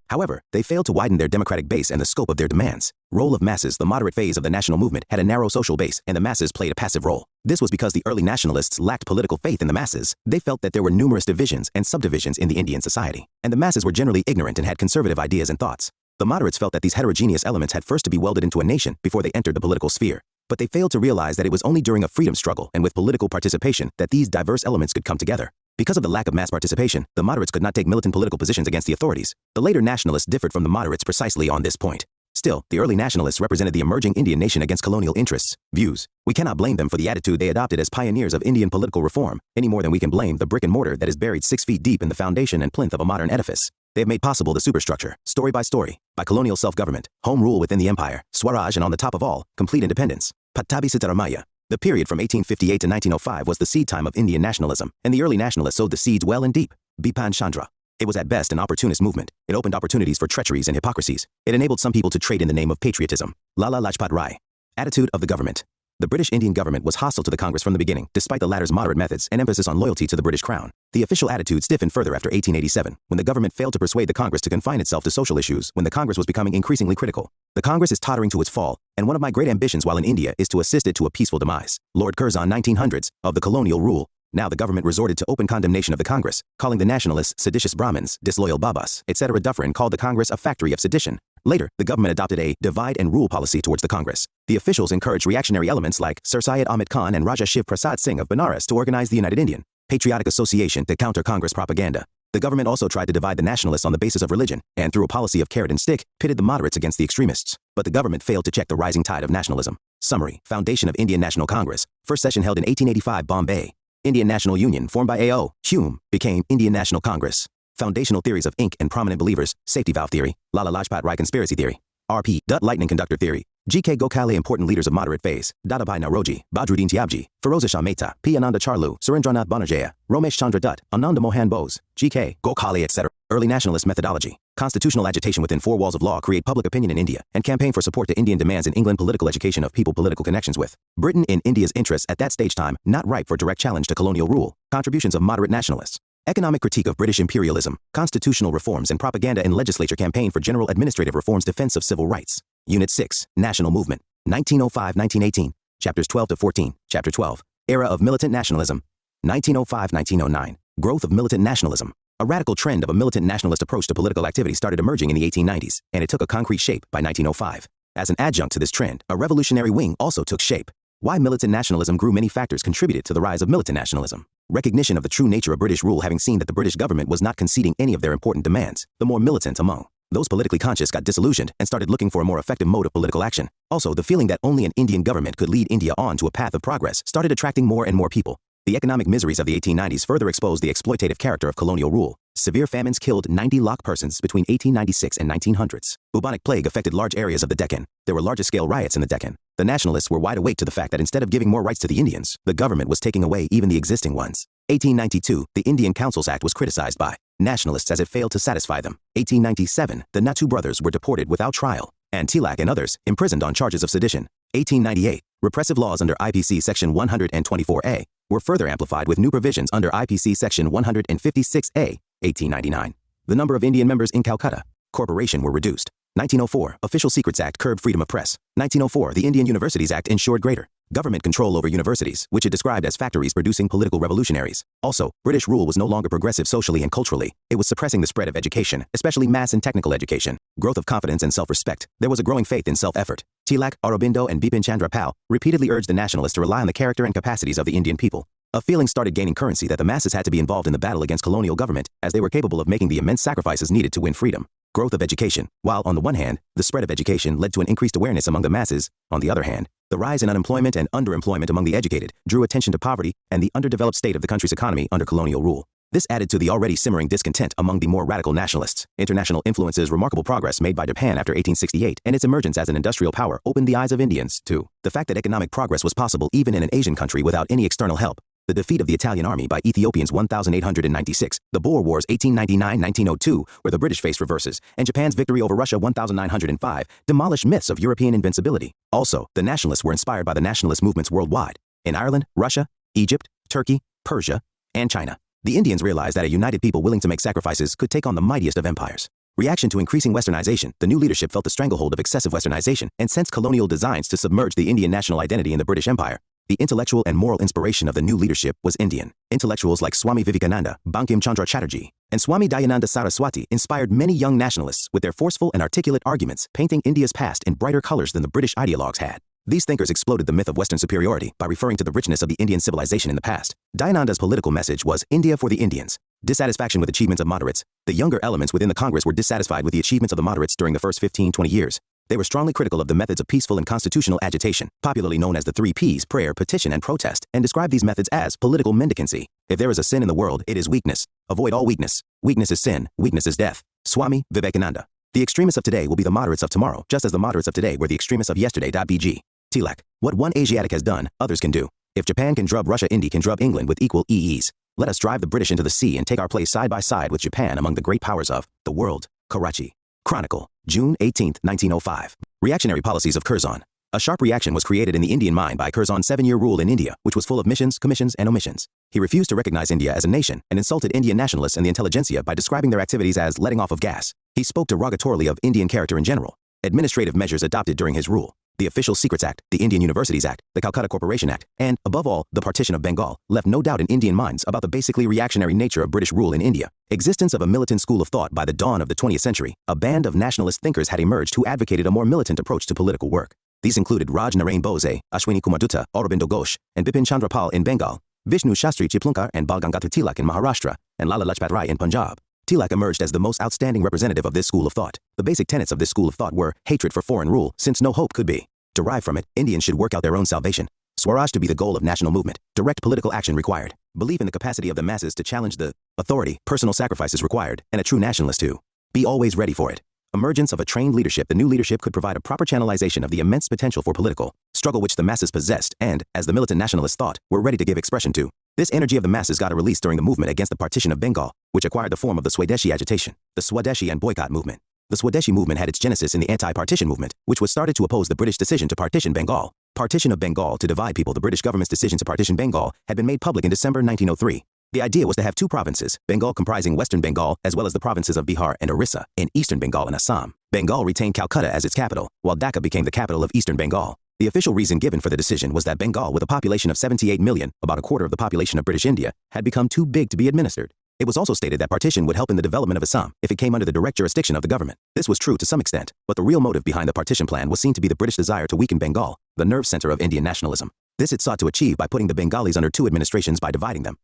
However, they failed to widen their democratic base and the scope of their demands. Role of masses. The moderate phase of the national movement had a narrow social base, and the masses played a passive role. This was because the early nationalists lacked political faith in the masses. They felt that there were numerous divisions and subdivisions in the Indian society, and the masses were generally ignorant and had conservative ideas and thoughts. The moderates felt that these heterogeneous elements had first to be welded into a nation before they entered the political sphere. But they failed to realize that it was only during a freedom struggle and with political participation that these diverse elements could come together. Because of the lack of mass participation, the moderates could not take militant political positions against the authorities. The later nationalists differed from the moderates precisely on this point. Still, the early nationalists represented the emerging Indian nation against colonial interests, views. We cannot blame them for the attitude they adopted as pioneers of Indian political reform, any more than we can blame the brick and mortar that is buried 6 feet deep in the foundation and plinth of a modern edifice. They have made possible the superstructure, story by colonial self-government, home rule within the empire, Swaraj, and on the top of all, complete independence. Pattabi Sitaramaya. The period from 1858 to 1905 was the seed time of Indian nationalism, and the early nationalists sowed the seeds well and deep. Bipan Chandra. It was at best an opportunist movement. It opened opportunities for treacheries and hypocrisies. It enabled some people to trade in the name of patriotism. Lala Lajpat Rai. Attitude of the government. The British Indian government was hostile to the Congress from the beginning, despite the latter's moderate methods and emphasis on loyalty to the British Crown. The official attitude stiffened further after 1887, when the government failed to persuade the Congress to confine itself to social issues, when the Congress was becoming increasingly critical. The Congress is tottering to its fall, and one of my great ambitions while in India is to assist it to a peaceful demise. Lord Curzon 1900s, of the colonial rule. Now the government resorted to open condemnation of the Congress, calling the nationalists seditious Brahmins, disloyal Babas, etc. Dufferin called the Congress a factory of sedition. Later, the government adopted a divide and rule policy towards the Congress. The officials encouraged reactionary elements like Sir Syed Ahmed Khan and Raja Shiv Prasad Singh of Benares to organize the United Indian Patriotic Association to counter Congress propaganda. The government also tried to divide the nationalists on the basis of religion, and through a policy of carrot and stick, pitted the moderates against the extremists. But the government failed to check the rising tide of nationalism. Summary. Foundation of Indian National Congress. First session held in 1885, Bombay. Indian National Union, formed by A.O. Hume, became Indian National Congress. Foundational theories of Inc. and prominent believers, safety valve theory, Lala Lajpat Rai conspiracy theory, R.P. Lightning conductor theory, G.K. Gokhale important leaders of moderate phase, Dadabhai Naoroji, Badruddin Tyabji, Feroza Shah Mehta, P. Ananda Charlu, Surendranath Banerjee, Romesh Chandra Dutt, Ananda Mohan Bose, G.K. Gokhale, etc. Early nationalist methodology. Constitutional agitation within 4 walls of law create public opinion in India, and campaign for support to Indian demands in England. Political education of people. Political connections with Britain in India's interests at that stage time, not ripe for direct challenge to colonial rule. Contributions of moderate nationalists. Economic critique of British imperialism, constitutional reforms and propaganda in legislature. Campaign for general administrative reforms. Defense of civil rights. Unit 6, National Movement, 1905-1918, Chapters 12 to 14, Chapter 12, Era of Militant Nationalism, 1905-1909, Growth of Militant Nationalism. A radical trend of a militant nationalist approach to political activity started emerging in the 1890s, and it took a concrete shape by 1905. As an adjunct to this trend, a revolutionary wing also took shape. Why militant nationalism grew. Many factors contributed to the rise of militant nationalism. Recognition of the true nature of British rule. Having seen that the British government was not conceding any of their important demands, the more militant among Those politically conscious got disillusioned and started looking for a more effective mode of political action. Also, the feeling that only an Indian government could lead India on to a path of progress started attracting more and more people. The economic miseries of the 1890s further exposed the exploitative character of colonial rule. Severe famines killed 90 lakh persons between 1896 and 1900s. Bubonic plague affected large areas of the Deccan. There were larger-scale riots in the Deccan. The Nationalists were wide awake to the fact that instead of giving more rights to the Indians, the government was taking away even the existing ones. 1892, the Indian Councils Act was criticized by Nationalists as it failed to satisfy them. 1897, the Natu brothers were deported without trial, and Tilak and others imprisoned on charges of sedition. 1898, repressive laws under IPC Section 124A were further amplified with new provisions under IPC Section 156A. 1899, the number of Indian members in Calcutta Corporation were reduced. 1904, Official Secrets Act curbed freedom of press. 1904, the Indian Universities Act ensured greater government control over universities, which it described as factories producing political revolutionaries. Also, British rule was no longer progressive socially and culturally. It was suppressing the spread of education, especially mass and technical education. Growth of confidence and self-respect. There was a growing faith in self-effort. Tilak, Aurobindo, and Bipin Chandra Pal repeatedly urged the Nationalists to rely on the character and capacities of the Indian people. A feeling started gaining currency that the masses had to be involved in the battle against colonial government, as they were capable of making the immense sacrifices needed to win freedom. Growth of education. While, on the one hand, the spread of education led to an increased awareness among the masses, on the other hand, the rise in unemployment and underemployment among the educated drew attention to poverty and the underdeveloped state of the country's economy under colonial rule. This added to the already simmering discontent among the more radical nationalists. International influences, remarkable progress made by Japan after 1868 and its emergence as an industrial power opened the eyes of Indians to the fact that economic progress was possible even in an Asian country without any external help. The defeat of the Italian army by Ethiopians 1896, the Boer Wars 1899-1902, where the British faced reverses, and Japan's victory over Russia 1905 demolished myths of European invincibility. Also, the Nationalists were inspired by the nationalist movements worldwide, in Ireland, Russia, Egypt, Turkey, Persia, and China. The Indians realized that a united people willing to make sacrifices could take on the mightiest of empires. Reaction to increasing westernization, the new leadership felt the stranglehold of excessive westernization and sensed colonial designs to submerge the Indian national identity in the British Empire. The intellectual and moral inspiration of the new leadership was Indian. Intellectuals like Swami Vivekananda, Bankim Chandra Chatterjee, and Swami Dayananda Saraswati inspired many young nationalists with their forceful and articulate arguments, painting India's past in brighter colors than the British ideologues had. These thinkers exploded the myth of Western superiority by referring to the richness of the Indian civilization in the past. Dayananda's political message was India for the Indians. Dissatisfaction with achievements of moderates. The younger elements within the Congress were dissatisfied with the achievements of the moderates during the first 15-20 years. They were strongly critical of the methods of peaceful and constitutional agitation, popularly known as the 3 Ps, prayer, petition, and protest, and described these methods as political mendicancy. If there is a sin in the world, it is weakness. Avoid all weakness. Weakness is sin. Weakness is death. Swami Vivekananda. The extremists of today will be the moderates of tomorrow, just as the moderates of today were the extremists of yesterday. BG. Tilak. What one Asiatic has done, others can do. If Japan can drub Russia, India can drub England with equal ease. Let us drive the British into the sea and take our place side by side with Japan among the great powers of the world. Karachi. Chronicle. June 18, 1905. Reactionary policies of Curzon. A sharp reaction was created in the Indian mind by Curzon's 7-year rule in India, which was full of missions, commissions, and omissions. He refused to recognize India as a nation and insulted Indian nationalists and the intelligentsia by describing their activities as letting off of gas. He spoke derogatorily of Indian character in general. Administrative measures adopted during his rule. The Official Secrets Act, the Indian Universities Act, the Calcutta Corporation Act, and, above all, the Partition of Bengal, left no doubt in Indian minds about the basically reactionary nature of British rule in India. Existence of a militant school of thought. By the dawn of the 20th century, a band of nationalist thinkers had emerged who advocated a more militant approach to political work. These included Raj Narain Bose, Ashwini Kumar Dutta, Aurobindo Ghosh, and Bipin Chandra Pal in Bengal, Vishnu Shastri Chiplunkar and Bal Gangadhar Tilak in Maharashtra, and Lala Lajpat Rai in Punjab. Tilak emerged as the most outstanding representative of this school of thought. The basic tenets of this school of thought were hatred for foreign rule, since no hope could be derived from it. Indians should work out their own salvation. Swaraj to be the goal of national movement. Direct political action required. Belief in the capacity of the masses to challenge the authority. Personal sacrifices required, and a true nationalist to be always ready for it. Emergence of a trained leadership. The new leadership could provide a proper channelization of the immense potential for political struggle which the masses possessed and, as the militant nationalists thought, were ready to give expression to. This energy of the masses got a release during the movement against the partition of Bengal, which acquired the form of the Swadeshi agitation, the Swadeshi and boycott movement. The Swadeshi movement had its genesis in the anti-partition movement, which was started to oppose the British decision to partition Bengal. Partition of Bengal to divide people. The British government's decision to partition Bengal had been made public in December 1903. The idea was to have 2 provinces, Bengal comprising Western Bengal as well as the provinces of Bihar and Orissa, in Eastern Bengal and Assam. Bengal retained Calcutta as its capital, while Dhaka became the capital of Eastern Bengal. The official reason given for the decision was that Bengal, with a population of 78 million, about a quarter of the population of British India, had become too big to be administered. It was also stated that partition would help in the development of Assam if it came under the direct jurisdiction of the government. This was true to some extent, but the real motive behind the partition plan was seen to be the British desire to weaken Bengal, the nerve center of Indian nationalism. This it sought to achieve by putting the Bengalis under two administrations by dividing them,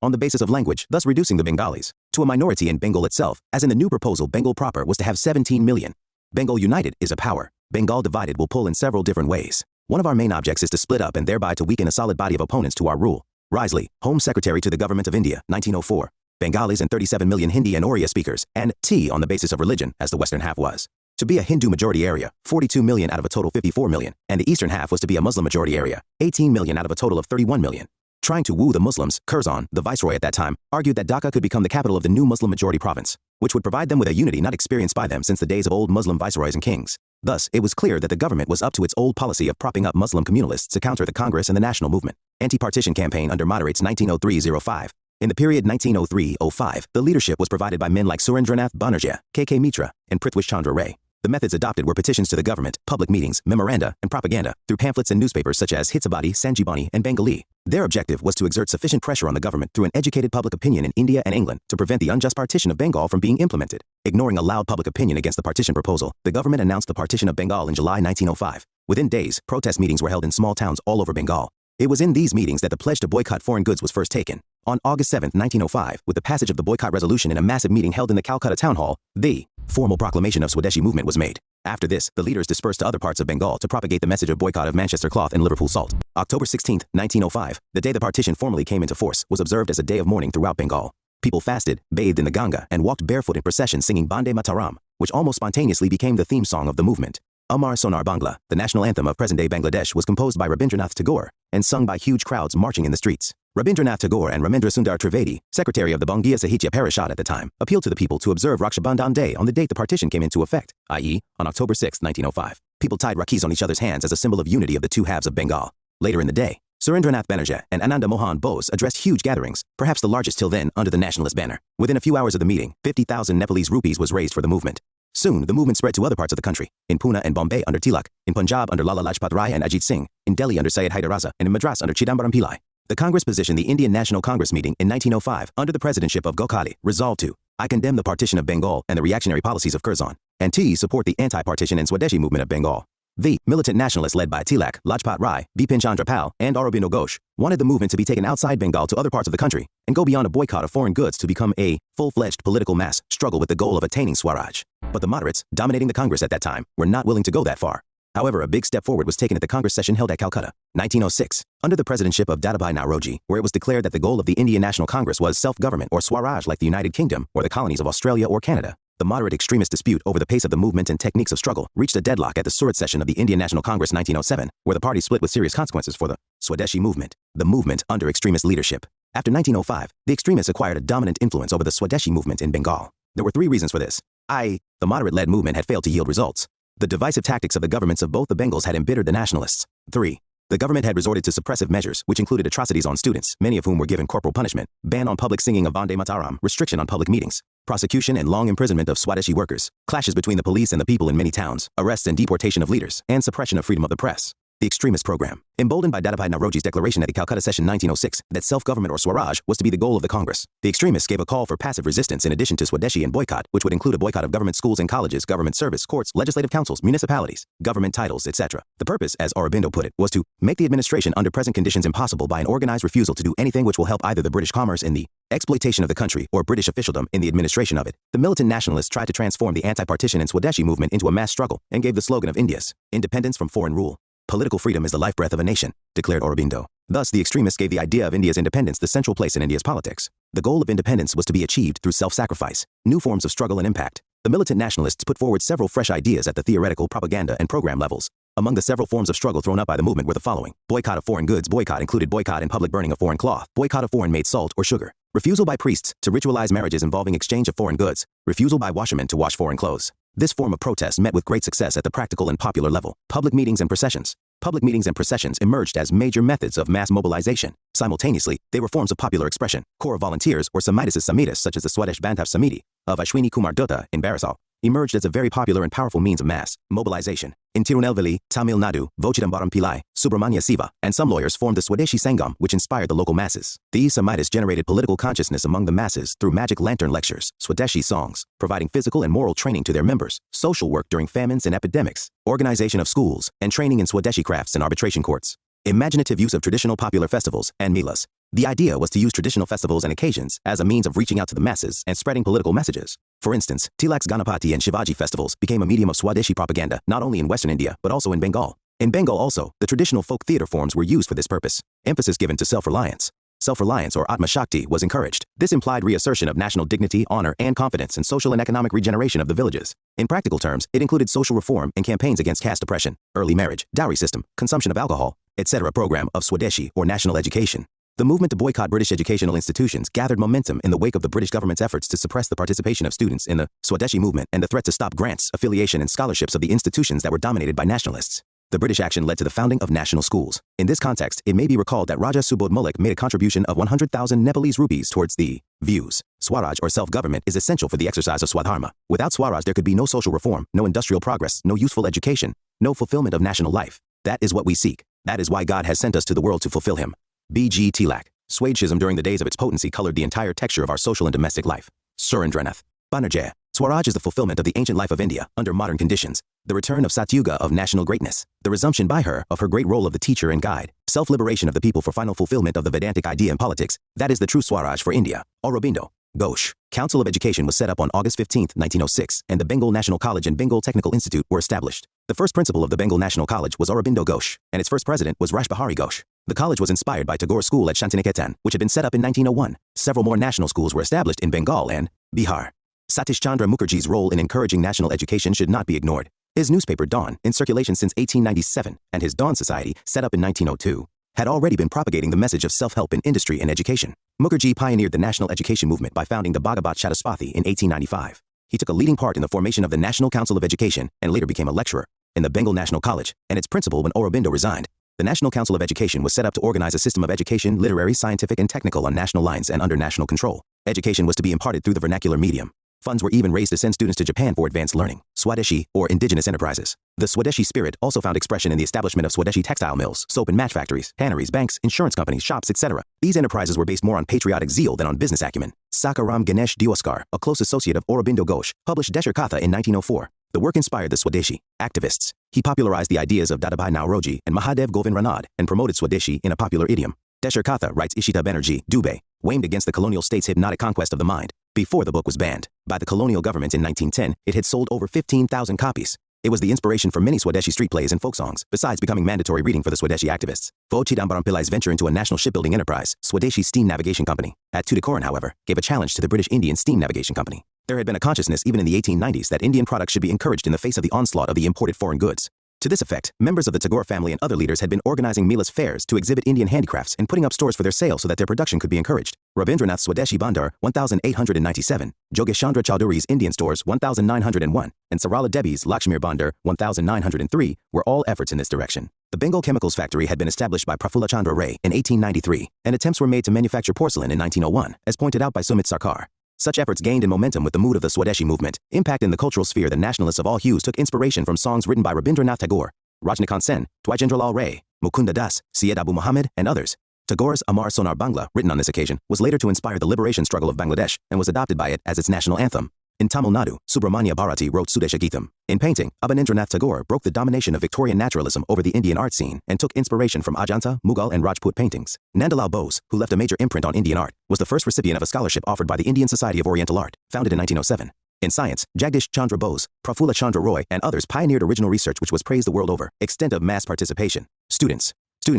on the basis of language, thus reducing the Bengalis to a minority in Bengal itself, as in the new proposal Bengal proper was to have 17 million. Bengal united is a power. Bengal divided will pull in several different ways. One of our main objects is to split up and thereby to weaken a solid body of opponents to our rule. Risley, Home Secretary to the Government of India, 1904. Bengalis and 37 million Hindi and Oriya speakers, and T on the basis of religion, as the western half was to be a Hindu majority area, 42 million out of a total 54 million, and the eastern half was to be a Muslim majority area, 18 million out of a total of 31 million. Trying to woo the Muslims, Curzon, the viceroy at that time, argued that Dhaka could become the capital of the new Muslim majority province, which would provide them with a unity not experienced by them since the days of old Muslim viceroys and kings. Thus, it was clear that the government was up to its old policy of propping up Muslim communalists to counter the Congress and the national movement. Anti-partition campaign under moderates 1903-05. In the period 1903-05, the leadership was provided by men like Surendranath Banerjee, K.K. Mitra, and Prithvish Chandra Ray. The methods adopted were petitions to the government, public meetings, memoranda, and propaganda, through pamphlets and newspapers such as Hitsabadi, Sanjibani, and Bengali. Their objective was to exert sufficient pressure on the government through an educated public opinion in India and England to prevent the unjust partition of Bengal from being implemented. Ignoring a loud public opinion against the partition proposal, the government announced the partition of Bengal in July 1905. Within days, protest meetings were held in small towns all over Bengal. It was in these meetings that the pledge to boycott foreign goods was first taken. On August 7, 1905, with the passage of the boycott resolution in a massive meeting held in the Calcutta Town Hall, the formal proclamation of Swadeshi movement was made. After this, the leaders dispersed to other parts of Bengal to propagate the message of boycott of Manchester cloth and Liverpool salt. October 16, 1905, the day the partition formally came into force, was observed as a day of mourning throughout Bengal. People fasted, bathed in the Ganga, and walked barefoot in procession singing Bande Mataram, which almost spontaneously became the theme song of the movement. Amar Sonar Bangla, the national anthem of present-day Bangladesh, was composed by Rabindranath Tagore and sung by huge crowds marching in the streets. Rabindranath Tagore and Ramendra Sundar Trivedi, secretary of the Bangiya Sahitya Parishad at the time, appealed to the people to observe Raksha Bandhan Day on the date the partition came into effect, i.e., on October 6, 1905. People tied Rakhis on each other's hands as a symbol of unity of the two halves of Bengal. Later in the day, Surendranath Banerjee and Ananda Mohan Bose addressed huge gatherings, perhaps the largest till then, under the Nationalist banner. Within a few hours of the meeting, 50,000 Nepalese rupees was raised for the movement. Soon, the movement spread to other parts of the country, in Pune and Bombay under Tilak, in Punjab under Lala Lajpat Rai and Ajit Singh, in Delhi under Syed Hyderraza, and in Madras under Chidambaram Pillai. The Congress position the Indian National Congress meeting in 1905, under the presidentship of Gokhale, resolved to I condemn the partition of Bengal and the reactionary policies of Curzon, and T support the anti-partition and Swadeshi movement of Bengal. The militant nationalists led by Tilak, Lajpat Rai, Bipin Chandra Pal, and Aurobindo Ghosh wanted the movement to be taken outside Bengal to other parts of the country and go beyond a boycott of foreign goods to become a full-fledged political mass struggle with the goal of attaining Swaraj. But the moderates, dominating the Congress at that time, were not willing to go that far. However, a big step forward was taken at the Congress session held at Calcutta, 1906, under the presidentship of Dadabhai Naoroji, where it was declared that the goal of the Indian National Congress was self-government or Swaraj like the United Kingdom or the colonies of Australia or Canada. The moderate extremist dispute over the pace of the movement and techniques of struggle reached a deadlock at the Surat session of the Indian National Congress 1907, where the party split with serious consequences for the Swadeshi movement, the movement under extremist leadership. After 1905, the extremists acquired a dominant influence over the Swadeshi movement in Bengal. There were three reasons for this. The moderate-led movement had failed to yield results. The divisive tactics of the governments of both the Bengals had embittered the nationalists. 3. The government had resorted to suppressive measures, which included atrocities on students, many of whom were given corporal punishment, ban on public singing of Vande Mataram, restriction on public meetings, prosecution and long imprisonment of Swadeshi workers, clashes between the police and the people in many towns, arrests and deportation of leaders, and suppression of freedom of the press. The extremist program. Emboldened by Dadabhai Naoroji's declaration at the Calcutta session 1906 that self-government or Swaraj was to be the goal of the Congress, the extremists gave a call for passive resistance in addition to Swadeshi and boycott, which would include a boycott of government schools and colleges, government service, courts, legislative councils, municipalities, government titles, etc. The purpose, as Aurobindo put it, was to make the administration under present conditions impossible by an organized refusal to do anything which will help either the British commerce in the exploitation of the country or British officialdom in the administration of it. The militant nationalists tried to transform the anti-partition and Swadeshi movement into a mass struggle and gave the slogan of India's independence from foreign rule. Political freedom is the life breath of a nation, declared Aurobindo. Thus, the extremists gave the idea of India's independence the central place in India's politics. The goal of independence was to be achieved through self-sacrifice, new forms of struggle and impact. The militant nationalists put forward several fresh ideas at the theoretical, propaganda, and program levels. Among the several forms of struggle thrown up by the movement were the following. Boycott of foreign goods. Boycott included boycott and public burning of foreign cloth. Boycott of foreign-made salt or sugar. Refusal by priests to ritualize marriages involving exchange of foreign goods. Refusal by washermen to wash foreign clothes. This form of protest met with great success at the practical and popular level. Public meetings and processions. Public meetings and processions emerged as major methods of mass mobilization. Simultaneously, they were forms of popular expression. Corps of volunteers or Samitis Samitis such as the Swadesh Bandhav Samiti of Ashwini Kumar Dutta in Barisal emerged as a very popular and powerful means of mass mobilization. In Tirunelveli, Tamil Nadu, Vochidambaram Pillai, Subramanya Siva, and some lawyers formed the Swadeshi Sangam, which inspired the local masses. These Samitis generated political consciousness among the masses through magic lantern lectures, Swadeshi songs, providing physical and moral training to their members, social work during famines and epidemics, organization of schools, and training in Swadeshi crafts and arbitration courts. Imaginative use of traditional popular festivals and melas. The idea was to use traditional festivals and occasions as a means of reaching out to the masses and spreading political messages. For instance, Tilak's Ganapati and Shivaji festivals became a medium of Swadeshi propaganda not only in Western India but also in Bengal. In Bengal also, the traditional folk theatre forms were used for this purpose. Emphasis given to self-reliance. Self-reliance or Atma Shakti was encouraged. This implied reassertion of national dignity, honor, and confidence and social and economic regeneration of the villages. In practical terms, it included social reform and campaigns against caste oppression, early marriage, dowry system, consumption of alcohol, etc. program of Swadeshi or national education. The movement to boycott British educational institutions gathered momentum in the wake of the British government's efforts to suppress the participation of students in the Swadeshi movement and the threat to stop grants, affiliation, and scholarships of the institutions that were dominated by nationalists. The British action led to the founding of national schools. In this context, it may be recalled that Raja Subodh Mullik made a contribution of 100,000 Nepalese rupees towards the views. Swaraj or self-government is essential for the exercise of Swadharma. Without Swaraj, there could be no social reform, no industrial progress, no useful education, no fulfillment of national life. That is what we seek. That is why God has sent us to the world to fulfill him. B.G. Tilak. Swadehism during the days of its potency colored the entire texture of our social and domestic life. Surendranath Banerjee. Swaraj is the fulfillment of the ancient life of India under modern conditions, the return of Satyuga of national greatness, the resumption by her of her great role of the teacher and guide, self-liberation of the people for final fulfillment of the Vedantic idea in politics. That is the true Swaraj for India. Aurobindo Ghosh. Council of Education was set up on August 15, 1906, and the Bengal National College and Bengal Technical Institute were established. The first principal of the Bengal National College was Aurobindo Ghosh, and its first president was Rashbihari Ghosh. The college was inspired by Tagore's school at Shantiniketan, which had been set up in 1901. Several more national schools were established in Bengal and Bihar. Satish Chandra Mukherjee's role in encouraging national education should not be ignored. His newspaper Dawn, in circulation since 1897, and his Dawn Society, set up in 1902, had already been propagating the message of self-help in industry and education. Mukherjee pioneered the national education movement by founding the Bhagavat Chatuspathi in 1895. He took a leading part in the formation of the National Council of Education and later became a lecturer in the Bengal National College and its principal when Aurobindo resigned. The National Council of Education was set up to organize a system of education, literary, scientific, and technical on national lines and under national control. Education was to be imparted through the vernacular medium. Funds were even raised to send students to Japan for advanced learning. Swadeshi, or indigenous enterprises. The Swadeshi spirit also found expression in the establishment of Swadeshi textile mills, soap and match factories, tanneries, banks, insurance companies, shops, etc. These enterprises were based more on patriotic zeal than on business acumen. Sakaram Ganesh Diwaskar, a close associate of Aurobindo Ghosh, published Desher Katha in 1904. The work inspired the Swadeshi activists. He popularized the ideas of Dadabhai Nauroji and Mahadev Govind Ranade and promoted Swadeshi in a popular idiom. Desher Katha, writes Ishita Banerjee, Dubey, aimed against the colonial state's hypnotic conquest of the mind. Before the book was banned by the colonial government in 1910, it had sold over 15,000 copies. It was the inspiration for many Swadeshi street plays and folk songs, besides becoming mandatory reading for the Swadeshi activists. Vo Chidambaram Pillai's venture into a national shipbuilding enterprise, Swadeshi Steam Navigation Company, at Tuticorin, however, gave a challenge to the British Indian Steam Navigation Company. There had been a consciousness even in the 1890s that Indian products should be encouraged in the face of the onslaught of the imported foreign goods. To this effect, members of the Tagore family and other leaders had been organizing Milas fairs to exhibit Indian handicrafts and putting up stores for their sale so that their production could be encouraged. Rabindranath Swadeshi Bandar, 1897, Jogeshandra Chowdhury's Indian stores, 1901, and Sarala Devi's Lakshmir Bandar, 1903, were all efforts in this direction. The Bengal Chemicals Factory had been established by Prafulla Chandra Ray in 1893, and attempts were made to manufacture porcelain in 1901, as pointed out by Sumit Sarkar. Such efforts gained in momentum with the mood of the Swadeshi movement. Impact in the cultural sphere. The nationalists of all hues took inspiration from songs written by Rabindranath Tagore, Rajnikant Sen, Dwijendralal Ray, Mukunda Das, Syed Abu Muhammad, and others. Tagore's Amar Sonar Bangla, written on this occasion, was later to inspire the liberation struggle of Bangladesh and was adopted by it as its national anthem. In Tamil Nadu, Subramanya Bharati wrote Sudesha Geetam. In painting, Abanindranath Tagore broke the domination of Victorian naturalism over the Indian art scene and took inspiration from Ajanta, Mughal, and Rajput paintings. Nandalal Bose, who left a major imprint on Indian art, was the first recipient of a scholarship offered by the Indian Society of Oriental Art, founded in 1907. In science, Jagdish Chandra Bose, Prafulla Chandra Roy, and others pioneered original research which was praised the world over. Extent of mass participation. Students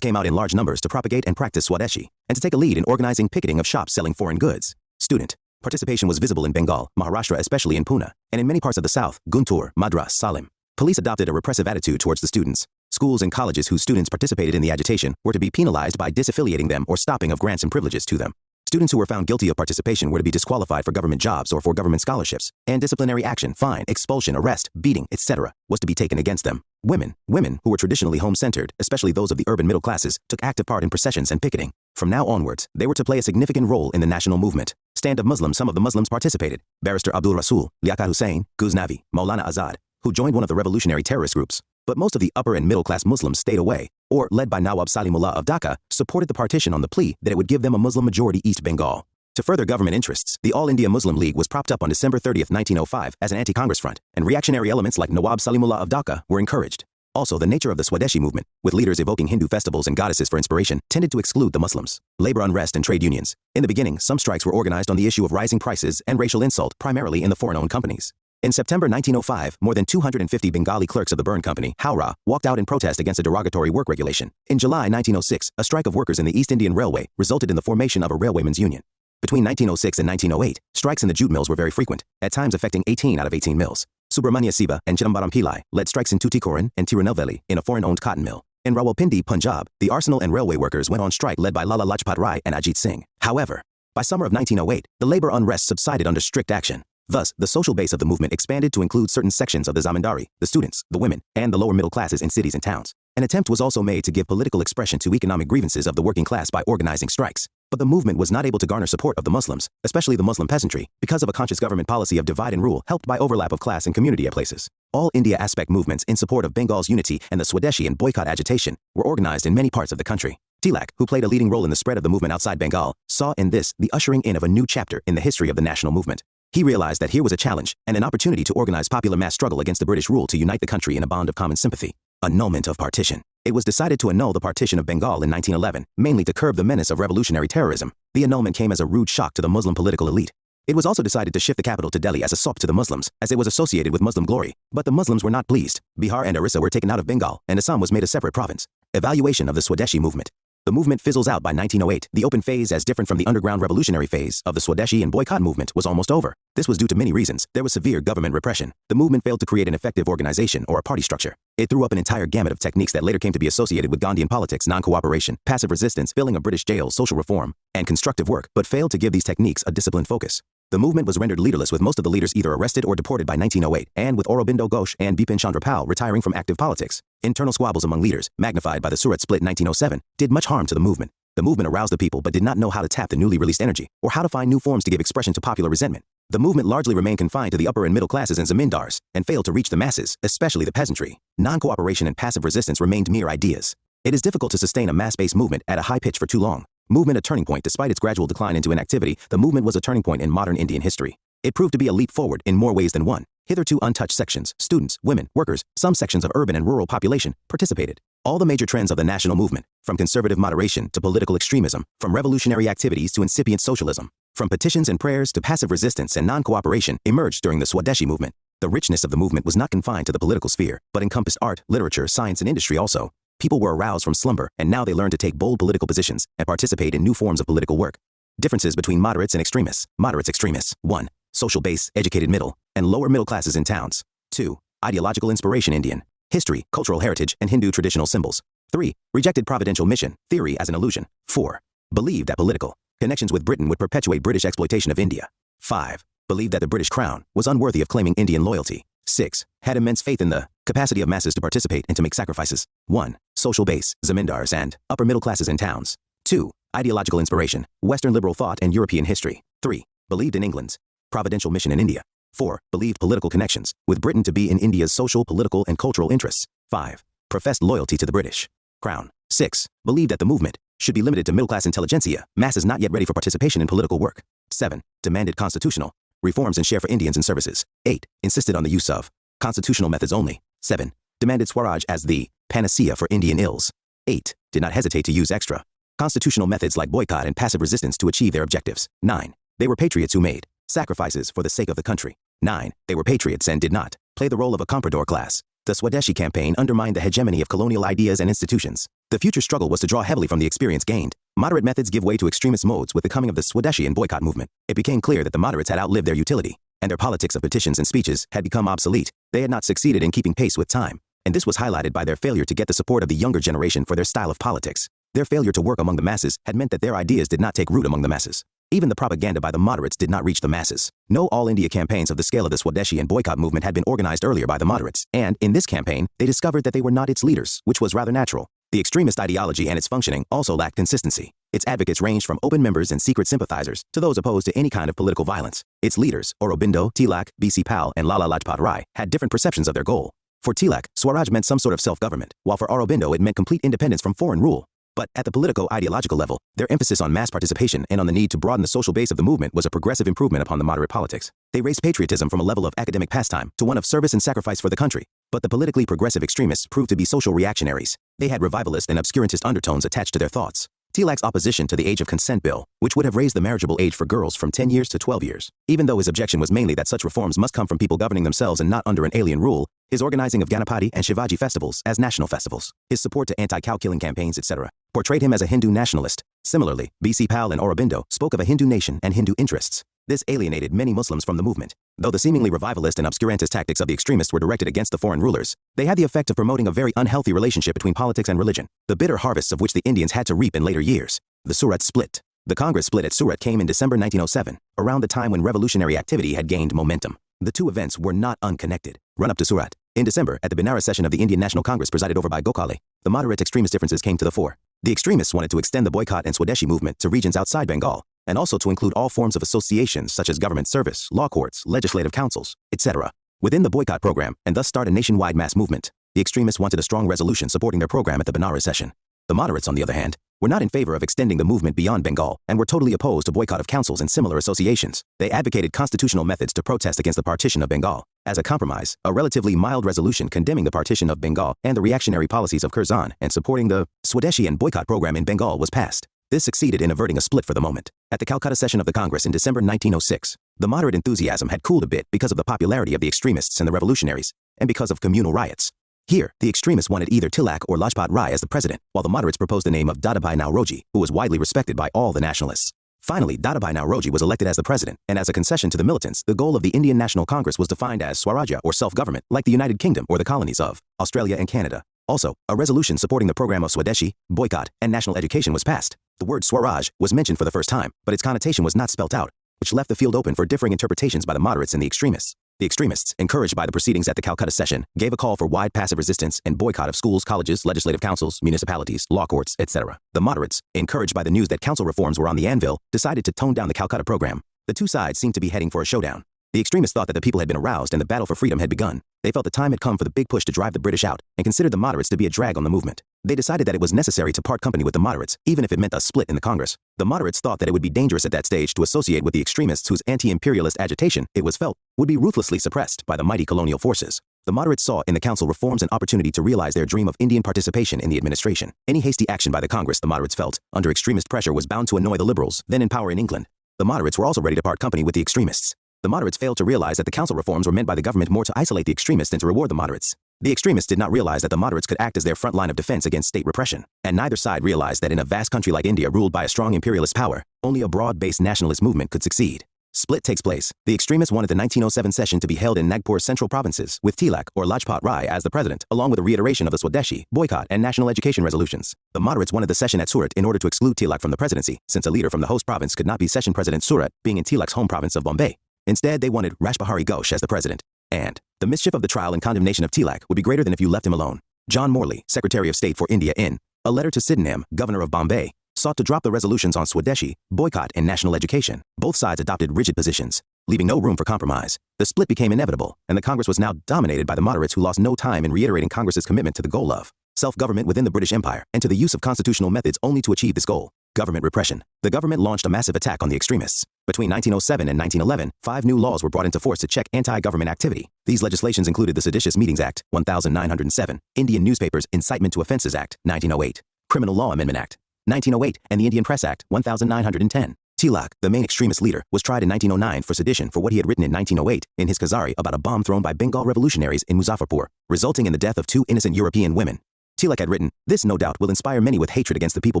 came out in large numbers to propagate and practice Swadeshi, and to take a lead in organizing picketing of shops selling foreign goods. Student participation was visible in Bengal, Maharashtra, especially in Pune, and in many parts of the south, Guntur, Madras, Salem. Police adopted a repressive attitude towards the students. Schools and colleges whose students participated in the agitation were to be penalized by disaffiliating them or stopping of grants and privileges to them. Students who were found guilty of participation were to be disqualified for government jobs or for government scholarships, and disciplinary action, fine, expulsion, arrest, beating, etc., was to be taken against them. Women, who were traditionally home-centered, especially those of the urban middle classes, took active part in processions and picketing. From now onwards, they were to play a significant role in the national movement. Stand of Muslims. Some of the Muslims participated. Barrister Abdul Rasul, Liaquat Hussain, Ghuznavi, Maulana Azad, who joined one of the revolutionary terrorist groups. But most of the upper and middle-class Muslims stayed away, or, led by Nawab Salimullah of Dhaka, supported the partition on the plea that it would give them a Muslim majority East Bengal. To further government interests, the All India Muslim League was propped up on December 30, 1905 as an anti-Congress front, and reactionary elements like Nawab Salimullah of Dhaka were encouraged. Also, the nature of the Swadeshi movement, with leaders evoking Hindu festivals and goddesses for inspiration, tended to exclude the Muslims. Labor unrest and trade unions. In the beginning, some strikes were organized on the issue of rising prices and racial insult, primarily in the foreign-owned companies. In September 1905, more than 250 Bengali clerks of the Byrne Company, Howrah, walked out in protest against a derogatory work regulation. In July 1906, a strike of workers in the East Indian Railway resulted in the formation of a railwaymen's union. Between 1906 and 1908, strikes in the jute mills were very frequent, at times affecting 18 out of 18 mills. Subramanya Siva and Chidambaram Pillai led strikes in Tuticorin and Tirunelveli in a foreign-owned cotton mill. In Rawalpindi, Punjab, the arsenal and railway workers went on strike led by Lala Lajpat Rai and Ajit Singh. However, by summer of 1908, the labor unrest subsided under strict action. Thus, the social base of the movement expanded to include certain sections of the zamindari, the students, the women, and the lower middle classes in cities and towns. An attempt was also made to give political expression to economic grievances of the working class by organizing strikes. But the movement was not able to garner support of the Muslims, especially the Muslim peasantry, because of a conscious government policy of divide and rule helped by overlap of class and community at places. All India aspect movements in support of Bengal's unity and the Swadeshi and boycott agitation were organized in many parts of the country. Tilak, who played a leading role in the spread of the movement outside Bengal, saw in this the ushering in of a new chapter in the history of the national movement. He realized that here was a challenge and an opportunity to organize popular mass struggle against the British rule to unite the country in a bond of common sympathy. Annulment of partition. It was decided to annul the partition of Bengal in 1911, mainly to curb the menace of revolutionary terrorism. The annulment came as a rude shock to the Muslim political elite. It was also decided to shift the capital to Delhi as a sop to the Muslims, as it was associated with Muslim glory. But the Muslims were not pleased. Bihar and Orissa were taken out of Bengal, and Assam was made a separate province. Evaluation of the Swadeshi movement. The movement fizzles out by 1908. The open phase, as different from the underground revolutionary phase of the Swadeshi and boycott movement, was almost over. This was due to many reasons. There was severe government repression. The movement failed to create an effective organization or a party structure. It threw up an entire gamut of techniques that later came to be associated with Gandhian politics: non-cooperation, passive resistance, filling of British jails, social reform, and constructive work, but failed to give these techniques a disciplined focus. The movement was rendered leaderless, with most of the leaders either arrested or deported by 1908, and with Aurobindo Ghosh and Bipin Chandra Pal retiring from active politics. Internal squabbles among leaders, magnified by the Surat split in 1907, did much harm to the movement. The movement aroused the people but did not know how to tap the newly released energy, or how to find new forms to give expression to popular resentment. The movement largely remained confined to the upper and middle classes and zamindars, and failed to reach the masses, especially the peasantry. Non-cooperation and passive resistance remained mere ideas. It is difficult to sustain a mass-based movement at a high pitch for too long. Movement a turning point. Despite its gradual decline into inactivity, the movement was a turning point in modern Indian history. It proved to be a leap forward in more ways than one. Hitherto untouched sections, students, women, workers, some sections of urban and rural population, participated. All the major trends of the national movement, from conservative moderation to political extremism, from revolutionary activities to incipient socialism, from petitions and prayers to passive resistance and non-cooperation, emerged during the Swadeshi movement. The richness of the movement was not confined to the political sphere, but encompassed art, literature, science, and industry also. People were aroused from slumber, and now they learned to take bold political positions and participate in new forms of political work. Differences between moderates and extremists. Moderates, extremists. 1. Social base, educated middle, and lower middle classes in towns. 2. Ideological inspiration: Indian history, cultural heritage, and Hindu traditional symbols. 3. Rejected providential mission, theory as an illusion. 4. Believed that political connections with Britain would perpetuate British exploitation of India. 5. Believed that the British crown was unworthy of claiming Indian loyalty. 6. Had immense faith in the capacity of masses to participate and to make sacrifices. 1. Social base, zamindars and upper middle classes in towns. 2. Ideological inspiration, Western liberal thought and European history. 3. Believed in England's providential mission in India. 4. Believed political connections with Britain to be in India's social, political, and cultural interests. 5. Professed loyalty to the British crown. 6. Believed that the movement should be limited to middle-class intelligentsia, masses not yet ready for participation in political work. 7. Demanded constitutional reforms and share for Indians in services. 8. Insisted on the use of constitutional methods only. 7. Demanded Swaraj as the panacea for Indian ills. 8. Did not hesitate to use extra constitutional methods like boycott and passive resistance to achieve their objectives. 9. They were patriots who made sacrifices for the sake of the country. 9. They were patriots and did not play the role of a comprador class. The Swadeshi campaign undermined the hegemony of colonial ideas and institutions. The future struggle was to draw heavily from the experience gained. Moderate methods give way to extremist modes with the coming of the Swadeshi and boycott movement. It became clear that the moderates had outlived their utility, and their politics of petitions and speeches had become obsolete. They had not succeeded in keeping pace with time, and this was highlighted by their failure to get the support of the younger generation for their style of politics. Their failure to work among the masses had meant that their ideas did not take root among the masses. Even the propaganda by the moderates did not reach the masses. No all-India campaigns of the scale of the Swadeshi and boycott movement had been organized earlier by the moderates, and in this campaign, they discovered that they were not its leaders, which was rather natural. The extremist ideology and its functioning also lacked consistency. Its advocates ranged from open members and secret sympathizers to those opposed to any kind of political violence. Its leaders, Aurobindo, Tilak, B.C. Pal, and Lala Lajpat Rai, had different perceptions of their goal. For Tilak, Swaraj meant some sort of self-government, while for Aurobindo it meant complete independence from foreign rule. But at the politico-ideological level, their emphasis on mass participation and on the need to broaden the social base of the movement was a progressive improvement upon the moderate politics. They raised patriotism from a level of academic pastime to one of service and sacrifice for the country. But the politically progressive extremists proved to be social reactionaries. They had revivalist and obscurantist undertones attached to their thoughts. Tilak's opposition to the age of consent bill, which would have raised the marriageable age for girls from 10 years to 12 years, even though his objection was mainly that such reforms must come from people governing themselves and not under an alien rule, his organizing of Ganapati and Shivaji festivals as national festivals, his support to anti-cow killing campaigns, etc., portrayed him as a Hindu nationalist. Similarly, B.C. Pal and Aurobindo spoke of a Hindu nation and Hindu interests. This alienated many Muslims from the movement. Though the seemingly revivalist and obscurantist tactics of the extremists were directed against the foreign rulers, they had the effect of promoting a very unhealthy relationship between politics and religion, the bitter harvests of which the Indians had to reap in later years. The Surat split. The Congress split at Surat came in December 1907, around the time when revolutionary activity had gained momentum. The two events were not unconnected. Run up to Surat. In December, at the Benares session of the Indian National Congress presided over by Gokhale, the moderate extremist differences came to the fore. The extremists wanted to extend the boycott and Swadeshi movement to regions outside Bengal, and also to include all forms of associations such as government service, law courts, legislative councils, etc. within the boycott program, and thus start a nationwide mass movement. The extremists wanted a strong resolution supporting their program at the Benares session. The moderates, on the other hand, were not in favor of extending the movement beyond Bengal and were totally opposed to boycott of councils and similar associations. They advocated constitutional methods to protest against the partition of Bengal. As a compromise, a relatively mild resolution condemning the partition of Bengal and the reactionary policies of Curzon and supporting the Swadeshi and boycott program in Bengal was passed. This succeeded in averting a split for the moment. At the Calcutta session of the Congress in December 1906, the moderate enthusiasm had cooled a bit because of the popularity of the extremists and the revolutionaries, and because of communal riots. Here, the extremists wanted either Tilak or Lajpat Rai as the president, while the moderates proposed the name of Dadabhai Nauroji, who was widely respected by all the nationalists. Finally, Dadabhai Nauroji was elected as the president, and as a concession to the militants, the goal of the Indian National Congress was defined as Swarajya or self-government, like the United Kingdom or the colonies of Australia and Canada. Also, a resolution supporting the program of Swadeshi, boycott, and national education was passed. The word Swaraj was mentioned for the first time, but its connotation was not spelt out, which left the field open for differing interpretations by the moderates and the extremists. The extremists, encouraged by the proceedings at the Calcutta session, gave a call for wide passive resistance and boycott of schools, colleges, legislative councils, municipalities, law courts, etc. The moderates, encouraged by the news that council reforms were on the anvil, decided to tone down the Calcutta program. The two sides seemed to be heading for a showdown. The extremists thought that the people had been aroused and the battle for freedom had begun. They felt the time had come for the big push to drive the British out, and considered the moderates to be a drag on the movement. They decided that it was necessary to part company with the moderates, even if it meant a split in the Congress. The moderates thought that it would be dangerous at that stage to associate with the extremists whose anti-imperialist agitation, it was felt, would be ruthlessly suppressed by the mighty colonial forces. The moderates saw in the council reforms an opportunity to realize their dream of Indian participation in the administration. Any hasty action by the Congress, the moderates felt, under extremist pressure was bound to annoy the liberals, then in power in England. The moderates were also ready to part company with the extremists. The moderates failed to realize that the council reforms were meant by the government more to isolate the extremists than to reward the moderates. The extremists did not realize that the moderates could act as their front line of defense against state repression, and neither side realized that in a vast country like India ruled by a strong imperialist power, only a broad-based nationalist movement could succeed. Split takes place. The extremists wanted the 1907 session to be held in Nagpur's central provinces, with Tilak or Lajpat Rai as the president, along with a reiteration of the Swadeshi, boycott, and national education resolutions. The moderates wanted the session at Surat in order to exclude Tilak from the presidency, since a leader from the host province could not be session president Surat, being in Tilak's home province of Bombay. Instead, they wanted Rashbihari Ghosh as the president. And the mischief of the trial and condemnation of Tilak would be greater than if you left him alone. John Morley, Secretary of State for India in a letter to Sydenham, Governor of Bombay, sought to drop the resolutions on Swadeshi, boycott, and national education. Both sides adopted rigid positions, leaving no room for compromise. The split became inevitable, and the Congress was now dominated by the moderates who lost no time in reiterating Congress's commitment to the goal of self-government within the British Empire and to the use of constitutional methods only to achieve this goal. Government repression. The government launched a massive attack on the extremists. Between 1907 and 1911, 5 new laws were brought into force to check anti-government activity. These legislations included the Seditious Meetings Act, 1907, Indian Newspapers Incitement to Offences Act, 1908, Criminal Law Amendment Act, 1908, and the Indian Press Act, 1910. Tilak, the main extremist leader, was tried in 1909 for sedition for what he had written in 1908 in his Khazari about a bomb thrown by Bengal revolutionaries in Muzaffarpur, resulting in the death of 2 innocent European women. Tilak had written, "This no doubt will inspire many with hatred against the people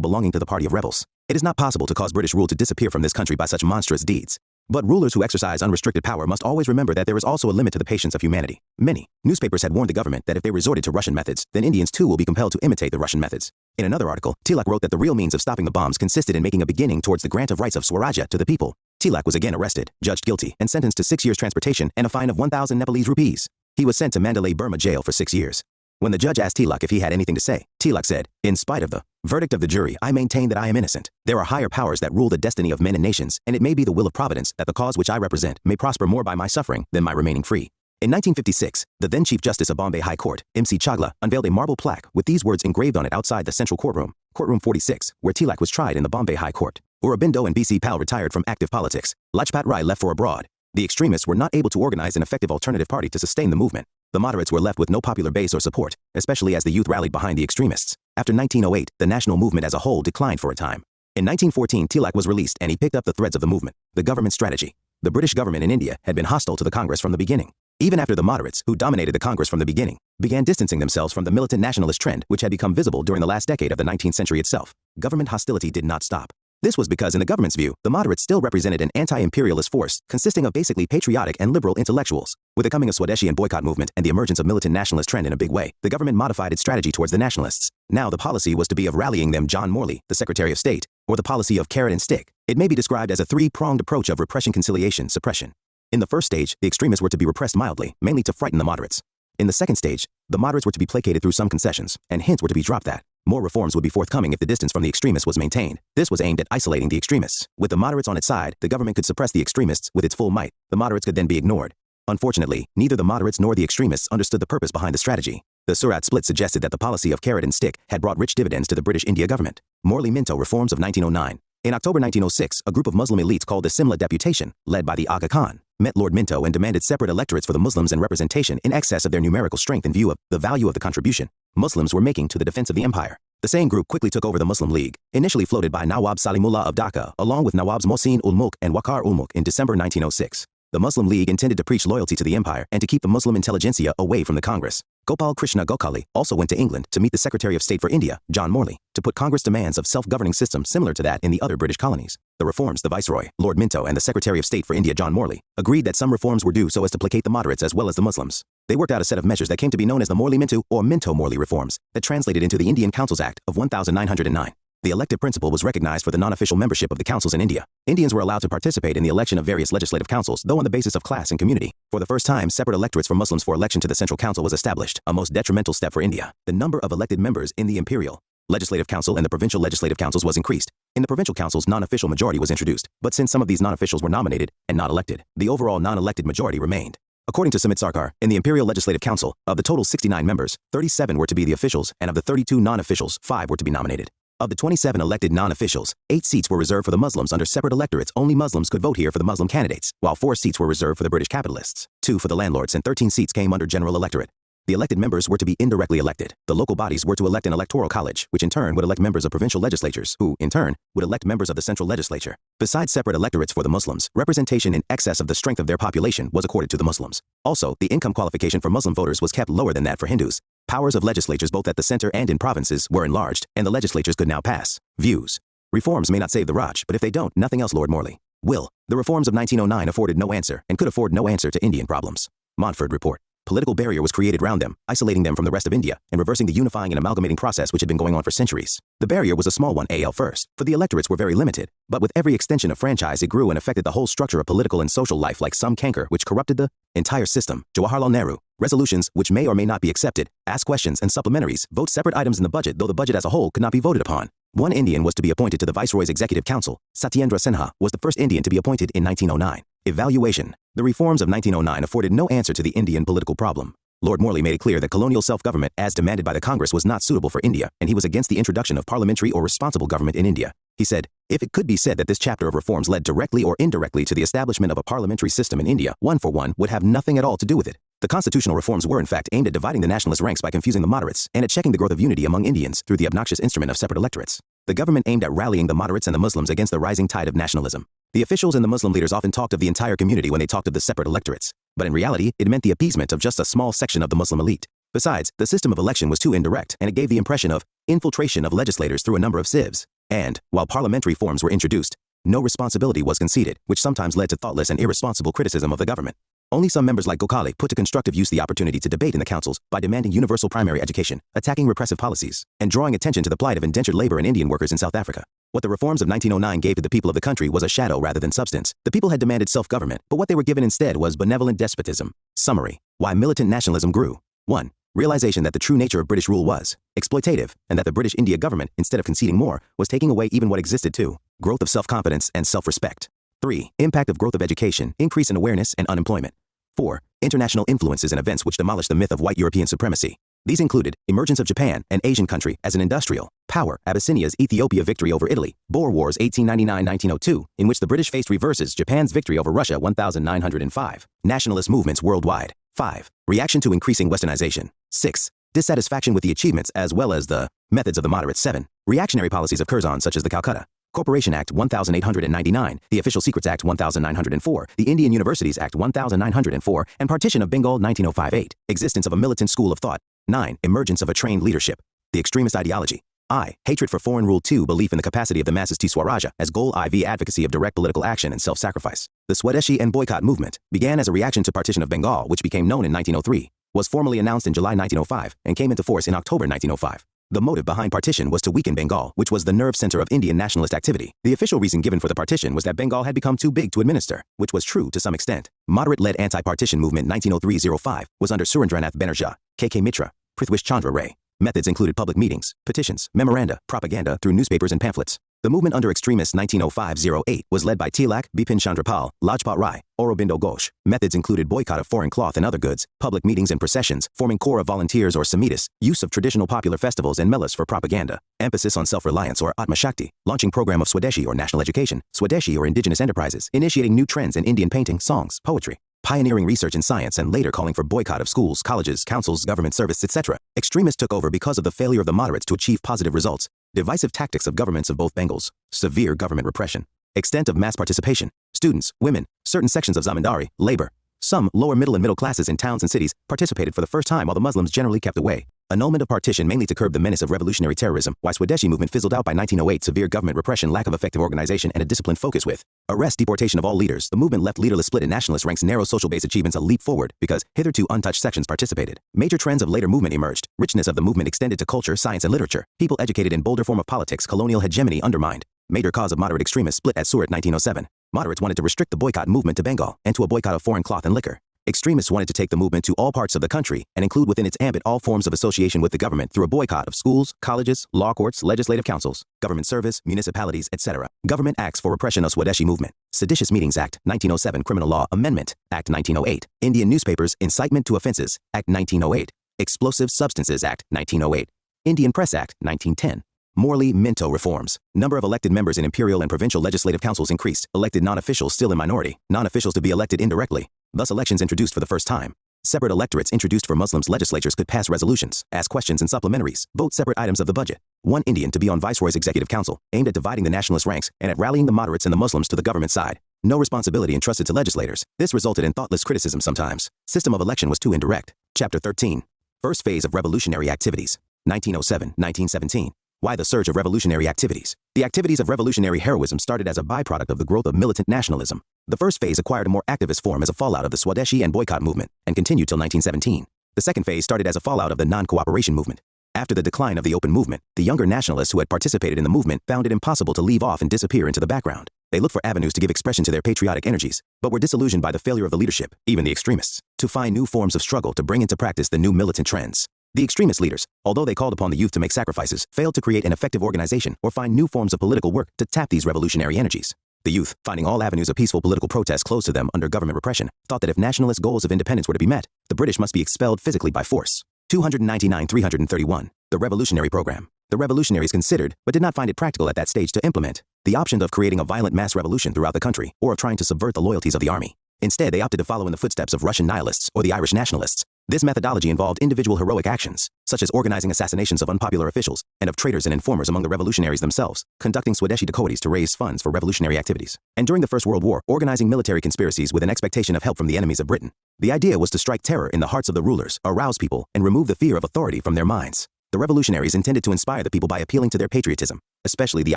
belonging to the party of rebels. It is not possible to cause British rule to disappear from this country by such monstrous deeds. But rulers who exercise unrestricted power must always remember that there is also a limit to the patience of humanity." Many newspapers had warned the government that if they resorted to Russian methods, then Indians too will be compelled to imitate the Russian methods. In another article, Tilak wrote that the real means of stopping the bombs consisted in making a beginning towards the grant of rights of Swarajya to the people. Tilak was again arrested, judged guilty, and sentenced to 6 years transportation and a fine of 1,000 Nepalese rupees. He was sent to Mandalay Burma jail for 6 years. When the judge asked Tilak if he had anything to say, Tilak said, "In spite of the verdict of the jury, I maintain that I am innocent. There are higher powers that rule the destiny of men and nations, and it may be the will of Providence that the cause which I represent may prosper more by my suffering than my remaining free." In 1956, the then Chief Justice of Bombay High Court, M.C. Chagla, unveiled a marble plaque with these words engraved on it outside the central courtroom, Courtroom 46, where Tilak was tried in the Bombay High Court. Aurobindo and B.C. Pal retired from active politics. Lajpat Rai left for abroad. The extremists were not able to organize an effective alternative party to sustain the movement. the moderates were left with no popular base or support, especially as the youth rallied behind the extremists. After 1908, the national movement as a whole declined for a time. In 1914, Tilak was released and he picked up the threads of the movement. The government strategy. The British government in India had been hostile to the Congress from the beginning. Even after the moderates, who dominated the Congress from the beginning, began distancing themselves from the militant nationalist trend which had become visible during the last decade of the 19th century itself, government hostility did not stop. This was because in the government's view, the moderates still represented an anti-imperialist force consisting of basically patriotic and liberal intellectuals. With the coming of Swadeshi and boycott movement and the emergence of militant nationalist trend in a big way, the government modified its strategy towards the nationalists. Now the policy was to be of rallying them John Morley, the Secretary of State, or the policy of carrot and stick. It may be described as a three-pronged approach of repression, conciliation, suppression. In the first stage, the extremists were to be repressed mildly, mainly to frighten the moderates. In the second stage, the moderates were to be placated through some concessions, and hints were to be dropped that more reforms would be forthcoming if the distance from the extremists was maintained. This was aimed at isolating the extremists. With the moderates on its side, the government could suppress the extremists with its full might. The moderates could then be ignored. Unfortunately, neither the moderates nor the extremists understood the purpose behind the strategy. The Surat split suggested that the policy of carrot and stick had brought rich dividends to the British India government. Morley-Minto reforms of 1909. In October 1906, a group of Muslim elites called the Simla Deputation, led by the Aga Khan, met Lord Minto and demanded separate electorates for the Muslims and representation in excess of their numerical strength in view of the value of the contribution Muslims were making to the defense of the empire. The same group quickly took over the Muslim League, initially floated by Nawab Salimullah of Dhaka, along with Nawabs Mohsin ul Mulk and Waqar ul Mulk in December 1906. The Muslim League intended to preach loyalty to the empire and to keep the Muslim intelligentsia away from the Congress. Gopal Krishna Gokhale also went to England to meet the Secretary of State for India, John Morley, to put Congress demands of self-governing system similar to that in the other British colonies. The reforms, the Viceroy, Lord Minto, and the Secretary of State for India, John Morley, agreed that some reforms were due so as to placate the moderates as well as the Muslims. They worked out a set of measures that came to be known as the Morley-Minto or Minto-Morley reforms that translated into the Indian Councils Act of 1909. The elective principle was recognized for the non-official membership of the councils in India. Indians were allowed to participate in the election of various legislative councils, though on the basis of class and community. For the first time, separate electorates for Muslims for election to the Central Council was established, a most detrimental step for India. The number of elected members in the Imperial Legislative Council and the provincial legislative councils was increased. In the provincial councils, non-official majority was introduced, but since some of these non-officials were nominated and not elected, the overall non-elected majority remained. According to Sumit Sarkar, in the Imperial Legislative Council, of the total 69 members, 37 were to be the officials, and of the 32 non-officials, 5 were to be nominated. Of the 27 elected non-officials, 8 seats were reserved for the Muslims under separate electorates. Only Muslims could vote here for the Muslim candidates, while 4 seats were reserved for the British capitalists, 2 for the landlords, and 13 seats came under general electorate. The elected members were to be indirectly elected. The local bodies were to elect an electoral college, which in turn would elect members of provincial legislatures, who, in turn, would elect members of the central legislature. Besides separate electorates for the Muslims, representation in excess of the strength of their population was accorded to the Muslims. Also, the income qualification for Muslim voters was kept lower than that for Hindus. Powers of legislatures both at the center and in provinces were enlarged, and the legislatures could now pass views. Reforms may not save the Raj, but if they don't, nothing else. Lord Morley will. The reforms of 1909 afforded no answer, and could afford no answer to Indian problems. Montford Report. Political barrier was created around them, isolating them from the rest of India, and reversing the unifying and amalgamating process which had been going on for centuries. The barrier was a small one at first, for the electorates were very limited, but with every extension of franchise it grew and affected the whole structure of political and social life like some canker which corrupted the entire system. Jawaharlal Nehru. Resolutions, which may or may not be accepted, ask questions and supplementaries, vote separate items in the budget though the budget as a whole could not be voted upon. One Indian was to be appointed to the Viceroy's Executive Council. Satyendra Sinha was the first Indian to be appointed in 1909. Evaluation. The reforms of 1909 afforded no answer to the Indian political problem. Lord Morley made it clear that colonial self-government, as demanded by the Congress, was not suitable for India, and he was against the introduction of parliamentary or responsible government in India. He said, if it could be said that this chapter of reforms led directly or indirectly to the establishment of a parliamentary system in India, one for one would have nothing at all to do with it. The constitutional reforms were in fact aimed at dividing the nationalist ranks by confusing the moderates, and at checking the growth of unity among Indians through the obnoxious instrument of separate electorates. The government aimed at rallying the moderates and the Muslims against the rising tide of nationalism. The officials and the Muslim leaders often talked of the entire community when they talked of the separate electorates, but in reality, it meant the appeasement of just a small section of the Muslim elite. Besides, the system of election was too indirect, and it gave the impression of infiltration of legislators through a number of sieves. And, while parliamentary forms were introduced, no responsibility was conceded, which sometimes led to thoughtless and irresponsible criticism of the government. Only some members like Gokhale put to constructive use the opportunity to debate in the councils by demanding universal primary education, attacking repressive policies, and drawing attention to the plight of indentured labor and Indian workers in South Africa. What the reforms of 1909 gave to the people of the country was a shadow rather than substance. The people had demanded self-government, but what they were given instead was benevolent despotism. Summary. Why militant nationalism grew. 1. Realization that the true nature of British rule was exploitative, and that the British India government, instead of conceding more, was taking away even what existed. 2. Growth of self-confidence and self-respect. 3. Impact of growth of education, increase in awareness and unemployment. 4. International influences and events which demolished the myth of white European supremacy. These included emergence of Japan, an Asian country, as an industrial power, Abyssinia's Ethiopia victory over Italy, Boer Wars 1899-1902, in which the British faced reverses, Japan's victory over Russia 1905, nationalist movements worldwide, 5. Reaction to increasing westernization. 6. Dissatisfaction with the achievements as well as the methods of the moderates. 7. Reactionary policies of Curzon such as the Calcutta Corporation Act 1899, the Official Secrets Act 1904, the Indian Universities Act 1904, and Partition of Bengal 1905. 8. Existence of a militant school of thought. 9. Emergence of a trained leadership. The extremist ideology. I. Hatred for foreign rule. 2. Belief in the capacity of the masses to Swaraja as goal. IV. Advocacy of direct political action and self-sacrifice. The Swadeshi and boycott movement began as a reaction to Partition of Bengal, which became known in 1903, was formally announced in July 1905, and came into force in October 1905. The motive behind partition was to weaken Bengal, which was the nerve center of Indian nationalist activity. The official reason given for the partition was that Bengal had become too big to administer, which was true to some extent. Moderate-led anti-partition movement 1903-05 was under Surendranath Banerjee, K.K. Mitra, Prithwish Chandra Ray. Methods included public meetings, petitions, memoranda, propaganda through newspapers and pamphlets. The movement under extremists 1905-08 was led by Tilak, Bipin Chandrapal, Lajpat Rai, Aurobindo Ghosh. Methods included boycott of foreign cloth and other goods, public meetings and processions, forming corps of volunteers or Samitis, use of traditional popular festivals and melas for propaganda, emphasis on self-reliance or Atma Shakti, launching program of Swadeshi or national education, Swadeshi or indigenous enterprises, initiating new trends in Indian painting, songs, poetry, pioneering research in science and later calling for boycott of schools, colleges, councils, government service, etc. Extremists took over because of the failure of the moderates to achieve positive results. Divisive tactics of governments of both Bengals, severe government repression, extent of mass participation, students, women, certain sections of zamindari, labor, some lower middle and middle classes in towns and cities participated for the first time while the Muslims generally kept away. Annulment of partition mainly to curb the menace of revolutionary terrorism, while Swadeshi movement fizzled out by 1908. Severe government repression, lack of effective organization, and a disciplined focus with arrest, deportation of all leaders. The movement left leaderless split in nationalist ranks, narrow social base achievements a leap forward because hitherto untouched sections participated. Major trends of later movement emerged. Richness of the movement extended to culture, science, and literature. People educated in bolder form of politics. Colonial hegemony undermined. Major cause of moderate extremists split at Surat 1907. Moderates wanted to restrict the boycott movement to Bengal and to a boycott of foreign cloth and liquor. Extremists wanted to take the movement to all parts of the country and include within its ambit all forms of association with the government through a boycott of schools, colleges, law courts, legislative councils, government service, municipalities, etc. Government acts for repression of Swadeshi movement. Seditious Meetings Act, 1907. Criminal Law Amendment, Act 1908. Indian Newspapers, Incitement to Offenses, Act 1908. Explosive Substances Act, 1908. Indian Press Act, 1910. Morley-Minto reforms. Number of elected members in imperial and provincial legislative councils increased. Elected non-officials still in minority. Non-officials to be elected indirectly. Thus elections introduced for the first time. Separate electorates introduced for Muslims. Legislatures could pass resolutions, ask questions and supplementaries, vote separate items of the budget. One Indian to be on Viceroy's executive council, aimed at dividing the nationalist ranks and at rallying the moderates and the Muslims to the government side. No responsibility entrusted to legislators. This resulted in thoughtless criticism sometimes. System of election was too indirect. Chapter 13. First phase of revolutionary activities. 1907-1917. Why the surge of revolutionary activities? The activities of revolutionary heroism started as a byproduct of the growth of militant nationalism. The first phase acquired a more activist form as a fallout of the Swadeshi and boycott movement, and continued till 1917. The second phase started as a fallout of the non-cooperation movement. After the decline of the open movement, the younger nationalists who had participated in the movement found it impossible to leave off and disappear into the background. They looked for avenues to give expression to their patriotic energies, but were disillusioned by the failure of the leadership, even the extremists, to find new forms of struggle to bring into practice the new militant trends. The extremist leaders, although they called upon the youth to make sacrifices, failed to create an effective organization or find new forms of political work to tap these revolutionary energies. The youth, finding all avenues of peaceful political protest closed to them under government repression, thought that if nationalist goals of independence were to be met, the British must be expelled physically by force. 299-331. The Revolutionary Program. The revolutionaries considered, but did not find it practical at that stage to implement, the option of creating a violent mass revolution throughout the country or of trying to subvert the loyalties of the army. Instead, they opted to follow in the footsteps of Russian nihilists or the Irish nationalists. This methodology involved individual heroic actions, such as organizing assassinations of unpopular officials and of traitors and informers among the revolutionaries themselves, conducting Swadeshi dacoities to raise funds for revolutionary activities, and during the First World War, organizing military conspiracies with an expectation of help from the enemies of Britain. The idea was to strike terror in the hearts of the rulers, arouse people, and remove the fear of authority from their minds. The revolutionaries intended to inspire the people by appealing to their patriotism, especially the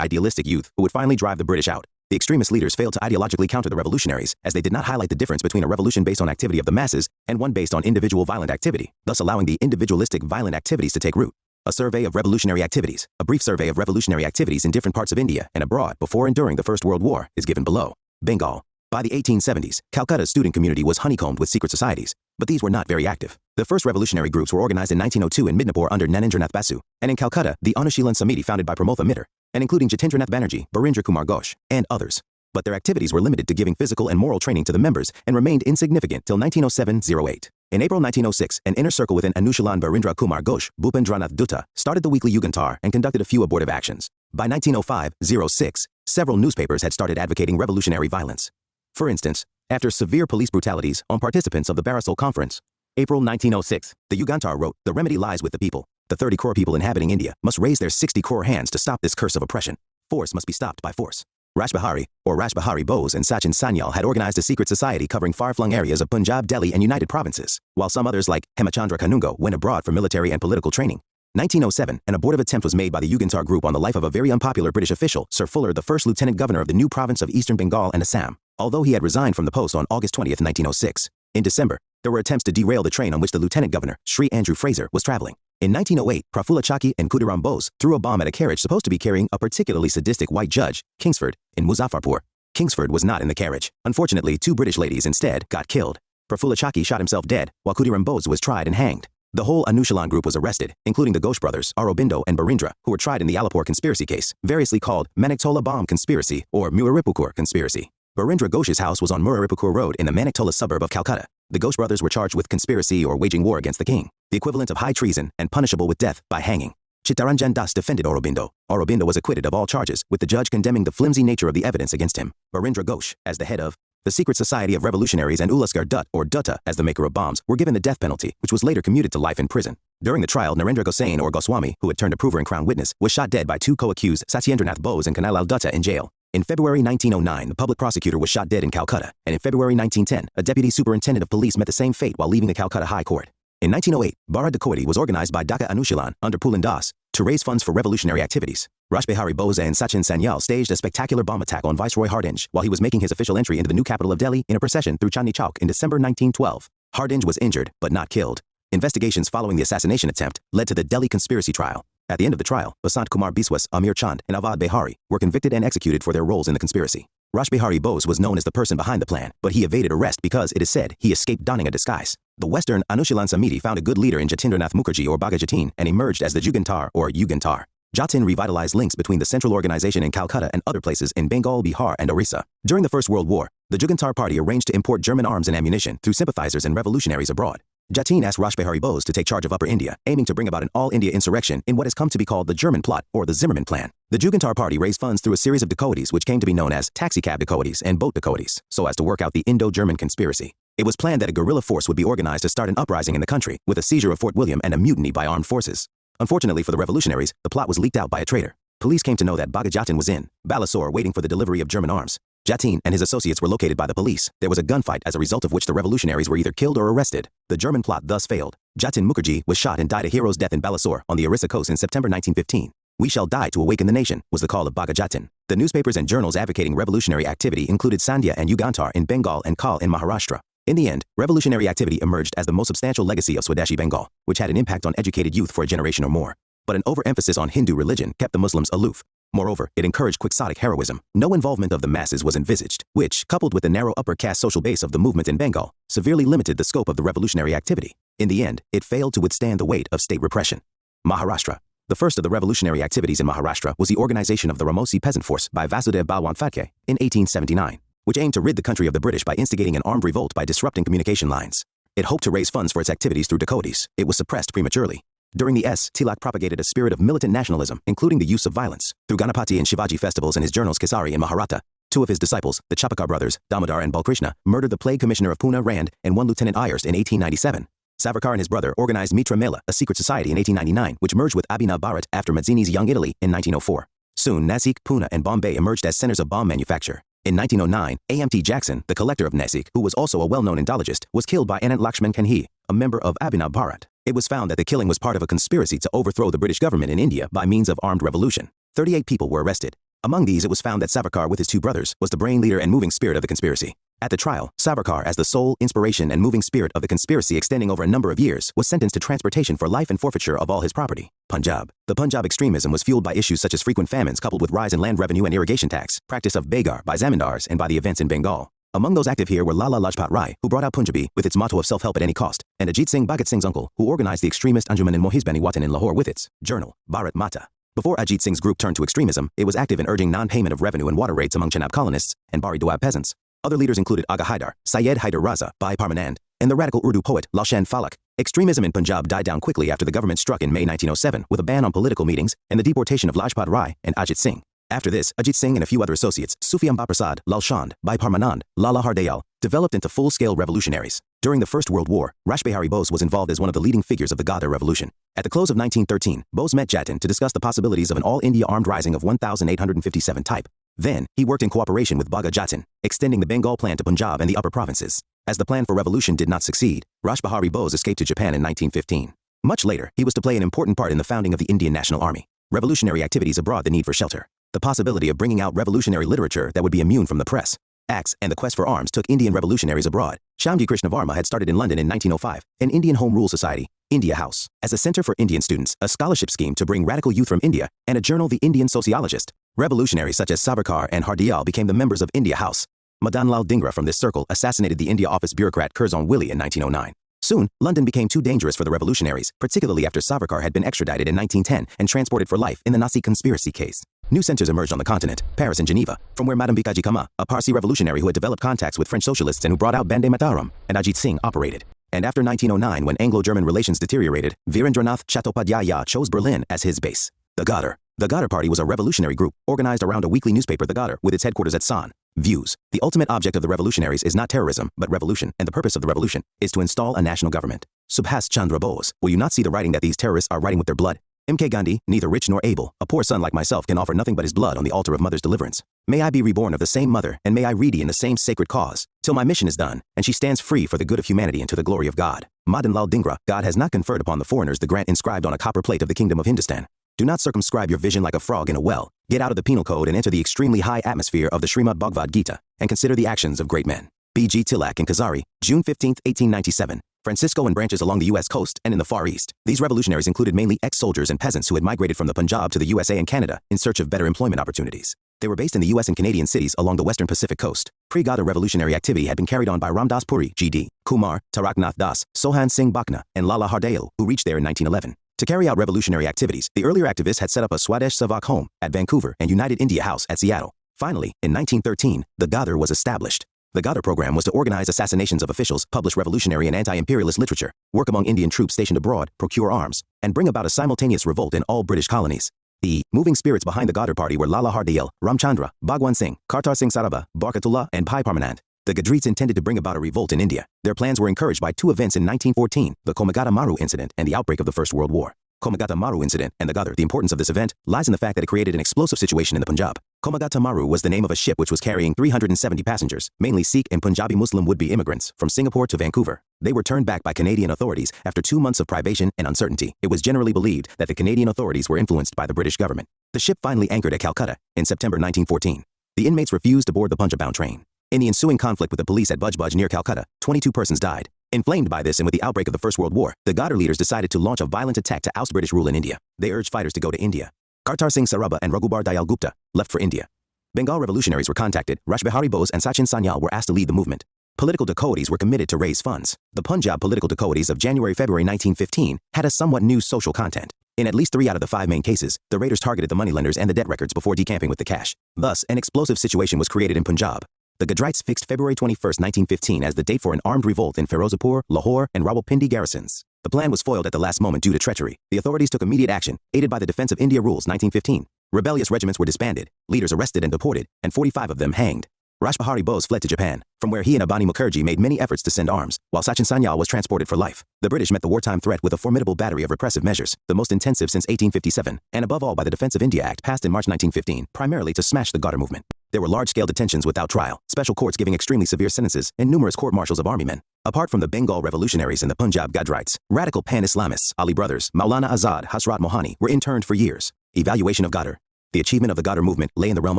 idealistic youth who would finally drive the British out. The extremist leaders failed to ideologically counter the revolutionaries, as they did not highlight the difference between a revolution based on activity of the masses and one based on individual violent activity, thus allowing the individualistic violent activities to take root. A survey of revolutionary activities. A brief survey of revolutionary activities in different parts of India and abroad before and during the First World War is given below. Bengal. By the 1870s, Calcutta's student community was honeycombed with secret societies, but these were not very active. The first revolutionary groups were organized in 1902 in Midnapore under Narendranath Basu, and in Calcutta, the Anushilan Samiti founded by Pramotha Mitter, and including Jatindranath Banerjee, Barindra Kumar Ghosh, and others. But their activities were limited to giving physical and moral training to the members and remained insignificant till 1907-08. In April 1906, an inner circle within Anushilan Barindra Kumar Ghosh, Bhupendranath Dutta, started the weekly Yugantar and conducted a few abortive actions. By 1905-06, several newspapers had started advocating revolutionary violence. For instance, after severe police brutalities on participants of the Barisal Conference, April 1906. The Yugantar wrote, "The remedy lies with the people. The 30 crore people inhabiting India must raise their 60 crore hands to stop this curse of oppression. Force must be stopped by force." Rashbihari, or Rashbihari Bose and Sachin Sanyal had organized a secret society covering far-flung areas of Punjab, Delhi, and United Provinces, while some others like Hemachandra Kanungo went abroad for military and political training. 1907, an abortive attempt was made by the Yugantar group on the life of a very unpopular British official, Sir Fuller, the first lieutenant governor of the new province of Eastern Bengal and Assam, although he had resigned from the post on August 20, 1906. In December, there were attempts to derail the train on which the lieutenant governor, Sri Andrew Fraser, was traveling. In 1908, Prafulla Chaki and Khudiram Bose threw a bomb at a carriage supposed to be carrying a particularly sadistic white judge, Kingsford, in Muzaffarpur. Kingsford was not in the carriage. Unfortunately, 2 British ladies instead got killed. Prafulla Chaki shot himself dead, while Khudiram Bose was tried and hanged. The whole Anushalan group was arrested, including the Ghosh brothers, Aurobindo and Barindra, who were tried in the Alipur conspiracy case, variously called Maniktola Bomb Conspiracy or Muraripukur Conspiracy. Barindra Ghosh's house was on Muraripukur Road in the Maniktola suburb of Calcutta. The Ghosh brothers were charged with conspiracy or waging war against the king, the equivalent of high treason and punishable with death by hanging. Chittaranjan Das defended Aurobindo. Aurobindo was acquitted of all charges, with the judge condemning the flimsy nature of the evidence against him. Barindra Ghosh, as the head of the Secret Society of Revolutionaries, and Ulaskar Dutt, or Dutta, as the maker of bombs, were given the death penalty, which was later commuted to life in prison. During the trial, Narendra Gosain, or Goswami, who had turned a prover and crown witness, was shot dead by 2 co-accused, Satyendranath Bose and Kanalal Dutta, in jail. In February 1909, the public prosecutor was shot dead in Calcutta, and in February 1910, a deputy superintendent of police met the same fate while leaving the Calcutta High Court. In 1908, Bharat Dacoity was organized by Dhaka Anushilan under Pulin Das to raise funds for revolutionary activities. Rashbihari Bose and Sachin Sanyal staged a spectacular bomb attack on Viceroy Hardinge while he was making his official entry into the new capital of Delhi in a procession through Chandni Chowk in December 1912. Hardinge was injured, but not killed. Investigations following the assassination attempt led to the Delhi conspiracy trial. At the end of the trial, Basant Kumar Biswas, Amir Chand, and Avad Behari were convicted and executed for their roles in the conspiracy. Rashbihari Bose was known as the person behind the plan, but he evaded arrest because, it is said, he escaped donning a disguise. The Western Anushilan Samiti found a good leader in Jatindranath Mukherjee or Bhagat Jatin and emerged as the Jugantar or Yugantar. Jatin revitalized links between the central organization in Calcutta and other places in Bengal, Bihar, and Orissa. During the First World War, the Jugantar Party arranged to import German arms and ammunition through sympathizers and revolutionaries abroad. Jatin asked Rashbihari Bose to take charge of Upper India, aiming to bring about an all-India insurrection in what has come to be called the German Plot or the Zimmermann Plan. The Jugantar Party raised funds through a series of dacoities which came to be known as taxicab dacoities and boat dacoities, so as to work out the Indo-German conspiracy. It was planned that a guerrilla force would be organized to start an uprising in the country, with a seizure of Fort William and a mutiny by armed forces. Unfortunately for the revolutionaries, the plot was leaked out by a traitor. Police came to know that Bhagat Jatin was in Balasore waiting for the delivery of German arms. Jatin and his associates were located by the police. There was a gunfight, as a result of which the revolutionaries were either killed or arrested. The German plot thus failed. Jatin Mukherjee was shot and died a hero's death in Balasore on the Orissa coast in September 1915. "We shall die to awaken the nation," was the call of Bhagat Jatin. The newspapers and journals advocating revolutionary activity included Sandhya and Yugantar in Bengal and Kal in Maharashtra. In the end, revolutionary activity emerged as the most substantial legacy of Swadeshi Bengal, which had an impact on educated youth for a generation or more. But an overemphasis on Hindu religion kept the Muslims aloof. Moreover, it encouraged quixotic heroism. No involvement of the masses was envisaged, which, coupled with the narrow upper caste social base of the movement in Bengal, severely limited the scope of the revolutionary activity. In the end, it failed to withstand the weight of state repression. Maharashtra. The first of the revolutionary activities in Maharashtra was the organization of the Ramosi Peasant Force by Vasudev Balwant Phadke in 1879, which aimed to rid the country of the British by instigating an armed revolt by disrupting communication lines. It hoped to raise funds for its activities through dacoities. It was suppressed prematurely. During the Tilak propagated a spirit of militant nationalism, including the use of violence. Through Ganapati and Shivaji festivals and his journals Kesari and Maharatha, 2 of his disciples, the Chapakar brothers, Damodar and Balkrishna, murdered the plague commissioner of Pune Rand and 1 Lieutenant Ayers in 1897. Savarkar and his brother organized Mitra Mela, a secret society in 1899, which merged with Abhinav Bharat after Mazzini's Young Italy in 1904. Soon, Nasik, Pune, and Bombay emerged as centers of bomb manufacture. In 1909, A.M.T. Jackson, the collector of Nasik, who was also a well-known Indologist, was killed by Anant Lakshman Kanhi, a member of Abhinav Bharat. It was found that the killing was part of a conspiracy to overthrow the British government in India by means of armed revolution. 38 people were arrested. Among these, it was found that Savarkar, with his 2 brothers, was the brain leader and moving spirit of the conspiracy. At the trial, Savarkar, as the sole inspiration and moving spirit of the conspiracy extending over a number of years, was sentenced to transportation for life and forfeiture of all his property. Punjab. The Punjab extremism was fueled by issues such as frequent famines coupled with rise in land revenue and irrigation tax, practice of Begar by zamindars, and by the events in Bengal. Among those active here were Lala Lajpat Rai, who brought out Punjabi with its motto of self-help at any cost, and Ajit Singh Bhagat Singh's uncle, who organized the extremist Anjuman in Mohizbani Watan in Lahore with its journal, Bharat Mata. Before Ajit Singh's group turned to extremism, it was active in urging non-payment of revenue and water rates among Chenab colonists and Bari Doab peasants. Other leaders included Aga Haidar, Syed Haidar Raza, Bhai Parmanand, and the radical Urdu poet Lalshan Falak. Extremism in Punjab died down quickly after the government struck in May 1907 with a ban on political meetings and the deportation of Lajpat Rai and Ajit Singh. After this, Ajit Singh and a few other associates, Sufi Amba Prasad, Lal Chand, Bhai Parmanand, Lala Hardayal, developed into full-scale revolutionaries. During the First World War, Rashbihari Bose was involved as one of the leading figures of the Ghadar Revolution. At the close of 1913, Bose met Jatin to discuss the possibilities of an all-India armed rising of 1857 type. Then, he worked in cooperation with Bhagat Jatin, extending the Bengal plan to Punjab and the upper provinces. As the plan for revolution did not succeed, Rashbihari Bose escaped to Japan in 1915. Much later, he was to play an important part in the founding of the Indian National Army. Revolutionary activities abroad, the need for shelter. The possibility of bringing out revolutionary literature that would be immune from the press, acts, and the quest for arms took Indian revolutionaries abroad. Shyamji Krishna Varma had started in London in 1905, an Indian Home Rule Society, India House, as a center for Indian students, a scholarship scheme to bring radical youth from India, and a journal, the Indian Sociologist. Revolutionaries such as Savarkar and Hardyal became the members of India House. Madanlal Dhingra from this circle assassinated the India Office bureaucrat Curzon Willie in 1909. Soon, London became too dangerous for the revolutionaries, particularly after Savarkar had been extradited in 1910 and transported for life in the Nazi conspiracy case. New centers emerged on the continent, Paris and Geneva, from where Madame Bikaji Kama, a Parsi revolutionary who had developed contacts with French socialists and who brought out Bande Mataram, and Ajit Singh operated. And after 1909, when Anglo-German relations deteriorated, Virendranath Chattopadhyaya chose Berlin as his base. The Ghadar Party was a revolutionary group, organized around a weekly newspaper, The Ghadar, with its headquarters at San. Views. The ultimate object of the revolutionaries is not terrorism, but revolution, and the purpose of the revolution is to install a national government. Subhas Chandra Bose. Will you not see the writing that these terrorists are writing with their blood? M.K. Gandhi, neither rich nor able, a poor son like myself can offer nothing but his blood on the altar of mother's deliverance. May I be reborn of the same mother, and may I ready in the same sacred cause, till my mission is done, and she stands free for the good of humanity and to the glory of God. Madanlal Dhingra. God has not conferred upon the foreigners the grant inscribed on a copper plate of the kingdom of Hindustan. Do not circumscribe your vision like a frog in a well. Get out of the penal code and enter the extremely high atmosphere of the Srimad Bhagavad Gita, and consider the actions of great men. B.G. Tilak and Kazari, June 15, 1897. Francisco and branches along the U.S. coast and in the Far East. These revolutionaries included mainly ex-soldiers and peasants who had migrated from the Punjab to the USA and Canada in search of better employment opportunities. They were based in the U.S. and Canadian cities along the western Pacific coast. Pre-Ghadar revolutionary activity had been carried on by Ramdas Puri, G.D., Kumar, Taraknath Das, Sohan Singh Bhakna, and Lala Hardayal, who reached there in 1911. To carry out revolutionary activities, the earlier activists had set up a Swadesh Savak home at Vancouver and United India House at Seattle. Finally, in 1913, the Ghadar was established. The Ghadar program was to organize assassinations of officials, publish revolutionary and anti-imperialist literature, work among Indian troops stationed abroad, procure arms, and bring about a simultaneous revolt in all British colonies. The moving spirits behind the Ghadar party were Lala Hardayal, Ramchandra, Bhagwan Singh, Kartar Singh Sarabha, Barkatullah, and Bhai Parmanand. The Gadrites intended to bring about a revolt in India. Their plans were encouraged by two events in 1914, the Komagata Maru incident and the outbreak of the First World War. Komagata Maru incident and the Ghadar. The importance of this event lies in the fact that it created an explosive situation in the Punjab. Komagata Maru was the name of a ship which was carrying 370 passengers, mainly Sikh and Punjabi Muslim would-be immigrants, from Singapore to Vancouver. They were turned back by Canadian authorities after 2 months of privation and uncertainty. It was generally believed that the Canadian authorities were influenced by the British government. The ship finally anchored at Calcutta in September 1914. The inmates refused to board the Punjab-bound train. In the ensuing conflict with the police at Bujbaj near Calcutta, 22 persons died. Inflamed by this and with the outbreak of the First World War, the Ghadar leaders decided to launch a violent attack to oust British rule in India. They urged fighters to go to India. Kartar Singh Sarabha and Raghubar Dayal Gupta left for India. Bengal revolutionaries were contacted. Rashbihari Bose and Sachin Sanyal were asked to lead the movement. Political dacoities were committed to raise funds. The Punjab political dacoities of January-February 1915 had a somewhat new social content. In at least 3 out of the 5 main cases, the raiders targeted the moneylenders and the debt records before decamping with the cash. Thus, an explosive situation was created in Punjab. The Gadrites fixed February 21, 1915 as the date for an armed revolt in Firozpur, Lahore, and Rawalpindi garrisons. The plan was foiled at the last moment due to treachery. The authorities took immediate action, aided by the Defense of India Rules 1915. Rebellious regiments were disbanded, leaders arrested and deported, and 45 of them hanged. Rashbihari Bose fled to Japan, from where he and Abani Mukherjee made many efforts to send arms, while Sachin Sanyal was transported for life. The British met the wartime threat with a formidable battery of repressive measures, the most intensive since 1857, and above all by the Defense of India Act passed in March 1915, primarily to smash the Ghadar movement. There were large-scale detentions without trial, special courts giving extremely severe sentences, and numerous court-martials of army men. Apart from the Bengal revolutionaries and the Punjab Gadrites, radical pan-Islamists, Ali brothers, Maulana Azad, Hasrat Mohani, were interned for years. Evaluation of Ghadar. The achievement of the Ghadar movement lay in the realm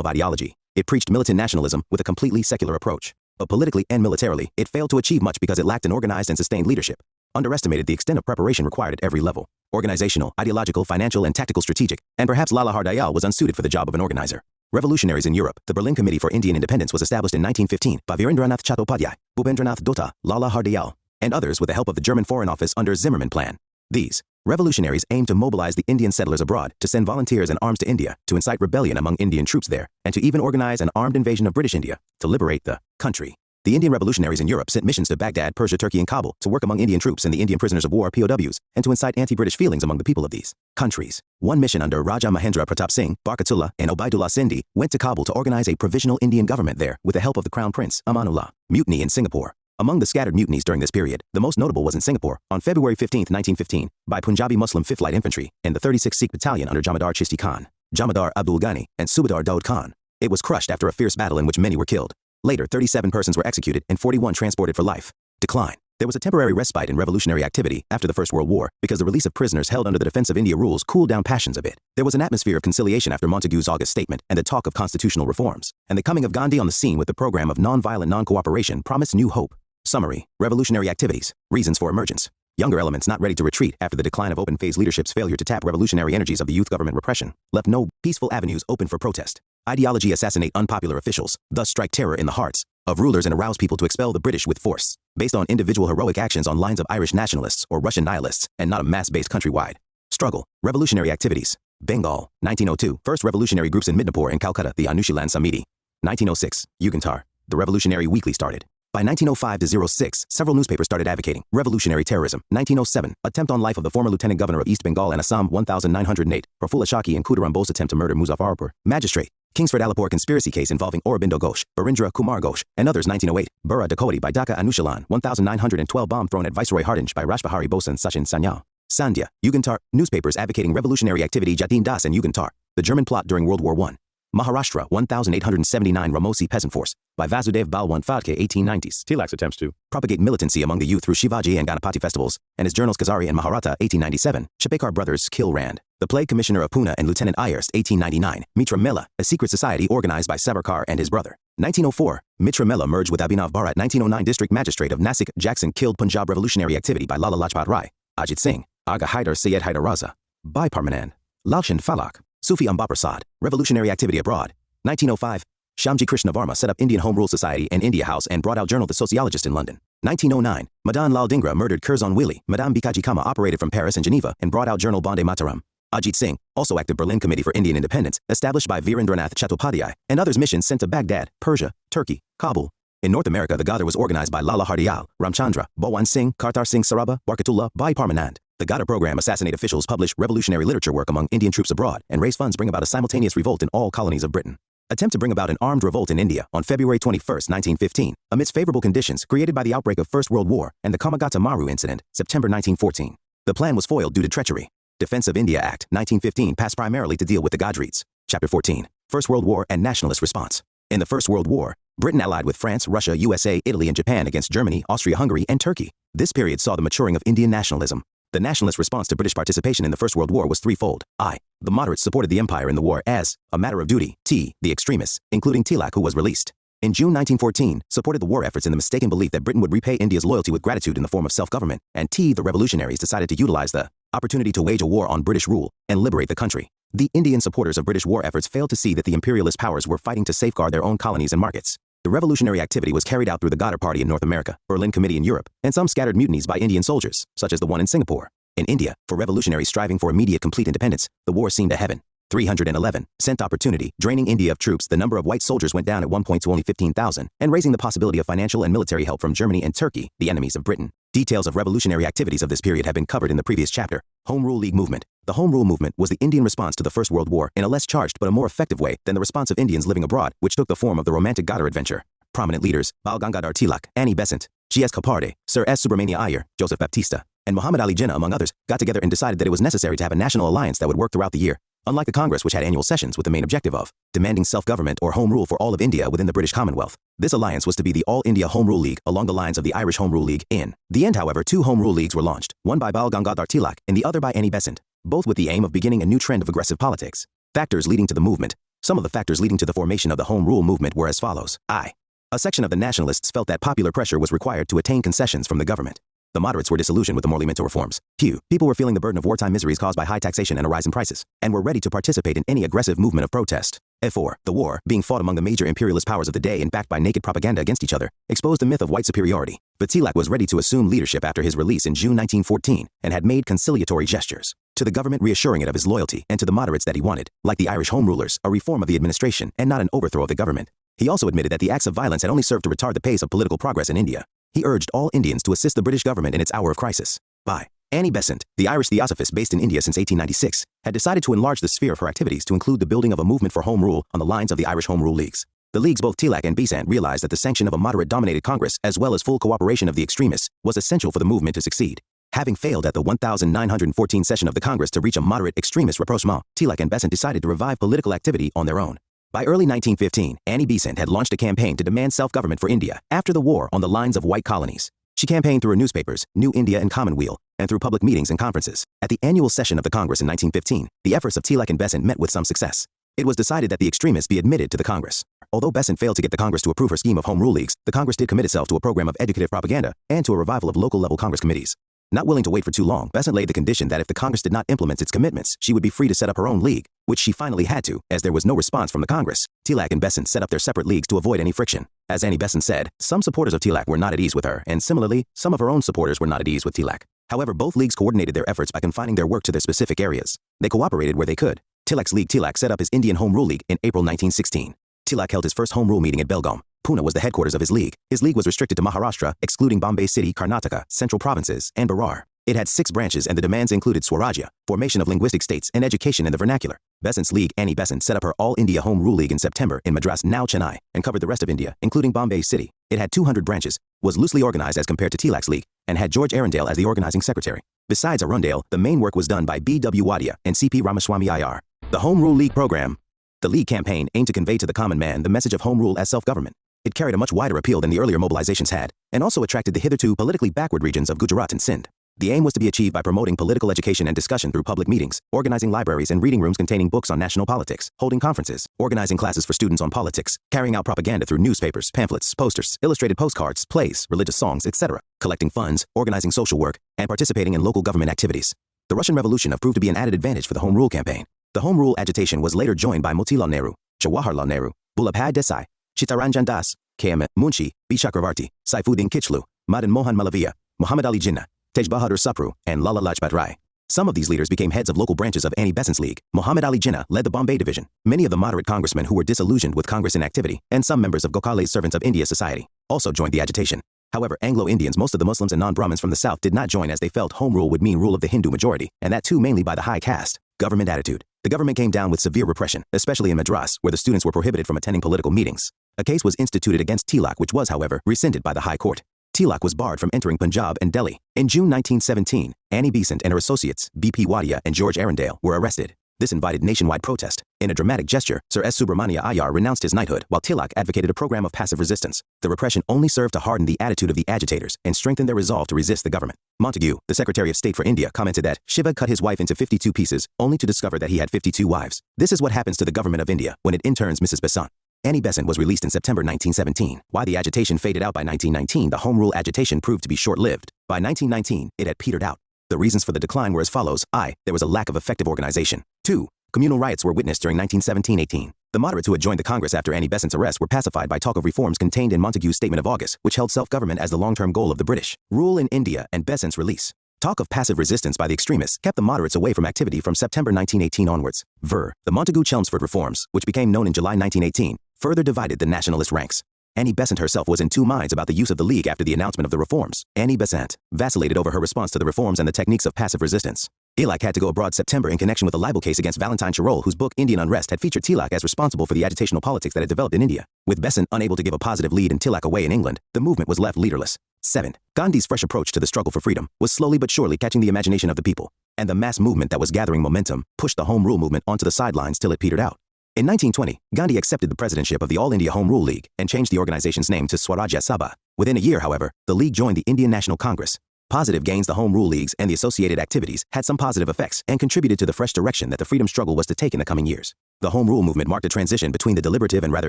of ideology. It preached militant nationalism with a completely secular approach. But politically and militarily, it failed to achieve much because it lacked an organized and sustained leadership. Underestimated the extent of preparation required at every level. Organizational, ideological, financial, and tactical strategic, and perhaps Lala Hardayal was unsuited for the job of an organizer. Revolutionaries in Europe. The Berlin Committee for Indian Independence was established in 1915 by Virendranath Chattopadhyay, Bhupendranath Dutta, Lala Hardayal, and others with the help of the German Foreign Office under Zimmermann Plan. These revolutionaries aimed to mobilize the Indian settlers abroad, to send volunteers and arms to India, to incite rebellion among Indian troops there, and to even organize an armed invasion of British India, to liberate the country. The Indian revolutionaries in Europe sent missions to Baghdad, Persia, Turkey, and Kabul to work among Indian troops and the Indian prisoners of war (POWs) and to incite anti-British feelings among the people of these countries. One mission under Raja Mahendra Pratap Singh, Barkatullah, and Obaidullah Sindhi went to Kabul to organize a provisional Indian government there with the help of the Crown Prince Amanullah. Mutiny in Singapore. Among the scattered mutinies during this period, the most notable was in Singapore on February 15, 1915, by Punjabi Muslim 5th Light Infantry and the 36th Sikh Battalion under Jamadar Chishti Khan, Jamadar Abdul Ghani, and Subadar Daud Khan. It was crushed after a fierce battle in which many were killed. Later, 37 persons were executed and 41 transported for life. Decline. There was a temporary respite in revolutionary activity after the First World War because the release of prisoners held under the Defense of India rules cooled down passions a bit. There was an atmosphere of conciliation after Montagu's August statement and the talk of constitutional reforms, and the coming of Gandhi on the scene with the program of non-violent non-cooperation promised new hope. Summary. Revolutionary activities. Reasons for emergence. Younger elements not ready to retreat after the decline of open-phase leadership's failure to tap revolutionary energies of the youth government repression left no peaceful avenues open for protest. Ideology assassinate unpopular officials, thus strike terror in the hearts of rulers and arouse people to expel the British with force, based on individual heroic actions on lines of Irish nationalists or Russian nihilists, and not a mass-based countrywide struggle. Revolutionary activities. Bengal, 1902, first revolutionary groups in Midnapore and Calcutta, the Anushilan Samiti. 1906, Yugantar, the revolutionary weekly started. By 1905-06, several newspapers started advocating revolutionary terrorism. 1907, attempt on life of the former Lieutenant Governor of East Bengal and Assam 1908, Prafulla Shaki and Khudiram Bose attempt to murder Muzaffarpur. Magistrate. Kingsford Alipore conspiracy case involving Aurobindo Ghosh, Barindra Kumar Ghosh, and others 1908. Burra Dakoti by Dhaka Anushilan 1912 bomb thrown at Viceroy Hardinge by Rashbihari Bose and Sachin Sanyal. Sandhya, Yugantar, newspapers advocating revolutionary activity Jatin Das and Yugantar, the German plot during World War I. Maharashtra 1879 Ramosi Peasant Force by Vasudev Balwant Phadke 1890s. Tilak's attempts to propagate militancy among the youth through Shivaji and Ganapati festivals, and his journals Kazari and Maharata 1897. Chapekar brothers kill Rand. The Plague Commissioner of Pune and Lieutenant Ayerst 1899. Mitra Mela, a secret society organized by Savarkar and his brother. 1904, Mitra Mela merged with Abhinav Bharat. 1909 District Magistrate of Nasik Jackson killed Punjab revolutionary activity by Lala Lajpat Rai. Ajit Singh, Aga Haidar Syed Haidar Raza. Bhai Parmanand. Lalchand Falak. Sufi Ambaprasad, revolutionary activity abroad. 1905, Shyamji Krishna Varma set up Indian Home Rule Society and India House and brought out journal The Sociologist in London. 1909, Madan Lal Dhingra murdered Curzon Wheelie. Madame Bikaji Kama operated from Paris and Geneva and brought out journal Bande Mataram. Ajit Singh, also active Berlin Committee for Indian Independence, established by Virendranath Chattopadhyay, and others missions sent to Baghdad, Persia, Turkey, Kabul. In North America, the Ghadar was organized by Lala Hardayal, Ramchandra, Bhawan Singh, Kartar Singh Saraba, Barkatullah, Bhai Parmanand. The Ghadar program assassinate officials, publish revolutionary literature work among Indian troops abroad, and raise funds bring about a simultaneous revolt in all colonies of Britain. Attempt to bring about an armed revolt in India on February 21, 1915, amidst favorable conditions created by the outbreak of First World War and the Kamagata Maru incident, September 1914. The plan was foiled due to treachery. Defense of India Act, 1915 passed primarily to deal with the Gadrids. Chapter 14, First World War and Nationalist Response. In the First World War, Britain allied with France, Russia, USA, Italy, and Japan against Germany, Austria-Hungary, and Turkey. This period saw the maturing of Indian nationalism. The nationalist response to British participation in the First World War was threefold. I. The moderates supported the empire in the war as a matter of duty. T. The extremists, including Tilak, who was released in June 1914, supported the war efforts in the mistaken belief that Britain would repay India's loyalty with gratitude in the form of self-government. And T. The revolutionaries decided to utilize the opportunity to wage a war on British rule and liberate the country. The Indian supporters of British war efforts failed to see that the imperialist powers were fighting to safeguard their own colonies and markets. The revolutionary activity was carried out through the Ghadar Party in North America, Berlin Committee in Europe, and some scattered mutinies by Indian soldiers, such as the one in Singapore. In India, for revolutionaries striving for immediate complete independence, the war seemed a heaven. 311, sent opportunity, draining India of troops. The number of white soldiers went down at one point to only 15,000, and raising the possibility of financial and military help from Germany and Turkey, the enemies of Britain. Details of revolutionary activities of this period have been covered in the previous chapter. Home Rule League Movement. The Home Rule Movement was the Indian response to the First World War in a less charged but a more effective way than the response of Indians living abroad, which took the form of the romantic Ghadar adventure. Prominent leaders, Bal Gangadhar Tilak, Annie Besant, G.S. Kaparde, Sir S. Subramania Iyer, Joseph Baptista, and Muhammad Ali Jinnah, among others, got together and decided that it was necessary to have a national alliance that would work throughout the year, unlike the Congress, which had annual sessions with the main objective of demanding self-government or home rule for all of India within the British Commonwealth. This alliance was to be the All India Home Rule League along the lines of the Irish Home Rule League. In the end, however, two Home Rule Leagues were launched, one by Bal Gangadhar Tilak and the other by Annie Besant, both with the aim of beginning a new trend of aggressive politics. Factors leading to the movement. Some of the factors leading to the formation of the Home Rule movement were as follows. A section of the nationalists felt that popular pressure was required to attain concessions from the government. The moderates were disillusioned with the Morley-Minto reforms. People were feeling the burden of wartime miseries caused by high taxation and a rise in prices, and were ready to participate in any aggressive movement of protest. The war, being fought among the major imperialist powers of the day and backed by naked propaganda against each other, exposed the myth of white superiority. But Tilak was ready to assume leadership after his release in June 1914, and had made conciliatory gestures to the government, reassuring it of his loyalty, and to the moderates that he wanted, like the Irish Home Rulers, a reform of the administration and not an overthrow of the government. He also admitted that the acts of violence had only served to retard the pace of political progress in India. He urged all Indians to assist the British government in its hour of crisis. By Annie Besant, the Irish theosophist based in India since 1896, had decided to enlarge the sphere of her activities to include the building of a movement for home rule on the lines of the Irish Home Rule Leagues. The leagues, both Tilak and Besant, realized that the sanction of a moderate-dominated Congress, as well as full cooperation of the extremists, was essential for the movement to succeed. Having failed at the 1914 session of the Congress to reach a moderate extremist rapprochement, Tilak and Besant decided to revive political activity on their own. By early 1915, Annie Besant had launched a campaign to demand self-government for India after the war on the lines of white colonies. She campaigned through her newspapers, New India and Commonweal, and through public meetings and conferences. At the annual session of the Congress in 1915, the efforts of Tilak and Besant met with some success. It was decided that the extremists be admitted to the Congress. Although Besant failed to get the Congress to approve her scheme of home rule leagues, the Congress did commit itself to a program of educative propaganda and to a revival of local-level Congress committees. Not willing to wait for too long, Besant laid the condition that if the Congress did not implement its commitments, she would be free to set up her own league, which she finally had to, as there was no response from the Congress. Tilak and Besant set up their separate leagues to avoid any friction. As Annie Besant said, some supporters of Tilak were not at ease with her, and similarly, some of her own supporters were not at ease with Tilak. However, both leagues coordinated their efforts by confining their work to their specific areas. They cooperated where they could. Tilak's league Tilak set up his Indian Home Rule League in April 1916. Tilak held his first Home Rule meeting at Belgaum. Pune was the headquarters of his league. His league was restricted to Maharashtra, excluding Bombay City, Karnataka, Central Provinces, and Berar. It had 6 branches and the demands included Swarajya, formation of linguistic states, and education in the vernacular. Besant's league, Annie Besant, set up her All India Home Rule League in September in Madras, now Chennai, and covered the rest of India, including Bombay City. It had 200 branches, was loosely organized as compared to Tilak's league, and had George Arundale as the organizing secretary. Besides Arundale, the main work was done by B.W. Wadia and C.P. Ramaswamy IR. The Home Rule League program. The League campaign aimed to convey to the common man the message of home rule as self-government. It carried a much wider appeal than the earlier mobilizations had, and also attracted the hitherto politically backward regions of Gujarat and Sindh. The aim was to be achieved by promoting political education and discussion through public meetings, organizing libraries and reading rooms containing books on national politics, holding conferences, organizing classes for students on politics, carrying out propaganda through newspapers, pamphlets, posters, illustrated postcards, plays, religious songs, etc., collecting funds, organizing social work, and participating in local government activities. The Russian Revolution proved to be an added advantage for the Home Rule campaign. The Home Rule agitation was later joined by Motilal Nehru, Jawaharlal Nehru, Vallabhbhai Desai, Chittaranjan Das, K.M. Munshi, B. Chakravarti, Saifuddin Kichlu, Madan Mohan Malaviya, Muhammad Ali Jinnah, Tej Bahadur Sapru, and Lala Lajpat Rai. Some of these leaders became heads of local branches of Annie Besant's league. Muhammad Ali Jinnah led the Bombay division. Many of the moderate congressmen who were disillusioned with Congress inactivity, and some members of Gokhale's Servants of India Society, also joined the agitation. However, Anglo-Indians, most of the Muslims and non-Brahmins from the south, did not join as they felt home rule would mean rule of the Hindu majority, and that too mainly by the high caste. Government attitude. The government came down with severe repression, especially in Madras, where the students were prohibited from attending political meetings. A case was instituted against Tilak, which was, however, rescinded by the High Court. Tilak was barred from entering Punjab and Delhi. In June 1917, Annie Besant and her associates, B.P. Wadia and George Arundale, were arrested. This invited nationwide protest. In a dramatic gesture, Sir S. Subramania Iyer renounced his knighthood, while Tilak advocated a program of passive resistance. The repression only served to harden the attitude of the agitators and strengthen their resolve to resist the government. Montagu, the Secretary of State for India, commented that Shiva cut his wife into 52 pieces, only to discover that he had 52 wives. This is what happens to the government of India when it interns Mrs. Besant. Annie Besant was released in September 1917. While the agitation faded out by 1919, the Home Rule agitation proved to be short-lived. By 1919, it had petered out. The reasons for the decline were as follows. There was a lack of effective organization. 2. Communal riots were witnessed during 1917-18. The moderates who had joined the Congress after Annie Besant's arrest were pacified by talk of reforms contained in Montagu's Statement of August, which held self-government as the long-term goal of the British rule in India, and Besant's release. Talk of passive resistance by the extremists kept the moderates away from activity from September 1918 onwards. The Montagu-Chelmsford reforms, which became known in July 1918, further divided the nationalist ranks. Annie Besant herself was in two minds about the use of the League after the announcement of the reforms. Annie Besant vacillated over her response to the reforms and the techniques of passive resistance. Tilak had to go abroad September in connection with a libel case against Valentine Chirol, whose book Indian Unrest had featured Tilak as responsible for the agitational politics that had developed in India. With Besant unable to give a positive lead and Tilak away in England, the movement was left leaderless. 7. Gandhi's fresh approach to the struggle for freedom was slowly but surely catching the imagination of the people, and the mass movement that was gathering momentum pushed the Home Rule movement onto the sidelines till it petered out. In 1920, Gandhi accepted the presidentship of the All India Home Rule League and changed the organization's name to Swarajya Sabha. Within a year, however, the League joined the Indian National Congress. Positive gains, the Home Rule Leagues and the associated activities had some positive effects and contributed to the fresh direction that the freedom struggle was to take in the coming years. The Home Rule movement marked a transition between the deliberative and rather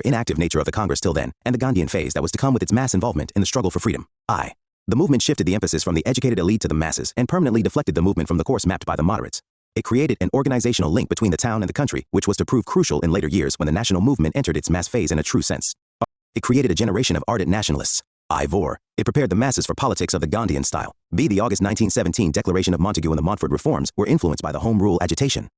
inactive nature of the Congress till then and the Gandhian phase that was to come with its mass involvement in the struggle for freedom. The movement shifted the emphasis from the educated elite to the masses and permanently deflected the movement from the course mapped by the moderates. It created an organizational link between the town and the country, which was to prove crucial in later years when the national movement entered its mass phase in a true sense. It created a generation of ardent nationalists. It prepared the masses for politics of the Gandhian style. The August 1917 declaration of Montagu and the Montfort reforms were influenced by the Home Rule agitation.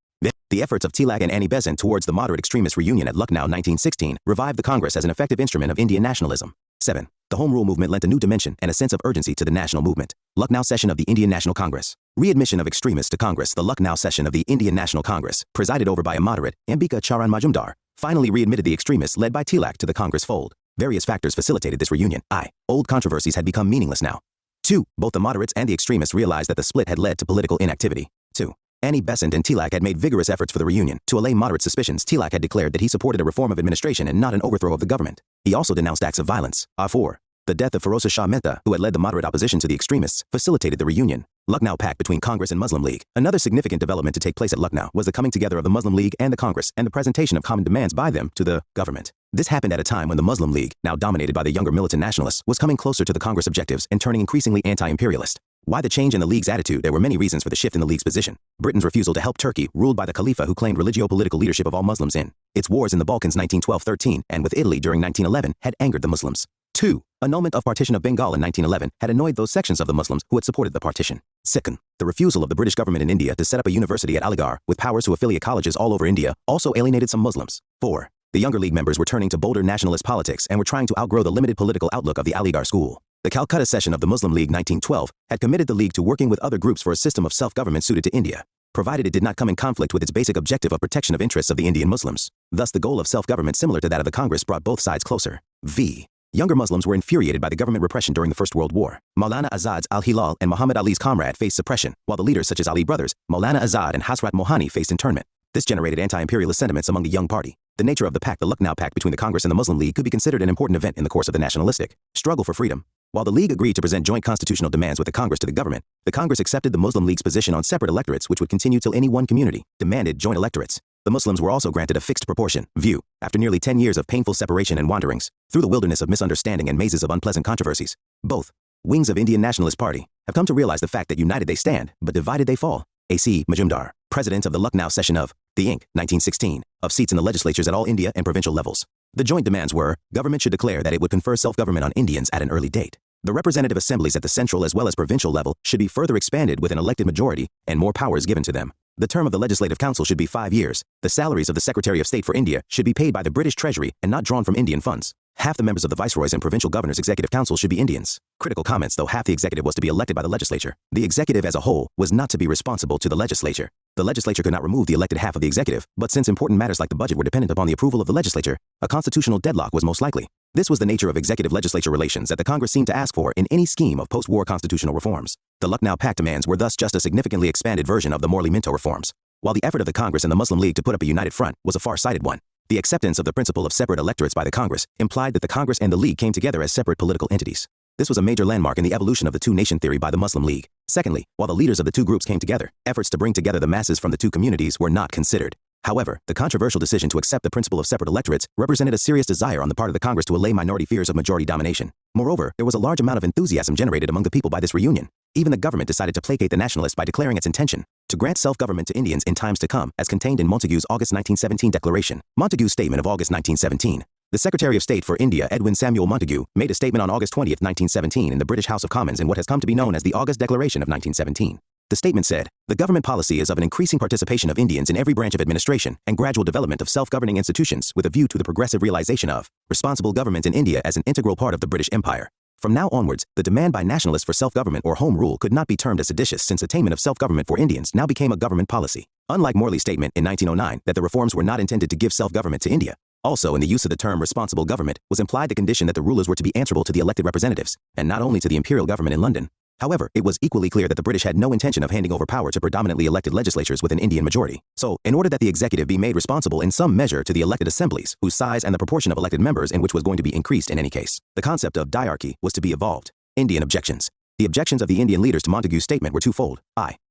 The efforts of Tilak and Annie Besant towards the moderate extremist reunion at Lucknow 1916 revived the Congress as an effective instrument of Indian nationalism. 7. The Home Rule movement lent a new dimension and a sense of urgency to the national movement. Lucknow session of the Indian National Congress. Readmission of extremists to Congress. The Lucknow session of the Indian National Congress, presided over by a moderate, Ambika Charan Majumdar, finally readmitted the extremists led by Tilak to the Congress fold. Various factors facilitated this reunion. Old controversies had become meaningless now. 2. Both the moderates and the extremists realized that the split had led to political inactivity. 2. Annie Besant and Tilak had made vigorous efforts for the reunion. To allay moderate suspicions, Tilak had declared that he supported a reform of administration and not an overthrow of the government. He also denounced acts of violence. 4. The death of Feroza Shah Mehta, who had led the moderate opposition to the extremists, facilitated the reunion. Lucknow Pact between Congress and Muslim League. Another significant development to take place at Lucknow was the coming together of the Muslim League and the Congress and the presentation of common demands by them to the government. This happened at a time when the Muslim League, now dominated by the younger militant nationalists, was coming closer to the Congress objectives and turning increasingly anti-imperialist. Why the change in the League's attitude? There were many reasons for the shift in the League's position. Britain's refusal to help Turkey, ruled by the Khalifa who claimed religio-political leadership of all Muslims in its wars in the Balkans 1912-13 and with Italy during 1911, had angered the Muslims. 2. Annulment of partition of Bengal in 1911 had annoyed those sections of the Muslims who had supported the partition. 2nd, the refusal of the British government in India to set up a university at Aligarh with powers to affiliate colleges all over India also alienated some Muslims. 4. The younger League members were turning to bolder nationalist politics and were trying to outgrow the limited political outlook of the Aligarh school. The Calcutta session of the Muslim League 1912 had committed the League to working with other groups for a system of self-government suited to India, provided it did not come in conflict with its basic objective of protection of interests of the Indian Muslims. Thus the goal of self-government similar to that of the Congress brought both sides closer. V. Younger Muslims were infuriated by the government repression during the First World War. Maulana Azad's Al-Hilal and Muhammad Ali's comrade faced suppression, while the leaders such as Ali brothers, Maulana Azad and Hasrat Mohani faced internment. This generated anti-imperialist sentiments among the young party. The nature of the pact, the Lucknow Pact between the Congress and the Muslim League, could be considered an important event in the course of the nationalistic struggle for freedom. While the League agreed to present joint constitutional demands with the Congress to the government, the Congress accepted the Muslim League's position on separate electorates which would continue till any one community demanded joint electorates. The Muslims were also granted a fixed proportion view, after nearly 10 years of painful separation and wanderings, through the wilderness of misunderstanding and mazes of unpleasant controversies. Both wings of Indian Nationalist Party have come to realize the fact that united they stand, but divided they fall. A.C. Majumdar, president of the Lucknow session of the Inc. 1916, of seats in the legislatures at all India and provincial levels. The joint demands were, government should declare that it would confer self-government on Indians at an early date. The representative assemblies at the central as well as provincial level should be further expanded with an elected majority and more powers given to them. The term of the Legislative Council should be 5 years. The salaries of the Secretary of State for India should be paid by the British Treasury and not drawn from Indian funds. Half the members of the Viceroys and Provincial Governors' Executive Council should be Indians. Critical comments: though half the executive was to be elected by the legislature, the executive as a whole was not to be responsible to the legislature. The legislature could not remove the elected half of the executive, but since important matters like the budget were dependent upon the approval of the legislature, a constitutional deadlock was most likely. This was the nature of executive-legislature relations that the Congress seemed to ask for in any scheme of post-war constitutional reforms. The Lucknow Pact demands were thus just a significantly expanded version of the Morley-Minto reforms. While the effort of the Congress and the Muslim League to put up a united front was a far-sighted one, the acceptance of the principle of separate electorates by the Congress implied that the Congress and the League came together as separate political entities. This was a major landmark in the evolution of the two-nation theory by the Muslim League. Secondly, while the leaders of the two groups came together, efforts to bring together the masses from the two communities were not considered. However, the controversial decision to accept the principle of separate electorates represented a serious desire on the part of the Congress to allay minority fears of majority domination. Moreover, there was a large amount of enthusiasm generated among the people by this reunion. Even the government decided to placate the nationalists by declaring its intention to grant self-government to Indians in times to come, as contained in Montagu's August 1917 declaration. Montagu's statement of August 1917. The Secretary of State for India, Edwin Samuel Montagu, made a statement on August 20, 1917 in the British House of Commons in what has come to be known as the August Declaration of 1917. The statement said, "The government policy is of an increasing participation of Indians in every branch of administration and gradual development of self-governing institutions with a view to the progressive realization of responsible government in India as an integral part of the British Empire." From now onwards, the demand by nationalists for self-government or home rule could not be termed as seditious, since attainment of self-government for Indians now became a government policy. Unlike Morley's statement in 1909 that the reforms were not intended to give self-government to India, also in the use of the term responsible government was implied the condition that the rulers were to be answerable to the elected representatives, and not only to the imperial government in London. However, it was equally clear that the British had no intention of handing over power to predominantly elected legislatures with an Indian majority. So, in order that the executive be made responsible in some measure to the elected assemblies, whose size and the proportion of elected members in which was going to be increased in any case, the concept of diarchy was to be evolved. Indian objections. The objections of the Indian leaders to Montagu's statement were twofold.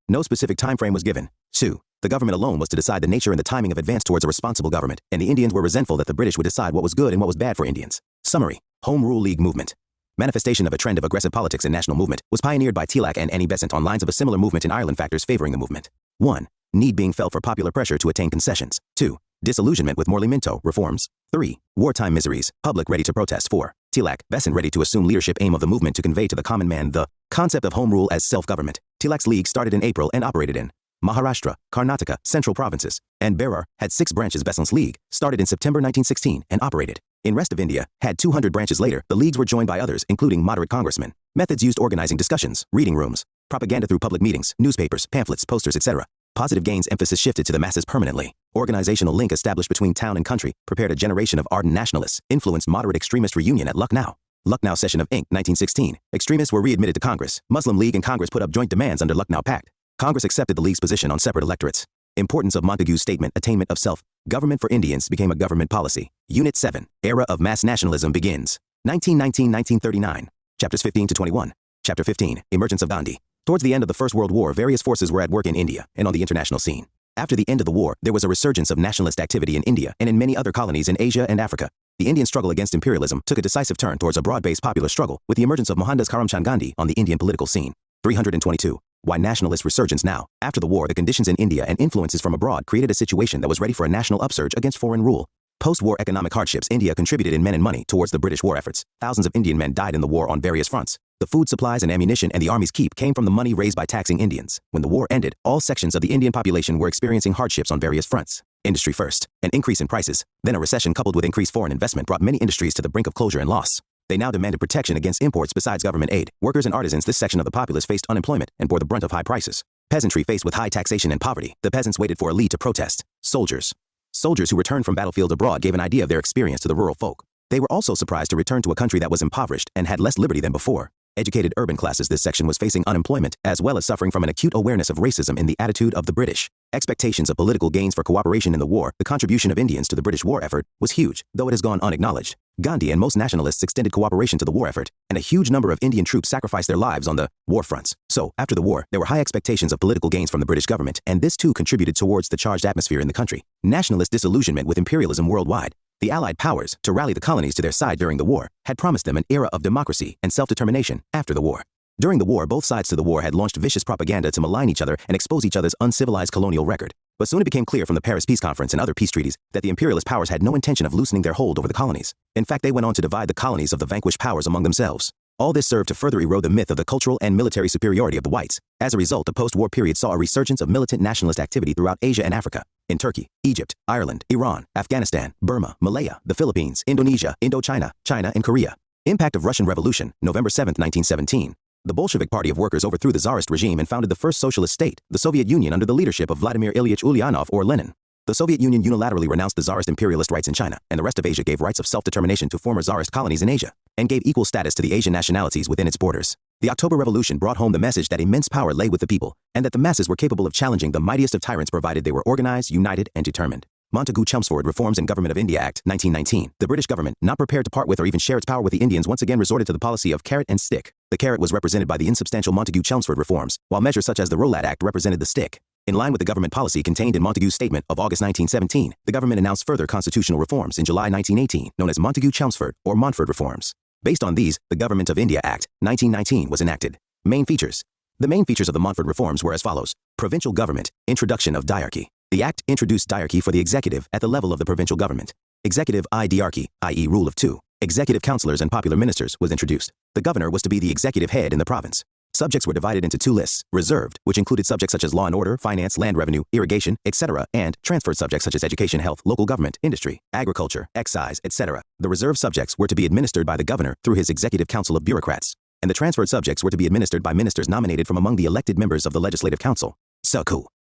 No specific time frame was given. 2. The government alone was to decide the nature and the timing of advance towards a responsible government, and the Indians were resentful that the British would decide what was good and what was bad for Indians. Summary. Home Rule League movement. Manifestation of a trend of aggressive politics and national movement was pioneered by Tilak and Annie Besant on lines of a similar movement in Ireland. Factors favoring the movement. 1. Need being felt for popular pressure to attain concessions. 2. Disillusionment with Morley-Minto reforms. 3. Wartime miseries, public ready to protest. 4. Tilak, Besant ready to assume leadership. Aim of the movement to convey to the common man the concept of home rule as self-government. Tilak's league started in April and operated in Maharashtra, Karnataka, Central Provinces, and Berar had 6 branches. Besant's League started in September 1916 and operated in rest of India, had 200 branches later. The leagues were joined by others, including moderate congressmen. Methods used: organizing discussions, reading rooms, propaganda through public meetings, newspapers, pamphlets, posters, etc. Positive gains: emphasis shifted to the masses permanently. Organizational link established between town and country, prepared a generation of ardent nationalists, influenced moderate extremist reunion at Lucknow. Lucknow Session of Inc. 1916. Extremists were readmitted to Congress. Muslim League and Congress put up joint demands under Lucknow Pact. Congress accepted the League's position on separate electorates. Importance of Montagu's statement: attainment of self. Government for Indians became a government policy. Unit 7. Era of mass nationalism begins. 1919-1939. Chapters 15 to 21. Chapter 15. Emergence of Gandhi. Towards the end of the First World War, various forces were at work in India and on the international scene. After the end of the war, there was a resurgence of nationalist activity in India and in many other colonies in Asia and Africa. The Indian struggle against imperialism took a decisive turn towards a broad-based popular struggle, with the emergence of Mohandas Karamchand Gandhi on the Indian political scene. 322. Why nationalist resurgence now? After the war, the conditions in India and influences from abroad created a situation that was ready for a national upsurge against foreign rule. Post-war economic hardships: India contributed in men and money towards the British war efforts. Thousands of Indian men died in the war on various fronts. The food supplies and ammunition and the army's keep came from the money raised by taxing Indians. When the war ended, all sections of the Indian population were experiencing hardships on various fronts. Industry first. An increase in prices, then a recession coupled with increased foreign investment brought many industries to the brink of closure and loss. They now demanded protection against imports besides government aid. Workers and artisans: this section of the populace faced unemployment and bore the brunt of high prices. Peasantry faced with high taxation and poverty. The peasants waited for a lead to protest. Soldiers. Soldiers who returned from battlefields abroad gave an idea of their experience to the rural folk. They were also surprised to return to a country that was impoverished and had less liberty than before. Educated urban classes: this section was facing unemployment as well as suffering from an acute awareness of racism in the attitude of the British. Expectations of political gains for cooperation in the war. The contribution of Indians to the British war effort was huge, though it has gone unacknowledged. Gandhi and most nationalists extended cooperation to the war effort, and a huge number of Indian troops sacrificed their lives on the war fronts. So, after the war, there were high expectations of political gains from the British government, and this too contributed towards the charged atmosphere in the country. Nationalist disillusionment with imperialism worldwide. The Allied powers, to rally the colonies to their side during the war, had promised them an era of democracy and self-determination after the war. During the war, both sides to the war had launched vicious propaganda to malign each other and expose each other's uncivilized colonial record. But soon it became clear from the Paris Peace Conference and other peace treaties that the imperialist powers had no intention of loosening their hold over the colonies. In fact, they went on to divide the colonies of the vanquished powers among themselves. All this served to further erode the myth of the cultural and military superiority of the whites. As a result, the post-war period saw a resurgence of militant nationalist activity throughout Asia and Africa. In Turkey, Egypt, Ireland, Iran, Afghanistan, Burma, Malaya, the Philippines, Indonesia, Indochina, China, and Korea. Impact of Russian Revolution, November 7, 1917. The Bolshevik Party of Workers overthrew the Tsarist regime and founded the first socialist state, the Soviet Union, under the leadership of Vladimir Ilyich Ulyanov, or Lenin. The Soviet Union unilaterally renounced the Tsarist imperialist rights in China, and the rest of Asia gave rights of self-determination to former Tsarist colonies in Asia, and gave equal status to the Asian nationalities within its borders. The October Revolution brought home the message that immense power lay with the people, and that the masses were capable of challenging the mightiest of tyrants provided they were organized, united, and determined. Montagu-Chelmsford Reforms in Government of India Act, 1919. The British government, not prepared to part with or even share its power with the Indians, once again resorted to the policy of carrot and stick. The carrot was represented by the insubstantial Montagu-Chelmsford Reforms, while measures such as the Rowlatt Act represented the stick. In line with the government policy contained in Montagu's statement of August 1917, the government announced further constitutional reforms in July 1918, known as Montagu-Chelmsford or Montford Reforms. Based on these, the Government of India Act, 1919 was enacted. Main features. The main features of the Montford Reforms were as follows. Provincial government, introduction of diarchy. The Act introduced diarchy for the executive at the level of the provincial government. Executive diarchy, i.e. rule of two. Executive councillors and popular ministers was introduced. The governor was to be the executive head in the province. Subjects were divided into two lists: reserved, which included subjects such as law and order, finance, land revenue, irrigation, etc., and transferred subjects such as education, health, local government, industry, agriculture, excise, etc. The reserved subjects were to be administered by the governor through his executive council of bureaucrats, and the transferred subjects were to be administered by ministers nominated from among the elected members of the legislative council.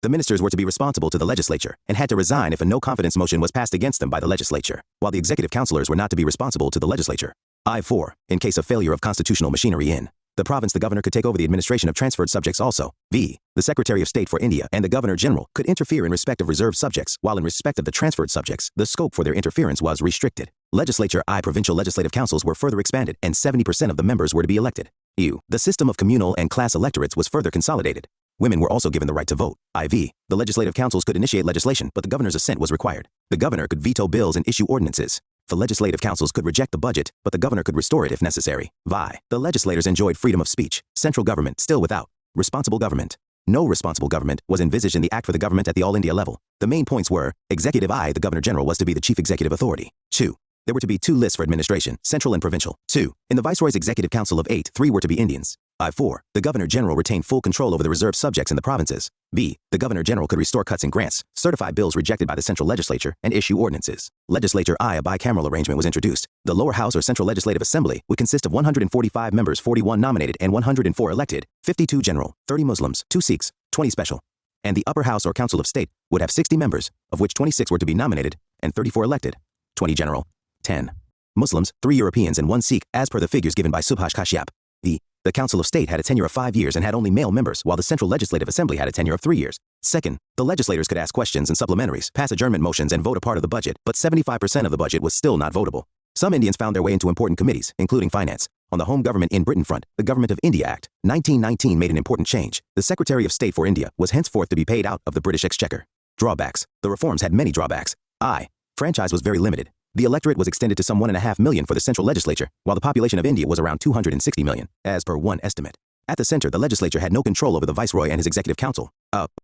The ministers were to be responsible to the legislature and had to resign if a no-confidence motion was passed against them by the legislature, while the executive councillors were not to be responsible to the legislature. I-4. In case of failure of constitutional machinery in the province, the governor could take over the administration of transferred subjects also. V. The Secretary of State for India and the Governor-General could interfere in respect of reserved subjects, while in respect of the transferred subjects, the scope for their interference was restricted. Legislature I. Provincial legislative councils were further expanded, and 70% of the members were to be elected. U. The system of communal and class electorates was further consolidated. Women were also given the right to vote. IV. The legislative councils could initiate legislation, but the governor's assent was required. The governor could veto bills and issue ordinances. The legislative councils could reject the budget, but the governor could restore it if necessary. Vi. The legislators enjoyed freedom of speech. Central government still without responsible government. No responsible government was envisaged in the Act for the government at the All India level. The main points were: Executive I. The Governor-General was to be the chief executive authority. 2. There were to be two lists for administration, central and provincial. 2. In the Viceroy's Executive Council of 8, 3 were to be Indians. I-4. The Governor-General retained full control over the reserved subjects in the provinces. B. The Governor-General could restore cuts and grants, certify bills rejected by the Central Legislature, and issue ordinances. Legislature I. A bicameral arrangement was introduced. The lower house or Central Legislative Assembly would consist of 145 members, 41 nominated and 104 elected, 52 general, 30 Muslims, 2 Sikhs, 20 special. And the upper house or Council of State would have 60 members, of which 26 were to be nominated and 34 elected, 20 general, 10 Muslims, 3 Europeans and 1 Sikh, as per the figures given by Subhash Kashyap. The Council of State had a tenure of 5 years and had only male members, while the Central Legislative Assembly had a tenure of 3 years. Second, the legislators could ask questions and supplementaries, pass adjournment motions and vote a part of the budget, but 75% of the budget was still not votable. Some Indians found their way into important committees, including finance. On the Home Government in Britain front, the Government of India Act, 1919 made an important change. The Secretary of State for India was henceforth to be paid out of the British Exchequer. Drawbacks. The reforms had many drawbacks. I. Franchise was very limited. The electorate was extended to some 1.5 million for the Central Legislature, while the population of India was around 260 million, as per one estimate. At the center, the legislature had no control over the Viceroy and his executive council.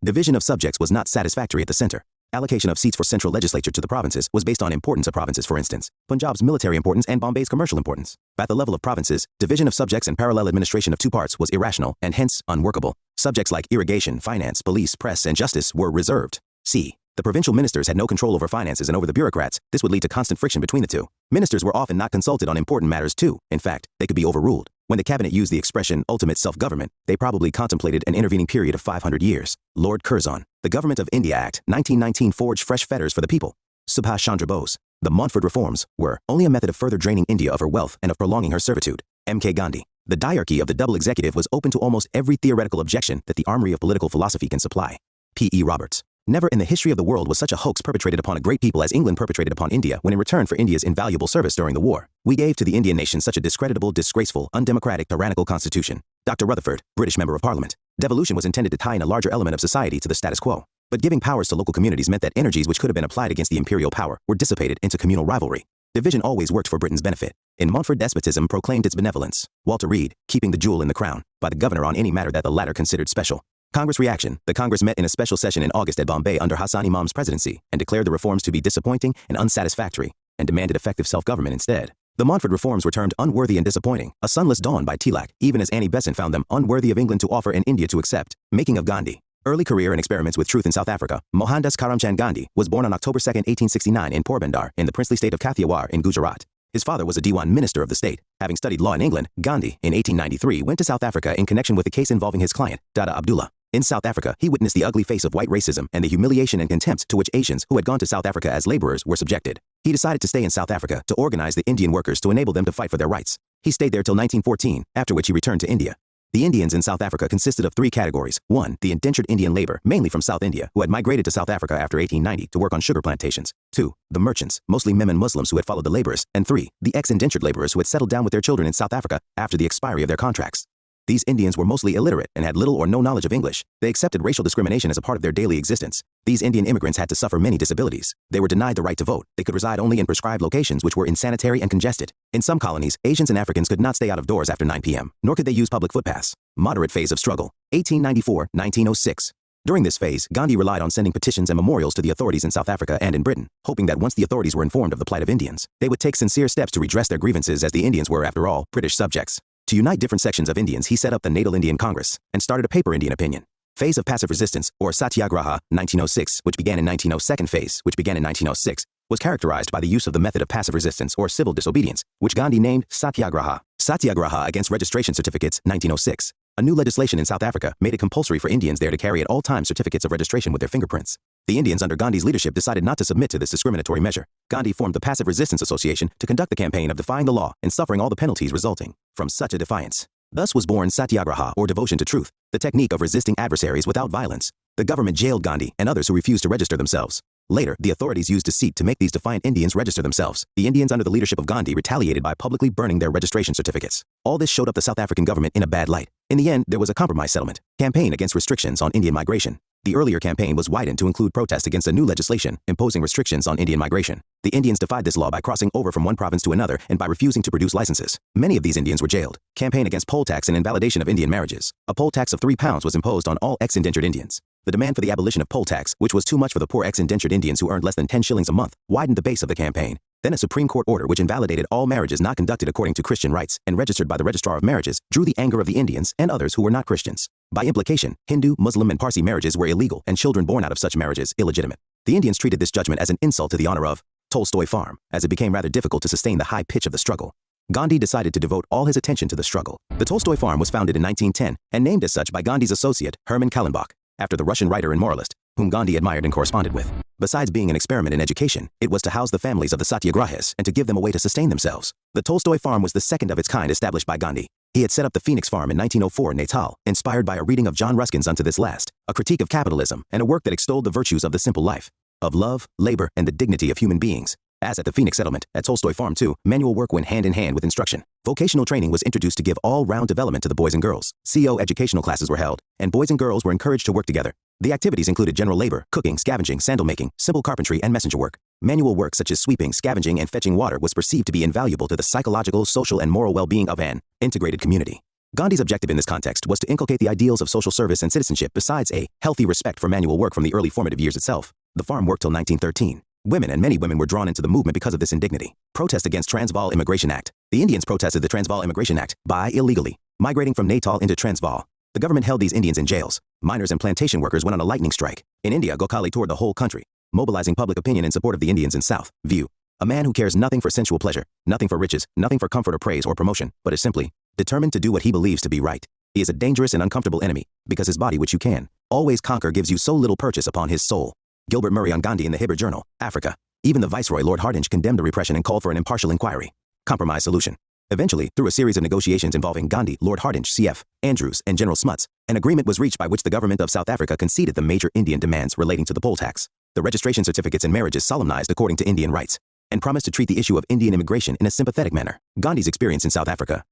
Division of subjects was not satisfactory at the center. Allocation of seats for Central Legislature to the provinces was based on importance of provinces, for instance, Punjab's military importance and Bombay's commercial importance. At the level of provinces, division of subjects and parallel administration of 2 parts was irrational and hence unworkable. Subjects like irrigation, finance, police, press, and justice were reserved. C. The provincial ministers had no control over finances and over the bureaucrats. This would lead to constant friction between the two. Ministers were often not consulted on important matters too. In fact, they could be overruled. When the cabinet used the expression ultimate self-government, they probably contemplated an intervening period of 500 years. Lord Curzon. The Government of India Act, 1919 forged fresh fetters for the people. Subhash Chandra Bose. The Montfort reforms were only a method of further draining India of her wealth and of prolonging her servitude. M.K. Gandhi. The diarchy of the double executive was open to almost every theoretical objection that the armory of political philosophy can supply. P.E. Roberts. Never in the history of the world was such a hoax perpetrated upon a great people as England perpetrated upon India when in return for India's invaluable service during the war, we gave to the Indian nation such a discreditable, disgraceful, undemocratic, tyrannical constitution. Dr. Rutherford, British Member of Parliament. Devolution was intended to tie in a larger element of society to the status quo, but giving powers to local communities meant that energies which could have been applied against the imperial power were dissipated into communal rivalry. Division always worked for Britain's benefit. In Montfort, despotism proclaimed its benevolence. Walter Reed, keeping the jewel in the crown, by the governor on any matter that the latter considered special. Congress reaction. The Congress met in a special session in August at Bombay under Hassan Imam's presidency and declared the reforms to be disappointing and unsatisfactory and demanded effective self-government instead. The Montfort reforms were termed unworthy and disappointing, a sunless dawn by Tilak, even as Annie Besant found them unworthy of England to offer and India to accept. Making of Gandhi. Early career and experiments with truth in South Africa. Mohandas Karamchand Gandhi was born on October 2, 1869 in Porbandar in the princely state of Kathiawar in Gujarat. His father was a Diwan minister of the state. Having studied law in England, Gandhi, in 1893, went to South Africa in connection with a case involving his client, Dada Abdullah. In South Africa, he witnessed the ugly face of white racism and the humiliation and contempt to which Asians who had gone to South Africa as laborers were subjected. He decided to stay in South Africa to organize the Indian workers to enable them to fight for their rights. He stayed there till 1914, after which he returned to India. The Indians in South Africa consisted of 3 categories. 1. The indentured Indian labor, mainly from South India, who had migrated to South Africa after 1890 to work on sugar plantations. 2. The merchants, mostly Memon Muslims who had followed the laborers. And 3. The ex-indentured laborers who had settled down with their children in South Africa after the expiry of their contracts. These Indians were mostly illiterate and had little or no knowledge of English. They accepted racial discrimination as a part of their daily existence. These Indian immigrants had to suffer many disabilities. They were denied the right to vote. They could reside only in prescribed locations which were insanitary and congested. In some colonies, Asians and Africans could not stay out of doors after 9 p.m., nor could they use public footpaths. Moderate phase of struggle. 1894-1906. During this phase, Gandhi relied on sending petitions and memorials to the authorities in South Africa and in Britain, hoping that once the authorities were informed of the plight of Indians, they would take sincere steps to redress their grievances, as the Indians were, after all, British subjects. To unite different sections of Indians, he set up the Natal Indian Congress and started a paper Indian opinion. Phase of passive resistance, or Satyagraha, 1906, which began in 1902. Phase, which began in 1906, was characterized by the use of the method of passive resistance or civil disobedience, which Gandhi named Satyagraha. Satyagraha against registration certificates, 1906. A new legislation in South Africa made it compulsory for Indians there to carry at all times certificates of registration with their fingerprints. The Indians under Gandhi's leadership decided not to submit to this discriminatory measure. Gandhi formed the Passive Resistance Association to conduct the campaign of defying the law and suffering all the penalties resulting from such a defiance. Thus was born Satyagraha, or devotion to truth, the technique of resisting adversaries without violence. The government jailed Gandhi and others who refused to register themselves. Later, the authorities used deceit to make these defiant Indians register themselves. The Indians under the leadership of Gandhi retaliated by publicly burning their registration certificates. All this showed up the South African government in a bad light. In the end, there was a compromise settlement. Campaign against restrictions on Indian migration. The earlier campaign was widened to include protest against a new legislation imposing restrictions on Indian migration. The Indians defied this law by crossing over from one province to another and by refusing to produce licenses. Many of these Indians were jailed. Campaign against poll tax and invalidation of Indian marriages. A poll tax of £3 was imposed on all ex-indentured Indians. The demand for the abolition of poll tax, which was too much for the poor ex-indentured Indians who earned less than 10 shillings a month, widened the base of the campaign. Then a Supreme Court order which invalidated all marriages not conducted according to Christian rites and registered by the Registrar of Marriages drew the anger of the Indians and others who were not Christians. By implication, Hindu, Muslim and Parsi marriages were illegal and children born out of such marriages illegitimate. The Indians treated this judgment as an insult to the honor of Tolstoy Farm, as it became rather difficult to sustain the high pitch of the struggle. Gandhi decided to devote all his attention to the struggle. The Tolstoy Farm was founded in 1910 and named as such by Gandhi's associate, Hermann Kallenbach, after the Russian writer and moralist, whom Gandhi admired and corresponded with. Besides being an experiment in education, it was to house the families of the Satyagrahis and to give them a way to sustain themselves. The Tolstoy Farm was the second of its kind established by Gandhi. He had set up the Phoenix Farm in 1904 in Natal, inspired by a reading of John Ruskin's Unto This Last, a critique of capitalism and a work that extolled the virtues of the simple life, of love, labor, and the dignity of human beings. As at the Phoenix settlement, at Tolstoy Farm too, manual work went hand in hand with instruction. Vocational training was introduced to give all-round development to the boys and girls. CO educational classes were held, and boys and girls were encouraged to work together. The activities included general labor, cooking, scavenging, sandal making, simple carpentry, and messenger work. Manual work such as sweeping, scavenging, and fetching water was perceived to be invaluable to the psychological, social, and moral well-being of an integrated community. Gandhi's objective in this context was to inculcate the ideals of social service and citizenship besides a healthy respect for manual work from the early formative years itself. The farm worked till 1913. Women and many women were drawn into the movement because of this indignity. Protest against Transvaal Immigration Act. The Indians protested the Transvaal Immigration Act by illegally migrating from Natal into Transvaal. The government held these Indians in jails. Miners and plantation workers went on a lightning strike. In India, Gokhale toured the whole country, mobilizing public opinion in support of the Indians in South. View. A man who cares nothing for sensual pleasure, nothing for riches, nothing for comfort or praise or promotion, but is simply determined to do what he believes to be right. He is a dangerous and uncomfortable enemy, because his body, which you can always conquer, gives you so little purchase upon his soul. Gilbert Murray on Gandhi in the Hibbert Journal, Africa. Even the Viceroy Lord Hardinge condemned the repression and called for an impartial inquiry. Compromise solution. Eventually, through a series of negotiations involving Gandhi, Lord Hardinge, C.F. Andrews, and General Smuts, an agreement was reached by which the government of South Africa conceded the major Indian demands relating to the poll tax, the registration certificates and marriages solemnized according to Indian rites, and promised to treat the issue of Indian immigration in a sympathetic manner. Gandhi's experience in South Africa.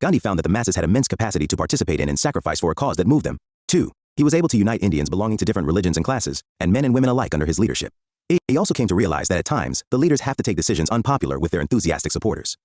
Gandhi found that the masses had immense capacity to participate in and sacrifice for a cause that moved them. 2. He was able to unite Indians belonging to different religions and classes, and men and women alike under his leadership. He also came to realize that at times, the leaders have to take decisions unpopular with their enthusiastic supporters.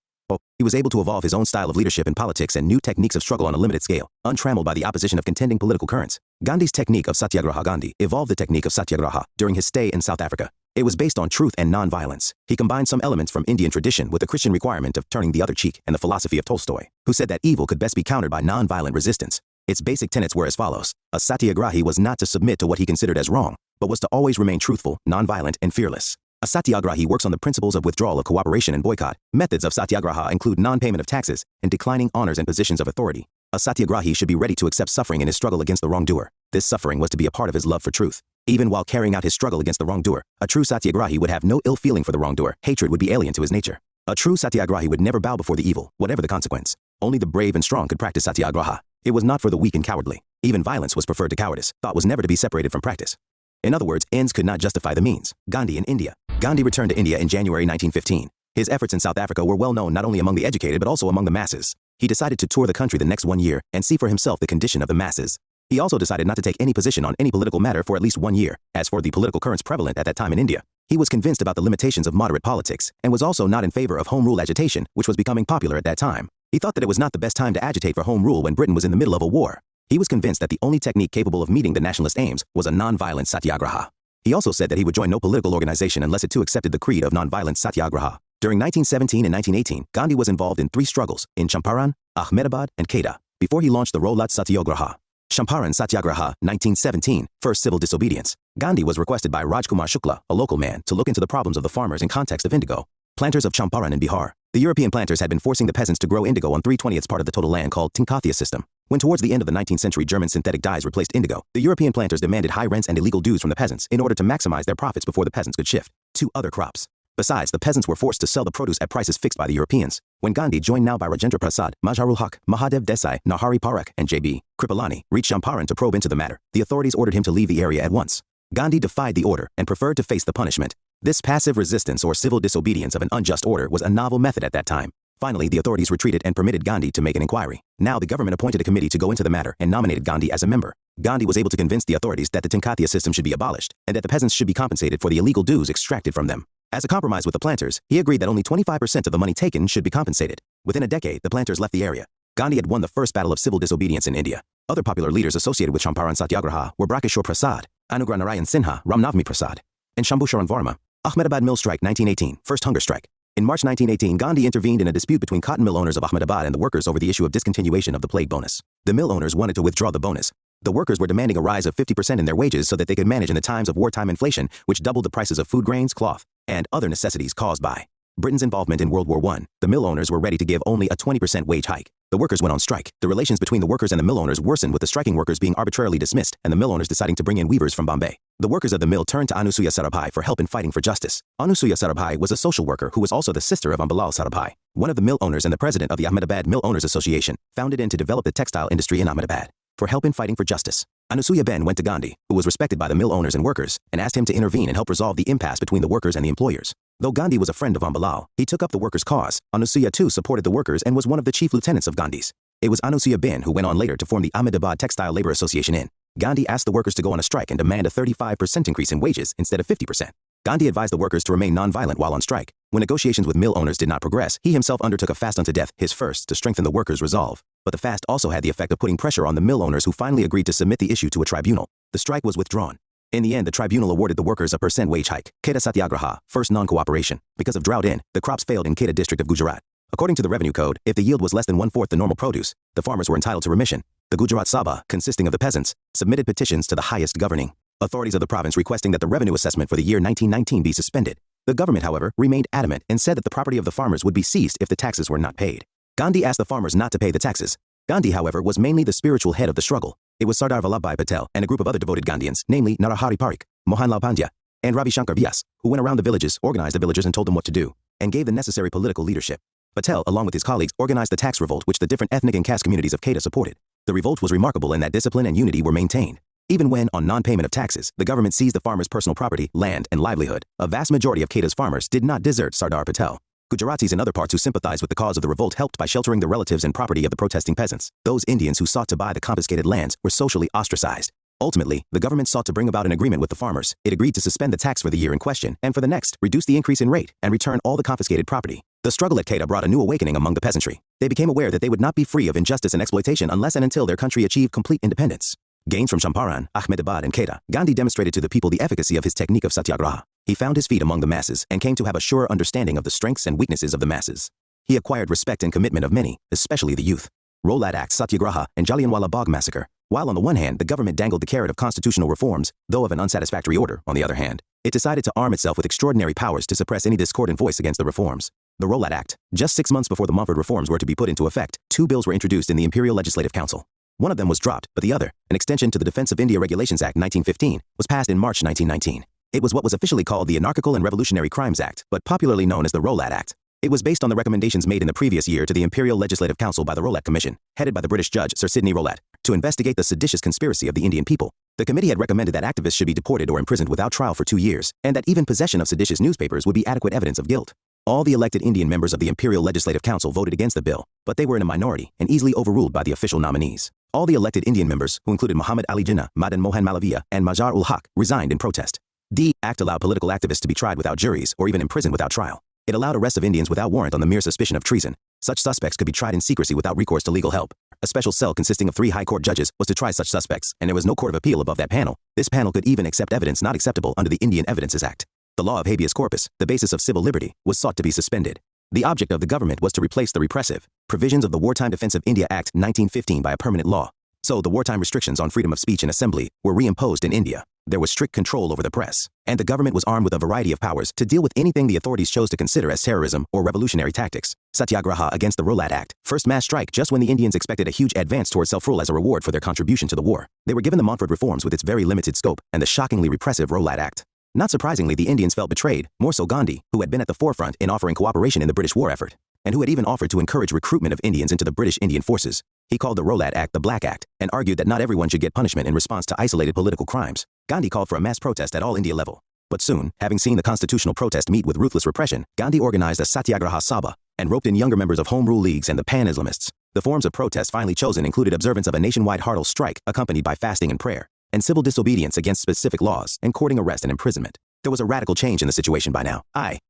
He was able to evolve his own style of leadership in politics and new techniques of struggle on a limited scale, untrammeled by the opposition of contending political currents. Gandhi's technique of Satyagraha. Gandhi evolved the technique of Satyagraha during his stay in South Africa. It was based on truth and non-violence. He combined some elements from Indian tradition with the Christian requirement of turning the other cheek and the philosophy of Tolstoy, who said that evil could best be countered by non-violent resistance. Its basic tenets were as follows. A Satyagrahi was not to submit to what he considered as wrong, but was to always remain truthful, non-violent, and fearless. A Satyagrahi works on the principles of withdrawal of cooperation and boycott. Methods of Satyagraha include non-payment of taxes and declining honors and positions of authority. A Satyagrahi should be ready to accept suffering in his struggle against the wrongdoer. This suffering was to be a part of his love for truth. Even while carrying out his struggle against the wrongdoer, a true Satyagrahi would have no ill feeling for the wrongdoer. Hatred would be alien to his nature. A true Satyagrahi would never bow before the evil, whatever the consequence. Only the brave and strong could practice Satyagraha. It was not for the weak and cowardly. Even violence was preferred to cowardice. Thought was never to be separated from practice. In other words, ends could not justify the means. Gandhi in India. Gandhi returned to India in January 1915. His efforts in South Africa were well known not only among the educated but also among the masses. He decided to tour the country the next 1 year and see for himself the condition of the masses. He also decided not to take any position on any political matter for at least 1 year. As for the political currents prevalent at that time in India, he was convinced about the limitations of moderate politics and was also not in favor of home rule agitation, which was becoming popular at that time. He thought that it was not the best time to agitate for home rule when Britain was in the middle of a war. He was convinced that the only technique capable of meeting the nationalist aims was a non-violent Satyagraha. He also said that he would join no political organization unless it too accepted the creed of non-violent Satyagraha. During 1917 and 1918, Gandhi was involved in 3 struggles, in Champaran, Ahmedabad, and Kedah, before he launched the Revolt Satyagraha. Champaran Satyagraha, 1917, first civil disobedience. Gandhi was requested by Rajkumar Shukla, a local man, to look into the problems of the farmers in context of indigo. Planters of Champaran in Bihar. The European planters had been forcing the peasants to grow indigo on 3/20ths part of the total land called Tinkathia system. When towards the end of the 19th century German synthetic dyes replaced indigo, the European planters demanded high rents and illegal dues from the peasants in order to maximize their profits before the peasants could shift to other crops. Besides, the peasants were forced to sell the produce at prices fixed by the Europeans. When Gandhi, joined now by Rajendra Prasad, Mazharul Haq, Mahadev Desai, Nahari Parekh, and J.B. Kripalani, reached Champaran to probe into the matter, the authorities ordered him to leave the area at once. Gandhi defied the order and preferred to face the punishment. This passive resistance or civil disobedience of an unjust order was a novel method at that time. Finally, the authorities retreated and permitted Gandhi to make an inquiry. Now the government appointed a committee to go into the matter and nominated Gandhi as a member. Gandhi was able to convince the authorities that the Tinkathia system should be abolished and that the peasants should be compensated for the illegal dues extracted from them. As a compromise with the planters, he agreed that only 25% of the money taken should be compensated. Within a decade, the planters left the area. Gandhi had won the first battle of civil disobedience in India. Other popular leaders associated with Champaran Satyagraha were Brakeshwar Prasad, Anugrah Narayan Sinha, Ramnavmi Prasad. And Shambhusharan Varma. Ahmedabad Mill Strike 1918, First Hunger Strike. In March 1918, Gandhi intervened in a dispute between cotton mill owners of Ahmedabad and the workers over the issue of discontinuation of the plague bonus. The mill owners wanted to withdraw the bonus. The workers were demanding a rise of 50% in their wages so that they could manage in the times of wartime inflation, which doubled the prices of food grains, cloth, and other necessities caused by Britain's involvement in World War I. The mill owners were ready to give only a 20% wage hike. The workers went on strike. The relations between the workers and the mill owners worsened, with the striking workers being arbitrarily dismissed and the mill owners deciding to bring in weavers from Bombay. The workers of the mill turned to Anusuya Sarabhai for help in fighting for justice. Anusuya Sarabhai was a social worker who was also the sister of Ambalal Sarabhai, one of the mill owners and the president of the Ahmedabad Mill Owners Association, founded in to develop the textile industry in Ahmedabad. For help in fighting for justice, Anusuya Ben went to Gandhi, who was respected by the mill owners and workers, and asked him to intervene and help resolve the impasse between the workers and the employers. Though Gandhi was a friend of Ambalal, he took up the workers' cause. Anusuya too supported the workers and was one of the chief lieutenants of Gandhi's. It was Anusuya Ben who went on later to form the Ahmedabad Textile Labor Association in. Gandhi asked the workers to go on a strike and demand a 35% increase in wages instead of 50%. Gandhi advised the workers to remain non-violent while on strike. When negotiations with mill owners did not progress, he himself undertook a fast unto death, his first, to strengthen the workers' resolve. But the fast also had the effect of putting pressure on the mill owners, who finally agreed to submit the issue to a tribunal. The strike was withdrawn. In the end, the tribunal awarded the workers a % wage hike. Kheda Satyagraha, first non-cooperation. Because of drought the crops failed in Kheda district of Gujarat. According to the revenue code, if the yield was less than 1/4 the normal produce, the farmers were entitled to remission. The Gujarat Sabha, consisting of the peasants, submitted petitions to the highest governing authorities of the province requesting that the revenue assessment for the year 1919 be suspended. The government, however, remained adamant and said that the property of the farmers would be seized if the taxes were not paid. Gandhi asked the farmers not to pay the taxes. Gandhi, however, was mainly the spiritual head of the struggle. It was Sardar Vallabhbhai Patel and a group of other devoted Gandhians, namely Narahari Parikh, Mohanlal Pandya, and Ravi Shankar Vyas, who went around the villages, organized the villagers and told them what to do, and gave the necessary political leadership. Patel, along with his colleagues, organized the tax revolt which the different ethnic and caste communities of Kheda supported. The revolt was remarkable in that discipline and unity were maintained. Even when, on non-payment of taxes, the government seized the farmers' personal property, land, and livelihood, a vast majority of Kheda's farmers did not desert Sardar Patel. Gujaratis and other parts who sympathized with the cause of the revolt helped by sheltering the relatives and property of the protesting peasants. Those Indians who sought to buy the confiscated lands were socially ostracized. Ultimately, the government sought to bring about an agreement with the farmers. It agreed to suspend the tax for the year in question, and for the next, reduce the increase in rate, and return all the confiscated property. The struggle at Kheda brought a new awakening among the peasantry. They became aware that they would not be free of injustice and exploitation unless and until their country achieved complete independence. Gains from Champaran, Ahmedabad, and Kheda, Gandhi demonstrated to the people the efficacy of his technique of satyagraha. He found his feet among the masses and came to have a surer understanding of the strengths and weaknesses of the masses. He acquired respect and commitment of many, especially the youth. Rolat Act, Satyagraha, and Jallianwala Bagh massacre. While on the one hand, the government dangled the carrot of constitutional reforms, though of an unsatisfactory order, on the other hand, it decided to arm itself with extraordinary powers to suppress any discordant voice against the reforms. The Rolat Act. Just 6 months before the Mumford reforms were to be put into effect, 2 bills were introduced in the Imperial Legislative Council. One of them was dropped, but the other, an extension to the Defense of India Regulations Act 1915, was passed in March 1919. It was what was officially called the Anarchical and Revolutionary Crimes Act, but popularly known as the Rolat Act. It was based on the recommendations made in the previous year to the Imperial Legislative Council by the Rolat Commission, headed by the British judge Sir Sidney Rolat, to investigate the seditious conspiracy of the Indian people. The committee had recommended that activists should be deported or imprisoned without trial for 2 years, and that even possession of seditious newspapers would be adequate evidence of guilt. All the elected Indian members of the Imperial Legislative Council voted against the bill, but they were in a minority and easily overruled by the official nominees. All the elected Indian members, who included Muhammad Ali Jinnah, Madan Mohan Malaviya, and Mazhar ul Haq, resigned in protest. The Act allowed political activists to be tried without juries or even imprisoned without trial. It allowed arrest of Indians without warrant on the mere suspicion of treason. Such suspects could be tried in secrecy without recourse to legal help. A special cell consisting of 3 high court judges was to try such suspects, and there was no court of appeal above that panel. This panel could even accept evidence not acceptable under the Indian Evidences Act. The law of habeas corpus, the basis of civil liberty, was sought to be suspended. The object of the government was to replace the repressive provisions of the Wartime Defense of India Act 1915 by a permanent law. So the wartime restrictions on freedom of speech and assembly were reimposed in India. There was strict control over the press, and the government was armed with a variety of powers to deal with anything the authorities chose to consider as terrorism or revolutionary tactics. Satyagraha against the Rolat Act, first mass strike just when the Indians expected a huge advance towards self-rule as a reward for their contribution to the war. They were given the Montfort reforms with its very limited scope and the shockingly repressive Rolat Act. Not surprisingly, the Indians felt betrayed, more so Gandhi, who had been at the forefront in offering cooperation in the British war effort, and who had even offered to encourage recruitment of Indians into the British Indian forces. He called the Rolat Act the Black Act, and argued that not everyone should get punishment in response to isolated political crimes. Gandhi called for a mass protest at all India level. But soon, having seen the constitutional protest meet with ruthless repression, Gandhi organized a Satyagraha Sabha, and roped in younger members of Home Rule Leagues and the Pan-Islamists. The forms of protest finally chosen included observance of a nationwide Hartal strike, accompanied by fasting and prayer, and civil disobedience against specific laws, and courting arrest and imprisonment. There was a radical change in the situation by now.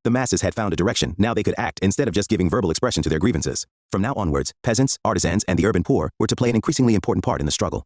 The masses had found a direction. Now they could act instead of just giving verbal expression to their grievances. From now onwards, peasants, artisans, and the urban poor were to play an increasingly important part in the struggle.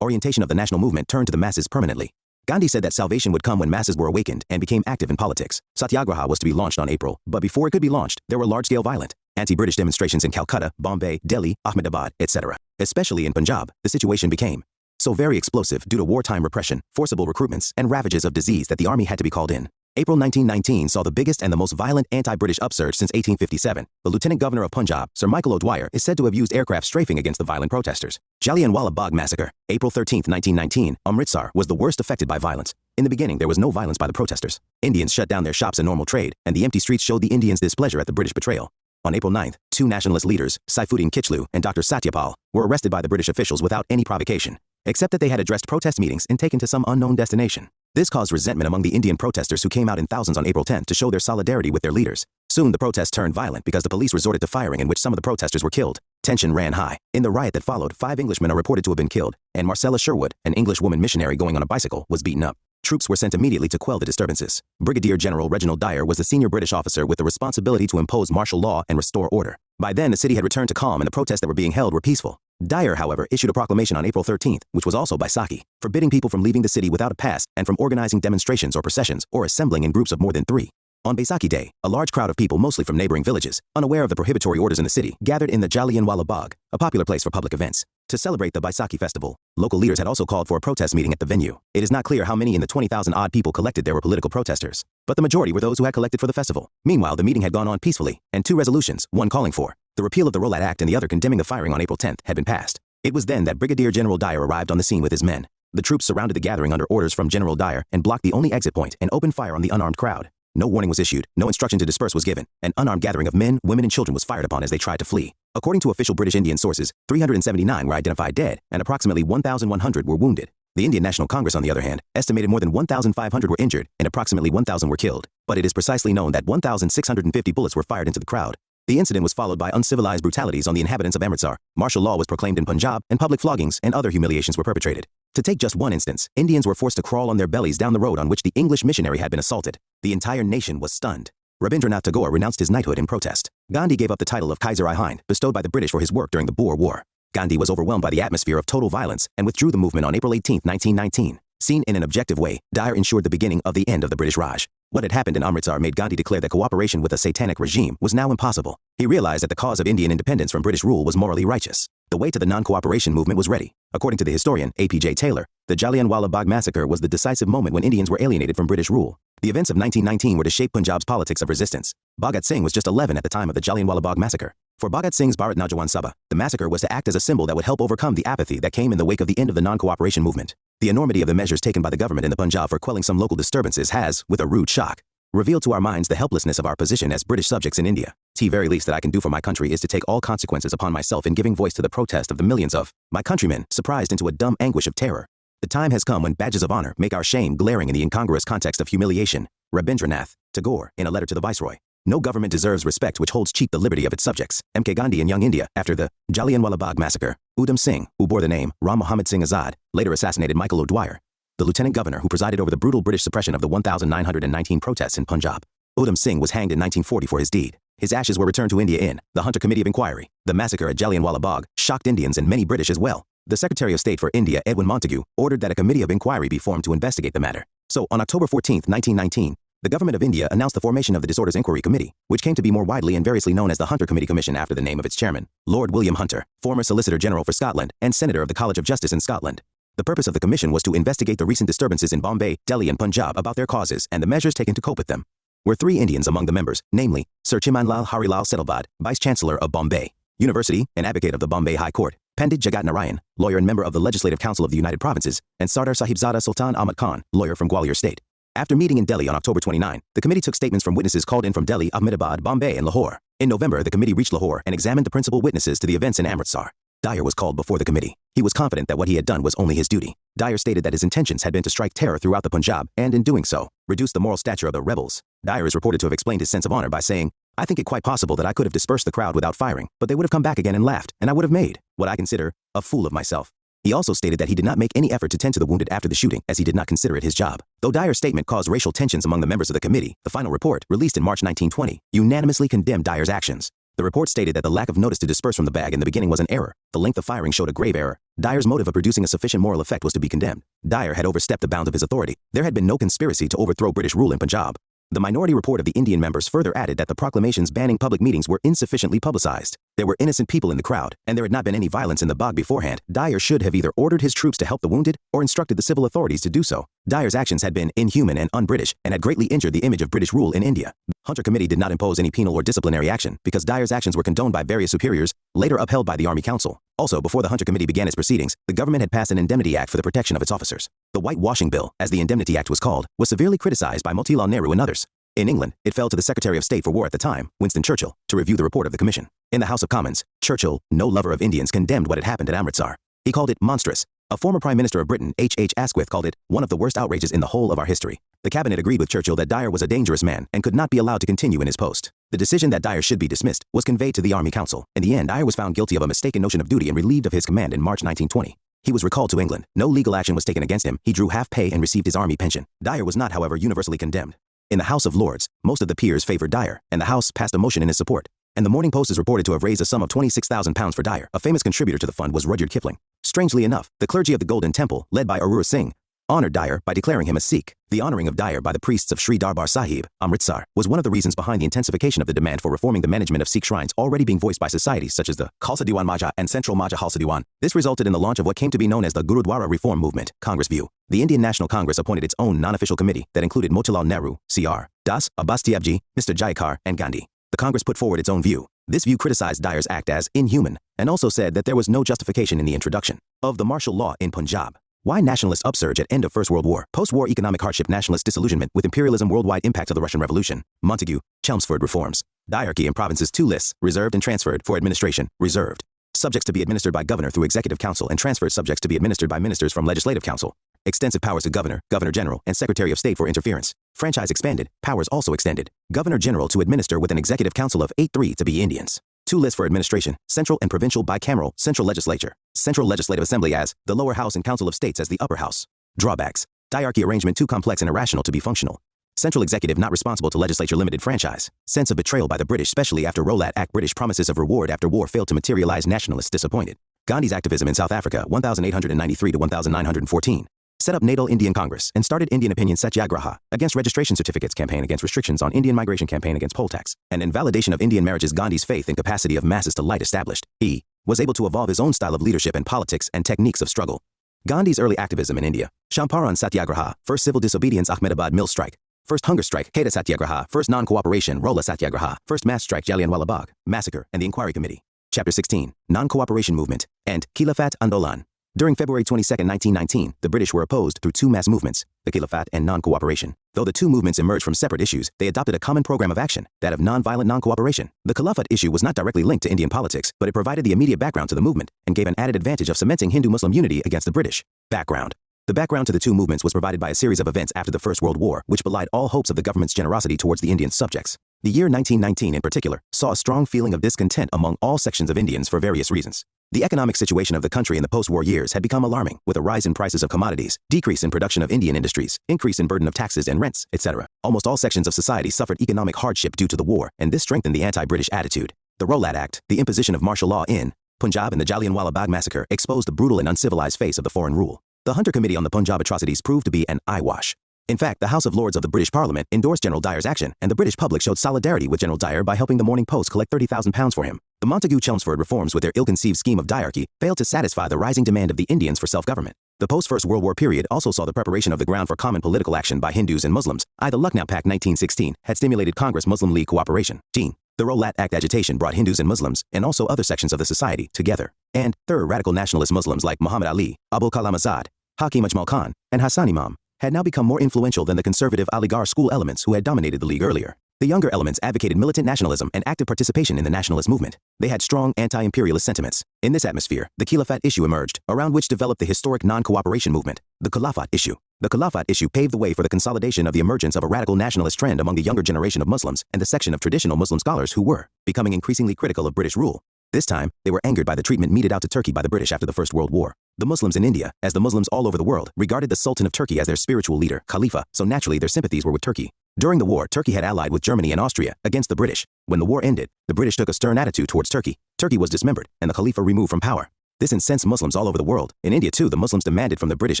Orientation of the national movement turned to the masses permanently. Gandhi said that salvation would come when masses were awakened and became active in politics. Satyagraha was to be launched on April, but before it could be launched, there were large-scale violent, anti-British demonstrations in Calcutta, Bombay, Delhi, Ahmedabad, etc. Especially in Punjab, the situation became so very explosive due to wartime repression, forcible recruitments, and ravages of disease that the army had to be called in. April 1919 saw the biggest and the most violent anti-British upsurge since 1857. The Lieutenant Governor of Punjab, Sir Michael O'Dwyer, is said to have used aircraft strafing against the violent protesters. Jallianwala Bagh Massacre, April 13, 1919, Amritsar was the worst affected by violence. In the beginning, there was no violence by the protesters. Indians shut down their shops and normal trade, and the empty streets showed the Indians' displeasure at the British betrayal. On April 9, two nationalist leaders, Saifuddin Kichlu and Dr. Satyapal, were arrested by the British officials without any provocation, except that they had addressed protest meetings and taken to some unknown destination. This caused resentment among the Indian protesters who came out in thousands on April 10 to show their solidarity with their leaders. Soon the protests turned violent because the police resorted to firing, in which some of the protesters were killed. Tension ran high. In the riot that followed, 5 Englishmen are reported to have been killed, and Marcella Sherwood, an English woman missionary going on a bicycle, was beaten up. Troops were sent immediately to quell the disturbances. Brigadier General Reginald Dyer was the senior British officer with the responsibility to impose martial law and restore order. By then, the city had returned to calm and the protests that were being held were peaceful. Dyer, however, issued a proclamation on April 13th, which was also Baisakhi, forbidding people from leaving the city without a pass and from organizing demonstrations or processions or assembling in groups of more than 3. On Baisakhi Day, a large crowd of people, mostly from neighboring villages, unaware of the prohibitory orders in the city, gathered in the Jallianwala Bagh, a popular place for public events, to celebrate the Baisakhi festival. Local leaders had also called for a protest meeting at the venue. It is not clear how many in the 20,000-odd people collected there were political protesters, but the majority were those who had collected for the festival. Meanwhile, the meeting had gone on peacefully, and 2 resolutions, one calling for the repeal of the Revolt Act and the other condemning the firing on April 10th, had been passed. It was then that Brigadier General Dyer arrived on the scene with his men. The troops surrounded the gathering under orders from General Dyer and blocked the only exit point and opened fire on the unarmed crowd. No warning was issued, no instruction to disperse was given. An unarmed gathering of men, women, and children was fired upon as they tried to flee. According to official British Indian sources, 379 were identified dead, and approximately 1,100 were wounded. The Indian National Congress, on the other hand, estimated more than 1,500 were injured and approximately 1,000 were killed. But it is precisely known that 1,650 bullets were fired into the crowd. The incident was followed by uncivilized brutalities on the inhabitants of Amritsar. Martial law was proclaimed in Punjab, and public floggings and other humiliations were perpetrated. To take just one instance, Indians were forced to crawl on their bellies down the road on which the English missionary had been assaulted. The entire nation was stunned. Rabindranath Tagore renounced his knighthood in protest. Gandhi gave up the title of Kaiser-i-Hind, bestowed by the British for his work during the Boer War. Gandhi was overwhelmed by the atmosphere of total violence and withdrew the movement on April 18, 1919. Seen in an objective way, Dyer ensured the beginning of the end of the British Raj. What had happened in Amritsar made Gandhi declare that cooperation with a satanic regime was now impossible. He realized that the cause of Indian independence from British rule was morally righteous. The way to the non-cooperation movement was ready. According to the historian A.P.J. Taylor, the Jallianwala Bagh massacre was the decisive moment when Indians were alienated from British rule. The events of 1919 were to shape Punjab's politics of resistance. Bhagat Singh was just 11 at the time of the Jallianwala Bagh massacre. For Bhagat Singh's Bharat Naujawan Sabha, the massacre was to act as a symbol that would help overcome the apathy that came in the wake of the end of the non-cooperation movement. The enormity of the measures taken by the government in the Punjab for quelling some local disturbances has, with a rude shock, revealed to our minds the helplessness of our position as British subjects in India. The very least that I can do for my country is to take all consequences upon myself in giving voice to the protest of the millions of my countrymen, surprised into a dumb anguish of terror. The time has come when badges of honor make our shame glaring in the incongruous context of humiliation. Rabindranath Tagore, in a letter to the Viceroy. No government deserves respect which holds cheap the liberty of its subjects. M.K. Gandhi in Young India, after the Jallianwala Bagh massacre. Udham Singh, who bore the name Ram Muhammad Singh Azad, later assassinated Michael O'Dwyer, the lieutenant governor who presided over the brutal British suppression of the 1,919 protests in Punjab. Udham Singh was hanged in 1940 for his deed. His ashes were returned to India in the Hunter Committee of Inquiry. The massacre at Jallianwala Bagh shocked Indians and many British as well. The Secretary of State for India, Edwin Montagu, ordered that a committee of inquiry be formed to investigate the matter. So, on October 14, 1919, the government of India announced the formation of the Disorders Inquiry Committee, which came to be more widely and variously known as the Hunter Committee Commission after the name of its chairman, Lord William Hunter, former Solicitor General for Scotland and Senator of the College of Justice in Scotland. The purpose of the commission was to investigate the recent disturbances in Bombay, Delhi and Punjab about their causes and the measures taken to cope with them. Were 3 Indians among the members, namely, Sir Chimanlal Harilal Settlebad, Vice-Chancellor of Bombay University and advocate of the Bombay High Court, Pandit Jagat Narayan, lawyer and member of the Legislative Council of the United Provinces, and Sardar Sahibzada Sultan Ahmad Khan, lawyer from Gwalior State. After meeting in Delhi on October 29, the committee took statements from witnesses called in from Delhi, Ahmedabad, Bombay, and Lahore. In November, the committee reached Lahore and examined the principal witnesses to the events in Amritsar. Dyer was called before the committee. He was confident that what he had done was only his duty. Dyer stated that his intentions had been to strike terror throughout the Punjab and, in doing so, reduce the moral stature of the rebels. Dyer is reported to have explained his sense of honor by saying, "I think it quite possible that I could have dispersed the crowd without firing, but they would have come back again and laughed, and I would have made what I consider a fool of myself." He also stated that he did not make any effort to tend to the wounded after the shooting, as he did not consider it his job. Though Dyer's statement caused racial tensions among the members of the committee, the final report, released in March 1920, unanimously condemned Dyer's actions. The report stated that the lack of notice to disperse from the bag in the beginning was an error. The length of firing showed a grave error. Dyer's motive of producing a sufficient moral effect was to be condemned. Dyer had overstepped the bounds of his authority. There had been no conspiracy to overthrow British rule in Punjab. The minority report of the Indian members further added that the proclamations banning public meetings were insufficiently publicized. There were innocent people in the crowd, and there had not been any violence in the bog beforehand. Dyer should have either ordered his troops to help the wounded or instructed the civil authorities to do so. Dyer's actions had been inhuman and un-British and had greatly injured the image of British rule in India. The Hunter Committee did not impose any penal or disciplinary action because Dyer's actions were condoned by various superiors, later upheld by the Army Council. Also, before the Hunter Committee began its proceedings, the government had passed an Indemnity Act for the protection of its officers. The Whitewashing Bill, as the Indemnity Act was called, was severely criticized by Motilal Nehru and others. In England, it fell to the Secretary of State for War at the time, Winston Churchill, to review the report of the commission. In the House of Commons, Churchill, no lover of Indians, condemned what had happened at Amritsar. He called it monstrous. A former Prime Minister of Britain, H. Asquith, called it one of the worst outrages in the whole of our history. The cabinet agreed with Churchill that Dyer was a dangerous man and could not be allowed to continue in his post. The decision that Dyer should be dismissed was conveyed to the Army Council. In the end, Dyer was found guilty of a mistaken notion of duty and relieved of his command in March 1920. He was recalled to England. No legal action was taken against him. He drew half pay and received his army pension. Dyer was not, however, universally condemned. In the House of Lords, most of the peers favored Dyer, and the House passed a motion in his support. And the Morning Post is reported to have raised a sum of £26,000 for Dyer. A famous contributor to the fund was Rudyard Kipling. Strangely enough, the clergy of the Golden Temple, led by Arur Singh, honored Dyer by declaring him a Sikh. The honoring of Dyer by the priests of Sri Darbar Sahib, Amritsar, was one of the reasons behind the intensification of the demand for reforming the management of Sikh shrines already being voiced by societies such as the Khalsa Diwan Majha and Central Majha Khalsa Diwan. This resulted in the launch of what came to be known as the Gurudwara Reform Movement, Congress View. The Indian National Congress appointed its own non-official committee that included Motilal Nehru, C.R. Das, Abbas Tiabji, Mr. Jayakar, and Gandhi. The Congress put forward its own view. This view criticized Dyer's act as inhuman, and also said that there was no justification in the introduction of the martial law in Punjab. Why nationalist upsurge at end of First World War? Post-war economic hardship, nationalist disillusionment with imperialism, worldwide impact of the Russian Revolution. Montagu, Chelmsford reforms. Diarchy in provinces, 2 lists, reserved and transferred for administration, reserved. Subjects to be administered by governor through executive council and transferred subjects to be administered by ministers from legislative council. Extensive powers to governor, governor general, and secretary of state for interference. Franchise expanded, powers also extended. Governor general to administer with an executive council of 8-3 to be Indians. 2 lists for administration, central and provincial bicameral, central legislature. Central legislative assembly as the lower house and council of states as the upper house. Drawbacks. Diarchy arrangement too complex and irrational to be functional. Central executive not responsible to legislature, limited franchise. Sense of betrayal by the British, especially after Revolt Act. British promises of reward after war failed to materialize. Nationalists disappointed. Gandhi's activism in South Africa, 1893 to 1914. Set up Natal Indian Congress and started Indian Opinion Satyagraha against registration certificates campaign, against restrictions on Indian migration campaign, against poll tax, and invalidation of Indian marriages. Gandhi's faith and capacity of masses to light established. He was able to evolve his own style of leadership and politics and techniques of struggle. Gandhi's early activism in India. Champaran Satyagraha, first civil disobedience, Ahmedabad mill strike. First hunger strike, Kheda Satyagraha. First non-cooperation, Rolla Satyagraha. First mass strike, Jallianwala Bagh massacre and the Inquiry Committee. Chapter 16, Non-Cooperation Movement, and Khilafat Andolan. During February 22, 1919, the British were opposed through 2 mass movements, the Khilafat and non-cooperation. Though the 2 movements emerged from separate issues, they adopted a common program of action, that of non-violent non-cooperation. The Khilafat issue was not directly linked to Indian politics, but it provided the immediate background to the movement and gave an added advantage of cementing Hindu-Muslim unity against the British. Background. The background to the 2 movements was provided by a series of events after the First World War, which belied all hopes of the government's generosity towards the Indian subjects. The year 1919 in particular saw a strong feeling of discontent among all sections of Indians for various reasons. The economic situation of the country in the post-war years had become alarming, with a rise in prices of commodities, decrease in production of Indian industries, increase in burden of taxes and rents, etc. Almost all sections of society suffered economic hardship due to the war, and this strengthened the anti-British attitude. The Revolt Act, the imposition of martial law in Punjab, and the Jallianwala Bagh massacre exposed the brutal and uncivilized face of the foreign rule. The Hunter Committee on the Punjab atrocities proved to be an eyewash. In fact, the House of Lords of the British Parliament endorsed General Dyer's action, and the British public showed solidarity with General Dyer by helping the Morning Post collect £30,000 for him. The Montagu-Chelmsford reforms, with their ill-conceived scheme of diarchy, failed to satisfy the rising demand of the Indians for self-government. The post-First World War period also saw the preparation of the ground for common political action by Hindus and Muslims. The Lucknow Pact 1916 had stimulated Congress-Muslim League cooperation. The Revolt Act agitation brought Hindus and Muslims, and also other sections of the society, together. And third, radical nationalist Muslims like Muhammad Ali, Abul Kalam Azad, Hakim Ajmal Khan, and Hassan Imam had now become more influential than the conservative Aligarh school elements who had dominated the league earlier. The younger elements advocated militant nationalism and active participation in the nationalist movement. They had strong anti-imperialist sentiments. In this atmosphere, the Khilafat issue emerged, around which developed the historic non-cooperation movement, the Khilafat issue. The Khilafat issue paved the way for the consolidation of the emergence of a radical nationalist trend among the younger generation of Muslims and the section of traditional Muslim scholars who were becoming increasingly critical of British rule. This time, they were angered by the treatment meted out to Turkey by the British after the First World War. The Muslims in India, as the Muslims all over the world, regarded the Sultan of Turkey as their spiritual leader, Khalifa, so naturally their sympathies were with Turkey. During the war, Turkey had allied with Germany and Austria against the British. When the war ended, the British took a stern attitude towards Turkey. Turkey was dismembered, and the Khalifa removed from power. This incensed Muslims all over the world. In India too, the Muslims demanded from the British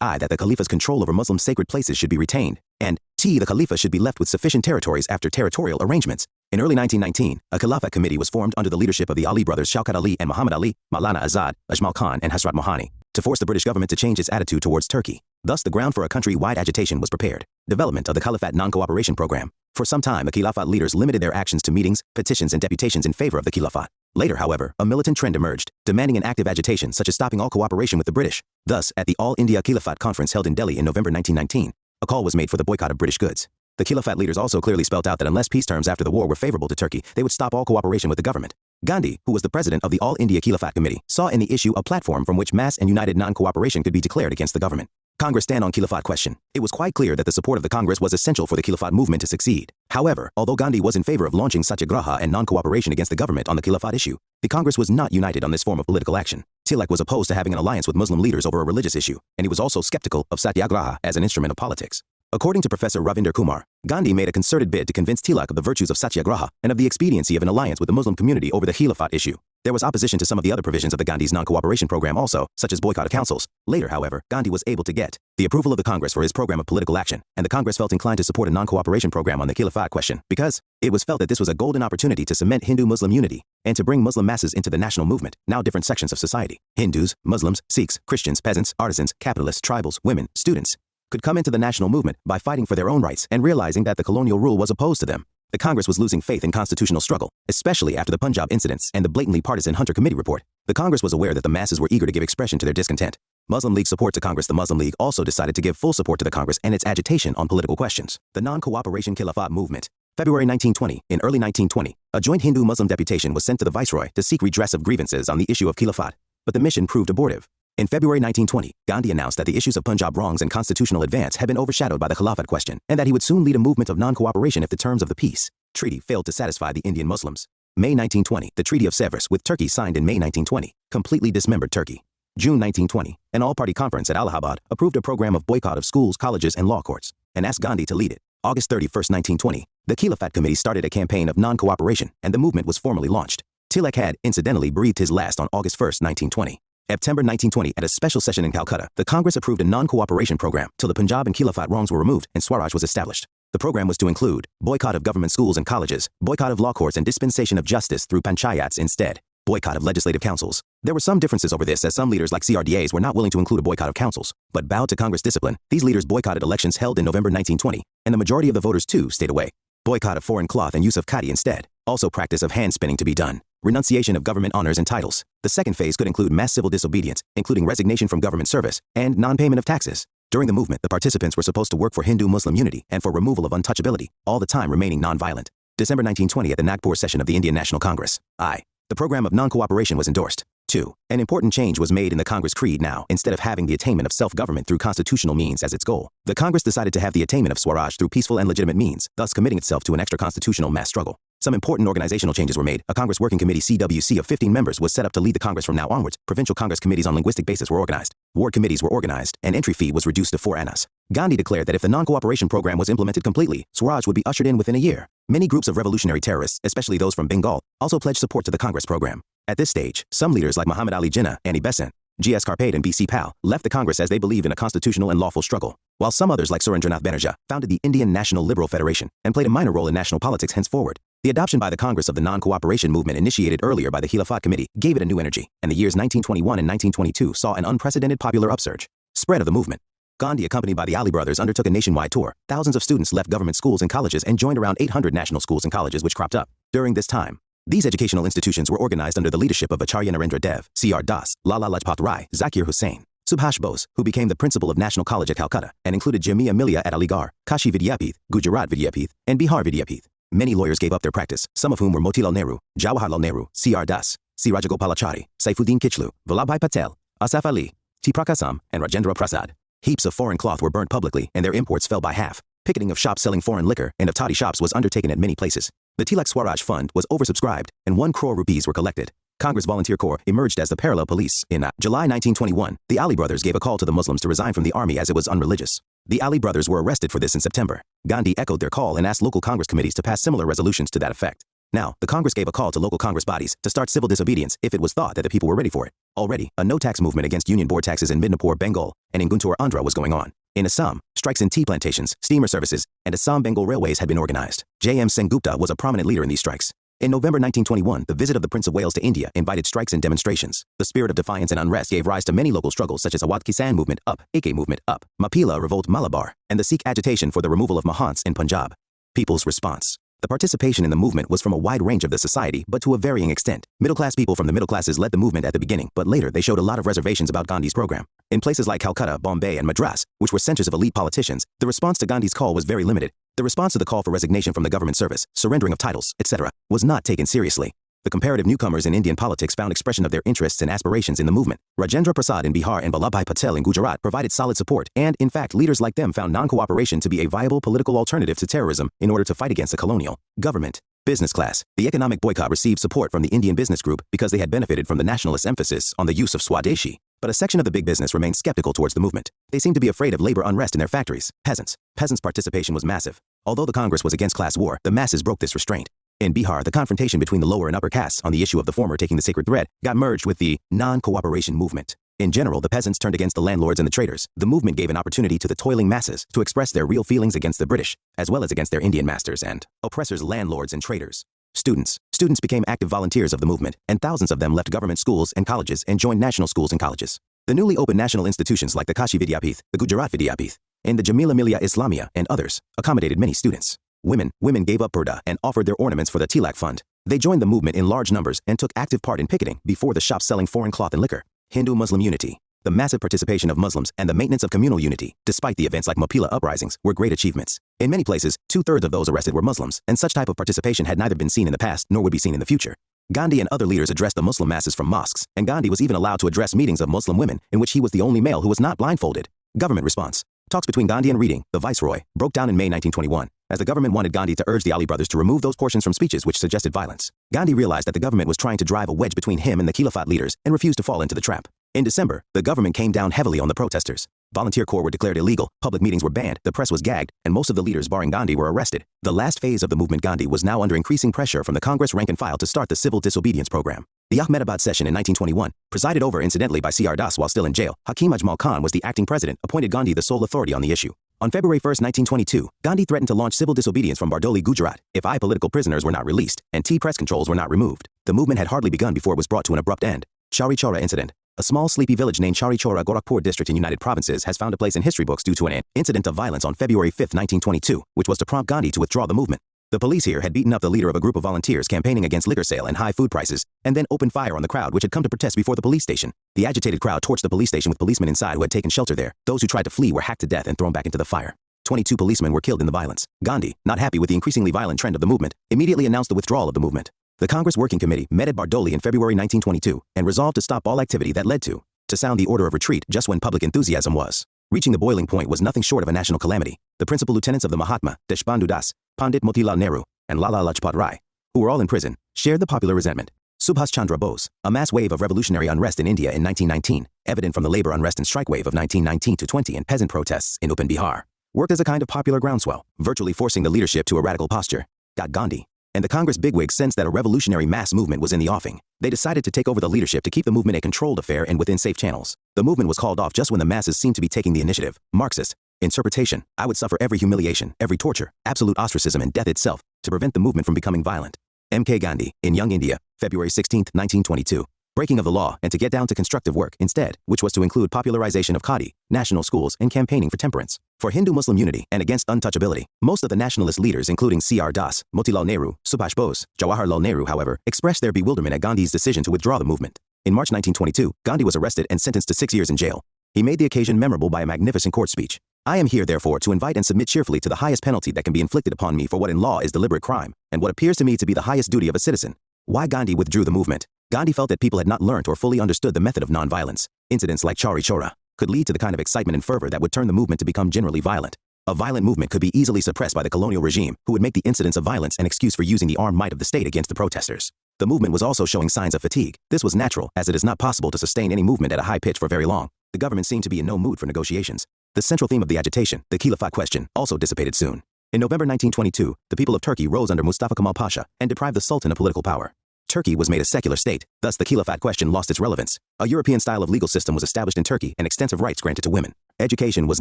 that the Khalifa's control over Muslim sacred places should be retained, and the Khalifa should be left with sufficient territories after territorial arrangements. In early 1919, a Khilafat committee was formed under the leadership of the Ali brothers Shaukat Ali and Muhammad Ali, Maulana Azad, Ajmal Khan, and Hasrat Mohani, to force the British government to change its attitude towards Turkey. Thus, the ground for a country-wide agitation was prepared. Development of the Caliphate Non-Cooperation Program. For some time, the Khilafat leaders limited their actions to meetings, petitions, and deputations in favor of the Khilafat. Later, however, a militant trend emerged, demanding an active agitation such as stopping all cooperation with the British. Thus, at the All-India Khilafat Conference held in Delhi in November 1919, a call was made for the boycott of British goods. The Khilafat leaders also clearly spelt out that unless peace terms after the war were favorable to Turkey, they would stop all cooperation with the government. Gandhi, who was the president of the All-India Khilafat Committee, saw in the issue a platform from which mass and united non-cooperation could be declared against the government. Congress stand on Khilafat question. It was quite clear that the support of the Congress was essential for the Khilafat movement to succeed. However, although Gandhi was in favor of launching satyagraha and non-cooperation against the government on the Khilafat issue, the Congress was not united on this form of political action. Tilak was opposed to having an alliance with Muslim leaders over a religious issue, and he was also skeptical of satyagraha as an instrument of politics. According to Professor Ravinder Kumar, Gandhi made a concerted bid to convince Tilak of the virtues of satyagraha and of the expediency of an alliance with the Muslim community over the Khilafat issue. There was opposition to some of the other provisions of the Gandhi's non-cooperation program also, such as boycott of councils. Later, however, Gandhi was able to get the approval of the Congress for his program of political action, and the Congress felt inclined to support a non-cooperation program on the Khilafat question because it was felt that this was a golden opportunity to cement Hindu-Muslim unity and to bring Muslim masses into the national movement, now different sections of society. Hindus, Muslims, Sikhs, Christians, peasants, artisans, capitalists, tribals, women, students could come into the national movement by fighting for their own rights and realizing that the colonial rule was opposed to them. The Congress was losing faith in constitutional struggle, especially after the Punjab incidents and the blatantly partisan Hunter Committee report. The Congress was aware that the masses were eager to give expression to their discontent. Muslim League support to Congress. The Muslim League also decided to give full support to the Congress and its agitation on political questions. The non-cooperation Khilafat movement. February 1920. In early 1920, a joint Hindu-Muslim deputation was sent to the Viceroy to seek redress of grievances on the issue of Khilafat, but the mission proved abortive. In February 1920, Gandhi announced that the issues of Punjab wrongs and constitutional advance had been overshadowed by the Khilafat question, and that he would soon lead a movement of non-cooperation if the terms of the peace treaty failed to satisfy the Indian Muslims. May 1920, the Treaty of Sevres with Turkey signed in May 1920, completely dismembered Turkey. June 1920, an all-party conference at Allahabad approved a program of boycott of schools, colleges, and law courts, and asked Gandhi to lead it. August 31, 1920, the Khilafat Committee started a campaign of non-cooperation, and the movement was formally launched. Tilak had, incidentally, breathed his last on August 1, 1920. September 1920, at a special session in Calcutta, the Congress approved a non-cooperation program till the Punjab and Khilafat wrongs were removed and Swaraj was established. The program was to include boycott of government schools and colleges, boycott of law courts and dispensation of justice through panchayats instead, boycott of legislative councils. There were some differences over this as some leaders like CRDAs were not willing to include a boycott of councils, but bowed to Congress discipline. These leaders boycotted elections held in November 1920, and the majority of the voters too stayed away. Boycott of foreign cloth and use of khadi instead. Also practice of hand spinning to be done. Renunciation of government honors and titles. The second phase could include mass civil disobedience, including resignation from government service, and non-payment of taxes. During the movement, the participants were supposed to work for Hindu-Muslim unity and for removal of untouchability, all the time remaining non-violent. December 1920 at the Nagpur session of the Indian National Congress. The program of non-cooperation was endorsed. 2. An important change was made in the Congress creed now. Instead of having the attainment of self-government through constitutional means as its goal, the Congress decided to have the attainment of Swaraj through peaceful and legitimate means, thus committing itself to an extra-constitutional mass struggle. Some important organizational changes were made. A Congress Working Committee CWC of 15 members was set up to lead the Congress from now onwards. Provincial Congress committees on linguistic basis were organized. Ward committees were organized, and entry fee was reduced to 4 annas. Gandhi declared that if the non-cooperation program was implemented completely, Swaraj would be ushered in within a year. Many groups of revolutionary terrorists, especially those from Bengal, also pledged support to the Congress program. At this stage, some leaders like Muhammad Ali Jinnah, Annie Besant, G.S. Karpade and B.C. Pal left the Congress as they believed in a constitutional and lawful struggle, while some others like Surendranath Banerjee founded the Indian National Liberal Federation and played a minor role in national politics henceforward. The adoption by the Congress of the non-cooperation movement initiated earlier by the Khilafat Committee gave it a new energy, and the years 1921 and 1922 saw an unprecedented popular upsurge. Spread of the movement. Gandhi, accompanied by the Ali brothers, undertook a nationwide tour. Thousands of students left government schools and colleges and joined around 800 national schools and colleges which cropped up during this time. These educational institutions were organized under the leadership of Acharya Narendra Dev, C.R. Das, Lala Lajpat Rai, Zakir Hussain, Subhash Bose, who became the principal of National College at Calcutta and included Jamia Millia at Aligarh, Kashi Vidyapith, Gujarat Vidyapith, and Bihar Vidyapith. Many lawyers gave up their practice, some of whom were Motilal Nehru, Jawaharlal Nehru, C.R. Das, C. Rajagopalachari, Saifuddin Kichlu, Vallabhbhai Patel, Asaf Ali, T. Prakasam, and Rajendra Prasad. Heaps of foreign cloth were burnt publicly and their imports fell by half. Picketing of shops selling foreign liquor and of toddy shops was undertaken at many places. The Tilak Swaraj Fund was oversubscribed and 1 crore rupees were collected. Congress Volunteer Corps emerged as the parallel police. In July 1921, the Ali brothers gave a call to the Muslims to resign from the army as it was unreligious. The Ali brothers were arrested for this in September. Gandhi echoed their call and asked local Congress committees to pass similar resolutions to that effect. Now, the Congress gave a call to local Congress bodies to start civil disobedience if it was thought that the people were ready for it. Already, a no-tax movement against union board taxes in Midnapore, Bengal, and in Guntur, Andhra was going on. In Assam, strikes in tea plantations, steamer services, and Assam-Bengal railways had been organized. J.M. Sengupta was a prominent leader in these strikes. In November 1921, the visit of the Prince of Wales to India invited strikes and demonstrations. The spirit of defiance and unrest gave rise to many local struggles such as Awadh Kisan Movement Up, AK Movement Up, Mapila Revolt Malabar, and the Sikh agitation for the removal of Mahants in Punjab. People's response. The participation in the movement was from a wide range of the society, but to a varying extent. Middle-class people from the middle classes led the movement at the beginning, but later they showed a lot of reservations about Gandhi's program. In places like Calcutta, Bombay, and Madras, which were centers of elite politicians, the response to Gandhi's call was very limited. The response to the call for resignation from the government service, surrendering of titles, etc., was not taken seriously. The comparative newcomers in Indian politics found expression of their interests and aspirations in the movement. Rajendra Prasad in Bihar and Vallabhbhai Patel in Gujarat provided solid support, and, in fact, leaders like them found non-cooperation to be a viable political alternative to terrorism in order to fight against the colonial government. Business class. The economic boycott received support from the Indian business group because they had benefited from the nationalist emphasis on the use of Swadeshi. But a section of the big business remained skeptical towards the movement. They seemed to be afraid of labor unrest in their factories. Peasants. Peasants' participation was massive. Although the Congress was against class war, the masses broke this restraint. In Bihar, the confrontation between the lower and upper castes on the issue of the former taking the sacred thread got merged with the non-cooperation movement. In general, the peasants turned against the landlords and the traders. The movement gave an opportunity to the toiling masses to express their real feelings against the British, as well as against their Indian masters and oppressors, landlords and traders. Students. Students became active volunteers of the movement, and thousands of them left government schools and colleges and joined national schools and colleges. The newly opened national institutions like the Kashi Vidyapith, the Gujarat Vidyapith, and the Jamila Millia Islamia and others accommodated many students. Women gave up purdah and offered their ornaments for the Tilak Fund. They joined the movement in large numbers and took active part in picketing before the shops selling foreign cloth and liquor. Hindu-Muslim unity. The massive participation of Muslims and the maintenance of communal unity, despite the events like Mapila uprisings, were great achievements. In many places, 2/3 of those arrested were Muslims, and such type of participation had neither been seen in the past nor would be seen in the future. Gandhi and other leaders addressed the Muslim masses from mosques, and Gandhi was even allowed to address meetings of Muslim women in which he was the only male who was not blindfolded. Government response. Talks between Gandhi and Reading, the viceroy, broke down in May 1921, as the government wanted Gandhi to urge the Ali brothers to remove those portions from speeches which suggested violence. Gandhi realized that the government was trying to drive a wedge between him and the Khilafat leaders and refused to fall into the trap. In December, the government came down heavily on the protesters. Volunteer corps were declared illegal, public meetings were banned, the press was gagged, and most of the leaders barring Gandhi were arrested. The last phase of the movement Gandhi was now under increasing pressure from the Congress rank and file to start the civil disobedience program. The Ahmedabad session in 1921, presided over incidentally by C.R. Das while still in jail, Hakim Ajmal Khan was the acting president, appointed Gandhi the sole authority on the issue. On February 1, 1922, Gandhi threatened to launch civil disobedience from Bardoli, Gujarat, if political prisoners were not released and press controls were not removed. The movement had hardly begun before it was brought to an abrupt end. Chauri Chaura incident. A small sleepy village named Chauri Chaura, Gorakhpur district in United Provinces has found a place in history books due to an incident of violence on February 5, 1922, which was to prompt Gandhi to withdraw the movement. The police here had beaten up the leader of a group of volunteers campaigning against liquor sale and high food prices, and then opened fire on the crowd which had come to protest before the police station. The agitated crowd torched the police station with policemen inside who had taken shelter there. Those who tried to flee were hacked to death and thrown back into the fire. 22 policemen were killed in the violence. Gandhi, not happy with the increasingly violent trend of the movement, immediately announced the withdrawal of the movement. The Congress Working Committee met at Bardoli in February 1922 and resolved to stop all activity that led to sound the order of retreat just when public enthusiasm was reaching the boiling point was nothing short of a national calamity. The principal lieutenants of the Mahatma, Deshpandu Das, Pandit Motilal Nehru, and Lala Lajpat Rai, who were all in prison, shared the popular resentment. Subhas Chandra Bose, a mass wave of revolutionary unrest in India in 1919, evident from the labor unrest and strike wave of 1919-20 and peasant protests in Upan Bihar, worked as a kind of popular groundswell, virtually forcing the leadership to a radical posture. Gandhi and the Congress bigwigs sensed that a revolutionary mass movement was in the offing. They decided to take over the leadership to keep the movement a controlled affair and within safe channels. The movement was called off just when the masses seemed to be taking the initiative. Marxist interpretation. I would suffer every humiliation, every torture, absolute ostracism and death itself to prevent the movement from becoming violent. M.K. Gandhi, in Young India, February 16, 1922. Breaking of the law and to get down to constructive work instead, which was to include popularization of khadi, national schools, and campaigning for temperance, for Hindu-Muslim unity, and against untouchability. Most of the nationalist leaders, including C.R. Das, Motilal Nehru, Subhash Bose, Jawaharlal Nehru, however, expressed their bewilderment at Gandhi's decision to withdraw the movement. In March 1922, Gandhi was arrested and sentenced to 6 years in jail. He made the occasion memorable by a magnificent court speech. I am here, therefore, to invite and submit cheerfully to the highest penalty that can be inflicted upon me for what in law is deliberate crime, and what appears to me to be the highest duty of a citizen. Why Gandhi withdrew the movement? Gandhi felt that people had not learnt or fully understood the method of nonviolence. Incidents like Chauri Chaura could lead to the kind of excitement and fervor that would turn the movement to become generally violent. A violent movement could be easily suppressed by the colonial regime, who would make the incidents of violence an excuse for using the armed might of the state against the protesters. The movement was also showing signs of fatigue. This was natural, as it is not possible to sustain any movement at a high pitch for very long. The government seemed to be in no mood for negotiations. The central theme of the agitation, the Khilafat question, also dissipated soon. In November 1922, the people of Turkey rose under Mustafa Kemal Pasha and deprived the Sultan of political power. Turkey was made a secular state, thus the Khilafat question lost its relevance. A European style of legal system was established in Turkey and extensive rights granted to women. Education was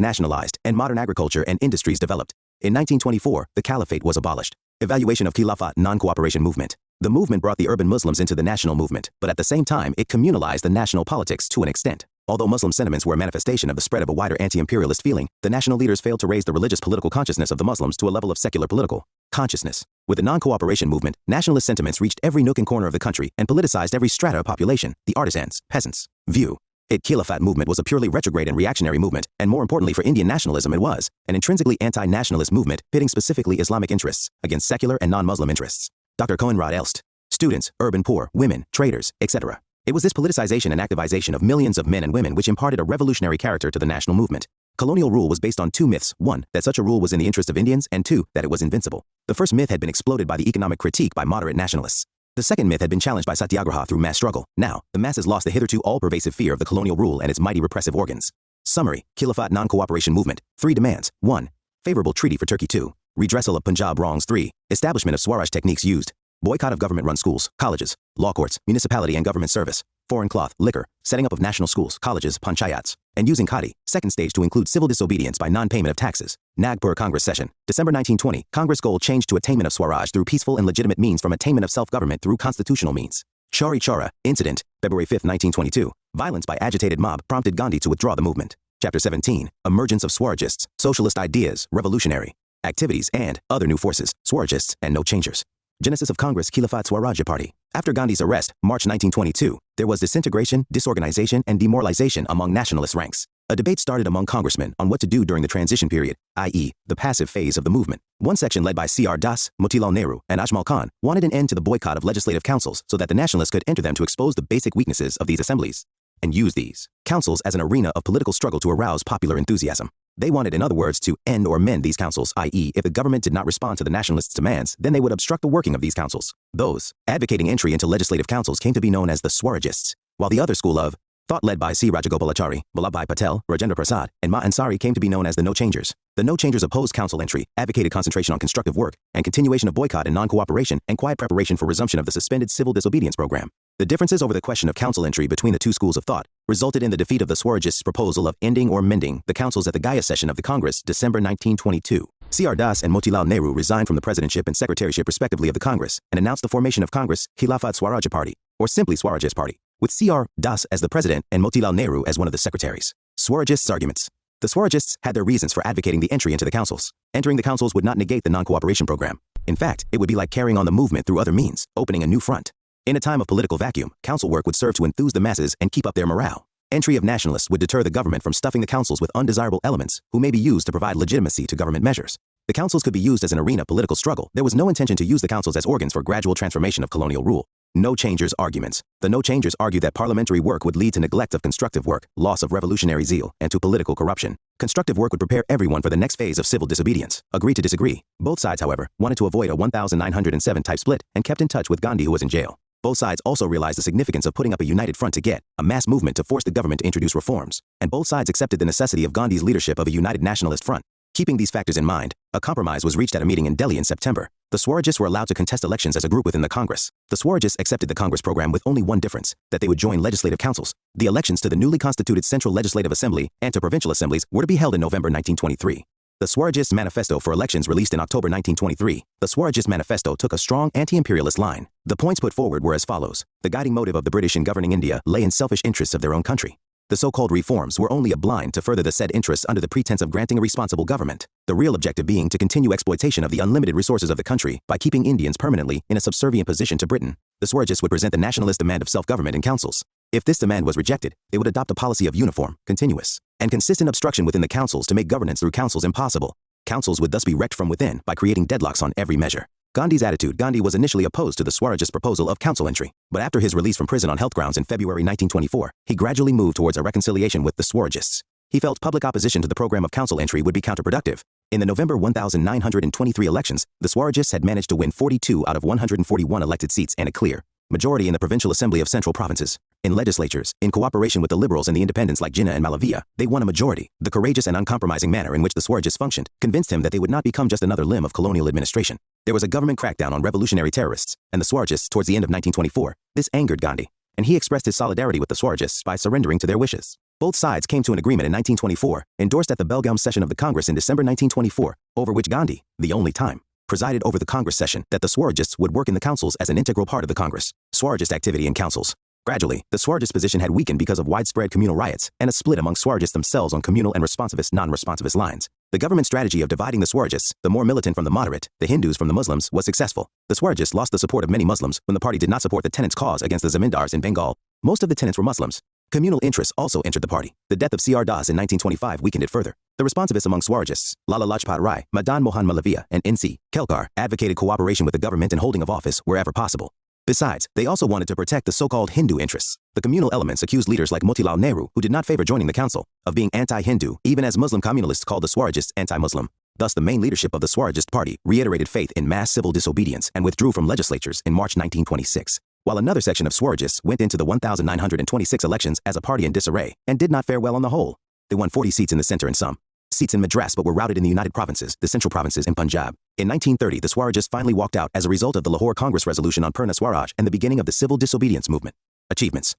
nationalized and modern agriculture and industries developed. In 1924, the Caliphate was abolished. Evaluation of Khilafat non-cooperation movement. The movement brought the urban Muslims into the national movement, but at the same time, it communalized the national politics to an extent. Although Muslim sentiments were a manifestation of the spread of a wider anti-imperialist feeling, the national leaders failed to raise the religious political consciousness of the Muslims to a level of secular political consciousness. With the non-cooperation movement, nationalist sentiments reached every nook and corner of the country and politicized every strata of population, the artisans, peasants. View. It Khilafat movement was a purely retrograde and reactionary movement, and more importantly for Indian nationalism it was an intrinsically anti-nationalist movement pitting specifically Islamic interests against secular and non-Muslim interests. Dr. Cohenrod Elst. Students, urban poor, women, traders, etc. It was this politicization and activization of millions of men and women which imparted a revolutionary character to the national movement. Colonial rule was based on two myths: one, that such a rule was in the interest of Indians, and two, that it was invincible. The first myth had been exploded by the economic critique by moderate nationalists. The second myth had been challenged by satyagraha through mass struggle. Now, the masses lost the hitherto all-pervasive fear of the colonial rule and its mighty repressive organs. Summary: Khilafat non-cooperation movement. 3 demands. 1. Favorable treaty for Turkey. 2. Redressal of Punjab wrongs. 3. Establishment of Swaraj techniques used. Boycott of government-run schools, colleges, law courts, municipality and government service, foreign cloth, liquor, setting up of national schools, colleges, panchayats, and using khadi. Second stage to include civil disobedience by non-payment of taxes. Nagpur Congress session. December 1920, Congress goal changed to attainment of Swaraj through peaceful and legitimate means from attainment of self-government through constitutional means. Chauri Chaura, incident, February 5, 1922. Violence by agitated mob prompted Gandhi to withdraw the movement. Chapter 17, Emergence of Swarajists, Socialist Ideas, Revolutionary Activities and Other New Forces, Swarajists and No Changers. Genesis of Congress Khilafat Swaraj Party. After Gandhi's arrest, March 1922, there was disintegration, disorganization, and demoralization among nationalist ranks. A debate started among congressmen on what to do during the transition period, i.e., the passive phase of the movement. One section led by C.R. Das, Motilal Nehru, and Ajmal Khan wanted an end to the boycott of legislative councils so that the nationalists could enter them to expose the basic weaknesses of these assemblies and use these councils as an arena of political struggle to arouse popular enthusiasm. They wanted, in other words, to end or mend these councils, i.e., if the government did not respond to the nationalists' demands, then they would obstruct the working of these councils. Those advocating entry into legislative councils came to be known as the Swarajists, while the other school of thought led by C. Rajagopalachari, Vallabhbhai Patel, Rajendra Prasad, and Ma Ansari came to be known as the No Changers. The No Changers opposed council entry, advocated concentration on constructive work, and continuation of boycott and non-cooperation, and quiet preparation for resumption of the suspended civil disobedience program. The differences over the question of council entry between the two schools of thought resulted in the defeat of the Swarajists' proposal of ending or mending the councils at the Gaya session of the Congress, December 1922. C.R. Das and Motilal Nehru resigned from the presidentship and secretaryship respectively of the Congress and announced the formation of Congress Khilafat Swaraj Party, or simply Swarajist Party, with C.R. Das as the president and Motilal Nehru as one of the secretaries. Swarajists' arguments. The Swarajists had their reasons for advocating the entry into the councils. Entering the councils would not negate the non-cooperation program. In fact, it would be like carrying on the movement through other means, opening a new front. In a time of political vacuum, council work would serve to enthuse the masses and keep up their morale. Entry of nationalists would deter the government from stuffing the councils with undesirable elements who may be used to provide legitimacy to government measures. The councils could be used as an arena of political struggle. There was no intention to use the councils as organs for gradual transformation of colonial rule. No Changers arguments. The No Changers argued that parliamentary work would lead to neglect of constructive work, loss of revolutionary zeal, and to political corruption. Constructive work would prepare everyone for the next phase of civil disobedience. Agree to disagree. Both sides, however, wanted to avoid a 1907 type split and kept in touch with Gandhi, who was in jail. Both sides also realized the significance of putting up a united front to get a mass movement to force the government to introduce reforms, and both sides accepted the necessity of Gandhi's leadership of a united nationalist front. Keeping these factors in mind, a compromise was reached at a meeting in Delhi in September. The Swarajists were allowed to contest elections as a group within the Congress. The Swarajists accepted the Congress program with only one difference, that they would join legislative councils. The elections to the newly constituted Central Legislative Assembly and to provincial assemblies were to be held in November 1923. The Swarajists' Manifesto for elections released in October 1923. The Swarajists' Manifesto took a strong anti-imperialist line. The points put forward were as follows. The guiding motive of the British in governing India lay in selfish interests of their own country. The so-called reforms were only a blind to further the said interests under the pretense of granting a responsible government. The real objective being to continue exploitation of the unlimited resources of the country by keeping Indians permanently in a subservient position to Britain. The Swarajists would present the nationalist demand of self-government in councils. If this demand was rejected, they would adopt a policy of uniform, continuous, and consistent obstruction within the councils to make governance through councils impossible. Councils would thus be wrecked from within by creating deadlocks on every measure. Gandhi's attitude. Gandhi was initially opposed to the Swarajist proposal of council entry, but after his release from prison on health grounds in February 1924, he gradually moved towards a reconciliation with the Swarajists. He felt public opposition to the program of council entry would be counterproductive. In the November 1923 elections, the Swarajists had managed to win 42 out of 141 elected seats and a clear majority in the Provincial Assembly of Central Provinces. In legislatures, in cooperation with the liberals and the independents like Jinnah and Malavia, they won a majority. The courageous and uncompromising manner in which the Swarajist functioned convinced him that they would not become just another limb of colonial administration. There was a government crackdown on revolutionary terrorists, and the Swarajists towards the end of 1924. This angered Gandhi, and he expressed his solidarity with the Swarajists by surrendering to their wishes. Both sides came to an agreement in 1924, endorsed at the Belgaum session of the Congress in December 1924, over which Gandhi, the only time, presided over the Congress session, that the Swarajists would work in the councils as an integral part of the Congress. Swarajist activity in councils. Gradually, the Swarajist position had weakened because of widespread communal riots and a split among Swarajists themselves on communal and responsivist non-responsivist lines. The government strategy of dividing the Swarajists, the more militant from the moderate, the Hindus from the Muslims, was successful. The Swarajists lost the support of many Muslims when the party did not support the tenants' cause against the zamindars in Bengal. Most of the tenants were Muslims. Communal interests also entered the party. The death of C.R. Das in 1925 weakened it further. The responsivists among Swarajists, Lala Lajpat Rai, Madan Mohan Malavia, and N.C. Kelkar, advocated cooperation with the government and holding of office wherever possible. Besides, they also wanted to protect the so-called Hindu interests. The communal elements accused leaders like Motilal Nehru, who did not favor joining the council, of being anti-Hindu, even as Muslim communalists called the Swarajists anti-Muslim. Thus, the main leadership of the Swarajist party reiterated faith in mass civil disobedience and withdrew from legislatures in March 1926. While another section of Swarajists went into the 1926 elections as a party in disarray and did not fare well on the whole. They won 40 seats in the center and some seats in Madras but were routed in the United Provinces, the Central Provinces, and Punjab. In 1930, the Swarajists finally walked out as a result of the Lahore Congress resolution on Purna Swaraj and the beginning of the civil disobedience movement. Achievements.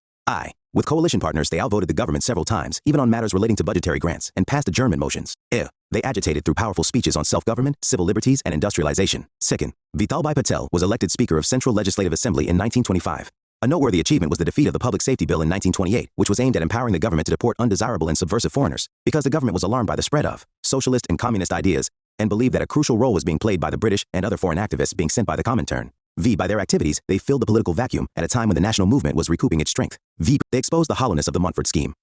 With coalition partners, they outvoted the government several times, even on matters relating to budgetary grants, and passed adjournment motions. They agitated through powerful speeches on self-government, civil liberties, and industrialization. Second, Vithalbhai Patel was elected Speaker of Central Legislative Assembly in 1925. A noteworthy achievement was the defeat of the Public Safety Bill in 1928, which was aimed at empowering the government to deport undesirable and subversive foreigners, because the government was alarmed by the spread of socialist and communist ideas, and believed that a crucial role was being played by the British and other foreign activists being sent by the Comintern. By their activities, they filled the political vacuum at a time when the national movement was recouping its strength. They exposed the hollowness of the Montfort scheme.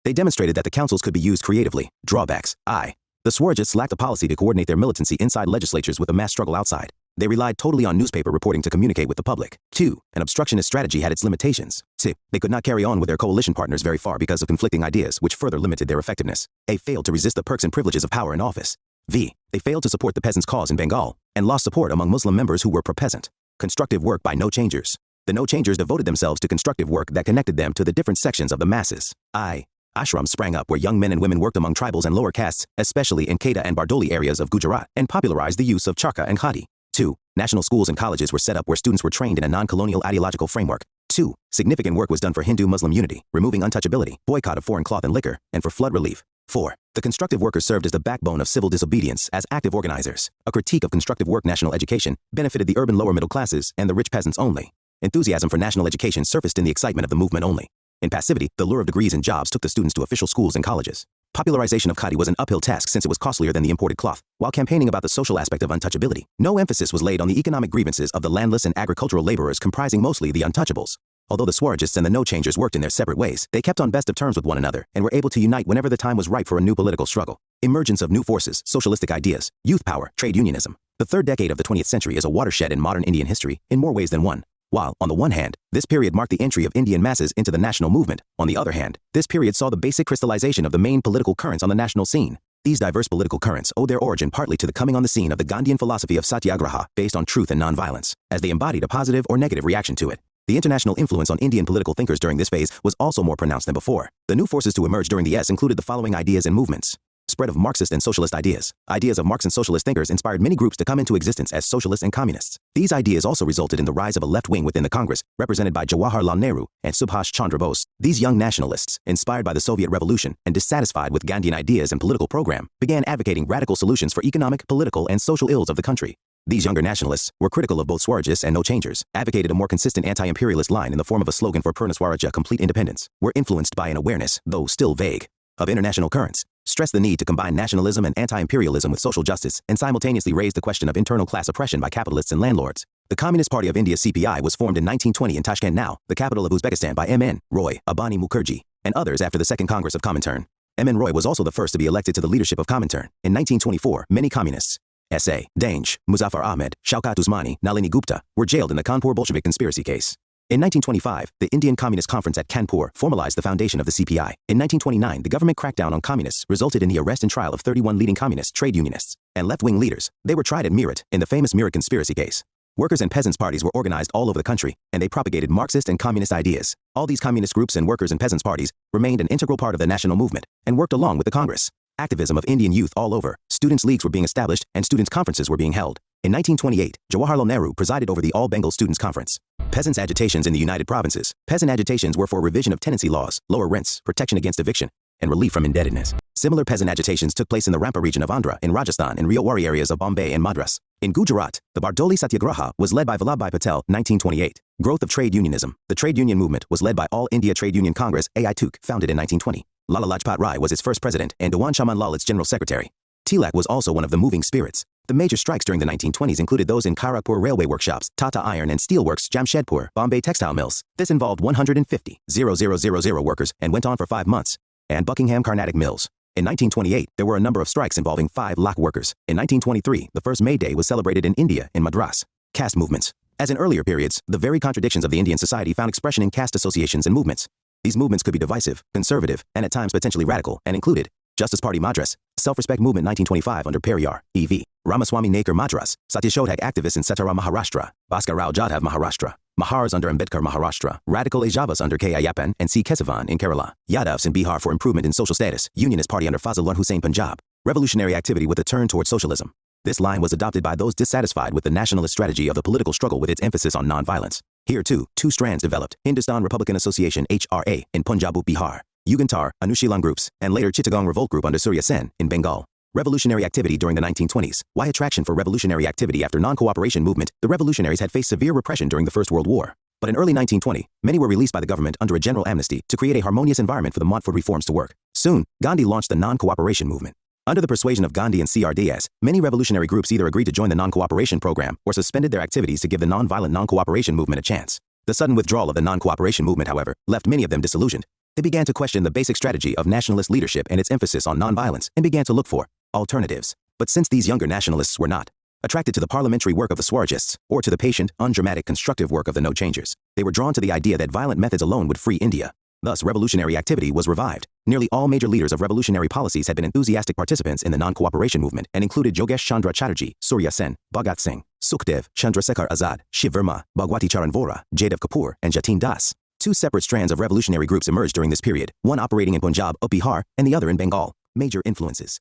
They demonstrated that the councils could be used creatively. Drawbacks. The Swarajists lacked a policy to coordinate their militancy inside legislatures with a mass struggle outside. They relied totally on newspaper reporting to communicate with the public. 2. An obstructionist strategy had its limitations. They could not carry on with their coalition partners very far because of conflicting ideas, which further limited their effectiveness. Failed to resist the perks and privileges of power and office. They failed to support the peasants' cause in Bengal, and lost support among Muslim members who were pro-peasant. Constructive work by no-changers. The no-changers devoted themselves to constructive work that connected them to the different sections of the masses. Ashrams sprang up where young men and women worked among tribals and lower castes, especially in Kheda and Bardoli areas of Gujarat, and popularized the use of charkha and khadi. 2. National schools and colleges were set up where students were trained in a non-colonial ideological framework. 2. Significant work was done for Hindu-Muslim unity, removing untouchability, boycott of foreign cloth and liquor, and for flood relief. 4. The constructive workers served as the backbone of civil disobedience as active organizers. A critique of constructive work national education benefited the urban lower middle classes and the rich peasants only. Enthusiasm for national education surfaced in the excitement of the movement only. In passivity, the lure of degrees and jobs took the students to official schools and colleges. Popularization of khadi was an uphill task since it was costlier than the imported cloth. While campaigning about the social aspect of untouchability, no emphasis was laid on the economic grievances of the landless and agricultural laborers comprising mostly the untouchables. Although the Swarajists and the no-changers worked in their separate ways, they kept on best of terms with one another and were able to unite whenever the time was ripe for a new political struggle. Emergence of new forces, socialistic ideas, youth power, trade unionism. The third decade of the 20th century is a watershed in modern Indian history in more ways than one. While, on the one hand, this period marked the entry of Indian masses into the national movement, on the other hand, this period saw the basic crystallization of the main political currents on the national scene. These diverse political currents owe their origin partly to the coming on the scene of the Gandhian philosophy of satyagraha, based on truth and nonviolence, as they embodied a positive or negative reaction to it. The international influence on Indian political thinkers during this phase was also more pronounced than before. The new forces to emerge during the S included the following ideas and movements. Spread of Marxist and socialist ideas. Ideas of Marx and socialist thinkers inspired many groups to come into existence as socialists and communists. These ideas also resulted in the rise of a left wing within the Congress, represented by Jawaharlal Nehru and Subhash Chandra Bose. These young nationalists, inspired by the Soviet Revolution and dissatisfied with Gandhian ideas and political program, began advocating radical solutions for economic, political, and social ills of the country. These younger nationalists were critical of both Swarajists and no-changers, advocated a more consistent anti-imperialist line in the form of a slogan for Purna Swaraja, complete independence, were influenced by an awareness, though still vague, of international currents, stressed the need to combine nationalism and anti-imperialism with social justice, and simultaneously raised the question of internal class oppression by capitalists and landlords. The Communist Party of India (CPI) was formed in 1920 in Tashkent, now the capital of Uzbekistan, by M.N. Roy, Abani Mukherjee, and others after the Second Congress of Comintern. M.N. Roy was also the first to be elected to the leadership of Comintern. In 1924, many communists, S.A. Dange, Muzaffar Ahmed, Shaukat Usmani, Nalini Gupta, were jailed in the Kanpur Bolshevik conspiracy case. In 1925, the Indian Communist Conference at Kanpur formalized the foundation of the CPI. In 1929, the government crackdown on communists resulted in the arrest and trial of 31 leading communist trade unionists and left-wing leaders. They were tried at Meerut in the famous Meerut conspiracy case. Workers' and peasants' parties were organized all over the country, and they propagated Marxist and communist ideas. All these communist groups and workers' and peasants' parties remained an integral part of the national movement and worked along with the Congress. Activism of Indian youth all over, students' leagues were being established, and students' conferences were being held. In 1928, Jawaharlal Nehru presided over the All Bengal Students' Conference. Peasants' agitations in the United Provinces. Peasant agitations were for revision of tenancy laws, lower rents, protection against eviction, and relief from indebtedness. Similar peasant agitations took place in the Rampa region of Andhra, in Rajasthan, and Rewari areas of Bombay and Madras. In Gujarat, the Bardoli Satyagraha was led by Vallabhbhai Patel, 1928. Growth of trade unionism. The trade union movement was led by All India Trade Union Congress, AITUC, founded in 1920. Lala Lajpat Rai was its first president, and Dewan Chaman Lal its general secretary. Tilak was also one of the moving spirits. The major strikes during the 1920s included those in Kharagpur railway workshops, Tata Iron and Steel Works, Jamshedpur, Bombay textile mills. This involved 150,000 workers and went on for 5 months. And Buckingham Carnatic Mills. In 1928, there were a number of strikes involving 5 lakh workers. In 1923, the first May Day was celebrated in India, in Madras. Caste movements. As in earlier periods, the very contradictions of the Indian society found expression in caste associations and movements. These movements could be divisive, conservative, and at times potentially radical, and included Justice Party Madras, Self-Respect Movement 1925 under Periyar, E.V., Ramaswamy Nakar Madras, Satyashodhak activists in Satara Maharashtra, Bhaskar Rao Jadhav Maharashtra, Mahars under Ambedkar Maharashtra, Radical Ajavas under K. Ayappan and C. Kesavan in Kerala, Yadavs in Bihar for improvement in social status, Unionist Party under Fazlur Hussain Punjab, revolutionary activity with a turn towards socialism. This line was adopted by those dissatisfied with the nationalist strategy of the political struggle with its emphasis on non-violence. Here too, 2 strands developed, Hindustan Republican Association HRA in Punjab Bihar, Yugantar, Anushilan groups, and later Chittagong Revolt Group under Surya Sen in Bengal. Revolutionary activity during the 1920s. Why attraction for revolutionary activity after non-cooperation movement? The revolutionaries had faced severe repression during the First World War. But in early 1920, many were released by the government under a general amnesty to create a harmonious environment for the Montfort reforms to work. Soon, Gandhi launched the non-cooperation movement. Under the persuasion of Gandhi and C.R. Diaz, many revolutionary groups either agreed to join the non-cooperation program or suspended their activities to give the non-violent non-cooperation movement a chance. The sudden withdrawal of the non-cooperation movement, however, left many of them disillusioned. They began to question the basic strategy of nationalist leadership and its emphasis on non-violence and began to look for alternatives. But since these younger nationalists were not attracted to the parliamentary work of the Swarajists or to the patient, undramatic, constructive work of the no-changers, they were drawn to the idea that violent methods alone would free India. Thus, revolutionary activity was revived. Nearly all major leaders of revolutionary policies had been enthusiastic participants in the non-cooperation movement and included Yogesh Chandra Chatterjee, Surya Sen, Bhagat Singh, Sukhdev, Chandrasekhar Azad, Shiv Verma, Bhagwati Charan Vora, Jadav Kapoor, and Jatin Das. 2 separate strands of revolutionary groups emerged during this period, one operating in Punjab, Bihar, and the other in Bengal. Major influences.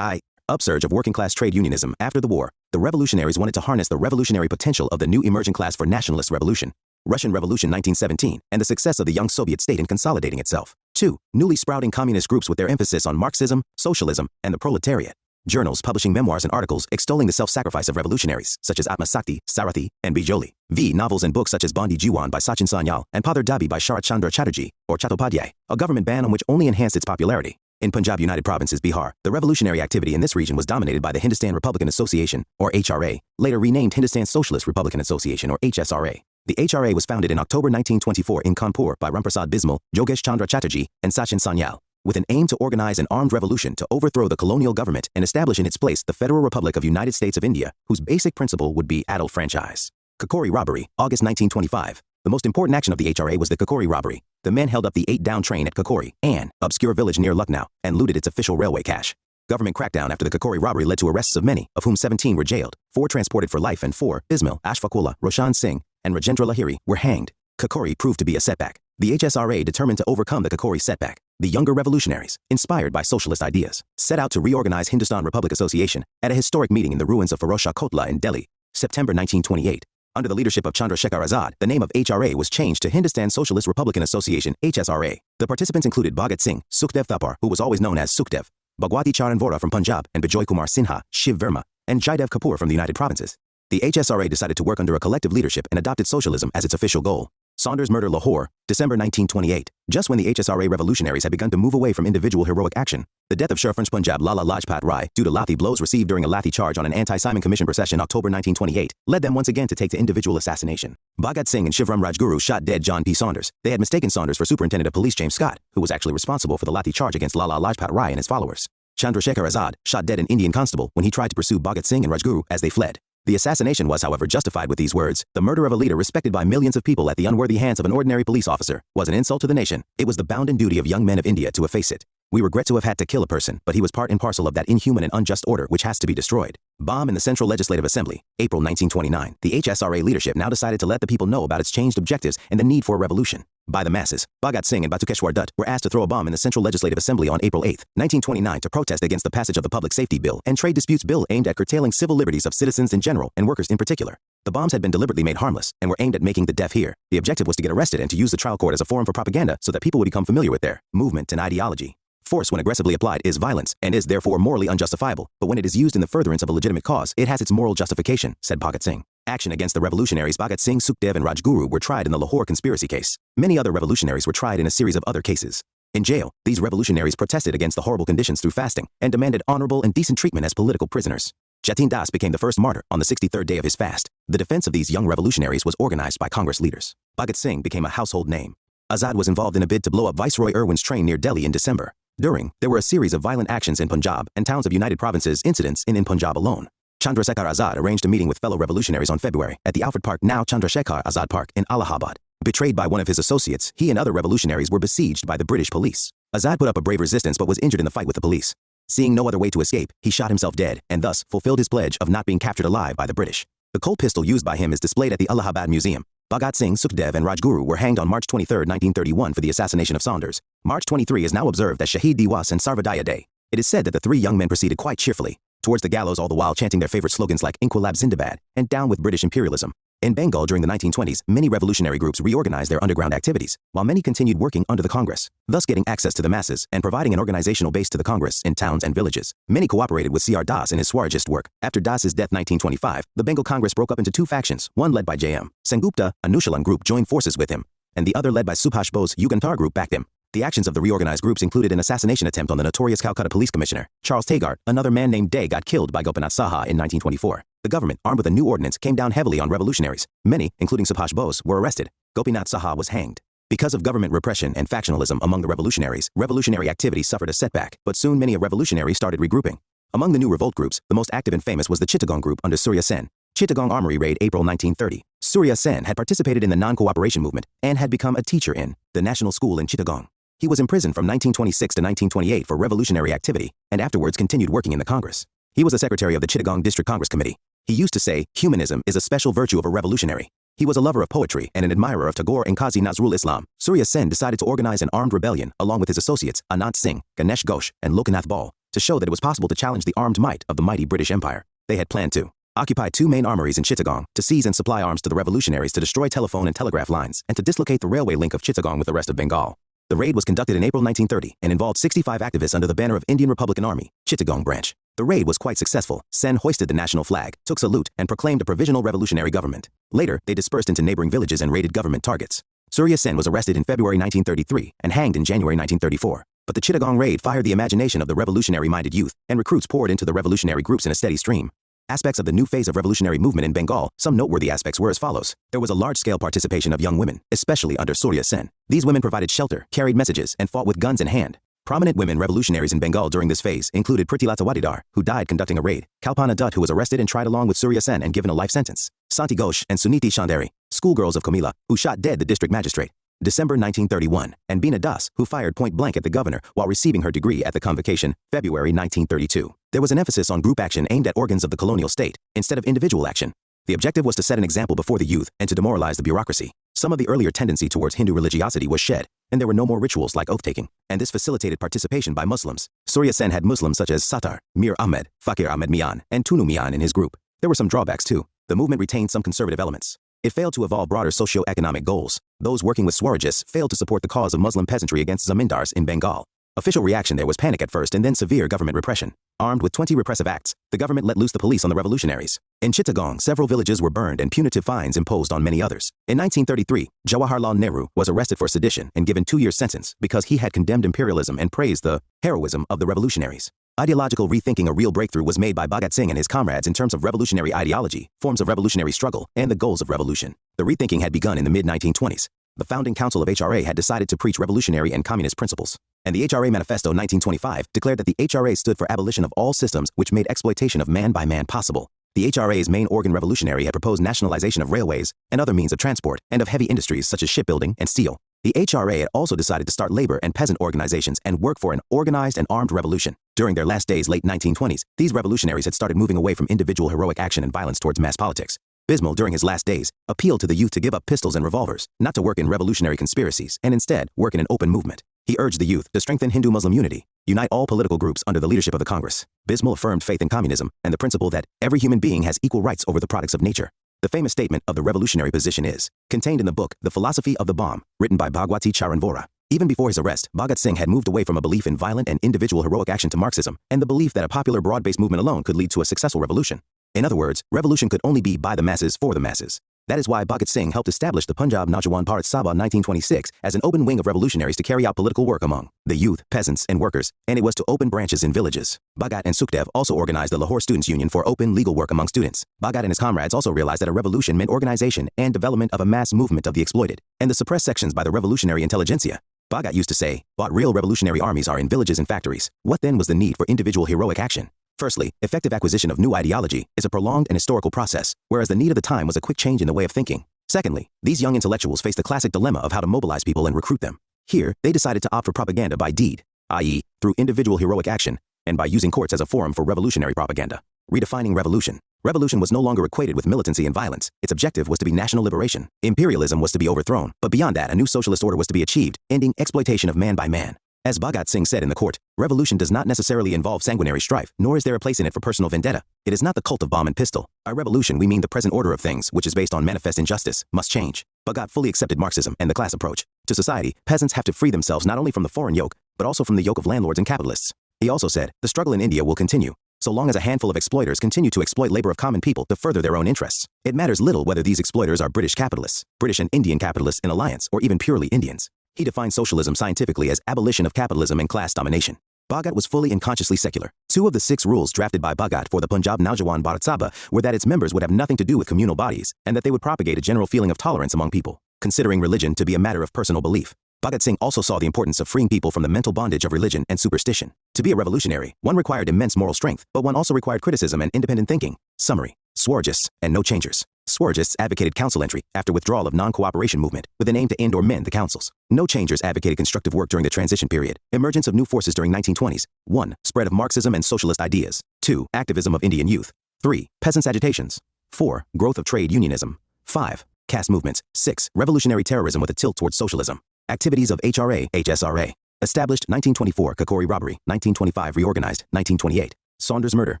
Upsurge of working-class trade unionism. After the war, the revolutionaries wanted to harness the revolutionary potential of the new emerging class for nationalist revolution. Russian Revolution 1917, and the success of the young Soviet state in consolidating itself. 2. Newly sprouting communist groups with their emphasis on Marxism, socialism, and the proletariat. Journals publishing memoirs and articles extolling the self-sacrifice of revolutionaries, such as Atma Sakti, Sarathi, and Bijoli. Novels and books such as Bandi Jiwan by Sachin Sanyal and Padar Dabi by Sharat Chandra Chatterjee, or Chattopadhyay, a government ban on which only enhanced its popularity. In Punjab United Provinces, Bihar, the revolutionary activity in this region was dominated by the Hindustan Republican Association, or HRA, later renamed Hindustan Socialist Republican Association, or HSRA. The HRA was founded in October 1924 in Kanpur by Ramprasad Bismal, Yogesh Chandra Chatterjee, and Sachin Sanyal, with an aim to organize an armed revolution to overthrow the colonial government and establish in its place the Federal Republic of United States of India, whose basic principle would be adult franchise. Kakori robbery, August 1925. The most important action of the HRA was the Kakori robbery. The men held up the 8-down train at Kakori, an obscure village near Lucknow, and looted its official railway cache. Government crackdown after the Kakori robbery led to arrests of many, of whom 17 were jailed, 4 transported for life, and 4, Bismil, Ashfaqullah, Roshan Singh, and Rajendra Lahiri, were hanged. Kakori proved to be a setback. The HSRA determined to overcome the Kakori setback. The younger revolutionaries, inspired by socialist ideas, set out to reorganize Hindustan Republic Association at a historic meeting in the ruins of Firozshah Kotla in Delhi, September 1928. Under the leadership of Chandrasekhar Azad, the name of HRA was changed to Hindustan Socialist Republican Association, HSRA. The participants included Bhagat Singh, Sukhdev Thapar, who was always known as Sukhdev, Bhagwati Charan Vora from Punjab, and Bijoy Kumar Sinha, Shiv Verma, and Jaidev Kapoor from the United Provinces. The HSRA decided to work under a collective leadership and adopted socialism as its official goal. Saunders murder Lahore, December 1928, just when the HSRA revolutionaries had begun to move away from individual heroic action. The death of Sharfrench Punjab Lala Lajpat Rai, due to Lathi blows received during a Lathi charge on an anti-Simon Commission procession October 1928, led them once again to take to individual assassination. Bhagat Singh and Shivram Rajguru shot dead John P. Saunders. They had mistaken Saunders for Superintendent of Police James Scott, who was actually responsible for the Lathi charge against Lala Lajpat Rai and his followers. Chandrasekhar Azad shot dead an Indian constable when he tried to pursue Bhagat Singh and Rajguru as they fled. The assassination was, however, justified with these words: "The murder of a leader respected by millions of people at the unworthy hands of an ordinary police officer was an insult to the nation. It was the bounden duty of young men of India to efface it. We regret to have had to kill a person, but he was part and parcel of that inhuman and unjust order which has to be destroyed." Bomb in the Central Legislative Assembly, April 1929. The HSRA leadership now decided to let the people know about its changed objectives and the need for a revolution. By the masses, Bhagat Singh and Batukeshwar Dutt were asked to throw a bomb in the Central Legislative Assembly on April 8, 1929 to protest against the passage of the Public Safety Bill and Trade Disputes Bill aimed at curtailing civil liberties of citizens in general and workers in particular. The bombs had been deliberately made harmless and were aimed at making the deaf hear. The objective was to get arrested and to use the trial court as a forum for propaganda so that people would become familiar with their movement and ideology. Force, when aggressively applied, is violence and is therefore morally unjustifiable, but when it is used in the furtherance of a legitimate cause, it has its moral justification, said Bhagat Singh. Action against the revolutionaries Bhagat Singh, Sukhdev, and Rajguru were tried in the Lahore conspiracy case. Many other revolutionaries were tried in a series of other cases. In jail, these revolutionaries protested against the horrible conditions through fasting and demanded honorable and decent treatment as political prisoners. Jatin Das became the first martyr on the 63rd day of his fast. The defense of these young revolutionaries was organized by Congress leaders. Bhagat Singh became a household name. Azad was involved in a bid to blow up Viceroy Irwin's train near Delhi in December. There were a series of violent actions in Punjab and towns of United Provinces incidents in Punjab alone. Chandrasekhar Azad arranged a meeting with fellow revolutionaries on February at the Alfred Park, now Chandrasekhar Azad Park, in Allahabad. Betrayed by one of his associates, he and other revolutionaries were besieged by the British police. Azad put up a brave resistance but was injured in the fight with the police. Seeing no other way to escape, he shot himself dead and thus fulfilled his pledge of not being captured alive by the British. The Colt pistol used by him is displayed at the Allahabad Museum. Bhagat Singh, Sukhdev, and Rajguru were hanged on March 23, 1931 for the assassination of Saunders. March 23 is now observed as Shahid Diwas and Sarvodaya Day. It is said that the three young men proceeded quite cheerfully towards the gallows, all the while chanting their favorite slogans like Inquilab Zindabad and Down with British Imperialism. In Bengal during the 1920s, many revolutionary groups reorganized their underground activities, while many continued working under the Congress, thus getting access to the masses and providing an organizational base to the Congress in towns and villages. Many cooperated with C.R. Das in his Swarajist work. After Das's death 1925, the Bengal Congress broke up into two factions, one led by J.M. Sengupta, a Nushalan group joined forces with him, and the other led by Subhash Bose Yugantar group backed him. The actions of the reorganized groups included an assassination attempt on the notorious Calcutta police commissioner, Charles Tegart. Another man named Day got killed by Gopinath Saha in 1924. The government, armed with a new ordinance, came down heavily on revolutionaries. Many, including Subhash Bose, were arrested. Gopinath Saha was hanged. Because of government repression and factionalism among the revolutionaries, revolutionary activity suffered a setback, but soon many revolutionaries started regrouping. Among the new revolt groups, the most active and famous was the Chittagong group under Surya Sen. Chittagong Armory raid, April 1930. Surya Sen had participated in the non-cooperation movement and had become a teacher in the National School in Chittagong. He was imprisoned from 1926 to 1928 for revolutionary activity and afterwards continued working in the Congress. He was a secretary of the Chittagong District Congress Committee. He used to say, humanism is a special virtue of a revolutionary. He was a lover of poetry and an admirer of Tagore and Qazi Nazrul Islam. Surya Sen decided to organize an armed rebellion along with his associates Anant Singh, Ganesh Ghosh, and Lokanath Ball to show that it was possible to challenge the armed might of the mighty British Empire. They had planned to occupy two main armories in Chittagong, to seize and supply arms to the revolutionaries, to destroy telephone and telegraph lines, and to dislocate the railway link of Chittagong with the rest of Bengal. The raid was conducted in April 1930 and involved 65 activists under the banner of Indian Republican Army, Chittagong branch. The raid was quite successful. Sen hoisted the national flag, took salute, and proclaimed a provisional revolutionary government. Later, they dispersed into neighboring villages and raided government targets. Surya Sen was arrested in February 1933 and hanged in January 1934. But the Chittagong raid fired the imagination of the revolutionary-minded youth, and recruits poured into the revolutionary groups in a steady stream. Aspects of the new phase of revolutionary movement in Bengal, some noteworthy aspects were as follows. There was a large-scale participation of young women, especially under Surya Sen. These women provided shelter, carried messages, and fought with guns in hand. Prominent women revolutionaries in Bengal during this phase included Prittilata Wadidar, who died conducting a raid, Kalpana Dutt, who was arrested and tried along with Surya Sen and given a life sentence, Santi Ghosh and Suniti Chandari, schoolgirls of Komila, who shot dead the district magistrate, December 1931, and Beena Das, who fired point blank at the governor while receiving her degree at the Convocation, February 1932. There was an emphasis on group action aimed at organs of the colonial state, instead of individual action. The objective was to set an example before the youth and to demoralize the bureaucracy. Some of the earlier tendency towards Hindu religiosity was shed, and there were no more rituals like oath-taking, and this facilitated participation by Muslims. Surya Sen had Muslims such as Sattar, Mir Ahmed, Fakir Ahmed Mian, and Tunu Mian in his group. There were some drawbacks too. The movement retained some conservative elements. It failed to evolve broader socio-economic goals. Those working with Swarajists failed to support the cause of Muslim peasantry against zamindars in Bengal. Official reaction there was panic at first and then severe government repression. Armed with 20 repressive acts, the government let loose the police on the revolutionaries. In Chittagong, several villages were burned and punitive fines imposed on many others. In 1933, Jawaharlal Nehru was arrested for sedition and given 2 years sentence because he had condemned imperialism and praised the heroism of the revolutionaries. Ideological rethinking, a real breakthrough was made by Bhagat Singh and his comrades in terms of revolutionary ideology, forms of revolutionary struggle, and the goals of revolution. The rethinking had begun in the mid-1920s. The founding council of HRA had decided to preach revolutionary and communist principles, and the HRA Manifesto 1925 declared that the HRA stood for abolition of all systems which made exploitation of man by man possible. The HRA's main organ revolutionary had proposed nationalization of railways and other means of transport and of heavy industries such as shipbuilding and steel. The HRA had also decided to start labor and peasant organizations and work for an organized and armed revolution. During their last days, late 1920s, these revolutionaries had started moving away from individual heroic action and violence towards mass politics. Bismarck, during his last days, appealed to the youth to give up pistols and revolvers, not to work in revolutionary conspiracies, and instead work in an open movement. He urged the youth to strengthen Hindu-Muslim unity, unite all political groups under the leadership of the Congress. Bismarck affirmed faith in communism and the principle that every human being has equal rights over the products of nature. The famous statement of the revolutionary position is contained in the book The Philosophy of the Bomb, written by Bhagwati Charan Vora. Even before his arrest, Bhagat Singh had moved away from a belief in violent and individual heroic action to Marxism, and the belief that a popular broad-based movement alone could lead to a successful revolution. In other words, revolution could only be by the masses for the masses. That is why Bhagat Singh helped establish the Punjab Naujawan Bharat Sabha 1926 as an open wing of revolutionaries to carry out political work among the youth, peasants, and workers, and it was to open branches in villages. Bhagat and Sukhdev also organized the Lahore Students' Union for open legal work among students. Bhagat and his comrades also realized that a revolution meant organization and development of a mass movement of the exploited and the suppressed sections by the revolutionary intelligentsia. Bhagat used to say, "But real revolutionary armies are in villages and factories." What then was the need for individual heroic action? Firstly, effective acquisition of new ideology is a prolonged and historical process, whereas the need of the time was a quick change in the way of thinking. Secondly, these young intellectuals faced the classic dilemma of how to mobilize people and recruit them. Here, they decided to opt for propaganda by deed, i.e., through individual heroic action, and by using courts as a forum for revolutionary propaganda. Redefining revolution. Revolution was no longer equated with militancy and violence. Its objective was to be national liberation. Imperialism was to be overthrown, but beyond that, a new socialist order was to be achieved, ending exploitation of man by man. As Bhagat Singh said in the court, revolution does not necessarily involve sanguinary strife, nor is there a place in it for personal vendetta. It is not the cult of bomb and pistol. By revolution, we mean the present order of things, which is based on manifest injustice, must change. Bhagat fully accepted Marxism and the class approach. To society, peasants have to free themselves not only from the foreign yoke, but also from the yoke of landlords and capitalists. He also said, the struggle in India will continue, so long as a handful of exploiters continue to exploit labor of common people to further their own interests. It matters little whether these exploiters are British capitalists, British and Indian capitalists in alliance, or even purely Indians. He defined socialism scientifically as abolition of capitalism and class domination. Bhagat was fully and consciously secular. 2 of the 6 rules drafted by Bhagat for the Punjab Naujawan Bharat Sabha were that its members would have nothing to do with communal bodies, and that they would propagate a general feeling of tolerance among people, considering religion to be a matter of personal belief. Bhagat Singh also saw the importance of freeing people from the mental bondage of religion and superstition. To be a revolutionary, one required immense moral strength, but one also required criticism and independent thinking. Summary. Swargists and no changers. Swargists advocated council entry after withdrawal of non-cooperation movement with an aim to end or mend the councils. No changers advocated constructive work during the transition period. Emergence of new forces during 1920s. 1. Spread of Marxism and socialist ideas. 2. Activism of Indian youth. 3. Peasants' agitations. 4. Growth of trade unionism. 5. Caste movements. 6. Revolutionary terrorism with a tilt towards socialism. Activities of HRA, HSRA. Established 1924 Kakori robbery, 1925 reorganized, 1928. Saunders murder,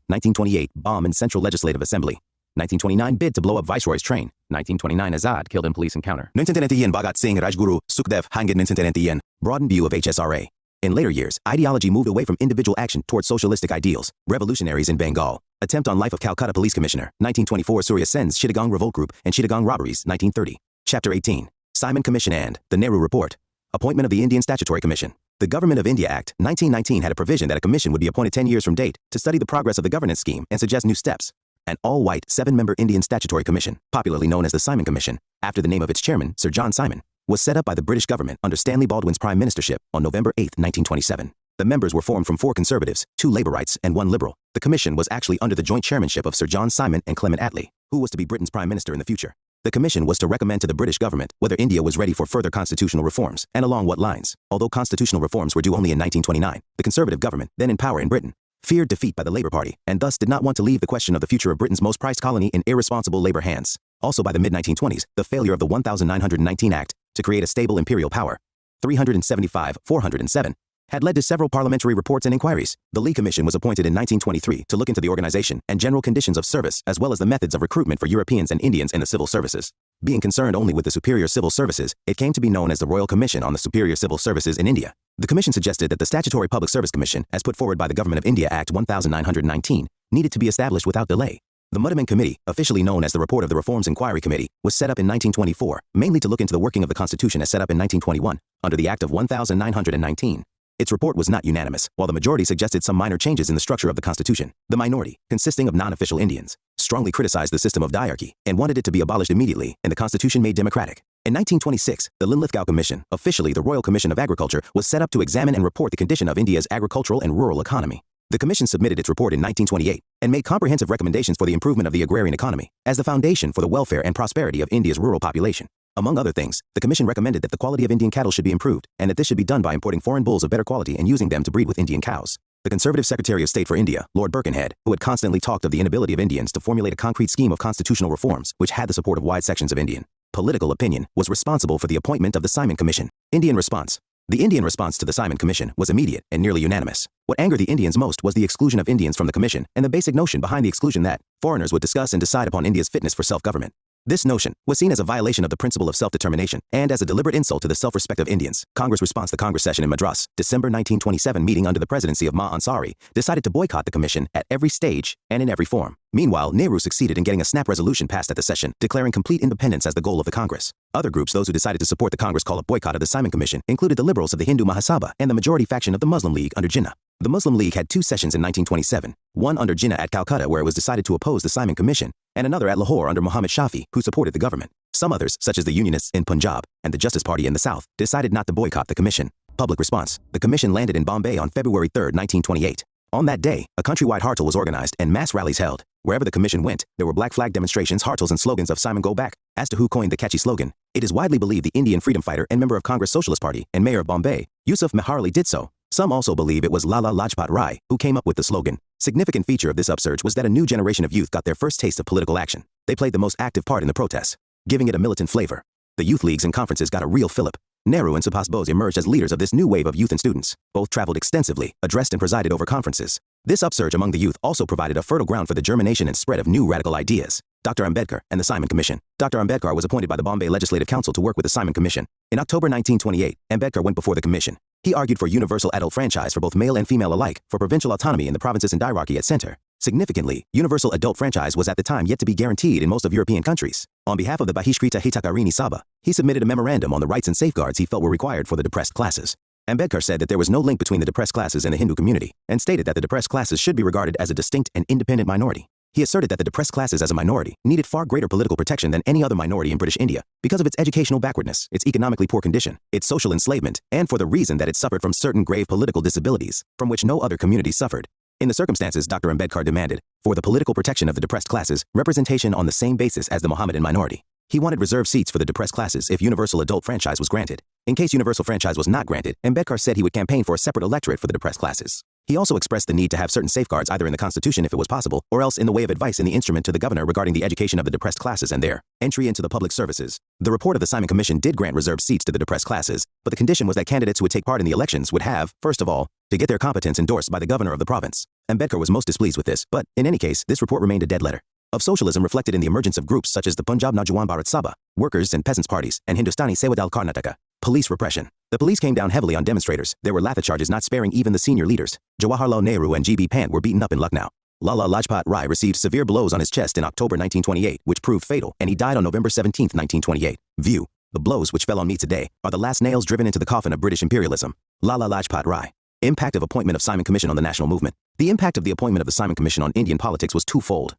1928 bomb in Central Legislative Assembly. 1929 bid to blow up Viceroy's train. 1929 Azad killed in police encounter. 1931 Bhagat Singh Rajguru, Sukhdev hanged 1931. Broadened view of HSRA. In later years, ideology moved away from individual action towards socialistic ideals. Revolutionaries in Bengal. Attempt on life of Calcutta Police Commissioner. 1924 Surya Sen's Chittagong Revolt Group and Chittagong robberies. 1930. Chapter 18. Simon Commission and the Nehru Report. Appointment of the Indian Statutory Commission. The Government of India Act, 1919 had a provision that a commission would be appointed 10 years from date to study the progress of the governance scheme and suggest new steps. An all-white 7-member Indian Statutory Commission, popularly known as the Simon Commission, after the name of its chairman, Sir John Simon, was set up by the British government under Stanley Baldwin's prime ministership on November 8, 1927. The members were formed from 4 conservatives, 2 Labourites, and 1 Liberal. The commission was actually under the joint chairmanship of Sir John Simon and Clement Attlee, who was to be Britain's prime minister in the future. The commission was to recommend to the British government whether India was ready for further constitutional reforms, and along what lines. Although constitutional reforms were due only in 1929, the Conservative government, then in power in Britain, feared defeat by the Labour Party, and thus did not want to leave the question of the future of Britain's most prized colony in irresponsible Labour hands. Also by the mid-1920s, the failure of the 1919 Act to create a stable imperial power, 375-407, had led to several parliamentary reports and inquiries. The Lee Commission was appointed in 1923 to look into the organization and general conditions of service, as well as the methods of recruitment for Europeans and Indians in the civil services. Being concerned only with the superior civil services, it came to be known as the Royal Commission on the Superior Civil Services in India. The commission suggested that the Statutory Public Service Commission, as put forward by the Government of India Act 1919, needed to be established without delay. The Muddiman Committee, officially known as the Report of the Reforms Inquiry Committee, was set up in 1924, mainly to look into the working of the Constitution as set up in 1921, under the Act of 1919. Its report was not unanimous. While the majority suggested some minor changes in the structure of the Constitution, the minority, consisting of non-official Indians, strongly criticized the system of diarchy and wanted it to be abolished immediately and the Constitution made democratic. In 1926, the Linlithgow Commission, officially the Royal Commission of Agriculture, was set up to examine and report the condition of India's agricultural and rural economy. The commission submitted its report in 1928 and made comprehensive recommendations for the improvement of the agrarian economy as the foundation for the welfare and prosperity of India's rural population. Among other things, the commission recommended that the quality of Indian cattle should be improved and that this should be done by importing foreign bulls of better quality and using them to breed with Indian cows. The Conservative Secretary of State for India, Lord Birkenhead, who had constantly talked of the inability of Indians to formulate a concrete scheme of constitutional reforms which had the support of wide sections of Indian political opinion, was responsible for the appointment of the Simon Commission. Indian response. The Indian response to the Simon Commission was immediate and nearly unanimous. What angered the Indians most was the exclusion of Indians from the commission and the basic notion behind the exclusion that foreigners would discuss and decide upon India's fitness for self-government. This notion was seen as a violation of the principle of self-determination and as a deliberate insult to the self-respect of Indians. Congress response. The Congress session in Madras, December 1927 meeting under the presidency of Ma Ansari, decided to boycott the commission at every stage and in every form. Meanwhile, Nehru succeeded in getting a snap resolution passed at the session, declaring complete independence as the goal of the Congress. Other groups, those who decided to support the Congress call a boycott of the Simon Commission, included the liberals of the Hindu Mahasabha and the majority faction of the Muslim League under Jinnah. The Muslim League had two sessions in 1927, one under Jinnah at Calcutta where it was decided to oppose the Simon Commission, and another at Lahore under Muhammad Shafi, who supported the government. Some others, such as the Unionists in Punjab and the Justice Party in the South, decided not to boycott the commission. Public response. The commission landed in Bombay on February 3, 1928. On that day, a countrywide hartal was organized and mass rallies held. Wherever the commission went, there were black flag demonstrations, hartals, and slogans of Simon Go Back. As to who coined the catchy slogan, it is widely believed the Indian freedom fighter and member of Congress Socialist Party and mayor of Bombay, Yusuf Mehar Ali, did so. Some also believe it was Lala Lajpat Rai who came up with the slogan. Significant feature of this upsurge was that a new generation of youth got their first taste of political action. They played the most active part in the protests, giving it a militant flavor. The youth leagues and conferences got a real fillip. Nehru and Subhas Bose emerged as leaders of this new wave of youth and students. Both traveled extensively, addressed and presided over conferences. This upsurge among the youth also provided a fertile ground for the germination and spread of new radical ideas. Dr. Ambedkar and the Simon Commission. Dr. Ambedkar was appointed by the Bombay Legislative Council to work with the Simon Commission. In October 1928, Ambedkar went before the commission. He argued for universal adult franchise for both male and female alike, for provincial autonomy in the provinces and hierarchy at center. Significantly, universal adult franchise was at the time yet to be guaranteed in most of European countries. On behalf of the Bahishkrita Hitakarini Sabha, he submitted a memorandum on the rights and safeguards he felt were required for the depressed classes. Ambedkar said that there was no link between the depressed classes and the Hindu community, and stated that the depressed classes should be regarded as a distinct and independent minority. He asserted that the depressed classes as a minority needed far greater political protection than any other minority in British India because of its educational backwardness, its economically poor condition, its social enslavement, and for the reason that it suffered from certain grave political disabilities, from which no other community suffered. In the circumstances, Dr. Ambedkar demanded, for the political protection of the depressed classes, representation on the same basis as the Mohammedan minority. He wanted reserved seats for the depressed classes if universal adult franchise was granted. In case universal franchise was not granted, Ambedkar said he would campaign for a separate electorate for the depressed classes. He also expressed the need to have certain safeguards either in the Constitution if it was possible, or else in the way of advice in the instrument to the governor regarding the education of the depressed classes and their entry into the public services. The report of the Simon Commission did grant reserved seats to the depressed classes, but the condition was that candidates who would take part in the elections would have, first of all, to get their competence endorsed by the governor of the province. Ambedkar was most displeased with this, but, in any case, this report remained a dead letter. Of socialism reflected in the emergence of groups such as the Punjab Naujawan Bharat Sabha, workers and peasants parties, and Hindustani Sewadal Karnataka. Police repression. The police came down heavily on demonstrators. There were lathicharges not sparing even the senior leaders. Jawaharlal Nehru and G.B. Pant were beaten up in Lucknow. Lala Lajpat Rai received severe blows on his chest in October 1928, which proved fatal, and he died on November 17, 1928. View. The blows which fell on me today are the last nails driven into the coffin of British imperialism. Lala Lajpat Rai. Impact of appointment of Simon Commission on the national movement. The impact of the appointment of the Simon Commission on Indian politics was twofold.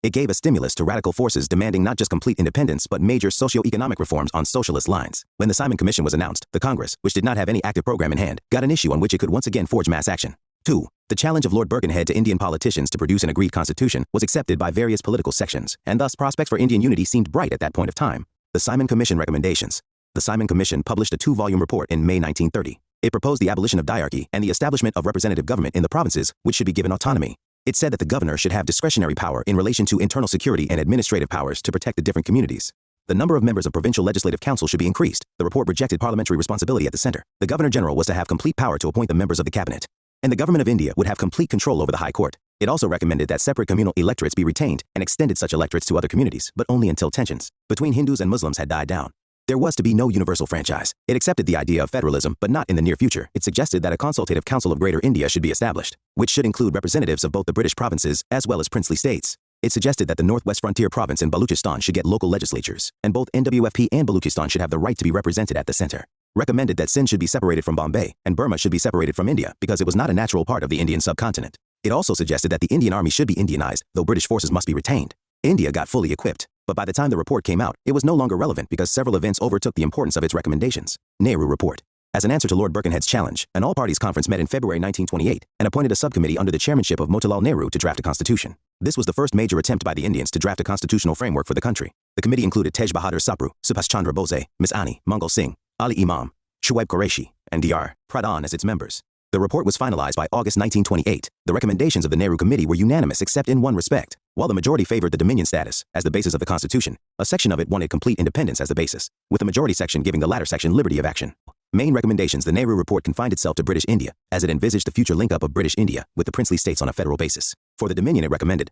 It gave a stimulus to radical forces demanding not just complete independence but major socio-economic reforms on socialist lines. When the Simon Commission was announced, the Congress, which did not have any active program in hand, got an issue on which it could once again forge mass action. 2. The challenge of Lord Birkenhead to Indian politicians to produce an agreed constitution was accepted by various political sections, and thus prospects for Indian unity seemed bright at that point of time. The Simon Commission recommendations. The Simon Commission published a 2-volume report in May 1930. It proposed the abolition of diarchy and the establishment of representative government in the provinces, which should be given autonomy. It said that the governor should have discretionary power in relation to internal security and administrative powers to protect the different communities. The number of members of provincial legislative council should be increased. The report rejected parliamentary responsibility at the center. The governor-general was to have complete power to appoint the members of the cabinet. And the government of India would have complete control over the High Court. It also recommended that separate communal electorates be retained and extended such electorates to other communities, but only until tensions between Hindus and Muslims had died down. There was to be no universal franchise. It accepted the idea of federalism, but not in the near future. It suggested that a consultative council of Greater India should be established, which should include representatives of both the British provinces as well as princely states. It suggested that the Northwest Frontier Province and Baluchistan should get local legislatures, and both NWFP and Baluchistan should have the right to be represented at the center. Recommended that Sindh should be separated from Bombay, and Burma should be separated from India because it was not a natural part of the Indian subcontinent. It also suggested that the Indian army should be Indianized, though British forces must be retained. India got fully equipped, but by the time the report came out, it was no longer relevant because several events overtook the importance of its recommendations. Nehru Report. As an answer to Lord Birkenhead's challenge, an all-parties conference met in February 1928 and appointed a subcommittee under the chairmanship of Motilal Nehru to draft a constitution. This was the first major attempt by the Indians to draft a constitutional framework for the country. The committee included Tej Bahadur Sapru, Subhash Chandra Bose, Ms. Ani, Mangal Singh, Ali Imam, Shoaib Qureshi, and Dr. Pradhan as its members. The report was finalized by August 1928. The recommendations of the Nehru Committee were unanimous except in one respect. While the majority favored the Dominion status as the basis of the Constitution, a section of it wanted complete independence as the basis, with the majority section giving the latter section liberty of action. Main recommendations: the Nehru report confined itself to British India, as it envisaged the future link-up of British India with the princely states on a federal basis. For the Dominion, it recommended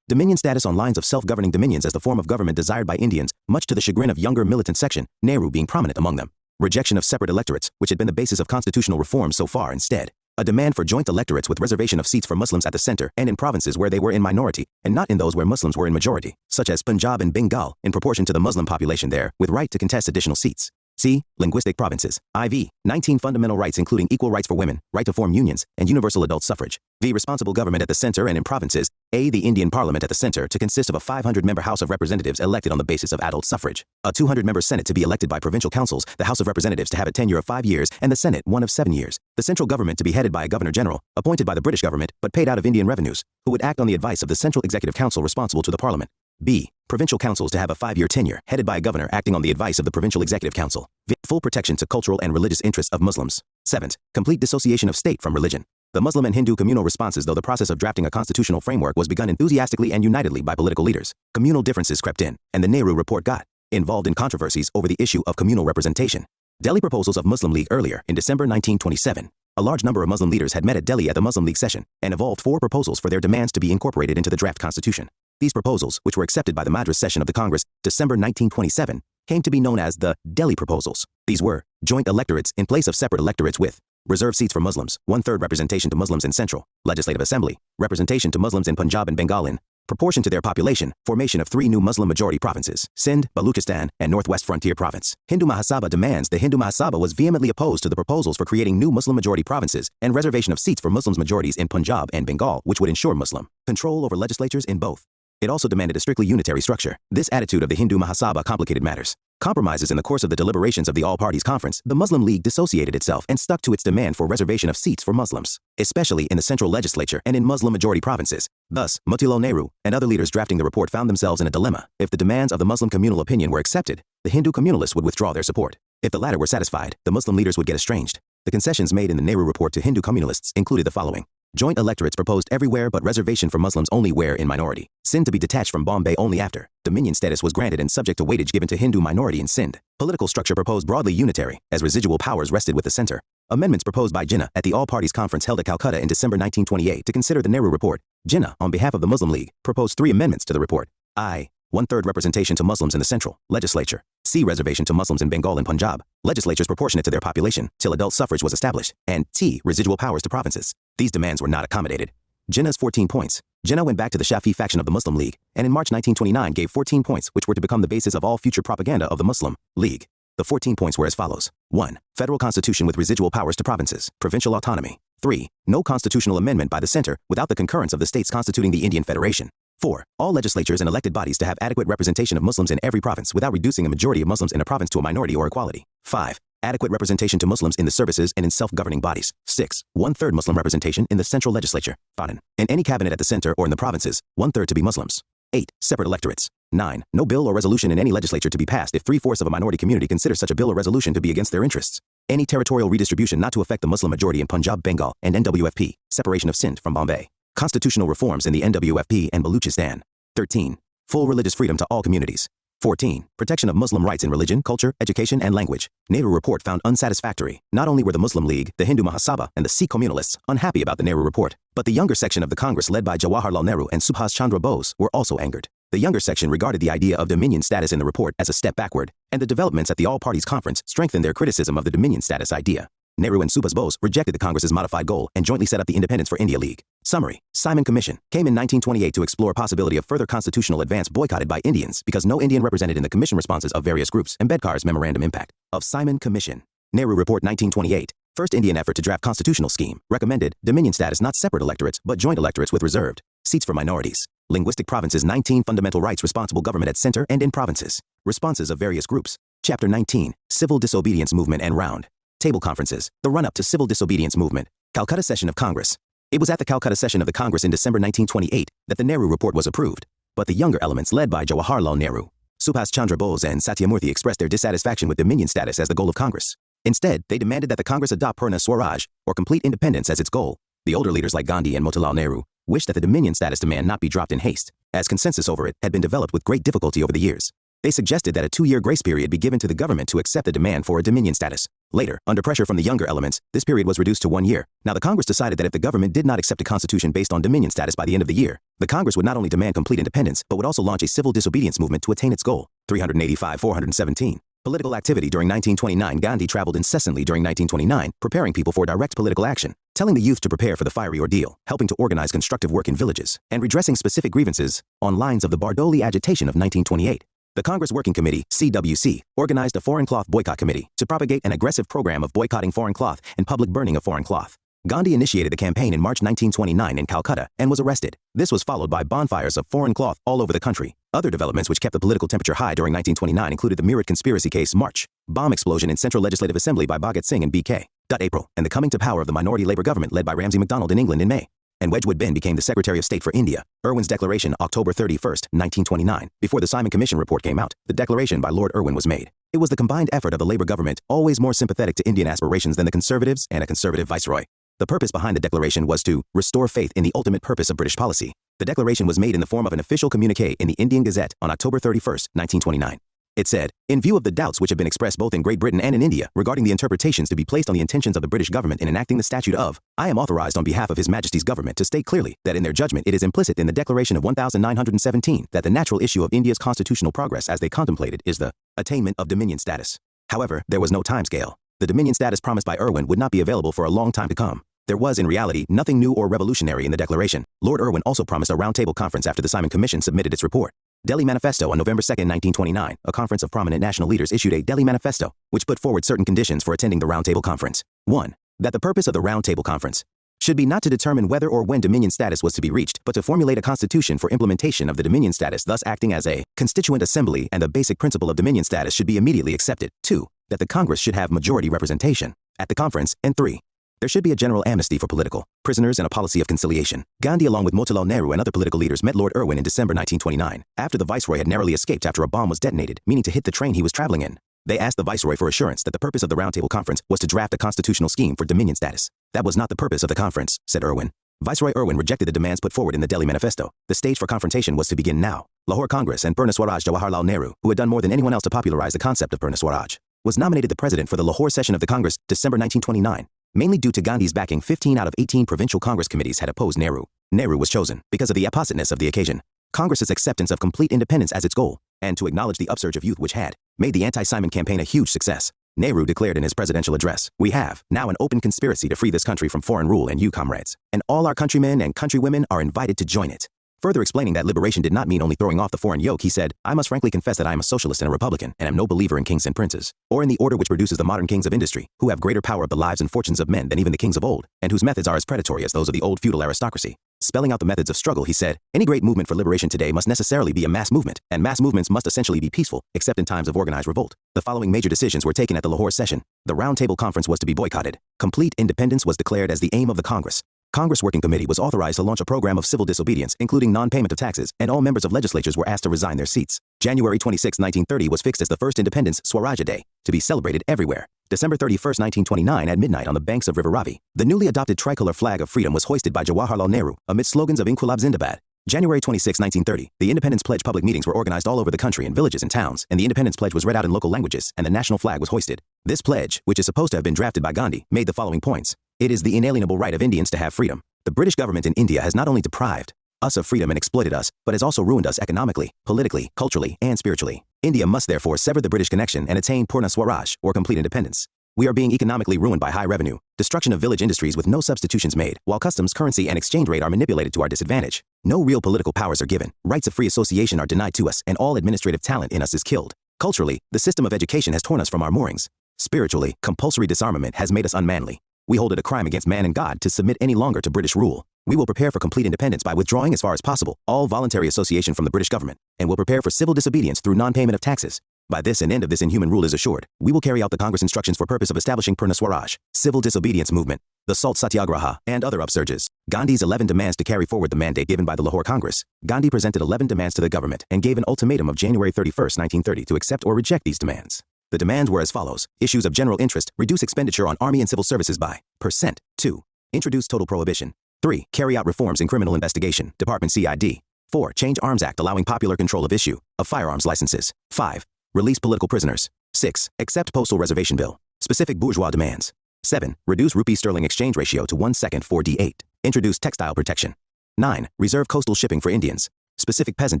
Dominion status on lines of self-governing dominions as the form of government desired by Indians, much to the chagrin of younger militant section, Nehru being prominent among them. Rejection of separate electorates, which had been the basis of constitutional reforms so far. Instead, a demand for joint electorates with reservation of seats for Muslims at the center and in provinces where they were in minority, and not in those where Muslims were in majority, such as Punjab and Bengal, in proportion to the Muslim population there, with right to contest additional seats. C. Linguistic provinces. IV. 19 fundamental rights including equal rights for women, right to form unions, and universal adult suffrage. V. Responsible government at the center and in provinces. A. The Indian Parliament at the center to consist of a 500-member House of Representatives elected on the basis of adult suffrage. A 200-member Senate to be elected by provincial councils, the House of Representatives to have a tenure of 5 years, and the Senate one of 7 years. The central government to be headed by a Governor-General, appointed by the British government, but paid out of Indian revenues, who would act on the advice of the Central Executive Council responsible to the Parliament. B. Provincial councils to have a 5-year tenure, headed by a governor acting on the advice of the Provincial Executive Council. V. Full protection to cultural and religious interests of Muslims. 7th. Complete dissociation of state from religion. The Muslim and Hindu communal responses. Though the process of drafting a constitutional framework was begun enthusiastically and unitedly by political leaders, communal differences crept in, and the Nehru report got involved in controversies over the issue of communal representation. Delhi proposals of Muslim League. Earlier, in December 1927, a large number of Muslim leaders had met at Delhi at the Muslim League session and evolved 4 proposals for their demands to be incorporated into the draft constitution. These proposals, which were accepted by the Madras session of the Congress, December 1927, came to be known as the Delhi proposals. These were joint electorates in place of separate electorates with reserved seats for Muslims, 1/3 representation to Muslims in Central Legislative Assembly, representation to Muslims in Punjab and Bengal in proportion to their population, formation of 3 new Muslim majority provinces, Sindh, Baluchistan, and Northwest Frontier Province. Hindu Mahasabha demands. The Hindu Mahasabha was vehemently opposed to the proposals for creating new Muslim majority provinces and reservation of seats for Muslims majorities in Punjab and Bengal, which would ensure Muslim control over legislatures in both. It also demanded a strictly unitary structure. This attitude of the Hindu Mahasabha complicated matters. Compromises. In the course of the deliberations of the All-Parties Conference, the Muslim League dissociated itself and stuck to its demand for reservation of seats for Muslims, especially in the central legislature and in Muslim-majority provinces. Thus, Motilal Nehru and other leaders drafting the report found themselves in a dilemma. If the demands of the Muslim communal opinion were accepted, the Hindu communalists would withdraw their support. If the latter were satisfied, the Muslim leaders would get estranged. The concessions made in the Nehru report to Hindu communalists included the following: joint electorates proposed everywhere but reservation for Muslims only where in minority. Sindh to be detached from Bombay only after Dominion status was granted and subject to weightage given to Hindu minority in Sindh. Political structure proposed broadly unitary, as residual powers rested with the center. Amendments proposed by Jinnah at the All-Parties Conference held at Calcutta in December 1928 to consider the Nehru report. Jinnah, on behalf of the Muslim League, proposed 3 amendments to the report. I. 1/3 representation to Muslims in the central legislature. C. Reservation to Muslims in Bengal and Punjab, legislatures proportionate to their population, till adult suffrage was established. And T. Residual powers to provinces. These demands were not accommodated. Jinnah's 14 points. Jinnah went back to the Shafi faction of the Muslim League, and in March 1929 gave 14 points which were to become the basis of all future propaganda of the Muslim League. The 14 points were as follows. 1. Federal constitution with residual powers to provinces, provincial autonomy. 3. No constitutional amendment by the center without the concurrence of the states constituting the Indian Federation. 4. All legislatures and elected bodies to have adequate representation of Muslims in every province without reducing a majority of Muslims in a province to a minority or equality. 5. Adequate representation to Muslims in the services and in self-governing bodies. 6. 1/3 Muslim representation in the central legislature. 7. In any cabinet at the center or in the provinces, 1/3 to be Muslims. 8. Separate electorates. 9. No bill or resolution in any legislature to be passed if 3/4 of a minority community considers such a bill or resolution to be against their interests. Any territorial redistribution not to affect the Muslim majority in Punjab, Bengal, and NWFP. Separation of Sindh from Bombay. Constitutional reforms in the NWFP and Baluchistan. 13. Full religious freedom to all communities. 14. Protection of Muslim rights in religion, culture, education, and language. Nehru report found unsatisfactory. Not only were the Muslim League, the Hindu Mahasabha, and the Sikh communalists unhappy about the Nehru report, but the younger section of the Congress led by Jawaharlal Nehru and Subhas Chandra Bose were also angered. The younger section regarded the idea of Dominion status in the report as a step backward, and the developments at the All-Parties Conference strengthened their criticism of the Dominion status idea. Nehru and Subhas Bose rejected the Congress's modified goal and jointly set up the Independence for India League. Summary. Simon Commission came in 1928 to explore possibility of further constitutional advance boycotted by Indians because no Indian represented in the Commission responses of various groups. Ambedkar's Memorandum Impact of Simon Commission. Nehru Report 1928. First Indian effort to draft constitutional scheme. Recommended Dominion status not separate electorates but joint electorates with reserved seats for minorities. Linguistic provinces. 19 fundamental rights. Responsible government at center and in provinces. Responses of various groups. Chapter 19. Civil disobedience movement and round table conferences. The run-up to civil disobedience movement. Calcutta session of Congress. It was at the Calcutta session of the Congress in December 1928 that the Nehru report was approved. But the younger elements led by Jawaharlal Nehru, Subhas Chandra Bose and Satyamurthy expressed their dissatisfaction with Dominion status as the goal of Congress. Instead, they demanded that the Congress adopt Purna Swaraj, or complete independence, as its goal. The older leaders like Gandhi and Motilal Nehru wished that the dominion status demand not be dropped in haste, as consensus over it had been developed with great difficulty over the years. They suggested that a 2-year grace period be given to the government to accept the demand for a dominion status. Later, under pressure from the younger elements, this period was reduced to 1 year. Now the Congress decided that if the government did not accept a constitution based on dominion status by the end of the year, the Congress would not only demand complete independence, but would also launch a civil disobedience movement to attain its goal. 385-417. Political activity. During 1929, Gandhi traveled incessantly during 1929, preparing people for direct political action, telling the youth to prepare for the fiery ordeal, helping to organize constructive work in villages, and redressing specific grievances on lines of the Bardoli agitation of 1928. The Congress Working Committee, CWC, organized a foreign cloth boycott committee to propagate an aggressive program of boycotting foreign cloth and public burning of foreign cloth. Gandhi initiated the campaign in March 1929 in Calcutta and was arrested. This was followed by bonfires of foreign cloth all over the country. Other developments which kept the political temperature high during 1929 included the Meerut conspiracy case, March, bomb explosion in Central Legislative Assembly by Bhagat Singh and B.K. April, and the coming to power of the minority Labour government led by Ramsay MacDonald in England in May. And Wedgwood Ben became the Secretary of State for India. Irwin's Declaration, October 31, 1929. Before the Simon Commission report came out, the declaration by Lord Irwin was made. It was the combined effort of the Labour government, always more sympathetic to Indian aspirations than the Conservatives, and a Conservative viceroy. The purpose behind the declaration was to restore faith in the ultimate purpose of British policy. The declaration was made in the form of an official communiqué in the Indian Gazette on October 31, 1929. It said, in view of the doubts which have been expressed both in Great Britain and in India regarding the interpretations to be placed on the intentions of the British government in enacting the statute of, I am authorized on behalf of His Majesty's government to state clearly that in their judgment it is implicit in the Declaration of 1917 that the natural issue of India's constitutional progress as they contemplated is the attainment of dominion status. However, there was no timescale. The dominion status promised by Irwin would not be available for a long time to come. There was, in reality, nothing new or revolutionary in the declaration. Lord Irwin also promised a roundtable conference after the Simon Commission submitted its report. Delhi Manifesto. On November 2, 1929, a conference of prominent national leaders issued a Delhi Manifesto, which put forward certain conditions for attending the Roundtable Conference. 1. That the purpose of the Roundtable Conference should be not to determine whether or when dominion status was to be reached, but to formulate a constitution for implementation of the dominion status, thus acting as a constituent assembly, and the basic principle of dominion status should be immediately accepted. 2. That the Congress should have majority representation at the conference, and 3. There should be a general amnesty for political prisoners and a policy of conciliation. Gandhi, along with Motilal Nehru and other political leaders, met Lord Irwin in December 1929, after the viceroy had narrowly escaped after a bomb was detonated, meaning to hit the train he was traveling in. They asked the viceroy for assurance that the purpose of the Roundtable Conference was to draft a constitutional scheme for dominion status. That was not the purpose of the conference, said Irwin. Viceroy Irwin rejected the demands put forward in the Delhi Manifesto. The stage for confrontation was to begin now. Lahore Congress and Purna Swaraj. Jawaharlal Nehru, who had done more than anyone else to popularize the concept of Purna Swaraj, was nominated the president for the Lahore session of the Congress, December 1929. Mainly due to Gandhi's backing, 15 out of 18 provincial Congress committees had opposed Nehru. Nehru was chosen because of the appositeness of the occasion, Congress's acceptance of complete independence as its goal, and to acknowledge the upsurge of youth which had made the anti-Simon campaign a huge success. Nehru declared in his presidential address, "We have now an open conspiracy to free this country from foreign rule, and you, comrades, and all our countrymen and countrywomen are invited to join it." Further explaining that liberation did not mean only throwing off the foreign yoke, he said, "I must frankly confess that I am a socialist and a republican, and am no believer in kings and princes, or in the order which produces the modern kings of industry, who have greater power of the lives and fortunes of men than even the kings of old, and whose methods are as predatory as those of the old feudal aristocracy." Spelling out the methods of struggle, he said, "Any great movement for liberation today must necessarily be a mass movement, and mass movements must essentially be peaceful, except in times of organized revolt." The following major decisions were taken at the Lahore session. The Roundtable Conference was to be boycotted. Complete independence was declared as the aim of the Congress. Congress Working Committee was authorized to launch a program of civil disobedience, including non-payment of taxes, and all members of legislatures were asked to resign their seats. January 26, 1930 was fixed as the first Independence Swaraj Day, to be celebrated everywhere. December 31, 1929 at midnight on the banks of River Ravi, the newly adopted tricolor flag of freedom was hoisted by Jawaharlal Nehru, amid slogans of Inquilab Zindabad. January 26, 1930, the Independence Pledge public meetings were organized all over the country in villages and towns, and the Independence Pledge was read out in local languages, and the national flag was hoisted. This pledge, which is supposed to have been drafted by Gandhi, made the following points. It is the inalienable right of Indians to have freedom. The British government in India has not only deprived us of freedom and exploited us, but has also ruined us economically, politically, culturally, and spiritually. India must therefore sever the British connection and attain Purna Swaraj, or complete independence. We are being economically ruined by high revenue, destruction of village industries with no substitutions made, while customs, currency, and exchange rate are manipulated to our disadvantage. No real political powers are given, rights of free association are denied to us, and all administrative talent in us is killed. Culturally, the system of education has torn us from our moorings. Spiritually, compulsory disarmament has made us unmanly. We hold it a crime against man and God to submit any longer to British rule. We will prepare for complete independence by withdrawing as far as possible all voluntary association from the British government, and will prepare for civil disobedience through non-payment of taxes. By this, an end of this inhuman rule is assured. We will carry out the Congress instructions for purpose of establishing Purna Swaraj, civil disobedience movement, the Salt Satyagraha, and other upsurges. Gandhi's 11 demands to carry forward the mandate given by the Lahore Congress. Gandhi presented 11 demands to the government and gave an ultimatum of January 31, 1930 to accept or reject these demands. The demands were as follows. Issues of general interest: reduce expenditure on army and civil services by %. 2. Introduce total prohibition. 3. Carry out reforms in criminal investigation, Department CID. 4. Change Arms Act allowing popular control of issue of firearms licenses. 5. Release political prisoners. 6. Accept postal reservation bill. Specific bourgeois demands. 7. Reduce rupee sterling exchange ratio to 1/2 for D8. Introduce textile protection. 9. Reserve coastal shipping for Indians. Specific peasant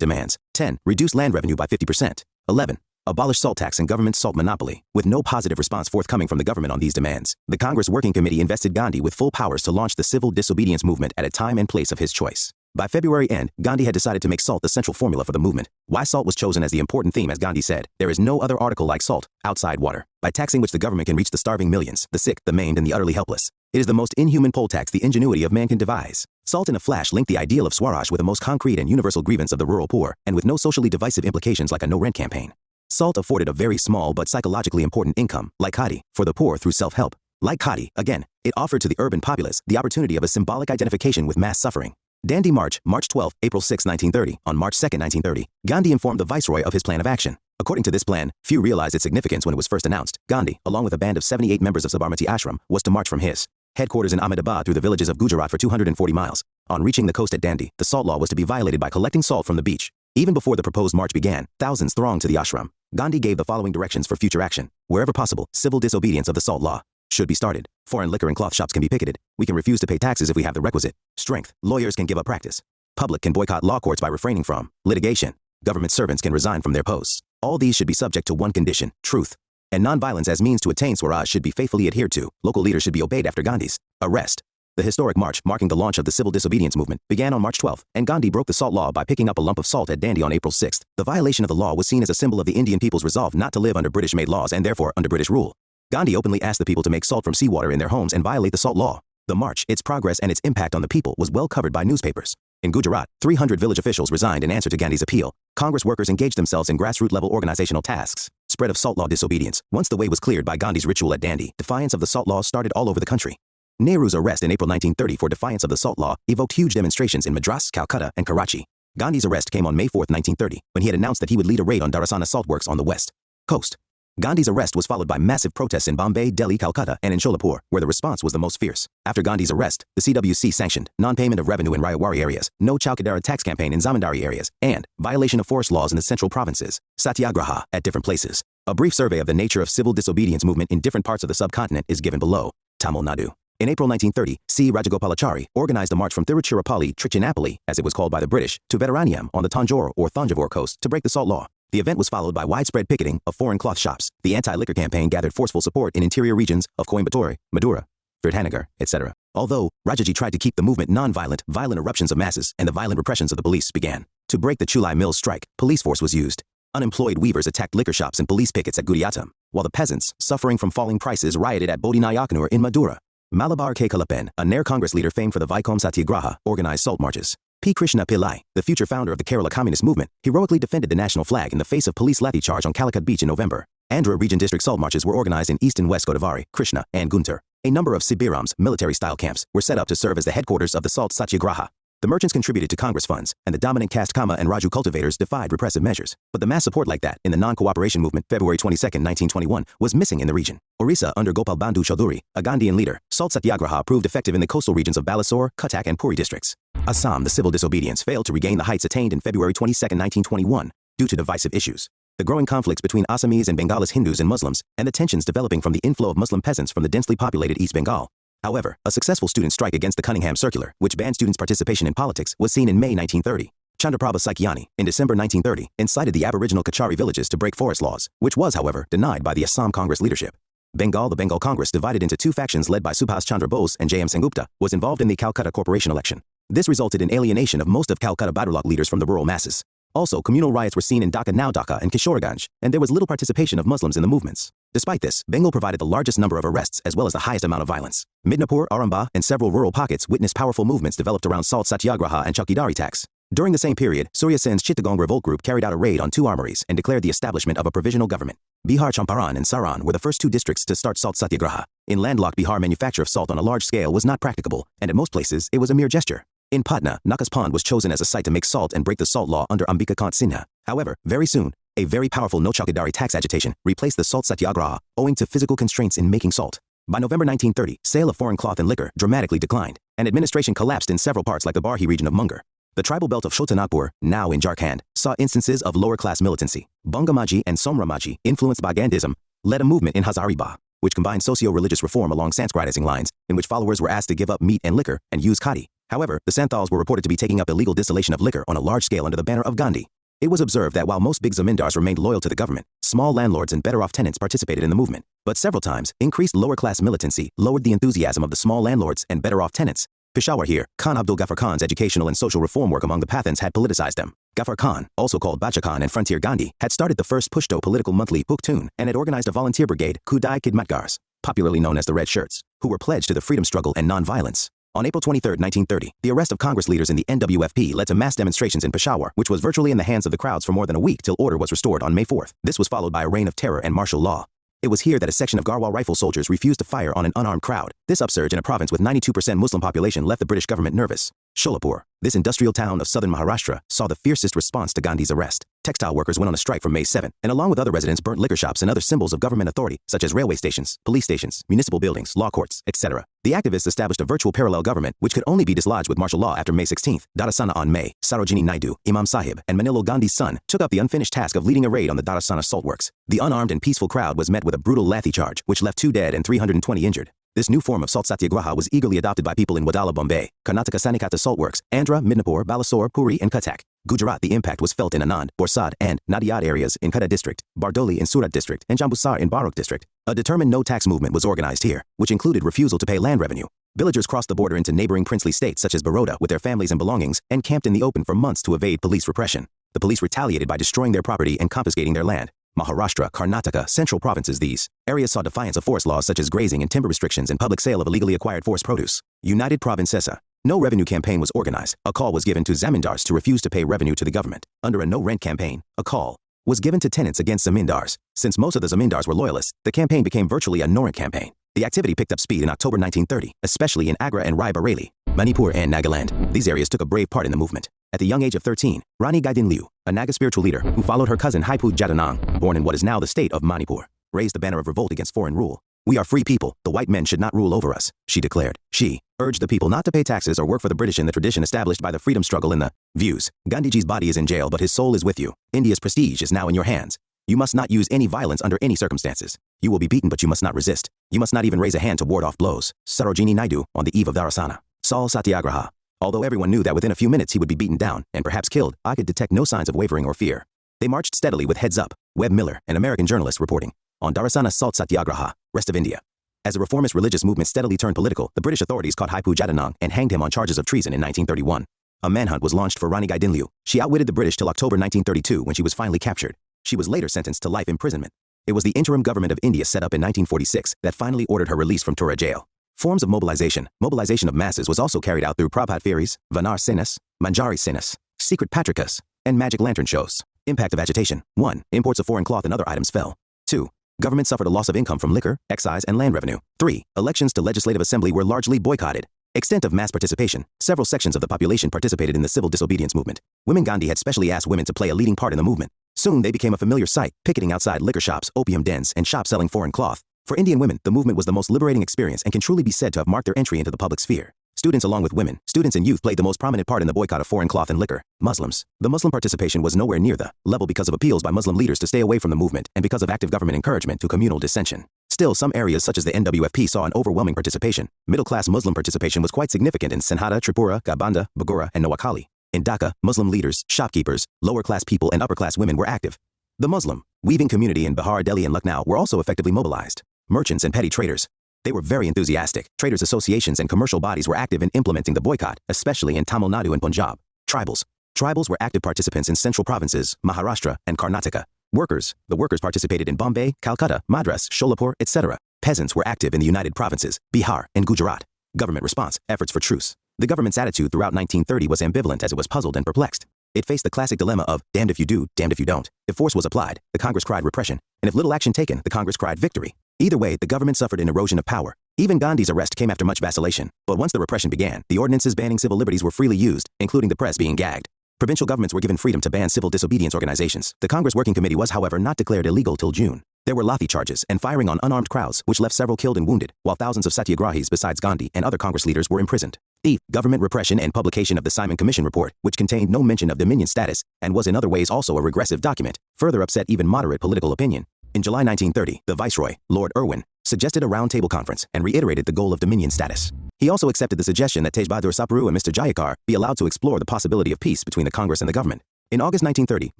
demands. 10. Reduce land revenue by 50%. 11. Abolish salt tax and government salt monopoly. With no positive response forthcoming from the government on these demands, the Congress Working Committee invested Gandhi with full powers to launch the civil disobedience movement at a time and place of his choice. By February end, Gandhi had decided to make salt the central formula for the movement. Why salt was chosen as the important theme, as Gandhi said, there is no other article like salt, outside water, by taxing which the government can reach the starving millions, the sick, the maimed, and the utterly helpless. It is the most inhuman poll tax the ingenuity of man can devise. Salt in a flash linked the ideal of Swaraj with the most concrete and universal grievance of the rural poor, and with no socially divisive implications like a no-rent campaign. Salt afforded a very small but psychologically important income, like khadi, for the poor through self-help. Like khadi, again, it offered to the urban populace the opportunity of a symbolic identification with mass suffering. Dandi March, March 12, April 6, 1930. On March 2, 1930, Gandhi informed the Viceroy of his plan of action. According to this plan, few realized its significance when it was first announced. Gandhi, along with a band of 78 members of Sabarmati Ashram, was to march from his headquarters in Ahmedabad through the villages of Gujarat for 240 miles. On reaching the coast at Dandi, the salt law was to be violated by collecting salt from the beach. Even before the proposed march began, thousands thronged to the ashram. Gandhi gave the following directions for future action. Wherever possible, civil disobedience of the salt law should be started. Foreign liquor and cloth shops can be picketed. We can refuse to pay taxes if we have the requisite strength. Lawyers can give up practice. Public can boycott law courts by refraining from litigation. Government servants can resign from their posts. All these should be subject to one condition: truth. And nonviolence as means to attain Swaraj should be faithfully adhered to. Local leaders should be obeyed after Gandhi's arrest. The historic march marking the launch of the civil disobedience movement began on March 12, and Gandhi broke the salt law by picking up a lump of salt at Dandi on April 6. The violation of the law was seen as a symbol of the Indian people's resolve not to live under British-made laws and therefore under British rule. Gandhi openly asked the people to make salt from seawater in their homes and violate the salt law. The march, its progress, and its impact on the people was well covered by newspapers. In Gujarat, 300 village officials resigned in answer to Gandhi's appeal. Congress workers engaged themselves in grassroots-level organizational tasks. Spread of salt law disobedience. Once the way was cleared by Gandhi's ritual at Dandi, defiance of the salt law started all over the country. Nehru's arrest in April 1930 for defiance of the salt law evoked huge demonstrations in Madras, Calcutta, and Karachi. Gandhi's arrest came on May 4, 1930, when he had announced that he would lead a raid on Darasana salt works on the west coast. Gandhi's arrest was followed by massive protests in Bombay, Delhi, Calcutta, and in Sholapur, where the response was the most fierce. After Gandhi's arrest, the CWC sanctioned non-payment of revenue in Rayawari areas, no Chowkidara tax campaign in Zamindari areas, and violation of forest laws in the central provinces, satyagraha, at different places. A brief survey of the nature of civil disobedience movement in different parts of the subcontinent is given below. Tamil Nadu. In April 1930, C. Rajagopalachari organized a march from Tiruchirappalli, Trichinopoli, as it was called by the British, to Vedaranyam on the Tanjore or Thanjavur coast to break the salt law. The event was followed by widespread picketing of foreign cloth shops. The anti-liquor campaign gathered forceful support in interior regions of Coimbatore, Madura, Virdhanagar, etc. Although Rajaji tried to keep the movement non-violent, violent eruptions of masses and the violent repressions of the police began. To break the Chulai Mills strike, police force was used. Unemployed weavers attacked liquor shops and police pickets at Gudiatam, while the peasants, suffering from falling prices, rioted at Bodhinayakanur in Madura. Malabar K. Kalapen, a Nair Congress leader famed for the Vaikom Satyagraha, organized salt marches. P. Krishna Pillai, the future founder of the Kerala Communist Movement, heroically defended the national flag in the face of police lathi charge on Calicut Beach in November. Andhra region district salt marches were organized in East and West Godavari, Krishna, and Guntur. A number of Sibirams, military-style camps, were set up to serve as the headquarters of the salt satyagraha. The merchants contributed to Congress funds, and the dominant caste Kama and Raju cultivators defied repressive measures. But the mass support like that in the non-cooperation movement, February 22, 1921, was missing in the region. Orissa, under Gopal Bandhu Chaudhuri, a Gandhian leader, salt satyagraha proved effective in the coastal regions of Balasore, Cuttack, and Puri districts. Assam, the civil disobedience failed to regain the heights attained in February 22, 1921, due to divisive issues. The growing conflicts between Assamese and Bengalis Hindus and Muslims, and the tensions developing from the inflow of Muslim peasants from the densely populated East Bengal. However, a successful student strike against the Cunningham Circular, which banned students' participation in politics, was seen in May 1930. Chandraprabha Saikyani, in December 1930, incited the aboriginal Kachari villages to break forest laws, which was, however, denied by the Assam Congress leadership. Bengal, the Bengal Congress, divided into two factions led by Subhas Chandra Bose and J.M. Sengupta, was involved in the Calcutta Corporation election. This resulted in alienation of most of Calcutta Badurlok leaders from the rural masses. Also, communal riots were seen in Dhaka, now Dhaka, and Kishoreganj, and there was little participation of Muslims in the movements. Despite this, Bengal provided the largest number of arrests as well as the highest amount of violence. Midnapur, Aramba, and several rural pockets witnessed powerful movements developed around salt satyagraha and Chowkidari tax. During the same period, Surya Sen's Chittagong Revolt group carried out a raid on two armories and declared the establishment of a provisional government. Bihar, Champaran, and Saran were the first two districts to start salt satyagraha. In landlocked Bihar, manufacture of salt on a large scale was not practicable, and at most places it was a mere gesture. In Patna, Nakas Pond was chosen as a site to make salt and break the salt law under Ambika Kant Sinha. However, very soon, A very powerful no chowkidari tax agitation replaced the salt satyagraha, owing to physical constraints in making salt. By November 1930, sale of foreign cloth and liquor dramatically declined, and administration collapsed in several parts like the Barhi region of Munger. The tribal belt of Chotanagpur, now in Jharkhand, saw instances of lower-class militancy. Bangamaji and Somramaji, influenced by Gandhism, led a movement in Hazaribagh, which combined socio-religious reform along Sanskritizing lines, in which followers were asked to give up meat and liquor and use khadi. However, the Santhals were reported to be taking up illegal distillation of liquor on a large scale under the banner of Gandhi. It was observed that while most big zamindars remained loyal to the government, small landlords and better-off tenants participated in the movement. But several times, increased lower-class militancy lowered the enthusiasm of the small landlords and better-off tenants. Peshawar here, Khan Abdul Ghaffar Khan's educational and social reform work among the Pathans had politicized them. Ghaffar Khan, also called Bacha Khan and Frontier Gandhi, had started the first Pushto political monthly Pukhtun and had organized a volunteer brigade, Kudai Khidmatgars, popularly known as the Red Shirts, who were pledged to the freedom struggle and non-violence. On April 23, 1930, the arrest of Congress leaders in the NWFP led to mass demonstrations in Peshawar, which was virtually in the hands of the crowds for more than a week till order was restored on May 4. This was followed by a reign of terror and martial law. It was here that a section of Garhwal rifle soldiers refused to fire on an unarmed crowd. This upsurge in a province with 92% Muslim population left the British government nervous. Sholapur, this industrial town of southern Maharashtra, saw the fiercest response to Gandhi's arrest. Textile workers went on a strike from May 7, and along with other residents burnt liquor shops and other symbols of government authority, such as railway stations, police stations, municipal buildings, law courts, etc. The activists established a virtual parallel government, which could only be dislodged with martial law after May 16. Darasana on May, Sarojini Naidu, Imam Sahib, and Manilo Gandhi's son, took up the unfinished task of leading a raid on the Darasana salt works. The unarmed and peaceful crowd was met with a brutal lathi charge, which left 2 dead and 320 injured. This new form of salt satyagraha was eagerly adopted by people in Wadala, Bombay, Karnataka Sanikata salt works, Andhra, Midnapur, Balasore, Puri, and Cuttack. Gujarat, the impact was felt in Anand, Borsad, and Nadiad areas in Khada district, Bardoli in Surat district, and Jambusar in Barok district. A determined no-tax movement was organized here, which included refusal to pay land revenue. Villagers crossed the border into neighboring princely states such as Baroda with their families and belongings and camped in the open for months to evade police repression. The police retaliated by destroying their property and confiscating their land. Maharashtra, Karnataka, central provinces. These areas saw defiance of forest laws such as grazing and timber restrictions and public sale of illegally acquired forest produce. United Provinces. No revenue campaign was organized. A call was given to zamindars to refuse to pay revenue to the government. Under a no-rent campaign, a call was given to tenants against zamindars. Since most of the zamindars were loyalists, the campaign became virtually a no-rent campaign. The activity picked up speed in October 1930, especially in Agra and Rai Bareli, Manipur and Nagaland. These areas took a brave part in the movement. At the young age of 13, Rani Gaidin Liu, a Naga spiritual leader who followed her cousin Haipu Jadanang, born in what is now the state of Manipur, raised the banner of revolt against foreign rule. "We are free people, the white men should not rule over us," she declared. She urged the people not to pay taxes or work for the British in the tradition established by the freedom struggle in the views. Gandhiji's body is in jail but his soul is with you. India's prestige is now in your hands. You must not use any violence under any circumstances. You will be beaten but you must not resist. You must not even raise a hand to ward off blows. Sarojini Naidu, on the eve of Dharasana. Saul Satyagraha. Although everyone knew that within a few minutes he would be beaten down and perhaps killed, I could detect no signs of wavering or fear. They marched steadily with heads up. Webb Miller, an American journalist, reporting on Dharasana Salt Satyagraha, rest of India. As the reformist religious movement steadily turned political, the British authorities caught Haipu Jadanang and hanged him on charges of treason in 1931. A manhunt was launched for Rani Gaidin Liu. She outwitted the British till October 1932 when she was finally captured. She was later sentenced to life imprisonment. It was the interim government of India set up in 1946 that finally ordered her release from Tura jail. Forms of mobilization. Mobilization of masses was also carried out through Prabhat Feris, Vanar Senas, Manjari Senas, secret patrikas, and magic lantern shows. Impact of agitation. 1. Imports of foreign cloth and other items fell. 2. Government suffered a loss of income from liquor, excise, and land revenue. 3. Elections to Legislative Assembly were largely boycotted. Extent of mass participation. Several sections of the population participated in the civil disobedience movement. Women. Gandhi had specially asked women to play a leading part in the movement. Soon they became a familiar sight, picketing outside liquor shops, opium dens, and shops selling foreign cloth. For Indian women, the movement was the most liberating experience and can truly be said to have marked their entry into the public sphere. Students along with women, students and youth played the most prominent part in the boycott of foreign cloth and liquor. Muslims. The Muslim participation was nowhere near the level because of appeals by Muslim leaders to stay away from the movement and because of active government encouragement to communal dissension. Still, some areas such as the NWFP saw an overwhelming participation. Middle-class Muslim participation was quite significant in Sanhata, Tripura, Gabanda, Bagura, and Noakhali. In Dhaka, Muslim leaders, shopkeepers, lower-class people and upper-class women were active. The Muslim weaving community in Bihar, Delhi, and Lucknow were also effectively mobilized. Merchants and petty traders. They were very enthusiastic. Traders' associations and commercial bodies were active in implementing the boycott, especially in Tamil Nadu and Punjab. Tribals. Tribals were active participants in central provinces, Maharashtra, and Karnataka. Workers. The workers participated in Bombay, Calcutta, Madras, Sholapur, etc. Peasants were active in the United Provinces, Bihar, and Gujarat. Government response. Efforts for truce. The government's attitude throughout 1930 was ambivalent as it was puzzled and perplexed. It faced the classic dilemma of, damned if you do, damned if you don't. If force was applied, the Congress cried repression, and if little action taken, the Congress cried victory. Either way, the government suffered an erosion of power. Even Gandhi's arrest came after much vacillation, but once the repression began, the ordinances banning civil liberties were freely used, including the press being gagged. Provincial governments were given freedom to ban civil disobedience organizations. The Congress Working Committee was, however, not declared illegal till June. There were lathi charges and firing on unarmed crowds, which left several killed and wounded, while thousands of satyagrahis besides Gandhi and other Congress leaders were imprisoned. The government repression and publication of the Simon Commission report, which contained no mention of dominion status and was in other ways also a regressive document, further upset even moderate political opinion. In July 1930, the Viceroy, Lord Irwin, suggested a round-table conference and reiterated the goal of dominion status. He also accepted the suggestion that Tej Bahadur Sapru and Mr. Jayakar be allowed to explore the possibility of peace between the Congress and the government. In August 1930,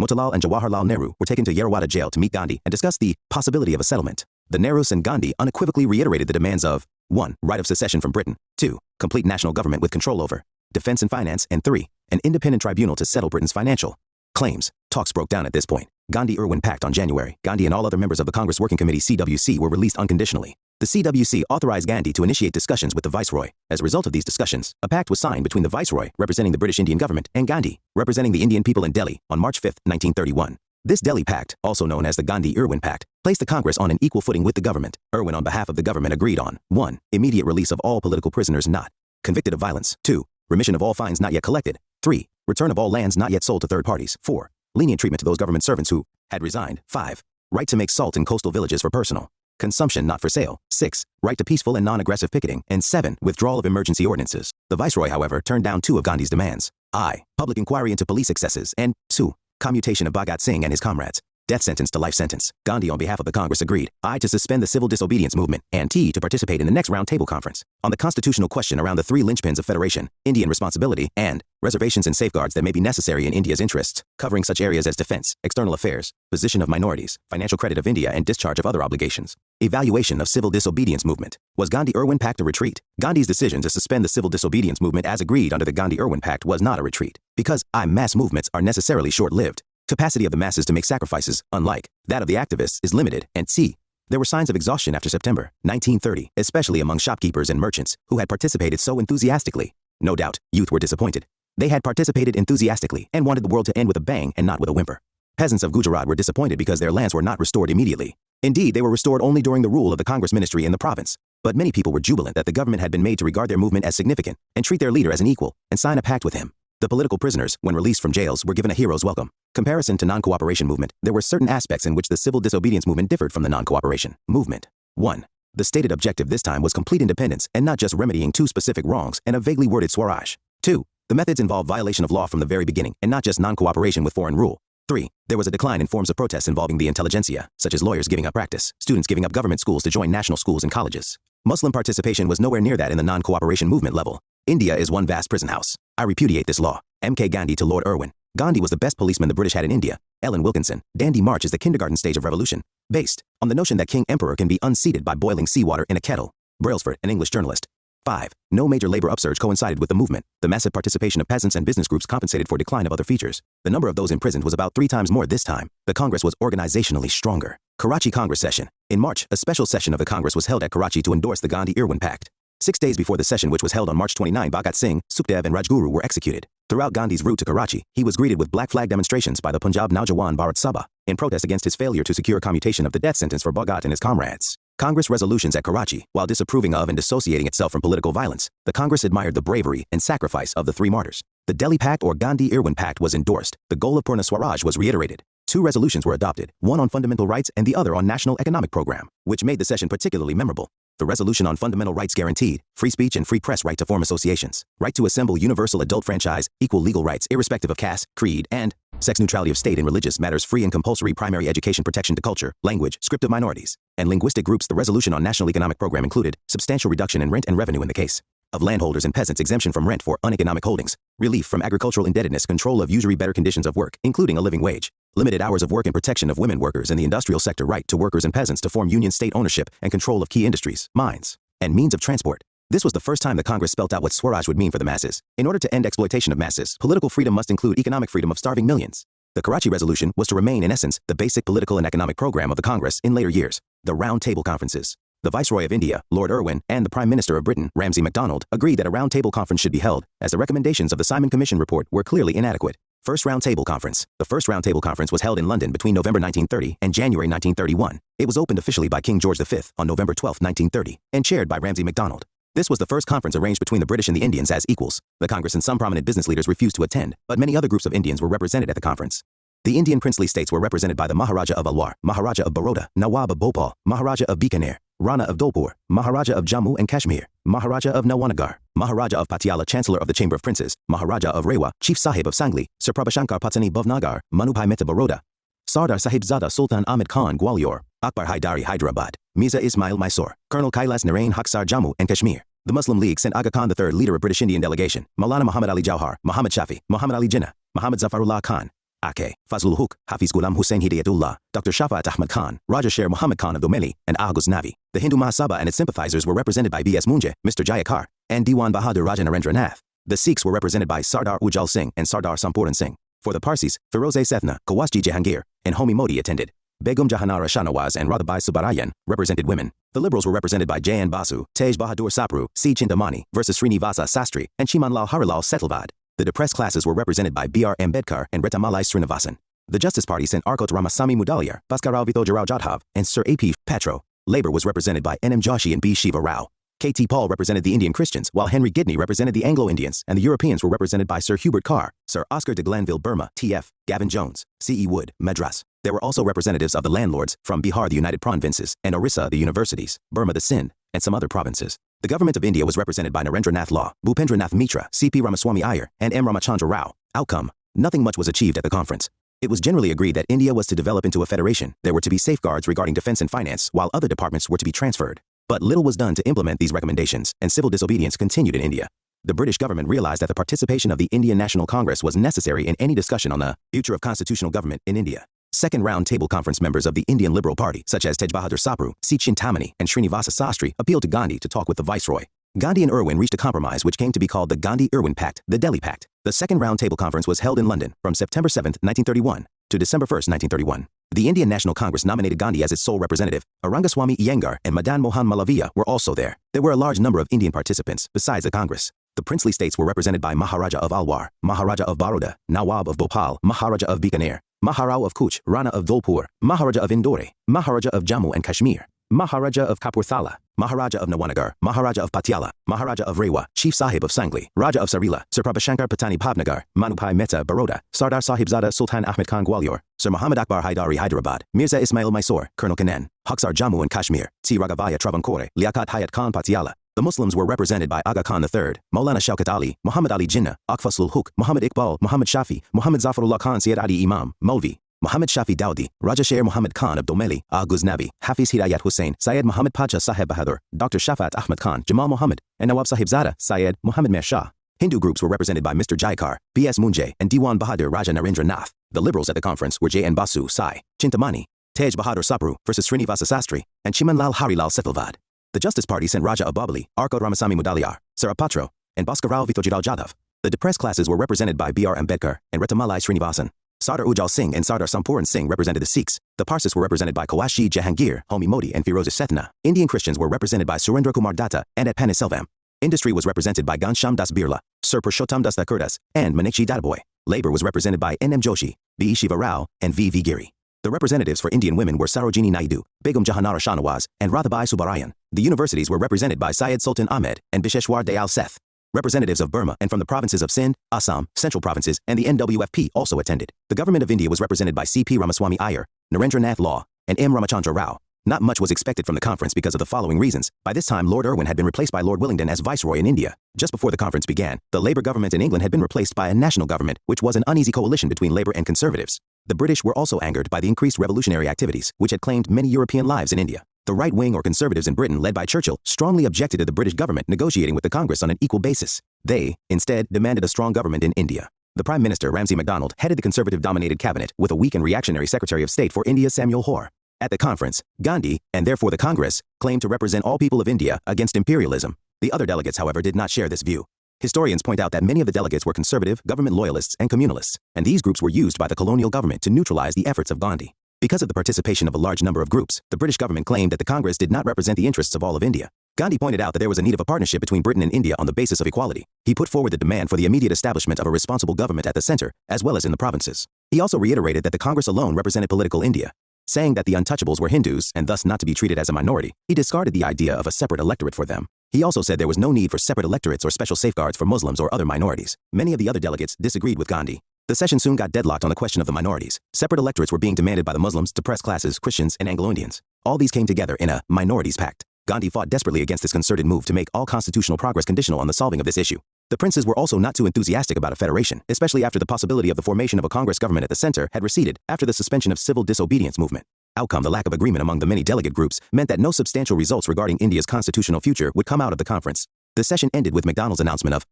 Motilal and Jawaharlal Nehru were taken to Yerwada jail to meet Gandhi and discuss the possibility of a settlement. The Nehrus and Gandhi unequivocally reiterated the demands of 1. Right of secession from Britain, 2. Complete national government with control over defense and finance, and 3. An independent tribunal to settle Britain's financial claims. Talks broke down at this point. Gandhi-Irwin Pact on January. Gandhi and all other members of the Congress Working Committee (CWC) were released unconditionally. The CWC authorized Gandhi to initiate discussions with the Viceroy. As a result of these discussions, a pact was signed between the Viceroy, representing the British Indian government, and Gandhi, representing the Indian people in Delhi, on March 5, 1931. This Delhi Pact, also known as the Gandhi-Irwin Pact, placed the Congress on an equal footing with the government. Irwin on behalf of the government agreed on 1. Immediate release of all political prisoners not convicted of violence. 2. Remission of all fines not yet collected. 3. Return of all lands not yet sold to third parties. 4. Lenient treatment to those government servants who had resigned. 5. Right to make salt in coastal villages for personal consumption, not for sale. 6. Right to peaceful and non-aggressive picketing. And 7. Withdrawal of emergency ordinances. The Viceroy, however, turned down 2 of Gandhi's demands. I. Public inquiry into police excesses. And 2. Commutation of Bhagat Singh and his comrades. Death sentence to life sentence. Gandhi on behalf of the Congress agreed. I. To suspend the civil disobedience movement. And T. To participate in the next round-table conference on the constitutional question around the 3 linchpins of federation, Indian responsibility, and reservations and safeguards that may be necessary in India's interests, covering such areas as defense, external affairs, position of minorities, financial credit of India, and discharge of other obligations. Evaluation of civil disobedience movement. Was Gandhi-Irwin Pact a retreat? Gandhi's decision to suspend the civil disobedience movement as agreed under the Gandhi-Irwin Pact was not a retreat, because mass movements are necessarily short-lived. Capacity of the masses to make sacrifices, unlike that of the activists, is limited, and c. There were signs of exhaustion after September 1930, especially among shopkeepers and merchants who had participated so enthusiastically. No doubt, youth were disappointed. They had participated enthusiastically and wanted the world to end with a bang and not with a whimper. Peasants of Gujarat were disappointed because their lands were not restored immediately. Indeed, they were restored only during the rule of the Congress ministry in the province. But many people were jubilant that the government had been made to regard their movement as significant and treat their leader as an equal and sign a pact with him. The political prisoners, when released from jails, were given a hero's welcome. Comparison to non-cooperation movement, there were certain aspects in which the civil disobedience movement differed from the non-cooperation movement. 1. The stated objective this time was complete independence and not just remedying 2 specific wrongs and a vaguely worded Swaraj. 2. The methods involved violation of law from the very beginning and not just non-cooperation with foreign rule. 3. There was a decline in forms of protest involving the intelligentsia, such as lawyers giving up practice, students giving up government schools to join national schools and colleges. Muslim participation was nowhere near that in the non-cooperation movement level. India is one vast prison house. I repudiate this law. M.K. Gandhi to Lord Irwin. Gandhi was the best policeman the British had in India. Ellen Wilkinson. Dandy March is the kindergarten stage of revolution, based on the notion that King Emperor can be unseated by boiling seawater in a kettle. Brailsford, an English journalist. 5. No major labor upsurge coincided with the movement. The massive participation of peasants and business groups compensated for decline of other features. The number of those imprisoned was about 3 times more this time. The Congress was organizationally stronger. Karachi Congress session. In March, a special session of the Congress was held at Karachi to endorse the Gandhi-Irwin Pact. 6 days before the session, which was held on March 29, Bhagat Singh, Sukhdev, and Rajguru were executed. Throughout Gandhi's route to Karachi, he was greeted with black flag demonstrations by the Punjab Naujawan Bharat Sabha in protest against his failure to secure commutation of the death sentence for Bhagat and his comrades. Congress resolutions at Karachi. While disapproving of and dissociating itself from political violence, the Congress admired the bravery and sacrifice of the 3 martyrs. The Delhi Pact or Gandhi-Irwin Pact was endorsed. The goal of Purna Swaraj was reiterated. 2 resolutions were adopted, one on fundamental rights and the other on national economic program, which made the session particularly memorable. The resolution on fundamental rights guaranteed free speech and free press, right to form associations, right to assemble, universal adult franchise, equal legal rights irrespective of caste, creed, and sex neutrality of state in religious matters, free and compulsory primary education, protection to culture, language, script of minorities, and linguistic groups. The resolution on national economic program included substantial reduction in rent and revenue in the case of landholders and peasants, exemption from rent for uneconomic holdings, relief from agricultural indebtedness, control of usury, better conditions of work, including a living wage, limited hours of work and protection of women workers in the industrial sector, right to workers and peasants to form union state ownership and control of key industries, mines, and means of transport. This was the first time the Congress spelt out what Swaraj would mean for the masses. In order to end exploitation of masses, political freedom must include economic freedom of starving millions. The Karachi resolution was to remain, in essence, the basic political and economic program of the Congress in later years. The Round Table Conferences. The Viceroy of India, Lord Irwin, and the Prime Minister of Britain, Ramsay MacDonald, agreed that a round-table conference should be held, as the recommendations of the Simon Commission report were clearly inadequate. First Round-Table Conference. The first Round-Table Conference was held in London between November 1930 and January 1931. It was opened officially by King George V on November 12, 1930, and chaired by Ramsay MacDonald. This was the first conference arranged between the British and the Indians as equals. The Congress and some prominent business leaders refused to attend, but many other groups of Indians were represented at the conference. The Indian princely states were represented by the Maharaja of Alwar, Maharaja of Baroda, Nawab of Bhopal, Maharaja of Bikaner, Rana of Dholpur, Maharaja of Jammu and Kashmir, Maharaja of Nawanagar, Maharaja of Patiala, Chancellor of the Chamber of Princes, Maharaja of Rewa, Chief Sahib of Sangli, Sir Prabhashankar Patani Bhavnagar, Manubhai Mehta Baroda, Sardar Sahibzada Sultan Ahmed Khan Gwalior, Akbar Haidari Hyderabad, Mirza Ismail Mysore, Colonel Kailas Narain Haksar Jammu and Kashmir. The Muslim League sent Aga Khan III, leader of British Indian delegation, Maulana Muhammad Ali Jauhar, Muhammad Shafi, Muhammad Ali Jinnah, Muhammad Zafarullah Khan, Ake, Fazlul Huk, Hafiz Ghulam Hussain Hidayatullah, Dr. Shafat Ahmad Khan, Raja Sher Muhammad Khan of Domeli, and Aguz Navi. The Hindu Mahasabha and its sympathizers were represented by B.S. Munje, Mr. Jayakar, and Diwan Bahadur Raja Narendra Nath. The Sikhs were represented by Sardar Ujjal Singh and Sardar Sampuran Singh. For the Parsis, Feroze Sethna, Kawasji Jahangir, and Homi Modi attended. Begum Jahanara Shanawaz and Radhabai Subarayan represented women. The Liberals were represented by J.N. Basu, Tej Bahadur Sapru, C. Chintamani versus Srinivasa Sastry, and Chimanlal Harilal Setalvad. The depressed classes were represented by B.R. Ambedkar and Retamalai Srinivasan. The Justice Party sent Arkot Ramasamy Mudaliar, Bhaskarav Vithojarao Jadhav, and Sir A.P. Patro. Labor was represented by N.M. Joshi and B. Shiva Rao. K.T. Paul represented the Indian Christians, while Henry Gidney represented the Anglo-Indians, and the Europeans were represented by Sir Hubert Carr, Sir Oscar de Glanville Burma, T.F., Gavin Jones, C.E. Wood, Madras. There were also representatives of the landlords from Bihar, the United Provinces, and Orissa, the universities, Burma, the Sindh, and some other provinces. The government of India was represented by Narendra Nath Law, Bhupendra Nath Mitra, C.P. Ramaswamy Iyer, and M. Ramachandra Rao. Outcome: nothing much was achieved at the conference. It was generally agreed that India was to develop into a federation. There were to be safeguards regarding defense and finance, while other departments were to be transferred. But little was done to implement these recommendations, and civil disobedience continued in India. The British government realized that the participation of the Indian National Congress was necessary in any discussion on the future of constitutional government in India. Second round table conference members of the Indian Liberal Party, such as Tej Bahadur Sapru, C. Chintamani, and Srinivasa Sastry, appealed to Gandhi to talk with the viceroy. Gandhi and Irwin reached a compromise which came to be called the Gandhi-Irwin Pact, the Delhi Pact. The second round table conference was held in London from September 7, 1931 to December 1, 1931. The Indian National Congress nominated Gandhi as its sole representative. Arangaswamy Iyengar and Madan Mohan Malaviya were also there. There were a large number of Indian participants besides the Congress. The princely states were represented by Maharaja of Alwar, Maharaja of Baroda, Nawab of Bhopal, Maharaja of Bikaner, Maharao of Kuch, Rana of Dholpur, Maharaja of Indore, Maharaja of Jammu and Kashmir, Maharaja of Kapurthala, Maharaja of Nawanagar, Maharaja of Patiala, Maharaja of Rewa, Chief Sahib of Sangli, Raja of Sarila, Sir Prabhashankar Patani Bhavnagar, Manubhai Mehta Baroda, Sardar Sahibzada Sultan Ahmed Khan Gwalior, Sir Muhammad Akbar Haidari Hyderabad, Mirza Ismail Mysore, Colonel Kanan, Haksar Jammu and Kashmir, T. Raghavaya Travancore, Liaquat Hayat Khan Patiala. The Muslims were represented by Aga Khan III, Maulana Shaukat Ali, Muhammad Ali Jinnah, Akfaslul Huk, Muhammad Iqbal, Muhammad Shafi, Muhammad Zafarullah Khan Syed Ali Imam, Maulvi, Muhammad Shafi Daudi, Raja Sher Muhammad Khan of Domeli, Aguz Navi, Hafiz Hidayat Hussain, Syed Muhammad Pacha Sahib Bahadur, Dr. Shafat Ahmad Khan, Jamal Muhammad, and Nawab Sahibzada, Syed Muhammad Mir Shah. Hindu groups were represented by Mr. Jayakar, B.S. Munje, and Diwan Bahadur Raja Narendra Nath. The liberals at the conference were J.N. Basu, Sai, Chintamani, Tej Bahadur Sapru versus Srinivasa Sastry, and Chimanlal Harilal Setalvad. The Justice Party sent Raja of Babali, Arkot Ramasamy Mudaliar, Sir Patro, and Bhaskarav Vithojarao Jadhav. The depressed classes were represented by B.R. Ambedkar and Retamalai Srinivasan. Sardar Ujjal Singh and Sardar Sampuran Singh represented the Sikhs. The Parsis were represented by Kawasji Jahangir, Homi Modi, and Feroze Sethna. Indian Christians were represented by Surendra Kumar Datta and at Paniselvam. Industry was represented by Ghanshyam Das Birla, Sir Purushottam Das Thakurdas, and Manekshi Dadaboy. Labor was represented by N.M. Joshi, B. Shiva Rao, and V. Giri. The representatives for Indian women were Sarojini Naidu, Begum Jahanara Shanawaz, and Radhabai Subarayan. The universities were represented by Syed Sultan Ahmed and Bisheshwar Dayal Seth. Representatives of Burma and from the provinces of Sindh, Assam, Central Provinces, and the NWFP also attended. The government of India was represented by C.P. Ramaswamy Iyer, Narendra Nath Law, and M. Ramachandra Rao. Not much was expected from the conference because of the following reasons. By this time, Lord Irwin had been replaced by Lord Willingdon as Viceroy in India. Just before the conference began, the Labour government in England had been replaced by a national government, which was an uneasy coalition between Labour and Conservatives. The British were also angered by the increased revolutionary activities, which had claimed many European lives in India. The right wing or Conservatives in Britain, led by Churchill, strongly objected to the British government negotiating with the Congress on an equal basis. They, instead, demanded a strong government in India. The Prime Minister, Ramsay MacDonald, headed the Conservative-dominated cabinet with a weak and reactionary Secretary of State for India, Samuel Hoare. At the conference, Gandhi, and therefore the Congress, claimed to represent all people of India against imperialism. The other delegates, however, did not share this view. Historians point out that many of the delegates were conservative, government loyalists, and communalists, and these groups were used by the colonial government to neutralize the efforts of Gandhi. Because of the participation of a large number of groups, the British government claimed that the Congress did not represent the interests of all of India. Gandhi pointed out that there was a need of a partnership between Britain and India on the basis of equality. He put forward the demand for the immediate establishment of a responsible government at the center, as well as in the provinces. He also reiterated that the Congress alone represented political India. Saying that the untouchables were Hindus and thus not to be treated as a minority, he discarded the idea of a separate electorate for them. He also said there was no need for separate electorates or special safeguards for Muslims or other minorities. Many of the other delegates disagreed with Gandhi. The session soon got deadlocked on the question of the minorities. Separate electorates were being demanded by the Muslims, depressed classes, Christians, and Anglo-Indians. All these came together in a minorities pact. Gandhi fought desperately against this concerted move to make all constitutional progress conditional on the solving of this issue. The princes were also not too enthusiastic about a federation, especially after the possibility of the formation of a Congress government at the center had receded after the suspension of civil disobedience movement. Outcome: the lack of agreement among the many delegate groups meant that no substantial results regarding India's constitutional future would come out of the conference. The session ended with MacDonald's announcement of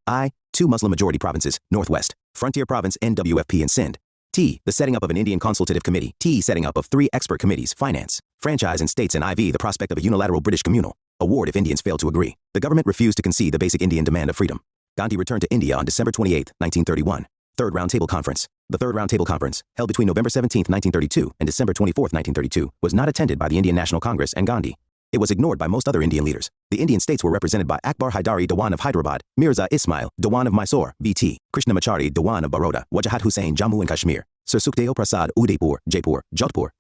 two Muslim-majority provinces, Northwest, Frontier Province NWFP and Sindh. The setting up of an Indian Consultative Committee. Setting up of 3 expert committees, Finance, Franchise and States, and IV, the prospect of a unilateral British communal award if Indians failed to agree. The government refused to concede the basic Indian demand of freedom. Gandhi returned to India on December 28, 1931. Third Round Table Conference. The Third Round Table Conference, held between November 17, 1932 and December 24, 1932, was not attended by the Indian National Congress and Gandhi. It was ignored by most other Indian leaders. The Indian states were represented by Akbar Haidari, Dewan of Hyderabad, Mirza Ismail, Dewan of Mysore, VT, Krishnamachari, Dewan of Baroda, Wajahat Hussain, Jammu and Kashmir, Sir Sukhdeo Prasad, Udaipur, Jaipur, Jodhpur,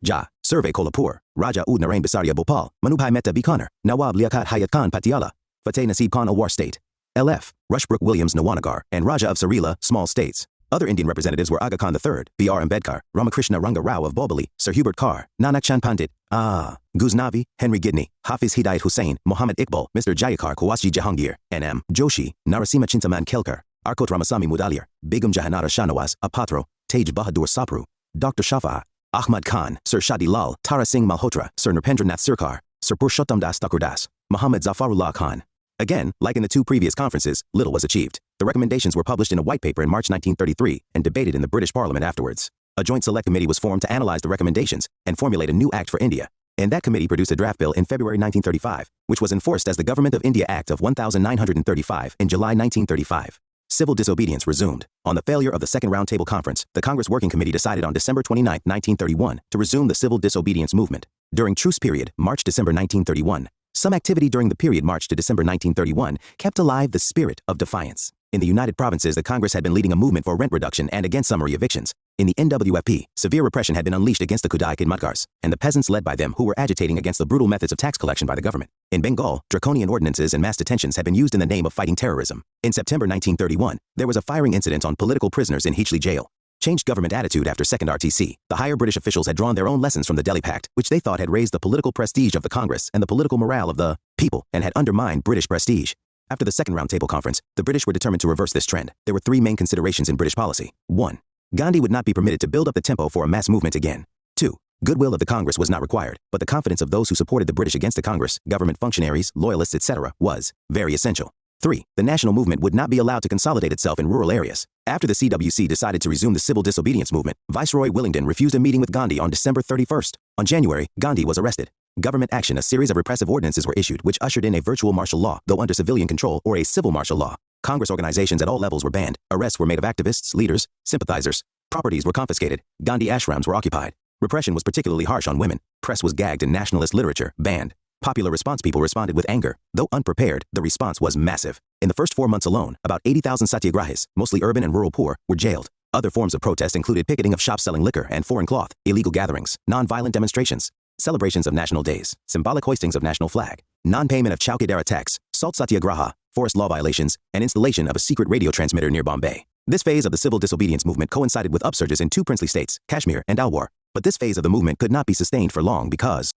Survey Kolhapur, Raja Ud Narain Bisaria Bhopal, Manubhai Mehta Bikaner, Nawab Liaquat Hayat Khan Patiala, Fateh Nasib Khan Alwar State, LF, Rushbrook Williams Nawanagar, and Raja of Sarila, small states. Other Indian representatives were Aga Khan III, B.R. Ambedkar, Ramakrishna Ranga Rao of Bobali, Sir Hubert Carr, Nanak Chand Pandit, Ghuznavi, Henry Gidney, Hafiz Hidayat Hussain, Muhammad Iqbal, Mr. Jayakar Kawasji Jahangir, N.M. Joshi, Narasima Chintaman Kelkar, Arkot Ramasamy Mudaliar, Begum Jahanara Shanawaz, Apatro, Tej Bahadur Sapru, Dr. Shafa, Ahmad Khan, Sir Shadi Lal, Tara Singh Malhotra, Sir Nrpendranath Sirkar, Sir Purushottam Das Thakurdas, Muhammad Zafarullah Khan. Again, like in the 2 previous conferences, little was achieved. The recommendations were published in a white paper in March 1933 and debated in the British Parliament afterwards. A joint select committee was formed to analyze the recommendations and formulate a new act for India. And that committee produced a draft bill in February 1935, which was enforced as the Government of India Act of 1935 in July 1935. Civil disobedience resumed. On the failure of the Second Round Table Conference, the Congress Working Committee decided on December 29, 1931, to resume the civil disobedience movement. During truce period, March-December 1931, some activity during the period March to December 1931 kept alive the spirit of defiance. In the United Provinces, the Congress had been leading a movement for rent reduction and against summary evictions. In the NWFP, severe repression had been unleashed against the Kudai Kidmatkars and the peasants led by them who were agitating against the brutal methods of tax collection by the government. In Bengal, draconian ordinances and mass detentions had been used in the name of fighting terrorism. In September 1931, there was a firing incident on political prisoners in Heachley Jail. Changed government attitude after second RTC. The higher British officials had drawn their own lessons from the Delhi Pact, which they thought had raised the political prestige of the Congress and the political morale of the people, and had undermined British prestige. After the Second Round Table Conference, the British were determined to reverse this trend. There were 3 main considerations in British policy. 1. Gandhi would not be permitted to build up the tempo for a mass movement again. 2. Goodwill of the Congress was not required, but the confidence of those who supported the British against the Congress, government functionaries, loyalists, etc., was very essential. 3. The national movement would not be allowed to consolidate itself in rural areas. After the CWC decided to resume the civil disobedience movement, Viceroy Willingdon refused a meeting with Gandhi on December 31st. On January, Gandhi was arrested. Government action: a series of repressive ordinances were issued which ushered in a virtual martial law, though under civilian control, or a civil martial law. Congress organizations at all levels were banned. Arrests were made of activists, leaders, sympathizers. Properties were confiscated. Gandhi ashrams were occupied. Repression was particularly harsh on women. Press was gagged and nationalist literature banned. Popular response people responded with anger. Though unprepared, the response was massive. In the first 4 months alone, about 80,000 satyagrahis, mostly urban and rural poor, were jailed. Other forms of protest included picketing of shops selling liquor and foreign cloth, illegal gatherings, non-violent demonstrations, celebrations of national days, symbolic hoistings of national flag, non-payment of Chowkidara tax, salt satyagraha, forest law violations, and installation of a secret radio transmitter near Bombay. This phase of the civil disobedience movement coincided with upsurges in 2 princely states, Kashmir and Alwar. But this phase of the movement could not be sustained for long because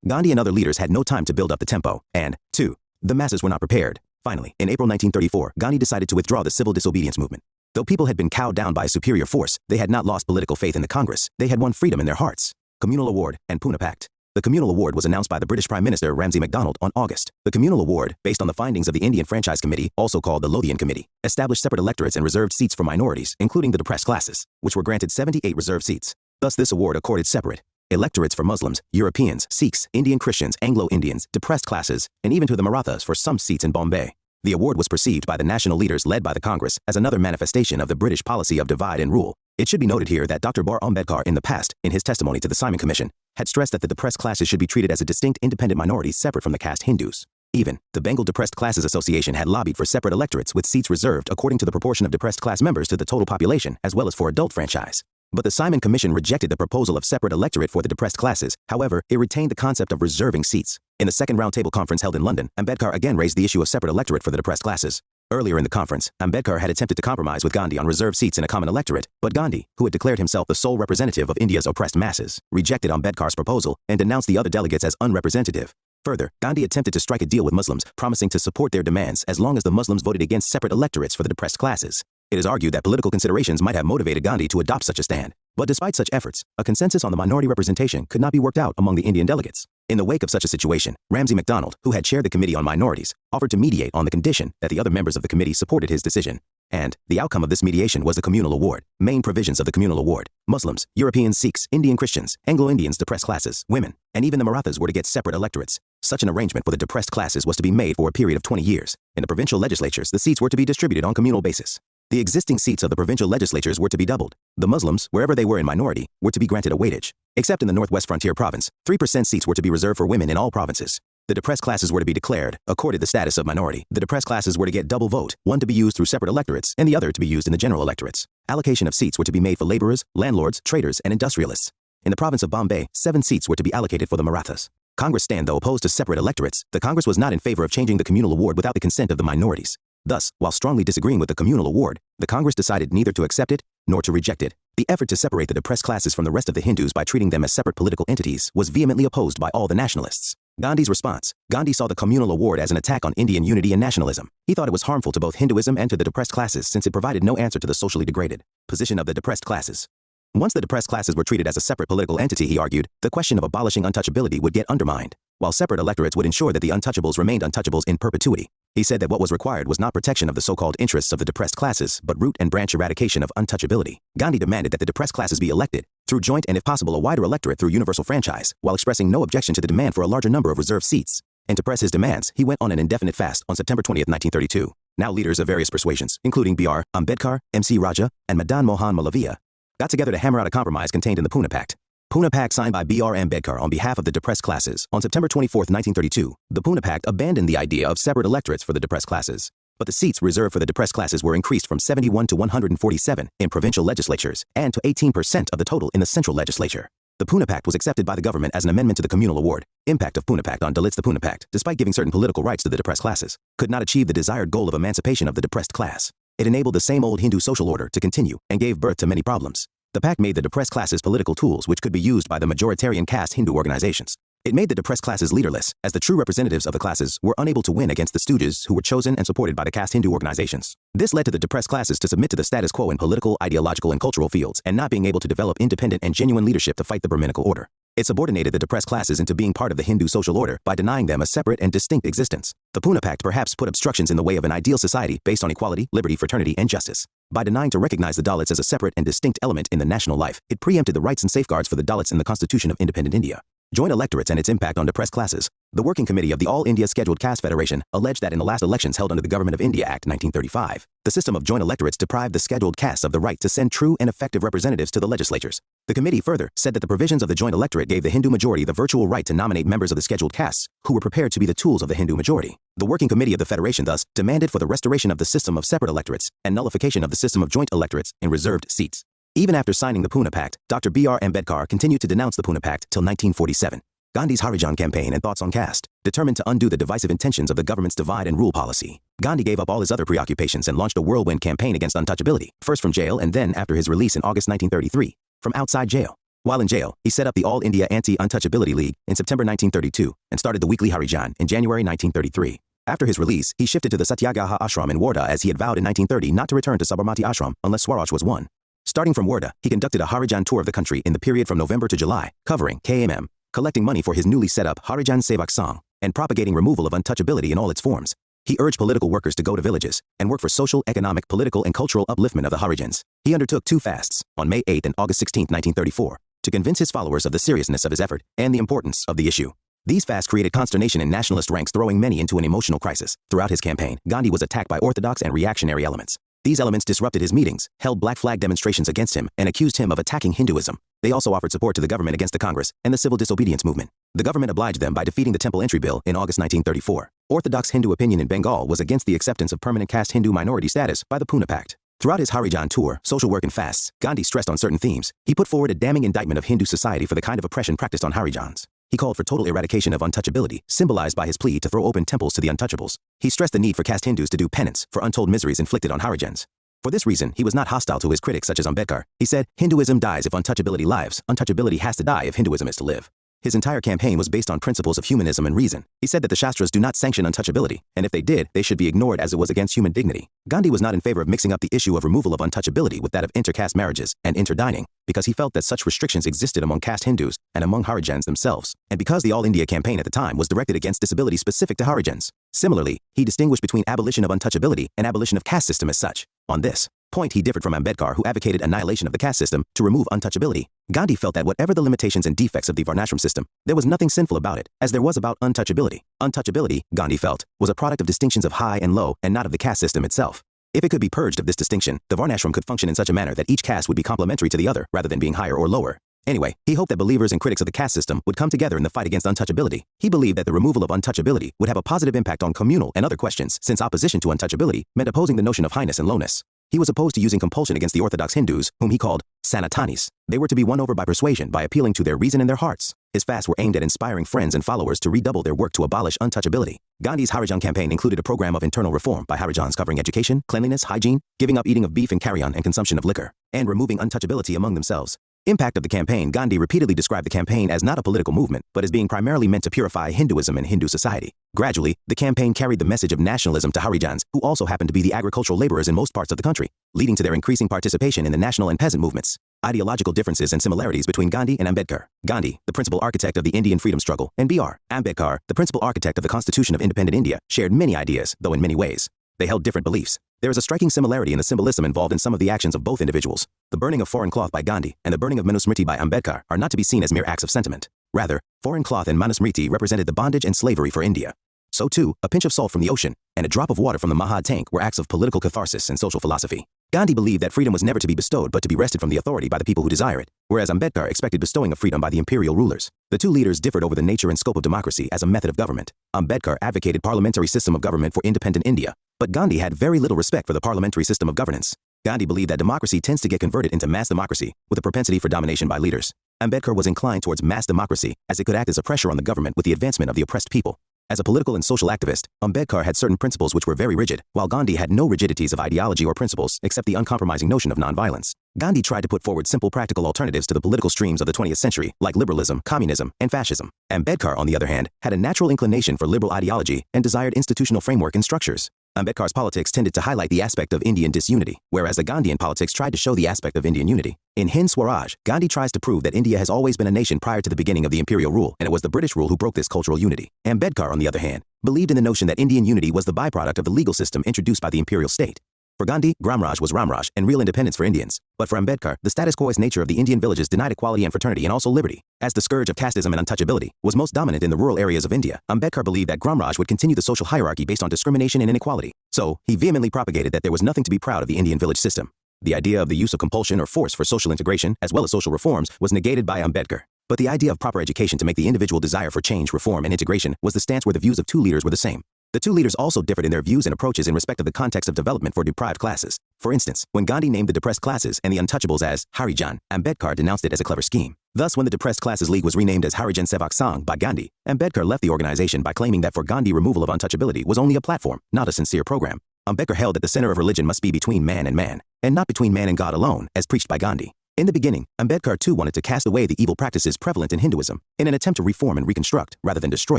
Gandhi and other leaders had no time to build up the tempo, and 2. The masses were not prepared. Finally, in April 1934, Gandhi decided to withdraw the civil disobedience movement. Though people had been cowed down by a superior force, they had not lost political faith in the Congress. They had won freedom in their hearts. Communal Award and Pune Pact. The Communal Award was announced by the British Prime Minister Ramsay MacDonald on August. The Communal Award, based on the findings of the Indian Franchise Committee, also called the Lothian Committee, established separate electorates and reserved seats for minorities, including the depressed classes, which were granted 78 reserved seats. Thus, this award accorded separate electorates for Muslims, Europeans, Sikhs, Indian Christians, Anglo-Indians, depressed classes, and even to the Marathas for some seats in Bombay. The award was perceived by the national leaders led by the Congress as another manifestation of the British policy of divide and rule. It should be noted here that Dr. Bar Ambedkar in the past, in his testimony to the Simon Commission, had stressed that the depressed classes should be treated as a distinct independent minority separate from the caste Hindus. Even, the Bengal Depressed Classes Association had lobbied for separate electorates with seats reserved according to the proportion of depressed class members to the total population, as well as for adult franchise. But the Simon Commission rejected the proposal of separate electorate for the depressed classes. However, it retained the concept of reserving seats. In the second roundtable conference held in London, Ambedkar again raised the issue of separate electorate for the depressed classes. Earlier in the conference, Ambedkar had attempted to compromise with Gandhi on reserved seats in a common electorate, but Gandhi, who had declared himself the sole representative of India's oppressed masses, rejected Ambedkar's proposal and denounced the other delegates as unrepresentative. Further, Gandhi attempted to strike a deal with Muslims, promising to support their demands as long as the Muslims voted against separate electorates for the depressed classes. It is argued that political considerations might have motivated Gandhi to adopt such a stand. But despite such efforts, a consensus on the minority representation could not be worked out among the Indian delegates. In the wake of such a situation, Ramsay MacDonald, who had chaired the Committee on Minorities, offered to mediate on the condition that the other members of the committee supported his decision. And the outcome of this mediation was the communal award. Main provisions of the communal award: Muslims, European Sikhs, Indian Christians, Anglo-Indians, depressed classes, women, and even the Marathas were to get separate electorates. Such an arrangement for the depressed classes was to be made for a period of 20 years. In the provincial legislatures, the seats were to be distributed on communal basis. The existing seats of the provincial legislatures were to be doubled. The Muslims, wherever they were in minority, were to be granted a weightage. Except in the Northwest Frontier Province, 3% seats were to be reserved for women in all provinces. The depressed classes were to be declared, accorded the status of minority. The depressed classes were to get double vote, one to be used through separate electorates and the other to be used in the general electorates. Allocation of seats were to be made for laborers, landlords, traders, and industrialists. In the province of Bombay, 7 seats were to be allocated for the Marathas. Congress stand, though opposed to separate electorates, the Congress was not in favor of changing the communal award without the consent of the minorities. Thus, while strongly disagreeing with the communal award, the Congress decided neither to accept it nor to reject it. The effort to separate the depressed classes from the rest of the Hindus by treating them as separate political entities was vehemently opposed by all the nationalists. Gandhi's response: Gandhi saw the communal award as an attack on Indian unity and nationalism. He thought it was harmful to both Hinduism and to the depressed classes since it provided no answer to the socially degraded position of the depressed classes. Once the depressed classes were treated as a separate political entity, he argued, the question of abolishing untouchability would get undermined, while separate electorates would ensure that the untouchables remained untouchables in perpetuity. He said that what was required was not protection of the so-called interests of the depressed classes, but root and branch eradication of untouchability. Gandhi demanded that the depressed classes be elected through joint and, if possible, a wider electorate through universal franchise, while expressing no objection to the demand for a larger number of reserved seats. And to press his demands, he went on an indefinite fast on September 20, 1932. Now leaders of various persuasions, including B.R. Ambedkar, M.C. Raja, and Madan Mohan Malaviya, got together to hammer out a compromise contained in the Pune Pact. Pune Pact signed by B.R. Ambedkar on behalf of the depressed classes. On September 24, 1932, the Pune Pact abandoned the idea of separate electorates for the depressed classes. But the seats reserved for the depressed classes were increased from 71 to 147 in provincial legislatures and to 18% of the total in the central legislature. The Pune Pact was accepted by the government as an amendment to the communal award. Impact of Pune Pact on Dalits: the Pune Pact, despite giving certain political rights to the depressed classes, could not achieve the desired goal of emancipation of the depressed class. It enabled the same old Hindu social order to continue and gave birth to many problems. The pact made the depressed classes political tools which could be used by the majoritarian caste Hindu organizations. It made the depressed classes leaderless, as the true representatives of the classes were unable to win against the stooges who were chosen and supported by the caste Hindu organizations. This led to the depressed classes to submit to the status quo in political, ideological, and cultural fields, and not being able to develop independent and genuine leadership to fight the Brahminical order. It subordinated the depressed classes into being part of the Hindu social order by denying them a separate and distinct existence. The Pune Pact perhaps put obstructions in the way of an ideal society based on equality, liberty, fraternity, and justice. By denying to recognize the Dalits as a separate and distinct element in the national life, it preempted the rights and safeguards for the Dalits in the Constitution of Independent India. Joint electorates and its impact on depressed classes. The Working Committee of the All India Scheduled Caste Federation alleged that in the last elections held under the Government of India Act 1935, the system of joint electorates deprived the scheduled castes of the right to send true and effective representatives to the legislatures. The committee further said that the provisions of the joint electorate gave the Hindu majority the virtual right to nominate members of the scheduled castes, who were prepared to be the tools of the Hindu majority. The Working Committee of the Federation thus demanded for the restoration of the system of separate electorates and nullification of the system of joint electorates in reserved seats. Even after signing the Pune Pact, Dr. B.R. Ambedkar continued to denounce the Pune Pact till 1947. Gandhi's Harijan campaign and thoughts on caste, determined to undo the divisive intentions of the government's divide and rule policy. Gandhi gave up all his other preoccupations and launched a whirlwind campaign against untouchability, first from jail and then after his release in August 1933, from outside jail. While in jail, he set up the All India Anti-Untouchability League in September 1932 and started the Weekly Harijan in January 1933. After his release, he shifted to the Satyagraha Ashram in Wardha as he had vowed in 1930 not to return to Sabarmati Ashram unless Swaraj was won. Starting from Wardha, he conducted a Harijan tour of the country in the period from November to July, covering KMM, collecting money for his newly set up Harijan Sevak Sangh, and propagating removal of untouchability in all its forms. He urged political workers to go to villages and work for social, economic, political, and cultural upliftment of the Harijans. He undertook 2 fasts, on May 8 and August 16, 1934, to convince his followers of the seriousness of his effort and the importance of the issue. These fasts created consternation in nationalist ranks, throwing many into an emotional crisis. Throughout his campaign, Gandhi was attacked by orthodox and reactionary elements. These elements disrupted his meetings, held black flag demonstrations against him, and accused him of attacking Hinduism. They also offered support to the government against the Congress and the civil disobedience movement. The government obliged them by defeating the Temple Entry Bill in August 1934. Orthodox Hindu opinion in Bengal was against the acceptance of permanent caste Hindu minority status by the Pune Pact. Throughout his Harijan tour, social work and fasts, Gandhi stressed on certain themes. He put forward a damning indictment of Hindu society for the kind of oppression practiced on Harijans. He called for total eradication of untouchability, symbolized by his plea to throw open temples to the untouchables. He stressed the need for caste Hindus to do penance for untold miseries inflicted on Harijans. For this reason, he was not hostile to his critics such as Ambedkar. He said, "Hinduism dies if untouchability lives. Untouchability has to die if Hinduism is to live." His entire campaign was based on principles of humanism and reason. He said that the Shastras do not sanction untouchability, and if they did, they should be ignored as it was against human dignity. Gandhi was not in favor of mixing up the issue of removal of untouchability with that of intercaste marriages and interdining, because he felt that such restrictions existed among caste Hindus and among Harijans themselves, and because the All India campaign at the time was directed against disability specific to Harijans. Similarly, he distinguished between abolition of untouchability and abolition of caste system as such. On this point, he differed from Ambedkar, who advocated annihilation of the caste system to remove untouchability. Gandhi felt that whatever the limitations and defects of the Varnashram system, there was nothing sinful about it, as there was about untouchability. Untouchability, Gandhi felt, was a product of distinctions of high and low and not of the caste system itself. If it could be purged of this distinction, the Varnashram could function in such a manner that each caste would be complementary to the other rather than being higher or lower. Anyway, he hoped that believers and critics of the caste system would come together in the fight against untouchability. He believed that the removal of untouchability would have a positive impact on communal and other questions, since opposition to untouchability meant opposing the notion of highness and lowness. He was opposed to using compulsion against the orthodox Hindus, whom he called Sanatanis. They were to be won over by persuasion by appealing to their reason and their hearts. His fasts were aimed at inspiring friends and followers to redouble their work to abolish untouchability. Gandhi's Harijan campaign included a program of internal reform by Harijans covering education, cleanliness, hygiene, giving up eating of beef and carrion and consumption of liquor, and removing untouchability among themselves. Impact of the campaign. Gandhi repeatedly described the campaign as not a political movement, but as being primarily meant to purify Hinduism and Hindu society. Gradually, the campaign carried the message of nationalism to Harijans, who also happened to be the agricultural laborers in most parts of the country, leading to their increasing participation in the national and peasant movements. Ideological differences and similarities between Gandhi and Ambedkar. Gandhi, the principal architect of the Indian freedom struggle, and B.R. Ambedkar, the principal architect of the Constitution of Independent India, shared many ideas, though in many ways they held different beliefs. There is a striking similarity in the symbolism involved in some of the actions of both individuals. The burning of foreign cloth by Gandhi and the burning of Manusmriti by Ambedkar are not to be seen as mere acts of sentiment. Rather, foreign cloth and Manusmriti represented the bondage and slavery for India. So too, a pinch of salt from the ocean and a drop of water from the Mahad tank were acts of political catharsis and social philosophy. Gandhi believed that freedom was never to be bestowed but to be wrested from the authority by the people who desire it, whereas Ambedkar expected bestowing of freedom by the imperial rulers. The two leaders differed over the nature and scope of democracy as a method of government. Ambedkar advocated parliamentary system of government for independent India, but Gandhi had very little respect for the parliamentary system of governance. Gandhi believed that democracy tends to get converted into mass democracy, with a propensity for domination by leaders. Ambedkar was inclined towards mass democracy, as it could act as a pressure on the government with the advancement of the oppressed people. As a political and social activist, Ambedkar had certain principles which were very rigid, while Gandhi had no rigidities of ideology or principles except the uncompromising notion of nonviolence. Gandhi tried to put forward simple practical alternatives to the political streams of the 20th century, like liberalism, communism, and fascism. Ambedkar, on the other hand, had a natural inclination for liberal ideology and desired institutional framework and structures. Ambedkar's politics tended to highlight the aspect of Indian disunity, whereas the Gandhian politics tried to show the aspect of Indian unity. In Hind Swaraj, Gandhi tries to prove that India has always been a nation prior to the beginning of the imperial rule, and it was the British rule who broke this cultural unity. Ambedkar, on the other hand, believed in the notion that Indian unity was the byproduct of the legal system introduced by the imperial state. For Gandhi, Gramraj was Ramraj and real independence for Indians. But for Ambedkar, the status quo nature of the Indian villages denied equality and fraternity and also liberty. As the scourge of casteism and untouchability was most dominant in the rural areas of India, Ambedkar believed that Gramraj would continue the social hierarchy based on discrimination and inequality. So, he vehemently propagated that there was nothing to be proud of the Indian village system. The idea of the use of compulsion or force for social integration, as well as social reforms, was negated by Ambedkar. But the idea of proper education to make the individual desire for change, reform, and integration was the stance where the views of two leaders were the same. The two leaders also differed in their views and approaches in respect of the context of development for deprived classes. For instance, when Gandhi named the depressed classes and the untouchables as Harijan, Ambedkar denounced it as a clever scheme. Thus, when the Depressed Classes League was renamed as Harijan Sevak Sangh by Gandhi, Ambedkar left the organization by claiming that for Gandhi removal of untouchability was only a platform, not a sincere program. Ambedkar held that the center of religion must be between man, and not between man and God alone, as preached by Gandhi. In the beginning, Ambedkar too wanted to cast away the evil practices prevalent in Hinduism, in an attempt to reform and reconstruct, rather than destroy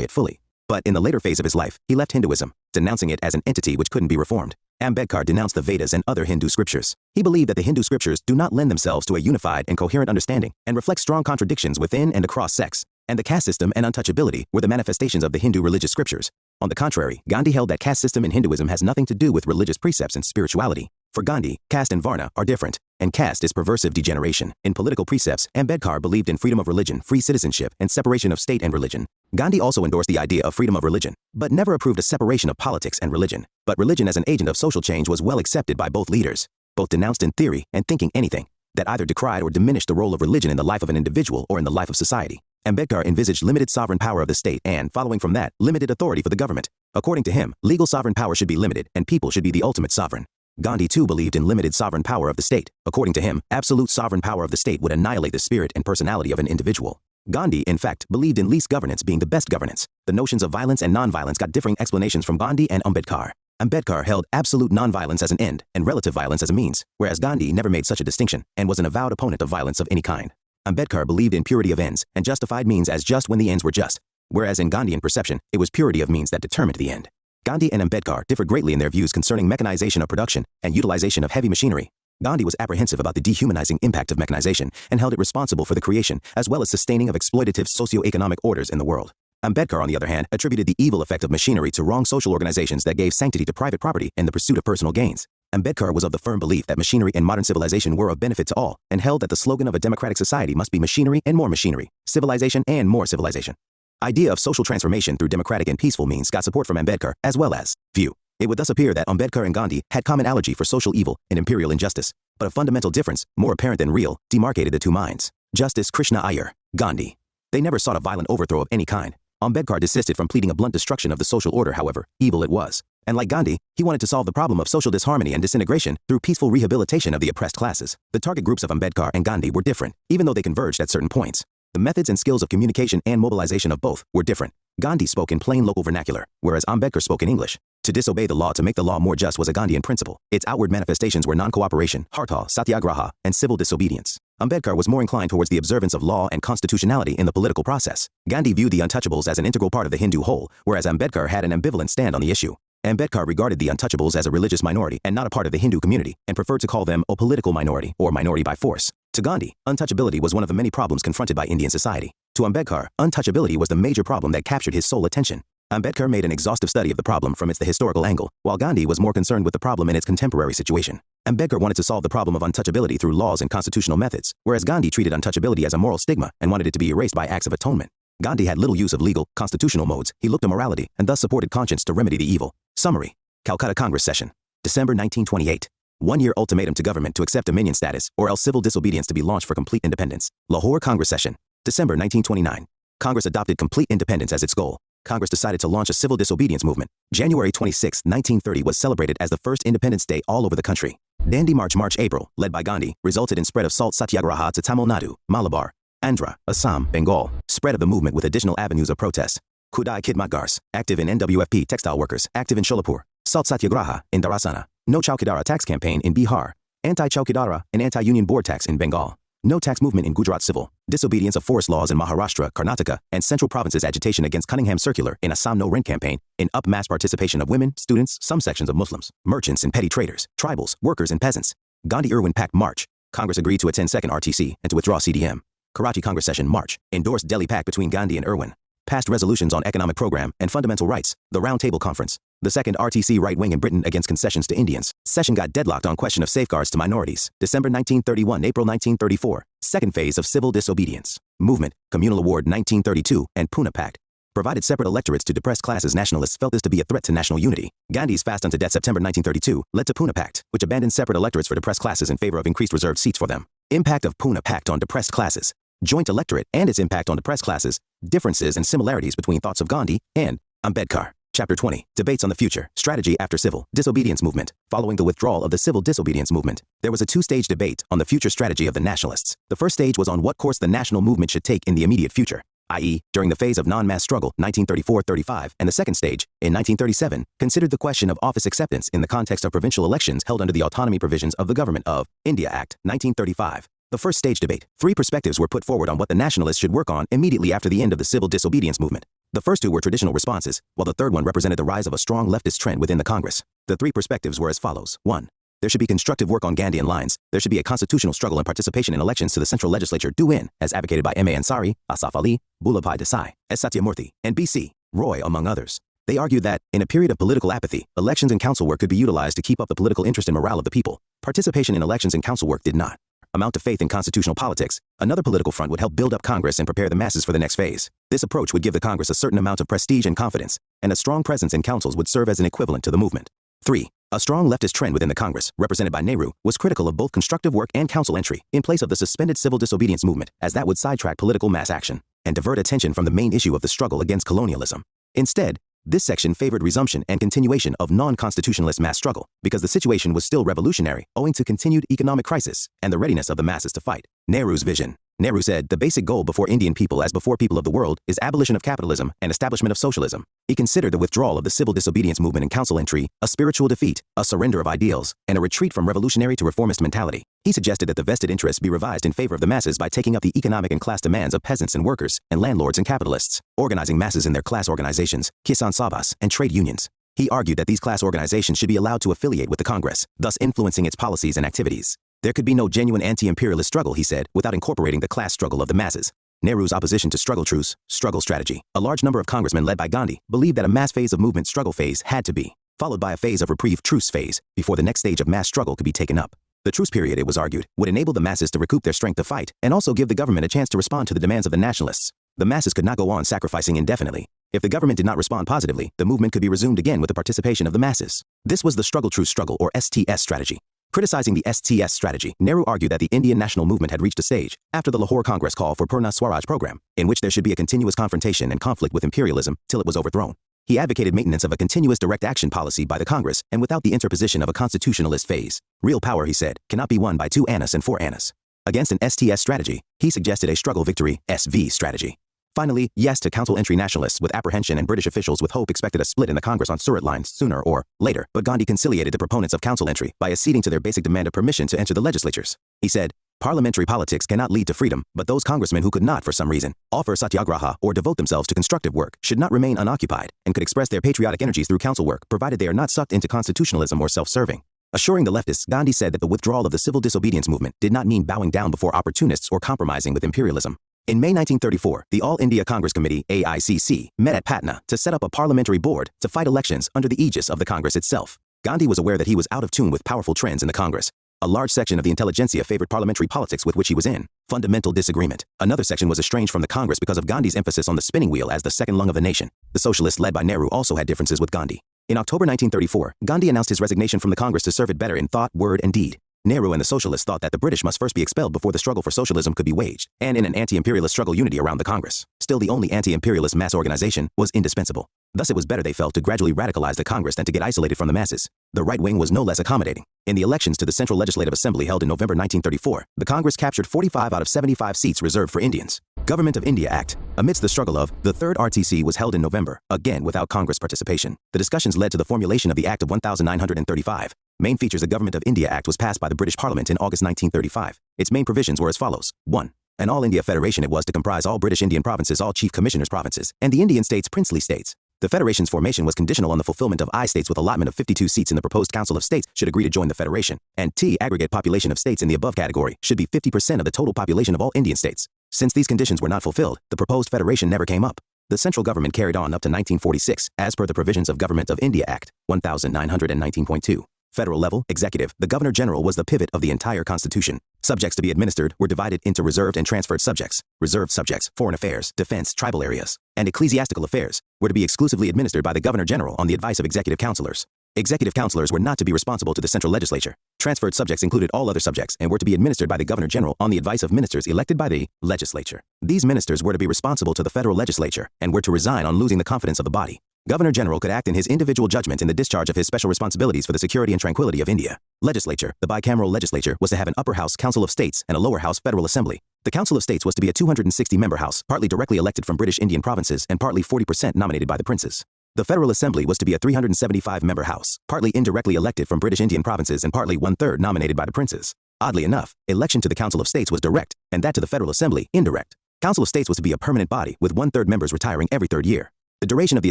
it fully. But in the later phase of his life, he left Hinduism, denouncing it as an entity which couldn't be reformed. Ambedkar denounced the Vedas and other Hindu scriptures. He believed that the Hindu scriptures do not lend themselves to a unified and coherent understanding, and reflect strong contradictions within and across sects, and the caste system and untouchability were the manifestations of the Hindu religious scriptures. On the contrary, Gandhi held that caste system in Hinduism has nothing to do with religious precepts and spirituality. For Gandhi, caste and varna are different, and caste is perversive degeneration. In political precepts, Ambedkar believed in freedom of religion, free citizenship, and separation of state and religion. Gandhi also endorsed the idea of freedom of religion, but never approved a separation of politics and religion. But religion as an agent of social change was well accepted by both leaders. Both denounced in theory and thinking anything that either decried or diminished the role of religion in the life of an individual or in the life of society. Ambedkar envisaged limited sovereign power of the state and, following from that, limited authority for the government. According to him, legal sovereign power should be limited and people should be the ultimate sovereign. Gandhi too believed in limited sovereign power of the state. According to him, absolute sovereign power of the state would annihilate the spirit and personality of an individual. Gandhi, in fact, believed in least governance being the best governance. The notions of violence and nonviolence got differing explanations from Gandhi and Ambedkar. Ambedkar held absolute nonviolence as an end and relative violence as a means, whereas Gandhi never made such a distinction and was an avowed opponent of violence of any kind. Ambedkar believed in purity of ends and justified means as just when the ends were just, whereas in Gandhian perception, it was purity of means that determined the end. Gandhi and Ambedkar differed greatly in their views concerning mechanization of production and utilization of heavy machinery. Gandhi was apprehensive about the dehumanizing impact of mechanization and held it responsible for the creation as well as sustaining of exploitative socio-economic orders in the world. Ambedkar, on the other hand, attributed the evil effect of machinery to wrong social organizations that gave sanctity to private property and the pursuit of personal gains. Ambedkar was of the firm belief that machinery and modern civilization were of benefit to all, and held that the slogan of a democratic society must be machinery and more machinery, civilization and more civilization. Idea of social transformation through democratic and peaceful means got support from Ambedkar as well as view. It would thus appear that Ambedkar and Gandhi had common allergy for social evil and imperial injustice, but a fundamental difference, more apparent than real, demarcated the two minds. Justice Krishna Iyer, Gandhi. They never sought a violent overthrow of any kind. Ambedkar desisted from pleading a blunt destruction of the social order, however evil it was. And like Gandhi, he wanted to solve the problem of social disharmony and disintegration through peaceful rehabilitation of the oppressed classes. The target groups of Ambedkar and Gandhi were different, even though they converged at certain points. The methods and skills of communication and mobilization of both were different. Gandhi spoke in plain local vernacular, whereas Ambedkar spoke in English. To disobey the law to make the law more just was a Gandhian principle. Its outward manifestations were non-cooperation, hartal, satyagraha, and civil disobedience. Ambedkar was more inclined towards the observance of law and constitutionality in the political process. Gandhi viewed the untouchables as an integral part of the Hindu whole, whereas Ambedkar had an ambivalent stand on the issue. Ambedkar regarded the untouchables as a religious minority and not a part of the Hindu community, and preferred to call them a political minority or minority by force. To Gandhi, untouchability was one of the many problems confronted by Indian society. To Ambedkar, untouchability was the major problem that captured his sole attention. Ambedkar made an exhaustive study of the problem from the historical angle, while Gandhi was more concerned with the problem in its contemporary situation. Ambedkar wanted to solve the problem of untouchability through laws and constitutional methods, whereas Gandhi treated untouchability as a moral stigma and wanted it to be erased by acts of atonement. Gandhi had little use of legal, constitutional modes. He looked to morality and thus supported conscience to remedy the evil. Summary. Calcutta Congress Session. December 1928. 1-year ultimatum to government to accept dominion status or else civil disobedience to be launched for complete independence. Lahore Congress Session. December 1929. Congress adopted complete independence as its goal. Congress decided to launch a civil disobedience movement. January 26, 1930 was celebrated as the first Independence Day all over the country. Dandi March-April, led by Gandhi, resulted in spread of salt satyagraha to Tamil Nadu, Malabar, Andhra, Assam, Bengal. Spread of the movement with additional avenues of protest. Kudai Khidmatgars, active in NWFP textile workers, active in Sholapur. Salt satyagraha in Dharasana. No Chowkidara tax campaign in Bihar. Anti-Chowkidara and anti-union board tax in Bengal. No tax movement in Gujarat civil. Disobedience of forest laws in Maharashtra, Karnataka, and central provinces. Agitation against Cunningham Circular in Assam. No rent campaign. In up mass participation of women, students, some sections of Muslims, merchants and petty traders, tribals, workers and peasants. Gandhi-Irwin Pact March. Congress agreed to attend second RTC and to withdraw CDM. Karachi Congress Session March. Endorsed Delhi Pact between Gandhi and Irwin. Passed resolutions on economic program and fundamental rights. The Round Table Conference. The second RTC right wing in Britain against concessions to Indians. Session got deadlocked on question of safeguards to minorities. December 1931, April 1934. Second phase of civil disobedience. Movement, Communal Award 1932, and Pune Pact. Provided separate electorates to depressed classes. Nationalists felt this to be a threat to national unity. Gandhi's fast unto death September 1932 led to Pune Pact, which abandoned separate electorates for depressed classes in favor of increased reserved seats for them. Impact of Pune Pact on depressed classes. Joint electorate and its impact on depressed classes. Differences and similarities between thoughts of Gandhi and Ambedkar. Chapter 20. Debates on the future. Strategy after civil disobedience movement. Following the withdrawal of the civil disobedience movement, there was a two-stage debate on the future strategy of the nationalists. The first stage was on what course the national movement should take in the immediate future, i.e., during the phase of non-mass struggle 1934-35, and the second stage, in 1937, considered the question of office acceptance in the context of provincial elections held under the autonomy provisions of the Government of India Act 1935. The first stage debate. 3 perspectives were put forward on what the nationalists should work on immediately after the end of the civil disobedience movement. The first 2 were traditional responses, while the third one represented the rise of a strong leftist trend within the Congress. The 3 perspectives were as follows. 1. There should be constructive work on Gandhian lines. There should be a constitutional struggle and participation in elections to the central legislature due in, as advocated by M.A. Ansari, Asaf Ali, Bhulabhai Desai, S. Satyamurthy, and B.C. Roy, among others. They argued that, in a period of political apathy, elections and council work could be utilized to keep up the political interest and morale of the people. Participation in elections and council work did not amount to faith in constitutional politics. Another political front would help build up Congress and prepare the masses for the next phase. This approach would give the Congress a certain amount of prestige and confidence, and a strong presence in councils would serve as an equivalent to the movement. 3. A strong leftist trend within the Congress, represented by Nehru, was critical of both constructive work and council entry, in place of the suspended civil disobedience movement, as that would sidetrack political mass action, and divert attention from the main issue of the struggle against colonialism. Instead, this section favored resumption and continuation of non-constitutionalist mass struggle, because the situation was still revolutionary owing to continued economic crisis and the readiness of the masses to fight. Nehru's vision. Nehru said, the basic goal before Indian people as before people of the world is abolition of capitalism and establishment of socialism. He considered the withdrawal of the civil disobedience movement and council entry a spiritual defeat, a surrender of ideals, and a retreat from revolutionary to reformist mentality. He suggested that the vested interests be revised in favor of the masses by taking up the economic and class demands of peasants and workers, and landlords and capitalists, organizing masses in their class organizations, Kisan Sabhas, and trade unions. He argued that these class organizations should be allowed to affiliate with the Congress, thus influencing its policies and activities. There could be no genuine anti-imperialist struggle, he said, without incorporating the class struggle of the masses. Nehru's opposition to struggle truce, struggle strategy. A large number of congressmen led by Gandhi believed that a mass phase of movement struggle phase had to be followed by a phase of reprieve truce phase before the next stage of mass struggle could be taken up. The truce period, it was argued, would enable the masses to recoup their strength to fight and also give the government a chance to respond to the demands of the nationalists. The masses could not go on sacrificing indefinitely. If the government did not respond positively, the movement could be resumed again with the participation of the masses. This was the struggle truce struggle or STS strategy. Criticizing the STS strategy, Nehru argued that the Indian national movement had reached a stage, after the Lahore Congress call for Purna Swaraj program, in which there should be a continuous confrontation and conflict with imperialism till it was overthrown. He advocated maintenance of a continuous direct action policy by the Congress and without the interposition of a constitutionalist phase. Real power, he said, cannot be won by 2 annas and 4 annas. Against an STS strategy, he suggested a struggle victory SV strategy. Finally, yes to council entry nationalists with apprehension and British officials with hope expected a split in the Congress on Surat lines sooner or later, but Gandhi conciliated the proponents of council entry by acceding to their basic demand of permission to enter the legislatures. He said, parliamentary politics cannot lead to freedom, but those congressmen who could not, for some reason, offer satyagraha or devote themselves to constructive work should not remain unoccupied and could express their patriotic energies through council work, provided they are not sucked into constitutionalism or self-serving. Assuring the leftists, Gandhi said that the withdrawal of the civil disobedience movement did not mean bowing down before opportunists or compromising with imperialism. In May 1934, the All India Congress Committee, AICC, met at Patna to set up a parliamentary board to fight elections under the aegis of the Congress itself. Gandhi was aware that he was out of tune with powerful trends in the Congress. A large section of the intelligentsia favored parliamentary politics with which he was in fundamental disagreement. Another section was estranged from the Congress because of Gandhi's emphasis on the spinning wheel as the second lung of the nation. The Socialists led by Nehru also had differences with Gandhi. In October 1934, Gandhi announced his resignation from the Congress to serve it better in thought, word, and deed. Nehru and the Socialists thought that the British must first be expelled before the struggle for socialism could be waged, and in an anti-imperialist struggle unity around the Congress. Still, the only anti-imperialist mass organization was indispensable. Thus it was better, they felt, to gradually radicalize the Congress than to get isolated from the masses. The right wing was no less accommodating. In the elections to the Central Legislative Assembly held in November 1934, the Congress captured 45 out of 75 seats reserved for Indians. Government of India Act. Amidst the struggle of, the third RTC was held in November, again without Congress participation. The discussions led to the formulation of the Act of 1935. Main features. The Government of India Act was passed by the British Parliament in August 1935. Its main provisions were as follows. 1. An all-India federation. It was to comprise all British Indian provinces, all chief commissioners' provinces, and the Indian states, princely states. The federation's formation was conditional on the fulfillment of I states with allotment of 52 seats in the proposed Council of States should agree to join the federation, and T aggregate population of states in the above category should be 50% of the total population of all Indian states. Since these conditions were not fulfilled, the proposed federation never came up. The central government carried on up to 1946, as per the provisions of Government of India Act, 1919.2. Federal level, executive, the Governor-General was the pivot of the entire Constitution. Subjects to be administered were divided into reserved and transferred subjects. Reserved subjects, foreign affairs, defense, tribal areas, and ecclesiastical affairs were to be exclusively administered by the Governor-General on the advice of executive councillors. Executive councillors were not to be responsible to the central legislature. Transferred subjects included all other subjects and were to be administered by the Governor-General on the advice of ministers elected by the legislature. These ministers were to be responsible to the federal legislature and were to resign on losing the confidence of the body. Governor-General could act in his individual judgment in the discharge of his special responsibilities for the security and tranquility of India. Legislature. The bicameral legislature was to have an upper house Council of States and a lower house Federal Assembly. The Council of States was to be a 260-member house, partly directly elected from British Indian provinces and partly 40% nominated by the princes. The Federal Assembly was to be a 375-member house, partly indirectly elected from British Indian provinces and partly 1/3 nominated by the princes. Oddly enough, election to the Council of States was direct, and that to the Federal Assembly indirect. Council of States was to be a permanent body, with 1/3 members retiring every 3rd year. The duration of the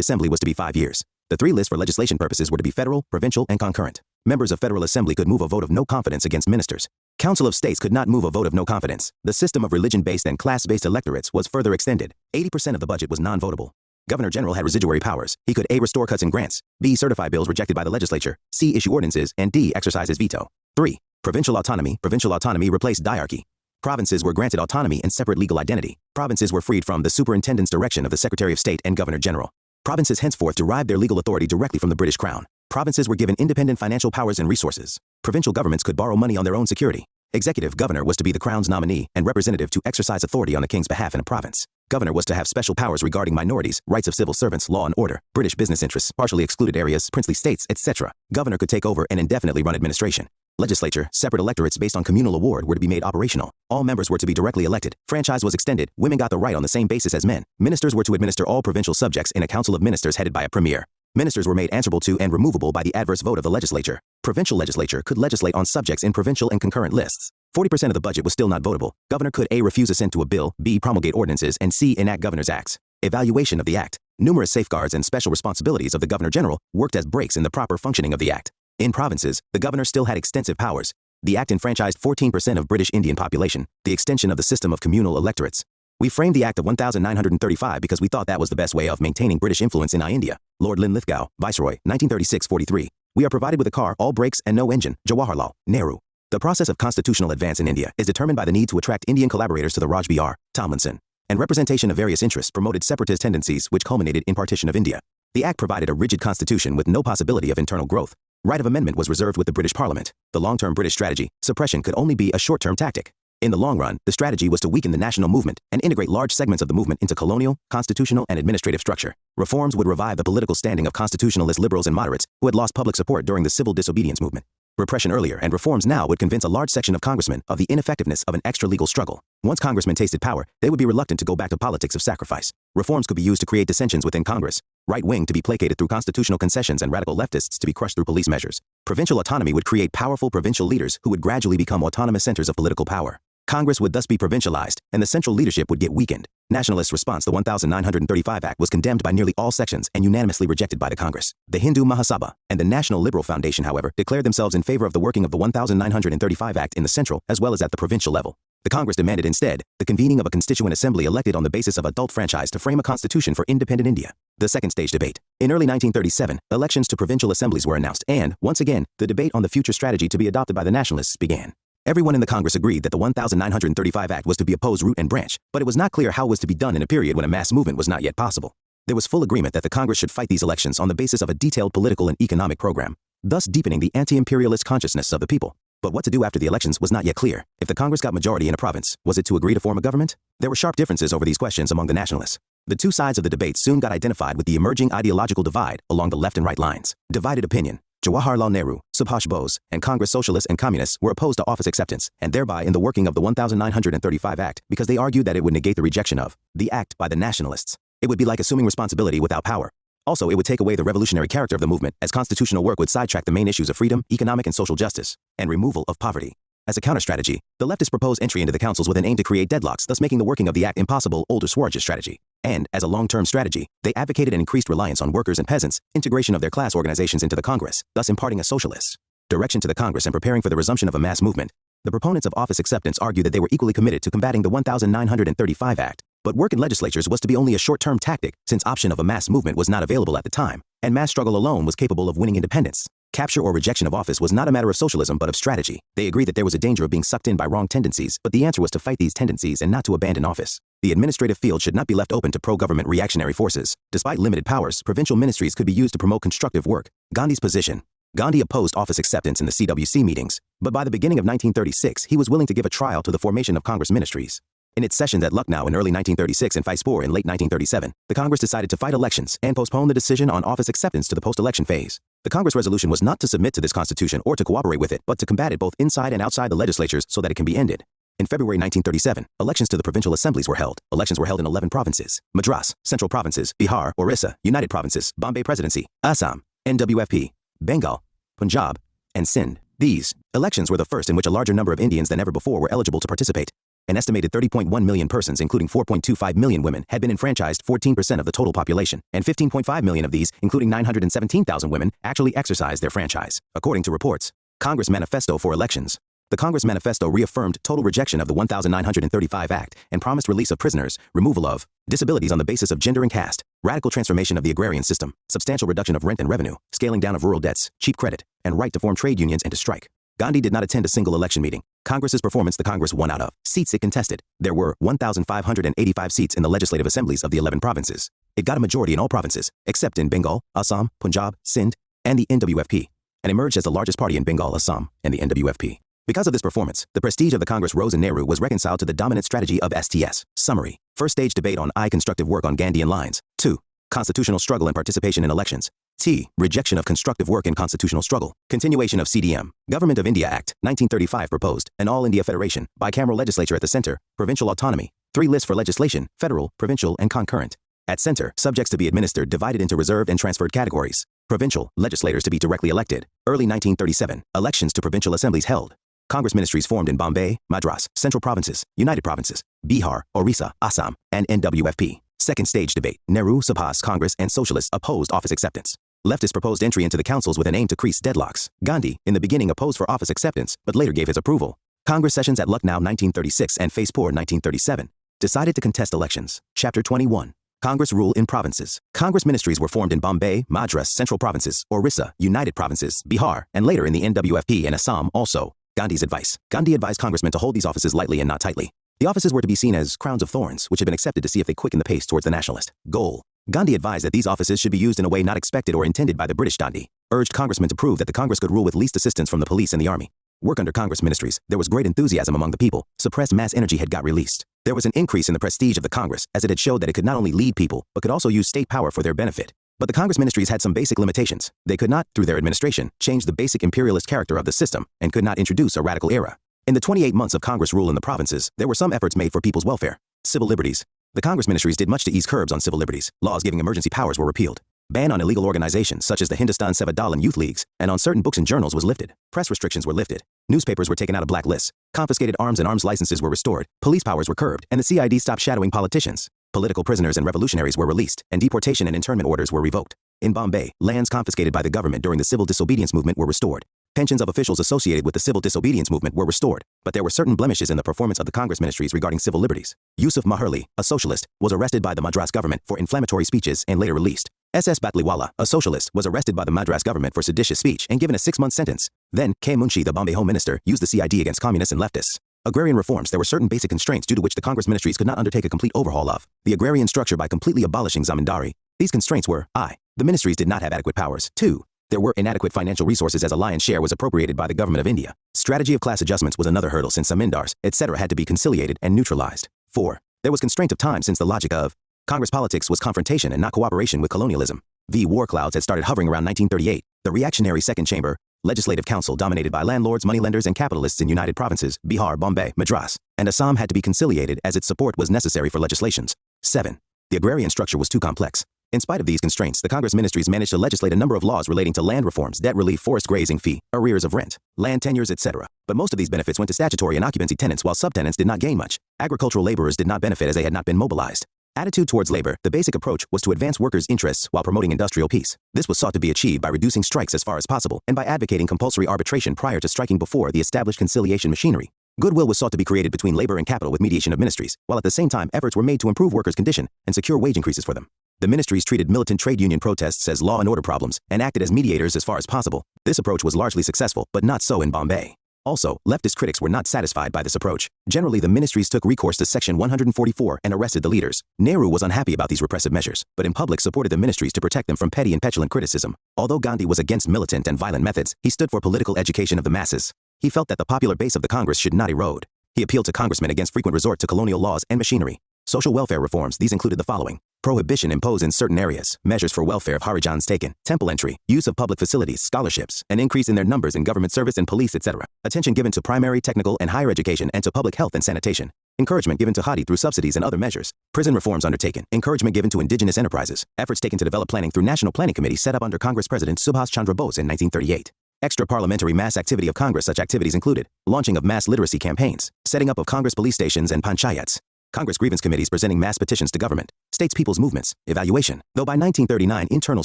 Assembly was to be 5 years. The 3 lists for legislation purposes were to be federal, provincial, and concurrent. Members of Federal Assembly could move a vote of no confidence against ministers. Council of States could not move a vote of no confidence. The system of religion-based and class-based electorates was further extended. 80% of the budget was non-votable. Governor-General had residuary powers. He could A. restore cuts and grants, B. certify bills rejected by the legislature, C. issue ordinances, and D. exercise his veto. 3. Provincial autonomy. Provincial autonomy replaced diarchy. Provinces were granted autonomy and separate legal identity. Provinces were freed from the superintendent's direction of the Secretary of State and Governor-General. Provinces henceforth derived their legal authority directly from the British Crown. Provinces were given independent financial powers and resources. Provincial governments could borrow money on their own security. Executive governor was to be the Crown's nominee and representative to exercise authority on the King's behalf in a province. Governor was to have special powers regarding minorities, rights of civil servants, law and order, British business interests, partially excluded areas, princely states, etc. Governor could take over and indefinitely run administration. Legislature, separate electorates based on communal award were to be made operational. All members were to be directly elected. Franchise was extended. Women got the right on the same basis as men. Ministers were to administer all provincial subjects in a council of ministers headed by a premier. Ministers were made answerable to and removable by the adverse vote of the legislature. Provincial legislature could legislate on subjects in provincial and concurrent lists. 40% of the budget was still not votable. Governor could A. refuse assent to a bill, B. promulgate ordinances, and C. enact governor's acts. Evaluation of the act. Numerous safeguards and special responsibilities of the governor general worked as brakes in the proper functioning of the act. In provinces, the governor still had extensive powers. The act enfranchised 14% of British Indian population, the extension of the system of communal electorates. We framed the Act of 1935 because we thought that was the best way of maintaining British influence in India. Lord Linlithgow, Viceroy, 1936-43. We are provided with a car, all brakes and no engine. Jawaharlal, Nehru. The process of constitutional advance in India is determined by the need to attract Indian collaborators to the Raj B.R. Tomlinson, and representation of various interests promoted separatist tendencies which culminated in partition of India. The Act provided a rigid constitution with no possibility of internal growth. Right of amendment was reserved with the British Parliament. The long-term British strategy, suppression, could only be a short-term tactic. In the long run, the strategy was to weaken the national movement and integrate large segments of the movement into colonial, constitutional, and administrative structure. Reforms would revive the political standing of constitutionalist liberals and moderates who had lost public support during the civil disobedience movement. Repression earlier and reforms now would convince a large section of congressmen of the ineffectiveness of an extra-legal struggle. Once congressmen tasted power, they would be reluctant to go back to politics of sacrifice. Reforms could be used to create dissensions within Congress. Right wing to be placated through constitutional concessions and radical leftists to be crushed through police measures. Provincial autonomy would create powerful provincial leaders who would gradually become autonomous centers of political power. Congress would thus be provincialized, and the central leadership would get weakened. Nationalist response. The 1935 Act was condemned by nearly all sections and unanimously rejected by the Congress. The Hindu Mahasabha and the National Liberal Foundation, however, declared themselves in favor of the working of the 1935 Act in the central as well as at the provincial level. The Congress demanded instead the convening of a constituent assembly elected on the basis of adult franchise to frame a constitution for independent India. The second stage debate. In early 1937, elections to provincial assemblies were announced and, once again, the debate on the future strategy to be adopted by the Nationalists began. Everyone in the Congress agreed that the 1935 Act was to be opposed root and branch, but it was not clear how it was to be done in a period when a mass movement was not yet possible. There was full agreement that the Congress should fight these elections on the basis of a detailed political and economic program, thus deepening the anti-imperialist consciousness of the people. But what to do after the elections was not yet clear. If the Congress got majority in a province, was it to agree to form a government? There were sharp differences over these questions among the nationalists. The two sides of the debate soon got identified with the emerging ideological divide along the left and right lines. Divided opinion. Jawaharlal Nehru, Subhash Bose, and Congress socialists and communists were opposed to office acceptance and thereby in the working of the 1935 Act because they argued that it would negate the rejection of the act by the nationalists. It would be like assuming responsibility without power. Also, it would take away the revolutionary character of the movement as constitutional work would sidetrack the main issues of freedom, economic and social justice, and removal of poverty. As a counter-strategy, the leftists proposed entry into the councils with an aim to create deadlocks, thus making the working of the act impossible. Older Swaraj's strategy. And, as a long-term strategy, they advocated an increased reliance on workers and peasants, integration of their class organizations into the Congress, thus imparting a socialist direction to the Congress and preparing for the resumption of a mass movement. The proponents of office acceptance argued that they were equally committed to combating the 1935 Act, but work in legislatures was to be only a short-term tactic since option of a mass movement was not available at the time, and mass struggle alone was capable of winning independence. Capture or rejection of office was not a matter of socialism but of strategy. They agreed that there was a danger of being sucked in by wrong tendencies, but the answer was to fight these tendencies and not to abandon office. The administrative field should not be left open to pro-government reactionary forces. Despite limited powers, provincial ministries could be used to promote constructive work. Gandhi's position. Gandhi opposed office acceptance in the CWC meetings, but by the beginning of 1936, he was willing to give a trial to the formation of Congress ministries. In its sessions at Lucknow in early 1936 and Firozpur in late 1937, the Congress decided to fight elections and postpone the decision on office acceptance to the post-election phase. The Congress resolution was not to submit to this constitution or to cooperate with it, but to combat it both inside and outside the legislatures so that it can be ended. In February 1937, elections to the provincial assemblies were held. Elections were held in 11 provinces: Madras, Central Provinces, Bihar, Orissa, United Provinces, Bombay Presidency, Assam, NWFP, Bengal, Punjab, and Sindh. These elections were the first in which a larger number of Indians than ever before were eligible to participate. An estimated 30.1 million persons, including 4.25 million women, had been enfranchised, 14% of the total population, and 15.5 million of these, including 917,000 women, actually exercised their franchise. According to reports, Congress Manifesto for Elections. The Congress Manifesto reaffirmed total rejection of the 1935 Act and promised release of prisoners, removal of disabilities on the basis of gender and caste, radical transformation of the agrarian system, substantial reduction of rent and revenue, scaling down of rural debts, cheap credit, and right to form trade unions and to strike. Gandhi did not attend a single election meeting. Congress's performance. The Congress won out of seats it contested. There were 1,585 seats in the legislative assemblies of the 11 provinces. It got a majority in all provinces, except in Bengal, Assam, Punjab, Sindh, and the NWFP, and emerged as the largest party in Bengal, Assam, and the NWFP. Because of this performance, the prestige of the Congress rose and Nehru was reconciled to the dominant strategy of STS. Summary. First stage debate on constructive work on Gandhian lines. 2. Constitutional struggle and participation in elections. T. Rejection of constructive work in constitutional struggle. Continuation of CDM. Government of India Act, 1935 proposed, an All India Federation, bicameral legislature at the center, provincial autonomy, 3 lists for legislation, federal, provincial, and concurrent. At center, subjects to be administered divided into reserved and transferred categories. Provincial, legislators to be directly elected. Early 1937, elections to provincial assemblies held. Congress ministries formed in Bombay, Madras, Central Provinces, United Provinces, Bihar, Orissa, Assam, and NWFP. Second stage debate. Nehru, Subhas, Congress, and Socialists opposed office acceptance. Leftists proposed entry into the councils with an aim to crease deadlocks. Gandhi, in the beginning, opposed for office acceptance, but later gave his approval. Congress sessions at Lucknow 1936 and Faizpur 1937. Decided to contest elections. Chapter 21. Congress rule in provinces. Congress ministries were formed in Bombay, Madras, Central Provinces, Orissa, United Provinces, Bihar, and later in the NWFP and Assam also. Gandhi's advice. Gandhi advised congressmen to hold these offices lightly and not tightly. The offices were to be seen as crowns of thorns, which had been accepted to see if they quickened the pace towards the nationalist goal. Gandhi advised that these offices should be used in a way not expected or intended by the British. Gandhi urged congressmen to prove that the Congress could rule with least assistance from the police and the army. Work under Congress ministries. There was great enthusiasm among the people. Suppressed mass energy had got released. There was an increase in the prestige of the Congress, as it had showed that it could not only lead people, but could also use state power for their benefit. But the Congress ministries had some basic limitations. They could not, through their administration, change the basic imperialist character of the system, and could not introduce a radical era. In the 28 months of Congress rule in the provinces, there were some efforts made for people's welfare. Civil liberties. The Congress ministries did much to ease curbs on civil liberties. Laws giving emergency powers were repealed. Ban on illegal organizations such as the Hindustan Seva Dal and youth leagues, and on certain books and journals was lifted. Press restrictions were lifted. Newspapers were taken out of blacklists. Confiscated arms and arms licenses were restored. Police powers were curbed, and the CID stopped shadowing politicians. Political prisoners and revolutionaries were released, and deportation and internment orders were revoked. In Bombay, lands confiscated by the government during the civil disobedience movement were restored. Pensions of officials associated with the civil disobedience movement were restored, but there were certain blemishes in the performance of the Congress ministries regarding civil liberties. Yusuf Maherli, a socialist, was arrested by the Madras government for inflammatory speeches and later released. S.S. Batliwala, a socialist, was arrested by the Madras government for seditious speech and given a 6-month sentence. Then, K. Munshi, the Bombay Home Minister, used the CID against communists and leftists. Agrarian reforms. There were certain basic constraints due to which the Congress ministries could not undertake a complete overhaul of the agrarian structure by completely abolishing zamindari. These constraints were: I. The ministries did not have adequate powers. 2. There were inadequate financial resources as a lion's share was appropriated by the government of India. Strategy of class adjustments was another hurdle since zamindars, etc. had to be conciliated and neutralized. 4. There was constraint of time since the logic of Congress politics was confrontation and not cooperation with colonialism. War clouds had started hovering around 1938. The reactionary Second Chamber, Legislative Council dominated by landlords, moneylenders, and capitalists in United Provinces, Bihar, Bombay, Madras, and Assam had to be conciliated as its support was necessary for legislations. 7. The agrarian structure was too complex. In spite of these constraints, the Congress ministries managed to legislate a number of laws relating to land reforms, debt relief, forest grazing fee, arrears of rent, land tenures, etc. But most of these benefits went to statutory and occupancy tenants, while subtenants did not gain much. Agricultural laborers did not benefit as they had not been mobilized. Attitude towards labor. The basic approach was to advance workers' interests while promoting industrial peace. This was sought to be achieved by reducing strikes as far as possible and by advocating compulsory arbitration prior to striking before the established conciliation machinery. Goodwill was sought to be created between labor and capital with mediation of ministries, while at the same time efforts were made to improve workers' condition and secure wage increases for them. The ministries treated militant trade union protests as law and order problems and acted as mediators as far as possible. This approach was largely successful, but not so in Bombay. Also, leftist critics were not satisfied by this approach. Generally, the ministries took recourse to Section 144 and arrested the leaders. Nehru was unhappy about these repressive measures, but in public supported the ministries to protect them from petty and petulant criticism. Although Gandhi was against militant and violent methods, he stood for political education of the masses. He felt that the popular base of the Congress should not erode. He appealed to congressmen against frequent resort to colonial laws and machinery. Social welfare reforms. These included the following: prohibition imposed in certain areas, measures for welfare of Harijans taken, temple entry, use of public facilities, scholarships, an increase in their numbers in government service and police, etc. Attention given to primary, technical, and higher education and to public health and sanitation. Encouragement given to Hadi through subsidies and other measures. Prison reforms undertaken. Encouragement given to indigenous enterprises. Efforts taken to develop planning through National Planning Committee set up under Congress President Subhas Chandra Bose in 1938. Extra parliamentary mass activity of Congress. Such activities included launching of mass literacy campaigns, setting up of Congress police stations and panchayats, Congress grievance committees presenting mass petitions to government, states people's movements, evaluation. Though by 1939 internal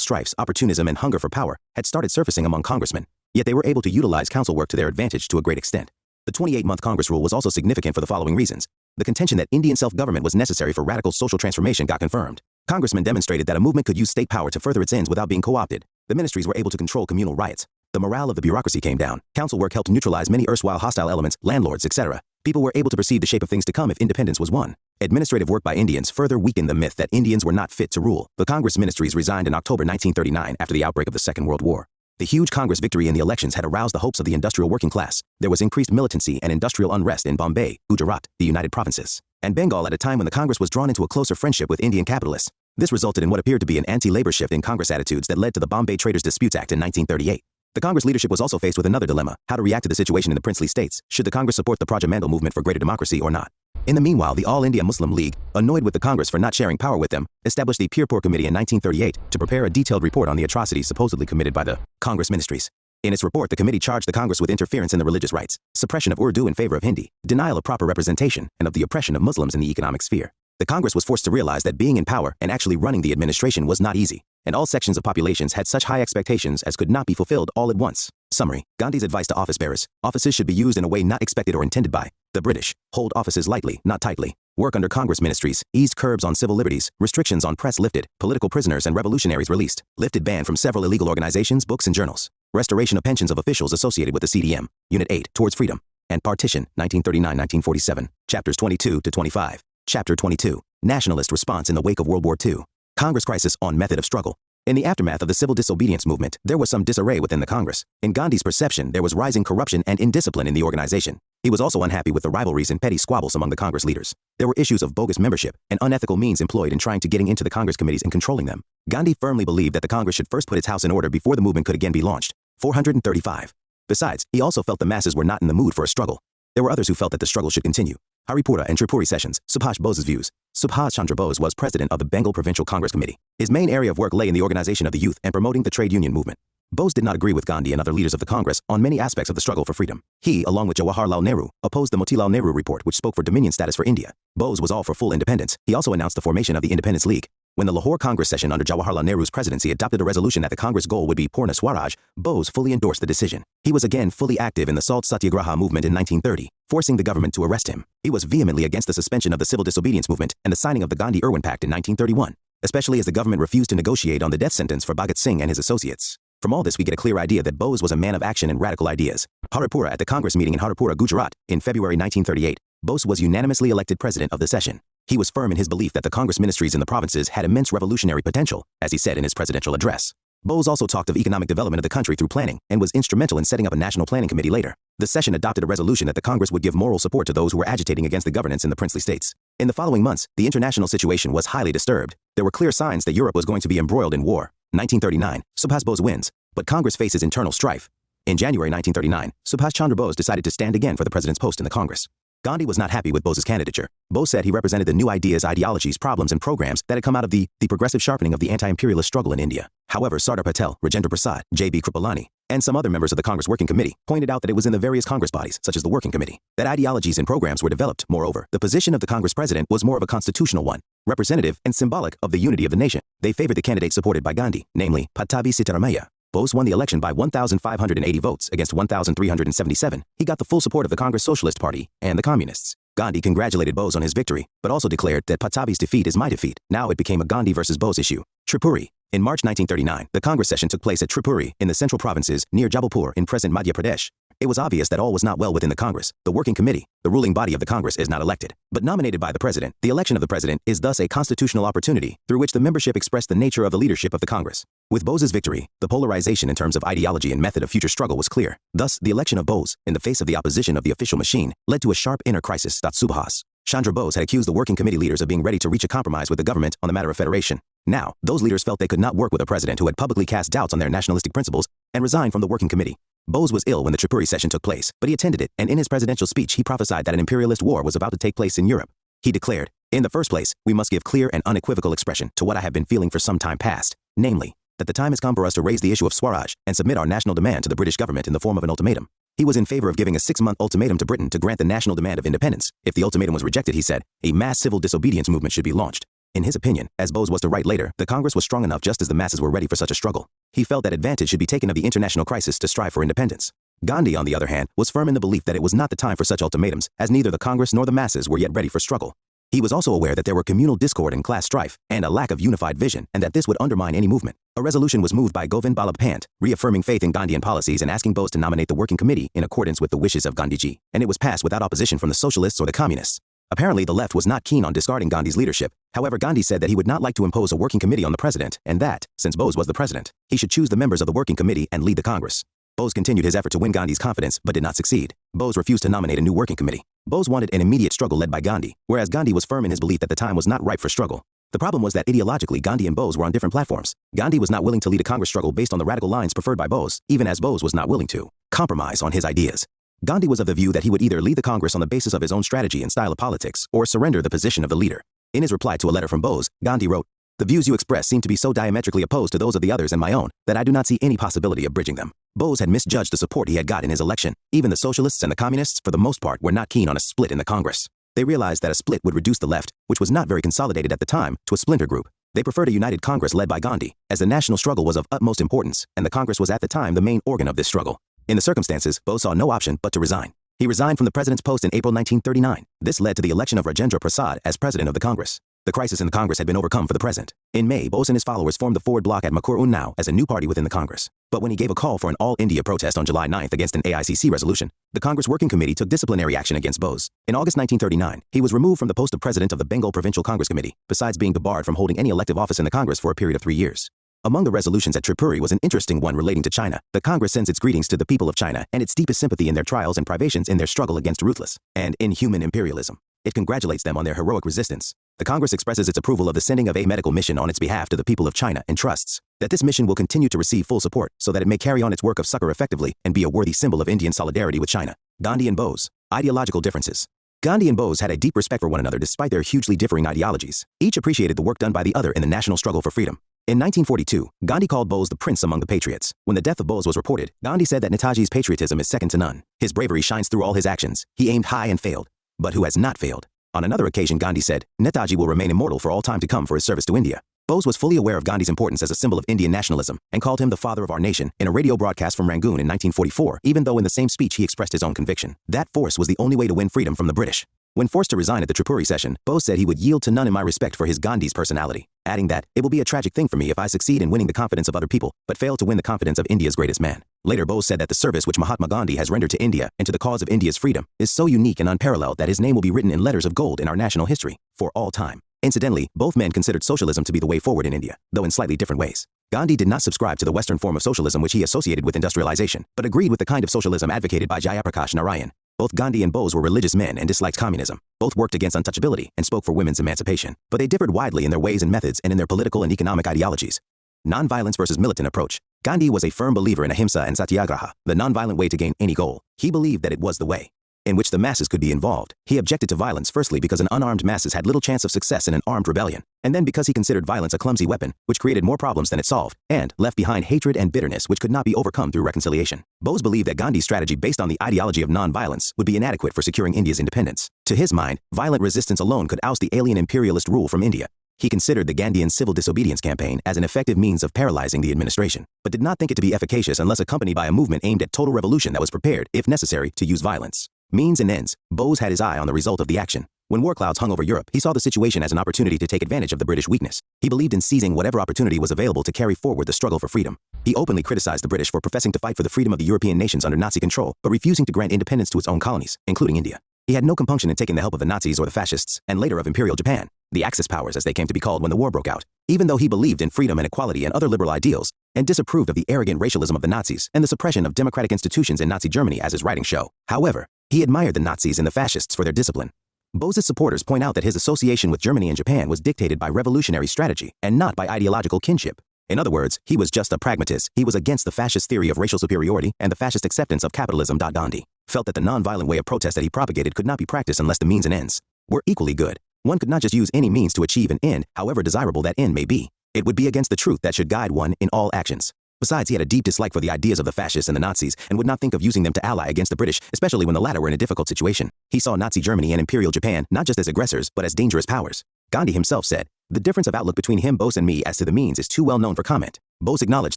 strifes, opportunism, and hunger for power had started surfacing among congressmen, yet they were able to utilize council work to their advantage to a great extent. The 28-month Congress rule was also significant for the following reasons. The contention that Indian self-government was necessary for radical social transformation got confirmed. Congressmen demonstrated that a movement could use state power to further its ends without being co-opted. The ministries were able to control communal riots. The morale of the bureaucracy came down. Council work helped neutralize many erstwhile hostile elements, landlords, etc. People were able to perceive the shape of things to come if independence was won. Administrative work by Indians further weakened the myth that Indians were not fit to rule. The Congress ministries resigned in October 1939 after the outbreak of the Second World War. The huge Congress victory in the elections had aroused the hopes of the industrial working class. There was increased militancy and industrial unrest in Bombay, Gujarat, the United Provinces, and Bengal at a time when the Congress was drawn into a closer friendship with Indian capitalists. This resulted in what appeared to be an anti-labor shift in Congress attitudes that led to the Bombay Traders Disputes Act in 1938. The Congress leadership was also faced with another dilemma: how to react to the situation in the princely states. Should the Congress support the Prajamandal movement for greater democracy or not? In the meanwhile, the All India Muslim League, annoyed with the Congress for not sharing power with them, established the Pirpur Committee in 1938 to prepare a detailed report on the atrocities supposedly committed by the Congress ministries. In its report, the committee charged the Congress with interference in the religious rights, suppression of Urdu in favor of Hindi, denial of proper representation, and of the oppression of Muslims in the economic sphere. The Congress was forced to realize that being in power and actually running the administration was not easy, and all sections of populations had such high expectations as could not be fulfilled all at once. Summary: Gandhi's advice to office bearers: offices should be used in a way not expected or intended by the British. Hold offices lightly, not tightly. Work under Congress ministries. Eased curbs on civil liberties. Restrictions on press lifted. Political prisoners and revolutionaries released. Lifted ban from several illegal organizations, books, and journals. Restoration of pensions of officials associated with the CDM. Unit 8, Towards Freedom. And Partition, 1939-1947. Chapters 22 to 25. Chapter 22. Nationalist Response in the Wake of World War II. Congress Crisis on Method of Struggle. In the aftermath of the civil disobedience movement, there was some disarray within the Congress. In Gandhi's perception, there was rising corruption and indiscipline in the organization. He was also unhappy with the rivalries and petty squabbles among the Congress leaders. There were issues of bogus membership and unethical means employed in trying to getting into the Congress committees and controlling them. Gandhi firmly believed that the Congress should first put its house in order before the movement could again be launched. 435. Besides, he also felt the masses were not in the mood for a struggle. There were others who felt that the struggle should continue. Haripura and Tripuri sessions. Subhash Bose's views. Subhash Chandra Bose was president of the Bengal Provincial Congress Committee. His main area of work lay in the organization of the youth and promoting the trade union movement. Bose did not agree with Gandhi and other leaders of the Congress on many aspects of the struggle for freedom. He, along with Jawaharlal Nehru, opposed the Motilal Nehru report, which spoke for dominion status for India. Bose was all for full independence. He also announced the formation of the Independence League. When the Lahore Congress session under Jawaharlal Nehru's presidency adopted a resolution that the Congress goal would be Purna Swaraj, Bose fully endorsed the decision. He was again fully active in the Salt Satyagraha movement in 1930, forcing the government to arrest him. He was vehemently against the suspension of the civil disobedience movement and the signing of the Gandhi-Irwin Pact in 1931, especially as the government refused to negotiate on the death sentence for Bhagat Singh and his associates. From all this, we get a clear idea that Bose was a man of action and radical ideas. Haripura. At the Congress meeting in Haripura, Gujarat, in February 1938, Bose was unanimously elected president of the session. He was firm in his belief that the Congress ministries in the provinces had immense revolutionary potential, as he said in his presidential address. Bose also talked of economic development of the country through planning, and was instrumental in setting up a national planning committee later. The session adopted a resolution that the Congress would give moral support to those who were agitating against the governance in the princely states. In the following months, the international situation was highly disturbed. There were clear signs that Europe was going to be embroiled in war. 1939, Subhas Bose wins, but Congress faces internal strife. In January 1939, Subhash Chandra Bose decided to stand again for the president's post in the Congress. Gandhi was not happy with Bose's candidature. Bose said he represented the new ideas, ideologies, problems, and programs that had come out of the progressive sharpening of the anti-imperialist struggle in India. However, Sardar Patel, Rajendra Prasad, J.B. Kripalani, and some other members of the Congress Working Committee pointed out that it was in the various Congress bodies, such as the Working Committee, that ideologies and programs were developed. Moreover, the position of the Congress president was more of a constitutional one, representative and symbolic of the unity of the nation. They favored the candidate supported by Gandhi, namely Pattabhi Sitaramaiah. Bose won the election by 1,580 votes against 1,377. He got the full support of the Congress Socialist Party and the Communists. Gandhi congratulated Bose on his victory, but also declared that Pattabhi's defeat is my defeat. Now it became a Gandhi versus Bose issue. Tripuri. In March 1939, the Congress session took place at Tripuri, in the central provinces, near Jabalpur in present Madhya Pradesh. It was obvious that all was not well within the Congress. The Working Committee, the ruling body of the Congress, is not elected, but nominated by the President. The election of the President is thus a constitutional opportunity through which the membership expressed the nature of the leadership of the Congress. With Bose's victory, the polarization in terms of ideology and method of future struggle was clear. Thus, the election of Bose, in the face of the opposition of the official machine, led to a sharp inner crisis. Subhas Chandra Bose had accused the Working Committee leaders of being ready to reach a compromise with the government on the matter of federation. Now, those leaders felt they could not work with a president who had publicly cast doubts on their nationalistic principles and resigned from the Working Committee. Bose was ill when the Tripuri session took place, but he attended it, and in his presidential speech he prophesied that an imperialist war was about to take place in Europe. He declared, "In the first place, we must give clear and unequivocal expression to what I have been feeling for some time past, namely, that the time has come for us to raise the issue of Swaraj and submit our national demand to the British government in the form of an ultimatum." He was in favor of giving a 6-month ultimatum to Britain to grant the national demand of independence. If the ultimatum was rejected, he said, a mass civil disobedience movement should be launched. In his opinion, as Bose was to write later, the Congress was strong enough just as the masses were ready for such a struggle. He felt that advantage should be taken of the international crisis to strive for independence. Gandhi, on the other hand, was firm in the belief that it was not the time for such ultimatums, as neither the Congress nor the masses were yet ready for struggle. He was also aware that there were communal discord and class strife, and a lack of unified vision, and that this would undermine any movement. A resolution was moved by Govind Ballabh Pant, reaffirming faith in Gandhian policies and asking Bose to nominate the Working Committee in accordance with the wishes of Gandhiji, and it was passed without opposition from the Socialists or the Communists. Apparently, the left was not keen on discarding Gandhi's leadership. However, Gandhi said that he would not like to impose a Working Committee on the president, and that, since Bose was the president, he should choose the members of the Working Committee and lead the Congress. Bose continued his effort to win Gandhi's confidence, but did not succeed. Bose refused to nominate a new Working Committee. Bose wanted an immediate struggle led by Gandhi, whereas Gandhi was firm in his belief that the time was not ripe for struggle. The problem was that ideologically Gandhi and Bose were on different platforms. Gandhi was not willing to lead a Congress struggle based on the radical lines preferred by Bose, even as Bose was not willing to compromise on his ideas. Gandhi was of the view that he would either lead the Congress on the basis of his own strategy and style of politics, or surrender the position of the leader. In his reply to a letter from Bose, Gandhi wrote, "The views you express seem to be so diametrically opposed to those of the others and my own, that I do not see any possibility of bridging them." Bose had misjudged the support he had got in his election. Even the Socialists and the Communists, for the most part, were not keen on a split in the Congress. They realized that a split would reduce the left, which was not very consolidated at the time, to a splinter group. They preferred a united Congress led by Gandhi, as the national struggle was of utmost importance, and the Congress was at the time the main organ of this struggle. In the circumstances, Bose saw no option but to resign. He resigned from the president's post in April 1939. This led to the election of Rajendra Prasad as president of the Congress. The crisis in the Congress had been overcome for the present. In May, Bose and his followers formed the Forward Bloc at Makur-un-Nau as a new party within the Congress. But when he gave a call for an all-India protest on July 9th against an AICC resolution, the Congress Working Committee took disciplinary action against Bose. In August 1939, he was removed from the post of president of the Bengal Provincial Congress Committee, besides being debarred from holding any elective office in the Congress for a period of 3 years. Among the resolutions at Tripuri was an interesting one relating to China. The Congress sends its greetings to the people of China and its deepest sympathy in their trials and privations in their struggle against ruthless and inhuman imperialism. It congratulates them on their heroic resistance. The Congress expresses its approval of the sending of a medical mission on its behalf to the people of China and trusts that this mission will continue to receive full support so that it may carry on its work of succor effectively and be a worthy symbol of Indian solidarity with China. Gandhi and Bose. Ideological differences. Gandhi and Bose had a deep respect for one another despite their hugely differing ideologies. Each appreciated the work done by the other in the national struggle for freedom. In 1942, Gandhi called Bose the prince among the patriots. When the death of Bose was reported, Gandhi said that Netaji's patriotism is second to none. His bravery shines through all his actions. He aimed high and failed. But who has not failed? On another occasion, Gandhi said, "Netaji will remain immortal for all time to come for his service to India." Bose was fully aware of Gandhi's importance as a symbol of Indian nationalism and called him the father of our nation in a radio broadcast from Rangoon in 1944, even though in the same speech he expressed his own conviction. That force was the only way to win freedom from the British. When forced to resign at the Tripuri session, Bose said he would yield to none in my respect for his Gandhi's personality, adding that, "It will be a tragic thing for me if I succeed in winning the confidence of other people, but fail to win the confidence of India's greatest man." Later, Bose said that the service which Mahatma Gandhi has rendered to India and to the cause of India's freedom is so unique and unparalleled that his name will be written in letters of gold in our national history, for all time. Incidentally, both men considered socialism to be the way forward in India, though in slightly different ways. Gandhi did not subscribe to the Western form of socialism which he associated with industrialization, but agreed with the kind of socialism advocated by Jayaprakash Narayan. Both Gandhi and Bose were religious men and disliked communism. Both worked against untouchability and spoke for women's emancipation, but they differed widely in their ways and methods and in their political and economic ideologies. Nonviolence versus militant approach. Gandhi was a firm believer in ahimsa and satyagraha, the nonviolent way to gain any goal. He believed that it was the way in which the masses could be involved. He objected to violence firstly because an unarmed masses had little chance of success in an armed rebellion, and then because he considered violence a clumsy weapon, which created more problems than it solved, and left behind hatred and bitterness which could not be overcome through reconciliation. Bose believed that Gandhi's strategy based on the ideology of non-violence would be inadequate for securing India's independence. To his mind, violent resistance alone could oust the alien imperialist rule from India. He considered the Gandhian civil disobedience campaign as an effective means of paralyzing the administration, but did not think it to be efficacious unless accompanied by a movement aimed at total revolution that was prepared, if necessary, to use violence. Means and ends. Bose had his eye on the result of the action. When war clouds hung over Europe, he saw the situation as an opportunity to take advantage of the British weakness. He believed in seizing whatever opportunity was available to carry forward the struggle for freedom. He openly criticized the British for professing to fight for the freedom of the European nations under Nazi control, but refusing to grant independence to its own colonies, including India. He had no compunction in taking the help of the Nazis or the fascists, and later of Imperial Japan, the Axis powers as they came to be called when the war broke out. Even though he believed in freedom and equality and other liberal ideals, and disapproved of the arrogant racialism of the Nazis and the suppression of democratic institutions in Nazi Germany as his writings show. However, he admired the Nazis and the fascists for their discipline. Bose's supporters point out that his association with Germany and Japan was dictated by revolutionary strategy and not by ideological kinship. In other words, he was just a pragmatist. He was against the fascist theory of racial superiority and the fascist acceptance of capitalism. Gandhi felt that the non-violent way of protest that he propagated could not be practiced unless the means and ends were equally good. One could not just use any means to achieve an end, however desirable that end may be. It would be against the truth that should guide one in all actions. Besides, he had a deep dislike for the ideas of the fascists and the Nazis and would not think of using them to ally against the British, especially when the latter were in a difficult situation. He saw Nazi Germany and Imperial Japan not just as aggressors, but as dangerous powers. Gandhi himself said, "The difference of outlook between him, Bose, and me as to the means is too well known for comment." Bose acknowledged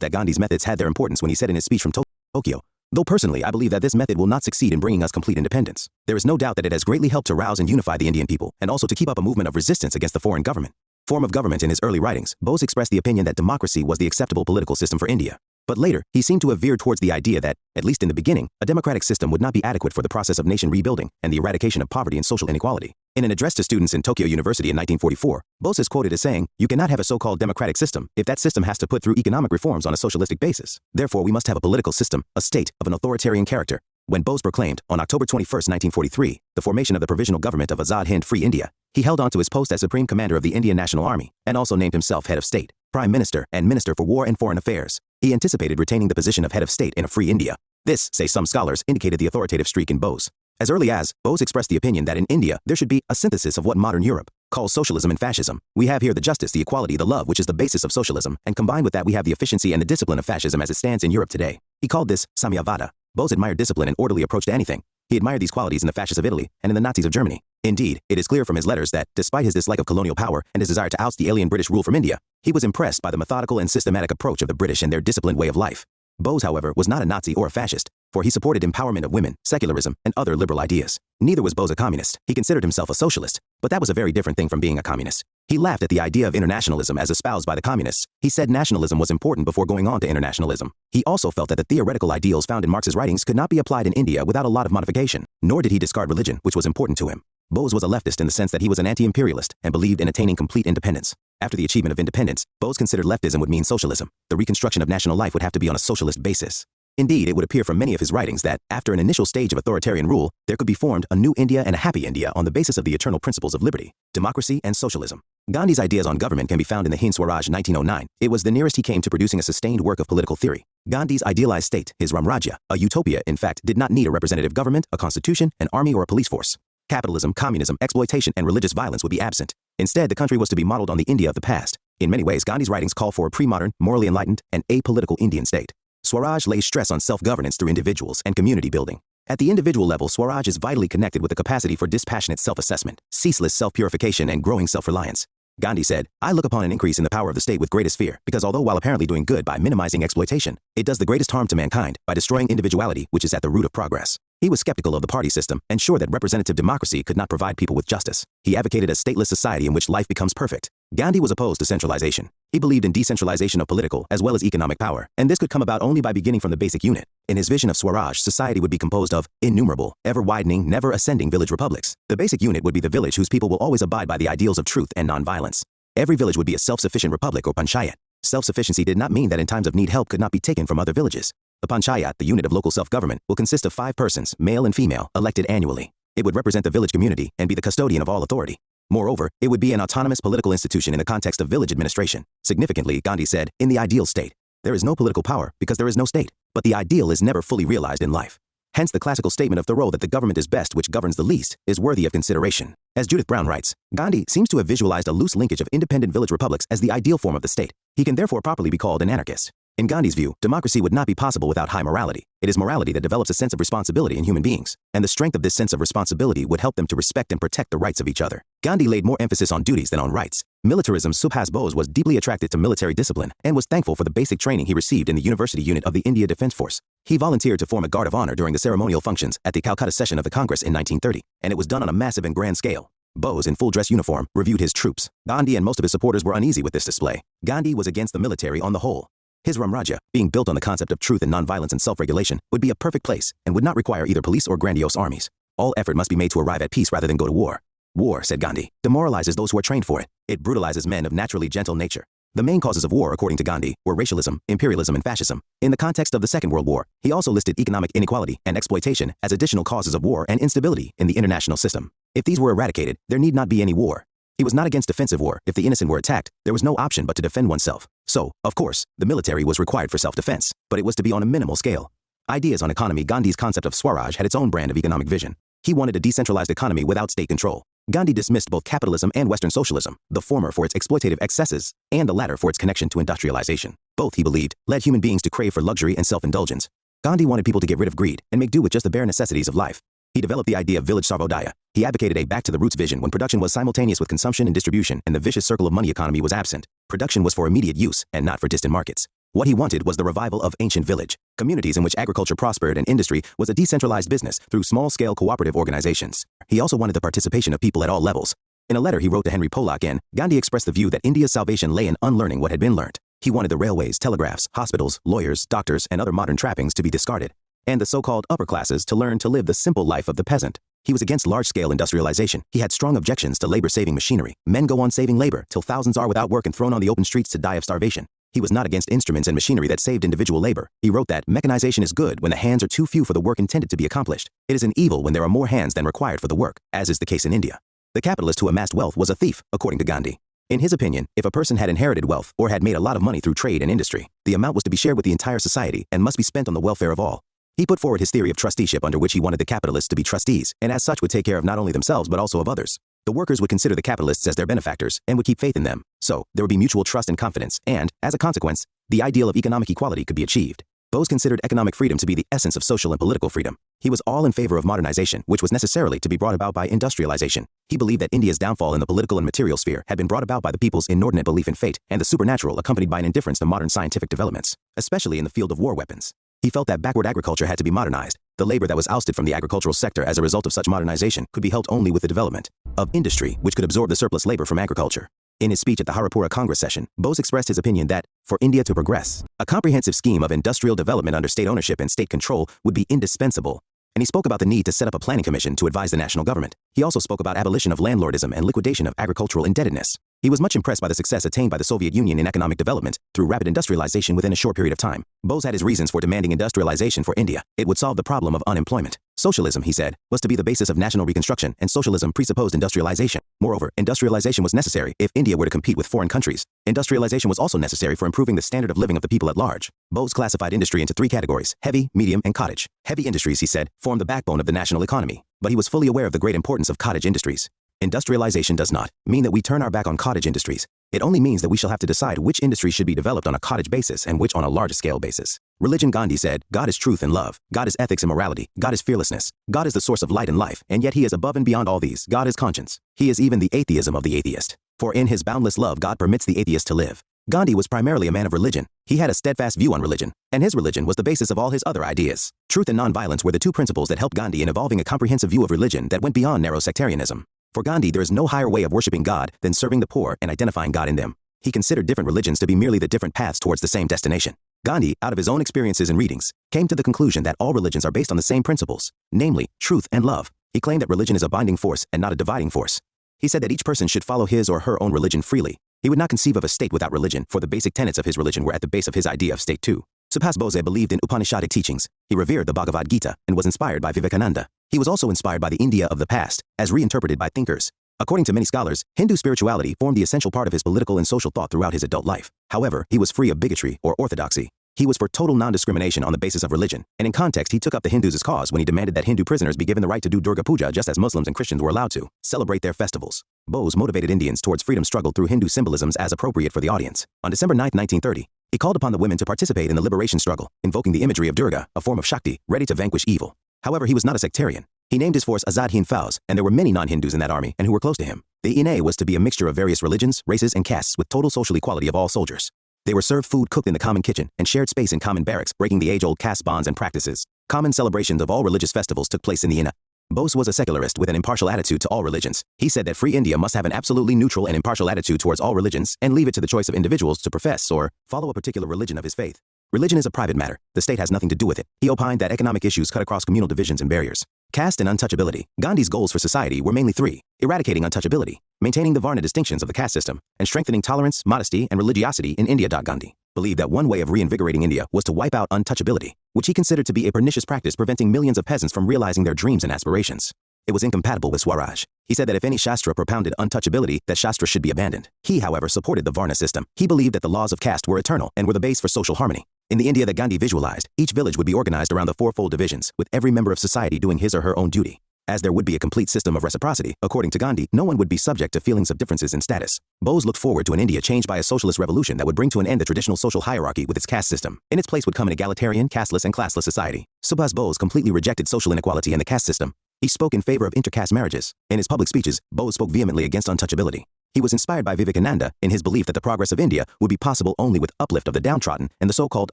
that Gandhi's methods had their importance when he said in his speech from Tokyo, "Though personally I believe that this method will not succeed in bringing us complete independence, there is no doubt that it has greatly helped to rouse and unify the Indian people, and also to keep up a movement of resistance against the foreign government." Form of government. In his early writings, Bose expressed the opinion that democracy was the acceptable political system for India. But later, he seemed to have veered towards the idea that, at least in the beginning, a democratic system would not be adequate for the process of nation rebuilding and the eradication of poverty and social inequality. In an address to students in Tokyo University in 1944, Bose is quoted as saying, "You cannot have a so-called democratic system if that system has to put through economic reforms on a socialistic basis. Therefore, we must have a political system, a state, of an authoritarian character." When Bose proclaimed, on October 21, 1943, the formation of the Provisional Government of Azad Hind Free India, He held on to his post as Supreme Commander of the Indian National Army, and also named himself Head of State, Prime Minister, and Minister for War and Foreign Affairs. He anticipated retaining the position of Head of State in a free India. This, say some scholars, indicated the authoritative streak in Bose. As early as, Bose expressed the opinion that in India there should be a synthesis of what modern Europe calls socialism and fascism. We have here the justice, the equality, the love, which is the basis of socialism, and combined with that we have the efficiency and the discipline of fascism as it stands in Europe today. He called this Samyavada. Bose admired discipline and orderly approach to anything. He admired these qualities in the fascists of Italy and in the Nazis of Germany. Indeed, it is clear from his letters that, despite his dislike of colonial power and his desire to oust the alien British rule from India, he was impressed by the methodical and systematic approach of the British and their disciplined way of life. Bose, however, was not a Nazi or a fascist, for he supported empowerment of women, secularism, and other liberal ideas. Neither was Bose a communist. He considered himself a socialist, but that was a very different thing from being a communist. He laughed at the idea of internationalism as espoused by the communists. He said nationalism was important before going on to internationalism. He also felt that the theoretical ideals found in Marx's writings could not be applied in India without a lot of modification, nor did he discard religion, which was important to him. Bose was a leftist in the sense that he was an anti-imperialist and believed in attaining complete independence. After the achievement of independence, Bose considered leftism would mean socialism. The reconstruction of national life would have to be on a socialist basis. Indeed, it would appear from many of his writings that, after an initial stage of authoritarian rule, there could be formed a new India and a happy India on the basis of the eternal principles of liberty, democracy, and socialism. Gandhi's ideas on government can be found in the Hind Swaraj 1909. It was the nearest he came to producing a sustained work of political theory. Gandhi's idealized state, his Ramrajya, a utopia in fact, did not need a representative government, a constitution, an army, or a police force. Capitalism, communism, exploitation, and religious violence would be absent. Instead, the country was to be modeled on the India of the past. In many ways, Gandhi's writings call for a pre-modern, morally enlightened, and apolitical Indian state. Swaraj lays stress on self-governance through individuals and community building. At the individual level, Swaraj is vitally connected with the capacity for dispassionate self-assessment, ceaseless self-purification, and growing self-reliance. Gandhi said, "I look upon an increase in the power of the state with greatest fear, because although while apparently doing good by minimizing exploitation, it does the greatest harm to mankind by destroying individuality, which is at the root of progress." He was skeptical of the party system and sure that representative democracy could not provide people with justice. He advocated a stateless society in which life becomes perfect. Gandhi was opposed to centralization. He believed in decentralization of political as well as economic power, and this could come about only by beginning from the basic unit. In his vision of Swaraj, society would be composed of innumerable, ever-widening, never-ascending village republics. The basic unit would be the village whose people will always abide by the ideals of truth and nonviolence. Every village would be a self-sufficient republic or panchayat. Self-sufficiency did not mean that in times of need help could not be taken from other villages. The panchayat, the unit of local self-government, will consist of 5 persons, male and female, elected annually. It would represent the village community and be the custodian of all authority. Moreover, it would be an autonomous political institution in the context of village administration. Significantly, Gandhi said, in the ideal state, there is no political power because there is no state, but the ideal is never fully realized in life. Hence the classical statement of Thoreau that the government is best which governs the least is worthy of consideration. As Judith Brown writes, Gandhi seems to have visualized a loose linkage of independent village republics as the ideal form of the state. He can therefore properly be called an anarchist. In Gandhi's view, democracy would not be possible without high morality. It is morality that develops a sense of responsibility in human beings, and the strength of this sense of responsibility would help them to respect and protect the rights of each other. Gandhi laid more emphasis on duties than on rights. Militarism. Subhas Bose was deeply attracted to military discipline and was thankful for the basic training he received in the University Unit of the India Defence Force. He volunteered to form a guard of honor during the ceremonial functions at the Calcutta session of the Congress in 1930, and it was done on a massive and grand scale. Bose, in full dress uniform, reviewed his troops. Gandhi and most of his supporters were uneasy with this display. Gandhi was against the military on the whole. His Ramrajya, being built on the concept of truth and nonviolence and self-regulation, would be a perfect place and would not require either police or grandiose armies. All effort must be made to arrive at peace rather than go to war. War, said Gandhi, demoralizes those who are trained for it. It brutalizes men of naturally gentle nature. The main causes of war, according to Gandhi, were racialism, imperialism, and fascism. In the context of the Second World War, he also listed economic inequality and exploitation as additional causes of war and instability in the international system. If these were eradicated, there need not be any war. He was not against defensive war. If the innocent were attacked, there was no option but to defend oneself. So, of course, the military was required for self-defense, but it was to be on a minimal scale. Ideas on economy. Gandhi's concept of Swaraj had its own brand of economic vision. He wanted a decentralized economy without state control. Gandhi dismissed both capitalism and Western socialism, the former for its exploitative excesses, and the latter for its connection to industrialization. Both, he believed, led human beings to crave for luxury and self-indulgence. Gandhi wanted people to get rid of greed and make do with just the bare necessities of life. He developed the idea of village sarvodaya. He advocated a back-to-the-roots vision when production was simultaneous with consumption and distribution and the vicious circle of money economy was absent. Production was for immediate use and not for distant markets. What he wanted was the revival of ancient village, communities in which agriculture prospered and industry was a decentralized business through small-scale cooperative organizations. He also wanted the participation of people at all levels. In a letter he wrote to Henry Pollock Gandhi expressed the view that India's salvation lay in unlearning what had been learnt. He wanted the railways, telegraphs, hospitals, lawyers, doctors, and other modern trappings to be discarded, and the so-called upper classes to learn to live the simple life of the peasant. He was against large-scale industrialization. He had strong objections to labor-saving machinery. Men go on saving labor till thousands are without work and thrown on the open streets to die of starvation. He was not against instruments and machinery that saved individual labor. He wrote that mechanization is good when the hands are too few for the work intended to be accomplished. It is an evil when there are more hands than required for the work, as is the case in India. The capitalist who amassed wealth was a thief, according to Gandhi. In his opinion, if a person had inherited wealth or had made a lot of money through trade and industry, the amount was to be shared with the entire society and must be spent on the welfare of all. He put forward his theory of trusteeship, under which he wanted the capitalists to be trustees, and as such would take care of not only themselves but also of others. The workers would consider the capitalists as their benefactors and would keep faith in them, so there would be mutual trust and confidence, and, as a consequence, the ideal of economic equality could be achieved. Bose considered economic freedom to be the essence of social and political freedom. He was all in favor of modernization, which was necessarily to be brought about by industrialization. He believed that India's downfall in the political and material sphere had been brought about by the people's inordinate belief in fate and the supernatural, accompanied by an indifference to modern scientific developments, especially in the field of war weapons. He felt that backward agriculture had to be modernized. The labor that was ousted from the agricultural sector as a result of such modernization could be helped only with the development of industry, which could absorb the surplus labor from agriculture. In his speech at the Haripura Congress session, Bose expressed his opinion that, for India to progress, a comprehensive scheme of industrial development under state ownership and state control would be indispensable. And he spoke about the need to set up a planning commission to advise the national government. He also spoke about abolition of landlordism and liquidation of agricultural indebtedness. He was much impressed by the success attained by the Soviet Union in economic development through rapid industrialization within a short period of time. Bose had his reasons for demanding industrialization for India. It would solve the problem of unemployment. Socialism, he said, was to be the basis of national reconstruction, and socialism presupposed industrialization. Moreover, industrialization was necessary if India were to compete with foreign countries. Industrialization was also necessary for improving the standard of living of the people at large. Bose classified industry into three categories: heavy, medium, and cottage. Heavy industries, he said, form the backbone of the national economy, but he was fully aware of the great importance of cottage industries. Industrialization does not mean that we turn our back on cottage industries. It only means that we shall have to decide which industry should be developed on a cottage basis and which on a large-scale basis. Religion, Gandhi said, God is truth and love. God is ethics and morality. God is fearlessness. God is the source of light and life, and yet he is above and beyond all these. God is conscience. He is even the atheism of the atheist. For in his boundless love, God permits the atheist to live. Gandhi was primarily a man of religion. He had a steadfast view on religion, and his religion was the basis of all his other ideas. Truth and nonviolence were the two principles that helped Gandhi in evolving a comprehensive view of religion that went beyond narrow sectarianism. For Gandhi, there is no higher way of worshiping God than serving the poor and identifying God in them. He considered different religions to be merely the different paths towards the same destination. Gandhi, out of his own experiences and readings, came to the conclusion that all religions are based on the same principles, namely, truth and love. He claimed that religion is a binding force and not a dividing force. He said that each person should follow his or her own religion freely. He would not conceive of a state without religion, for the basic tenets of his religion were at the base of his idea of state too. Subhas Bose believed in Upanishadic teachings. He revered the Bhagavad Gita and was inspired by Vivekananda. He was also inspired by the India of the past, as reinterpreted by thinkers. According to many scholars, Hindu spirituality formed the essential part of his political and social thought throughout his adult life. However, he was free of bigotry or orthodoxy. He was for total non-discrimination on the basis of religion, and in context he took up the Hindus' cause when he demanded that Hindu prisoners be given the right to do Durga Puja just as Muslims and Christians were allowed to celebrate their festivals. Bose motivated Indians towards freedom struggle through Hindu symbolisms as appropriate for the audience. On December 9, 1930, he called upon the women to participate in the liberation struggle, invoking the imagery of Durga, a form of Shakti, ready to vanquish evil. However, he was not a sectarian. He named his force Azad Hind Fauj, and there were many non-Hindus in that army and who were close to him. The ENA was to be a mixture of various religions, races, and castes with total social equality of all soldiers. They were served food cooked in the common kitchen and shared space in common barracks, breaking the age-old caste bonds and practices. Common celebrations of all religious festivals took place in the ENA. Bose was a secularist with an impartial attitude to all religions. He said that free India must have an absolutely neutral and impartial attitude towards all religions and leave it to the choice of individuals to profess or follow a particular religion of his faith. Religion is a private matter. The state has nothing to do with it. He opined that economic issues cut across communal divisions and barriers. Caste and untouchability. Gandhi's goals for society were mainly three: eradicating untouchability, maintaining the Varna distinctions of the caste system, and strengthening tolerance, modesty, and religiosity in India. Gandhi believed that one way of reinvigorating India was to wipe out untouchability, which he considered to be a pernicious practice preventing millions of peasants from realizing their dreams and aspirations. It was incompatible with Swaraj. He said that if any Shastra propounded untouchability, that Shastra should be abandoned. He, however, supported the Varna system. He believed that the laws of caste were eternal and were the base for social harmony. In the India that Gandhi visualized, each village would be organized around the fourfold divisions, with every member of society doing his or her own duty. As there would be a complete system of reciprocity, according to Gandhi, no one would be subject to feelings of differences in status. Bose looked forward to an India changed by a socialist revolution that would bring to an end the traditional social hierarchy with its caste system. In its place would come an egalitarian, casteless, and classless society. Subhas Bose completely rejected social inequality and the caste system. He spoke in favor of intercaste marriages. In his public speeches, Bose spoke vehemently against untouchability. He was inspired by Vivekananda in his belief that the progress of India would be possible only with uplift of the downtrodden and the so-called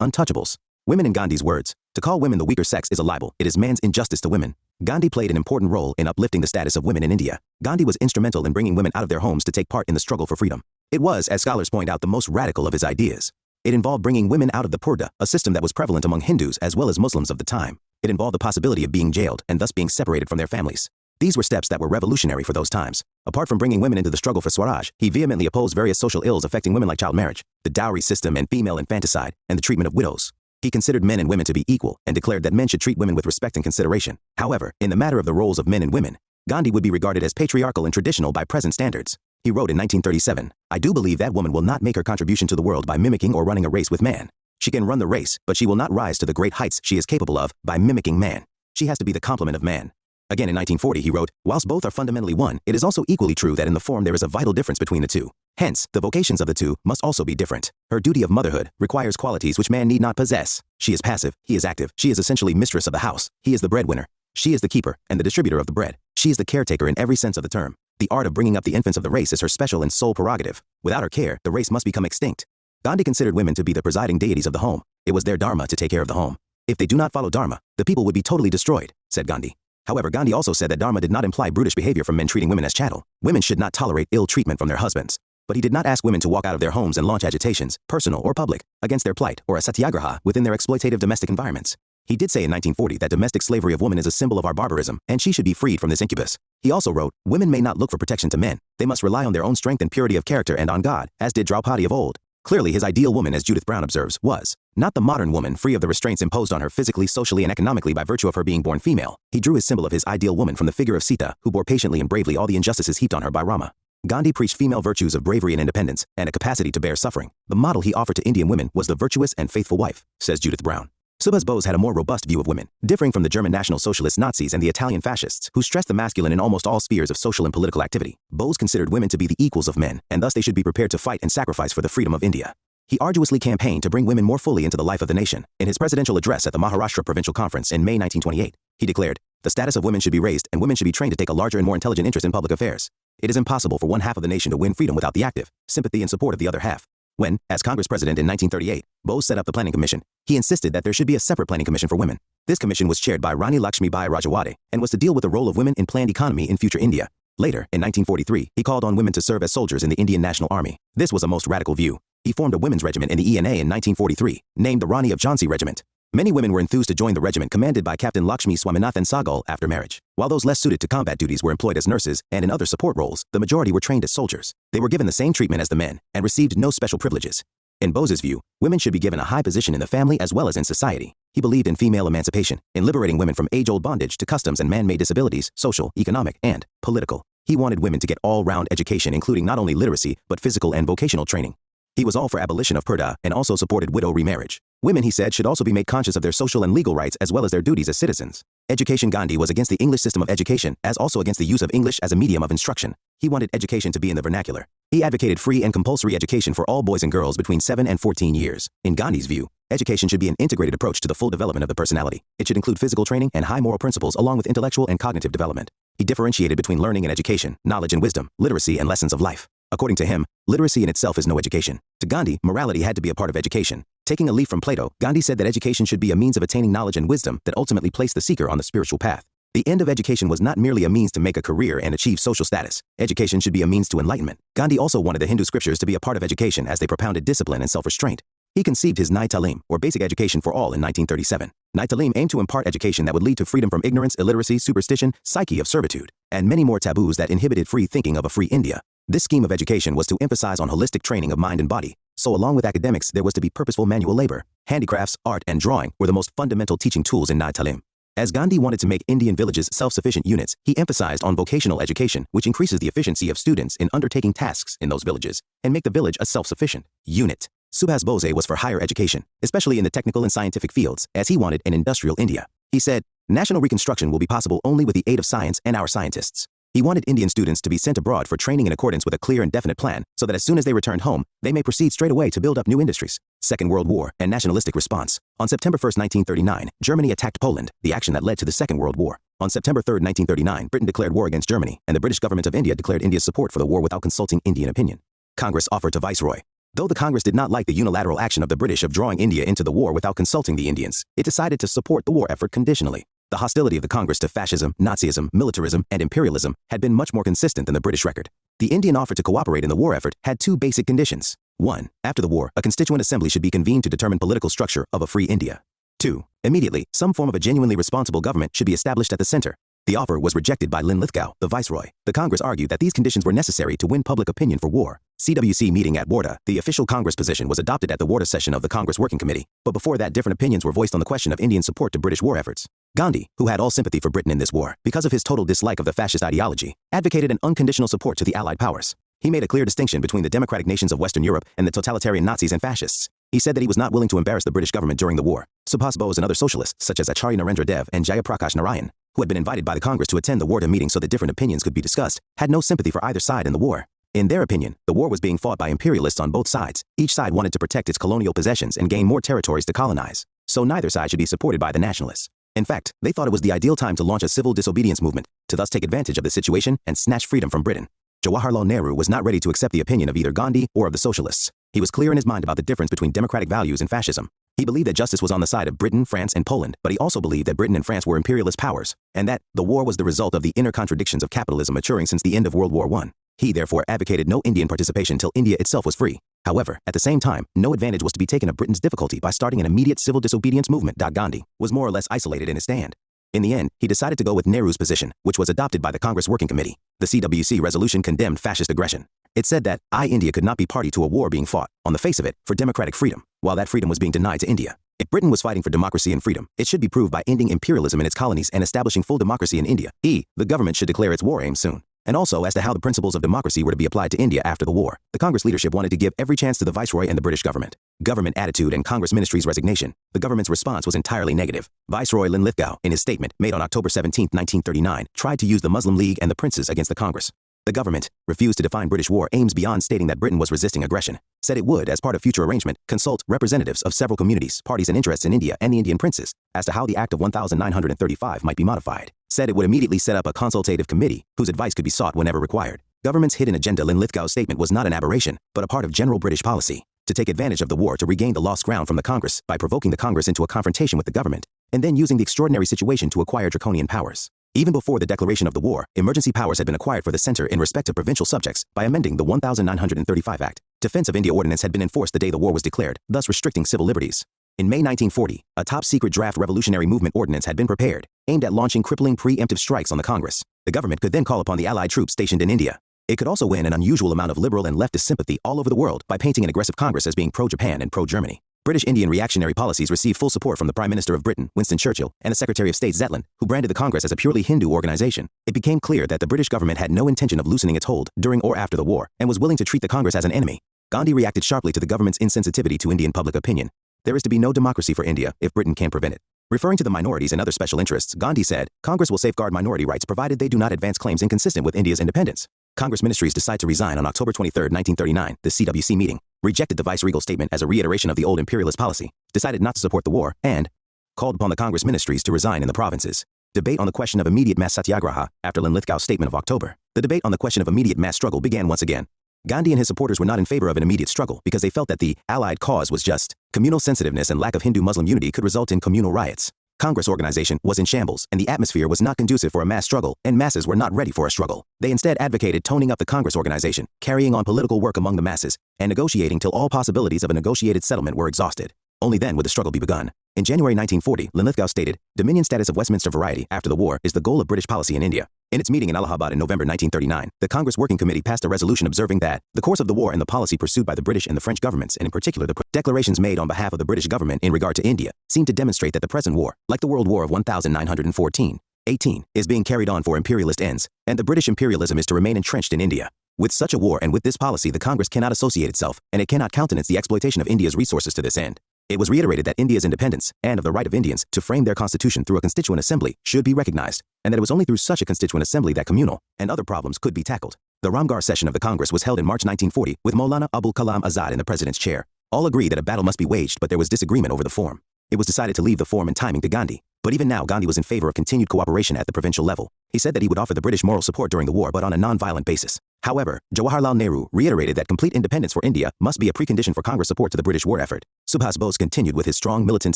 untouchables. Women, in Gandhi's words, to call women the weaker sex is a libel. It is man's injustice to women. Gandhi played an important role in uplifting the status of women in India. Gandhi was instrumental in bringing women out of their homes to take part in the struggle for freedom. It was, as scholars point out, the most radical of his ideas. It involved bringing women out of the purdah, a system that was prevalent among Hindus as well as Muslims of the time. It involved the possibility of being jailed and thus being separated from their families. These were steps that were revolutionary for those times. Apart from bringing women into the struggle for Swaraj, he vehemently opposed various social ills affecting women like child marriage, the dowry system and female infanticide, and the treatment of widows. He considered men and women to be equal and declared that men should treat women with respect and consideration. However, in the matter of the roles of men and women, Gandhi would be regarded as patriarchal and traditional by present standards. He wrote in 1937, "I do believe that woman will not make her contribution to the world by mimicking or running a race with man. She can run the race, but she will not rise to the great heights she is capable of by mimicking man. She has to be the complement of man." Again in 1940 he wrote, "Whilst both are fundamentally one, it is also equally true that in the form there is a vital difference between the two. Hence, the vocations of the two must also be different. Her duty of motherhood requires qualities which man need not possess. She is passive, he is active. She is essentially mistress of the house. He is the breadwinner. She is the keeper and the distributor of the bread. She is the caretaker in every sense of the term. The art of bringing up the infants of the race is her special and sole prerogative. Without her care, the race must become extinct." Gandhi considered women to be the presiding deities of the home. It was their dharma to take care of the home. "If they do not follow dharma, the people would be totally destroyed," said Gandhi. However, Gandhi also said that dharma did not imply brutish behavior from men treating women as chattel. Women should not tolerate ill treatment from their husbands. But he did not ask women to walk out of their homes and launch agitations, personal or public, against their plight or a satyagraha within their exploitative domestic environments. He did say in 1940 that domestic slavery of woman is a symbol of our barbarism, and she should be freed from this incubus. He also wrote, "Women may not look for protection to men. They must rely on their own strength and purity of character and on God, as did Draupadi of old." Clearly his ideal woman, as Judith Brown observes, was not the modern woman free of the restraints imposed on her physically, socially, and economically by virtue of her being born female. He drew his symbol of his ideal woman from the figure of Sita, who bore patiently and bravely all the injustices heaped on her by Rama. Gandhi preached female virtues of bravery and independence, and a capacity to bear suffering. The model he offered to Indian women was the virtuous and faithful wife, says Judith Brown. Subhas Bose had a more robust view of women, differing from the German National Socialist Nazis and the Italian fascists, who stressed the masculine in almost all spheres of social and political activity. Bose considered women to be the equals of men, and thus they should be prepared to fight and sacrifice for the freedom of India. He arduously campaigned to bring women more fully into the life of the nation. In his presidential address at the Maharashtra Provincial Conference in May 1928, he declared, "The status of women should be raised, and women should be trained to take a larger and more intelligent interest in public affairs. It is impossible for one half of the nation to win freedom without the active sympathy and support of the other half." When, as Congress President in 1938, Bose set up the Planning Commission, he insisted that there should be a separate planning commission for women. This commission was chaired by Rani Lakshmi Bai Rajawade and was to deal with the role of women in planned economy in future India. Later, in 1943, he called on women to serve as soldiers in the Indian National Army. This was a most radical view. He formed a women's regiment in the ENA in 1943, named the Rani of Jhansi Regiment. Many women were enthused to join the regiment commanded by Captain Lakshmi Swaminathan Sahgal after marriage. While those less suited to combat duties were employed as nurses and in other support roles, the majority were trained as soldiers. They were given the same treatment as the men and received no special privileges. In Bose's view, women should be given a high position in the family as well as in society. He believed in female emancipation, in liberating women from age-old bondage to customs and man-made disabilities, social, economic, and political. He wanted women to get all-round education, including not only literacy, but physical and vocational training. He was all for abolition of purdah and also supported widow remarriage. Women, he said, should also be made conscious of their social and legal rights as well as their duties as citizens. Education. Gandhi was against the English system of education, as also against the use of English as a medium of instruction. He wanted education to be in the vernacular. He advocated free and compulsory education for all boys and girls between 7 and 14 years. In Gandhi's view, education should be an integrated approach to the full development of the personality. It should include physical training and high moral principles along with intellectual and cognitive development. He differentiated between learning and education, knowledge and wisdom, literacy and lessons of life. According to him, literacy in itself is no education. To Gandhi, morality had to be a part of education. Taking a leaf from Plato, Gandhi said that education should be a means of attaining knowledge and wisdom that ultimately placed the seeker on the spiritual path. The end of education was not merely a means to make a career and achieve social status. Education should be a means to enlightenment. Gandhi also wanted the Hindu scriptures to be a part of education as they propounded discipline and self-restraint. He conceived his Nai Talim, or basic education for all, in 1937. Nai Talim aimed to impart education that would lead to freedom from ignorance, illiteracy, superstition, psyche of servitude, and many more taboos that inhibited free thinking of a free India. This scheme of education was to emphasize on holistic training of mind and body, so along with academics there was to be purposeful manual labor. Handicrafts, art, and drawing were the most fundamental teaching tools in Nai Talim. As Gandhi wanted to make Indian villages self-sufficient units, he emphasized on vocational education, which increases the efficiency of students in undertaking tasks in those villages, and make the village a self-sufficient unit. Subhas Bose was for higher education, especially in the technical and scientific fields, as he wanted an industrial India. He said, "National reconstruction will be possible only with the aid of science and our scientists." He wanted Indian students to be sent abroad for training in accordance with a clear and definite plan, so that as soon as they returned home, they may proceed straight away to build up new industries. Second World War and nationalistic response. On September 1, 1939, Germany attacked Poland, the action that led to the Second World War. On September 3, 1939, Britain declared war against Germany, and the British government of India declared India's support for the war without consulting Indian opinion. Congress offered to Viceroy. Though the Congress did not like the unilateral action of the British of drawing India into the war without consulting the Indians, it decided to support the war effort conditionally. The hostility of the Congress to fascism, Nazism, militarism, and imperialism had been much more consistent than the British record. The Indian offer to cooperate in the war effort had two basic conditions. 1. After the war, a constituent assembly should be convened to determine political structure of a free India. 2. Immediately, some form of a genuinely responsible government should be established at the center. The offer was rejected by Linlithgow, the viceroy. The Congress argued that these conditions were necessary to win public opinion for war. CWC meeting at Warda, the official Congress position was adopted at the Warda session of the Congress Working Committee, but before that different opinions were voiced on the question of Indian support to British war efforts. Gandhi, who had all sympathy for Britain in this war because of his total dislike of the fascist ideology, advocated an unconditional support to the Allied powers. He made a clear distinction between the democratic nations of Western Europe and the totalitarian Nazis and fascists. He said that he was not willing to embarrass the British government during the war. Subhas Bose and other socialists, such as Acharya Narendra Dev and Jayaprakash Narayan, who had been invited by the Congress to attend the war meeting so that different opinions could be discussed, had no sympathy for either side in the war. In their opinion, the war was being fought by imperialists on both sides. Each side wanted to protect its colonial possessions and gain more territories to colonize. So neither side should be supported by the nationalists. In fact, they thought it was the ideal time to launch a civil disobedience movement, to thus take advantage of the situation and snatch freedom from Britain. Jawaharlal Nehru was not ready to accept the opinion of either Gandhi or of the socialists. He was clear in his mind about the difference between democratic values and fascism. He believed that justice was on the side of Britain, France, and Poland, but he also believed that Britain and France were imperialist powers, and that the war was the result of the inner contradictions of capitalism maturing since the end of World War I. He therefore advocated no Indian participation till India itself was free. However, at the same time, no advantage was to be taken of Britain's difficulty by starting an immediate civil disobedience movement. Gandhi was more or less isolated in his stand. In the end, he decided to go with Nehru's position, which was adopted by the Congress Working Committee. The CWC resolution condemned fascist aggression. It said that India could not be party to a war being fought, on the face of it, for democratic freedom, while that freedom was being denied to India. If Britain was fighting for democracy and freedom, it should be proved by ending imperialism in its colonies and establishing full democracy in India. The government should declare its war aims soon. And also as to how the principles of democracy were to be applied to India after the war. The Congress leadership wanted to give every chance to the Viceroy and the British government. Government attitude and Congress Ministry's resignation. The government's response was entirely negative. Viceroy Linlithgow, in his statement made on October 17, 1939, tried to use the Muslim League and the princes against the Congress. The government refused to define British war aims beyond stating that Britain was resisting aggression. Said it would, as part of future arrangement, consult representatives of several communities, parties and interests in India and the Indian princes as to how the Act of 1935 might be modified. Said it would immediately set up a consultative committee whose advice could be sought whenever required. Government's hidden agenda. Linlithgow's statement was not an aberration, but a part of general British policy, to take advantage of the war to regain the lost ground from the Congress by provoking the Congress into a confrontation with the government, and then using the extraordinary situation to acquire draconian powers. Even before the declaration of the war, emergency powers had been acquired for the center in respect to provincial subjects by amending the 1935 Act. Defense of India Ordinance had been enforced the day the war was declared, thus restricting civil liberties. In May 1940, a top-secret draft revolutionary movement ordinance had been prepared, aimed at launching crippling preemptive strikes on the Congress. The government could then call upon the Allied troops stationed in India. It could also win an unusual amount of liberal and leftist sympathy all over the world by painting an aggressive Congress as being pro-Japan and pro-Germany. British Indian reactionary policies received full support from the Prime Minister of Britain, Winston Churchill, and the Secretary of State Zetland, who branded the Congress as a purely Hindu organization. It became clear that the British government had no intention of loosening its hold during or after the war, and was willing to treat the Congress as an enemy. Gandhi reacted sharply to the government's insensitivity to Indian public opinion. There is to be no democracy for India if Britain can't prevent it. Referring to the minorities and other special interests, Gandhi said, Congress will safeguard minority rights provided they do not advance claims inconsistent with India's independence. Congress ministries decide to resign on October 23, 1939. The CWC meeting rejected the vice-regal statement as a reiteration of the old imperialist policy, decided not to support the war, and called upon the Congress ministries to resign in the provinces. Debate on the question of immediate mass satyagraha after Linlithgow's statement of October. The debate on the question of immediate mass struggle began once again. Gandhi and his supporters were not in favor of an immediate struggle because they felt that the Allied cause was just. Communal sensitiveness and lack of Hindu-Muslim unity could result in communal riots. Congress organization was in shambles, and the atmosphere was not conducive for a mass struggle, and masses were not ready for a struggle. They instead advocated toning up the Congress organization, carrying on political work among the masses, and negotiating till all possibilities of a negotiated settlement were exhausted. Only then would the struggle be begun. In January 1940, Linlithgow stated, Dominion status of Westminster variety after the war is the goal of British policy in India. In its meeting in Allahabad in November 1939, the Congress Working Committee passed a resolution observing that the course of the war and the policy pursued by the British and the French governments, and in particular the declarations made on behalf of the British government in regard to India, seem to demonstrate that the present war, like the World War of 1914-18, is being carried on for imperialist ends, and the British imperialism is to remain entrenched in India. With such a war and with this policy, the Congress cannot associate itself, and it cannot countenance the exploitation of India's resources to this end. It was reiterated that India's independence, and of the right of Indians to frame their constitution through a constituent assembly, should be recognized, and that it was only through such a constituent assembly that communal and other problems could be tackled. The Ramgarh session of the Congress was held in March 1940, with Maulana Abul Kalam Azad in the president's chair. All agreed that a battle must be waged, but there was disagreement over the form. It was decided to leave the form and timing to Gandhi. But even now, Gandhi was in favor of continued cooperation at the provincial level. He said that he would offer the British moral support during the war, but on a non-violent basis. However, Jawaharlal Nehru reiterated that complete independence for India must be a precondition for Congress support to the British war effort. Subhas Bose continued with his strong militant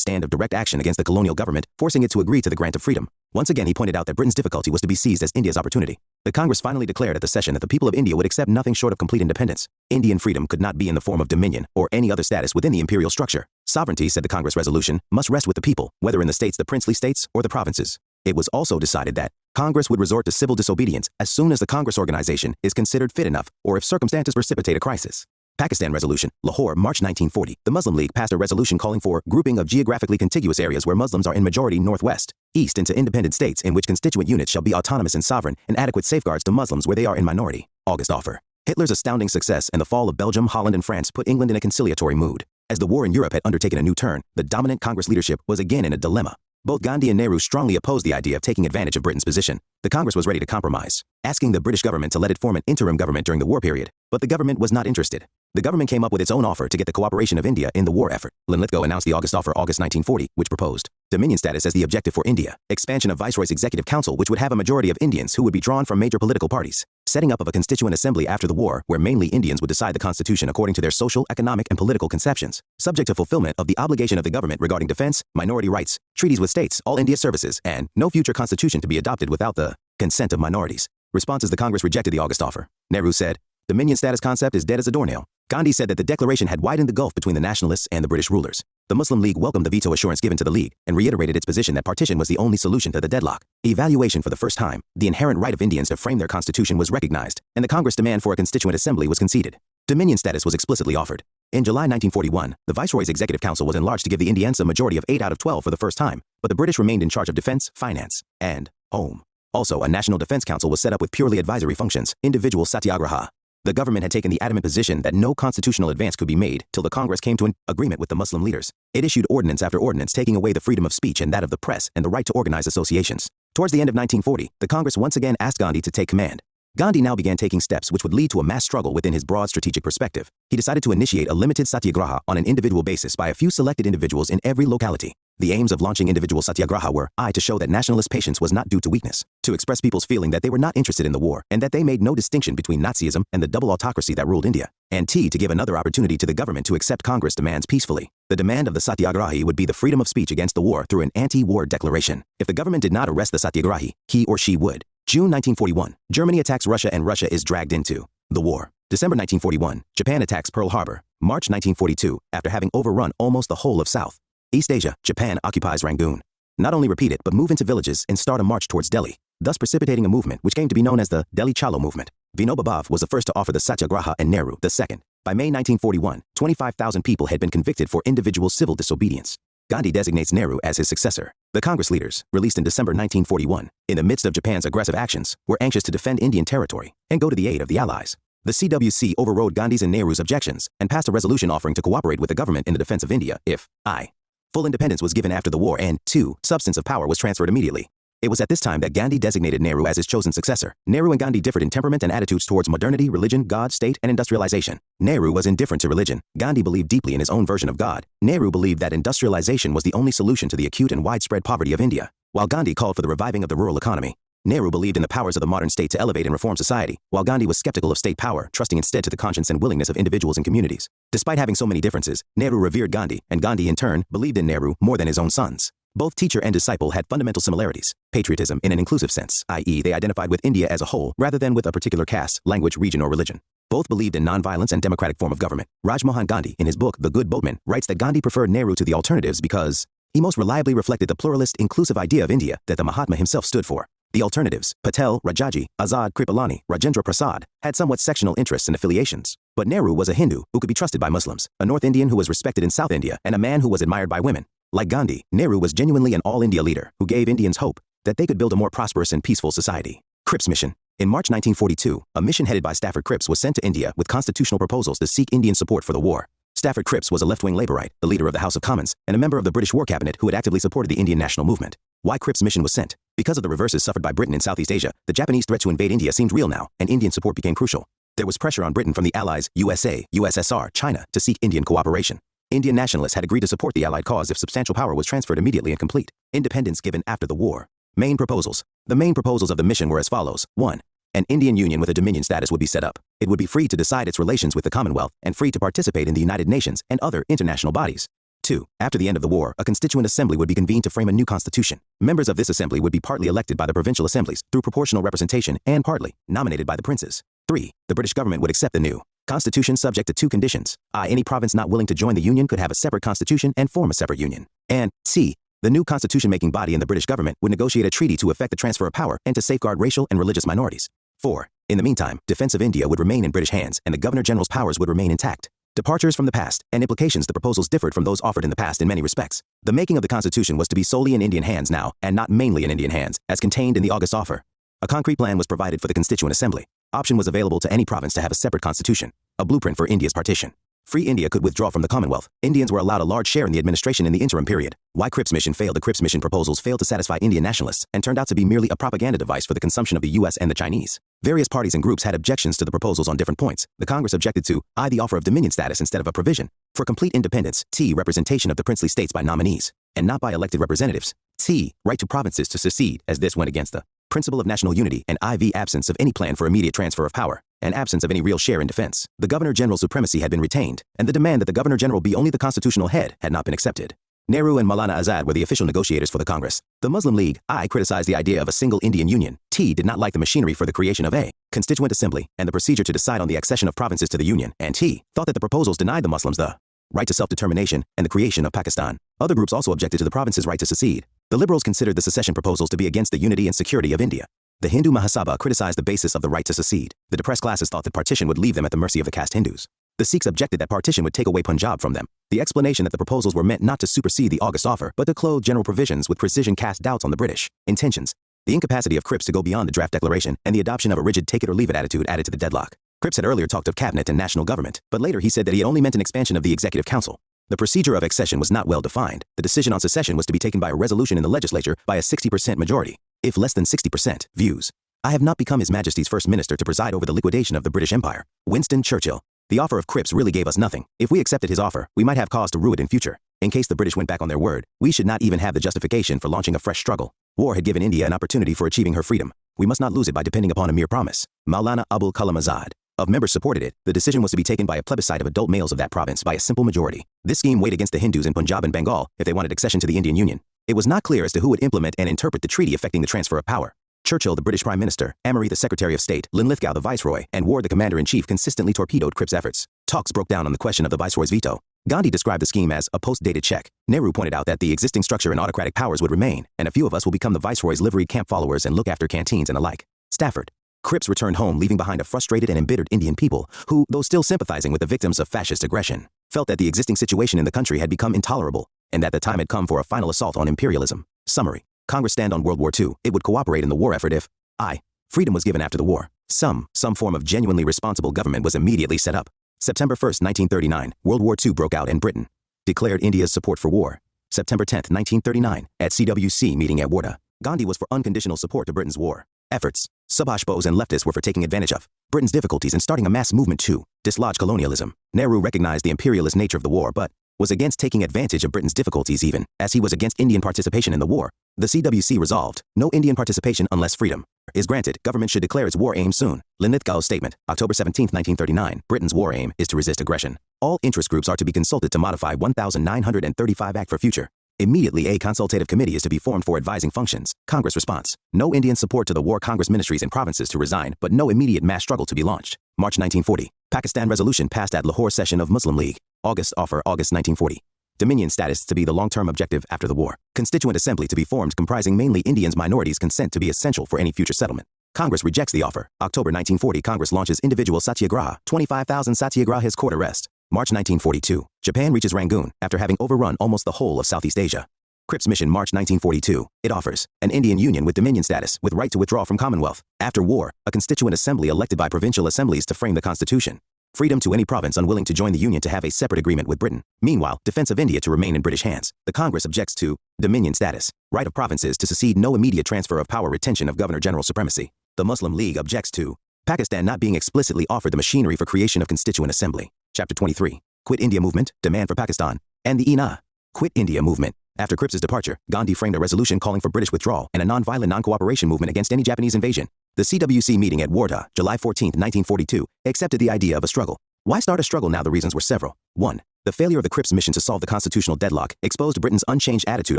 stand of direct action against the colonial government, forcing it to agree to the grant of freedom. Once again, he pointed out that Britain's difficulty was to be seized as India's opportunity. The Congress finally declared at the session that the people of India would accept nothing short of complete independence. Indian freedom could not be in the form of dominion or any other status within the imperial structure. Sovereignty, said the Congress resolution, must rest with the people, whether in the states, the princely states, or the provinces. It was also decided that Congress would resort to civil disobedience as soon as the Congress organization is considered fit enough or if circumstances precipitate a crisis. Pakistan Resolution, Lahore, March 1940. The Muslim League passed a resolution calling for grouping of geographically contiguous areas where Muslims are in majority northwest. east into independent states in which constituent units shall be autonomous and sovereign, and adequate safeguards to Muslims where they are in minority. August offer. Hitler's astounding success and the fall of Belgium, Holland, and France put England in a conciliatory mood. As the war in Europe had undertaken a new turn, the dominant Congress leadership was again in a dilemma. Both Gandhi and Nehru strongly opposed the idea of taking advantage of Britain's position. The Congress was ready to compromise, asking the British government to let it form an interim government during the war period, but the government was not interested. The government came up with its own offer to get the cooperation of India in the war effort. Linlithgow announced the August offer August 1940, which proposed Dominion status as the objective for India, expansion of Viceroy's Executive Council which would have a majority of Indians who would be drawn from major political parties, setting up of a constituent assembly after the war where mainly Indians would decide the constitution according to their social, economic, and political conceptions, subject to fulfillment of the obligation of the government regarding defense, minority rights, treaties with states, all India services, and no future constitution to be adopted without the consent of minorities. Responses: the Congress rejected the August offer. Nehru said, Dominion status concept is dead as a doornail. Gandhi said that the declaration had widened the gulf between the Nationalists and the British rulers. The Muslim League welcomed the veto assurance given to the League and reiterated its position that partition was the only solution to the deadlock. Evaluation: for the first time, the inherent right of Indians to frame their constitution was recognized, and the Congress demand for a constituent assembly was conceded. Dominion status was explicitly offered. In July 1941, the Viceroy's Executive Council was enlarged to give the Indians a majority of 8 out of 12 for the first time, but the British remained in charge of defense, finance, and home. Also, a National Defense Council was set up with purely advisory functions, individual satyagraha. The government had taken the adamant position that no constitutional advance could be made till the Congress came to an agreement with the Muslim leaders. It issued ordinance after ordinance taking away the freedom of speech and that of the press and the right to organize associations. Towards the end of 1940, the Congress once again asked Gandhi to take command. Gandhi now began taking steps which would lead to a mass struggle within his broad strategic perspective. He decided to initiate a limited satyagraha on an individual basis by a few selected individuals in every locality. The aims of launching individual satyagraha were: I, to show that nationalist patience was not due to weakness, to express people's feeling that they were not interested in the war and that they made no distinction between Nazism and the double autocracy that ruled India, and T, to give another opportunity to the government to accept Congress demands peacefully. The demand of the satyagrahi would be the freedom of speech against the war through an anti-war declaration. If the government did not arrest the satyagrahi, he or she would. June 1941, Germany attacks Russia and Russia is dragged into the war. December 1941, Japan attacks Pearl Harbor. March 1942, after having overrun almost the whole of South East Asia, Japan occupies Rangoon. Not only repeat it, but move into villages and start a march towards Delhi, thus precipitating a movement which came to be known as the Delhi Chalo movement. Vinoba Bhave was the first to offer the satyagraha and Nehru the second. By May 1941, 25,000 people had been convicted for individual civil disobedience. Gandhi designates Nehru as his successor. The Congress leaders, released in December 1941, in the midst of Japan's aggressive actions, were anxious to defend Indian territory and go to the aid of the Allies. The CWC overrode Gandhi's and Nehru's objections and passed a resolution offering to cooperate with the government in the defense of India if I. Full independence was given after the war and 2. Substance of power was transferred immediately. It was at this time that Gandhi designated Nehru as his chosen successor. Nehru and Gandhi differed in temperament and attitudes towards modernity, religion, God, state, and industrialization. Nehru was indifferent to religion. Gandhi believed deeply in his own version of God. Nehru believed that industrialization was the only solution to the acute and widespread poverty of India, while Gandhi called for the reviving of the rural economy. Nehru believed in the powers of the modern state to elevate and reform society, while Gandhi was skeptical of state power, trusting instead to the conscience and willingness of individuals and communities. Despite having so many differences, Nehru revered Gandhi, and Gandhi in turn believed in Nehru more than his own sons. Both teacher and disciple had fundamental similarities: patriotism in an inclusive sense, i.e. they identified with India as a whole rather than with a particular caste, language, region, or religion. Both believed in nonviolence and democratic form of government. Rajmohan Gandhi, in his book The Good Boatman, writes that Gandhi preferred Nehru to the alternatives because he most reliably reflected the pluralist, inclusive idea of India that the Mahatma himself stood for. The alternatives, Patel, Rajaji, Azad, Kripalani, Rajendra Prasad, had somewhat sectional interests and affiliations. But Nehru was a Hindu who could be trusted by Muslims, a North Indian who was respected in South India, and a man who was admired by women. Like Gandhi, Nehru was genuinely an all-India leader who gave Indians hope that they could build a more prosperous and peaceful society. Cripps Mission. In March 1942, a mission headed by Stafford Cripps was sent to India with constitutional proposals to seek Indian support for the war. Stafford Cripps was a left-wing Labourite, the leader of the House of Commons, and a member of the British War Cabinet who had actively supported the Indian national movement. Why Cripps' mission was sent? Because of the reverses suffered by Britain in Southeast Asia, the Japanese threat to invade India seemed real now, and Indian support became crucial. There was pressure on Britain from the Allies, USA, USSR, China, to seek Indian cooperation. Indian nationalists had agreed to support the Allied cause if substantial power was transferred immediately and complete. Independence given after the war. Main proposals. The main proposals of the mission were as follows. 1. An Indian Union with a Dominion status would be set up. It would be free to decide its relations with the Commonwealth and free to participate in the United Nations and other international bodies. 2. After the end of the war, a constituent assembly would be convened to frame a new constitution. Members of this assembly would be partly elected by the provincial assemblies through proportional representation and partly nominated by the princes. 3. The British government would accept the new constitution subject to 2 conditions. I. Any province not willing to join the union could have a separate constitution and form a separate union. And C. The new constitution-making body in the British government would negotiate a treaty to effect the transfer of power and to safeguard racial and religious minorities. 4. In the meantime, defense of India would remain in British hands and the Governor-General's powers would remain intact. Departures from the past and implications. The proposals differed from those offered in the past in many respects. The making of the Constitution was to be solely in Indian hands now, and not mainly in Indian hands, as contained in the August offer. A concrete plan was provided for the Constituent Assembly. Option was available to any province to have a separate constitution. A blueprint for India's partition. Free India could withdraw from the Commonwealth. Indians were allowed a large share in the administration in the interim period. Why Cripps mission failed. The Cripps mission proposals failed to satisfy Indian nationalists and turned out to be merely a propaganda device for the consumption of the US and the Chinese. Various parties and groups had objections to the proposals on different points. The Congress objected to I. The offer of dominion status instead of a provision for complete independence. T. Representation of the princely states by nominees and not by elected representatives. T. Right to provinces to secede, as this went against the principle of national unity, and IV. Absence of any plan for immediate transfer of power, and absence of any real share in defense. The Governor-General supremacy had been retained, and the demand that the Governor-General be only the constitutional head had not been accepted. Nehru and Maulana Azad were the official negotiators for the Congress. The Muslim League, I. criticized the idea of a single Indian Union. T. did not like the machinery for the creation of a Constituent Assembly and the procedure to decide on the accession of provinces to the Union, and T. thought that the proposals denied the Muslims the right to self-determination and the creation of Pakistan. Other groups also objected to the province's right to secede. The liberals considered the secession proposals to be against the unity and security of India. The Hindu Mahasabha criticized the basis of the right to secede. The depressed classes thought that partition would leave them at the mercy of the caste Hindus. The Sikhs objected that partition would take away Punjab from them. The explanation that the proposals were meant not to supersede the August offer, but to clothe general provisions with precision cast doubts on the British intentions. The incapacity of Cripps to go beyond the draft declaration and the adoption of a rigid take-it-or-leave-it attitude added to the deadlock. Cripps had earlier talked of cabinet and national government, but later he said that he had only meant an expansion of the executive council. The procedure of accession was not well defined. The decision on secession was to be taken by a resolution in the legislature by a 60% majority. If less than 60%, views. I have not become His Majesty's first minister to preside over the liquidation of the British Empire. Winston Churchill. The offer of Cripps really gave us nothing. If we accepted his offer, we might have cause to rue it in future. In case the British went back on their word, we should not even have the justification for launching a fresh struggle. War had given India an opportunity for achieving her freedom. We must not lose it by depending upon a mere promise. Maulana Abul Kalam Azad. Of members supported it, the decision was to be taken by a plebiscite of adult males of that province by a simple majority. This scheme weighed against the Hindus in Punjab and Bengal if they wanted accession to the Indian Union. It was not clear as to who would implement and interpret the treaty affecting the transfer of power. Churchill, the British Prime Minister, Amory, the Secretary of State, Linlithgow, the Viceroy, and Ward, the Commander-in-Chief, consistently torpedoed Cripps' efforts. Talks broke down on the question of the Viceroy's veto. Gandhi described the scheme as a post-dated check. Nehru pointed out that the existing structure and autocratic powers would remain, and a few of us will become the Viceroy's liveried camp followers and look after canteens and the like. Stafford. Cripps returned home leaving behind a frustrated and embittered Indian people who, though still sympathizing with the victims of fascist aggression, felt that the existing situation in the country had become intolerable and that the time had come for a final assault on imperialism. Summary. Congress stand on World War II. It would cooperate in the war effort if I. freedom was given after the war. Some form of genuinely responsible government was immediately set up. September 1, 1939, World War II broke out and Britain declared India's support for war. September 10, 1939, at CWC meeting at Warda, Gandhi was for unconditional support to Britain's war efforts. Subhash Bose and leftists were for taking advantage of Britain's difficulties and starting a mass movement to dislodge colonialism. Nehru recognized the imperialist nature of the war but was against taking advantage of Britain's difficulties even as he was against Indian participation in the war. The CWC resolved, no Indian participation unless freedom is granted. Government should declare its war aim soon. Linlithgow's statement, October 17, 1939, Britain's war aim is to resist aggression. All interest groups are to be consulted to modify 1935 Act for future. Immediately a consultative committee is to be formed for advising functions. Congress response, no Indian support to the war. Congress ministries and provinces to resign, but no immediate mass struggle to be launched. March 1940, Pakistan resolution passed at Lahore session of Muslim League. August offer, August 1940. Dominion status to be the long-term objective after the war. Constituent Assembly to be formed comprising mainly Indians. Minorities consent to be essential for any future settlement. Congress rejects the offer. October 1940, Congress launches individual satyagraha. 25,000 satyagrahas court arrest. March 1942, Japan reaches Rangoon after having overrun almost the whole of Southeast Asia. Cripps mission, March 1942. It offers an Indian Union with dominion status with right to withdraw from Commonwealth. After war, a Constituent Assembly elected by provincial assemblies to frame the Constitution. Freedom to any province unwilling to join the Union to have a separate agreement with Britain. Meanwhile, defense of India to remain in British hands. The Congress objects to dominion status, right of provinces to secede, no immediate transfer of power, retention of Governor-General supremacy. The Muslim League objects to Pakistan not being explicitly offered the machinery for creation of Constituent Assembly. Chapter 23. Quit India Movement, demand for Pakistan, and the INA. Quit India Movement. After Cripps's departure, Gandhi framed a resolution calling for British withdrawal and a non-violent non-cooperation movement against any Japanese invasion. The CWC meeting at Warda, July 14, 1942, accepted the idea of a struggle. Why start a struggle now? The reasons were several. 1. The failure of the Cripps mission to solve the constitutional deadlock exposed Britain's unchanged attitude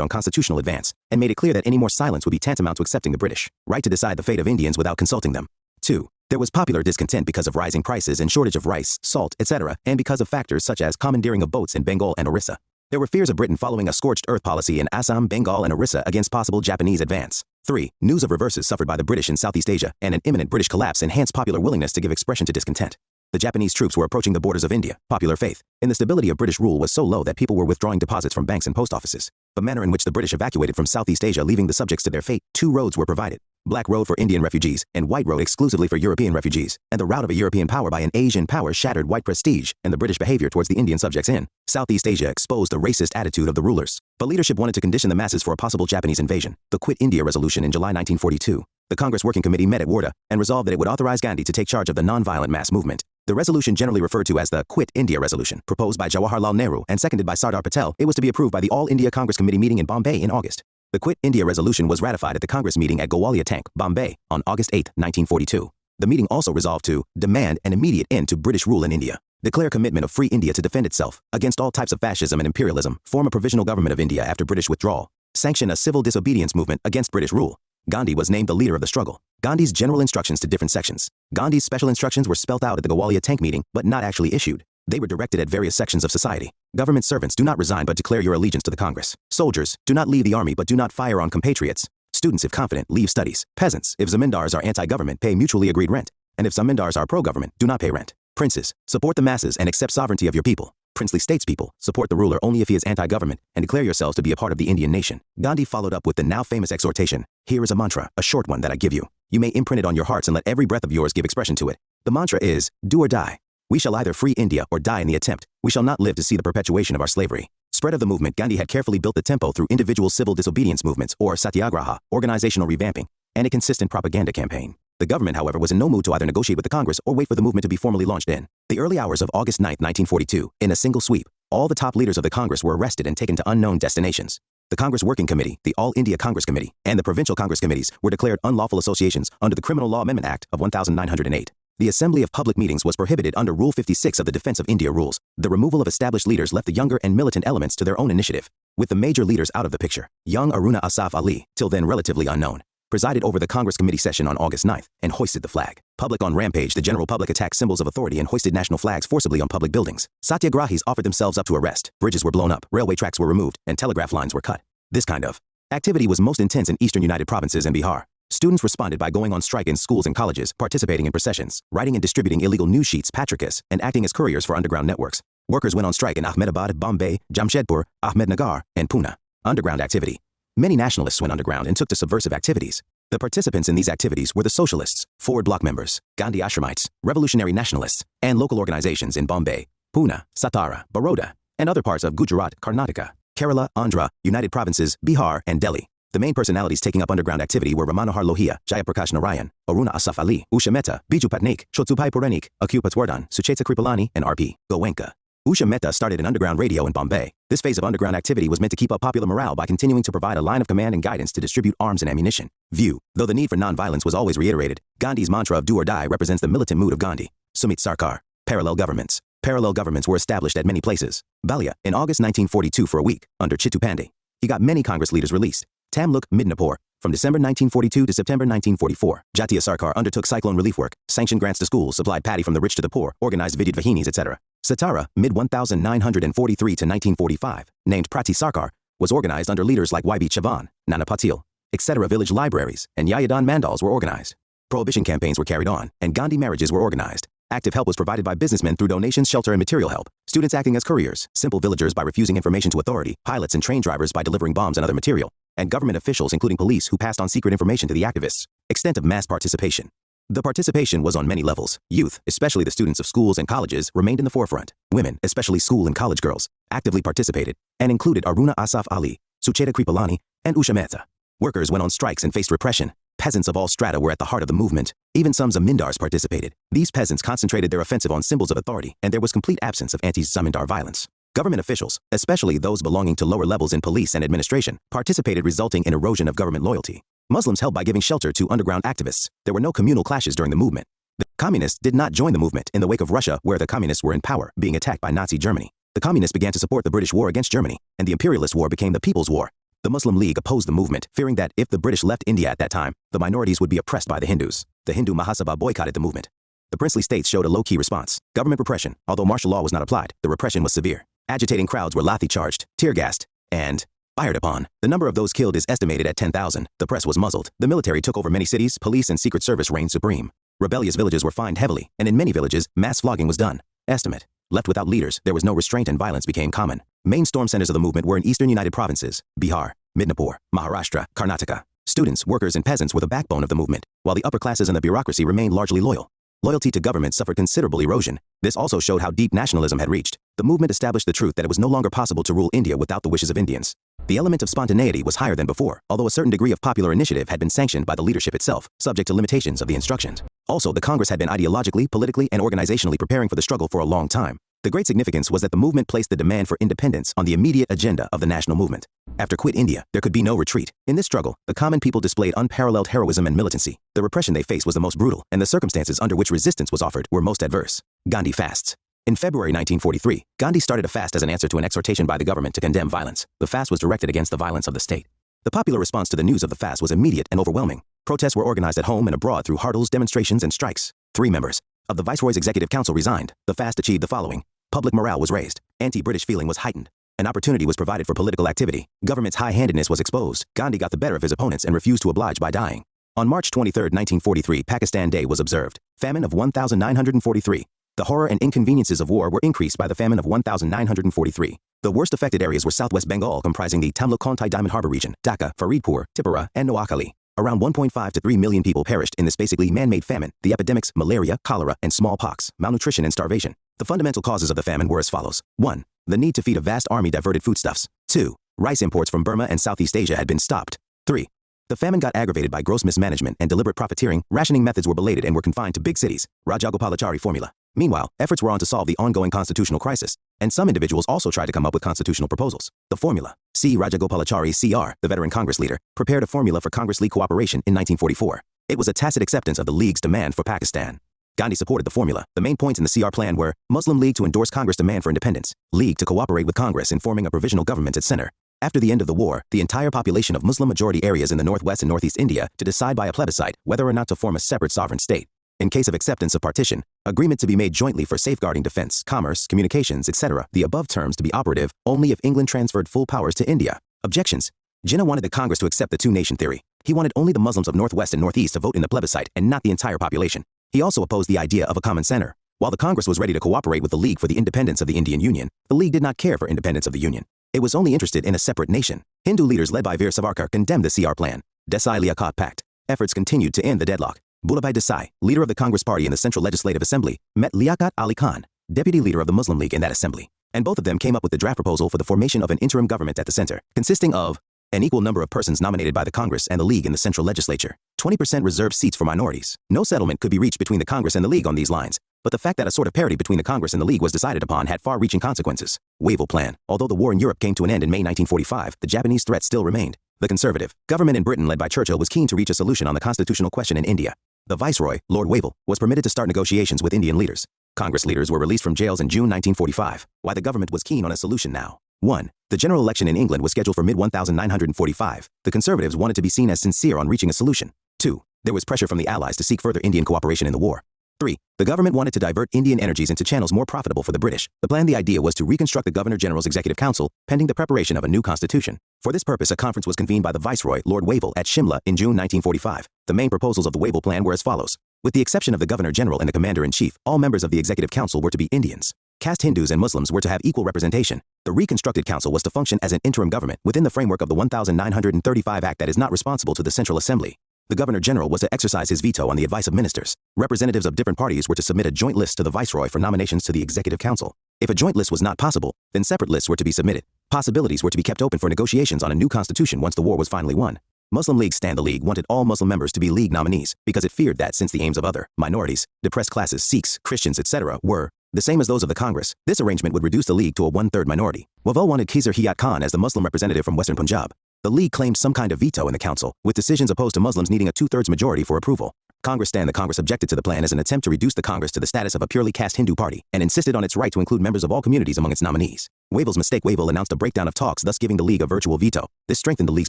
on constitutional advance and made it clear that any more silence would be tantamount to accepting the British right to decide the fate of Indians without consulting them. 2. There was popular discontent because of rising prices and shortage of rice, salt, etc., and because of factors such as commandeering of boats in Bengal and Orissa. There were fears of Britain following a scorched earth policy in Assam, Bengal, and Orissa against possible Japanese advance. 3. News of reverses suffered by the British in Southeast Asia and an imminent British collapse enhanced popular willingness to give expression to discontent. The Japanese troops were approaching the borders of India. Popular faith in the stability of British rule was so low that people were withdrawing deposits from banks and post offices. The manner in which the British evacuated from Southeast Asia, leaving the subjects to their fate. 2 roads were provided. Black road for Indian refugees, and white road exclusively for European refugees, and the rout of a European power by an Asian power shattered white prestige, and the British behavior towards the Indian subjects in Southeast Asia exposed the racist attitude of the rulers. But leadership wanted to condition the masses for a possible Japanese invasion. The Quit India Resolution in July 1942. The Congress Working Committee met at Warda and resolved that it would authorize Gandhi to take charge of the non-violent mass movement. The resolution, generally referred to as the Quit India Resolution, proposed by Jawaharlal Nehru and seconded by Sardar Patel, it was to be approved by the All India Congress Committee meeting in Bombay in August. The Quit India Resolution was ratified at the Congress meeting at Gowalia Tank, Bombay, on August 8, 1942. The meeting also resolved to demand an immediate end to British rule in India, declare commitment of free India to defend itself against all types of fascism and imperialism, form a provisional government of India after British withdrawal, sanction a civil disobedience movement against British rule. Gandhi was named the leader of the struggle. Gandhi's general instructions to different sections. Gandhi's special instructions were spelt out at the Gowalia Tank meeting, but not actually issued. They were directed at various sections of society. Government servants, do not resign but declare your allegiance to the Congress. Soldiers, do not leave the army but do not fire on compatriots. Students, if confident, leave studies. Peasants, if zamindars are anti-government, pay mutually agreed rent. And if zamindars are pro-government, do not pay rent. Princes, support the masses and accept sovereignty of your people. Princely statespeople, support the ruler only if he is anti-government and declare yourselves to be a part of the Indian nation. Gandhi followed up with the now famous exhortation. Here is a mantra, a short one that I give you. You may imprint it on your hearts and let every breath of yours give expression to it. The mantra is, do or die. We shall either free India or die in the attempt. We shall not live to see the perpetuation of our slavery. Spread of the movement. Gandhi had carefully built the tempo through individual civil disobedience movements, or satyagraha, organizational revamping, and a consistent propaganda campaign. The government, however, was in no mood to either negotiate with the Congress or wait for the movement to be formally launched in the early hours of August 9, 1942. In a single sweep, all the top leaders of the Congress were arrested and taken to unknown destinations. The Congress Working Committee, the All India Congress Committee, and the Provincial Congress Committees were declared unlawful associations under the Criminal Law Amendment Act of 1908. The assembly of public meetings was prohibited under Rule 56 of the Defense of India rules. The removal of established leaders left the younger and militant elements to their own initiative. With the major leaders out of the picture, young Aruna Asaf Ali, till then relatively unknown, presided over the Congress Committee session on August 9th and hoisted the flag. Public on rampage, the general public attacked symbols of authority and hoisted national flags forcibly on public buildings. Satyagrahis offered themselves up to arrest. Bridges were blown up, railway tracks were removed, and telegraph lines were cut. This kind of activity was most intense in eastern United Provinces and Bihar. Students responded by going on strike in schools and colleges, participating in processions, writing and distributing illegal news sheets, patrikas, and acting as couriers for underground networks. Workers went on strike in Ahmedabad, Bombay, Jamshedpur, Ahmednagar, and Pune. Underground activity. Many nationalists went underground and took to subversive activities. The participants in these activities were the Socialists, Forward Bloc members, Gandhi Ashramites, Revolutionary Nationalists, and local organizations in Bombay, Pune, Satara, Baroda, and other parts of Gujarat, Karnataka, Kerala, Andhra, United Provinces, Bihar, and Delhi. The main personalities taking up underground activity were Ramanohar Lohia, Jayaprakash Narayan, Aruna Asaf Ali, Usha Mehta, Biju Patnaik, Chotupai Puranik, Akyu Patwardhan, Sucheta Kripalani, and R.P. Goenka. Usha Mehta started an underground radio in Bombay. This phase of underground activity was meant to keep up popular morale by continuing to provide a line of command and guidance to distribute arms and ammunition. View. Though the need for non-violence was always reiterated, Gandhi's mantra of do or die represents the militant mood of Gandhi. Sumit Sarkar. Parallel governments. Parallel governments were established at many places. Balia, in August 1942 for a week, under Chittu Pandey. He got many Congress leaders released. Tamluk, Midnapore, from December 1942 to September 1944. Jatiya Sarkar undertook cyclone relief work, sanctioned grants to schools, supplied paddy from the rich to the poor, organized Vidyut Vahinis, etc. Satara, mid-1943 to 1945, named Prati Sarkar, was organized under leaders like Y.B. Chavan, Nana Patil, etc. Village libraries and Yayadan mandals were organized. Prohibition campaigns were carried on, and Gandhi marriages were organized. Active help was provided by businessmen through donations, shelter, and material help. Students acting as couriers, simple villagers by refusing information to authority, pilots and train drivers by delivering bombs and other material, and government officials including police who passed on secret information to the activists. Extent of mass participation. The participation was on many levels. Youth, especially the students of schools and colleges, remained in the forefront. Women, especially school and college girls, actively participated and included Aruna Asaf Ali, Sucheta Kripalani, and Usha Mehta. Workers went on strikes and faced repression. Peasants of all strata were at the heart of the movement. Even some zamindars participated. These peasants concentrated their offensive on symbols of authority, and there was complete absence of anti-zamindar violence. Government officials, especially those belonging to lower levels in police and administration, participated, resulting in erosion of government loyalty. Muslims helped by giving shelter to underground activists. There were no communal clashes during the movement. The communists did not join the movement in the wake of Russia, where the communists were in power, being attacked by Nazi Germany. The communists began to support the British war against Germany, and the imperialist war became the People's War. The Muslim League opposed the movement, fearing that if the British left India at that time, the minorities would be oppressed by the Hindus. The Hindu Mahasabha boycotted the movement. The princely states showed a low-key response. Government repression. Although martial law was not applied, the repression was severe. Agitating crowds were lathi-charged, tear-gassed, and fired upon. The number of those killed is estimated at 10,000. The press was muzzled. The military took over many cities. Police and secret service reigned supreme. Rebellious villages were fined heavily, and in many villages, mass flogging was done. Estimate. Left without leaders, there was no restraint and violence became common. Main storm centers of the movement were in eastern United Provinces, Bihar, Midnapur, Maharashtra, Karnataka. Students, workers, and peasants were the backbone of the movement, while the upper classes and the bureaucracy remained largely loyal. Loyalty to government suffered considerable erosion. This also showed how deep nationalism had reached. The movement established the truth that it was no longer possible to rule India without the wishes of Indians. The element of spontaneity was higher than before, although a certain degree of popular initiative had been sanctioned by the leadership itself, subject to limitations of the instructions. Also, the Congress had been ideologically, politically, and organizationally preparing for the struggle for a long time. The great significance was that the movement placed the demand for independence on the immediate agenda of the national movement. After Quit India, there could be no retreat. In this struggle, the common people displayed unparalleled heroism and militancy. The repression they faced was the most brutal, and the circumstances under which resistance was offered were most adverse. Gandhi fasts. In February 1943, Gandhi started a fast as an answer to an exhortation by the government to condemn violence. The fast was directed against the violence of the state. The popular response to the news of the fast was immediate and overwhelming. Protests were organized at home and abroad through hurdles, demonstrations, and strikes. 3 members of the Viceroy's Executive Council resigned. The fast achieved the following. Public morale was raised. Anti-British feeling was heightened. An opportunity was provided for political activity. Government's high-handedness was exposed. Gandhi got the better of his opponents and refused to oblige by dying. On March 23, 1943, Pakistan Day was observed. Famine of 1943. The horror and inconveniences of war were increased by the famine of 1943. The worst affected areas were southwest Bengal, comprising the Tamil-Kontai Diamond Harbor region, Dhaka, Faridpur, Tipura, and Noakhali. Around 1.5 to 3 million people perished in this basically man-made famine. The epidemics, malaria, cholera, and smallpox, malnutrition, and starvation. The fundamental causes of the famine were as follows. 1. The need to feed a vast army diverted foodstuffs. 2. Rice imports from Burma and Southeast Asia had been stopped. 3. The famine got aggravated by gross mismanagement and deliberate profiteering. Rationing methods were belated and were confined to big cities. Rajagopalachari formula. Meanwhile, efforts were on to solve the ongoing constitutional crisis, and some individuals also tried to come up with constitutional proposals. The formula. C. Rajagopalachari Cr., the veteran Congress leader, prepared a formula for Congress-League cooperation in 1944. It was a tacit acceptance of the League's demand for Pakistan. Gandhi supported the formula. The main points in the CR plan were Muslim League to endorse Congress' demand for independence, League to cooperate with Congress in forming a provisional government at center. After the end of the war, the entire population of Muslim-majority areas in the northwest and northeast India to decide by a plebiscite whether or not to form a separate sovereign state. In case of acceptance of partition, agreement to be made jointly for safeguarding defense, commerce, communications, etc. The above terms to be operative only if England transferred full powers to India. Objections. Jinnah wanted the Congress to accept the two-nation theory. He wanted only the Muslims of northwest and northeast to vote in the plebiscite and not the entire population. He also opposed the idea of a common center. While the Congress was ready to cooperate with the League for the independence of the Indian Union, the League did not care for independence of the Union. It was only interested in a separate nation. Hindu leaders led by Veer Savarkar condemned the CR plan. Desai-Liaquat Pact. Efforts continued to end the deadlock. Bhulabhai Desai, leader of the Congress Party in the Central Legislative Assembly, met Liaquat Ali Khan, deputy leader of the Muslim League in that assembly, and both of them came up with the draft proposal for the formation of an interim government at the center, consisting of an equal number of persons nominated by the Congress and the League in the Central Legislature, 20% reserved seats for minorities. No settlement could be reached between the Congress and the League on these lines, but the fact that a sort of parity between the Congress and the League was decided upon had far-reaching consequences. Revolt plan. Although the war in Europe came to an end in May 1945, the Japanese threat still remained. The Conservative government in Britain led by Churchill was keen to reach a solution on the constitutional question in India. The Viceroy, Lord Revolt, was permitted to start negotiations with Indian leaders. Congress leaders were released from jails in June 1945, while the government was keen on a solution now. 1. The general election in England was scheduled for mid-1945. The Conservatives wanted to be seen as sincere on reaching a solution. 2. There was pressure from the Allies to seek further Indian cooperation in the war. 3. The government wanted to divert Indian energies into channels more profitable for the British. The idea was to reconstruct the Governor-General's Executive Council, pending the preparation of a new constitution. For this purpose, a conference was convened by the Viceroy, Lord Revolt, at Shimla in June 1945. The main proposals of the Revolt plan were as follows. With the exception of the Governor-General and the Commander-in-Chief, all members of the Executive Council were to be Indians. Caste Hindus and Muslims were to have equal representation. The reconstructed council was to function as an interim government within the framework of the 1935 Act that is not responsible to the Central Assembly. The Governor-General was to exercise his veto on the advice of ministers. Representatives of different parties were to submit a joint list to the Viceroy for nominations to the Executive Council. If a joint list was not possible, then separate lists were to be submitted. Possibilities were to be kept open for negotiations on a new constitution once the war was finally won. Muslim League the League wanted all Muslim members to be League nominees because it feared that since the aims of other minorities, depressed classes, Sikhs, Christians, etc. were the same as those of the Congress, this arrangement would reduce the League to a one-third minority. Revolt wanted Khizr Hayat Khan as the Muslim representative from Western Punjab. The League claimed some kind of veto in the council, with decisions opposed to Muslims needing a two-thirds majority for approval. The Congress objected to the plan as an attempt to reduce the Congress to the status of a purely caste Hindu party, and insisted on its right to include members of all communities among its nominees. Revolt's mistake. Revolt announced a breakdown of talks, thus giving the League a virtual veto. This strengthened the League's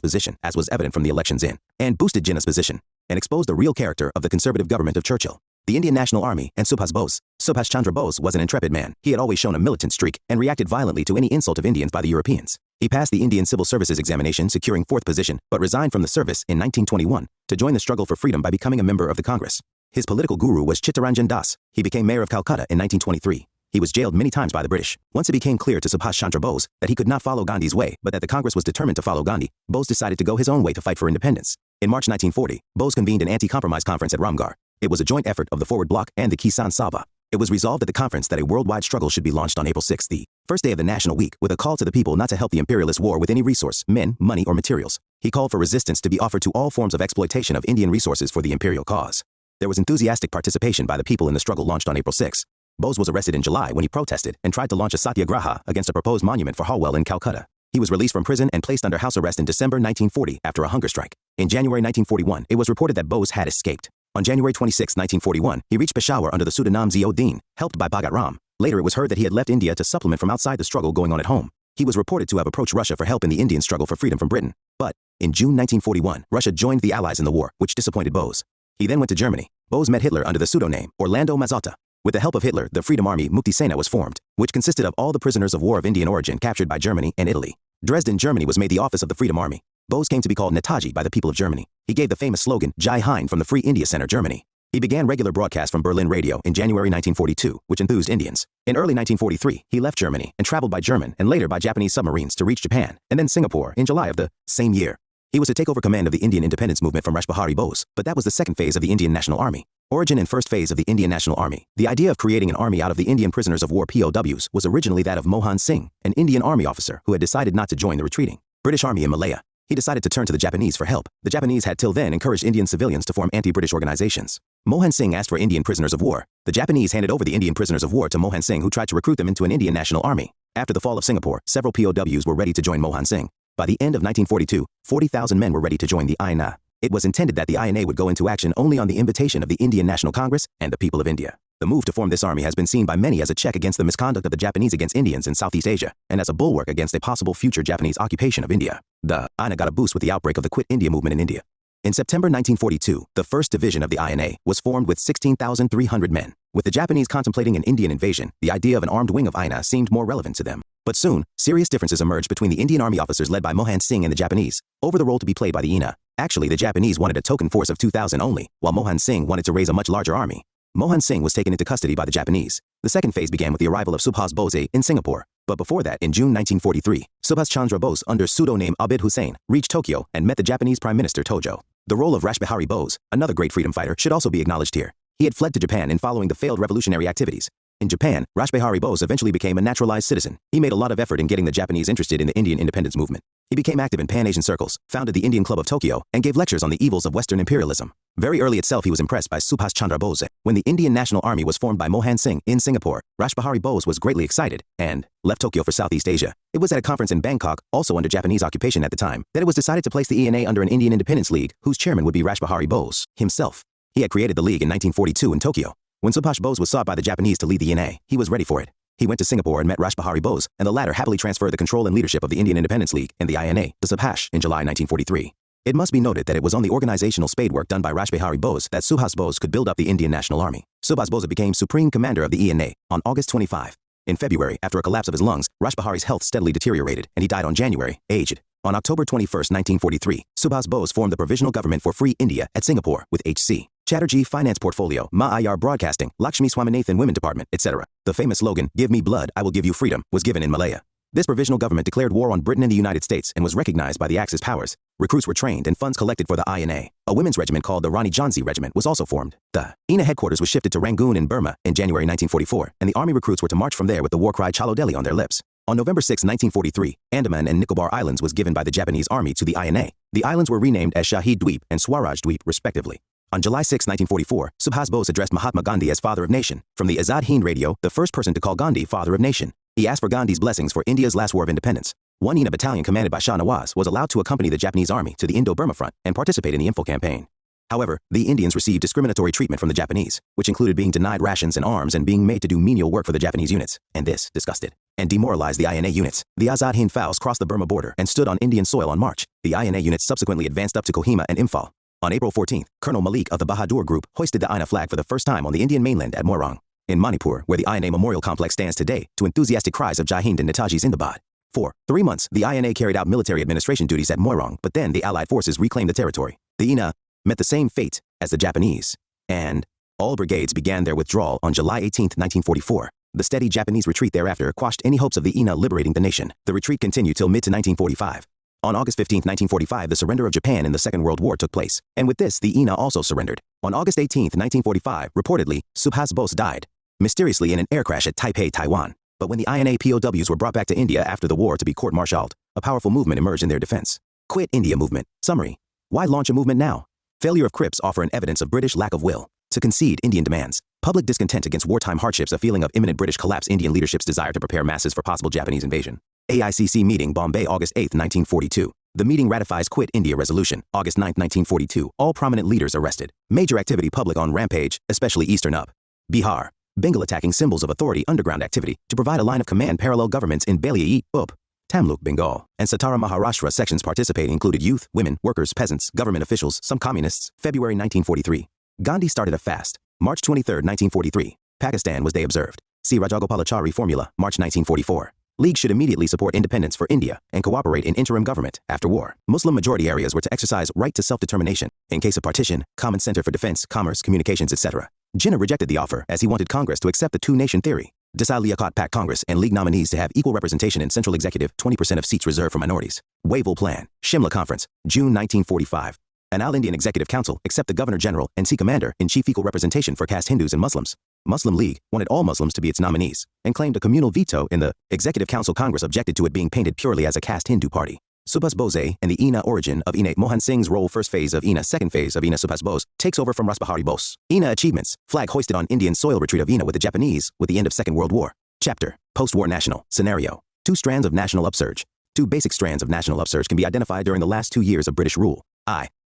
position, as was evident from the elections in, and boosted Jinnah's position, and exposed the real character of the conservative government of Churchill. The Indian National Army and Subhash Chandra Bose was an intrepid man. He had always shown a militant streak and reacted violently to any insult of Indians by the Europeans. He passed the Indian Civil Services examination, securing 4th position, but resigned from the service in 1921 to join the struggle for freedom by becoming a member of the Congress. His political guru was Chittaranjan Das. He became mayor of Calcutta in 1923. He was jailed many times by the British. Once it became clear to Subhash Chandra Bose that he could not follow Gandhi's way, but that the Congress was determined to follow Gandhi, Bose decided to go his own way to fight for independence. In March 1940, Bose convened an anti-compromise conference at Ramgarh. It was a joint effort of the Forward Bloc and the Kisan Sabha. It was resolved at the conference that a worldwide struggle should be launched on April 6, the first day of the National Week, with a call to the people not to help the imperialist war with any resource, men, money, or materials. He called for resistance to be offered to all forms of exploitation of Indian resources for the imperial cause. There was enthusiastic participation by the people in the struggle launched on April 6. Bose was arrested in July when he protested and tried to launch a satyagraha against a proposed monument for Holwell in Calcutta. He was released from prison and placed under house arrest in December 1940 after a hunger strike. In January 1941, it was reported that Bose had escaped. On January 26, 1941, he reached Peshawar under the pseudonym Zio-Din, helped by Bhagat Ram. Later it was heard that he had left India to supplement from outside the struggle going on at home. He was reported to have approached Russia for help in the Indian struggle for freedom from Britain. But, in June 1941, Russia joined the Allies in the war, which disappointed Bose. He then went to Germany. Bose met Hitler under the pseudonym Orlando Mazzotta. With the help of Hitler, the Freedom Army Mukti Sena was formed, which consisted of all the prisoners of war of Indian origin captured by Germany and Italy. Dresden, Germany was made the office of the Freedom Army. Bose came to be called Netaji by the people of Germany. He gave the famous slogan, Jai Hind, from the Free India Center, Germany. He began regular broadcasts from Berlin radio in January 1942, which enthused Indians. In early 1943, he left Germany and traveled by German and later by Japanese submarines to reach Japan, and then Singapore in July of the same year. He was to take over command of the Indian independence movement from Rashbihari Bose, but that was the second phase of the Indian National Army. Origin and first phase of the Indian National Army. The idea of creating an army out of the Indian prisoners of war POWs was originally that of Mohan Singh, an Indian army officer who had decided not to join the retreating British army in Malaya. He decided to turn to the Japanese for help. The Japanese had till then encouraged Indian civilians to form anti-British organizations. Mohan Singh asked for Indian prisoners of war. The Japanese handed over the Indian prisoners of war to Mohan Singh, who tried to recruit them into an Indian National Army. After the fall of Singapore, several POWs were ready to join Mohan Singh. By the end of 1942, 40,000 men were ready to join the INA. It was intended that the INA would go into action only on the invitation of the Indian National Congress and the people of India. The move to form this army has been seen by many as a check against the misconduct of the Japanese against Indians in Southeast Asia, and as a bulwark against a possible future Japanese occupation of India. The INA got a boost with the outbreak of the Quit India movement in India. In September 1942, the first division of the INA was formed with 16,300 men. With the Japanese contemplating an Indian invasion, the idea of an armed wing of INA seemed more relevant to them. But soon, serious differences emerged between the Indian army officers led by Mohan Singh and the Japanese over the role to be played by the INA. Actually, the Japanese wanted a token force of 2,000 only, while Mohan Singh wanted to raise a much larger army. Mohan Singh was taken into custody by the Japanese. The second phase began with the arrival of Subhas Bose in Singapore. But before that, in June 1943, Subhas Chandra Bose, under pseudonym Abid Hussain, reached Tokyo and met the Japanese Prime Minister Tojo. The role of Rashbihari Bose, another great freedom fighter, should also be acknowledged here. He had fled to Japan in following the failed revolutionary activities. In Japan, Rashbihari Bose eventually became a naturalized citizen. He made a lot of effort in getting the Japanese interested in the Indian independence movement. He became active in Pan-Asian circles, founded the Indian Club of Tokyo, and gave lectures on the evils of Western imperialism. Very early itself he was impressed by Subhas Chandra Bose. When the Indian National Army was formed by Mohan Singh in Singapore, Rashbihari Bose was greatly excited and left Tokyo for Southeast Asia. It was at a conference in Bangkok, also under Japanese occupation at the time, that it was decided to place the ENA under an Indian Independence League, whose chairman would be Rashbihari Bose himself. He had created the league in 1942 in Tokyo. When Subhash Bose was sought by the Japanese to lead the ENA, he was ready for it. He went to Singapore and met Rashbihari Bose, and the latter happily transferred the control and leadership of the Indian Independence League and the INA to Subhash in July 1943. It must be noted that it was on the organizational spadework done by Rashbihari Bose that Subhas Bose could build up the Indian National Army. Subhas Bose became supreme commander of the ENA on August 25. In February, after a collapse of his lungs, Rashbihari's health steadily deteriorated, and he died on January, aged. On October 21, 1943, Subhas Bose formed the Provisional Government for Free India at Singapore with H.C. Chatterjee Finance Portfolio, Ma-IR Broadcasting, Lakshmi Swaminathan Women Department, etc. The famous slogan, "Give me blood, I will give you freedom," was given in Malaya. This provisional government declared war on Britain and the United States and was recognized by the Axis powers. Recruits were trained and funds collected for the INA. A women's regiment called the Rani Jhansi Regiment was also formed. The INA headquarters was shifted to Rangoon in Burma in January 1944, and the army recruits were to march from there with the war cry Chalo Delhi on their lips. On November 6, 1943, Andaman and Nicobar Islands was given by the Japanese army to the INA. The islands were renamed as Shahid Dweep and Swaraj Dweep, respectively. On July 6, 1944, Subhas Bose addressed Mahatma Gandhi as Father of Nation. From the Azad Hind radio, the first person to call Gandhi Father of Nation. He asked for Gandhi's blessings for India's last war of independence. One INA battalion commanded by Shah Nawaz was allowed to accompany the Japanese army to the Indo-Burma front and participate in the info campaign. However, the Indians received discriminatory treatment from the Japanese, which included being denied rations and arms and being made to do menial work for the Japanese units, and this disgusted and demoralized the INA units. The Azad Hind Fauls crossed the Burma border and stood on Indian soil on March. The INA units subsequently advanced up to Kohima and Imphal. On April 14, Colonel Malik of the Bahadur Group hoisted the INA flag for the first time on the Indian mainland at Moirang, in Manipur, where the INA Memorial Complex stands today, to enthusiastic cries of Jai Hind and Netaji Zindabad. For 3 months, the INA carried out military administration duties at Moirang, but then the Allied forces reclaimed the territory. The INA met the same fate as the Japanese, and All brigades began their withdrawal on July 18, 1944. The steady Japanese retreat thereafter quashed any hopes of the INA liberating the nation. The retreat continued till mid to 1945. On August 15, 1945, the surrender of Japan in the Second World War took place, and with this, the INA also surrendered. On August 18, 1945, reportedly, Subhas Bose died mysteriously in an air crash at Taipei, Taiwan. But when the INA POWs were brought back to India after the war to be court-martialed, a powerful movement emerged in their defense. Quit India movement. Summary. Why launch a movement now? Failure of Crips offer an evidence of British lack of will to concede Indian demands. Public discontent against wartime hardships, a feeling of imminent British collapse, Indian leadership's desire to prepare masses for possible Japanese invasion. AICC meeting, Bombay, August 8, 1942. The meeting ratifies Quit India resolution, August 9, 1942. All prominent leaders arrested. Major activity public on rampage, especially Eastern Up. Bihar. Bengal attacking symbols of authority, underground activity to provide a line of command, parallel governments in Bailey, Up, Tamluk, Bengal, and Satara, Maharashtra. Sections participating included youth, women, workers, peasants, government officials, some communists. February 1943. Gandhi started a fast. March 23, 1943. Pakistan was day observed. See Rajagopalachari formula, March 1944. League should immediately support independence for India and cooperate in interim government after war. Muslim majority areas were to exercise right to self-determination in case of partition, common center for defense, commerce, communications, etc. Jinnah rejected the offer as he wanted Congress to accept the two-nation theory. Desai Liaquat Pact Congress and League nominees to have equal representation in central executive, 20% of seats reserved for minorities. Revolt Plan, Shimla Conference, June 1945. An All-Indian Executive Council accept the Governor-General and see Commander-in-Chief equal representation for caste Hindus and Muslims. Muslim League wanted all Muslims to be its nominees and claimed a communal veto in the Executive Council. Congress objected to it being painted purely as a caste Hindu party. Subhas Bose and the INA origin of INA. Mohan Singh's role. First phase of INA. Second phase of INA. Subhas Bose takes over from Rasbihari Bose. INA achievements. Flag hoisted on Indian soil. Retreat of INA with the Japanese with the end of Second World War. Chapter. Post-war national. Scenario. Two strands of national upsurge. Two basic strands of national upsurge can be identified during the last 2 years of British rule.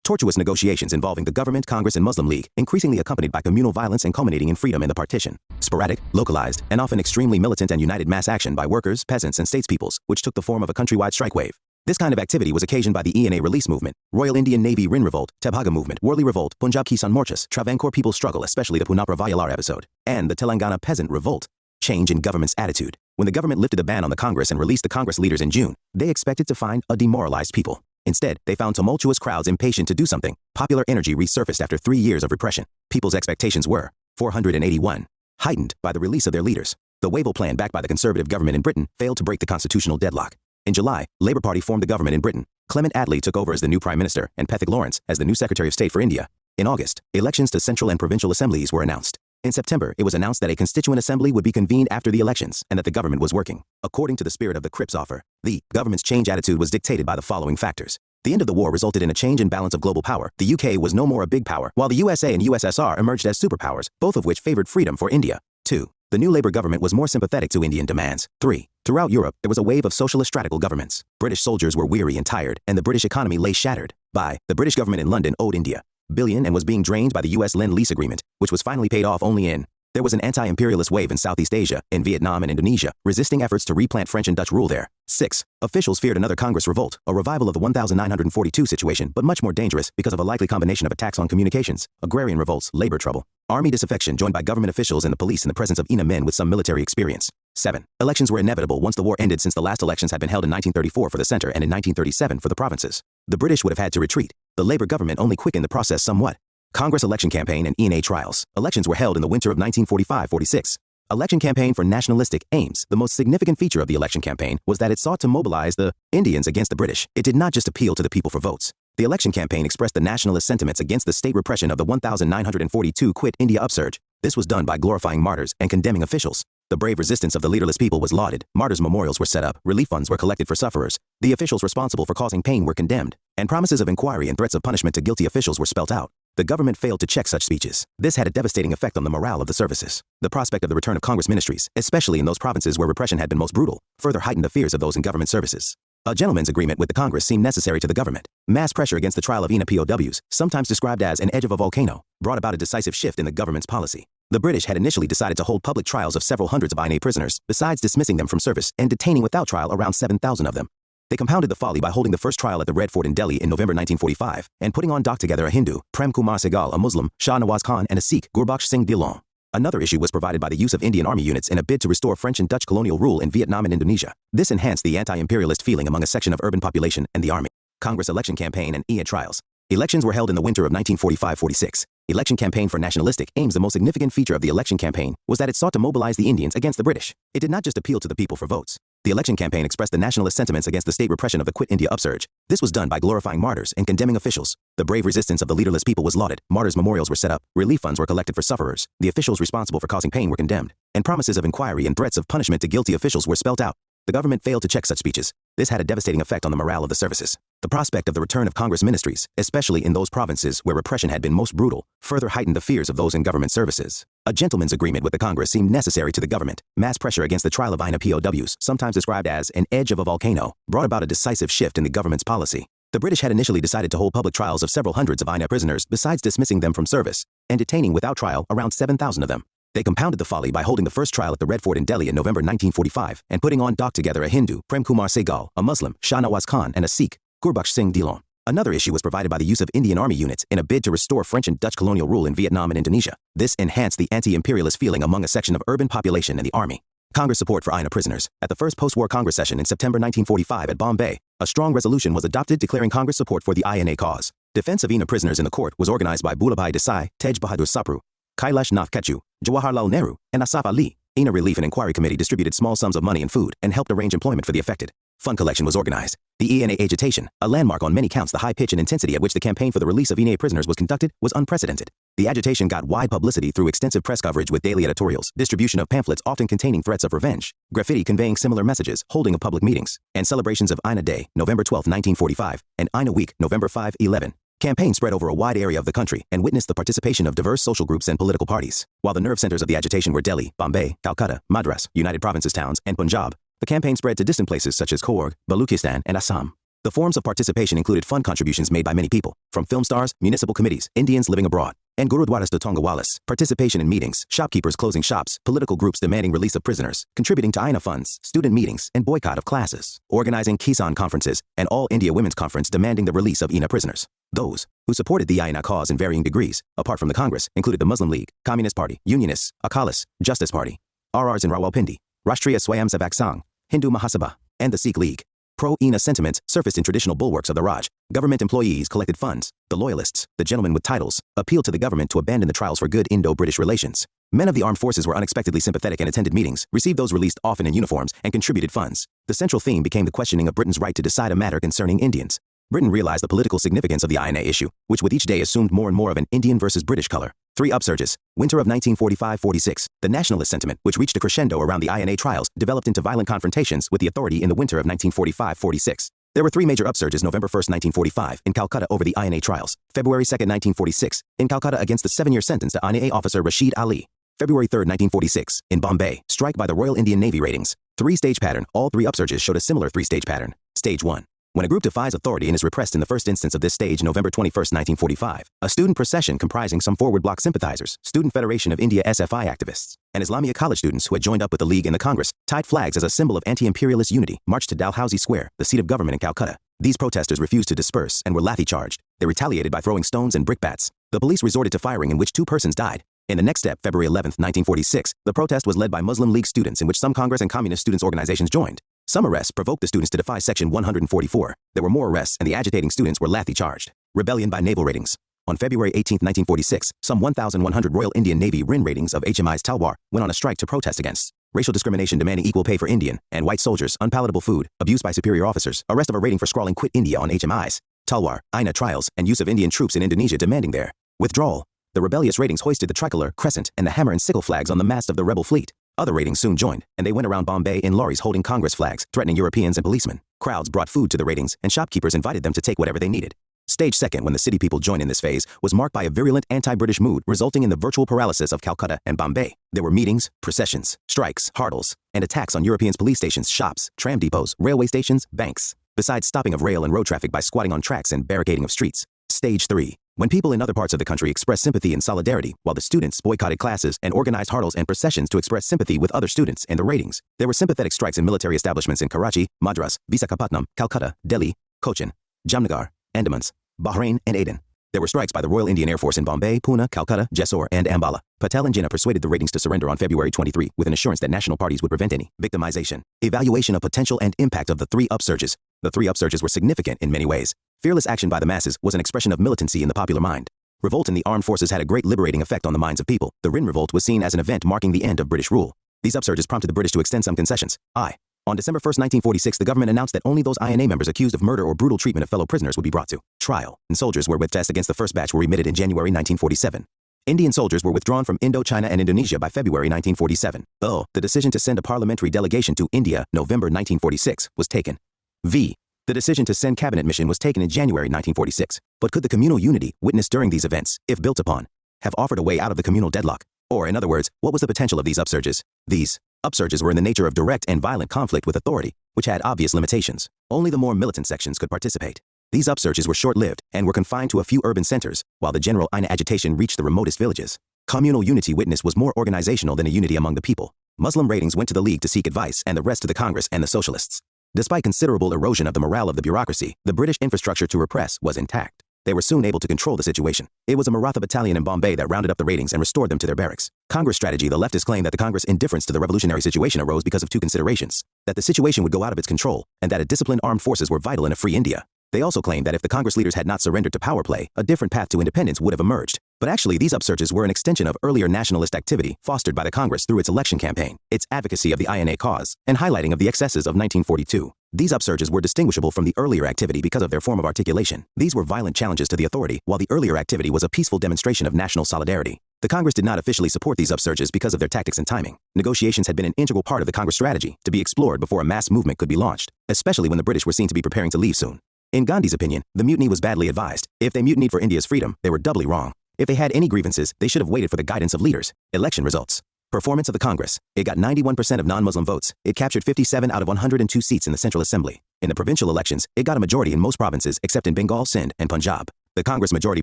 Tortuous negotiations involving the government, Congress, and Muslim League, increasingly accompanied by communal violence and culminating in freedom in the partition. Sporadic, localized, and often extremely militant and united mass action by workers, peasants, and statespeoples, which took the form of a countrywide strike wave. This kind of activity was occasioned by the ENA release movement, Royal Indian Navy Rin Revolt, Tebhaga movement, Worli Revolt, Punjab Kisan Morchas, Travancore People's Struggle, especially the Punapra Vayalar episode, and the Telangana Peasant Revolt. Change in government's attitude. When the government lifted the ban on the Congress and released the Congress leaders in June, they expected to find a demoralized people. Instead, they found tumultuous crowds impatient to do something. Popular energy resurfaced after 3 years of repression. People's expectations were 481, heightened by the release of their leaders. The Revolt plan, backed by the Conservative government in Britain, failed to break the constitutional deadlock. In July, Labour Party formed the government in Britain. Clement Attlee took over as the new Prime Minister and Pethek Lawrence as the new Secretary of State for India. In August, elections to central and provincial assemblies were announced. In September, it was announced that a constituent assembly would be convened after the elections and that the government was working. According to the spirit of the Crips offer, the government's change attitude was dictated by the following factors. The end of the war resulted in a change in balance of global power. The UK was no more a big power, while the USA and USSR emerged as superpowers, both of which favored freedom for India. 2. The new Labour government was more sympathetic to Indian demands. 3. Throughout Europe, there was a wave of socialist stratical governments. British soldiers were weary and tired, and the British economy lay shattered. The British government in London owed India billion and was being drained by the US Lend-Lease Agreement, which was finally paid off only in. There was an anti-imperialist wave in Southeast Asia, in Vietnam and Indonesia, resisting efforts to replant French and Dutch rule there. 6. Officials feared another Congress revolt, a revival of the 1942 situation, but much more dangerous because of a likely combination of attacks on communications, agrarian revolts, labor trouble, army disaffection joined by government officials and the police in the presence of INA men with some military experience. 7. Elections were inevitable once the war ended, since the last elections had been held in 1934 for the center and in 1937 for the provinces. The British would have had to retreat. The Labour government only quickened the process somewhat. Congress election campaign and ENA trials. Elections were held in the winter of 1945-46. Election campaign for nationalistic aims. The most significant feature of the election campaign was that it sought to mobilize the Indians against the British. It did not just appeal to the people for votes. The election campaign expressed the nationalist sentiments against the state repression of the 1942 Quit India upsurge. This was done by glorifying martyrs and condemning officials. The brave resistance of the leaderless people was lauded. Martyrs' memorials were set up. Relief funds were collected for sufferers. The officials responsible for causing pain were condemned. And promises of inquiry and threats of punishment to guilty officials were spelt out. The government failed to check such speeches. This had a devastating effect on the morale of the services. The prospect of the return of Congress ministries, especially in those provinces where repression had been most brutal, further heightened the fears of those in government services. A gentleman's agreement with the Congress seemed necessary to the government. Mass pressure against the trial of INA POWs, sometimes described as an edge of a volcano, brought about a decisive shift in the government's policy. The British had initially decided to hold public trials of several hundreds of INA prisoners, besides dismissing them from service and detaining without trial around 7,000 of them. They compounded the folly by holding the first trial at the Red Fort in Delhi in November 1945, and putting on dock together a Hindu, Prem Kumar Sehgal, a Muslim, Shah Nawaz Khan, and a Sikh, Gurbaksh Singh Dhillon. Another issue was provided by the use of Indian army units in a bid to restore French and Dutch colonial rule in Vietnam and Indonesia. This enhanced the anti-imperialist feeling among a section of urban population and the army. Congress election campaign and ENA trials. Elections were held in the winter of 1945-46. Election campaign for nationalistic aims. The most significant feature of the election campaign was that it sought to mobilize the Indians against the British. It did not just appeal to the people for votes. The election campaign expressed the nationalist sentiments against the state repression of the Quit India upsurge. This was done by glorifying martyrs and condemning officials. The brave resistance of the leaderless people was lauded. Martyrs' memorials were set up. Relief funds were collected for sufferers. The officials responsible for causing pain were condemned. And promises of inquiry and threats of punishment to guilty officials were spelt out. The government failed to check such speeches. This had a devastating effect on the morale of the services. The prospect of the return of Congress ministries, especially in those provinces where repression had been most brutal, further heightened the fears of those in government services. A gentleman's agreement with the Congress seemed necessary to the government. Mass pressure against the trial of INA POWs, sometimes described as an edge of a volcano, brought about a decisive shift in the government's policy. The British had initially decided to hold public trials of several hundreds of INA prisoners besides dismissing them from service, and detaining without trial around 7,000 of them. They compounded the folly by holding the first trial at the Red Fort in Delhi in November 1945 and putting on dock together a Hindu, Prem Kumar Sehgal, a Muslim, Shah Nawaz Khan, and a Sikh, Gurbakhsh Singh Dhillon. Another issue was provided by the use of Indian army units in a bid to restore French and Dutch colonial rule in Vietnam and Indonesia. This enhanced the anti-imperialist feeling among a section of urban population and the army. Congress support for INA prisoners. At the first post-war Congress session in September 1945 at Bombay, a strong resolution was adopted declaring Congress support for the INA cause. Defense of INA prisoners in the court was organized by Vallabhbhai Desai, Tej Bahadur Sapru, Kailash Nath Kechu, Jawaharlal Nehru, and Asaf Ali. INA Relief and Inquiry Committee distributed small sums of money and food and helped arrange employment for the affected. Fund collection was organized. The INA agitation, a landmark on many counts. The high pitch and intensity at which the campaign for the release of INA prisoners was conducted was unprecedented. The agitation got wide publicity through extensive press coverage with daily editorials, distribution of pamphlets often containing threats of revenge, graffiti conveying similar messages, holding of public meetings, and celebrations of INA Day, November 12, 1945, and INA Week, November 5, 11. Campaign spread over a wide area of the country and witnessed the participation of diverse social groups and political parties. While the nerve centers of the agitation were Delhi, Bombay, Calcutta, Madras, United Provinces towns, and Punjab, the campaign spread to distant places such as Coorg, Baluchistan, and Assam. The forms of participation included fund contributions made by many people, from film stars, municipal committees, Indians living abroad, and Gurudwaras to Tongawalas, participation in meetings, shopkeepers closing shops, political groups demanding release of prisoners, contributing to INA funds, student meetings, and boycott of classes, organizing Kisan conferences, and All India Women's Conference demanding the release of INA prisoners. Those who supported the INA cause in varying degrees, apart from the Congress, included the Muslim League, Communist Party, Unionists, Akalis, Justice Party, RRs in Rawalpindi, Rashtriya Swayamsevak Sangh, Hindu Mahasabha, and the Sikh League. Pro-INA sentiments surfaced in traditional bulwarks of the Raj. Government employees collected funds. The loyalists, the gentlemen with titles, appealed to the government to abandon the trials for good Indo-British relations. Men of the armed forces were unexpectedly sympathetic and attended meetings, received those released often in uniforms, and contributed funds. The central theme became the questioning of Britain's right to decide a matter concerning Indians. Britain realized the political significance of the INA issue, which with each day assumed more and more of an Indian versus British color. 3 upsurges. Winter of 1945-46. The nationalist sentiment, which reached a crescendo around the INA trials, developed into violent confrontations with the authority in the winter of 1945-46. There were 3 major upsurges: November 1, 1945, in Calcutta over the INA trials; February 2, 1946, in Calcutta against the 7-year sentence to INA officer Rashid Ali; February 3, 1946, in Bombay, strike by the Royal Indian Navy ratings. 3-stage pattern. All 3 upsurges showed a similar 3-stage pattern. Stage 1. When a group defies authority and is repressed in the first instance of this stage, November 21, 1945, a student procession comprising some forward bloc sympathizers, Student Federation of India SFI activists, and Islamia college students who had joined up with the League in the Congress, tied flags as a symbol of anti-imperialist unity, marched to Dalhousie Square, the seat of government in Calcutta. These protesters refused to disperse and were lathi-charged. They retaliated by throwing stones and brickbats. The police resorted to firing, in which 2 persons died. In the next step, February 11, 1946, the protest was led by Muslim League students, in which some Congress and Communist students' organizations joined. Some arrests provoked the students to defy Section 144. There were more arrests, and the agitating students were lathi-charged. Rebellion by naval ratings. On February 18, 1946, some 1,100 Royal Indian Navy RIN ratings of HMIs Talwar went on a strike to protest against racial discrimination demanding equal pay for Indian and white soldiers, unpalatable food, abuse by superior officers, arrest of a rating for scrawling "Quit India" on HMIs Talwar, INA trials, and use of Indian troops in Indonesia demanding their withdrawal. The rebellious ratings hoisted the tricolor, crescent, and the hammer and sickle flags on the mast of the rebel fleet. Other ratings soon joined, and they went around Bombay in lorries holding Congress flags, threatening Europeans and policemen. Crowds brought food to the ratings, and shopkeepers invited them to take whatever they needed. Stage 2, when the city people joined in this phase, was marked by a virulent anti-British mood, resulting in the virtual paralysis of Calcutta and Bombay. There were meetings, processions, strikes, hardles, and attacks on Europeans' police stations, shops, tram depots, railway stations, banks, besides stopping of rail and road traffic by squatting on tracks and barricading of streets. Stage 3. When people in other parts of the country expressed sympathy and solidarity, while the students boycotted classes and organized hardles and processions to express sympathy with other students and the ratings, there were sympathetic strikes in military establishments in Karachi, Madras, Visakhapatnam, Calcutta, Delhi, Cochin, Jamnagar, Andamans, Bahrain, and Aden. There were strikes by the Royal Indian Air Force in Bombay, Pune, Calcutta, Jessore, and Ambala. Patel and Jinnah persuaded the ratings to surrender on February 23 with an assurance that national parties would prevent any victimization. Evaluation of potential and impact of the 3 upsurges. The 3 upsurges were significant in many ways. Fearless action by the masses was an expression of militancy in the popular mind. Revolt in the armed forces had a great liberating effect on the minds of people. The Revolt was seen as an event marking the end of British rule. These upsurges prompted the British to extend some concessions. On December 1, 1946, the government announced that only those INA members accused of murder or brutal treatment of fellow prisoners would be brought to trial, and soldiers were with tests against the first batch were remitted in January 1947. Indian soldiers were withdrawn from Indochina and Indonesia by February 1947. The decision to send a parliamentary delegation to India, November 1946, was taken. The decision to send cabinet mission was taken in January 1946. But could the communal unity witnessed during these events, if built upon, have offered a way out of the communal deadlock? Or, in other words, what was the potential of these upsurges? These upsurges were in the nature of direct and violent conflict with authority, which had obvious limitations. Only the more militant sections could participate. These upsurges were short-lived and were confined to a few urban centers, while the general INA agitation reached the remotest villages. Communal unity witnessed was more organizational than a unity among the people. Muslim ratings went to the League to seek advice and the rest to the Congress and the Socialists. Despite considerable erosion of the morale of the bureaucracy, the British infrastructure to repress was intact. They were soon able to control the situation. It was a Maratha battalion in Bombay that rounded up the ratings and restored them to their barracks. Congress strategy. The leftists claim that the Congress' indifference to the revolutionary situation arose because of two considerations: that the situation would go out of its control, and that a disciplined armed forces were vital in a free India. They also claim that if the Congress leaders had not surrendered to power play, a different path to independence would have emerged. But actually, these upsurges were an extension of earlier nationalist activity fostered by the Congress through its election campaign, its advocacy of the INA cause, and highlighting of the excesses of 1942. These upsurges were distinguishable from the earlier activity because of their form of articulation. These were violent challenges to the authority, while the earlier activity was a peaceful demonstration of national solidarity. The Congress did not officially support these upsurges because of their tactics and timing. Negotiations had been an integral part of the Congress strategy to be explored before a mass movement could be launched, especially when the British were seen to be preparing to leave soon. In Gandhi's opinion, the mutiny was badly advised. If they mutinied for India's freedom, they were doubly wrong. If they had any grievances, they should have waited for the guidance of leaders. Election results. Performance of the Congress. It got 91% of non-Muslim votes. It captured 57 out of 102 seats in the Central Assembly. In the provincial elections, it got a majority in most provinces except in Bengal, Sindh, and Punjab. The Congress majority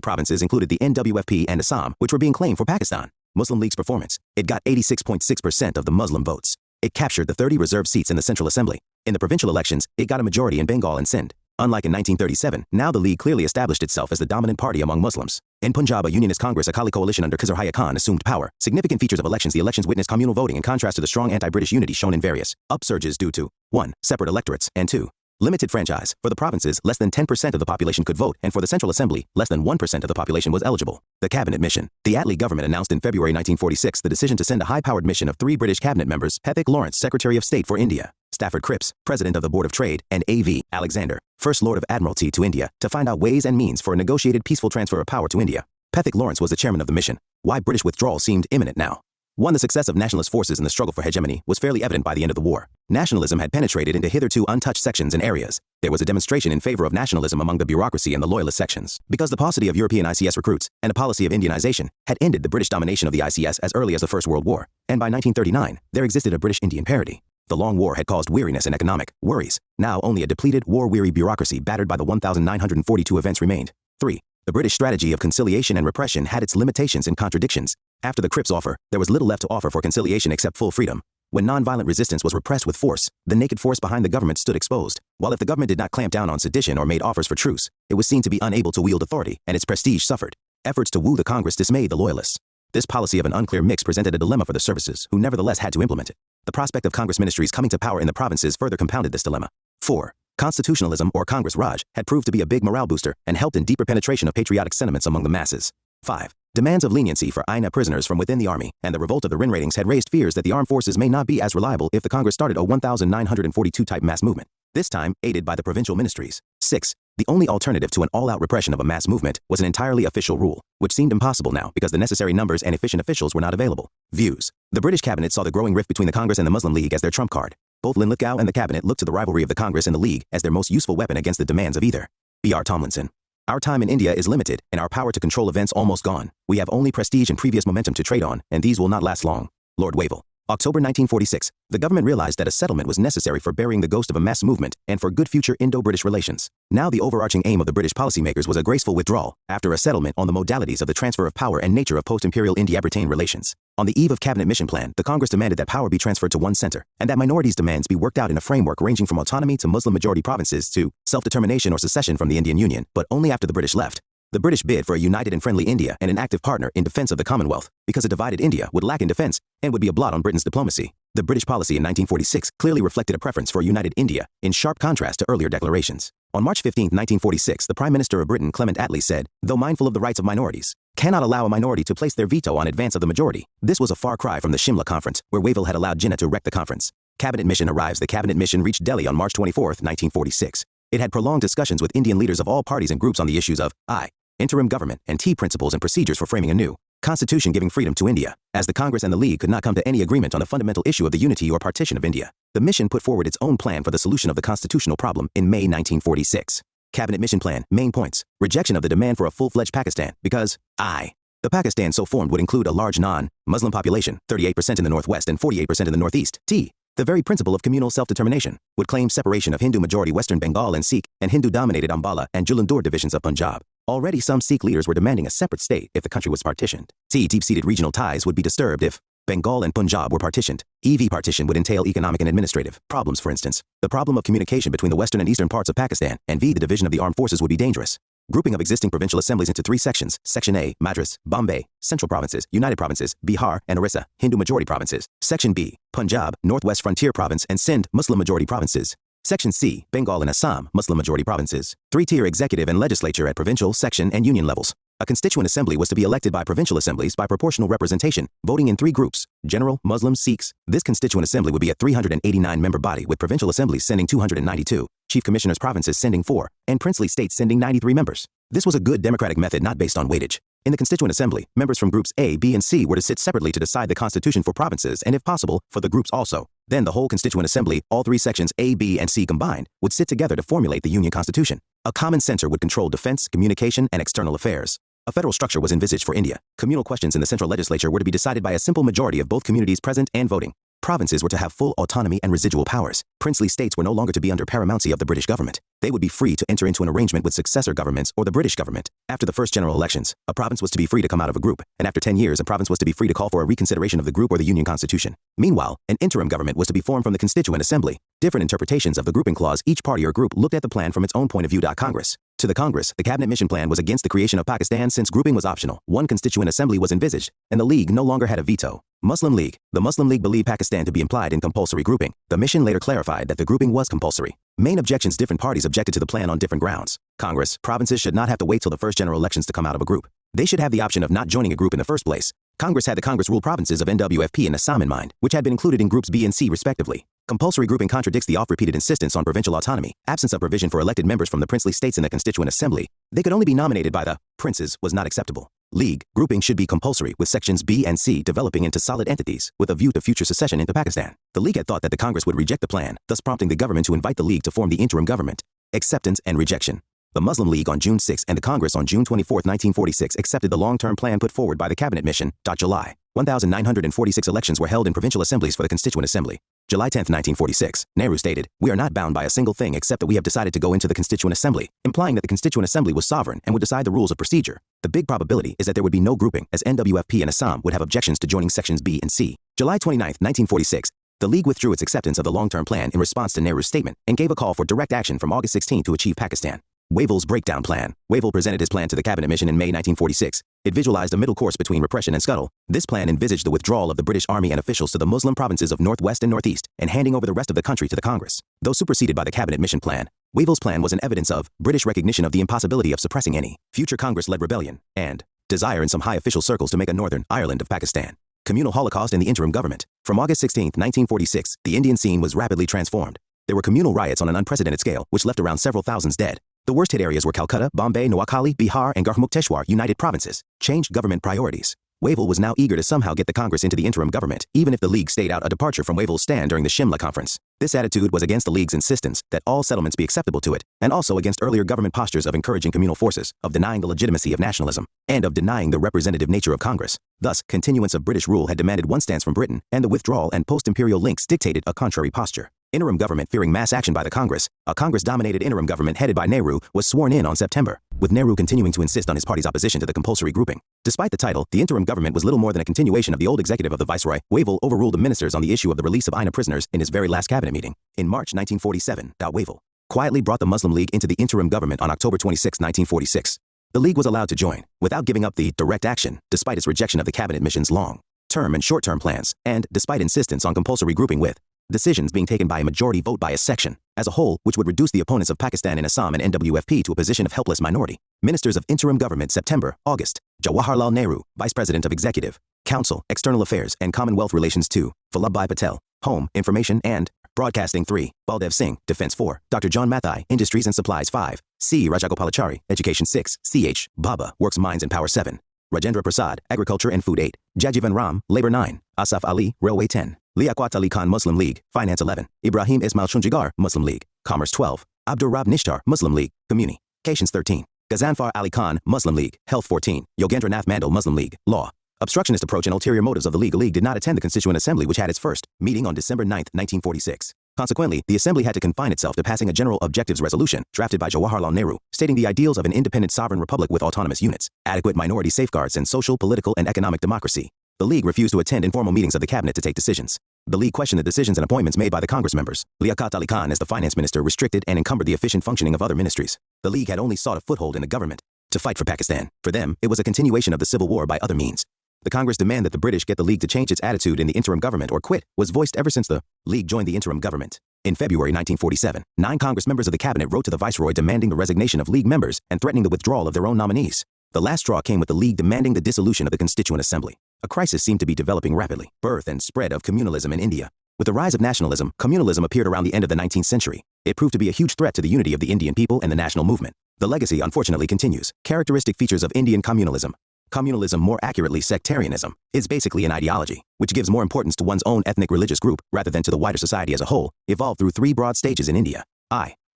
provinces included the NWFP and Assam, which were being claimed for Pakistan. Muslim League's performance. It got 86.6% of the Muslim votes. It captured the 30 reserved seats in the Central Assembly. In the provincial elections, it got a majority in Bengal and Sindh. Unlike in 1937, now the League clearly established itself as the dominant party among Muslims. In Punjab, a unionist Congress Akali coalition under Khizr Haya Khan assumed power. Significant features of elections. The elections witnessed communal voting in contrast to the strong anti-British unity shown in various upsurges due to 1. Separate electorates, and 2. Limited franchise. For the provinces, less than 10% of the population could vote, and for the Central Assembly, less than 1% of the population was eligible. The cabinet mission. The Attlee government announced in February 1946 the decision to send a high-powered mission of 3 British cabinet members: Pethick Lawrence, Secretary of State for India; Stafford Cripps, President of the Board of Trade; and A.V. Alexander, First Lord of Admiralty, to India, to find out ways and means for a negotiated peaceful transfer of power to India. Pethick Lawrence was the chairman of the mission. Why British withdrawal seemed imminent now. 1. The success of nationalist forces in the struggle for hegemony was fairly evident by the end of the war. Nationalism had penetrated into hitherto untouched sections and areas. There was a demonstration in favor of nationalism among the bureaucracy and the loyalist sections. Because the paucity of European ICS recruits and a policy of Indianization had ended the British domination of the ICS as early as the First World War, and by 1939, there existed a British-Indian parity. The long war had caused weariness and economic worries. Now only a depleted, war-weary bureaucracy battered by the 1,942 events remained. 3. The British strategy of conciliation and repression had its limitations and contradictions. After the Cripps offer, there was little left to offer for conciliation except full freedom. When nonviolent resistance was repressed with force, the naked force behind the government stood exposed. While if the government did not clamp down on sedition or made offers for truce, it was seen to be unable to wield authority, and its prestige suffered. Efforts to woo the Congress dismayed the loyalists. This policy of an unclear mix presented a dilemma for the services, who nevertheless had to implement it. The prospect of Congress ministries coming to power in the provinces further compounded this dilemma. 4. Constitutionalism, or Congress Raj, had proved to be a big morale booster and helped in deeper penetration of patriotic sentiments among the masses. 5. Demands of leniency for INA prisoners from within the army and the revolt of the RIN ratings had raised fears that the armed forces may not be as reliable if the Congress started a 1942 type mass movement, this time aided by the provincial ministries. 6. The only alternative to an all-out repression of a mass movement was an entirely official rule, which seemed impossible now because the necessary numbers and efficient officials were not available. Views. The British cabinet saw the growing rift between the Congress and the Muslim League as their trump card. Both Linlithgow and the cabinet looked to the rivalry of the Congress and the League as their most useful weapon against the demands of either. B.R. Tomlinson. Our time in India is limited, and our power to control events almost gone. We have only prestige and previous momentum to trade on, and these will not last long. Lord Wavell. October 1946. The government realized that a settlement was necessary for burying the ghost of a mass movement and for good future Indo-British relations. Now the overarching aim of the British policymakers was a graceful withdrawal, after a settlement on the modalities of the transfer of power and nature of post-imperial India-Britain relations. On the eve of cabinet mission plan, the Congress demanded that power be transferred to one center, and that minorities' demands be worked out in a framework ranging from autonomy to Muslim-majority provinces to self-determination or secession from the Indian Union, but only after the British left. The British bid for a united and friendly India and an active partner in defense of the Commonwealth, because a divided India would lack in defense and would be a blot on Britain's diplomacy. The British policy in 1946 clearly reflected a preference for a united India, in sharp contrast to earlier declarations. On March 15, 1946, the Prime Minister of Britain, Clement Attlee, said, though mindful of the rights of minorities, cannot allow a minority to place their veto on advance of the majority. This was a far cry from the Shimla Conference, where Wavell had allowed Jinnah to wreck the conference. Cabinet mission arrives. The cabinet mission reached Delhi on March 24, 1946. It had prolonged discussions with Indian leaders of all parties and groups on the issues of I. Interim government, and T. principles and procedures for framing a new constitution giving freedom to India, as the Congress and the League could not come to any agreement on the fundamental issue of the unity or partition of India. The mission put forward its own plan for the solution of the constitutional problem in May 1946. Cabinet Mission Plan, main points: rejection of the demand for a full-fledged Pakistan, because the Pakistan so formed would include a large non-Muslim population, 38% in the northwest and 48% in the northeast. T. The very principle of communal self-determination would claim separation of Hindu-majority Western Bengal and Sikh and Hindu-dominated Ambala and Jalandhar divisions of Punjab. Already some Sikh leaders were demanding a separate state if the country was partitioned. T. Deep-seated regional ties would be disturbed if Bengal and Punjab were partitioned. EV partition would entail economic and administrative problems, for instance. The problem of communication between the western and eastern parts of Pakistan, and the division of the armed forces would be dangerous. Grouping of existing provincial assemblies into 3 sections. Section A, Madras, Bombay, Central Provinces, United Provinces, Bihar, and Orissa, Hindu-majority provinces. Section B, Punjab, Northwest Frontier Province, and Sindh, Muslim-majority provinces. Section C, Bengal and Assam, Muslim-majority provinces. 3-tier executive and legislature at provincial, section, and union levels. A constituent assembly was to be elected by provincial assemblies by proportional representation, voting in 3 groups: general, Muslims, Sikhs. This constituent assembly would be a 389-member body, with provincial assemblies sending 292, chief commissioners provinces sending 4, and princely states sending 93 members. This was a good democratic method not based on weightage. In the Constituent Assembly, members from groups A, B, and C were to sit separately to decide the constitution for provinces and, if possible, for the groups also. Then the whole Constituent Assembly, all 3 sections A, B, and C combined, would sit together to formulate the Union Constitution. A common censor would control defense, communication, and external affairs. A federal structure was envisaged for India. Communal questions in the central legislature were to be decided by a simple majority of both communities present and voting. Provinces were to have full autonomy and residual powers. Princely states were no longer to be under paramountcy of the British government. They would be free to enter into an arrangement with successor governments or the British government. After the first general elections, a province was to be free to come out of a group, and after 10 years, a province was to be free to call for a reconsideration of the group or the Union Constitution. Meanwhile, an interim government was to be formed from the Constituent Assembly. Different interpretations of the grouping clause. Each party or group looked at the plan from its own point of view. Congress. To the Congress, the Cabinet Mission Plan was against the creation of Pakistan since grouping was optional. One Constituent Assembly was envisaged, and the League no longer had a veto. Muslim League. The Muslim League believed Pakistan to be implied in compulsory grouping. The mission later clarified that the grouping was compulsory. Main objections. Different parties objected to the plan on different grounds. Congress. Provinces should not have to wait till the first general elections to come out of a group. They should have the option of not joining a group in the first place. Congress had the Congress-ruled provinces of NWFP and Assam in mind, which had been included in groups B and C respectively. Compulsory grouping contradicts the oft-repeated insistence on provincial autonomy. Absence of provision for elected members from the princely states in the Constituent Assembly. They could only be nominated by the princes was not acceptable. League. Grouping should be compulsory, with sections B and C developing into solid entities, with a view to future secession into Pakistan. The League had thought that the Congress would reject the plan, thus prompting the government to invite the League to form the interim government. Acceptance and rejection. The Muslim League on June 6 and the Congress on June 24, 1946 accepted the long-term plan put forward by the Cabinet Mission. July 1946 elections were held in provincial assemblies for the Constituent Assembly. July 10, 1946, Nehru stated, "We are not bound by a single thing except that we have decided to go into the Constituent Assembly," implying that the Constituent Assembly was sovereign and would decide the rules of procedure. The big probability is that there would be no grouping, as NWFP and Assam would have objections to joining sections B and C. July 29, 1946, the League withdrew its acceptance of the long-term plan in response to Nehru's statement and gave a call for direct action from August 16 to achieve Pakistan. Wavell's breakdown plan. Wavell presented his plan to the Cabinet Mission in May 1946. It visualized a middle course between repression and scuttle. This plan envisaged the withdrawal of the British Army and officials to the Muslim provinces of Northwest and Northeast, and handing over the rest of the country to the Congress. Though superseded by the Cabinet Mission Plan, Wavell's plan was an evidence of British recognition of the impossibility of suppressing any future Congress-led rebellion, and desire in some high official circles to make a Northern Ireland of Pakistan. Communal holocaust in the interim government. From August 16, 1946, the Indian scene was rapidly transformed. There were communal riots on an unprecedented scale, which left around several thousands dead. The worst hit areas were Calcutta, Bombay, Noakhali, Bihar, and Garhmukteshwar United Provinces. Changed government priorities. Wavell was now eager to somehow get the Congress into the interim government, even if the League stayed out, a departure from Wavell's stand during the Shimla Conference. This attitude was against the League's insistence that all settlements be acceptable to it, and also against earlier government postures of encouraging communal forces, of denying the legitimacy of nationalism, and of denying the representative nature of Congress. Thus, continuance of British rule had demanded one stance from Britain, and the withdrawal and post-imperial links dictated a contrary posture. Interim government. Fearing mass action by the Congress, a Congress-dominated interim government headed by Nehru was sworn in on September, with Nehru continuing to insist on his party's opposition to the compulsory grouping. Despite the title, the interim government was little more than a continuation of the old executive of the Viceroy. Wavell overruled the ministers on the issue of the release of INA prisoners in his very last cabinet meeting. In March 1947, Wavell quietly brought the Muslim League into the interim government on October 26, 1946. The League was allowed to join, without giving up the direct action, despite its rejection of the Cabinet Mission's long-term and short-term plans, and despite insistence on compulsory grouping with decisions being taken by a majority vote by a section, as a whole, which would reduce the opponents of Pakistan in Assam and NWFP to a position of helpless minority. Ministers of Interim Government September, August. Jawaharlal Nehru, Vice President of Executive, Council, External Affairs and Commonwealth Relations 2, Vallabhbhai Patel, Home, Information and Broadcasting 3, Baldev Singh, Defense 4, Dr. John Mathai, Industries and Supplies 5, C. Rajagopalachari, Education 6, C.H. Bhabha, Works, Mines and Power 7, Rajendra Prasad, Agriculture and Food 8, Jajivan Ram, Labor 9, Asaf Ali, Railway 10, Liaquat Ali Khan, Muslim League, Finance 11, Ibrahim Ismail Shunjigar, Muslim League, Commerce 12, Abdur Rab Nishtar, Muslim League, Communications 13, Ghazanfar Ali Khan, Muslim League, Health 14, Yogendra Nath Mandal, Muslim League, Law. Obstructionist approach and ulterior motives of the League. A League did not attend the Constituent Assembly, which had its first meeting on December 9, 1946. Consequently, the Assembly had to confine itself to passing a General Objectives Resolution, drafted by Jawaharlal Nehru, stating the ideals of an independent sovereign republic with autonomous units, adequate minority safeguards and social, political and economic democracy. The League refused to attend informal meetings of the Cabinet to take decisions. The League questioned the decisions and appointments made by the Congress members. Liaquat Ali Khan, as the finance minister, restricted and encumbered the efficient functioning of other ministries. The League had only sought a foothold in the government to fight for Pakistan. For them, it was a continuation of the civil war by other means. The Congress demand that the British get the League to change its attitude in the interim government or quit was voiced ever since the League joined the interim government. In February 1947, 9 Congress members of the Cabinet wrote to the Viceroy demanding the resignation of League members and threatening the withdrawal of their own nominees. The last straw came with the League demanding the dissolution of the Constituent Assembly. A crisis seemed to be developing rapidly. Birth and spread of communalism in India. With the rise of nationalism, communalism appeared around the end of the 19th century. It proved to be a huge threat to the unity of the Indian people and the national movement. The legacy, unfortunately, continues. Characteristic features of Indian communalism. Communalism, more accurately sectarianism, is basically an ideology, which gives more importance to one's own ethnic religious group rather than to the wider society as a whole, evolved through 3 broad stages in India.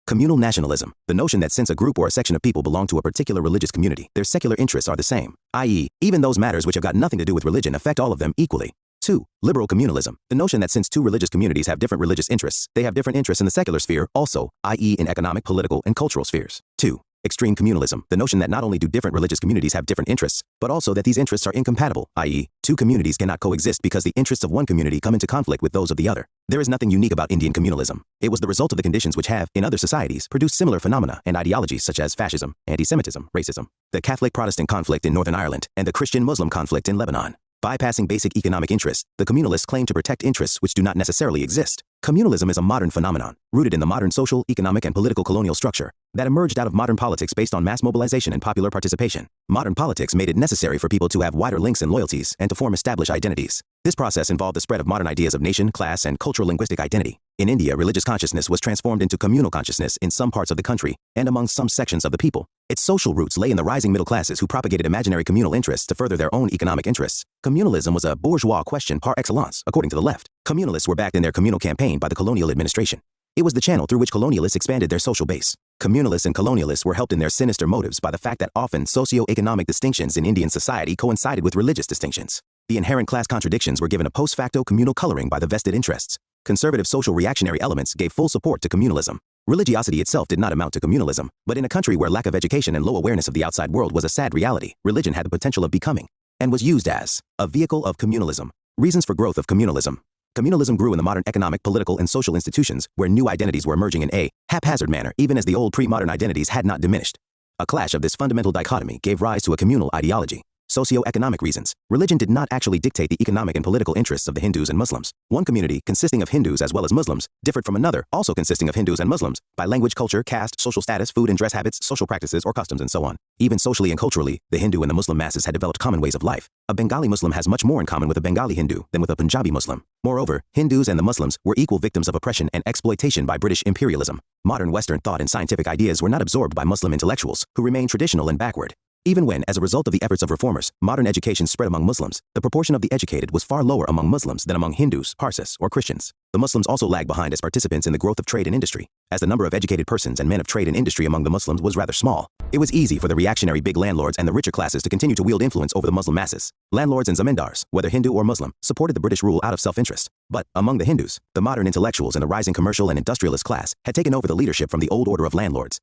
Communal nationalism, the notion that since a group or a section of people belong to a particular religious community, their secular interests are the same, i.e., even those matters which have got nothing to do with religion affect all of them equally. 2. Liberal communalism, the notion that since 2 religious communities have different religious interests, they have different interests in the secular sphere also, i.e. in economic, political, and cultural spheres. 2. Extreme communalism, the notion that not only do different religious communities have different interests, but also that these interests are incompatible, i.e., 2 communities cannot coexist because the interests of one community come into conflict with those of the other. There is nothing unique about Indian communalism. It was the result of the conditions which have, in other societies, produced similar phenomena and ideologies such as fascism, anti-Semitism, racism, the Catholic-Protestant conflict in Northern Ireland, and the Christian-Muslim conflict in Lebanon. Bypassing basic economic interests, the communalists claim to protect interests which do not necessarily exist. Communalism is a modern phenomenon, rooted in the modern social, economic, and political colonial structure that emerged out of modern politics based on mass mobilization and popular participation. Modern politics made it necessary for people to have wider links and loyalties and to form established identities. This process involved the spread of modern ideas of nation, class, and cultural linguistic identity. In India, religious consciousness was transformed into communal consciousness in some parts of the country and among some sections of the people. Its social roots lay in the rising middle classes who propagated imaginary communal interests to further their own economic interests. Communalism was a bourgeois question par excellence, according to the left. Communalists were backed in their communal campaign by the colonial administration. It was the channel through which colonialists expanded their social base. Communalists and colonialists were helped in their sinister motives by the fact that often socio-economic distinctions in Indian society coincided with religious distinctions. The inherent class contradictions were given a post facto communal coloring by the vested interests. Conservative social reactionary elements gave full support to communalism. Religiosity itself did not amount to communalism, but in a country where lack of education and low awareness of the outside world was a sad reality, religion had the potential of becoming, and was used as, a vehicle of communalism. Reasons for growth of communalism. Communalism grew in the modern economic, political, and social institutions where new identities were emerging in a haphazard manner, even as the old pre-modern identities had not diminished. A clash of this fundamental dichotomy gave rise to a communal ideology. Socio-economic reasons. Religion did not actually dictate the economic and political interests of the Hindus and Muslims. One community, consisting of Hindus as well as Muslims, differed from another, also consisting of Hindus and Muslims, by language, culture, caste, social status, food and dress habits, social practices or customs, and so on. Even socially and culturally, the Hindu and the Muslim masses had developed common ways of life. A Bengali Muslim has much more in common with a Bengali Hindu than with a Punjabi Muslim. Moreover, Hindus and the Muslims were equal victims of oppression and exploitation by British imperialism. Modern Western thought and scientific ideas were not absorbed by Muslim intellectuals, who remained traditional and backward. Even when, as a result of the efforts of reformers, modern education spread among Muslims, the proportion of the educated was far lower among Muslims than among Hindus, Parsis, or Christians. The Muslims also lagged behind as participants in the growth of trade and industry, as the number of educated persons and men of trade and industry among the Muslims was rather small. It was easy for the reactionary big landlords and the richer classes to continue to wield influence over the Muslim masses. Landlords and zamindars, whether Hindu or Muslim, supported the British rule out of self-interest. But, among the Hindus, the modern intellectuals and the rising commercial and industrialist class had taken over the leadership from the old order of landlords.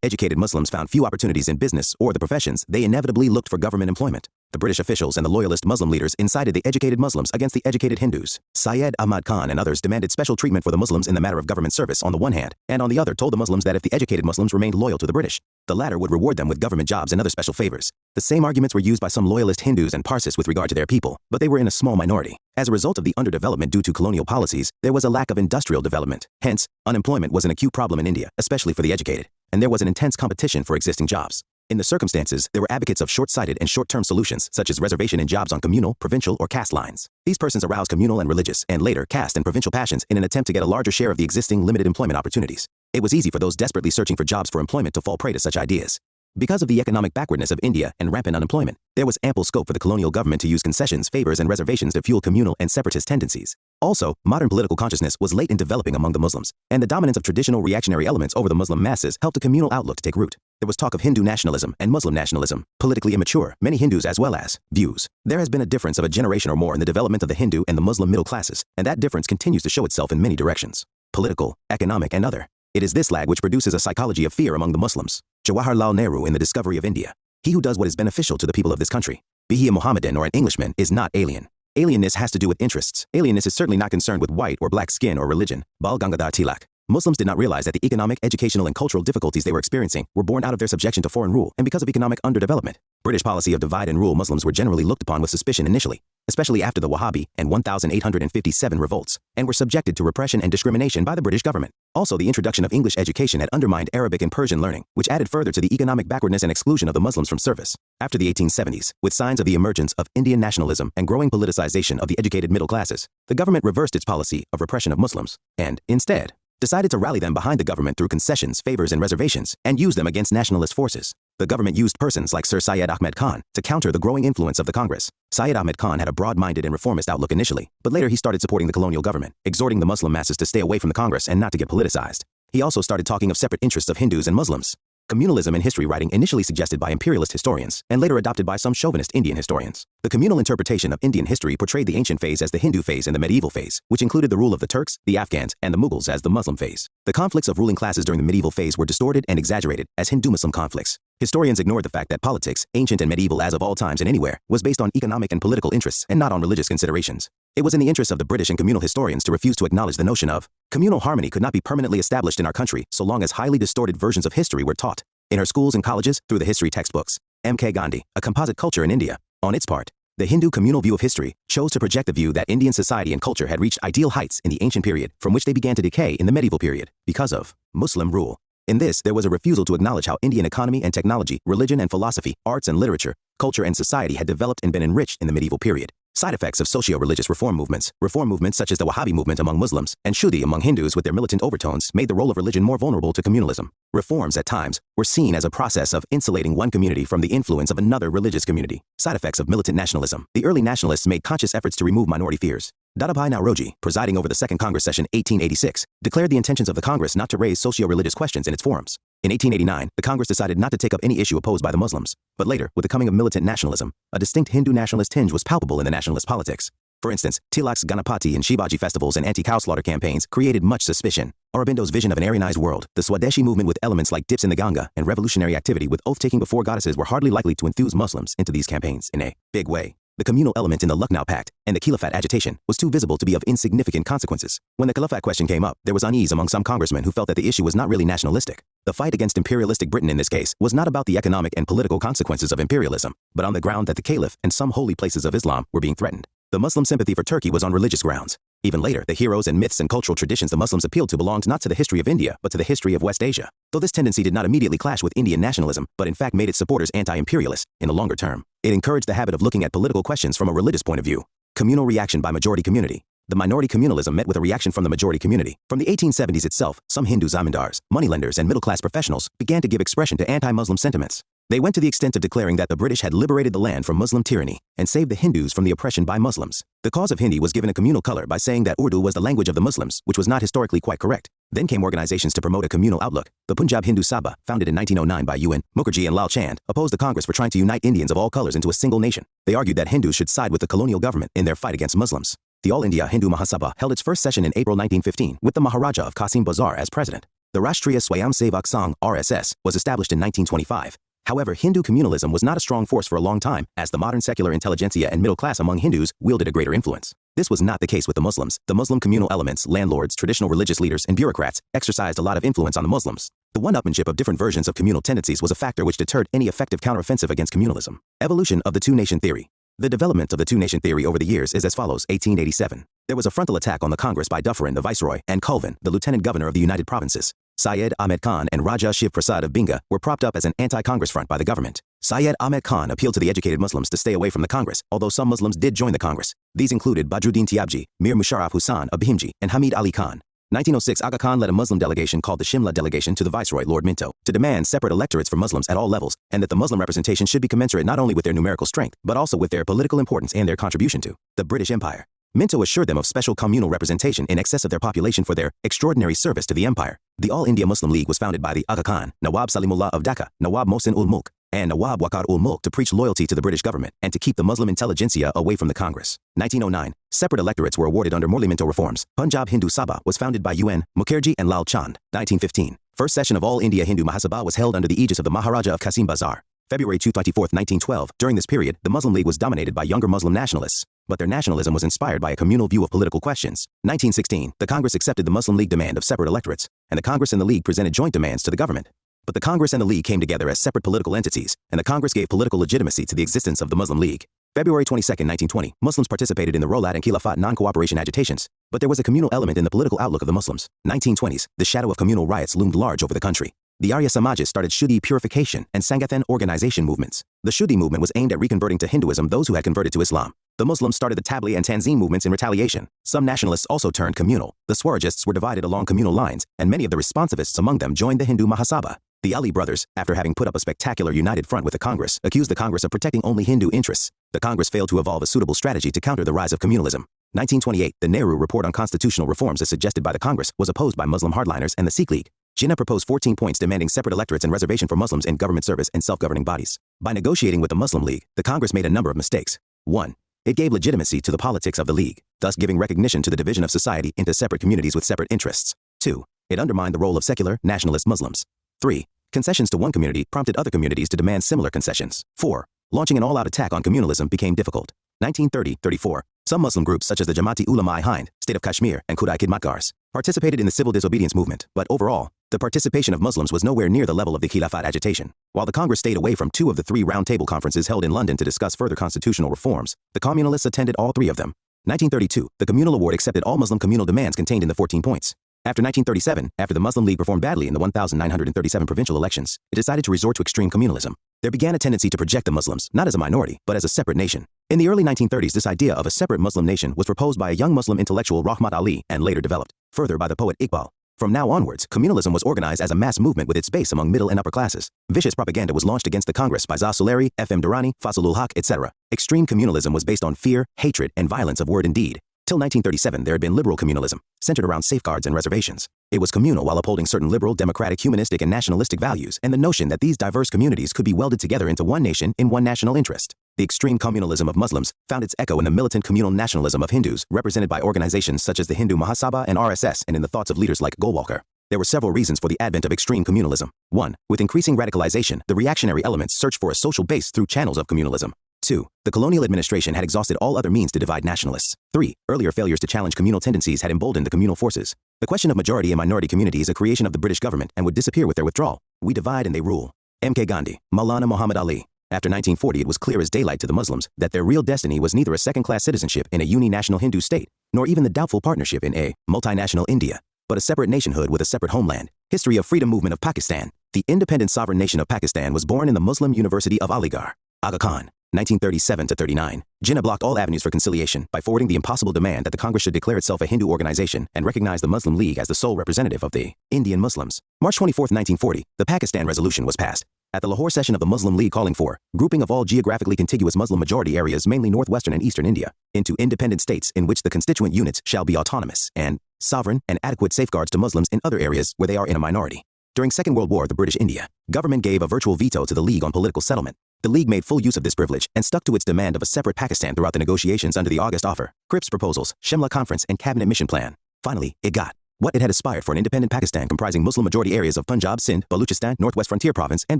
Educated Muslims found few opportunities in business or the professions. They inevitably looked for government employment. The British officials and the loyalist Muslim leaders incited the educated Muslims against the educated Hindus. Syed Ahmad Khan and others demanded special treatment for the Muslims in the matter of government service on the one hand, and on the other told the Muslims that if the educated Muslims remained loyal to the British, The latter would reward them with government jobs and other special favors. The same arguments were used by some loyalist Hindus and Parsis with regard to their people, but they were in a small minority. As a result of the underdevelopment due to colonial policies, there was a lack of industrial development. Hence, unemployment was an acute problem in India, especially for the educated, and there was an intense competition for existing jobs. In the circumstances, there were advocates of short-sighted and short-term solutions, such as reservation in jobs on communal, provincial, or caste lines. These persons aroused communal and religious, and later caste and provincial passions in an attempt to get a larger share of the existing limited employment opportunities. It was easy for those desperately searching for jobs for employment to fall prey to such ideas. Because of the economic backwardness of India and rampant unemployment, there was ample scope for the colonial government to use concessions, favors, and reservations to fuel communal and separatist tendencies. Also, modern political consciousness was late in developing among the Muslims, and the dominance of traditional reactionary elements over the Muslim masses helped a communal outlook to take root. There was talk of Hindu nationalism and Muslim nationalism, politically immature, many Hindus as well as views. There has been a difference of a generation or more in the development of the Hindu and the Muslim middle classes, and that difference continues to show itself in many directions: political, economic, and other. It is this lag which produces a psychology of fear among the Muslims. Jawaharlal Nehru in The Discovery of India. He who does what is beneficial to the people of this country, be he a Mohammedan or an Englishman, is not alien. Alienness has to do with interests. Alienness is certainly not concerned with white or black skin or religion. Bal Gangadhar Tilak. Muslims did not realize that the economic, educational, and cultural difficulties they were experiencing were born out of their subjection to foreign rule and because of economic underdevelopment. British policy of divide and rule Muslims were generally looked upon with suspicion initially, especially after the Wahhabi and 1857 revolts, and were subjected to repression and discrimination by the British government. Also, the introduction of English education had undermined Arabic and Persian learning, which added further to the economic backwardness and exclusion of the Muslims from service. After the 1870s, with signs of the emergence of Indian nationalism and growing politicization of the educated middle classes, the government reversed its policy of repression of Muslims, and, instead, decided to rally them behind the government through concessions, favors, and reservations, and use them against nationalist forces. The government used persons like Sir Syed Ahmed Khan to counter the growing influence of the Congress. Syed Ahmed Khan had a broad-minded and reformist outlook initially, but later he started supporting the colonial government, exhorting the Muslim masses to stay away from the Congress and not to get politicized. He also started talking of separate interests of Hindus and Muslims. Communalism in history writing initially suggested by imperialist historians and later adopted by some chauvinist Indian historians. The communal interpretation of Indian history portrayed the ancient phase as the Hindu phase and the medieval phase, which included the rule of the Turks, the Afghans, and the Mughals as the Muslim phase. The conflicts of ruling classes during the medieval phase were distorted and exaggerated as Hindu-Muslim conflicts. Historians ignored the fact that politics, ancient and medieval as of all times and anywhere, was based on economic and political interests and not on religious considerations. It was in the interest of the British and communal historians to refuse to acknowledge the notion of communal harmony could not be permanently established in our country so long as highly distorted versions of history were taught. In her schools and colleges, through the history textbooks, M.K. Gandhi, A Composite Culture in India. On its part, the Hindu communal view of history chose to project the view that Indian society and culture had reached ideal heights in the ancient period from which they began to decay in the medieval period because of Muslim rule. In this, there was a refusal to acknowledge how Indian economy and technology, religion and philosophy, arts and literature, culture and society had developed and been enriched in the medieval period. Side effects of socio-religious reform movements such as the Wahhabi movement among Muslims and Shuddhi among Hindus with their militant overtones made the role of religion more vulnerable to communalism. Reforms, at times, were seen as a process of insulating one community from the influence of another religious community. Side effects of militant nationalism. The early nationalists made conscious efforts to remove minority fears. Dadabhai Naoroji, presiding over the Second Congress Session 1886, declared the intentions of the Congress not to raise socio-religious questions in its forums. In 1889, the Congress decided not to take up any issue opposed by the Muslims. But later, with the coming of militant nationalism, a distinct Hindu nationalist tinge was palpable in the nationalist politics. For instance, Tilak's Ganapati and Shivaji festivals and anti-cow slaughter campaigns created much suspicion. Aurobindo's vision of an Aryanized world, the Swadeshi movement with elements like dips in the Ganga, and revolutionary activity with oath-taking before goddesses were hardly likely to enthuse Muslims into these campaigns in a big way. The communal element in the Lucknow Pact and the Khilafat agitation was too visible to be of insignificant consequences. When the Khilafat question came up, there was unease among some congressmen who felt that the issue was not really nationalistic. The fight against imperialistic Britain in this case was not about the economic and political consequences of imperialism, but on the ground that the Caliph and some holy places of Islam were being threatened. The Muslim sympathy for Turkey was on religious grounds. Even later, the heroes and myths and cultural traditions the Muslims appealed to belonged not to the history of India, but to the history of West Asia. Though this tendency did not immediately clash with Indian nationalism, but in fact made its supporters anti-imperialist in the longer term. It encouraged the habit of looking at political questions from a religious point of view. Communal reaction by majority community. The minority communalism met with a reaction from the majority community. From the 1870s itself, some Hindu zamindars, moneylenders, and middle-class professionals began to give expression to anti-Muslim sentiments. They went to the extent of declaring that the British had liberated the land from Muslim tyranny and saved the Hindus from the oppression by Muslims. The cause of Hindi was given a communal color by saying that Urdu was the language of the Muslims, which was not historically quite correct. Then came organizations to promote a communal outlook. The Punjab Hindu Sabha, founded in 1909 by UN, Mukherjee and Lal Chand, opposed the Congress for trying to unite Indians of all colors into a single nation. They argued that Hindus should side with the colonial government in their fight against Muslims. The All India Hindu Mahasabha held its first session in April 1915 with the Maharaja of Qasim Bazar as president. The Rashtriya Swayamsevak Sangh (RSS) was established in 1925. However, Hindu communalism was not a strong force for a long time, as the modern secular intelligentsia and middle class among Hindus wielded a greater influence. This was not the case with the Muslims. The Muslim communal elements, landlords, traditional religious leaders, and bureaucrats exercised a lot of influence on the Muslims. The one-upmanship of different versions of communal tendencies was a factor which deterred any effective counteroffensive against communalism. Evolution of the two-nation theory. The development of the two-nation theory over the years is as follows. 1887. There was a frontal attack on the Congress by Dufferin, the viceroy, and Colvin, the lieutenant governor of the United Provinces. Syed Ahmed Khan and Raja Shiv Prasad of Benga were propped up as an anti-Congress front by the government. Syed Ahmed Khan appealed to the educated Muslims to stay away from the Congress, although some Muslims did join the Congress. These included Badruddin Tyabji, Mir Musharraf Hussain of Bhimji, and Hamid Ali Khan. 1906, Aga Khan led a Muslim delegation called the Shimla delegation to the Viceroy, Lord Minto, to demand separate electorates for Muslims at all levels, and that the Muslim representation should be commensurate not only with their numerical strength, but also with their political importance and their contribution to the British Empire. Minto assured them of special communal representation in excess of their population for their extraordinary service to the empire. The All India Muslim League was founded by the Aga Khan, Nawab Salimullah of Dhaka, Nawab Mohsin ul Mulk, and Nawab Waqar ul Mulk to preach loyalty to the British government and to keep the Muslim intelligentsia away from the Congress. 1909, separate electorates were awarded under Morley Minto reforms. Punjab Hindu Sabha was founded by UN, Mukherjee and Lal Chand. 1915, first session of All India Hindu Mahasabha was held under the aegis of the Maharaja of Qasim Bazar. February 24, 1912, during this period, the Muslim League was dominated by younger Muslim nationalists, but their nationalism was inspired by a communal view of political questions. 1916, the Congress accepted the Muslim League demand of separate electorates, and the Congress and the League presented joint demands to the government. But the Congress and the League came together as separate political entities, and the Congress gave political legitimacy to the existence of the Muslim League. February 22, 1920, Muslims participated in the Rolat and Khilafat non-cooperation agitations, but there was a communal element in the political outlook of the Muslims. 1920s, the shadow of communal riots loomed large over the country. The Arya Samajas started Shuddhi purification and Sangathan organization movements. The Shuddhi movement was aimed at reconverting to Hinduism those who had converted to Islam. The Muslims started the Tabligh and Tanzim movements in retaliation. Some nationalists also turned communal. The Swarajists were divided along communal lines, and many of the responsivists among them joined the Hindu Mahasabha. The Ali brothers, after having put up a spectacular united front with the Congress, accused the Congress of protecting only Hindu interests. The Congress failed to evolve a suitable strategy to counter the rise of communalism. 1928, the Nehru Report on Constitutional Reforms as suggested by the Congress was opposed by Muslim hardliners and the Sikh League. Jinnah proposed 14 points demanding separate electorates and reservation for Muslims in government service and self-governing bodies. By negotiating with the Muslim League, the Congress made a number of mistakes. 1. It gave legitimacy to the politics of the League, thus giving recognition to the division of society into separate communities with separate interests. 2. It undermined the role of secular, nationalist Muslims. 3. Concessions to one community prompted other communities to demand similar concessions. 4. Launching an all-out attack on communalism became difficult. 1930-34. Some Muslim groups such as the Jamati Ulama-i Hind, State of Kashmir, and Khudai Khidmatgars participated in the civil disobedience movement, but overall, the participation of Muslims was nowhere near the level of the Khilafat agitation. While the Congress stayed away from 2 of the 3 round-table conferences held in London to discuss further constitutional reforms, the Communalists attended all 3 of them. 1932, the Communal Award accepted all Muslim communal demands contained in the 14 points. After 1937, after the Muslim League performed badly in the 1,937 provincial elections, it decided to resort to extreme communalism. There began a tendency to project the Muslims, not as a minority, but as a separate nation. In the early 1930s, this idea of a separate Muslim nation was proposed by a young Muslim intellectual Rahmat Ali and later developed further by the poet Iqbal. From now onwards, communalism was organized as a mass movement with its base among middle and upper classes. Vicious propaganda was launched against the Congress by Zah Suleri, F.M. Durrani, Fazlul Haq, etc. Extreme communalism was based on fear, hatred, and violence of word and deed. Till 1937, there had been liberal communalism, centered around safeguards and reservations. It was communal while upholding certain liberal, democratic, humanistic, and nationalistic values, and the notion that these diverse communities could be welded together into one nation in one national interest. The extreme communalism of Muslims found its echo in the militant communal nationalism of Hindus, represented by organizations such as the Hindu Mahasabha and RSS, and in the thoughts of leaders like Golwalkar. There were several reasons for the advent of extreme communalism. 1. With increasing radicalization, the reactionary elements searched for a social base through channels of communalism. 2. The colonial administration had exhausted all other means to divide nationalists. 3. Earlier failures to challenge communal tendencies had emboldened the communal forces. The question of majority and minority community is a creation of the British government and would disappear with their withdrawal. We divide and they rule. M.K. Gandhi, Maulana Muhammad Ali. After 1940, it was clear as daylight to the Muslims that their real destiny was neither a second-class citizenship in a uni-national Hindu state, nor even the doubtful partnership in a multinational India, but a separate nationhood with a separate homeland. History of Freedom Movement of Pakistan. The independent sovereign nation of Pakistan was born in the Muslim University of Aligarh. Aga Khan, 1937-39. Jinnah blocked all avenues for conciliation by forwarding the impossible demand that the Congress should declare itself a Hindu organization and recognize the Muslim League as the sole representative of the Indian Muslims. March 24, 1940, the Pakistan Resolution was passed. At the Lahore session of the Muslim League calling for grouping of all geographically contiguous Muslim majority areas, mainly northwestern and eastern India, into independent states in which the constituent units shall be autonomous and sovereign, and adequate safeguards to Muslims in other areas where they are in a minority. During Second World War, the British India government gave a virtual veto to the League on political settlement. The League made full use of this privilege and stuck to its demand of a separate Pakistan throughout the negotiations under the August Offer, Cripps proposals, Shimla Conference, and Cabinet Mission Plan. Finally, it got what it had aspired for: an independent Pakistan comprising Muslim-majority areas of Punjab, Sindh, Baluchistan, Northwest Frontier Province, and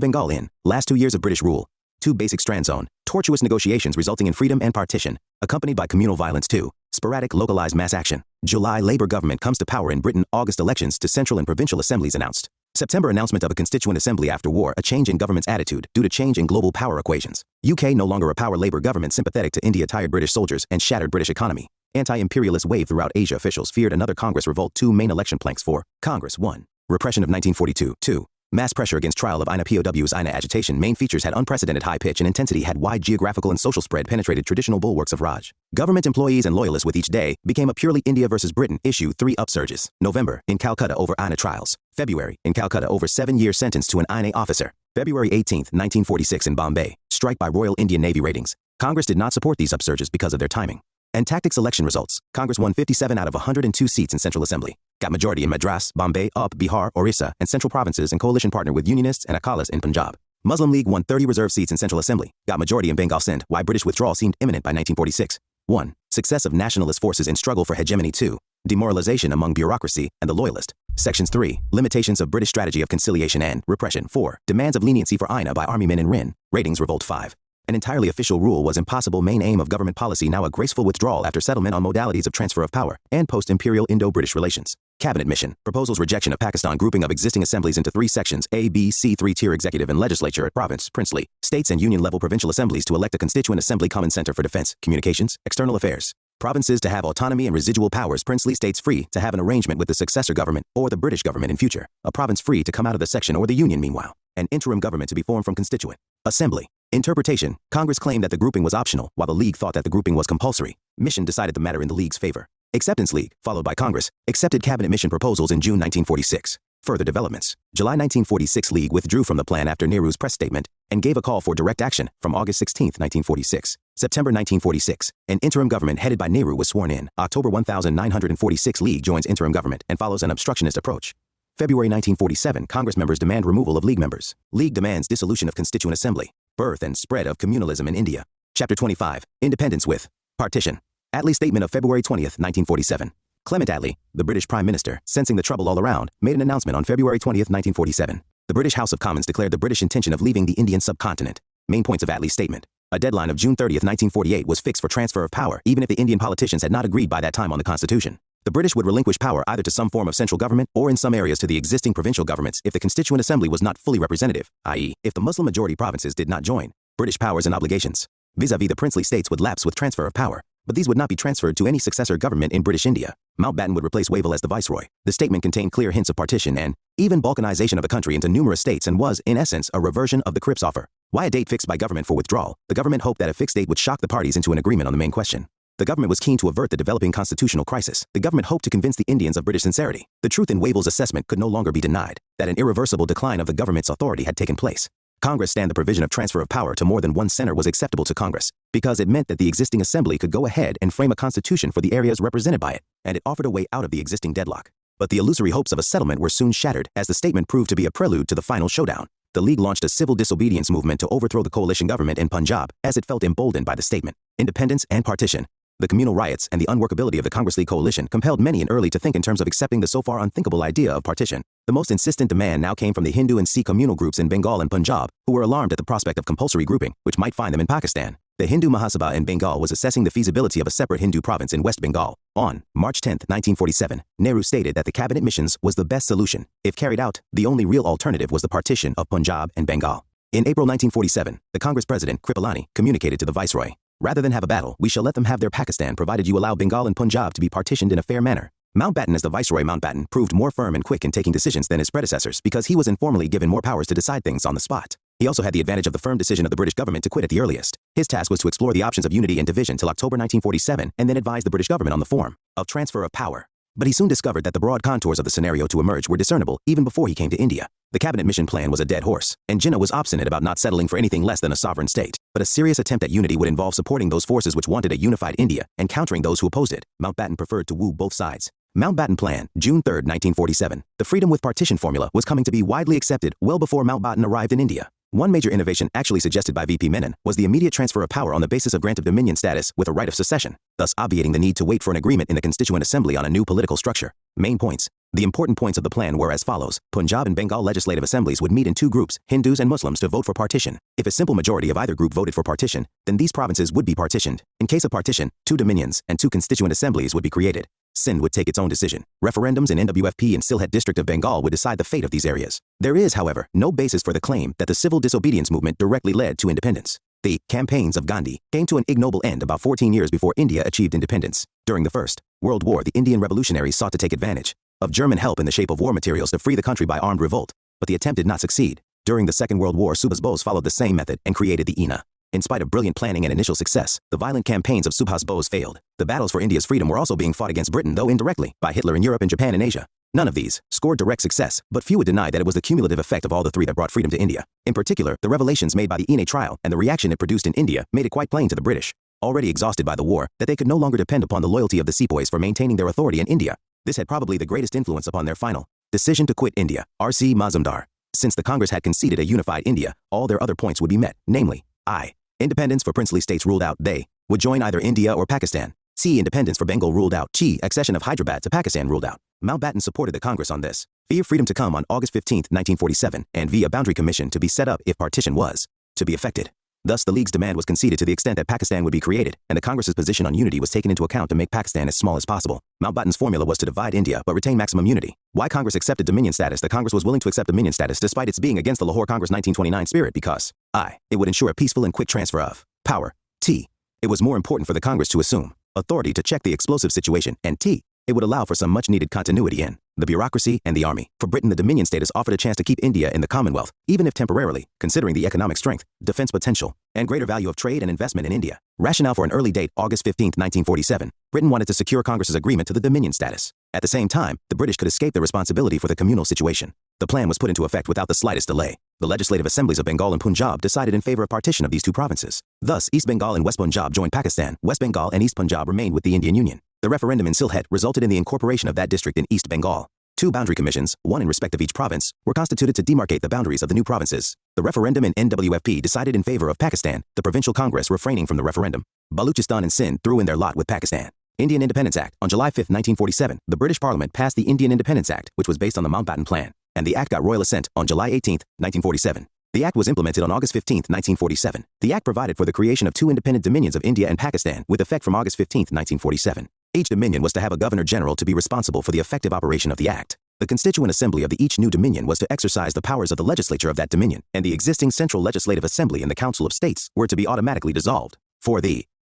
Bengal in last 2 years of British rule. 2 basic strands on tortuous negotiations resulting in freedom and partition, accompanied by communal violence. 2. Sporadic localized mass action. July Labour government comes to power in Britain. August elections to central and provincial assemblies announced. September announcement of a constituent assembly after war, a change in government's attitude due to change in global power equations. UK no longer a power Labour government sympathetic to India tired British soldiers and shattered British economy. Anti-imperialist wave throughout Asia. Officials feared another Congress revolt. 2 main election planks for Congress. 1. Repression of 1942. 2. Mass pressure against trial of INA POWs. INA agitation. Main features had unprecedented high pitch and intensity, had wide geographical and social spread, penetrated traditional bulwarks of Raj. Government employees and loyalists with each day became a purely India versus Britain issue. 3 upsurges. November, in Calcutta over INA trials. February, in Calcutta over 7-year sentence to an INA officer. February 18, 1946 in Bombay, strike by Royal Indian Navy ratings. Congress did not support these upsurges because of their timing. And tactics. Election results. Congress won 57 out of 102 seats in Central Assembly. Got majority in Madras, Bombay, Up, Bihar, Orissa, and Central Provinces, and coalition partner with Unionists and Akalis in Punjab. Muslim League won 30 reserved seats in Central Assembly. Got majority in Bengal. Sindh. Why British withdrawal seemed imminent by 1946. 1. Success of nationalist forces in struggle for hegemony. 2. Demoralization among bureaucracy and the loyalist. Sections 3. Limitations of British strategy of conciliation and repression. 4. Demands of leniency for INA by army men in RIN. Ratings. Revolt. 5. An entirely official rule was impossible. Main aim of government policy now a graceful withdrawal after settlement on modalities of transfer of power and post-imperial Indo-British relations. Cabinet mission. Proposals. Rejection of Pakistan. Grouping of existing assemblies into 3 sections, A, B, C. 3-tier executive and legislature at province, princely, states and union-level provincial assemblies to elect a constituent assembly. Common center for defense, communications, external affairs. Provinces to have autonomy and residual powers. Princely states free to have an arrangement with the successor government or the British government in future. A province free to come out of the section or the union meanwhile. An interim government to be formed from constituent assembly. Interpretation. Congress claimed that the grouping was optional, while the League thought that the grouping was compulsory. Mission decided the matter in the League's favor. Acceptance. League, followed by Congress, accepted cabinet mission proposals in June 1946. Further developments. July 1946. League withdrew from the plan after Nehru's press statement and gave a call for direct action from August 16, 1946. September 1946. An interim government headed by Nehru was sworn in. October 1946. League joins interim government and follows an obstructionist approach. February 1947. Congress members demand removal of League members. League demands dissolution of Constituent Assembly. Birth and spread of communalism in India. Chapter 25. Independence with Partition. Attlee statement of February 20, 1947. Clement Attlee, the British Prime Minister, sensing the trouble all around, made an announcement on February 20, 1947. The British House of Commons declared the British intention of leaving the Indian subcontinent. Main points of Attlee's statement. A deadline of June 30, 1948 was fixed for transfer of power, even if the Indian politicians had not agreed by that time on the Constitution. The British would relinquish power either to some form of central government or in some areas to the existing provincial governments if the Constituent Assembly was not fully representative, i.e., if the Muslim majority provinces did not join. British powers and obligations vis-à-vis the princely states would lapse with transfer of power, but these would not be transferred to any successor government in British India. Mountbatten would replace Wavell as the viceroy. The statement contained clear hints of partition and even balkanization of the country into numerous states and was, in essence, a reversion of the Cripps offer. Why a date fixed by government for withdrawal? The government hoped that a fixed date would shock the parties into an agreement on the main question. The government was keen to avert the developing constitutional crisis. The government hoped to convince the Indians of British sincerity. The truth in Wavell's assessment could no longer be denied, that an irreversible decline of the government's authority had taken place. Congress stand the provision of transfer of power to more than one center was acceptable to Congress, because it meant that the existing assembly could go ahead and frame a constitution for the areas represented by it, and it offered a way out of the existing deadlock. But the illusory hopes of a settlement were soon shattered, as the statement proved to be a prelude to the final showdown. The League launched a civil disobedience movement to overthrow the coalition government in Punjab, as it felt emboldened by the statement. Independence and partition. The communal riots and the unworkability of the Congress League coalition compelled many in early to think in terms of accepting the so far unthinkable idea of partition. The most insistent demand now came from the Hindu and Sikh communal groups in Bengal and Punjab, who were alarmed at the prospect of compulsory grouping, which might find them in Pakistan. The Hindu Mahasabha in Bengal was assessing the feasibility of a separate Hindu province in West Bengal. On March 10, 1947, Nehru stated that the cabinet missions was the best solution. If carried out, the only real alternative was the partition of Punjab and Bengal. In April 1947, the Congress President, Kripalani, communicated to the Viceroy, "Rather than have a battle, we shall let them have their Pakistan provided you allow Bengal and Punjab to be partitioned in a fair manner." Mountbatten as the Viceroy. Mountbatten proved more firm and quick in taking decisions than his predecessors because he was informally given more powers to decide things on the spot. He also had the advantage of the firm decision of the British government to quit at the earliest. His task was to explore the options of unity and division till October 1947 and then advise the British government on the form of transfer of power. But he soon discovered that the broad contours of the scenario to emerge were discernible even before he came to India. The cabinet mission plan was a dead horse, and Jinnah was obstinate about not settling for anything less than a sovereign state. But a serious attempt at unity would involve supporting those forces which wanted a unified India and countering those who opposed it. Mountbatten preferred to woo both sides. Mountbatten Plan, June 3, 1947. The freedom with partition formula was coming to be widely accepted well before Mountbatten arrived in India. One major innovation actually suggested by VP Menon was the immediate transfer of power on the basis of grant of dominion status with a right of secession, thus obviating the need to wait for an agreement in the Constituent Assembly on a new political structure. Main points. The important points of the plan were as follows. Punjab and Bengal legislative assemblies would meet in two groups, Hindus and Muslims, to vote for partition. If a simple majority of either group voted for partition, then these provinces would be partitioned. In case of partition, two dominions and two constituent assemblies would be created. Sindh would take its own decision. Referendums in NWFP and Sylhet district of Bengal would decide the fate of these areas. There is, however, no basis for the claim that the civil disobedience movement directly led to independence. The campaigns of Gandhi came to an ignoble end about 14 years before India achieved independence. During the First World War, the Indian revolutionaries sought to take advantage of German help in the shape of war materials to free the country by armed revolt, but the attempt did not succeed. During the Second World War, Subhas Bose followed the same method and created the INA. In spite of brilliant planning and initial success, the violent campaigns of Subhas Bose failed. The battles for India's freedom were also being fought against Britain, though indirectly, by Hitler in Europe and Japan in Asia. None of these scored direct success, but few would deny that it was the cumulative effect of all the three that brought freedom to India. In particular, the revelations made by the INA trial and the reaction it produced in India made it quite plain to the British, already exhausted by the war, that they could no longer depend upon the loyalty of the sepoys for maintaining their authority in India. This had probably the greatest influence upon their final decision to quit India. R.C. Mazumdar. Since the Congress had conceded a unified India, all their other points would be met, namely, I. Independence for princely states ruled out, they would join either India or Pakistan. C. Independence for Bengal ruled out. G. Accession of Hyderabad to Pakistan ruled out. Mountbatten supported the Congress on this. V. Freedom to come on August 15, 1947, and V. A boundary commission to be set up if partition was to be effected. Thus, the League's demand was conceded to the extent that Pakistan would be created, and the Congress's position on unity was taken into account to make Pakistan as small as possible. Mountbatten's formula was to divide India but retain maximum unity. Why Congress accepted dominion status? The Congress was willing to accept dominion status despite its being against the Lahore Congress 1929 spirit because I. It would ensure a peaceful and quick transfer of power. T. It was more important for the Congress to assume authority to check the explosive situation, and T. It would allow for some much-needed continuity in the bureaucracy and the army. For Britain, the dominion status offered a chance to keep India in the Commonwealth, even if temporarily, considering the economic strength, defense potential, and greater value of trade and investment in India. Rationale for an early date, August 15, 1947. Britain wanted to secure Congress's agreement to the dominion status. At the same time, the British could escape the responsibility for the communal situation. The plan was put into effect without the slightest delay. The legislative assemblies of Bengal and Punjab decided in favor of partition of these two provinces. Thus, East Bengal and West Punjab joined Pakistan. West Bengal and East Punjab remained with the Indian Union. The referendum in Sylhet resulted in the incorporation of that district in East Bengal. Two boundary commissions, one in respect of each province, were constituted to demarcate the boundaries of the new provinces. The referendum in NWFP decided in favor of Pakistan, the Provincial Congress refraining from the referendum. Baluchistan and Sindh threw in their lot with Pakistan. Indian Independence Act. On July 5, 1947, the British Parliament passed the Indian Independence Act, which was based on the Mountbatten Plan, and the Act got royal assent on July 18, 1947. The Act was implemented on August 15, 1947. The Act provided for the creation of two independent dominions of India and Pakistan, with effect from August 15, 1947. Each dominion was to have a Governor-General to be responsible for the effective operation of the Act. The Constituent Assembly of each new dominion was to exercise the powers of the legislature of that dominion, and the existing Central Legislative Assembly and the Council of States were to be automatically dissolved.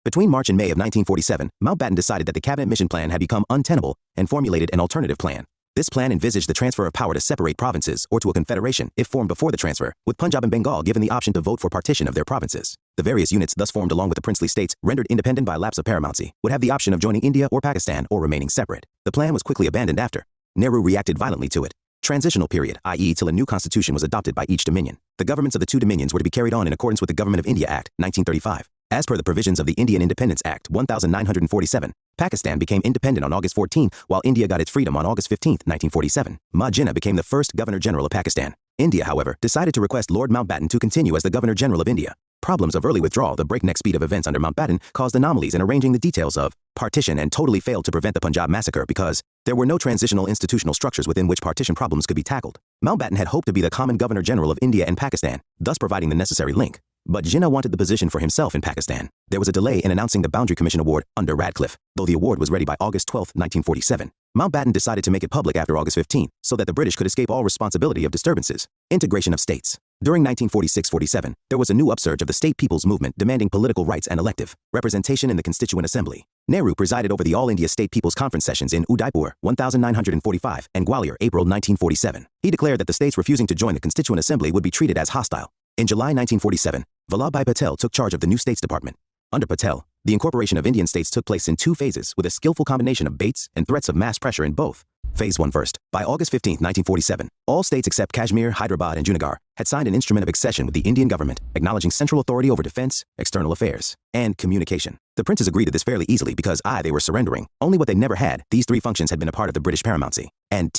Between March and May of 1947, Mountbatten decided that the Cabinet Mission Plan had become untenable and formulated an alternative plan. This plan envisaged the transfer of power to separate provinces or to a confederation, if formed before the transfer, with Punjab and Bengal given the option to vote for partition of their provinces. The various units thus formed along with the princely states, rendered independent by lapse of paramountcy, would have the option of joining India or Pakistan or remaining separate. The plan was quickly abandoned after Nehru reacted violently to it. Transitional period, i.e. till a new constitution was adopted by each dominion. The governments of the two dominions were to be carried on in accordance with the Government of India Act, 1935. As per the provisions of the Indian Independence Act, 1947, Pakistan became independent on August 14, while India got its freedom on August 15, 1947. Ma Jinnah became the first Governor-General of Pakistan. India, however, decided to request Lord Mountbatten to continue as the Governor-General of India. Problems of early withdrawal, the breakneck speed of events under Mountbatten, caused anomalies in arranging the details of partition and totally failed to prevent the Punjab massacre because there were no transitional institutional structures within which partition problems could be tackled. Mountbatten had hoped to be the common Governor-General of India and Pakistan, thus providing the necessary link. But Jinnah wanted the position for himself in Pakistan. There was a delay in announcing the Boundary Commission Award under Radcliffe, though the award was ready by August 12, 1947. Mountbatten decided to make it public after August 15, so that the British could escape all responsibility of disturbances. Integration of states. During 1946-47, there was a new upsurge of the state people's movement demanding political rights and elective representation in the Constituent Assembly. Nehru presided over the All India State People's Conference sessions in Udaipur, 1945, and Gwalior, April 1947. He declared that the states refusing to join the Constituent Assembly would be treated as hostile. In July 1947, Vallabhbhai Patel took charge of the new States Department. Under Patel, the incorporation of Indian states took place in two phases with a skillful combination of baits and threats of mass pressure in both. Phase 1 first. By August 15, 1947, all states except Kashmir, Hyderabad, and Junagadh had signed an instrument of accession with the Indian government, acknowledging central authority over defense, external affairs, and communication. The princes agreed to this fairly easily because they were surrendering only what they never had. These three functions had been a part of the British paramountcy. And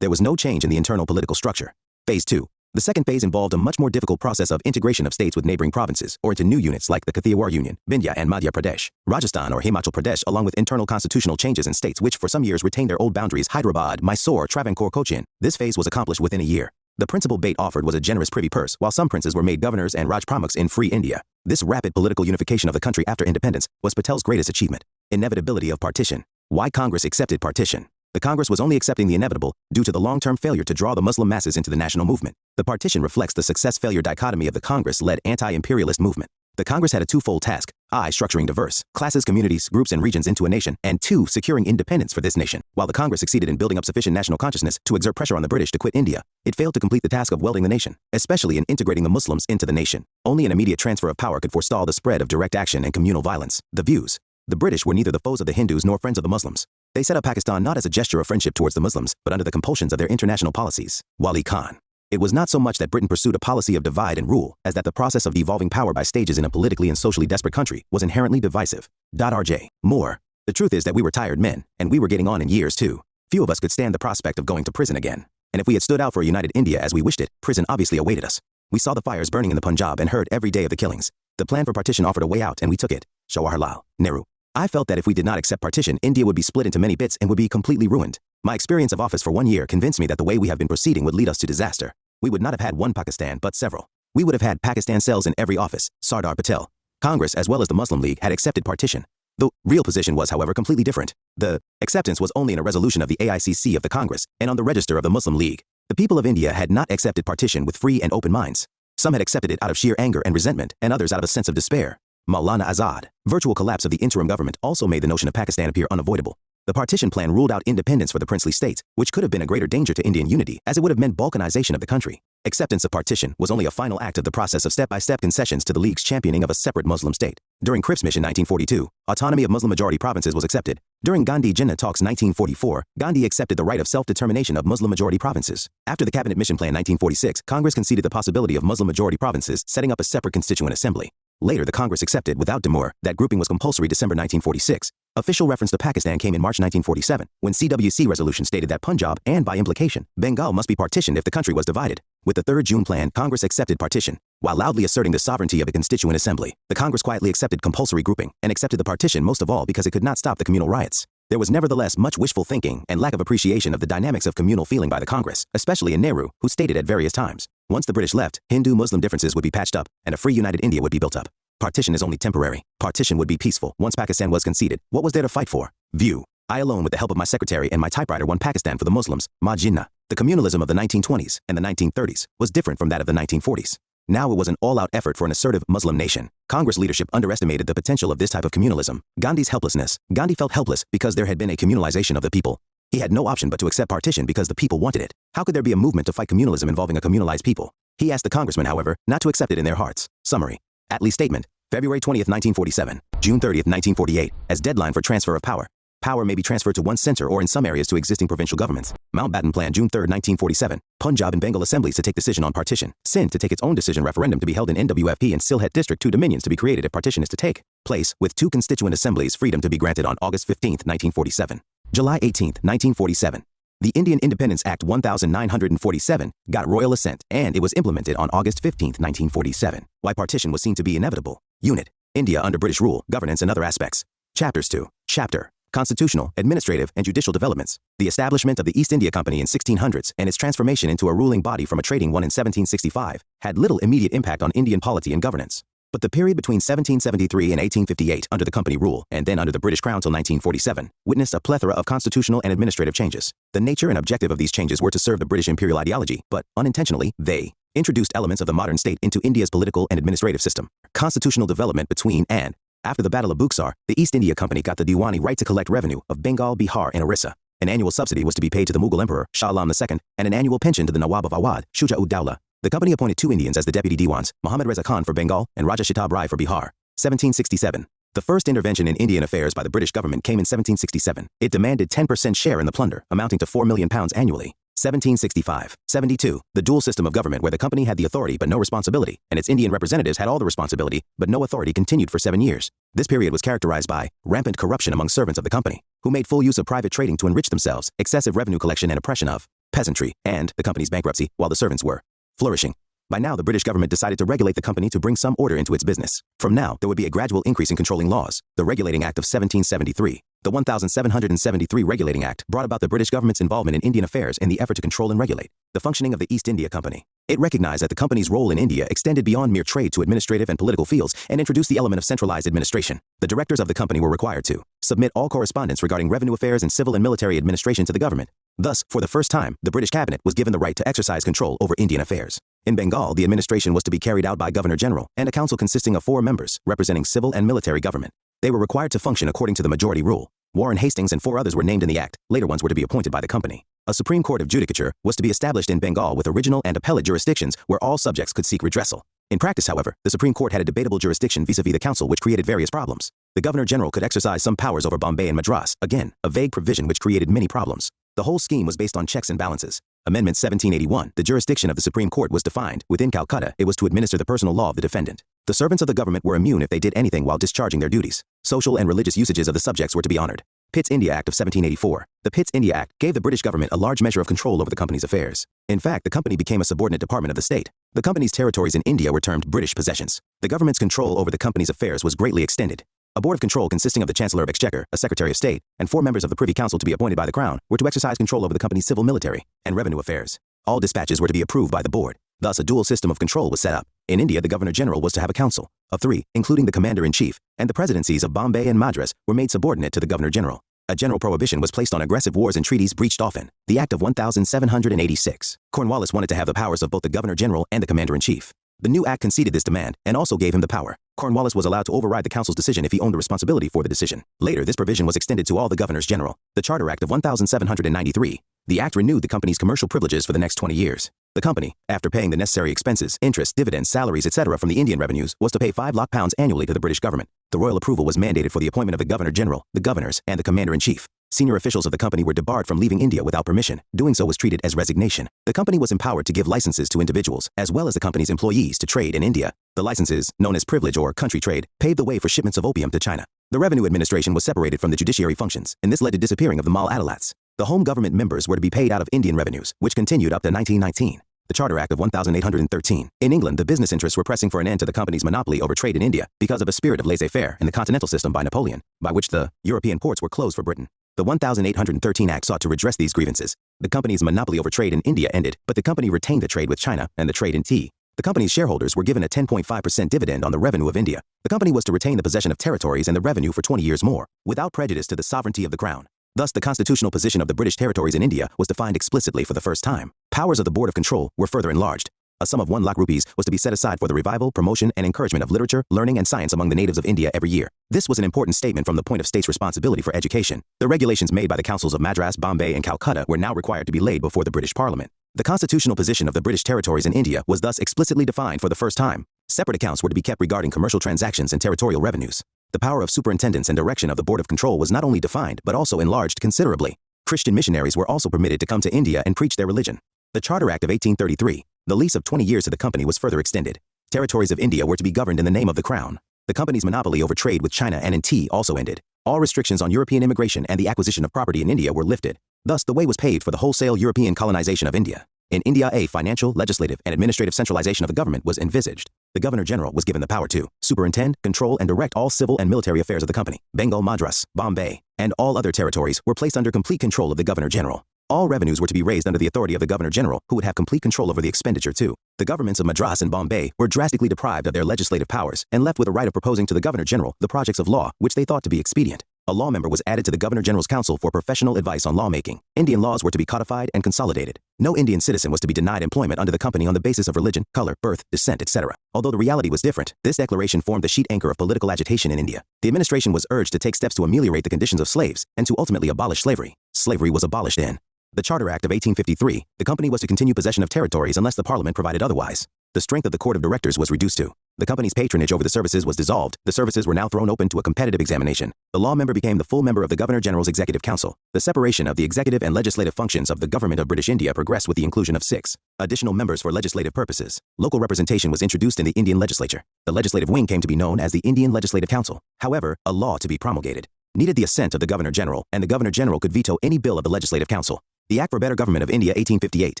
there was no change in the internal political structure. Phase 2. The second phase involved a much more difficult process of integration of states with neighboring provinces or into new units like the Kathiawar Union, Vindhya and Madhya Pradesh, Rajasthan or Himachal Pradesh, along with internal constitutional changes in states which for some years retained their old boundaries: Hyderabad, Mysore, Travancore, Cochin. This phase was accomplished within a year. The principal bait offered was a generous privy purse, while some princes were made governors and Raj Pramukhs in free India. This rapid political unification of the country after independence was Patel's greatest achievement. Inevitability of partition. Why Congress accepted partition. The Congress was only accepting the inevitable due to the long-term failure to draw the Muslim masses into the national movement. The partition reflects the success-failure dichotomy of the Congress-led anti-imperialist movement. The Congress had a twofold task: I, structuring diverse classes, communities, groups, and regions into a nation, and 2, securing independence for this nation. While the Congress succeeded in building up sufficient national consciousness to exert pressure on the British to quit India, it failed to complete the task of welding the nation, especially in integrating the Muslims into the nation. Only an immediate transfer of power could forestall the spread of direct action and communal violence. The views. The British were neither the foes of the Hindus nor friends of the Muslims. They set up Pakistan not as a gesture of friendship towards the Muslims, but under the compulsions of their international policies. Wali Khan. It was not so much that Britain pursued a policy of divide and rule, as that the process of devolving power by stages in a politically and socially desperate country was inherently divisive. R.J. Moore. The truth is that we were tired men, and we were getting on in years too. Few of us could stand the prospect of going to prison again. And if we had stood out for a united India as we wished it, prison obviously awaited us. We saw the fires burning in the Punjab and heard every day of the killings. The plan for partition offered a way out, and we took it. Jawaharlal Nehru. I felt that if we did not accept partition, India would be split into many bits and would be completely ruined. My experience of office for 1 year convinced me that the way we have been proceeding would lead us to disaster. We would not have had one Pakistan, but several. We would have had Pakistan cells in every office. Sardar Patel. Congress, as well as the Muslim League, had accepted partition. The real position was, however, completely different. The acceptance was only in a resolution of the AICC of the Congress and on the register of the Muslim League. The people of India had not accepted partition with free and open minds. Some had accepted it out of sheer anger and resentment, and others out of a sense of despair. Maulana Azad. Virtual collapse of the interim government also made the notion of Pakistan appear unavoidable. The partition plan ruled out independence for the princely states, which could have been a greater danger to Indian unity, as it would have meant balkanization of the country. Acceptance of partition was only a final act of the process of step-by-step concessions to the League's championing of a separate Muslim state. During Cripps Mission 1942, autonomy of Muslim-majority provinces was accepted. During Gandhi Jinnah talks 1944, Gandhi accepted the right of self-determination of Muslim-majority provinces. After the Cabinet Mission Plan 1946, Congress conceded the possibility of Muslim-majority provinces setting up a separate constituent assembly. Later, the Congress accepted, without demur, that grouping was compulsory December 1946. Official reference to Pakistan came in March 1947, when CWC resolution stated that Punjab, and by implication, Bengal must be partitioned if the country was divided. With the 3rd June Plan, Congress accepted partition. While loudly asserting the sovereignty of a constituent assembly, the Congress quietly accepted compulsory grouping, and accepted the partition most of all because it could not stop the communal riots. There was nevertheless much wishful thinking and lack of appreciation of the dynamics of communal feeling by the Congress, especially in Nehru, who stated at various times, once the British left, Hindu-Muslim differences would be patched up, and a free united India would be built up. Partition is only temporary. Partition would be peaceful. Once Pakistan was conceded, what was there to fight for? View. I alone, with the help of my secretary and my typewriter, won Pakistan for the Muslims, Ma Jinnah. The communalism of the 1920s and the 1930s was different from that of the 1940s. Now it was an all-out effort for an assertive Muslim nation. Congress leadership underestimated the potential of this type of communalism. Gandhi's helplessness. Gandhi felt helpless because there had been a communalization of the people. He had no option but to accept partition because the people wanted it. How could there be a movement to fight communalism involving a communalized people? He asked the congressmen, however, not to accept it in their hearts. Summary. Attlee's statement. February 20th, 1947, June 30th, 1948, as deadline for transfer of power. Power may be transferred to one center or in some areas to existing provincial governments. Mountbatten Plan, June 3rd, 1947, Punjab and Bengal assemblies to take decision on partition. Sindh to take its own decision referendum to be held in NWFP and Sylhet District, 2 dominions to be created if partition is to take place, with 2 constituent assemblies freedom to be granted on August 15th, 1947. July 18th, 1947. The Indian Independence Act 1947 got royal assent, and it was implemented on August 15, 1947. Why partition was seen to be inevitable. Unit. India under British rule, governance and other aspects. Chapters 2. Chapter. Constitutional, administrative, and judicial developments. The establishment of the East India Company in 1600s and its transformation into a ruling body from a trading one in 1765 had little immediate impact on Indian polity and governance. But the period between 1773 and 1858 under the company rule, and then under the British Crown till 1947, witnessed a plethora of constitutional and administrative changes. The nature and objective of these changes were to serve the British imperial ideology, but, unintentionally, they introduced elements of the modern state into India's political and administrative system. Constitutional development between and after the Battle of Buxar, the East India Company got the Diwani right to collect revenue of Bengal, Bihar, and Orissa. An annual subsidy was to be paid to the Mughal Emperor, Shah Alam II, and an annual pension to the Nawab of Awadh, Shuja-ud-Dawla. The company appointed 2 Indians as the deputy Diwans, Muhammad Reza Khan for Bengal and Raja Shitab Rai for Bihar. 1767. The first intervention in Indian affairs by the British government came in 1767. It demanded 10% share in the plunder, amounting to £4 million annually. 1765. 72. The dual system of government where the company had the authority but no responsibility, and its Indian representatives had all the responsibility but no authority continued for 7 years. This period was characterized by rampant corruption among servants of the company, who made full use of private trading to enrich themselves, excessive revenue collection and oppression of peasantry, and the company's bankruptcy while the servants were flourishing. By now, the British government decided to regulate the company to bring some order into its business. From now, there would be a gradual increase in controlling laws. The Regulating Act of 1773, the 1773 Regulating Act, brought about the British government's involvement in Indian affairs in the effort to control and regulate the functioning of the East India Company. It recognized that the company's role in India extended beyond mere trade to administrative and political fields and introduced the element of centralized administration. The directors of the company were required to submit all correspondence regarding revenue affairs and civil and military administration to the government. Thus, for the first time, the British cabinet was given the right to exercise control over Indian affairs. In Bengal, the administration was to be carried out by Governor General and a council consisting of 4 members, representing civil and military government. They were required to function according to the majority rule. Warren Hastings and 4 others were named in the act. Later ones were to be appointed by the company. A Supreme Court of Judicature was to be established in Bengal with original and appellate jurisdictions where all subjects could seek redressal. In practice, however, the Supreme Court had a debatable jurisdiction vis-à-vis the council, which created various problems. The Governor General could exercise some powers over Bombay and Madras, again, a vague provision which created many problems. The whole scheme was based on checks and balances. Amendment 1781, the jurisdiction of the Supreme Court was defined. Within Calcutta, it was to administer the personal law of the defendant. The servants of the government were immune if they did anything while discharging their duties. Social and religious usages of the subjects were to be honored. Pitt's India Act of 1784. The Pitt's India Act gave the British government a large measure of control over the company's affairs. In fact, the company became a subordinate department of the state. The company's territories in India were termed British possessions. The government's control over the company's affairs was greatly extended. A board of control consisting of the Chancellor of Exchequer, a Secretary of State, and 4 members of the Privy Council to be appointed by the Crown were to exercise control over the company's civil, military, and revenue affairs. All dispatches were to be approved by the board. Thus, a dual system of control was set up. In India, the Governor General was to have a council of 3, including the Commander-in-Chief, and the presidencies of Bombay and Madras were made subordinate to the Governor General. A general prohibition was placed on aggressive wars and treaties breached often. The Act of 1786. Cornwallis wanted to have the powers of both the Governor General and the Commander-in-Chief. The new act conceded this demand and also gave him the power. Cornwallis was allowed to override the council's decision if he owned the responsibility for the decision. Later, this provision was extended to all the governors general. The Charter Act of 1793. The act renewed the company's commercial privileges for the next 20 years. The company, after paying the necessary expenses, interest, dividends, salaries, etc. from the Indian revenues, was to pay £5,00,000 annually to the British government. The royal approval was mandated for the appointment of the Governor General, the governors, and the Commander-in-Chief. Senior officials of the company were debarred from leaving India without permission. Doing so was treated as resignation. The company was empowered to give licenses to individuals, as well as the company's employees, to trade in India. The licenses, known as privilege or country trade, paved the way for shipments of opium to China. The revenue administration was separated from the judiciary functions, and this led to disappearing of the Mal Adalats. The home government members were to be paid out of Indian revenues, which continued up to 1919. The Charter Act of 1813. In England, the business interests were pressing for an end to the company's monopoly over trade in India because of a spirit of laissez-faire in the continental system by Napoleon, by which the European ports were closed for Britain. The 1813 Act sought to redress these grievances. The company's monopoly over trade in India ended, but the company retained the trade with China and the trade in tea. The company's shareholders were given a 10.5% dividend on the revenue of India. The company was to retain the possession of territories and the revenue for 20 years more, without prejudice to the sovereignty of the Crown. Thus, the constitutional position of the British territories in India was defined explicitly for the first time. Powers of the Board of Control were further enlarged. A sum of 1 lakh rupees was to be set aside for the revival, promotion, and encouragement of literature, learning, and science among the natives of India every year. This was an important statement from the point of state's responsibility for education. The regulations made by the councils of Madras, Bombay, and Calcutta were now required to be laid before the British Parliament. The constitutional position of the British territories in India was thus explicitly defined for the first time. Separate accounts were to be kept regarding commercial transactions and territorial revenues. The power of superintendence and direction of the Board of Control was not only defined but also enlarged considerably. Christian missionaries were also permitted to come to India and preach their religion. The Charter Act of 1833. The lease of 20 years to the company was further extended. Territories of India were to be governed in the name of the Crown. The company's monopoly over trade with China and in tea also ended. All restrictions on European immigration and the acquisition of property in India were lifted. Thus, the way was paved for the wholesale European colonization of India. In India, a financial, legislative, and administrative centralization of the government was envisaged. The Governor General was given the power to superintend, control, and direct all civil and military affairs of the company. Bengal, Madras, Bombay, and all other territories were placed under complete control of the Governor General. All revenues were to be raised under the authority of the Governor General, who would have complete control over the expenditure too. The governments of Madras and Bombay were drastically deprived of their legislative powers and left with a right of proposing to the Governor General the projects of law which they thought to be expedient. A law member was added to the Governor General's Council for professional advice on lawmaking. Indian laws were to be codified and consolidated. No Indian citizen was to be denied employment under the company on the basis of religion, color, birth, descent, etc. Although the reality was different, this declaration formed the sheet anchor of political agitation in India. The administration was urged to take steps to ameliorate the conditions of slaves and to ultimately abolish slavery. Slavery was abolished in the Charter Act of 1853. The company was to continue possession of territories unless the Parliament provided otherwise. The strength of the Court of Directors was reduced to the company's patronage over the services was dissolved. The services were now thrown open to a competitive examination. The law member became the full member of the Governor General's Executive Council. The separation of the executive and legislative functions of the government of British India progressed with the inclusion of 6 additional members for legislative purposes. Local representation was introduced in the Indian legislature. The legislative wing came to be known as the Indian Legislative Council. However, a law to be promulgated needed the assent of the Governor General, and the Governor General could veto any bill of the Legislative Council. The Act for Better Government of India 1858,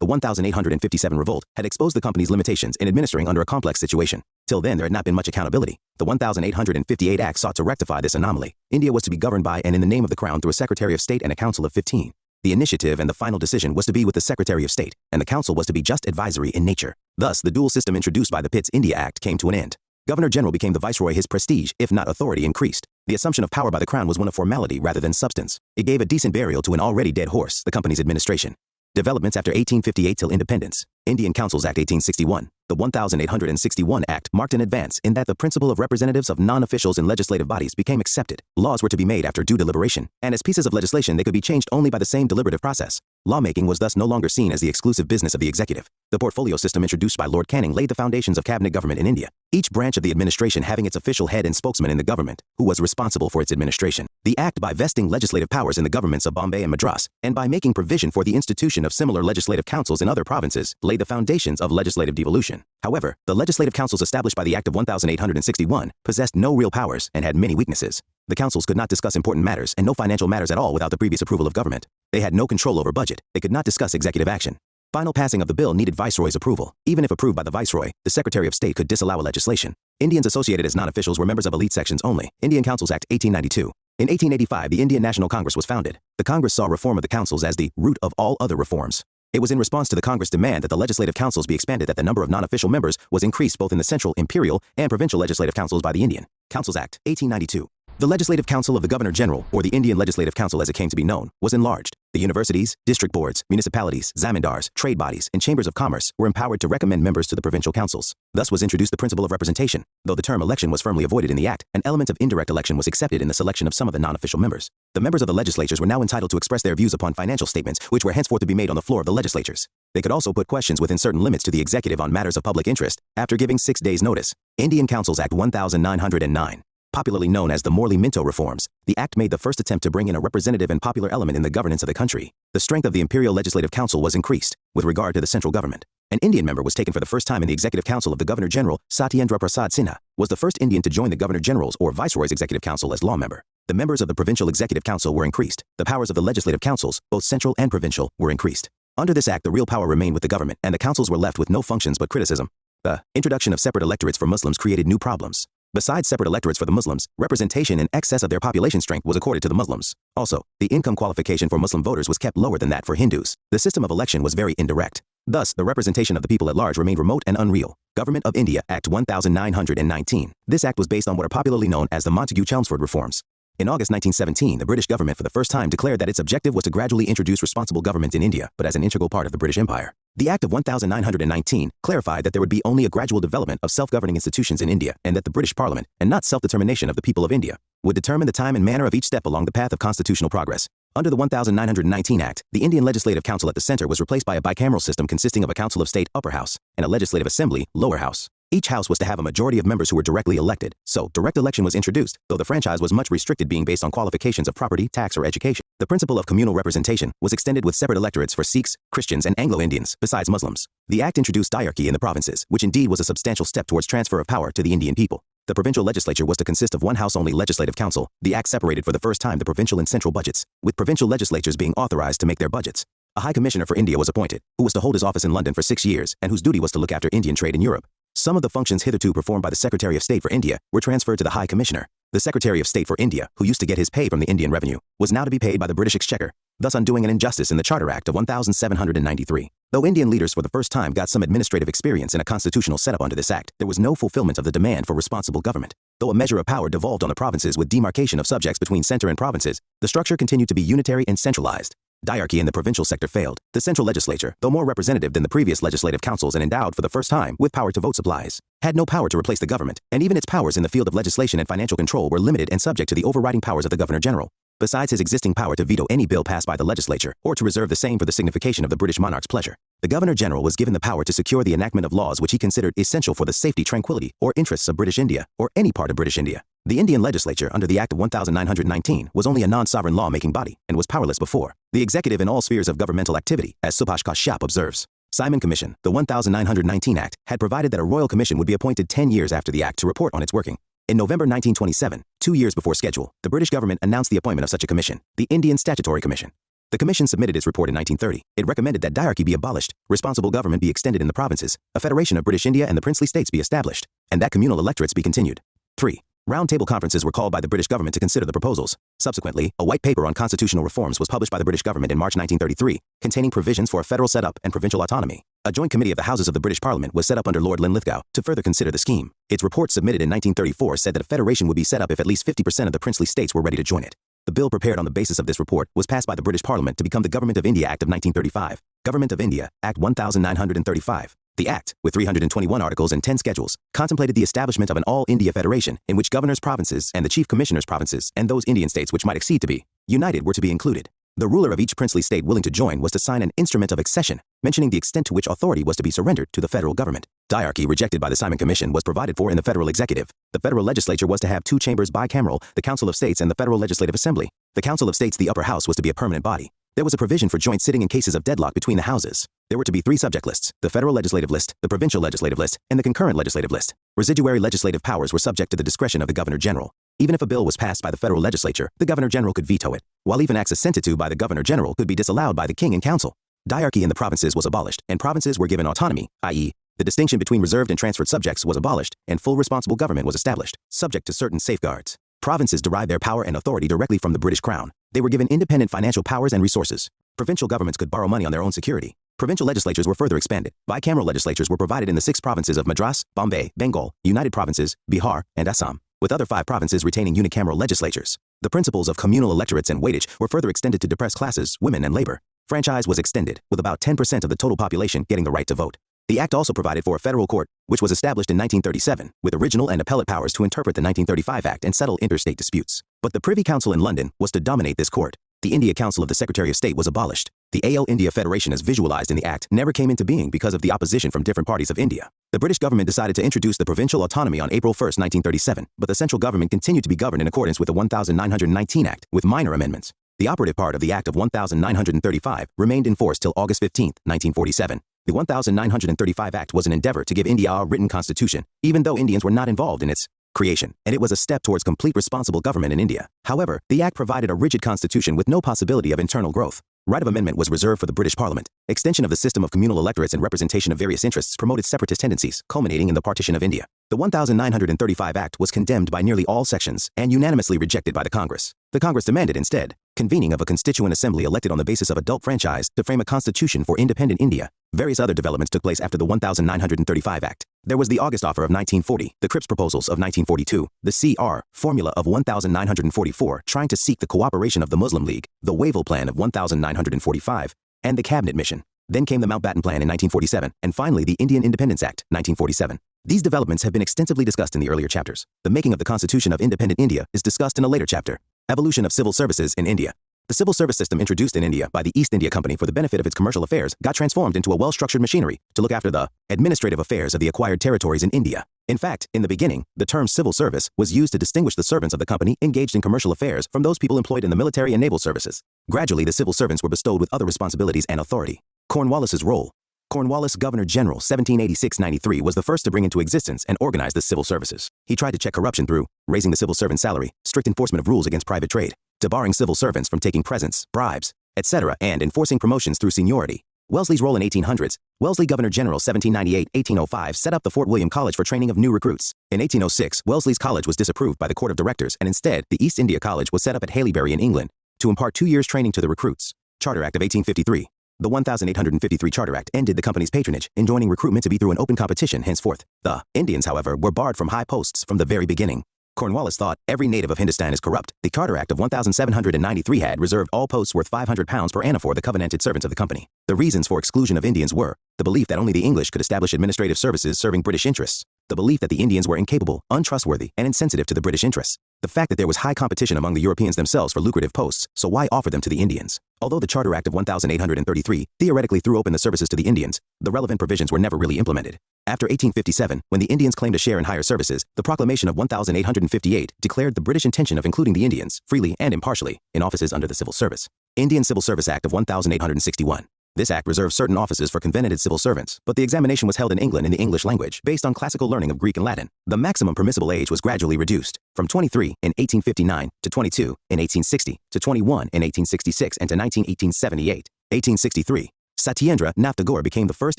the 1857 Revolt, had exposed the company's limitations in administering under a complex situation. Till then, there had not been much accountability. The 1858 Act sought to rectify this anomaly. India was to be governed by and in the name of the Crown through a Secretary of State and a Council of 15. the initiative and the final decision was to be with the Secretary of State, and the council was to be just advisory in nature. Thus, the dual system introduced by the Pitt's India Act came to an end. Governor General became the viceroy. His prestige, if not authority, increased. The assumption of power by the crown was one of formality rather than substance. It gave a decent burial to an already dead horse, the company's administration. Developments after 1858 till independence. Indian Councils Act 1861. The 1861 Act marked an advance in that the principle of representatives of non-officials in legislative bodies became accepted. Laws were to be made after due deliberation, and as pieces of legislation they could be changed only by the same deliberative process. Lawmaking was thus no longer seen as the exclusive business of the executive. The portfolio system introduced by Lord Canning laid the foundations of cabinet government in India, each branch of the administration having its official head and spokesman in the government, who was responsible for its administration. The act, by vesting legislative powers in the governments of Bombay and Madras, and by making provision for the institution of similar legislative councils in other provinces, laid the foundations of legislative devolution. However, the legislative councils established by the Act of 1861 possessed no real powers and had many weaknesses. The councils could not discuss important matters and no financial matters at all without the previous approval of government. They had no control over budget. They could not discuss executive action. Final passing of the bill needed Viceroy's approval. Even if approved by the Viceroy, the Secretary of State could disallow legislation. Indians associated as non-officials were members of elite sections only. Indian Councils Act 1892. In 1885, the Indian National Congress was founded. The Congress saw reform of the councils as the root of all other reforms. It was in response to the Congress' demand that the legislative councils be expanded that the number of non-official members was increased both in the central, imperial, and provincial legislative councils by the Indian Councils Act 1892. The Legislative Council of the Governor General, or the Indian Legislative Council as it came to be known, was enlarged. The universities, district boards, municipalities, zamindars, trade bodies, and chambers of commerce were empowered to recommend members to the provincial councils. Thus was introduced the principle of representation. Though the term election was firmly avoided in the Act, an element of indirect election was accepted in the selection of some of the non-official members. The members of the legislatures were now entitled to express their views upon financial statements, which were henceforth to be made on the floor of the legislatures. They could also put questions within certain limits to the executive on matters of public interest, after giving 6 days' notice. Indian Councils Act 1909. Popularly known as the Morley-Minto Reforms, the act made the first attempt to bring in a representative and popular element in the governance of the country. The strength of the Imperial Legislative Council was increased, with regard to the central government. An Indian member was taken for the first time in the Executive Council of the Governor General. Satyendra Prasad Sinha was the first Indian to join the Governor General's or Viceroy's Executive Council as law member. The members of the Provincial Executive Council were increased. The powers of the legislative councils, both central and provincial, were increased. Under this act, the real power remained with the government, and the councils were left with no functions but criticism. The introduction of separate electorates for Muslims created new problems. Besides separate electorates for the Muslims, representation in excess of their population strength was accorded to the Muslims. Also, the income qualification for Muslim voters was kept lower than that for Hindus. The system of election was very indirect. Thus, the representation of the people at large remained remote and unreal. Government of India Act 1919. This act was based on what are popularly known as the Montagu-Chelmsford reforms. In August 1917, the British government for the first time declared that its objective was to gradually introduce responsible government in India, but as an integral part of the British Empire. The Act of 1919 clarified that there would be only a gradual development of self-governing institutions in India, and that the British Parliament, and not self-determination of the people of India, would determine the time and manner of each step along the path of constitutional progress. Under the 1919 Act, the Indian Legislative Council at the center was replaced by a bicameral system consisting of a Council of State, upper house, and a Legislative Assembly, lower house. Each house was to have a majority of members who were directly elected, so direct election was introduced, though the franchise was much restricted, being based on qualifications of property, tax, or education. The principle of communal representation was extended with separate electorates for Sikhs, Christians, and Anglo-Indians, besides Muslims. The act introduced diarchy in the provinces, which indeed was a substantial step towards transfer of power to the Indian people. The provincial legislature was to consist of one house-only legislative council. The act separated for the first time the provincial and central budgets, with provincial legislatures being authorized to make their budgets. A High Commissioner for India was appointed, who was to hold his office in London for 6 years, and whose duty was to look after Indian trade in Europe. Some of the functions hitherto performed by the Secretary of State for India were transferred to the High Commissioner. The Secretary of State for India, who used to get his pay from the Indian revenue, was now to be paid by the British Exchequer, thus undoing an injustice in the Charter Act of 1793. Though Indian leaders for the first time got some administrative experience in a constitutional setup under this act, there was no fulfillment of the demand for responsible government. Though a measure of power devolved on the provinces with demarcation of subjects between center and provinces, the structure continued to be unitary and centralized. Diarchy in the provincial sector failed. The central legislature, though more representative than the previous legislative councils and endowed for the first time with power to vote supplies, had no power to replace the government, and even its powers in the field of legislation and financial control were limited and subject to the overriding powers of the Governor General. Besides his existing power to veto any bill passed by the legislature, or to reserve the same for the signification of the British monarch's pleasure, the Governor General was given the power to secure the enactment of laws which he considered essential for the safety, tranquility, or interests of British India, or any part of British India. The Indian legislature under the Act of 1919 was only a non-sovereign law-making body, and was powerless before the executive in all spheres of governmental activity, as Subhash Kashyap observes. Simon Commission, the 1919 Act, had provided that a royal commission would be appointed 10 years after the Act to report on its working. In November 1927, 2 years before schedule, the British government announced the appointment of such a commission, the Indian Statutory Commission. The commission submitted its report in 1930. It recommended that diarchy be abolished, responsible government be extended in the provinces, a federation of British India and the princely states be established, and that communal electorates be continued. 3. Roundtable conferences were called by the British government to consider the proposals. Subsequently, a white paper on constitutional reforms was published by the British government in March 1933, containing provisions for a federal setup and provincial autonomy. A joint committee of the Houses of the British Parliament was set up under Lord Linlithgow to further consider the scheme. Its report submitted in 1934 said that a federation would be set up if at least 50% of the princely states were ready to join it. The bill prepared on the basis of this report was passed by the British Parliament to become the Government of India Act of 1935, Government of India, Act 1935. The Act, with 321 articles and 10 schedules, contemplated the establishment of an all-India federation in which governors' provinces and the chief commissioners' provinces and those Indian states which might exceed to be united were to be included. The ruler of each princely state willing to join was to sign an instrument of accession, mentioning the extent to which authority was to be surrendered to the federal government. Diarchy rejected by the Simon Commission was provided for in the federal executive. The federal legislature was to have two chambers bicameral, the Council of States and the Federal Legislative Assembly. The Council of States, the upper house, was to be a permanent body. There was a provision for joint sitting in cases of deadlock between the houses. There were to be three subject lists: the federal legislative list, the provincial legislative list, and the concurrent legislative list. Residuary legislative powers were subject to the discretion of the Governor-General. Even if a bill was passed by the federal legislature, the Governor-General could veto it, while even acts assented to by the Governor-General could be disallowed by the King in Council. Diarchy in the provinces was abolished, and provinces were given autonomy, i.e., the distinction between reserved and transferred subjects was abolished, and full responsible government was established, subject to certain safeguards. Provinces derived their power and authority directly from the British Crown. They were given independent financial powers and resources. Provincial governments could borrow money on their own security. Provincial legislatures were further expanded. Bicameral legislatures were provided in the 6 provinces of Madras, Bombay, Bengal, United Provinces, Bihar, and Assam, with other 5 provinces retaining unicameral legislatures. The principles of communal electorates and weightage were further extended to depressed classes, women, and labor. Franchise was extended, with about 10% of the total population getting the right to vote. The Act also provided for a federal court, which was established in 1937, with original and appellate powers to interpret the 1935 Act and settle interstate disputes. But the Privy Council in London was to dominate this court. The India Council of the Secretary of State was abolished. The AL India Federation as visualized in the Act never came into being because of the opposition from different parties of India. The British government decided to introduce the provincial autonomy on April 1, 1937, but the central government continued to be governed in accordance with the 1919 Act, with minor amendments. The operative part of the Act of 1935 remained in force till August 15, 1947. The 1935 Act was an endeavor to give India a written constitution, even though Indians were not involved in its creation, and it was a step towards complete responsible government in India. However, the Act provided a rigid constitution with no possibility of internal growth. Right of amendment was reserved for the British Parliament. Extension of the system of communal electorates and representation of various interests promoted separatist tendencies, culminating in the partition of India. The 1935 Act was condemned by nearly all sections and unanimously rejected by the Congress. The Congress demanded instead convening of a constituent assembly elected on the basis of adult franchise to frame a constitution for independent India. Various other developments took place after the 1935 Act. There was the August Offer of 1940, the Cripps Proposals of 1942, the CR Formula of 1944 trying to seek the cooperation of the Muslim League, the Wavell Plan of 1945, and the Cabinet Mission. Then came the Mountbatten Plan in 1947, and finally the Indian Independence Act, 1947. These developments have been extensively discussed in the earlier chapters. The making of the Constitution of Independent India is discussed in a later chapter. Evolution of civil services in India. The civil service system introduced in India by the East India Company for the benefit of its commercial affairs got transformed into a well-structured machinery to look after the administrative affairs of the acquired territories in India. In fact, in the beginning, the term civil service was used to distinguish the servants of the company engaged in commercial affairs from those people employed in the military and naval services. Gradually, the civil servants were bestowed with other responsibilities and authority. Cornwallis's role. Cornwallis, Governor-General 1786-93, was the first to bring into existence and organize the civil services. He tried to check corruption through raising the civil servant's salary, strict enforcement of rules against private trade, debarring civil servants from taking presents, bribes, etc., and enforcing promotions through seniority. Wellesley's role in 1800s. Wellesley, Governor-General 1798-1805, set up the Fort William College for training of new recruits. In 1806, Wellesley's college was disapproved by the Court of Directors, and instead, the East India College was set up at Haileybury in England to impart 2 years' training to the recruits. Charter Act of 1853. The 1853 Charter Act ended the company's patronage, enjoining recruitment to be through an open competition henceforth. The Indians, however, were barred from high posts from the very beginning. Cornwallis thought every native of Hindustan is corrupt. The Charter Act of 1793 had reserved all posts worth £500 per annum for the covenanted servants of the company. The reasons for exclusion of Indians were the belief that only the English could establish administrative services serving British interests, the belief that the Indians were incapable, untrustworthy, and insensitive to the British interests, the fact that there was high competition among the Europeans themselves for lucrative posts, so why offer them to the Indians? Although the Charter Act of 1833 theoretically threw open the services to the Indians, the relevant provisions were never really implemented. After 1857, when the Indians claimed a share in higher services, the Proclamation of 1858 declared the British intention of including the Indians, freely and impartially, in offices under the civil service. Indian Civil Service Act of 1861. This act reserved certain offices for convenanted civil servants, but the examination was held in England in the English language, based on classical learning of Greek and Latin. The maximum permissible age was gradually reduced, from 23 in 1859 to 22 in 1860 to 21 in 1866 and to 1878. 1863. Satyendra Nath Tagore became the first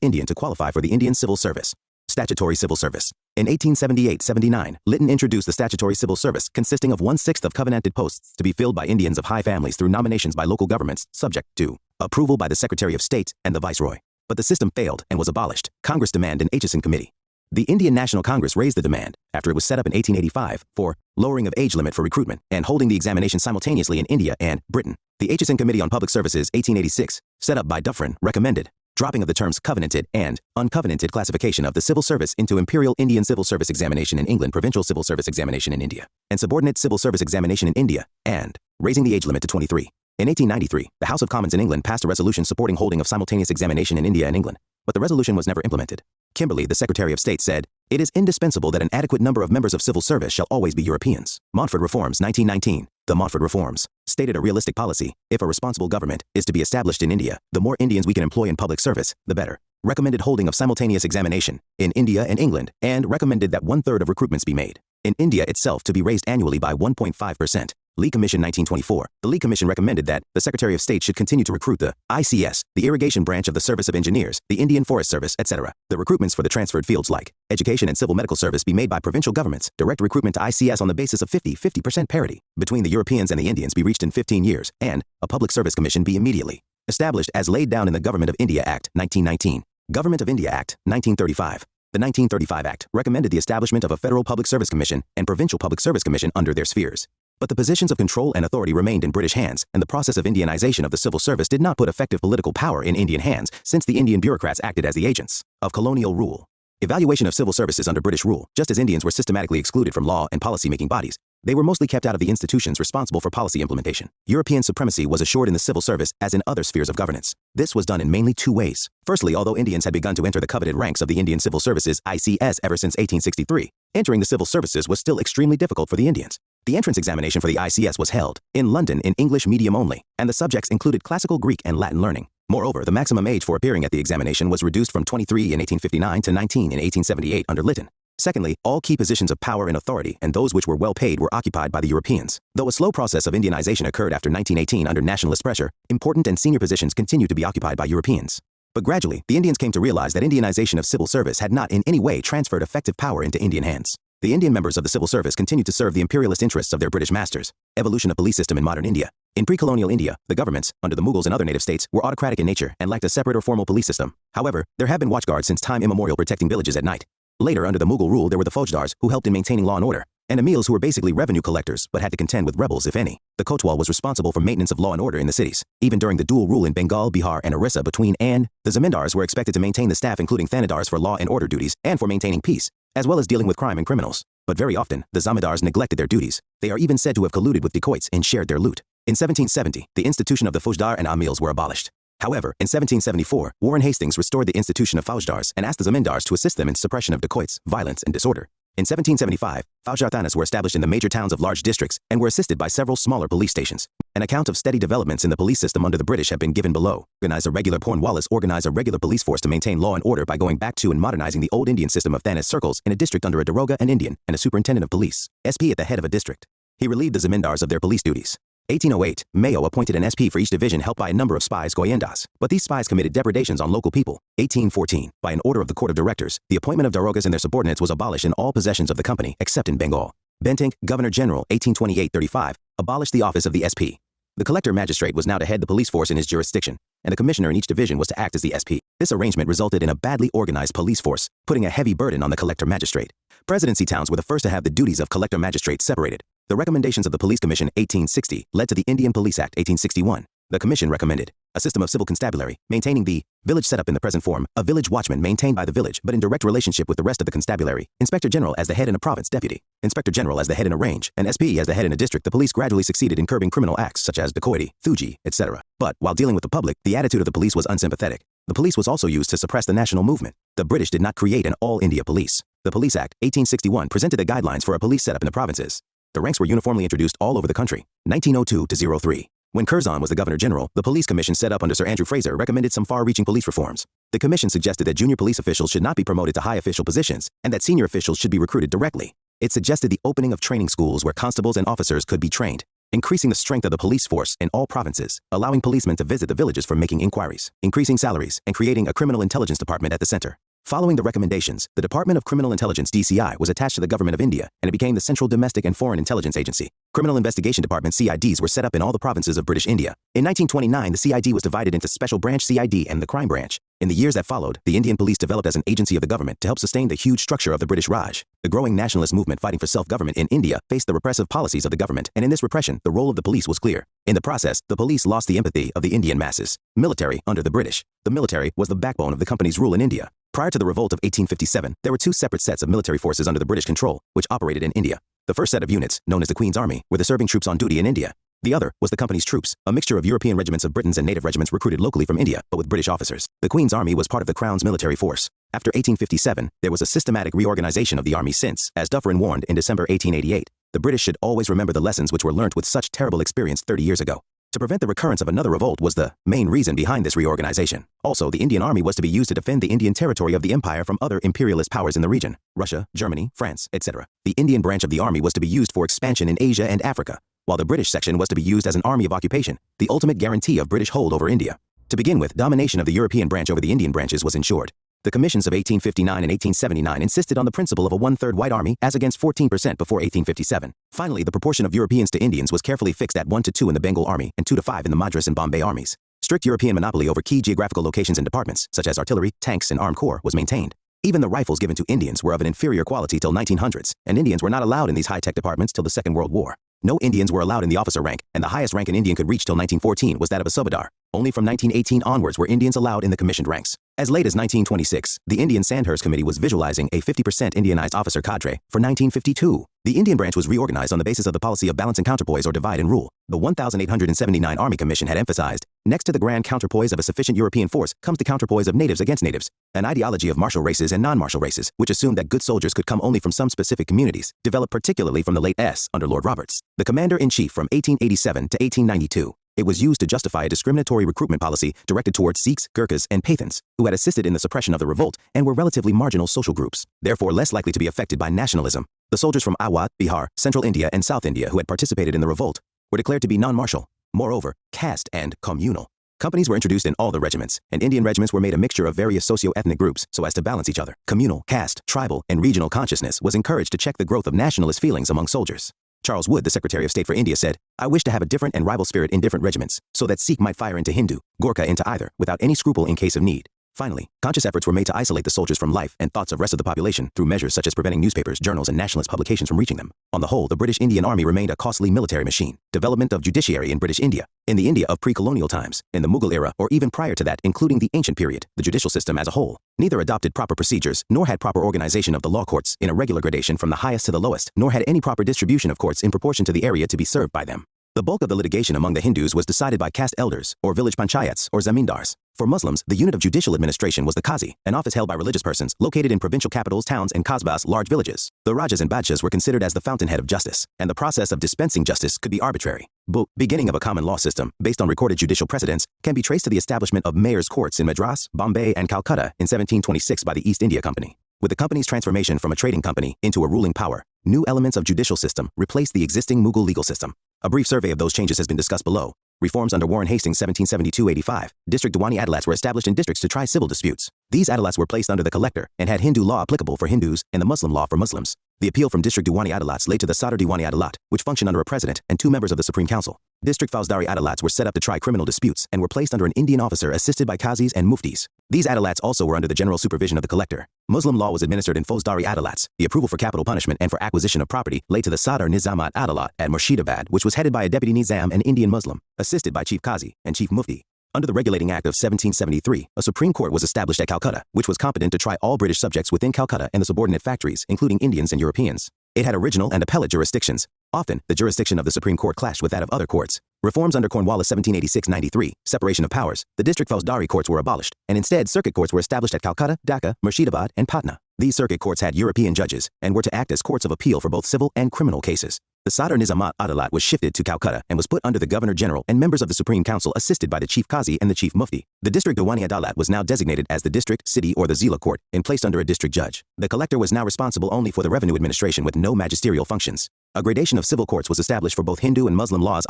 Indian to qualify for the Indian Civil Service. Statutory Civil Service. In 1878-79, Lytton introduced the statutory civil service consisting of 1/6 of covenanted posts to be filled by Indians of high families through nominations by local governments, subject to approval by the Secretary of State and the Viceroy. But the system failed and was abolished. Congress demanded an Aitchison Committee. The Indian National Congress raised the demand, after it was set up in 1885, for lowering of age limit for recruitment and holding the examination simultaneously in India and Britain. The Aitchison Committee on Public Services, 1886, set up by Dufferin, recommended dropping of the terms covenanted and uncovenanted classification of the civil service into Imperial Indian Civil Service Examination in England, Provincial Civil Service Examination in India, and Subordinate Civil Service Examination in India, and raising the age limit to 23. In 1893, the House of Commons in England passed a resolution supporting holding of simultaneous examination in India and England, but the resolution was never implemented. Kimberley, the Secretary of State, said, "It is indispensable that an adequate number of members of civil service shall always be Europeans." Montfort Reforms, 1919. The Montfort Reforms stated a realistic policy: if a responsible government is to be established in India, the more Indians we can employ in public service, the better. Recommended holding of simultaneous examination in India and England, and recommended that 1/3 of recruitments be made in India itself to be raised annually by 1.5%. Lee Commission, 1924. The Lee Commission recommended that the Secretary of State should continue to recruit the ICS, the irrigation branch of the Service of Engineers, the Indian Forest Service, etc. The recruitments for the transferred fields like education and civil medical service be made by provincial governments. Direct recruitment to ICS on the basis of 50% parity between the Europeans and the Indians be reached in 15 years, and a public service commission be immediately established as laid down in the Government of India Act, 1919. Government of India Act, 1935. The 1935 Act recommended the establishment of a Federal Public Service Commission and Provincial Public Service Commission under their spheres. But the positions of control and authority remained in British hands, and the process of Indianization of the civil service did not put effective political power in Indian hands, since the Indian bureaucrats acted as the agents of colonial rule. Evaluation of civil services under British rule. Just as Indians were systematically excluded from law and policy-making bodies, they were mostly kept out of the institutions responsible for policy implementation. European supremacy was assured in the civil service as in other spheres of governance. This was done in mainly two ways. Firstly, although Indians had begun to enter the coveted ranks of the Indian Civil Services, ICS, ever since 1863, entering the civil services was still extremely difficult for the Indians. The entrance examination for the ICS was held in London in English medium only, and the subjects included classical Greek and Latin learning. Moreover, the maximum age for appearing at the examination was reduced from 23 in 1859 to 19 in 1878 under Lytton. Secondly, all key positions of power and authority, and those which were well paid, were occupied by the Europeans. Though a slow process of Indianization occurred after 1918 under nationalist pressure, important and senior positions continued to be occupied by Europeans. But gradually, the Indians came to realize that Indianization of civil service had not in any way transferred effective power into Indian hands. The Indian members of the civil service continued to serve the imperialist interests of their British masters. Evolution of police system in modern India. In pre-colonial India, the governments, under the Mughals and other native states, were autocratic in nature and lacked a separate or formal police system. However, there have been watchguards since time immemorial protecting villages at night. Later, under the Mughal rule, there were the Faujdars, who helped in maintaining law and order, and Emils, who were basically revenue collectors but had to contend with rebels, if any. The Kotwal was responsible for maintenance of law and order in the cities. Even during the dual rule in Bengal, Bihar, and Orissa between and the Zamindars were expected to maintain the staff, including Thanadars, for law and order duties and for maintaining peace, as well as dealing with crime and criminals. But very often, the Zamindars neglected their duties. They are even said to have colluded with dacoits and shared their loot. In 1770, the institution of the Faujdar and Amils were abolished. However, in 1774, Warren Hastings restored the institution of Faujdars and asked the Zamindars to assist them in suppression of dacoits, violence, and disorder. In 1775, Faujdar Thanas were established in the major towns of large districts and were assisted by several smaller police stations. An account of steady developments in the police system under the British have been given below. Cornwallis organized a regular police force to maintain law and order by going back to and modernizing the old Indian system of Thanas circles in a district under a Daroga, an Indian, and a superintendent of police, SP, at the head of a district. He relieved the Zamindars of their police duties. 1808, Mayo appointed an SP for each division helped by a number of spies, goyendas, but these spies committed depredations on local people. 1814, by an order of the Court of Directors, the appointment of darogas and their subordinates was abolished in all possessions of the company except in Bengal. Bentinck, Governor General, 1828-35, abolished the office of the SP. The collector magistrate was now to head the police force in his jurisdiction, and a commissioner in each division was to act as the SP. This arrangement resulted in a badly organized police force, putting a heavy burden on the collector magistrate. Presidency towns were the first to have the duties of collector magistrates separated. The recommendations of the Police Commission, 1860, led to the Indian Police Act, 1861. The commission recommended a system of civil constabulary, maintaining the village setup in the present form, a village watchman maintained by the village but in direct relationship with the rest of the constabulary, Inspector General as the head in a province, deputy Inspector General as the head in a range, and SP as the head in a district. The police gradually succeeded in curbing criminal acts such as dacoity, thuji, etc. But, while dealing with the public, the attitude of the police was unsympathetic. The police was also used to suppress the national movement. The British did not create an all-India police. The Police Act, 1861, presented the guidelines for a police setup in the provinces. The ranks were uniformly introduced all over the country. 1902-03. When Curzon was the Governor General, the Police Commission set up under Sir Andrew Fraser recommended some far-reaching police reforms. The commission suggested that junior police officials should not be promoted to high official positions, and that senior officials should be recruited directly. It suggested the opening of training schools where constables and officers could be trained, increasing the strength of the police force in all provinces, allowing policemen to visit the villages for making inquiries, increasing salaries, and creating a criminal intelligence department at the center. Following the recommendations, the Department of Criminal Intelligence (DCI) was attached to the Government of India, and it became the Central Domestic and Foreign Intelligence Agency. Criminal Investigation Departments (CIDs) were set up in all the provinces of British India. In 1929, the CID was divided into Special Branch (CID) and the Crime Branch. In the years that followed, the Indian police developed as an agency of the government to help sustain the huge structure of the British Raj. The growing nationalist movement fighting for self-government in India faced the repressive policies of the government, and in this repression, the role of the police was clear. In the process, the police lost the empathy of the Indian masses. Military under the British. The military was the backbone of the company's rule in India. Prior to the Revolt of 1857, there were two separate sets of military forces under the British control, which operated in India. The first set of units, known as the Queen's Army, were the serving troops on duty in India. The other was the company's troops, a mixture of European regiments of Britons and native regiments recruited locally from India, but with British officers. The Queen's Army was part of the Crown's military force. After 1857, there was a systematic reorganization of the army since, as Dufferin warned in December 1888, the British should always remember the lessons which were learnt with such terrible experience 30 years ago. To prevent the recurrence of another revolt was the main reason behind this reorganization. Also, the Indian army was to be used to defend the Indian territory of the empire from other imperialist powers in the region, Russia, Germany, France, etc. The Indian branch of the army was to be used for expansion in Asia and Africa, while the British section was to be used as an army of occupation, the ultimate guarantee of British hold over India. To begin with, domination of the European branch over the Indian branches was ensured. The commissions of 1859 and 1879 insisted on the principle of a one-third white army as against 14% before 1857. Finally, the proportion of Europeans to Indians was carefully fixed at 1 to 2 in the Bengal army and 2 to 5 in the Madras and Bombay armies. Strict European monopoly over key geographical locations and departments, such as artillery, tanks, and armed corps, was maintained. Even the rifles given to Indians were of an inferior quality till 1900s, and Indians were not allowed in these high-tech departments till the Second World War. No Indians were allowed in the officer rank, and the highest rank an Indian could reach till 1914 was that of a subadar. Only from 1918 onwards were Indians allowed in the commissioned ranks. As late as 1926, the Indian Sandhurst Committee was visualizing a 50% Indianized officer cadre. For 1952, the Indian branch was reorganized on the basis of the policy of balance and counterpoise or divide and rule. The 1879 Army Commission had emphasized, next to the grand counterpoise of a sufficient European force comes the counterpoise of natives against natives, an ideology of martial races and non-martial races, which assumed that good soldiers could come only from some specific communities, developed particularly from the late S. under Lord Roberts, the commander-in-chief from 1887 to 1892. It was used to justify a discriminatory recruitment policy directed towards Sikhs, Gurkhas, and Pathans, who had assisted in the suppression of the revolt and were relatively marginal social groups, therefore less likely to be affected by nationalism. The soldiers from Awadh, Bihar, Central India, and South India who had participated in the revolt were declared to be non-martial, moreover, caste and communal. Companies were introduced in all the regiments, and Indian regiments were made a mixture of various socio-ethnic groups so as to balance each other. Communal, caste, tribal, and regional consciousness was encouraged to check the growth of nationalist feelings among soldiers. Charles Wood, the Secretary of State for India, said, "I wish to have a different and rival spirit in different regiments, so that Sikh might fire into Hindu, Gorkha into either, without any scruple in case of need." Finally, conscious efforts were made to isolate the soldiers from life and thoughts of rest of the population through measures such as preventing newspapers, journals, and nationalist publications from reaching them. On the whole, the British Indian Army remained a costly military machine. Development of judiciary in British India. In the India of pre-colonial times, in the Mughal era, or even prior to that, including the ancient period, the judicial system as a whole neither adopted proper procedures, nor had proper organization of the law courts in a regular gradation from the highest to the lowest, nor had any proper distribution of courts in proportion to the area to be served by them. The bulk of the litigation among the Hindus was decided by caste elders, or village panchayats, or zamindars. For Muslims, the unit of judicial administration was the qazi, an office held by religious persons located in provincial capitals, towns, and kasbahs, large villages. The rajas and badshahs were considered as the fountainhead of justice, and the process of dispensing justice could be arbitrary. The beginning of a common law system, based on recorded judicial precedents, can be traced to the establishment of mayors' courts in Madras, Bombay, and Calcutta in 1726 by the East India Company. With the company's transformation from a trading company into a ruling power, new elements of judicial system replaced the existing Mughal legal system. A brief survey of those changes has been discussed below. Reforms under Warren Hastings 1772-85. District Diwani Adalats were established in districts to try civil disputes. These Adalats were placed under the collector and had Hindu law applicable for Hindus and the Muslim law for Muslims. The appeal from District Diwani Adalats led to the Sadar Diwani Adalat, which functioned under a president and 2 members of the Supreme Council. District Fauzdari Adalats were set up to try criminal disputes and were placed under an Indian officer assisted by qazis and muftis. These Adalats also were under the general supervision of the collector. Muslim law was administered in Fauzdari Adalats. The approval for capital punishment and for acquisition of property lay to the Sadar Nizamat Adalat at Murshidabad, which was headed by a deputy Nizam, an Indian Muslim, assisted by Chief Qazi and Chief Mufti. Under the Regulating Act of 1773, a Supreme Court was established at Calcutta, which was competent to try all British subjects within Calcutta and the subordinate factories, including Indians and Europeans. It had original and appellate jurisdictions. Often, the jurisdiction of the Supreme Court clashed with that of other courts. Reforms under Cornwallis 1786-93, separation of powers, the district Fauzdari courts were abolished, and instead circuit courts were established at Calcutta, Dhaka, Murshidabad, and Patna. These circuit courts had European judges and were to act as courts of appeal for both civil and criminal cases. The Sadar Nizamat Adalat was shifted to Calcutta and was put under the Governor General and members of the Supreme Council assisted by the Chief Qazi and the Chief Mufti. The District Diwani Adalat was now designated as the district, city, or the Zila court and placed under a district judge. The collector was now responsible only for the revenue administration with no magisterial functions. A gradation of civil courts was established for both Hindu and Muslim laws.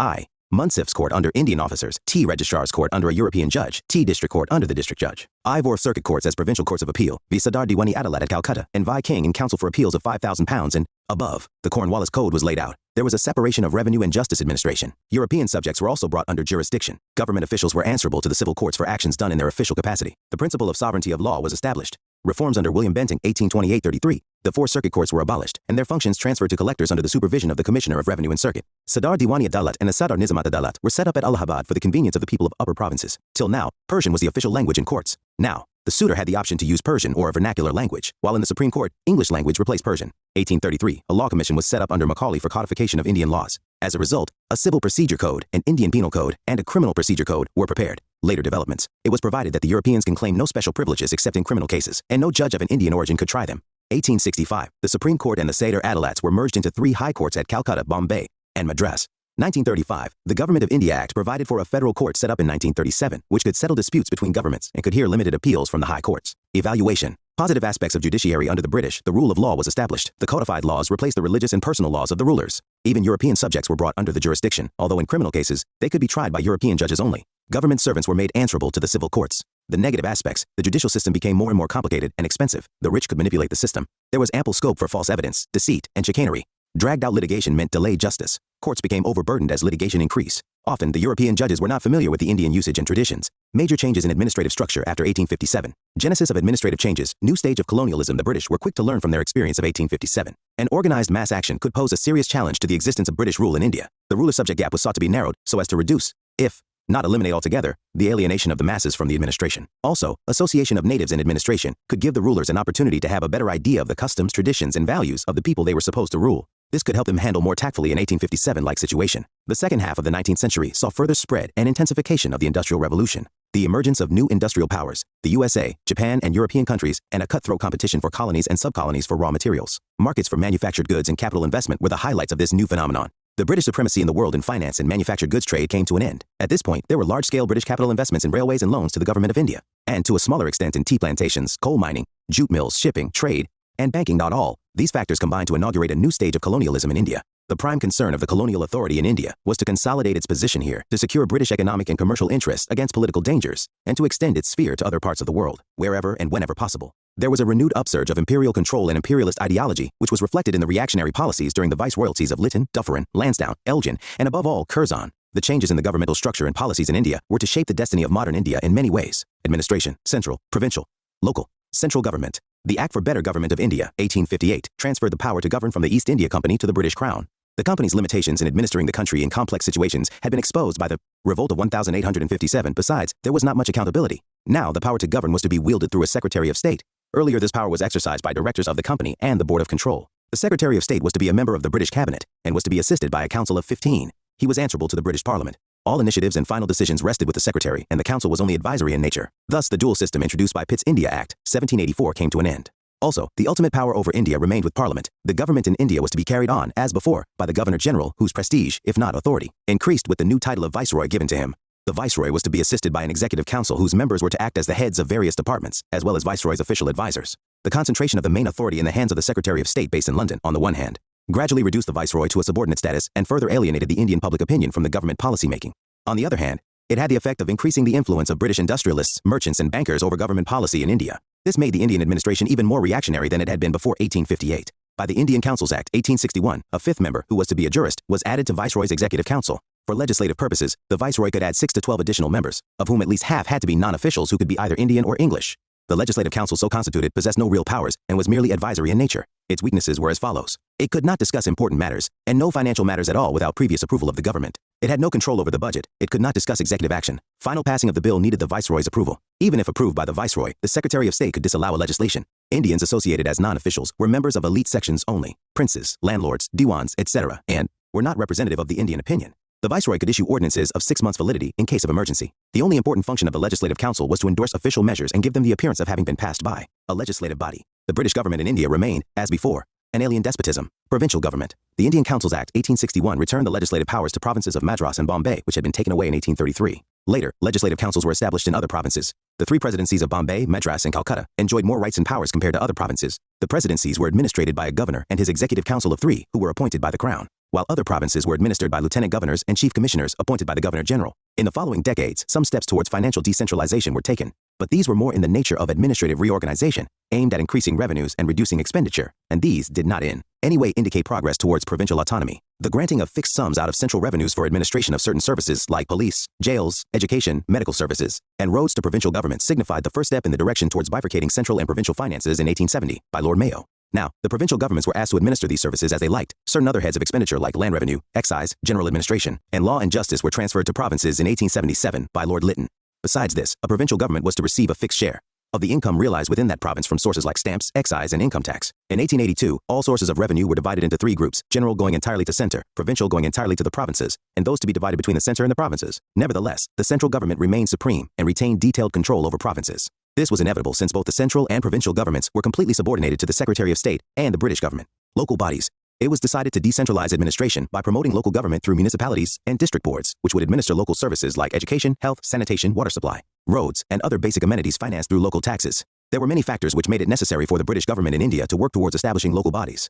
Munsif's Court under Indian officers, T. Registrar's Court under a European judge, T. District Court under the district judge, Ivor Circuit Courts as provincial courts of appeal, v. Sardar Diwani Adalat at Calcutta, and Vi King and Council for Appeals of £5,000 and above. The Cornwallis Code was laid out. There was a separation of revenue and justice administration. European subjects were also brought under jurisdiction. Government officials were answerable to the civil courts for actions done in their official capacity. The principle of sovereignty of law was established. Reforms under William Bentinck 1828-33. The 4 circuit courts were abolished, and their functions transferred to collectors under the supervision of the Commissioner of Revenue and Circuit. Sardar Diwani Adalat and the Sadar Nizamat Adalat were set up at Allahabad for the convenience of the people of upper provinces. Till now, Persian was the official language in courts. Now, the suitor had the option to use Persian or a vernacular language, while in the Supreme Court, English language replaced Persian. 1833, a law commission was set up under Macaulay for codification of Indian laws. As a result, a civil procedure code, an Indian penal code, and a criminal procedure code were prepared. Later developments. It was provided that the Europeans can claim no special privileges except in criminal cases, and no judge of an Indian origin could try them. 1865, the Supreme Court and the Sadar Adalats were merged into 3 high courts at Calcutta, Bombay, and Madras. 1935, the Government of India Act provided for a federal court set up in 1937, which could settle disputes between governments and could hear limited appeals from the high courts. Evaluation. Positive aspects of judiciary under the British, the rule of law was established. The codified laws replaced the religious and personal laws of the rulers. Even European subjects were brought under the jurisdiction, although in criminal cases, they could be tried by European judges only. Government servants were made answerable to the civil courts. The negative aspects, the judicial system became more and more complicated and expensive. The rich could manipulate the system. There was ample scope for false evidence, deceit, and chicanery. Dragged-out litigation meant delayed justice. Courts became overburdened as litigation increased. Often, the European judges were not familiar with the Indian usage and traditions. Major changes in administrative structure after 1857. Genesis of administrative changes, new stage of colonialism. The British were quick to learn from their experience of 1857. An organized mass action could pose a serious challenge to the existence of British rule in India. The ruler-subject gap was sought to be narrowed so as to reduce, if not eliminate altogether, the alienation of the masses from the administration. Also, association of natives in administration could give the rulers an opportunity to have a better idea of the customs, traditions, and values of the people they were supposed to rule. This could help them handle more tactfully an 1857-like situation. The second half of the 19th century saw further spread and intensification of the Industrial Revolution. The emergence of new industrial powers, the USA, Japan, and European countries, and a cutthroat competition for colonies and subcolonies for raw materials. Markets for manufactured goods and capital investment were the highlights of this new phenomenon. The British supremacy in the world in finance and manufactured goods trade came to an end. At this point, there were large-scale British capital investments in railways and loans to the government of India, and to a smaller extent in tea plantations, coal mining, jute mills, shipping, trade, and banking. Not all. These factors combined to inaugurate a new stage of colonialism in India. The prime concern of the colonial authority in India was to consolidate its position here, to secure British economic and commercial interests against political dangers, and to extend its sphere to other parts of the world, wherever and whenever possible. There was a renewed upsurge of imperial control and imperialist ideology, which was reflected in the reactionary policies during the viceroyalties of Lytton, Dufferin, Lansdowne, Elgin, and above all, Curzon. The changes in the governmental structure and policies in India were to shape the destiny of modern India in many ways. Administration, central, provincial, local, central government. The Act for Better Government of India, 1858, transferred the power to govern from the East India Company to the British Crown. The company's limitations in administering the country in complex situations had been exposed by the Revolt of 1857. Besides, there was not much accountability. Now, the power to govern was to be wielded through a Secretary of State. Earlier, this power was exercised by directors of the company and the Board of Control. The Secretary of State was to be a member of the British Cabinet and was to be assisted by a council of 15. He was answerable to the British Parliament. All initiatives and final decisions rested with the Secretary, and the council was only advisory in nature. Thus, the dual system introduced by Pitt's India Act, 1784, came to an end. Also, the ultimate power over India remained with Parliament. The government in India was to be carried on, as before, by the Governor-General, whose prestige, if not authority, increased with the new title of Viceroy given to him. The Viceroy was to be assisted by an executive council whose members were to act as the heads of various departments, as well as Viceroy's official advisors. The concentration of the main authority in the hands of the Secretary of State based in London, on the one hand, gradually reduced the Viceroy to a subordinate status and further alienated the Indian public opinion from the government policy-making. On the other hand, it had the effect of increasing the influence of British industrialists, merchants, and bankers over government policy in India. This made the Indian administration even more reactionary than it had been before 1858. By the Indian Councils Act, 1861, a fifth member, who was to be a jurist, was added to Viceroy's executive council. For legislative purposes, the Viceroy could add 6 to 12 additional members, of whom at least half had to be non-officials who could be either Indian or English. The Legislative Council so constituted possessed no real powers and was merely advisory in nature. Its weaknesses were as follows. It could not discuss important matters, and no financial matters at all without previous approval of the government. It had no control over the budget. It could not discuss executive action. Final passing of the bill needed the Viceroy's approval. Even if approved by the Viceroy, the Secretary of State could disallow a legislation. Indians associated as non-officials were members of elite sections only, princes, landlords, diwans, etc., and were not representative of the Indian opinion. The Viceroy could issue ordinances of 6 months' validity in case of emergency. The only important function of the Legislative Council was to endorse official measures and give them the appearance of having been passed by a legislative body. The British government in India remained, as before, an alien despotism. Provincial government. The Indian Councils Act, 1861, returned the legislative powers to provinces of Madras and Bombay, which had been taken away in 1833. Later, legislative councils were established in other provinces. The 3 presidencies of Bombay, Madras, and Calcutta enjoyed more rights and powers compared to other provinces. The presidencies were administered by a governor and his executive council of 3, who were appointed by the Crown. while other provinces were administered by lieutenant governors and chief commissioners appointed by the governor general. In the following decades, some steps towards financial decentralization were taken, but these were more in the nature of administrative reorganization, aimed at increasing revenues and reducing expenditure, and these did not in any way indicate progress towards provincial autonomy. The granting of fixed sums out of central revenues for administration of certain services like police, jails, education, medical services, and roads to provincial governments signified the first step in the direction towards bifurcating central and provincial finances in 1870 by Lord Mayo. Now, the provincial governments were asked to administer these services as they liked. Certain other heads of expenditure like land revenue, excise, general administration, and law and justice were transferred to provinces in 1877 by Lord Lytton. Besides this, a provincial government was to receive a fixed share of the income realized within that province from sources like stamps, excise, and income tax. In 1882, all sources of revenue were divided into three groups, general going entirely to center, provincial going entirely to the provinces, and those to be divided between the center and the provinces. Nevertheless, the central government remained supreme and retained detailed control over provinces. This was inevitable since both the central and provincial governments were completely subordinated to the Secretary of State and the British government. Local bodies. It was decided to decentralize administration by promoting local government through municipalities and district boards, which would administer local services like education, health, sanitation, water supply, roads, and other basic amenities financed through local taxes. There were many factors which made it necessary for the British government in India to work towards establishing local bodies.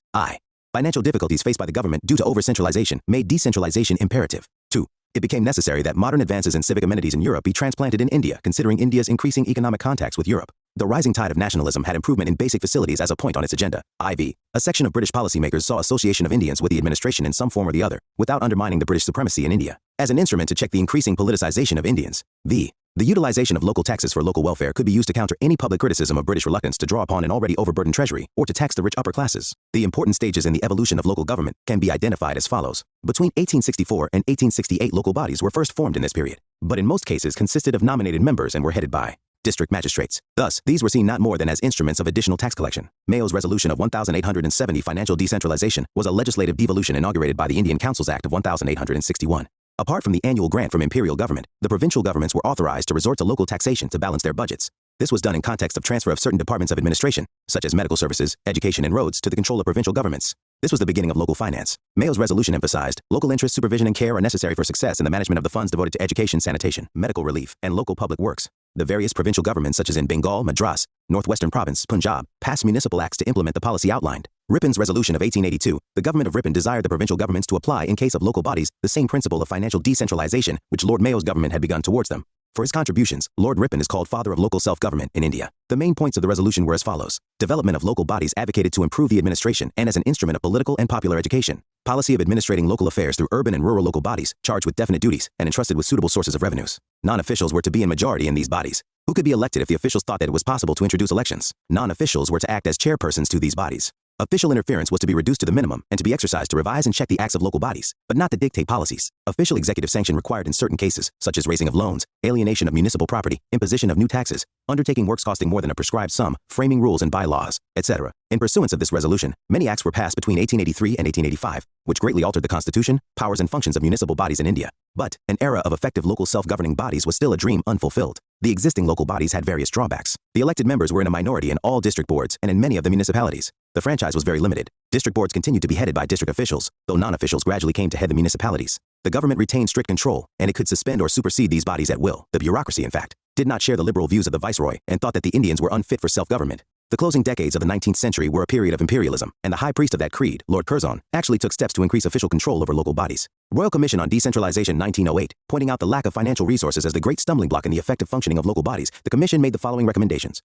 Financial difficulties faced by the government due to over-centralization made decentralization imperative. 2. It became necessary that modern advances in civic amenities in Europe be transplanted in India, considering India's increasing economic contacts with Europe. The rising tide of nationalism had improvement in basic facilities as a point on its agenda. A section of British policymakers saw association of Indians with the administration in some form or the other, without undermining the British supremacy in India, as an instrument to check the increasing politicization of Indians. The utilization of local taxes for local welfare could be used to counter any public criticism of British reluctance to draw upon an already overburdened treasury or to tax the rich upper classes. The important stages in the evolution of local government can be identified as follows. Between 1864 and 1868, local bodies were first formed in this period, but in most cases consisted of nominated members and were headed by district magistrates. Thus, these were seen not more than as instruments of additional tax collection. Mayo's resolution of 1870 financial decentralization was a legislative devolution inaugurated by the Indian Councils Act of 1861. Apart from the annual grant from imperial government, the provincial governments were authorized to resort to local taxation to balance their budgets. This was done in context of transfer of certain departments of administration, such as medical services, education, and roads, to the control of provincial governments. This was the beginning of local finance. Mayo's resolution emphasized, local interest, supervision, and care are necessary for success in the management of the funds devoted to education, sanitation, medical relief, and local public works. The various provincial governments, such as in Bengal, Madras, Northwestern Province, Punjab, passed municipal acts to implement the policy outlined. Rippon's resolution of 1882, the government of Ripon desired the provincial governments to apply in case of local bodies the same principle of financial decentralization which Lord Mayo's government had begun towards them. For his contributions, Lord Ripon is called father of local self-government in India. The main points of the resolution were as follows. Development of local bodies advocated to improve the administration and as an instrument of political and popular education. Policy of administrating local affairs through urban and rural local bodies, charged with definite duties and entrusted with suitable sources of revenues. Non-officials were to be in majority in these bodies, who could be elected if the officials thought that it was possible to introduce elections. Non-officials were to act as chairpersons to these bodies. Official interference was to be reduced to the minimum and to be exercised to revise and check the acts of local bodies, but not to dictate policies. Official executive sanction required in certain cases, such as raising of loans, alienation of municipal property, imposition of new taxes, undertaking works costing more than a prescribed sum, framing rules and bylaws, etc. In pursuance of this resolution, many acts were passed between 1883 and 1885, which greatly altered the constitution, powers and functions of municipal bodies in India. But an era of effective local self-governing bodies was still a dream unfulfilled. The existing local bodies had various drawbacks. The elected members were in a minority in all district boards and in many of the municipalities. The franchise was very limited. District boards continued to be headed by district officials, though non-officials gradually came to head the municipalities. The government retained strict control, and it could suspend or supersede these bodies at will. The bureaucracy, in fact, did not share the liberal views of the viceroy and thought that the Indians were unfit for self-government. The closing decades of the 19th century were a period of imperialism, and the high priest of that creed, Lord Curzon, actually took steps to increase official control over local bodies. Royal Commission on Decentralization 1908, pointing out the lack of financial resources as the great stumbling block in the effective functioning of local bodies, the commission made the following recommendations.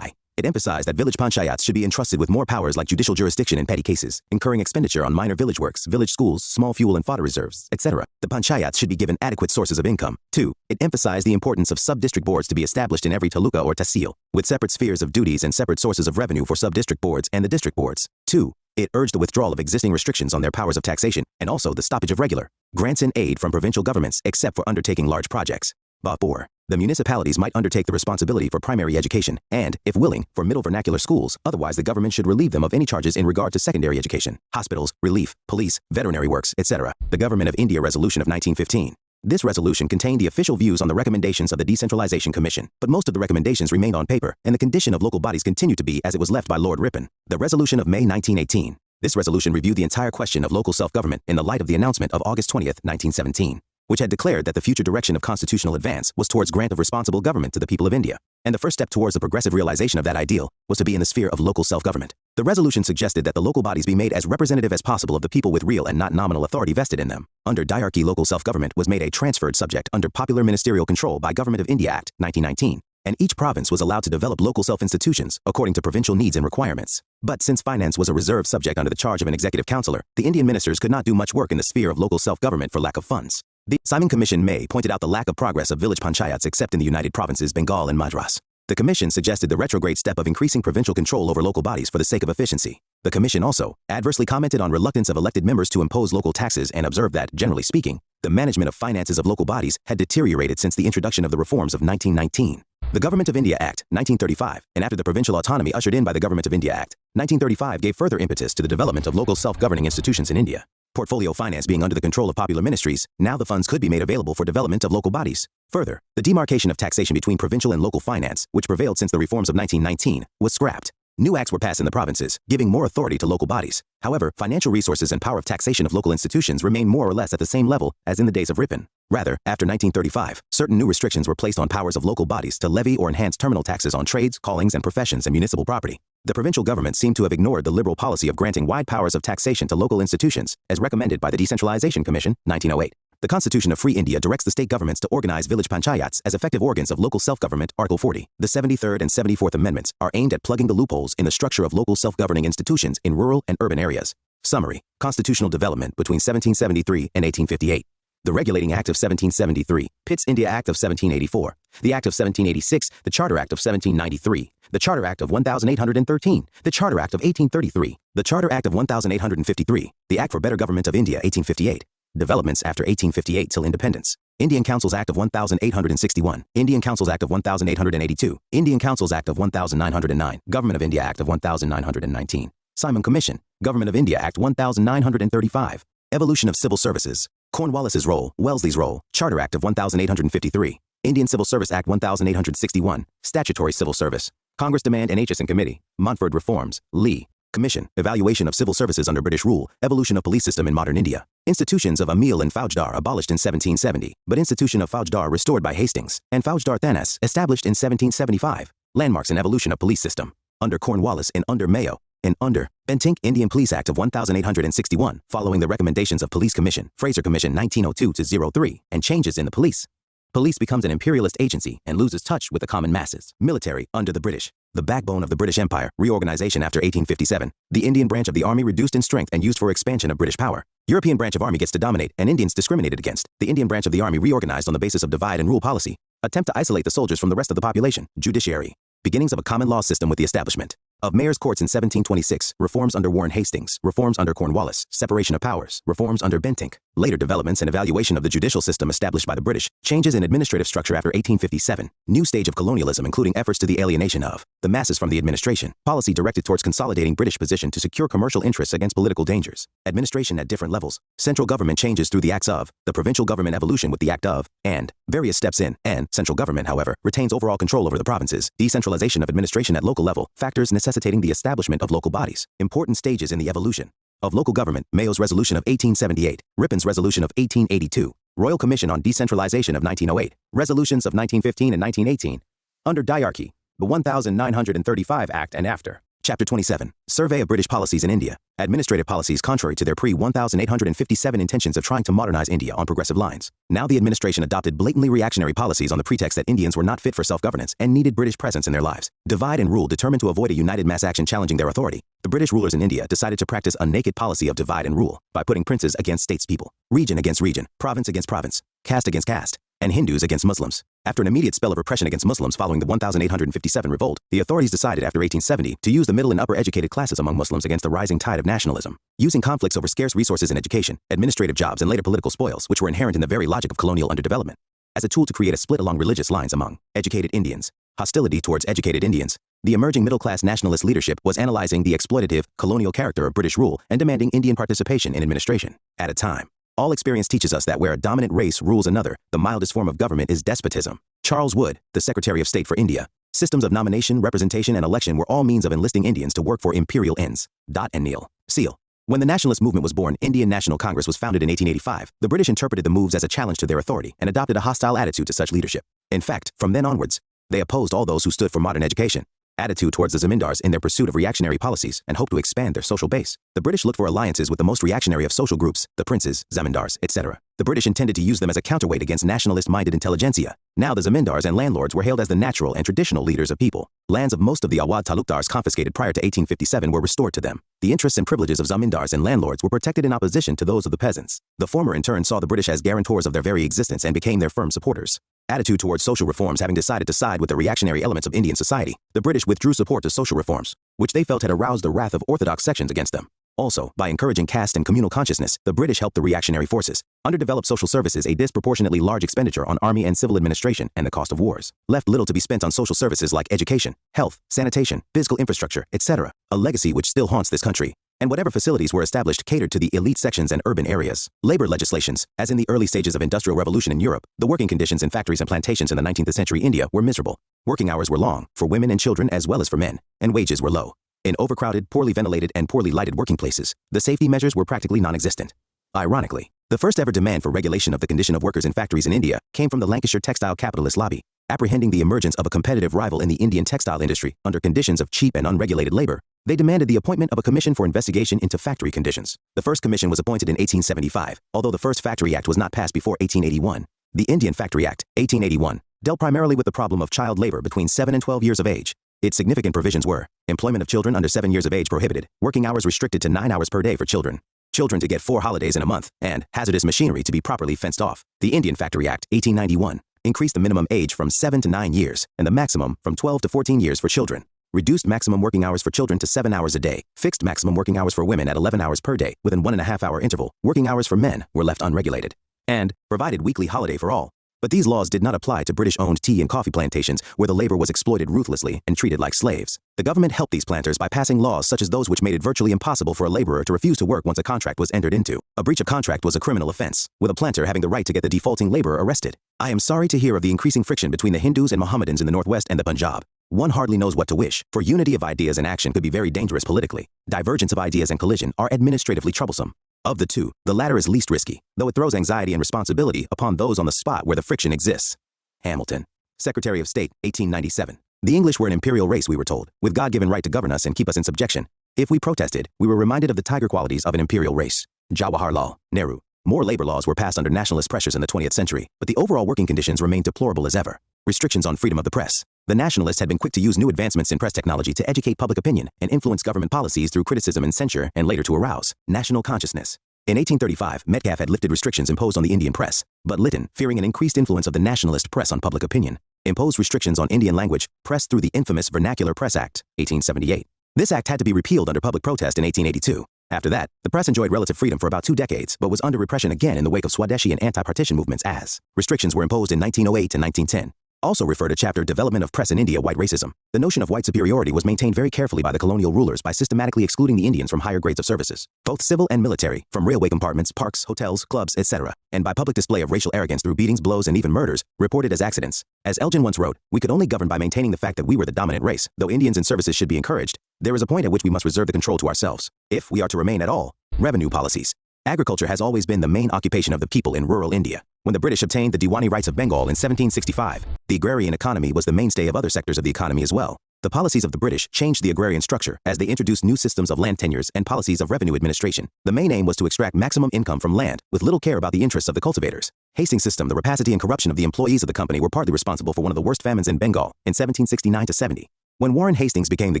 It emphasized that village panchayats should be entrusted with more powers like judicial jurisdiction in petty cases, incurring expenditure on minor village works, village schools, small fuel and fodder reserves, etc. The panchayats should be given adequate sources of income. 2. It emphasized the importance of sub-district boards to be established in every taluka or tahsil, with separate spheres of duties and separate sources of revenue for sub-district boards and the district boards. 2. It urged the withdrawal of existing restrictions on their powers of taxation and also the stoppage of regular grants and aid from provincial governments except for undertaking large projects. 4. The municipalities might undertake the responsibility for primary education and, if willing, for middle vernacular schools. Otherwise, the government should relieve them of any charges in regard to secondary education, hospitals, relief, police, veterinary works, etc. The Government of India Resolution of 1915. This resolution contained the official views on the recommendations of the Decentralization Commission, but most of the recommendations remained on paper, and the condition of local bodies continued to be as it was left by Lord Ripon. The Resolution of May 1918. This resolution reviewed the entire question of local self-government in the light of the announcement of August 20, 1917. Which had declared that the future direction of constitutional advance was towards grant of responsible government to the people of India, and the first step towards the progressive realization of that ideal was to be in the sphere of local self-government. The resolution suggested that the local bodies be made as representative as possible of the people with real and not nominal authority vested in them. Under diarchy, local self-government was made a transferred subject under popular ministerial control by Government of India Act, 1919, and each province was allowed to develop local self-institutions according to provincial needs and requirements. But since finance was a reserved subject under the charge of an executive councillor, the Indian ministers could not do much work in the sphere of local self-government for lack of funds. The Simon Commission May pointed out the lack of progress of village panchayats except in the United Provinces, Bengal and Madras. The Commission suggested the retrograde step of increasing provincial control over local bodies for the sake of efficiency. The Commission also adversely commented on reluctance of elected members to impose local taxes and observed that, generally speaking, the management of finances of local bodies had deteriorated since the introduction of the reforms of 1919. The Government of India Act, 1935, and after the provincial autonomy ushered in by the Government of India Act, 1935 gave further impetus to the development of local self-governing institutions in India. Portfolio finance being under the control of popular ministries, now the funds could be made available for development of local bodies. Further, the demarcation of taxation between provincial and local finance, which prevailed since the reforms of 1919, was scrapped. New acts were passed in the provinces, giving more authority to local bodies. However, financial resources and power of taxation of local institutions remain more or less at the same level as in the days of Ripon. Rather, after 1935, certain new restrictions were placed on powers of local bodies to levy or enhance terminal taxes on trades, callings, and professions and municipal property. The provincial government seemed to have ignored the liberal policy of granting wide powers of taxation to local institutions, as recommended by the Decentralization Commission, 1908. The Constitution of Free India directs the state governments to organize village panchayats as effective organs of local self-government. Article 40. The 73rd and 74th Amendments are aimed at plugging the loopholes in the structure of local self-governing institutions in rural and urban areas. Summary: Constitutional development between 1773 and 1858. The Regulating Act of 1773, Pitt's India Act of 1784, the Act of 1786, the Charter Act of 1793, the Charter Act of 1813, the Charter Act of 1833, the Charter Act of 1853, the Act for Better Government of India 1858, developments after 1858 till independence, Indian Councils Act of 1861, Indian Councils Act of 1882, Indian Councils Act of 1909, Government of India Act of 1919, Simon Commission, Government of India Act 1935, Evolution of Civil Services, Cornwallis's role, Wellesley's role, Charter Act of 1853, Indian Civil Service Act 1861, Statutory Civil Service, Congress Demand and Aitchison Committee, Montford Reforms, Lee, Commission, Evaluation of Civil Services under British Rule, Evolution of Police System in Modern India, Institutions of Amil and Faujdar abolished in 1770, but Institution of Faujdar restored by Hastings, and Faujdar Thanas established in 1775, Landmarks and Evolution of Police System, under Cornwallis and under Mayo, and under Bentinck Indian Police Act of 1861, following the recommendations of Police Commission, Fraser Commission 1902-03, and changes in the police. Police becomes an imperialist agency and loses touch with the common masses. Military, under the British. The backbone of the British Empire, reorganization after 1857. The Indian branch of the army reduced in strength and used for expansion of British power. European branch of army gets to dominate and Indians discriminated against. The Indian branch of the army reorganized on the basis of divide and rule policy. Attempt to isolate the soldiers from the rest of the population. Judiciary. Beginnings of a common law system with the establishment of mayor's courts in 1726, reforms under Warren Hastings, reforms under Cornwallis, separation of powers, reforms under Bentinck, later developments and evaluation of the judicial system established by the British, changes in administrative structure after 1857, new stage of colonialism including efforts to the alienation of the masses from the administration, policy directed towards consolidating British position to secure commercial interests against political dangers, administration at different levels, central government changes through the acts of, the provincial government evolution with the act of, and various steps in, and central government, however, retains overall control over the provinces, decentralization of administration at local level, factors necessitating the establishment of local bodies, important stages in the evolution of local government, Mayo's Resolution of 1878, Ripon's Resolution of 1882, Royal Commission on Decentralization of 1908, Resolutions of 1915 and 1918, under diarchy, the 1935 Act and after. Chapter 27, Survey of British Policies in India, Administrative Policies contrary to their pre-1857 intentions of trying to modernize India on progressive lines. Now the administration adopted blatantly reactionary policies on the pretext that Indians were not fit for self-governance and needed British presence in their lives. Divide and rule determined to avoid a united mass action challenging their authority. The British rulers in India decided to practice a naked policy of divide and rule by putting princes against statespeople, region against region, province against province, caste against caste, and Hindus against Muslims. After an immediate spell of repression against Muslims following the 1857 revolt, the authorities decided after 1870 to use the middle and upper educated classes among Muslims against the rising tide of nationalism, using conflicts over scarce resources in education, administrative jobs, and later political spoils, which were inherent in the very logic of colonial underdevelopment, as a tool to create a split along religious lines among educated Indians. Hostility towards educated Indians. The emerging middle-class nationalist leadership was analyzing the exploitative, colonial character of British rule and demanding Indian participation in administration. At a time, all experience teaches us that where a dominant race rules another, the mildest form of government is despotism. Charles Wood, the Secretary of State for India. Systems of nomination, representation, and election were all means of enlisting Indians to work for imperial ends. And Neil Seal. When the nationalist movement was born, Indian National Congress was founded in 1885. The British interpreted the moves as a challenge to their authority and adopted a hostile attitude to such leadership. In fact, from then onwards, they opposed all those who stood for modern education. Attitude towards the zamindars in their pursuit of reactionary policies and hope to expand their social base. The British looked for alliances with the most reactionary of social groups, the princes, zamindars, etc. The British intended to use them as a counterweight against nationalist-minded intelligentsia. Now the zamindars and landlords were hailed as the natural and traditional leaders of people. Lands of most of the Awad talukdars confiscated prior to 1857 were restored to them. The interests and privileges of zamindars and landlords were protected in opposition to those of the peasants. The former in turn saw the British as guarantors of their very existence and became their firm supporters. Attitude towards social reforms. Having decided to side with the reactionary elements of Indian society, the British withdrew support to social reforms, which they felt had aroused the wrath of orthodox sections against them. Also, by encouraging caste and communal consciousness, the British helped the reactionary forces. Underdeveloped social services, a disproportionately large expenditure on army and civil administration, and the cost of wars left little to be spent on social services like education, health, sanitation, physical infrastructure, etc., a legacy which still haunts this country. And whatever facilities were established catered to the elite sections and urban areas. Labor legislations, as in the early stages of industrial revolution in Europe, the working conditions in factories and plantations in the 19th century India were miserable. Working hours were long, for women and children as well as for men, and wages were low. In overcrowded, poorly ventilated, and poorly lighted working places, the safety measures were practically non-existent. Ironically, the first ever demand for regulation of the condition of workers in factories in India came from the Lancashire textile capitalist lobby. Apprehending the emergence of a competitive rival in the Indian textile industry under conditions of cheap and unregulated labor, they demanded the appointment of a commission for investigation into factory conditions. The first commission was appointed in 1875, although the first Factory Act was not passed before 1881. The Indian Factory Act, 1881, dealt primarily with the problem of child labor between 7 and 12 years of age. Its significant provisions were employment of children under 7 years of age prohibited, working hours restricted to 9 hours per day for children to get 4 holidays in a month, and hazardous machinery to be properly fenced off. The Indian Factory Act, 1891, increased the minimum age from 7 to 9 years and the maximum from 12 to 14 years for children. Reduced maximum working hours for children to 7 hours a day, fixed maximum working hours for women at 11 hours per day within 1.5 hour interval. Working hours for men were left unregulated, and provided weekly holiday for all. But these laws did not apply to British-owned tea and coffee plantations where the labor was exploited ruthlessly and treated like slaves. The government helped these planters by passing laws such as those which made it virtually impossible for a laborer to refuse to work once a contract was entered into. A breach of contract was a criminal offense, with a planter having the right to get the defaulting laborer arrested. I am sorry to hear of the increasing friction between the Hindus and Mohammedans in the Northwest and the Punjab. One hardly knows what to wish, for unity of ideas and action could be very dangerous politically. Divergence of ideas and collision are administratively troublesome. Of the two, the latter is least risky, though it throws anxiety and responsibility upon those on the spot where the friction exists. Hamilton, Secretary of State, 1897. The English were an imperial race, we were told, with God-given right to govern us and keep us in subjection. If we protested, we were reminded of the tiger qualities of an imperial race. Jawaharlal Nehru. More labor laws were passed under nationalist pressures in the 20th century, but the overall working conditions remained deplorable as ever. Restrictions on freedom of the press. The Nationalists had been quick to use new advancements in press technology to educate public opinion and influence government policies through criticism and censure, and later to arouse national consciousness. In 1835, Metcalfe had lifted restrictions imposed on the Indian press, but Lytton, fearing an increased influence of the nationalist press on public opinion, imposed restrictions on Indian language, press through the infamous Vernacular Press Act, 1878. This act had to be repealed under public protest in 1882. After that, the press enjoyed relative freedom for about 2 decades, but was under repression again in the wake of Swadeshi and anti-partition movements as restrictions were imposed in 1908 and 1910. Also refer to chapter Development of Press in India, White Racism. The notion of white superiority was maintained very carefully by the colonial rulers by systematically excluding the Indians from higher grades of services, both civil and military, from railway compartments, parks, hotels, clubs, etc., and by public display of racial arrogance through beatings, blows, and even murders, reported as accidents. As Elgin once wrote, we could only govern by maintaining the fact that we were the dominant race. Though Indians in services should be encouraged, there is a point at which we must reserve the control to ourselves, if we are to remain at all. Revenue policies. Agriculture has always been the main occupation of the people in rural India. When the British obtained the Diwani rights of Bengal in 1765, the agrarian economy was the mainstay of other sectors of the economy as well. The policies of the British changed the agrarian structure as they introduced new systems of land tenures and policies of revenue administration. The main aim was to extract maximum income from land, with little care about the interests of the cultivators. Hastings' system, the rapacity and corruption of the employees of the company were partly responsible for one of the worst famines in Bengal in 1769-70. When Warren Hastings became the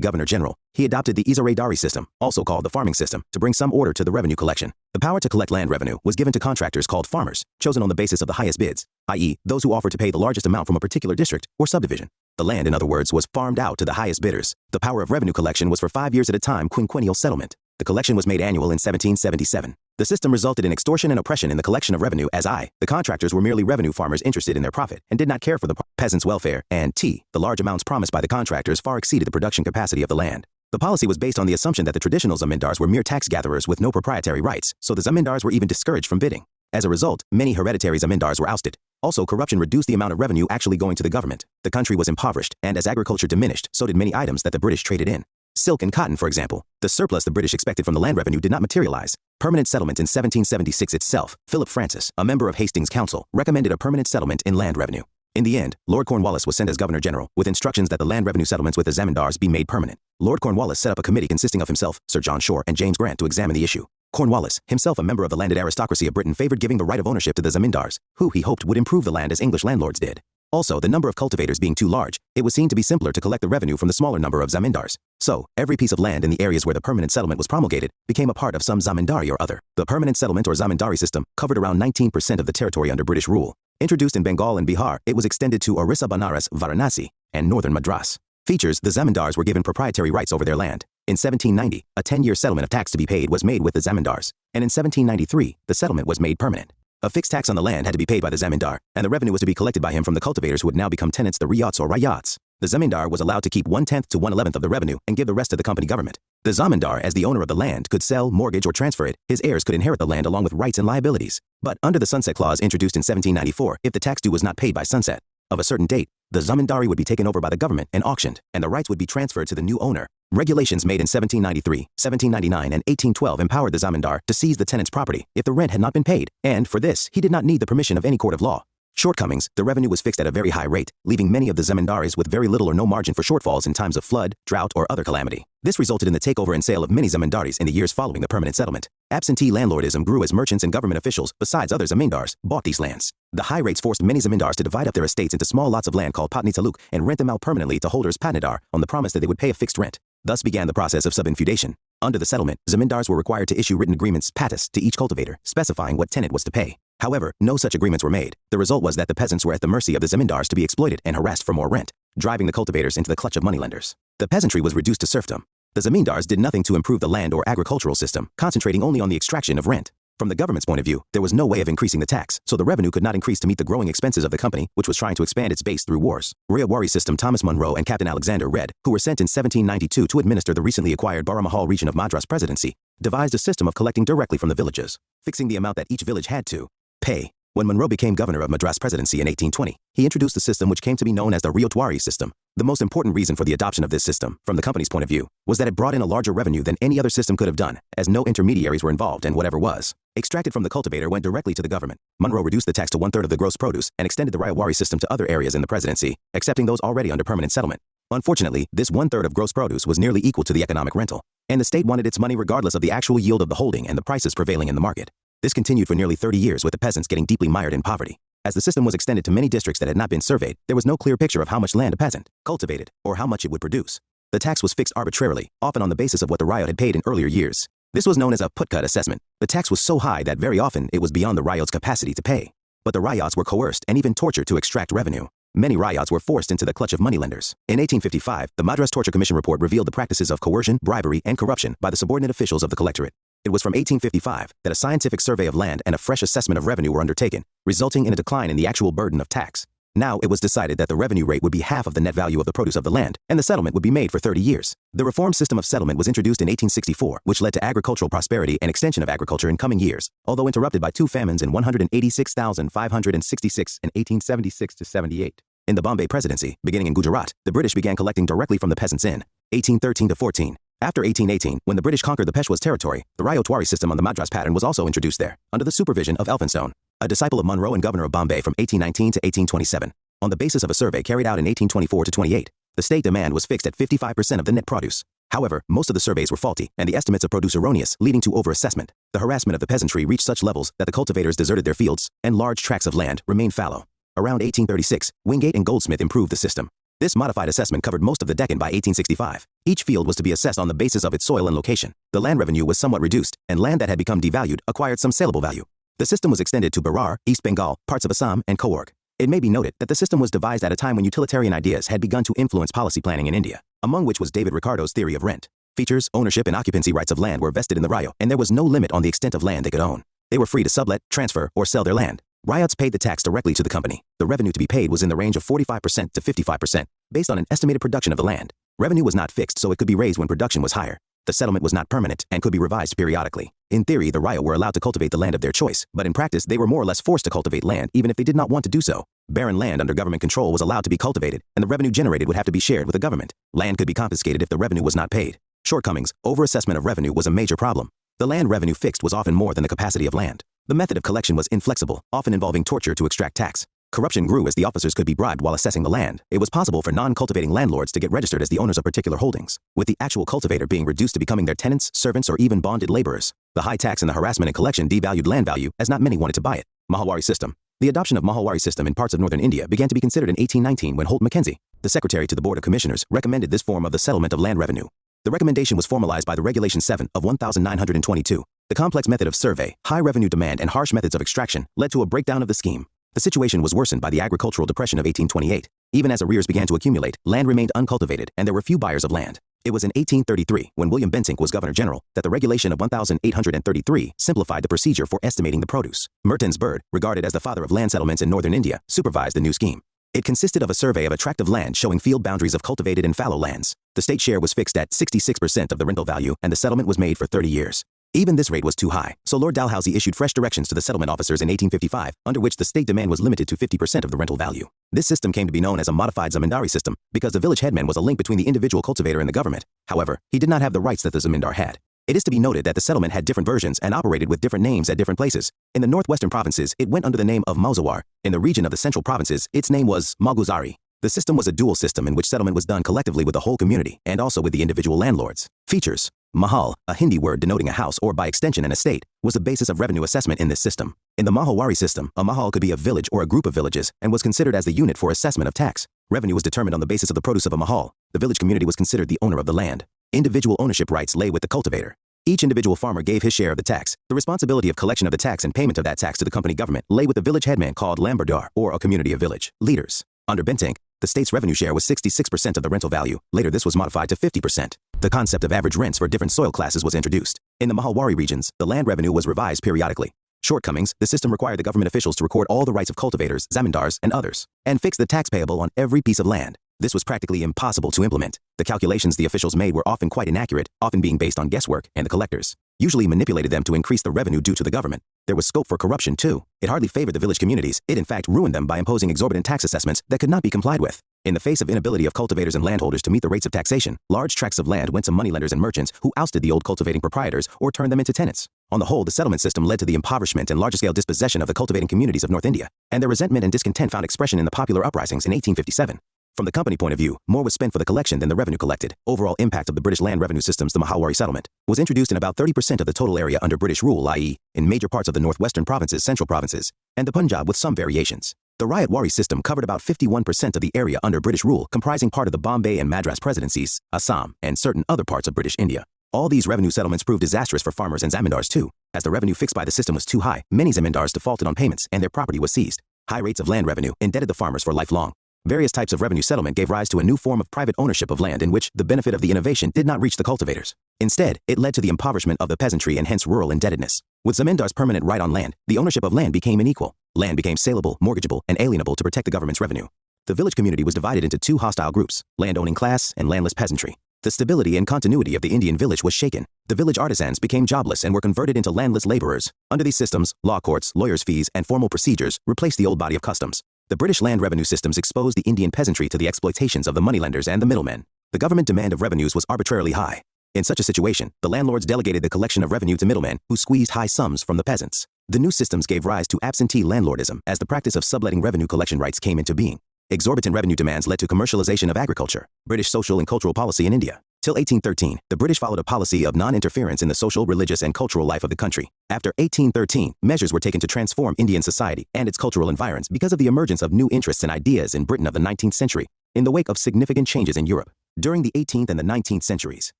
Governor-General, he adopted the Izaradari system, also called the farming system, to bring some order to the revenue collection. The power to collect land revenue was given to contractors called farmers, chosen on the basis of the highest bids, i.e., those who offered to pay the largest amount from a particular district or subdivision. The land, in other words, was farmed out to the highest bidders. The power of revenue collection was for 5 years at a time, quinquennial settlement. The collection was made annual in 1777. The system resulted in extortion and oppression in the collection of revenue as the contractors were merely revenue farmers interested in their profit and did not care for the peasants' welfare, and the large amounts promised by the contractors far exceeded the production capacity of the land. The policy was based on the assumption that the traditional zamindars were mere tax gatherers with no proprietary rights, so the zamindars were even discouraged from bidding. As a result, many hereditary zamindars were ousted. Also, corruption reduced the amount of revenue actually going to the government. The country was impoverished, and as agriculture diminished, so did many items that the British traded in. Silk and cotton, for example. The surplus the British expected from the land revenue did not materialize. Permanent settlement in 1776 itself. Philip Francis, a member of Hastings Council, recommended a permanent settlement in land revenue. In the end, Lord Cornwallis was sent as Governor General, with instructions that the land revenue settlements with the zamindars be made permanent. Lord Cornwallis set up a committee consisting of himself, Sir John Shore, and James Grant to examine the issue. Cornwallis, himself a member of the landed aristocracy of Britain, favored giving the right of ownership to the zamindars, who he hoped would improve the land as English landlords did. Also, the number of cultivators being too large, it was seen to be simpler to collect the revenue from the smaller number of zamindars. So, every piece of land in the areas where the permanent settlement was promulgated became a part of some zamindari or other. The permanent settlement or zamindari system covered around 19% of the territory under British rule. Introduced in Bengal and Bihar, it was extended to Orissa, Banaras, Varanasi, and northern Madras. Features: the zamindars were given proprietary rights over their land. In 1790, a 10-year settlement of tax to be paid was made with the zamindars, and in 1793, the settlement was made permanent. A fixed tax on the land had to be paid by the zamindar, and the revenue was to be collected by him from the cultivators who would now become tenants, the ryots or rayats. The zamindar was allowed to keep 1/10 to 1/11 of the revenue and give the rest to the company government. The zamindar, as the owner of the land, could sell, mortgage, or transfer it. His heirs could inherit the land along with rights and liabilities. But under the sunset clause introduced in 1794, if the tax due was not paid by sunset of a certain date, the zamindari would be taken over by the government and auctioned, and the rights would be transferred to the new owner. Regulations made in 1793, 1799, and 1812 empowered the zamindar to seize the tenant's property if the rent had not been paid, and for this, he did not need the permission of any court of law. Shortcomings: the revenue was fixed at a very high rate, leaving many of the zamindaris with very little or no margin for shortfalls in times of flood, drought, or other calamity. This resulted in the takeover and sale of many zamindaris in the years following the permanent settlement. Absentee landlordism grew as merchants and government officials, besides other zamindars, bought these lands. The high rates forced many zamindars to divide up their estates into small lots of land called patni taluk and rent them out permanently to holders patnidar on the promise that they would pay a fixed rent. Thus began the process of subinfeudation. Under the settlement, zamindars were required to issue written agreements patas to each cultivator, specifying what tenant was to pay. However, no such agreements were made. The result was that the peasants were at the mercy of the zamindars to be exploited and harassed for more rent, driving the cultivators into the clutch of moneylenders. The peasantry was reduced to serfdom. The zamindars did nothing to improve the land or agricultural system, concentrating only on the extraction of rent. From the government's point of view, there was no way of increasing the tax, so the revenue could not increase to meet the growing expenses of the company, which was trying to expand its base through wars. Rayawari system: Thomas Munro and Captain Alexander Red, who were sent in 1792 to administer the recently acquired Baramahal region of Madras Presidency, devised a system of collecting directly from the villages, fixing the amount that each village had to pay. When Munro became governor of Madras Presidency in 1820, he introduced the system which came to be known as the Rayawari system. The most important reason for the adoption of this system, from the company's point of view, was that it brought in a larger revenue than any other system could have done, as no intermediaries were involved, and whatever was extracted from the cultivator went directly to the government. Munro reduced the tax to 1/3 of the gross produce and extended the Rayawari system to other areas in the presidency, excepting those already under permanent settlement. Unfortunately, this 1/3 of gross produce was nearly equal to the economic rental, and the state wanted its money regardless of the actual yield of the holding and the prices prevailing in the market. This continued for nearly 30 years, with the peasants getting deeply mired in poverty. As the system was extended to many districts that had not been surveyed, there was no clear picture of how much land a peasant cultivated or how much it would produce. The tax was fixed arbitrarily, often on the basis of what the ryot had paid in earlier years. This was known as a put-cut assessment. The tax was so high that very often it was beyond the ryot's capacity to pay. But the ryots were coerced and even tortured to extract revenue. Many ryots were forced into the clutch of moneylenders. In 1855, the Madras Torture Commission report revealed the practices of coercion, bribery, and corruption by the subordinate officials of the collectorate. It was from 1855 that a scientific survey of land and a fresh assessment of revenue were undertaken, resulting in a decline in the actual burden of tax. Now it was decided that the revenue rate would be half of the net value of the produce of the land, and the settlement would be made for 30 years. The reformed system of settlement was introduced in 1864, which led to agricultural prosperity and extension of agriculture in coming years, although interrupted by two famines in 186,566 and 1876-78. In the Bombay Presidency, beginning in Gujarat, the British began collecting directly from the peasants in 1813-14. After 1818, when the British conquered the Peshwa's territory, the Rayawari system on the Madras pattern was also introduced there, under the supervision of Elphinstone, a disciple of Munro and governor of Bombay from 1819 to 1827. On the basis of a survey carried out in 1824-28, the state demand was fixed at 55% of the net produce. However, most of the surveys were faulty, and the estimates of produce erroneous, leading to overassessment. The harassment of the peasantry reached such levels that the cultivators deserted their fields, and large tracts of land remained fallow. Around 1836, Wingate and Goldsmith improved the system. This modified assessment covered most of the Deccan by 1865. Each field was to be assessed on the basis of its soil and location. The land revenue was somewhat reduced, and land that had become devalued acquired some saleable value. The system was extended to Berar, East Bengal, parts of Assam, and Coorg. It may be noted that the system was devised at a time when utilitarian ideas had begun to influence policy planning in India, among which was David Ricardo's theory of rent. Features: ownership and occupancy rights of land were vested in the Rayo, and there was no limit on the extent of land they could own. They were free to sublet, transfer, or sell their land. Ryots paid the tax directly to the company. The revenue to be paid was in the range of 45% to 55%, based on an estimated production of the land. Revenue was not fixed, so it could be raised when production was higher. The settlement was not permanent and could be revised periodically. In theory, the Ryo were allowed to cultivate the land of their choice, but in practice, they were more or less forced to cultivate land even if they did not want to do so. Barren land under government control was allowed to be cultivated, and the revenue generated would have to be shared with the government. Land could be confiscated if the revenue was not paid. Shortcomings: overassessment of revenue was a major problem. The land revenue fixed was often more than the capacity of land. The method of collection was inflexible, often involving torture to extract tax. Corruption grew as the officers could be bribed while assessing the land. It was possible for non-cultivating landlords to get registered as the owners of particular holdings, with the actual cultivator being reduced to becoming their tenants, servants, or even bonded laborers. The high tax and the harassment and collection devalued land value as not many wanted to buy it. Mahawari system. The adoption of Mahawari system in parts of northern India began to be considered in 1819 when Holt Mackenzie, the secretary to the Board of Commissioners, recommended this form of the settlement of land revenue. The recommendation was formalized by the Regulation 7 of 1922. The complex method of survey, high revenue demand, and harsh methods of extraction led to a breakdown of the scheme. The situation was worsened by the agricultural depression of 1828. Even as arrears began to accumulate, land remained uncultivated and there were few buyers of land. It was in 1833, when William Bentinck was Governor General, that the Regulation of 1833 simplified the procedure for estimating the produce. Mertens Bird, regarded as the father of land settlements in northern India, supervised the new scheme. It consisted of a survey of a tract of land showing field boundaries of cultivated and fallow lands. The state share was fixed at 66% of the rental value, and the settlement was made for 30 years. Even this rate was too high, so Lord Dalhousie issued fresh directions to the settlement officers in 1855, under which the state demand was limited to 50% of the rental value. This system came to be known as a modified zamindari system, because the village headman was a link between the individual cultivator and the government. However, he did not have the rights that the zamindar had. It is to be noted that the settlement had different versions and operated with different names at different places. In the northwestern provinces, it went under the name of Mauzawar. In the region of the central provinces, its name was Maguzari. The system was a dual system in which settlement was done collectively with the whole community and also with the individual landlords. Features. Mahal, a Hindi word denoting a house or by extension an estate, was the basis of revenue assessment in this system. In the Mahawari system, a mahal could be a village or a group of villages and was considered as the unit for assessment of tax. Revenue was determined on the basis of the produce of a mahal. The village community was considered the owner of the land. Individual ownership rights lay with the cultivator. Each individual farmer gave his share of the tax. The responsibility of collection of the tax and payment of that tax to the company government lay with the village headman called Lambardar, or a community of village leaders. Under Bentinck, the state's revenue share was 66% of the rental value. Later this was modified to 50%. The concept of average rents for different soil classes was introduced. In the Mahawari regions, the land revenue was revised periodically. Shortcomings, the system required the government officials to record all the rights of cultivators, zamindars, and others, and fix the tax payable on every piece of land. This was practically impossible to implement. The calculations the officials made were often quite inaccurate, often being based on guesswork, and the collectors usually manipulated them to increase the revenue due to the government. There was scope for corruption too. It hardly favored the village communities. It in fact ruined them by imposing exorbitant tax assessments that could not be complied with. In the face of inability of cultivators and landholders to meet the rates of taxation, large tracts of land went to moneylenders and merchants who ousted the old cultivating proprietors or turned them into tenants. On the whole, the settlement system led to the impoverishment and larger-scale dispossession of the cultivating communities of North India, and their resentment and discontent found expression in the popular uprisings in 1857. From the company point of view, more was spent for the collection than the revenue collected. Overall impact of the British land revenue systems. The Mahawari settlement was introduced in about 30% of the total area under British rule, i.e., in major parts of the northwestern provinces, central provinces, and the Punjab with some variations. The Rayatwari system covered about 51% of the area under British rule, comprising part of the Bombay and Madras presidencies, Assam, and certain other parts of British India. All these revenue settlements proved disastrous for farmers and zamindars too. As the revenue fixed by the system was too high, many zamindars defaulted on payments and their property was seized. High rates of land revenue indebted the farmers for lifelong. Various types of revenue settlement gave rise to a new form of private ownership of land in which the benefit of the innovation did not reach the cultivators. Instead, it led to the impoverishment of the peasantry and hence rural indebtedness. With zamindar's permanent right on land, the ownership of land became unequal. Land became saleable, mortgageable, and alienable to protect the government's revenue. The village community was divided into two hostile groups, land-owning class and landless peasantry. The stability and continuity of the Indian village was shaken. The village artisans became jobless and were converted into landless laborers. Under these systems, law courts, lawyers' fees, and formal procedures replaced the old body of customs. The British land revenue systems exposed the Indian peasantry to the exploitations of the moneylenders and the middlemen. The government demand of revenues was arbitrarily high. In such a situation, the landlords delegated the collection of revenue to middlemen, who squeezed high sums from the peasants. The new systems gave rise to absentee landlordism as the practice of subletting revenue collection rights came into being. Exorbitant revenue demands led to commercialization of agriculture. British social and cultural policy in India. Till 1813, the British followed a policy of non-interference in the social, religious, and cultural life of the country. After 1813, measures were taken to transform Indian society and its cultural environs because of the emergence of new interests and ideas in Britain of the 19th century, in the wake of significant changes in Europe. During the 18th and the 19th centuries,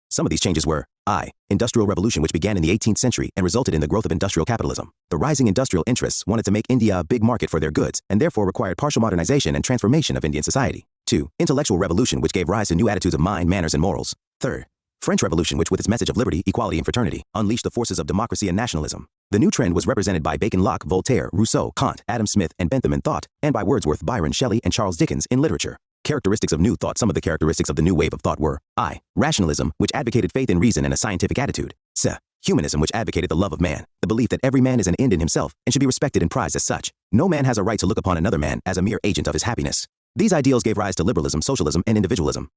some of these changes were Industrial Revolution, which began in the 18th century and resulted in the growth of industrial capitalism. The rising industrial interests wanted to make India a big market for their goods and therefore required partial modernization and transformation of Indian society. 2. Intellectual Revolution, which gave rise to new attitudes of mind, manners, and morals. 3rd. French Revolution, which with its message of liberty, equality, and fraternity, unleashed the forces of democracy and nationalism. The new trend was represented by Bacon, Locke, Voltaire, Rousseau, Kant, Adam Smith, and Bentham in thought, and by Wordsworth, Byron, Shelley, and Charles Dickens in literature. Characteristics of new thought. Some of the characteristics of the new wave of thought were Rationalism, which advocated faith in reason and a scientific attitude. Humanism, which advocated the love of man, the belief that every man is an end in himself and should be respected and prized as such. No man has a right to look upon another man as a mere agent of his happiness. These ideals gave rise to liberalism, socialism, and individualism.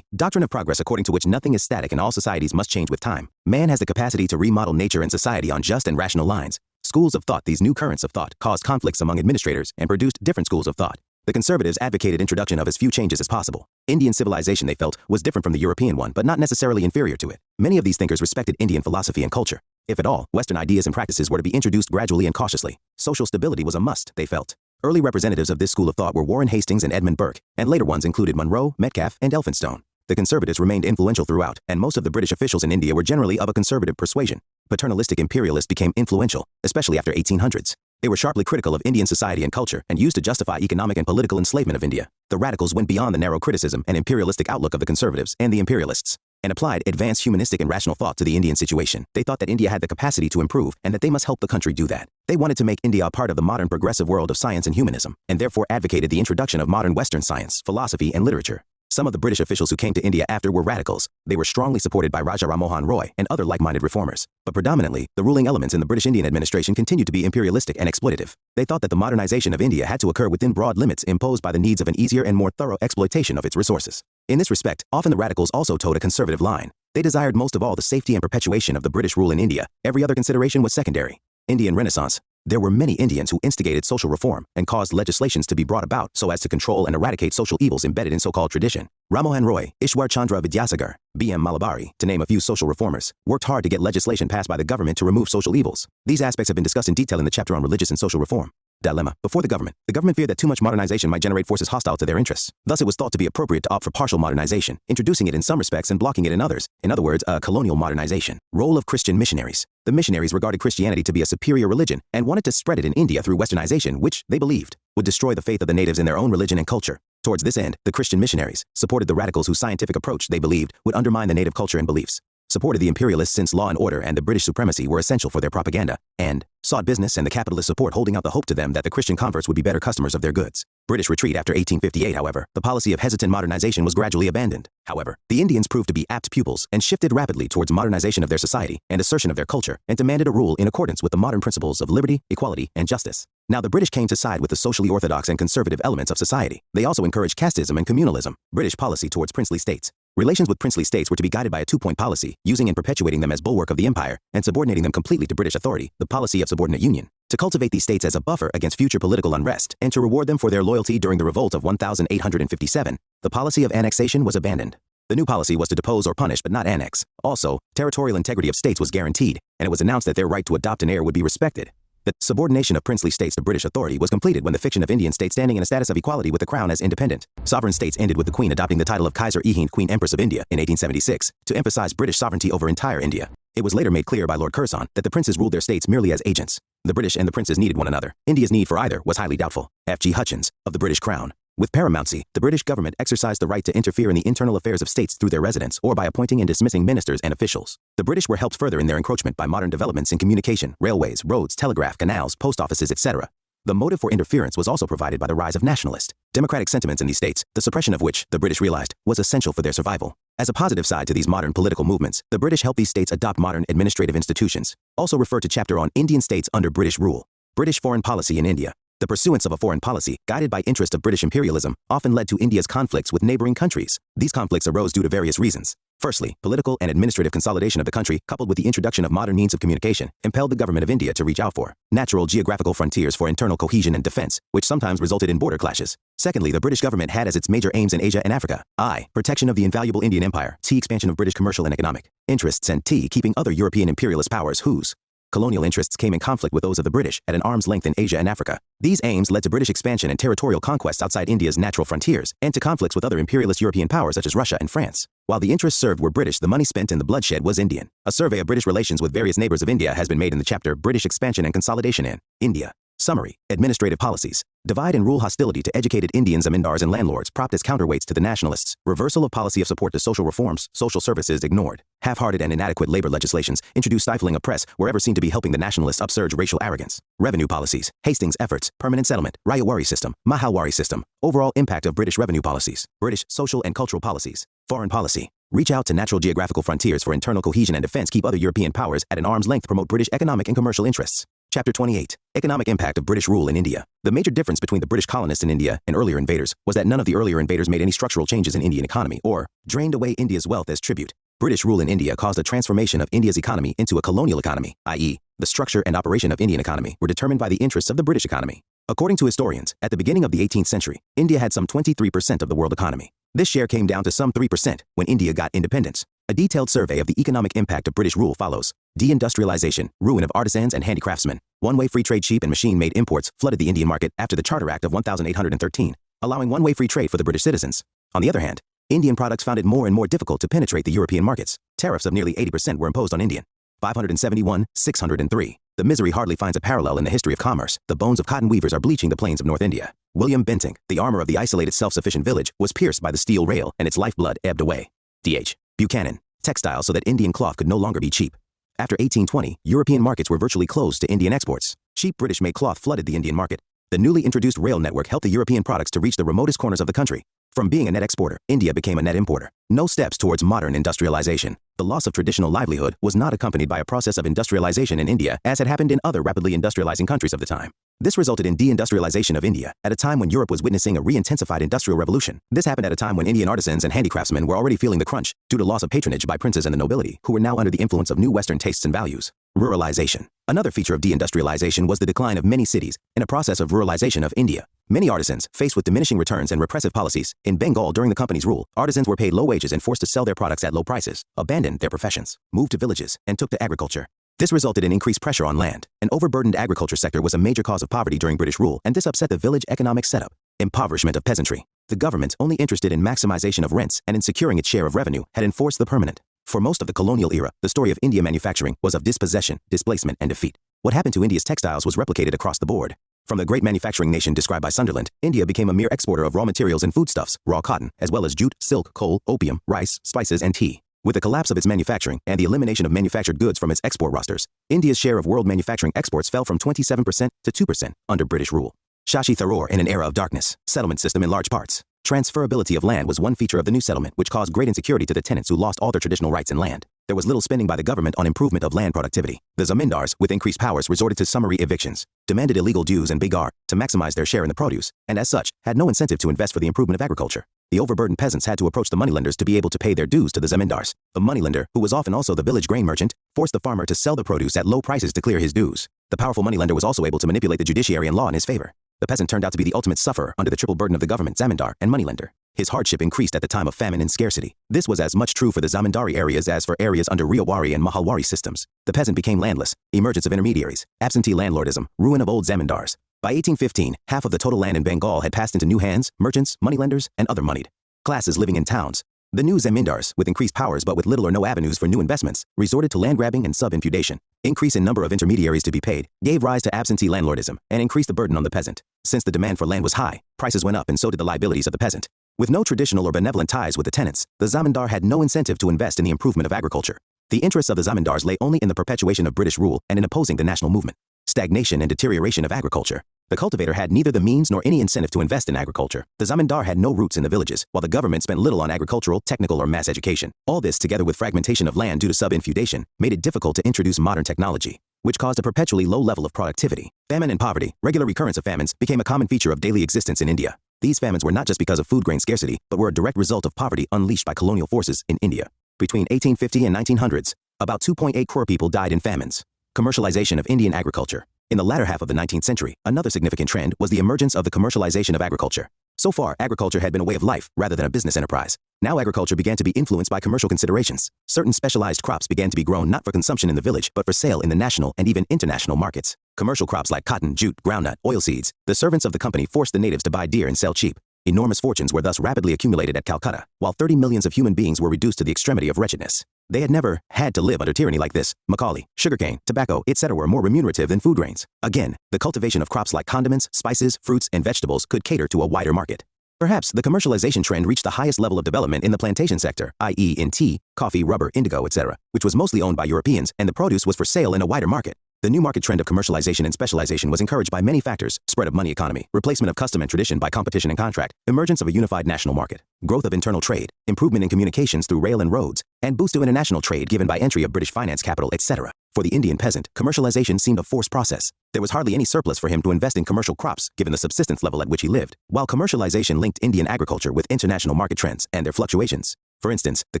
Doctrine of progress, according to which nothing is static and all societies must change with time. Man has the capacity to remodel nature and society on just and rational lines. Schools of thought. These new currents of thought caused conflicts among administrators and produced different schools of thought. The conservatives advocated introduction of as few changes as possible. Indian civilization, they felt, was different from the European one, but not necessarily inferior to it. Many of these thinkers respected Indian philosophy and culture. If at all, Western ideas and practices were to be introduced gradually and cautiously. Social stability was a must, they felt. Early representatives of this school of thought were Warren Hastings and Edmund Burke, and later ones included Monroe, Metcalfe, and Elphinstone. The conservatives remained influential throughout, and most of the British officials in India were generally of a conservative persuasion. Paternalistic imperialists became influential, especially after 1800s. They were sharply critical of Indian society and culture and used to justify economic and political enslavement of India. The radicals went beyond the narrow criticism and imperialistic outlook of the conservatives and the imperialists, and applied advanced humanistic and rational thought to the Indian situation. They thought that India had the capacity to improve and that they must help the country do that. They wanted to make India a part of the modern progressive world of science and humanism, and therefore advocated the introduction of modern Western science, philosophy, and literature. Some of the British officials who came to India after were radicals. They were strongly supported by Raja Ram Mohan Roy and other like-minded reformers. But predominantly, the ruling elements in the British Indian administration continued to be imperialistic and exploitative. They thought that the modernization of India had to occur within broad limits imposed by the needs of an easier and more thorough exploitation of its resources. In this respect, often the radicals also towed a conservative line. They desired most of all the safety and perpetuation of the British rule in India. Every other consideration was secondary. Indian Renaissance. There were many Indians who instigated social reform and caused legislations to be brought about so as to control and eradicate social evils embedded in so-called tradition. Ram Mohan Roy, Ishwar Chandra Vidyasagar, B.M. Malabari, to name a few social reformers, worked hard to get legislation passed by the government to remove social evils. These aspects have been discussed in detail in the chapter on religious and social reform. Dilemma. Before the government feared that too much modernization might generate forces hostile to their interests. Thus it was thought to be appropriate to opt for partial modernization, introducing it in some respects and blocking it in others. In other words, a colonial modernization. Role of Christian missionaries. The missionaries regarded Christianity to be a superior religion and wanted to spread it in India through westernization, which, they believed, would destroy the faith of the natives in their own religion and culture. Towards this end, the Christian missionaries supported the radicals whose scientific approach, they believed, would undermine the native culture and beliefs. Supported the imperialists since law and order and the British supremacy were essential for their propaganda, and sought business and the capitalist support, holding out the hope to them that the Christian converts would be better customers of their goods. British retreat after 1858, however, the policy of hesitant modernization was gradually abandoned. However, the Indians proved to be apt pupils and shifted rapidly towards modernization of their society and assertion of their culture, and demanded a rule in accordance with the modern principles of liberty, equality, and justice. Now the British came to side with the socially orthodox and conservative elements of society. They also encouraged casteism and communalism. British policy towards princely states. Relations with princely states were to be guided by a two-point policy, using and perpetuating them as bulwark of the empire, and subordinating them completely to British authority, the policy of subordinate union. To cultivate these states as a buffer against future political unrest, and to reward them for their loyalty during the revolt of 1857, the policy of annexation was abandoned. The new policy was to depose or punish but not annex. Also, territorial integrity of states was guaranteed, and it was announced that their right to adopt an heir would be respected. The subordination of princely states to British authority was completed when the fiction of Indian states standing in a status of equality with the crown as independent. Sovereign states ended with the Queen adopting the title of Kaiser-e-Hind, Queen Empress of India, in 1876, to emphasize British sovereignty over entire India. It was later made clear by Lord Curzon that the princes ruled their states merely as agents. The British and the princes needed one another. India's need for either was highly doubtful. F.G. Hutchins, of the British Crown. With paramountcy, the British government exercised the right to interfere in the internal affairs of states through their residents or by appointing and dismissing ministers and officials. The British were helped further in their encroachment by modern developments in communication, railways, roads, telegraph, canals, post offices, etc. The motive for interference was also provided by the rise of nationalist, democratic sentiments in these states, the suppression of which, the British realized, was essential for their survival. As a positive side to these modern political movements, the British helped these states adopt modern administrative institutions. Also refer to chapter on Indian states under British rule. British foreign policy in India. The pursuance of a foreign policy, guided by interest of British imperialism, often led to India's conflicts with neighboring countries. These conflicts arose due to various reasons. Firstly, political and administrative consolidation of the country, coupled with the introduction of modern means of communication, impelled the government of India to reach out for natural geographical frontiers for internal cohesion and defense, which sometimes resulted in border clashes. Secondly, the British government had as its major aims in Asia and Africa: I. Protection of the invaluable Indian Empire, T. Expansion of British commercial and economic interests, and T. Keeping other European imperialist powers whose colonial interests came in conflict with those of the British at an arm's length in Asia and Africa. These aims led to British expansion and territorial conquests outside India's natural frontiers, and to conflicts with other imperialist European powers such as Russia and France. While the interests served were British, the money spent and the bloodshed was Indian. A survey of British relations with various neighbors of India has been made in the chapter British Expansion and Consolidation in India. Summary. Administrative policies. Divide and rule hostility to educated Indian zamindars and landlords propped as counterweights to the nationalists. Reversal of policy of support to social reforms, social services ignored. Half-hearted and inadequate labor legislations introduced stifling of press wherever seen to be helping the nationalists upsurge racial arrogance. Revenue policies. Hastings' efforts. Permanent settlement. Rayawari system. Mahalwari system. Overall impact of British revenue policies. British social and cultural policies. Foreign policy. Reach out to natural geographical frontiers for internal cohesion and defense. Keep other European powers at an arm's length. Promote British economic and commercial interests. Chapter 28. Economic impact of British rule in India. The major difference between the British colonists in India and earlier invaders was that none of the earlier invaders made any structural changes in Indian economy or drained away India's wealth as tribute. British rule in India caused a transformation of India's economy into a colonial economy, i.e., the structure and operation of Indian economy were determined by the interests of the British economy. According to historians, at the beginning of the 18th century, India had some 23% of the world economy. This share came down to some 3% when India got independence. A detailed survey of the economic impact of British rule follows. Deindustrialization, ruin of artisans and handicraftsmen, one-way free trade, cheap and machine-made imports flooded the Indian market after the Charter Act of 1813, allowing one-way free trade for the British citizens. On the other hand, Indian products found it more and more difficult to penetrate the European markets. Tariffs of nearly 80% were imposed on Indian. 571, 603. The misery hardly finds a parallel in the history of commerce. The bones of cotton weavers are bleaching the plains of North India. William Bentinck, the armor of the isolated self-sufficient village, was pierced by the steel rail and its lifeblood ebbed away. D.H. Buchanan, textile so that Indian cloth could no longer be cheap. After 1820, European markets were virtually closed to Indian exports. Cheap British-made cloth flooded the Indian market. The newly introduced rail network helped the European products to reach the remotest corners of the country. From being a net exporter, India became a net importer. No steps towards modern industrialization. The loss of traditional livelihood was not accompanied by a process of industrialization in India, as had happened in other rapidly industrializing countries of the time. This resulted in deindustrialization of India, at a time when Europe was witnessing a re-intensified industrial revolution. This happened at a time when Indian artisans and handicraftsmen were already feeling the crunch, due to loss of patronage by princes and the nobility, who were now under the influence of new Western tastes and values. Ruralization. Another feature of deindustrialization was the decline of many cities, in a process of ruralization of India. Many artisans, faced with diminishing returns and repressive policies, in Bengal during the company's rule, artisans were paid low wages and forced to sell their products at low prices, abandoned their professions, moved to villages, and took to agriculture. This resulted in increased pressure on land. An overburdened agriculture sector was a major cause of poverty during British rule, and this upset the village economic setup. Impoverishment of peasantry. The government, only interested in maximization of rents and in securing its share of revenue, had enforced the permanent. For most of the colonial era, the story of India manufacturing was of dispossession, displacement, and defeat. What happened to India's textiles was replicated across the board. From the great manufacturing nation described by Sunderland, India became a mere exporter of raw materials and foodstuffs, raw cotton, as well as jute, silk, coal, opium, rice, spices, and tea. With the collapse of its manufacturing and the elimination of manufactured goods from its export rosters, India's share of world manufacturing exports fell from 27% to 2% under British rule. Shashi Tharoor in an era of darkness, settlement system in large parts. Transferability of land was one feature of the new settlement, which caused great insecurity to the tenants who lost all their traditional rights in land. There was little spending by the government on improvement of land productivity. The zamindars, with increased powers, resorted to summary evictions, demanded illegal dues and bigar to maximize their share in the produce, and as such, had no incentive to invest for the improvement of agriculture. The overburdened peasants had to approach the moneylenders to be able to pay their dues to the zamindars. The moneylender, who was often also the village grain merchant, forced the farmer to sell the produce at low prices to clear his dues. The powerful moneylender was also able to manipulate the judiciary and law in his favor. The peasant turned out to be the ultimate sufferer under the triple burden of the government, zamindar, and moneylender. His hardship increased at the time of famine and scarcity. This was as much true for the zamindari areas as for areas under Riyawari and Mahalwari systems. The peasant became landless, emergence of intermediaries, absentee landlordism, ruin of old zamindars. By 1815, half of the total land in Bengal had passed into new hands, merchants, moneylenders, and other moneyed classes living in towns. The new zamindars, with increased powers but with little or no avenues for new investments, resorted to land grabbing and sub-infeudation. Increase in number of intermediaries to be paid gave rise to absentee landlordism and increased the burden on the peasant. Since the demand for land was high, prices went up and so did the liabilities of the peasant. With no traditional or benevolent ties with the tenants, the zamindar had no incentive to invest in the improvement of agriculture. The interests of the zamindars lay only in the perpetuation of British rule and in opposing the national movement. Stagnation and deterioration of agriculture. The cultivator had neither the means nor any incentive to invest in agriculture. The zamindar had no roots in the villages, while the government spent little on agricultural, technical, or mass education. All this, together with fragmentation of land due to sub-infeudation, made it difficult to introduce modern technology, which caused a perpetually low level of productivity. Famine and poverty, regular recurrence of famines, became a common feature of daily existence in India. These famines were not just because of food grain scarcity, but were a direct result of poverty unleashed by colonial forces in India. Between 1850 and 1900s, about 2.8 crore people died in famines. Commercialization of Indian agriculture. In the latter half of the 19th century, another significant trend was the emergence of the commercialization of agriculture. So far, agriculture had been a way of life rather than a business enterprise. Now agriculture began to be influenced by commercial considerations. Certain specialized crops began to be grown not for consumption in the village, but for sale in the national and even international markets. Commercial crops like cotton, jute, groundnut, oilseeds. The servants of the company forced the natives to buy dear and sell cheap. Enormous fortunes were thus rapidly accumulated at Calcutta, while 30 millions of human beings were reduced to the extremity of wretchedness. They had never had to live under tyranny like this. Macaulay, sugarcane, tobacco, etc. were more remunerative than food grains. Again, the cultivation of crops like condiments, spices, fruits, and vegetables could cater to a wider market. Perhaps the commercialization trend reached the highest level of development in the plantation sector, i.e. in tea, coffee, rubber, indigo, etc., which was mostly owned by Europeans, and the produce was for sale in a wider market. The new market trend of commercialization and specialization was encouraged by many factors: spread of money economy, replacement of custom and tradition by competition and contract, emergence of a unified national market, growth of internal trade, improvement in communications through rail and roads, and boost to international trade given by entry of British finance capital, etc. For the Indian peasant, commercialization seemed a forced process. There was hardly any surplus for him to invest in commercial crops, given the subsistence level at which he lived. While commercialization linked Indian agriculture with international market trends and their fluctuations, For instance, the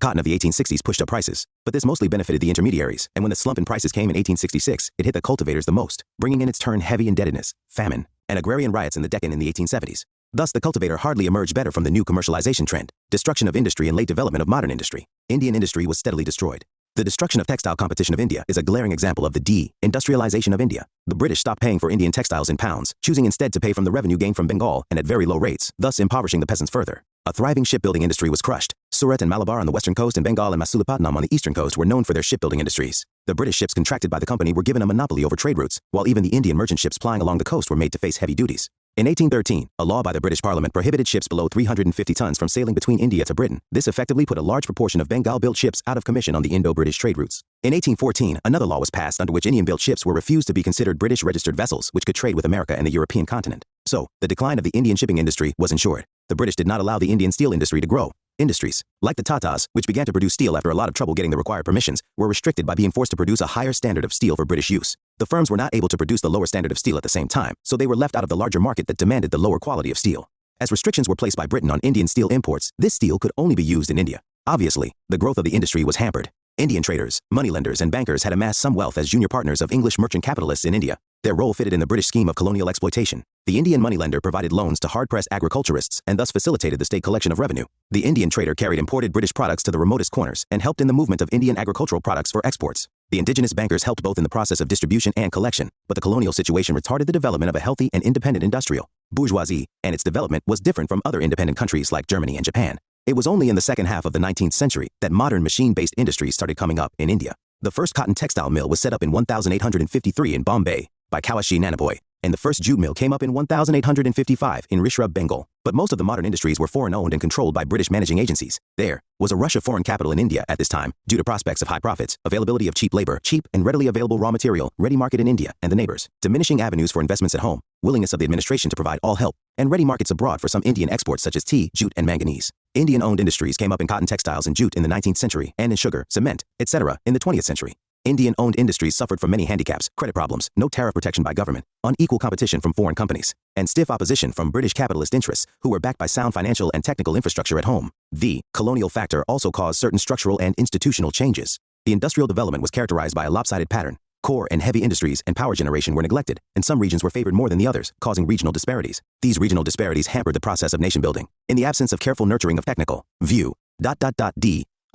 cotton of the 1860s pushed up prices, but this mostly benefited the intermediaries, and when the slump in prices came in 1866, it hit the cultivators the most, bringing in its turn heavy indebtedness, famine, and agrarian riots in the Deccan in the 1870s. Thus, the cultivator hardly emerged better from the new commercialization trend, destruction of industry and late development of modern industry. Indian industry was steadily destroyed. The destruction of textile competition of India is a glaring example of the de-industrialization of India. The British stopped paying for Indian textiles in pounds, choosing instead to pay from the revenue gained from Bengal and at very low rates, thus impoverishing the peasants further. A thriving shipbuilding industry was crushed. Surat and Malabar on the western coast and Bengal and Masulipatinam on the eastern coast were known for their shipbuilding industries. The British ships contracted by the company were given a monopoly over trade routes, while even the Indian merchant ships plying along the coast were made to face heavy duties. In 1813, a law by the British Parliament prohibited ships below 350 tons from sailing between India to Britain. This effectively put a large proportion of Bengal-built ships out of commission on the Indo-British trade routes. In 1814, another law was passed under which Indian-built ships were refused to be considered British-registered vessels which could trade with America and the European continent. So, the decline of the Indian shipping industry was ensured. The British did not allow the Indian steel industry to grow. Industries, like the Tatas, which began to produce steel after a lot of trouble getting the required permissions, were restricted by being forced to produce a higher standard of steel for British use. The firms were not able to produce the lower standard of steel at the same time, so they were left out of the larger market that demanded the lower quality of steel. As restrictions were placed by Britain on Indian steel imports, this steel could only be used in India. Obviously, the growth of the industry was hampered. Indian traders, moneylenders, and bankers had amassed some wealth as junior partners of English merchant capitalists in India. Their role fitted in the British scheme of colonial exploitation. The Indian moneylender provided loans to hard-pressed agriculturists and thus facilitated the state collection of revenue. The Indian trader carried imported British products to the remotest corners and helped in the movement of Indian agricultural products for exports. The indigenous bankers helped both in the process of distribution and collection, but the colonial situation retarded the development of a healthy and independent industrial bourgeoisie, and its development was different from other independent countries like Germany and Japan. It was only in the second half of the 19th century that modern machine-based industries started coming up in India. The first cotton textile mill was set up in 1853 in Bombay by Kawashi Nanaboy, and the first jute mill came up in 1855 in Rishrab, Bengal. But most of the modern industries were foreign-owned and controlled by British managing agencies. There was a rush of foreign capital in India at this time, due to prospects of high profits, availability of cheap labor, cheap and readily available raw material, ready market in India and the neighbors, diminishing avenues for investments at home, willingness of the administration to provide all help, and ready markets abroad for some Indian exports such as tea, jute, and manganese. Indian-owned industries came up in cotton textiles and jute in the 19th century, and in sugar, cement, etc. in the 20th century. Indian-owned industries suffered from many handicaps, credit problems, no tariff protection by government, unequal competition from foreign companies, and stiff opposition from British capitalist interests who were backed by sound financial and technical infrastructure at home. The colonial factor also caused certain structural and institutional changes. The industrial development was characterized by a lopsided pattern. Core and heavy industries and power generation were neglected, and some regions were favored more than the others, causing regional disparities. These regional disparities hampered the process of nation building. In the absence of careful nurturing of technical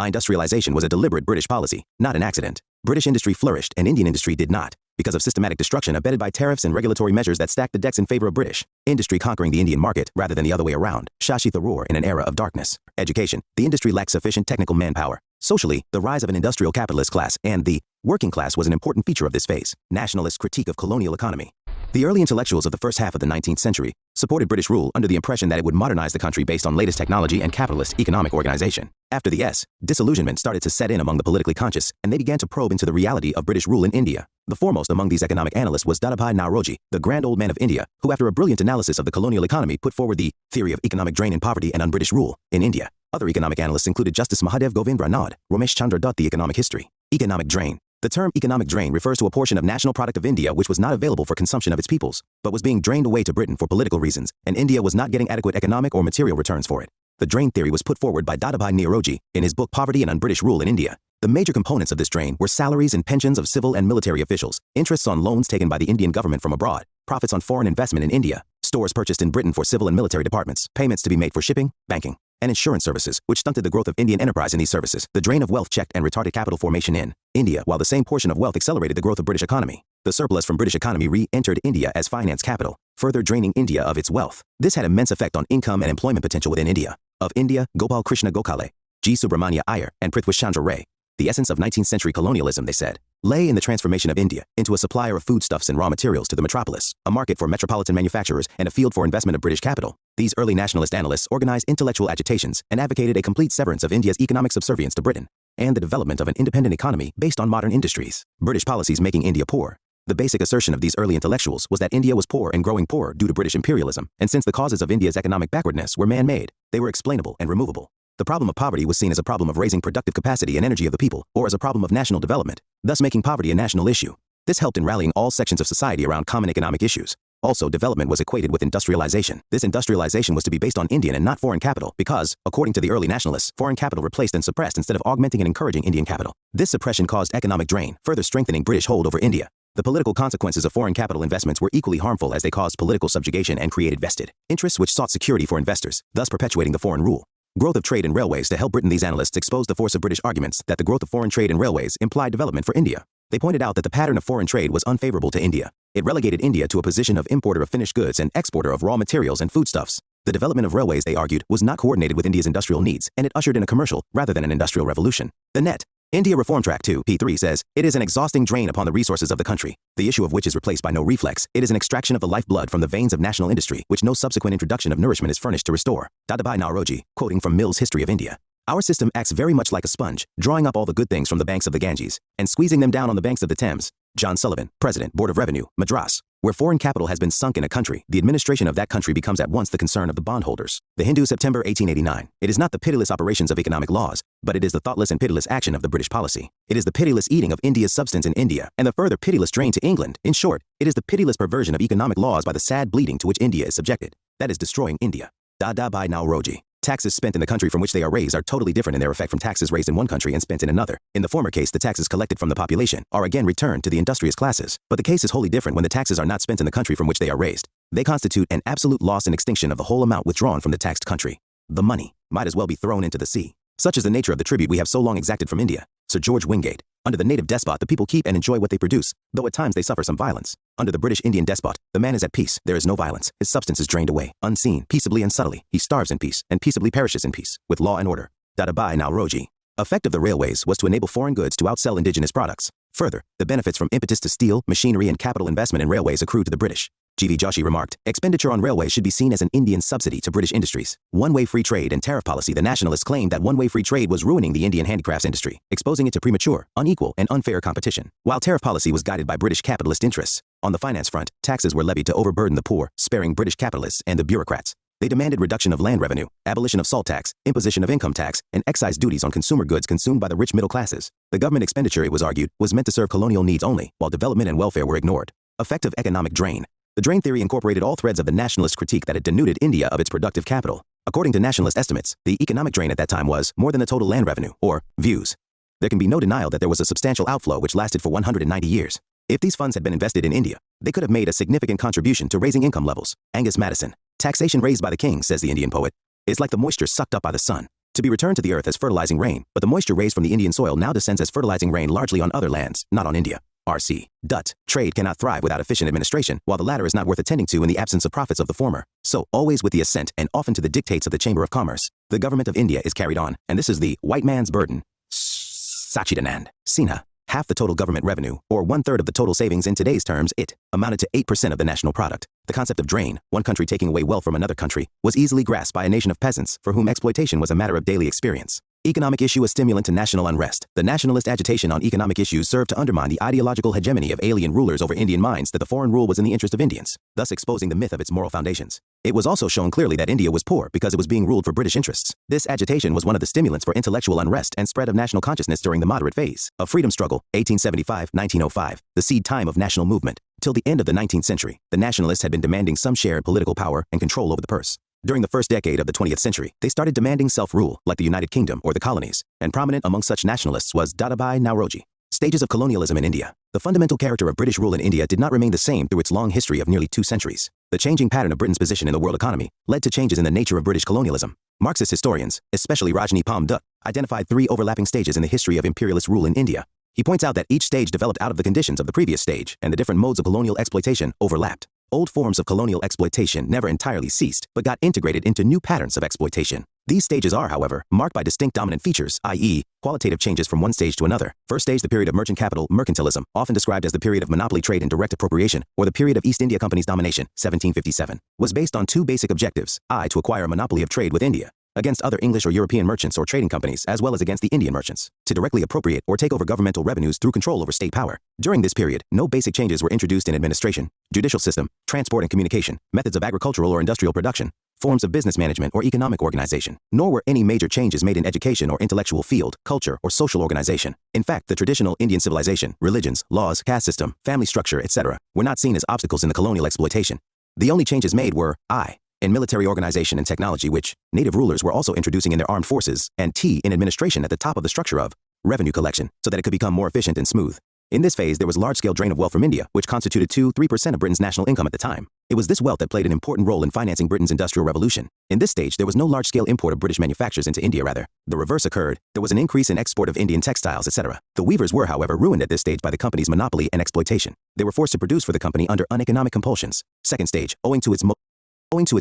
industrialization was a deliberate British policy, not an accident. British industry flourished and Indian industry did not, because of systematic destruction abetted by tariffs and regulatory measures that stacked the decks in favor of British industry conquering the Indian market rather than the other way around. Shashi Tharoor in an era of darkness. Education. The industry lacked sufficient technical manpower. Socially, the rise of an industrial capitalist class and the working class was an important feature of this phase. Nationalist critique of colonial economy. The early intellectuals of the first half of the 19th century supported British rule under the impression that it would modernize the country based on latest technology and capitalist economic organization. After the disillusionment started to set in among the politically conscious, and they began to probe into the reality of British rule in India. The foremost among these economic analysts was Dadabhai Naoroji, the grand old man of India, who after a brilliant analysis of the colonial economy put forward the theory of economic drain and poverty and un-British rule in India. Other economic analysts included Justice Mahadev Govind Ranade, Ramesh Chandra Dutt. The economic history. Economic drain. The term economic drain refers to a portion of national product of India which was not available for consumption of its peoples, but was being drained away to Britain for political reasons, and India was not getting adequate economic or material returns for it. The drain theory was put forward by Dadabhai Naoroji in his book Poverty and Un-British Rule in India. The major components of this drain were salaries and pensions of civil and military officials, interests on loans taken by the Indian government from abroad, profits on foreign investment in India, stores purchased in Britain for civil and military departments, payments to be made for shipping, banking, and insurance services, which stunted the growth of Indian enterprise in these services. The drain of wealth checked and retarded capital formation in India, while the same portion of wealth accelerated the growth of British economy. The surplus from British economy re-entered India as finance capital, further draining India of its wealth. This had immense effect on income and employment potential within India. Of India, Gopal Krishna Gokhale, G. Subramania Iyer, and Prithvish Chandra Ray. The essence of 19th century colonialism, they said, lay in the transformation of India into a supplier of foodstuffs and raw materials to the metropolis, a market for metropolitan manufacturers, and a field for investment of British capital. These early nationalist analysts organized intellectual agitations and advocated a complete severance of India's economic subservience to Britain, and the development of an independent economy based on modern industries. British policies making India poor. The basic assertion of these early intellectuals was that India was poor and growing poorer due to British imperialism, and since the causes of India's economic backwardness were man-made, they were explainable and removable. The problem of poverty was seen as a problem of raising productive capacity and energy of the people, or as a problem of national development, thus making poverty a national issue. This helped in rallying all sections of society around common economic issues. Also, development was equated with industrialization. This industrialization was to be based on Indian and not foreign capital because, according to the early nationalists, foreign capital replaced and suppressed instead of augmenting and encouraging Indian capital. This suppression caused economic drain, further strengthening British hold over India. The political consequences of foreign capital investments were equally harmful as they caused political subjugation and created vested interests which sought security for investors, thus perpetuating the foreign rule. Growth of trade and railways. To help Britain, these analysts exposed the force of British arguments that the growth of foreign trade and railways implied development for India. They pointed out that the pattern of foreign trade was unfavorable to India. It relegated India to a position of importer of finished goods and exporter of raw materials and foodstuffs. The development of railways, they argued, was not coordinated with India's industrial needs, and it ushered in a commercial rather than an industrial revolution. The net India Reform Track 2, P3 says, it is an exhausting drain upon the resources of the country, the issue of which is replaced by no reflex. It is an extraction of the lifeblood from the veins of national industry, which no subsequent introduction of nourishment is furnished to restore. Dadabhai Naoroji, quoting from Mill's History of India. Our system acts very much like a sponge, drawing up all the good things from the banks of the Ganges, and squeezing them down on the banks of the Thames. John Sullivan, President, Board of Revenue, Madras. Where foreign capital has been sunk in a country, the administration of that country becomes at once the concern of the bondholders. The Hindu, September 1889. It is not the pitiless operations of economic laws, but it is the thoughtless and pitiless action of the British policy. It is the pitiless eating of India's substance in India, and the further pitiless drain to England. In short, it is the pitiless perversion of economic laws by the sad bleeding to which India is subjected. That is destroying India. Dadabhai Naoroji. Taxes spent in the country from which they are raised are totally different in their effect from taxes raised in one country and spent in another. In the former case, the taxes collected from the population are again returned to the industrious classes. But the case is wholly different when the taxes are not spent in the country from which they are raised. They constitute an absolute loss and extinction of the whole amount withdrawn from the taxed country. The money might as well be thrown into the sea. Such is the nature of the tribute we have so long exacted from India. Sir George Wingate. Under the native despot, the people keep and enjoy what they produce, though at times they suffer some violence. Under the British Indian despot, the man is at peace. There is no violence. His substance is drained away, unseen, peaceably and subtly. He starves in peace, and peaceably perishes in peace, with law and order. Dadabhai Naoroji. Effect of the railways was to enable foreign goods to outsell indigenous products. Further, the benefits from impetus to steel, machinery and capital investment in railways accrued to the British. G.V. Joshi remarked, expenditure on railways should be seen as an Indian subsidy to British industries. One-way free trade and tariff policy. The Nationalists claimed that one-way free trade was ruining the Indian handicrafts industry, exposing it to premature, unequal, and unfair competition. While tariff policy was guided by British capitalist interests, on the finance front, taxes were levied to overburden the poor, sparing British capitalists and the bureaucrats. They demanded reduction of land revenue, abolition of salt tax, imposition of income tax, and excise duties on consumer goods consumed by the rich middle classes. The government expenditure, it was argued, was meant to serve colonial needs only, while development and welfare were ignored. Effect of economic drain. The drain theory incorporated all threads of the nationalist critique that had denuded India of its productive capital. According to nationalist estimates, the economic drain at that time was more than the total land revenue, or views. There can be no denial that there was a substantial outflow which lasted for 190 years. If these funds had been invested in India, they could have made a significant contribution to raising income levels. Angus Madison. Taxation raised by the king, says the Indian poet, is like the moisture sucked up by the sun, to be returned to the earth as fertilizing rain, but the moisture raised from the Indian soil now descends as fertilizing rain largely on other lands, not on India. R.C. Dutt. Trade cannot thrive without efficient administration, while the latter is not worth attending to in the absence of profits of the former. So, always with the assent and often to the dictates of the Chamber of Commerce, the government of India is carried on, and this is the white man's burden. Sachidanand Sinha. Half the total government revenue, or 1/3 of the total savings in today's terms, it amounted to 8% of the national product. The concept of drain, one country taking away wealth from another country, was easily grasped by a nation of peasants for whom exploitation was a matter of daily experience. Economic issue a stimulant to national unrest. The nationalist agitation on economic issues served to undermine the ideological hegemony of alien rulers over Indian minds that the foreign rule was in the interest of Indians, thus exposing the myth of its moral foundations. It was also shown clearly that India was poor because it was being ruled for British interests. This agitation was one of the stimulants for intellectual unrest and spread of national consciousness during the moderate phase of freedom struggle, 1875-1905, the seed time of national movement. Till the end of the 19th century, the nationalists had been demanding some share in political power and control over the purse. During the first decade of the 20th century, they started demanding self-rule, like the United Kingdom or the colonies, and prominent among such nationalists was Dadabhai Naoroji. Stages of colonialism in India. The fundamental character of British rule in India did not remain the same through its long history of nearly 2 centuries. The changing pattern of Britain's position in the world economy led to changes in the nature of British colonialism. Marxist historians, especially Rajni Palm Dutt, identified 3 overlapping stages in the history of imperialist rule in India. He points out that each stage developed out of the conditions of the previous stage, and the different modes of colonial exploitation overlapped. Old forms of colonial exploitation never entirely ceased, but got integrated into new patterns of exploitation. These stages are, however, marked by distinct dominant features, i.e., qualitative changes from one stage to another. First stage, the period of merchant capital, mercantilism, often described as the period of monopoly trade and direct appropriation, or the period of East India Company's domination, 1757, was based on 2 basic objectives, to acquire a monopoly of trade with India, against other English or European merchants or trading companies, as well as against the Indian merchants, to directly appropriate or take over governmental revenues through control over state power. During this period, no basic changes were introduced in administration, judicial system, transport and communication, methods of agricultural or industrial production, forms of business management or economic organization, nor were any major changes made in education or intellectual field, culture, or social organization. In fact, the traditional Indian civilization, religions, laws, caste system, family structure, etc., were not seen as obstacles in the colonial exploitation. The only changes made were I, in military organization and technology, which native rulers were also introducing in their armed forces, and T, in administration at the top of the structure of revenue collection, so that it could become more efficient and smooth. In this phase, there was large-scale drain of wealth from India, which constituted 2-3% of Britain's national income at the time. It was this wealth that played an important role in financing Britain's industrial revolution. In this stage, there was no large-scale import of British manufactures into India. Rather, the reverse occurred. There was an increase in export of Indian textiles, etc. The weavers were, however, ruined at this stage by the company's monopoly and exploitation. They were forced to produce for the company under uneconomic compulsions. Second stage, owing to its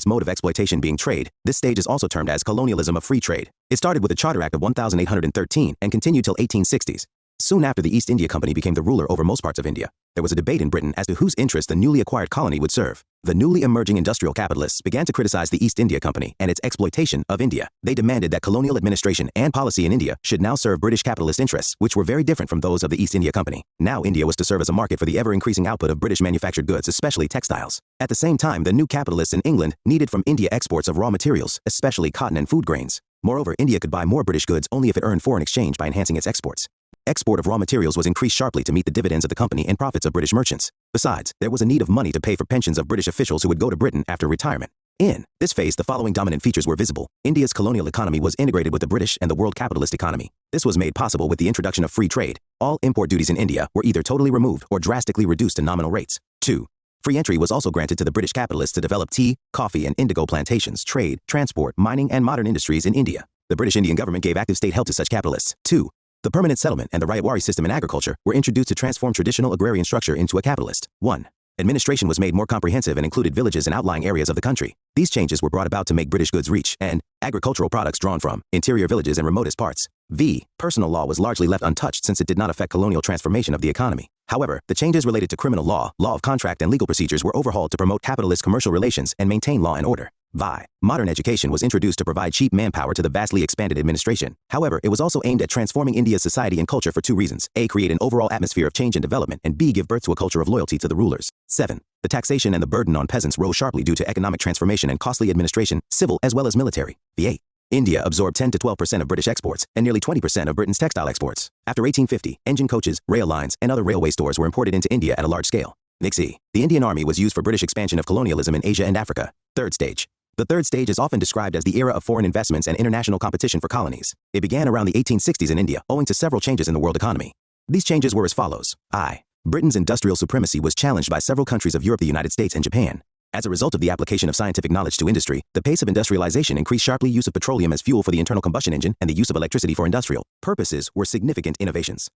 mode of exploitation being trade, this stage is also termed as colonialism of free trade. It started with the Charter Act of 1813 and continued till 1860s. Soon after the East India Company became the ruler over most parts of India, there was a debate in Britain as to whose interests the newly acquired colony would serve. The newly emerging industrial capitalists began to criticize the East India Company and its exploitation of India. They demanded that colonial administration and policy in India should now serve British capitalist interests, which were very different from those of the East India Company. Now India was to serve as a market for the ever-increasing output of British manufactured goods, especially textiles. At the same time, the new capitalists in England needed from India exports of raw materials, especially cotton and food grains. Moreover, India could buy more British goods only if it earned foreign exchange by enhancing its exports. Export of raw materials was increased sharply to meet the dividends of the company and profits of British merchants. Besides, there was a need of money to pay for pensions of British officials who would go to Britain after retirement. In this phase, the following dominant features were visible. India's colonial economy was integrated with the British and the world capitalist economy. This was made possible with the introduction of free trade. All import duties in India were either totally removed or drastically reduced to nominal rates. 2. Free entry was also granted to the British capitalists to develop tea, coffee, and indigo plantations, trade, transport, mining, and modern industries in India. The British Indian government gave active state help to such capitalists. 2. The permanent settlement and the Rayatwari system in agriculture were introduced to transform traditional agrarian structure into a capitalist. 1. Administration was made more comprehensive and included villages and outlying areas of the country. These changes were brought about to make British goods reach and agricultural products drawn from interior villages and remotest parts. Personal law was largely left untouched since it did not affect colonial transformation of the economy. However, the changes related to criminal law, law of contract, and legal procedures were overhauled to promote capitalist commercial relations and maintain law and order. Modern education was introduced to provide cheap manpower to the vastly expanded administration. However, it was also aimed at transforming India's society and culture for two reasons: A, create an overall atmosphere of change and development, and B, give birth to a culture of loyalty to the rulers. 7. The taxation and the burden on peasants rose sharply due to economic transformation and costly administration, civil as well as military. 8. India absorbed 10 to 12% of British exports and nearly 20% of Britain's textile exports. After 1850, engine coaches, rail lines, and other railway stores were imported into India at a large scale. The Indian Army was used for British expansion of colonialism in Asia and Africa. Third stage. The third stage is often described as the era of foreign investments and international competition for colonies. It began around the 1860s in India, owing to several changes in the world economy. These changes were as follows. Britain's industrial supremacy was challenged by several countries of Europe, the United States, and Japan. As a result of the application of scientific knowledge to industry, the pace of industrialization increased sharply. Use of petroleum as fuel for the internal combustion engine and the use of electricity for industrial purposes were significant innovations.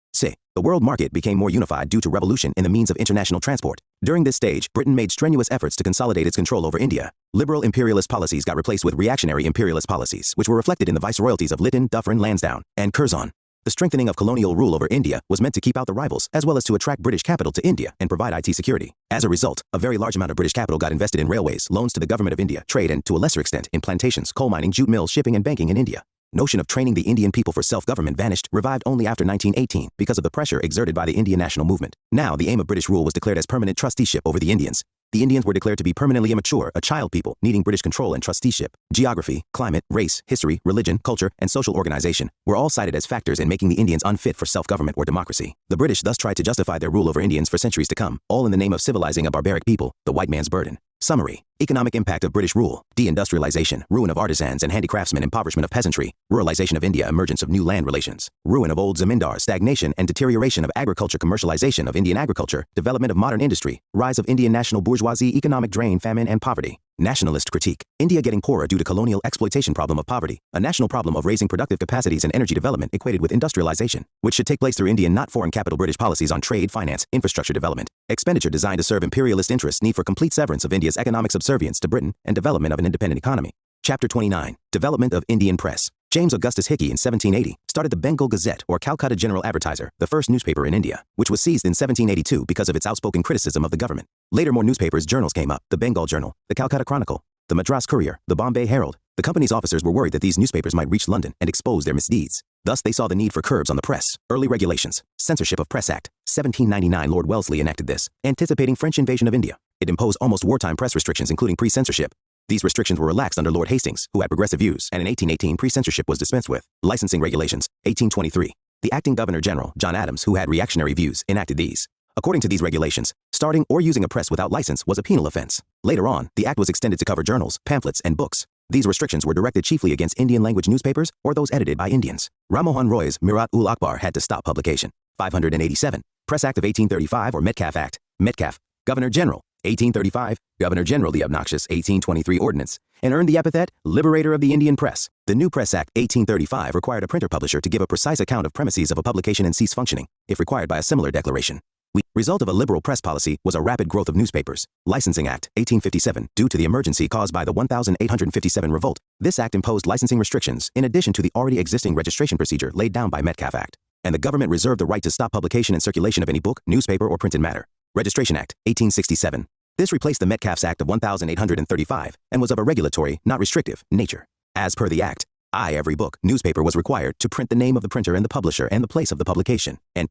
The world market became more unified due to revolution in the means of international transport. During this stage, Britain made strenuous efforts to consolidate its control over India. Liberal imperialist policies got replaced with reactionary imperialist policies, which were reflected in the viceroyalties of Lytton, Dufferin, Lansdowne, and Curzon. The strengthening of colonial rule over India was meant to keep out the rivals, as well as to attract British capital to India and provide IT security. As a result, a very large amount of British capital got invested in railways, loans to the government of India, trade, and to a lesser extent in plantations, coal mining, jute mills, shipping, and banking in India. Notion of training the Indian people for self-government vanished, revived only after 1918 because of the pressure exerted by the Indian national movement. Now, the aim of British rule was declared as permanent trusteeship over the Indians. The Indians were declared to be permanently immature, a child people needing British control and trusteeship. Geography, climate, race, history, religion, culture, and social organization were all cited as factors in making the Indians unfit for self-government or democracy. The British thus tried to justify their rule over Indians for centuries to come, all in the name of civilizing a barbaric people, the white man's burden. Summary. Economic impact of British rule: deindustrialization, ruin of artisans and handicraftsmen, impoverishment of peasantry, ruralization of India, emergence of new land relations, ruin of old zamindars, stagnation and deterioration of agriculture, commercialization of Indian agriculture, development of modern industry, rise of Indian national bourgeoisie, economic drain, famine, and poverty. Nationalist critique: India getting poorer due to colonial exploitation, problem of poverty, a national problem of raising productive capacities and energy development equated with industrialization, which should take place through Indian, not foreign capital. British policies on trade, finance, infrastructure development, expenditure designed to serve imperialist interests, need for complete severance of India's economic subservience to Britain, and development of an independent economy. Chapter 29. Development of Indian press. James Augustus Hickey in 1780 started the Bengal Gazette, or Calcutta General Advertiser, the first newspaper in India, which was seized in 1782 because of its outspoken criticism of the government. Later, more newspapers, journals came up: the Bengal Journal, the Calcutta Chronicle, the Madras Courier, the Bombay Herald. The company's officers were worried that these newspapers might reach London and expose their misdeeds. Thus, they saw the need for curbs on the press. Early regulations. Censorship of Press Act, 1799. Lord Wellesley enacted this, anticipating French invasion of India. It imposed almost wartime press restrictions, including pre-censorship. These restrictions were relaxed under Lord Hastings, who had progressive views, and in 1818 pre-censorship was dispensed with. Licensing regulations, 1823. The acting Governor-General, John Adams, who had reactionary views, enacted these. According to these regulations, starting or using a press without license was a penal offense. Later on, the act was extended to cover journals, pamphlets, and books. These restrictions were directed chiefly against Indian-language newspapers or those edited by Indians. Ramohan Roy's Mirat-ul-Akbar had to stop publication. 587. Press Act of 1835 or Metcalfe Act. Metcalfe, Governor General. 1835, Governor General the obnoxious 1823 Ordinance, and earned the epithet Liberator of the Indian Press. The New Press Act 1835 required a printer-publisher to give a precise account of premises of a publication and cease functioning, if required by a similar declaration. The result of a liberal press policy was a rapid growth of newspapers. Licensing Act 1857, due to the emergency caused by the 1857 Revolt, this act imposed licensing restrictions in addition to the already existing registration procedure laid down by Metcalfe Act, and the government reserved the right to stop publication and circulation of any book, newspaper, or printed matter. Registration Act 1867. This replaced the Metcalfe's Act of 1835 and was of a regulatory, not restrictive, nature. As per the Act, every book, newspaper was required to print the name of the printer and the publisher and the place of the publication, and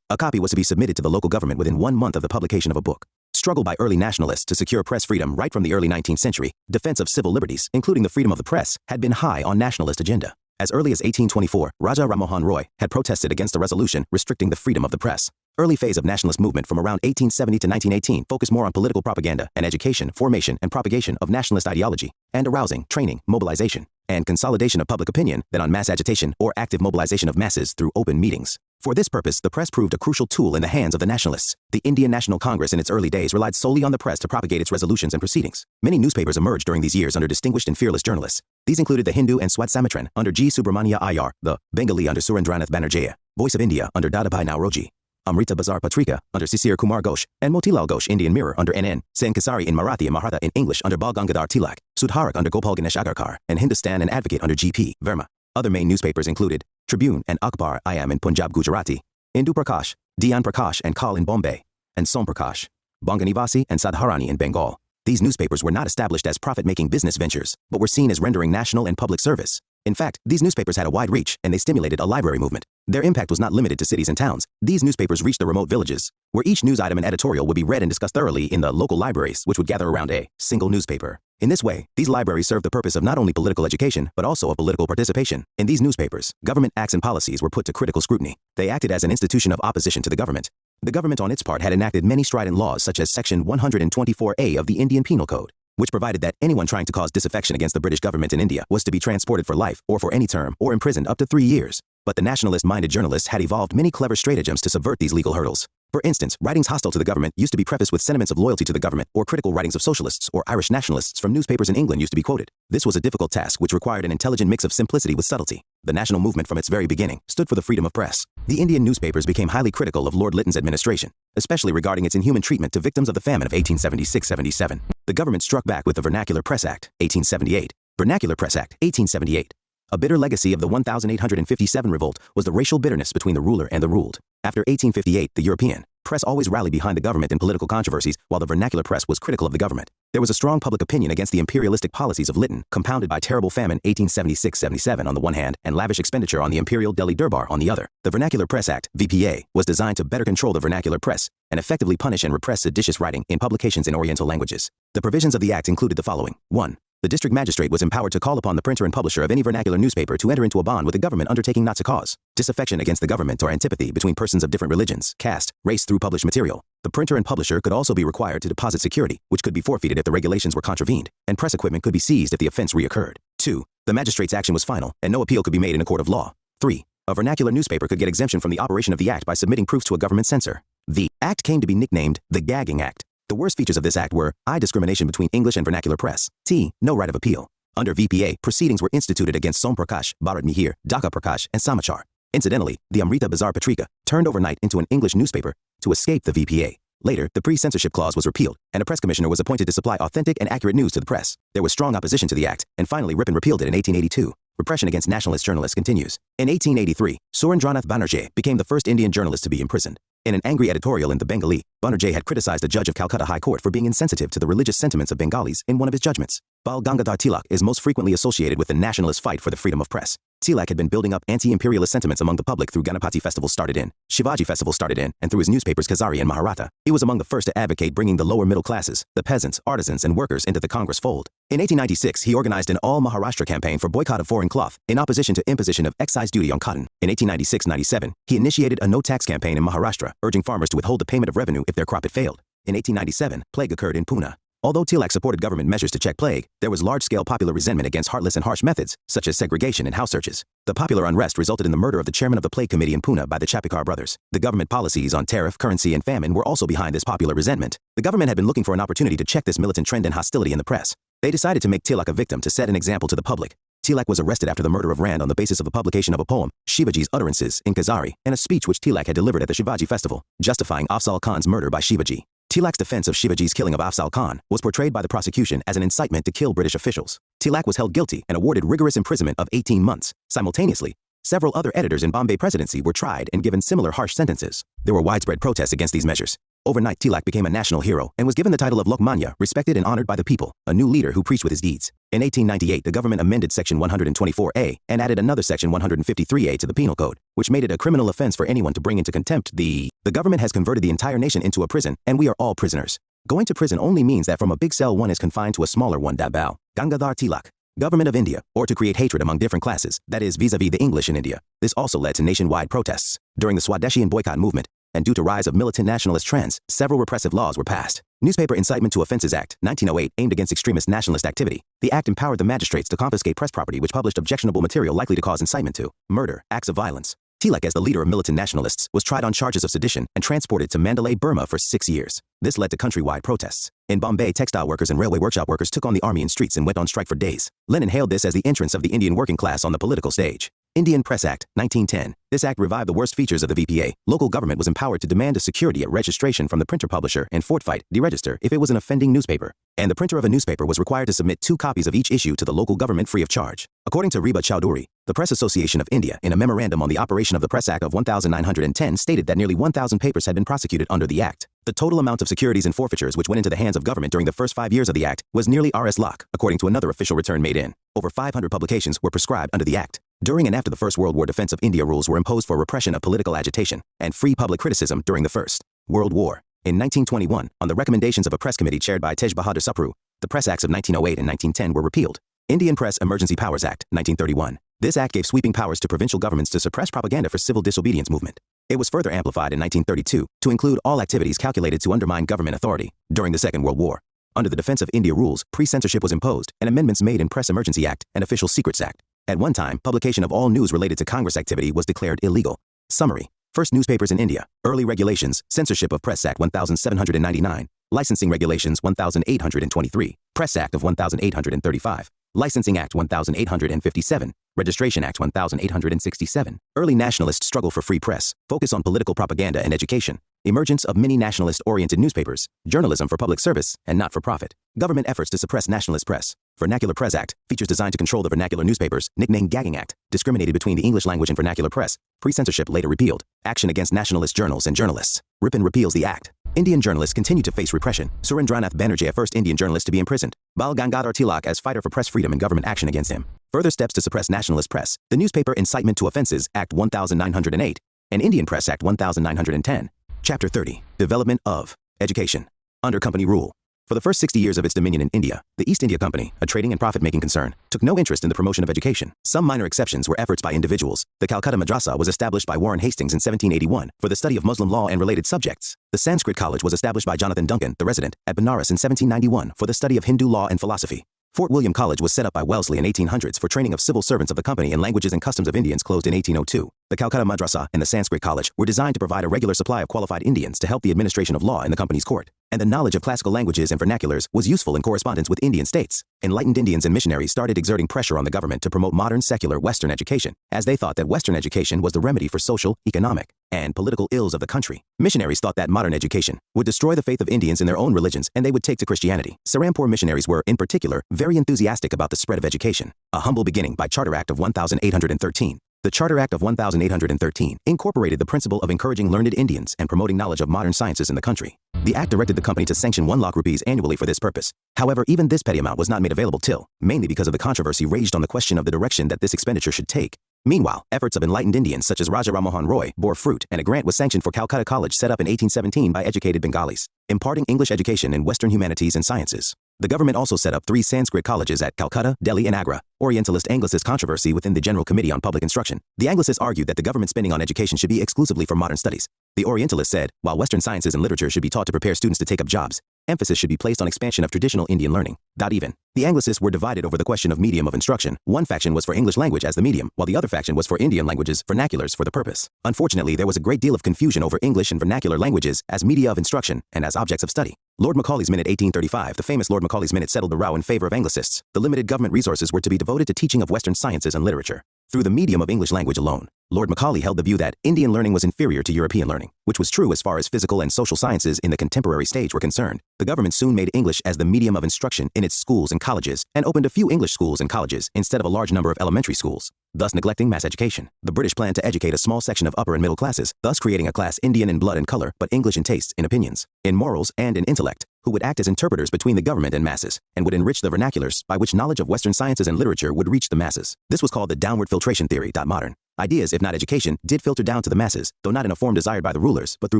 a copy was to be submitted to the local government within 1 month of the publication of a book. Struggle by early nationalists to secure press freedom right from the early 19th century, defense of civil liberties, including the freedom of the press, had been high on nationalist agenda. As early as 1824, Raja Ramohan Roy had protested against a resolution restricting the freedom of the press. Early phase of nationalist movement from around 1870 to 1918 focused more on political propaganda and education, formation, and propagation of nationalist ideology, and arousing, training, mobilization, and consolidation of public opinion than on mass agitation or active mobilization of masses through open meetings. For this purpose, the press proved a crucial tool in the hands of the nationalists. The Indian National Congress in its early days relied solely on the press to propagate its resolutions and proceedings. Many newspapers emerged during these years under distinguished and fearless journalists. These included the Hindu and Swat Samitran under G. Subramania Iyer, the Bengali under Surendranath Banerjee, Voice of India under Dadabhai Nauroji, Amrita Bazar Patrika under Sisir Kumar Ghosh, and Motilal Ghosh Indian Mirror under N.N. Sen Kasari in Marathi and Maratha in English under Bal Gangadhar Tilak, Sudharak under Gopal Ganesh Agarkar, and Hindustan and Advocate under G.P. Verma. Other main newspapers included Tribune and Akhbar I.M. in Punjab Gujarati, Indu Prakash, Dian Prakash and Kal in Bombay, and Som Prakash, Banganivasi and Sadharani in Bengal. These newspapers were not established as profit-making business ventures, but were seen as rendering national and public service. In fact, these newspapers had a wide reach, and they stimulated a library movement. Their impact was not limited to cities and towns. These newspapers reached the remote villages, where each news item and editorial would be read and discussed thoroughly in the local libraries, which would gather around a single newspaper. In this way, these libraries served the purpose of not only political education, but also of political participation. In these newspapers, government acts and policies were put to critical scrutiny. They acted as an institution of opposition to the government. The government on its part had enacted many strident laws such as Section 124A of the Indian Penal Code, which provided that anyone trying to cause disaffection against the British government in India was to be transported for life or for any term or imprisoned up to 3 years. But the nationalist-minded journalists had evolved many clever stratagems to subvert these legal hurdles. For instance, writings hostile to the government used to be prefaced with sentiments of loyalty to the government, or critical writings of socialists or Irish nationalists from newspapers in England used to be quoted. This was a difficult task which required an intelligent mix of simplicity with subtlety. The national movement from its very beginning stood for the freedom of press. The Indian newspapers became highly critical of Lord Lytton's administration, especially regarding its inhuman treatment to victims of the famine of 1876-77. The government struck back with the Vernacular Press Act, 1878. Vernacular Press Act, 1878. A bitter legacy of the 1857 revolt was the racial bitterness between the ruler and the ruled. After 1858, the European press always rallied behind the government in political controversies, while the vernacular press was critical of the government. There was a strong public opinion against the imperialistic policies of Lytton, compounded by terrible famine 1876-77 on the one hand, and lavish expenditure on the Imperial Delhi Durbar on the other. The Vernacular Press Act, VPA, was designed to better control the vernacular press and effectively punish and repress seditious writing in publications in Oriental languages. The provisions of the act included the following. 1. The district magistrate was empowered to call upon the printer and publisher of any vernacular newspaper to enter into a bond with the government undertaking not to cause disaffection against the government or antipathy between persons of different religions, caste, race through published material. The printer and publisher could also be required to deposit security, which could be forfeited if the regulations were contravened, and press equipment could be seized if the offense reoccurred. 2. The magistrate's action was final, and no appeal could be made in a court of law. 3. A vernacular newspaper could get exemption from the operation of the act by submitting proofs to a government censor. The act came to be nicknamed the Gagging Act. The worst features of this act were I. Discrimination between English and vernacular press. T. No right of appeal. Under VPA, proceedings were instituted against Som Prakash, Bharat Mihir, Dhaka Prakash, and Samachar. Incidentally, the Amrita Bazar Patrika turned overnight into an English newspaper to escape the VPA. Later, the pre-censorship clause was repealed, and a press commissioner was appointed to supply authentic and accurate news to the press. There was strong opposition to the act, and finally Ripon repealed it in 1882. Repression against nationalist journalists continues. In 1883, Surendranath Banerjee became the first Indian journalist to be imprisoned. In an angry editorial in the Bengali, Banerjee had criticized a judge of Calcutta High Court for being insensitive to the religious sentiments of Bengalis in one of his judgments. Bal Gangadhar Tilak is most frequently associated with the nationalist fight for the freedom of press. Tilak had been building up anti-imperialist sentiments among the public through Ganapati festivals started in, Shivaji festivals started in, and through his newspapers Khazari and Maharatha. He was among the first to advocate bringing the lower middle classes, the peasants, artisans, and workers into the Congress fold. In 1896, he organized an all-Maharashtra campaign for boycott of foreign cloth, in opposition to imposition of excise duty on cotton. In 1896-97, he initiated a no-tax campaign in Maharashtra, urging farmers to withhold the payment of revenue if their crop had failed. In 1897, plague occurred in Pune. Although Tilak supported government measures to check plague, there was large-scale popular resentment against heartless and harsh methods, such as segregation and house searches. The popular unrest resulted in the murder of the chairman of the plague committee in Pune by the Chapekar brothers. The government policies on tariff, currency, and famine were also behind this popular resentment. The government had been looking for an opportunity to check this militant trend and hostility in the press. They decided to make Tilak a victim to set an example to the public. Tilak was arrested after the murder of Rand on the basis of the publication of a poem, Shivaji's Utterances, in Khazari, and a speech which Tilak had delivered at the Shivaji festival, justifying Afzal Khan's murder by Shivaji. Tilak's defense of Shivaji's killing of Afzal Khan was portrayed by the prosecution as an incitement to kill British officials. Tilak was held guilty and awarded rigorous imprisonment of 18 months. Simultaneously, several other editors in Bombay Presidency were tried and given similar harsh sentences. There were widespread protests against these measures. Overnight, Tilak became a national hero and was given the title of Lokmanya, respected and honored by the people, a new leader who preached with his deeds. In 1898, the government amended Section 124A and added another Section 153A to the Penal Code, which made it a criminal offense for anyone to bring into contempt the government has converted the entire nation into a prison, and we are all prisoners. Going to prison only means that from a big cell one is confined to a smaller one. Dabao, Gangadhar Tilak. Government of India, or to create hatred among different classes, that is, vis-a-vis the English in India. This also led to nationwide protests. During the Swadeshi and boycott movement, and due to rise of militant nationalist trends, several repressive laws were passed. Newspaper Incitement to Offences Act, 1908, aimed against extremist nationalist activity. The act empowered the magistrates to confiscate press property which published objectionable material likely to cause incitement to murder, acts of violence. Tilak, as the leader of militant nationalists, was tried on charges of sedition and transported to Mandalay, Burma for 6 years. This led to countrywide protests. In Bombay, textile workers and railway workshop workers took on the army in streets and went on strike for days. Lenin hailed this as the entrance of the Indian working class on the political stage. Indian Press Act, 1910. This act revived the worst features of the VPA. Local government was empowered to demand a security at registration from the printer-publisher and forfeit, deregister, if it was an offending newspaper. And the printer of a newspaper was required to submit 2 copies of each issue to the local government free of charge. According to Reba Chowdhury, the Press Association of India, in a memorandum on the operation of the Press Act of 1910, stated that nearly 1,000 papers had been prosecuted under the act. The total amount of securities and forfeitures which went into the hands of government during the first 5 years of the act was nearly Rs lakh, according to another official return made in. Over 500 publications were prescribed under the act. During and after the First World War, Defense of India rules were imposed for repression of political agitation and free public criticism during the First World War. In 1921, on the recommendations of a press committee chaired by Tej Bahadur Supru, the Press Acts of 1908 and 1910 were repealed. Indian Press Emergency Powers Act, 1931. This act gave sweeping powers to provincial governments to suppress propaganda for civil disobedience movement. It was further amplified in 1932 to include all activities calculated to undermine government authority during the Second World War. Under the Defense of India rules, pre-censorship was imposed and amendments made in Press Emergency Act and Official Secrets Act. At one time, publication of all news related to Congress activity was declared illegal. Summary. First newspapers in India. Early regulations. Censorship of Press Act 1799. Licensing regulations 1823. Press Act of 1835. Licensing Act 1857. Registration Act 1867. Early nationalist struggle for free press. Focus on political propaganda and education. Emergence of many nationalist-oriented newspapers. Journalism for public service and not for profit. Government efforts to suppress nationalist press. Vernacular Press Act. Features designed to control the vernacular newspapers. Nicknamed Gagging Act. Discriminated between the English language and vernacular press. Pre-censorship later repealed. Action against nationalist journals and journalists. Ripon repeals the act. Indian journalists continue to face repression. Surendranath Banerjee, first Indian journalist to be imprisoned. Bal Gangadhar Tilak as fighter for press freedom and government action against him. Further steps to suppress nationalist press. The Newspaper Incitement to Offences Act 1908 and Indian Press Act 1910. Chapter 30. Development of Education. Under company rule. For the first 60 years of its dominion in India, the East India Company, a trading and profit-making concern, took no interest in the promotion of education. Some minor exceptions were efforts by individuals. The Calcutta Madrasa was established by Warren Hastings in 1781 for the study of Muslim law and related subjects. The Sanskrit College was established by Jonathan Duncan, the resident, at Benares in 1791 for the study of Hindu law and philosophy. Fort William College was set up by Wellesley in 1800s for training of civil servants of the company in languages and customs of Indians, closed in 1802. The Calcutta Madrasa and the Sanskrit College were designed to provide a regular supply of qualified Indians to help the administration of law in the company's court. And the knowledge of classical languages and vernaculars was useful in correspondence with Indian states. Enlightened Indians and missionaries started exerting pressure on the government to promote modern secular Western education, as they thought that Western education was the remedy for social, economic, and political ills of the country. Missionaries thought that modern education would destroy the faith of Indians in their own religions and they would take to Christianity. Serampore missionaries were, in particular, very enthusiastic about the spread of education. A humble beginning by Charter Act of 1813. The Charter Act of 1813 incorporated the principle of encouraging learned Indians and promoting knowledge of modern sciences in the country. The act directed the company to sanction 1 lakh rupees annually for this purpose. However, even this petty amount was not made available till, mainly because of the controversy raised on the question of the direction that this expenditure should take. Meanwhile, efforts of enlightened Indians such as Raja Rammohan Roy bore fruit, and a grant was sanctioned for Calcutta College set up in 1817 by educated Bengalis, imparting English education in Western humanities and sciences. The government also set up 3 Sanskrit colleges at Calcutta, Delhi, and Agra. Orientalist-Anglicist controversy within the General Committee on Public Instruction. The Anglicists argued that the government spending on education should be exclusively for modern studies. The Orientalists said, while Western sciences and literature should be taught to prepare students to take up jobs, emphasis should be placed on expansion of traditional Indian learning. The Anglicists were divided over the question of medium of instruction. One faction was for English language as the medium, while the other faction was for Indian languages, vernaculars, for the purpose. Unfortunately, there was a great deal of confusion over English and vernacular languages as media of instruction and as objects of study. Lord Macaulay's Minute 1835, the famous Lord Macaulay's Minute, settled the row in favor of Anglicists. The limited government resources were to be devoted to teaching of Western sciences and literature through the medium of English language alone. Lord Macaulay held the view that Indian learning was inferior to European learning, which was true as far as physical and social sciences in the contemporary stage were concerned. The government soon made English as the medium of instruction in its schools and colleges, and opened a few English schools and colleges instead of a large number of elementary schools, thus neglecting mass education. The British planned to educate a small section of upper and middle classes, thus creating a class Indian in blood and color, but English in tastes, in opinions, in morals, and in intellect, who would act as interpreters between the government and masses, and would enrich the vernaculars by which knowledge of Western sciences and literature would reach the masses. This was called the downward filtration theory. Modern ideas, if not education, did filter down to the masses, though not in a form desired by the rulers, but through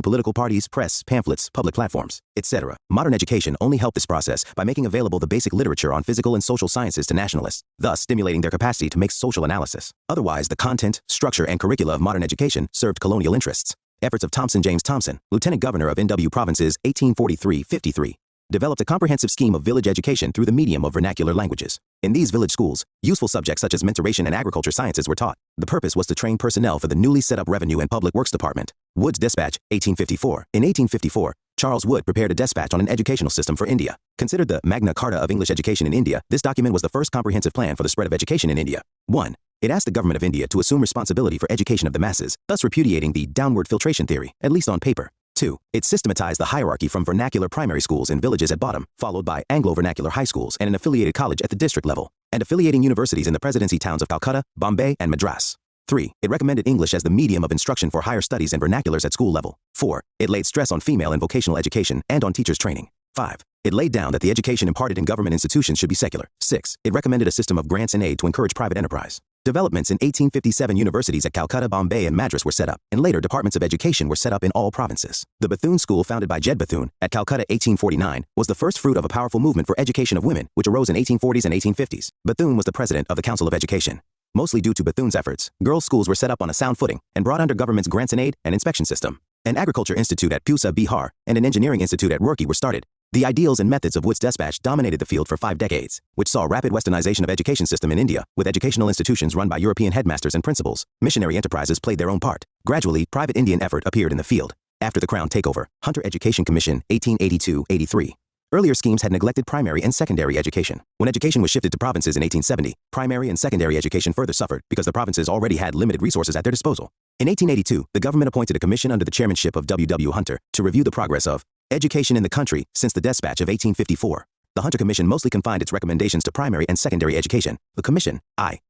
political parties, press, pamphlets, public platforms, etc. Modern education only helped this process by making available the basic literature on physical and social sciences to nationalists, thus stimulating their capacity to make social analysis. Otherwise, the content, structure, and curricula of modern education served colonial interests. Efforts of James Thompson, Lieutenant Governor of NW Provinces, 1843-53. Developed a comprehensive scheme of village education through the medium of vernacular languages. In these village schools, useful subjects such as mentoration and agriculture sciences were taught. The purpose was to train personnel for the newly set up Revenue and Public Works Department. Wood's Dispatch, 1854. In 1854, Charles Wood prepared a dispatch on an educational system for India. Considered the Magna Carta of English education in India, this document was the first comprehensive plan for the spread of education in India. 1. It asked the government of India to assume responsibility for education of the masses, thus repudiating the downward filtration theory, at least on paper. 2. It systematized the hierarchy from vernacular primary schools in villages at bottom, followed by Anglo-vernacular high schools and an affiliated college at the district level, and affiliating universities in the presidency towns of Calcutta, Bombay, and Madras. 3. It recommended English as the medium of instruction for higher studies and vernaculars at school level. 4. It laid stress on female and vocational education and on teachers' training. 5. It laid down that the education imparted in government institutions should be secular. 6. It recommended a system of grants and aid to encourage private enterprise. Developments in 1857 universities at Calcutta, Bombay, and Madras were set up, and later departments of education were set up in all provinces. The Bethune School, founded by Jed Bethune at Calcutta 1849, was the first fruit of a powerful movement for education of women, which arose in 1840s and 1850s. Bethune was the president of the Council of Education. Mostly due to Bethune's efforts, girls' schools were set up on a sound footing and brought under government's grants and aid and inspection system. An agriculture institute at Pusa, Bihar, and an engineering institute at Roorkee were started. The ideals and methods of Wood's dispatch dominated the field for 5 decades, which saw rapid westernization of education system in India, with educational institutions run by European headmasters and principals. Missionary enterprises played their own part. Gradually, private Indian effort appeared in the field. After the Crown takeover, Hunter Education Commission, 1882-83. Earlier schemes had neglected primary and secondary education. When education was shifted to provinces in 1870, primary and secondary education further suffered because the provinces already had limited resources at their disposal. In 1882, the government appointed a commission under the chairmanship of W. W. Hunter to review the progress of education in the country since the dispatch of 1854. The Hunter Commission mostly confined its recommendations to primary and secondary education. The Commission,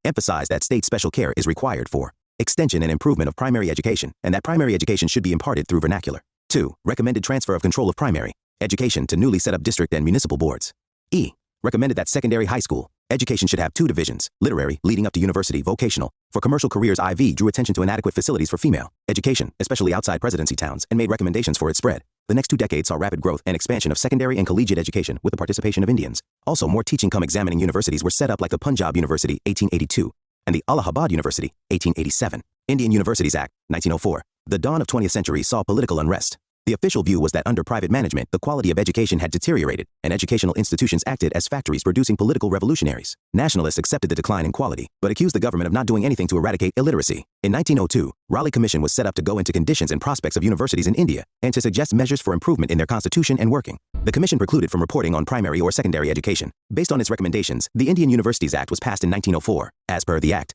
emphasized that state special care is required for extension and improvement of primary education, and that primary education should be imparted through vernacular. 2. Recommended transfer of control of primary education to newly set up district and municipal boards. Recommended that secondary high school education should have 2 divisions, literary, leading up to university, vocational. For commercial careers, IV drew attention to inadequate facilities for female education, especially outside presidency towns, and made recommendations for its spread. The next 2 decades saw rapid growth and expansion of secondary and collegiate education with the participation of Indians. Also, more teaching-cum-examining universities were set up like the Punjab University, 1882, and the Allahabad University, 1887. Indian Universities Act, 1904. The dawn of 20th century saw political unrest. The official view was that under private management, the quality of education had deteriorated, and educational institutions acted as factories producing political revolutionaries. Nationalists accepted the decline in quality, but accused the government of not doing anything to eradicate illiteracy. In 1902, Raleigh Commission was set up to go into conditions and prospects of universities in India, and to suggest measures for improvement in their constitution and working. The commission precluded from reporting on primary or secondary education. Based on its recommendations, the Indian Universities Act was passed in 1904. As per the Act,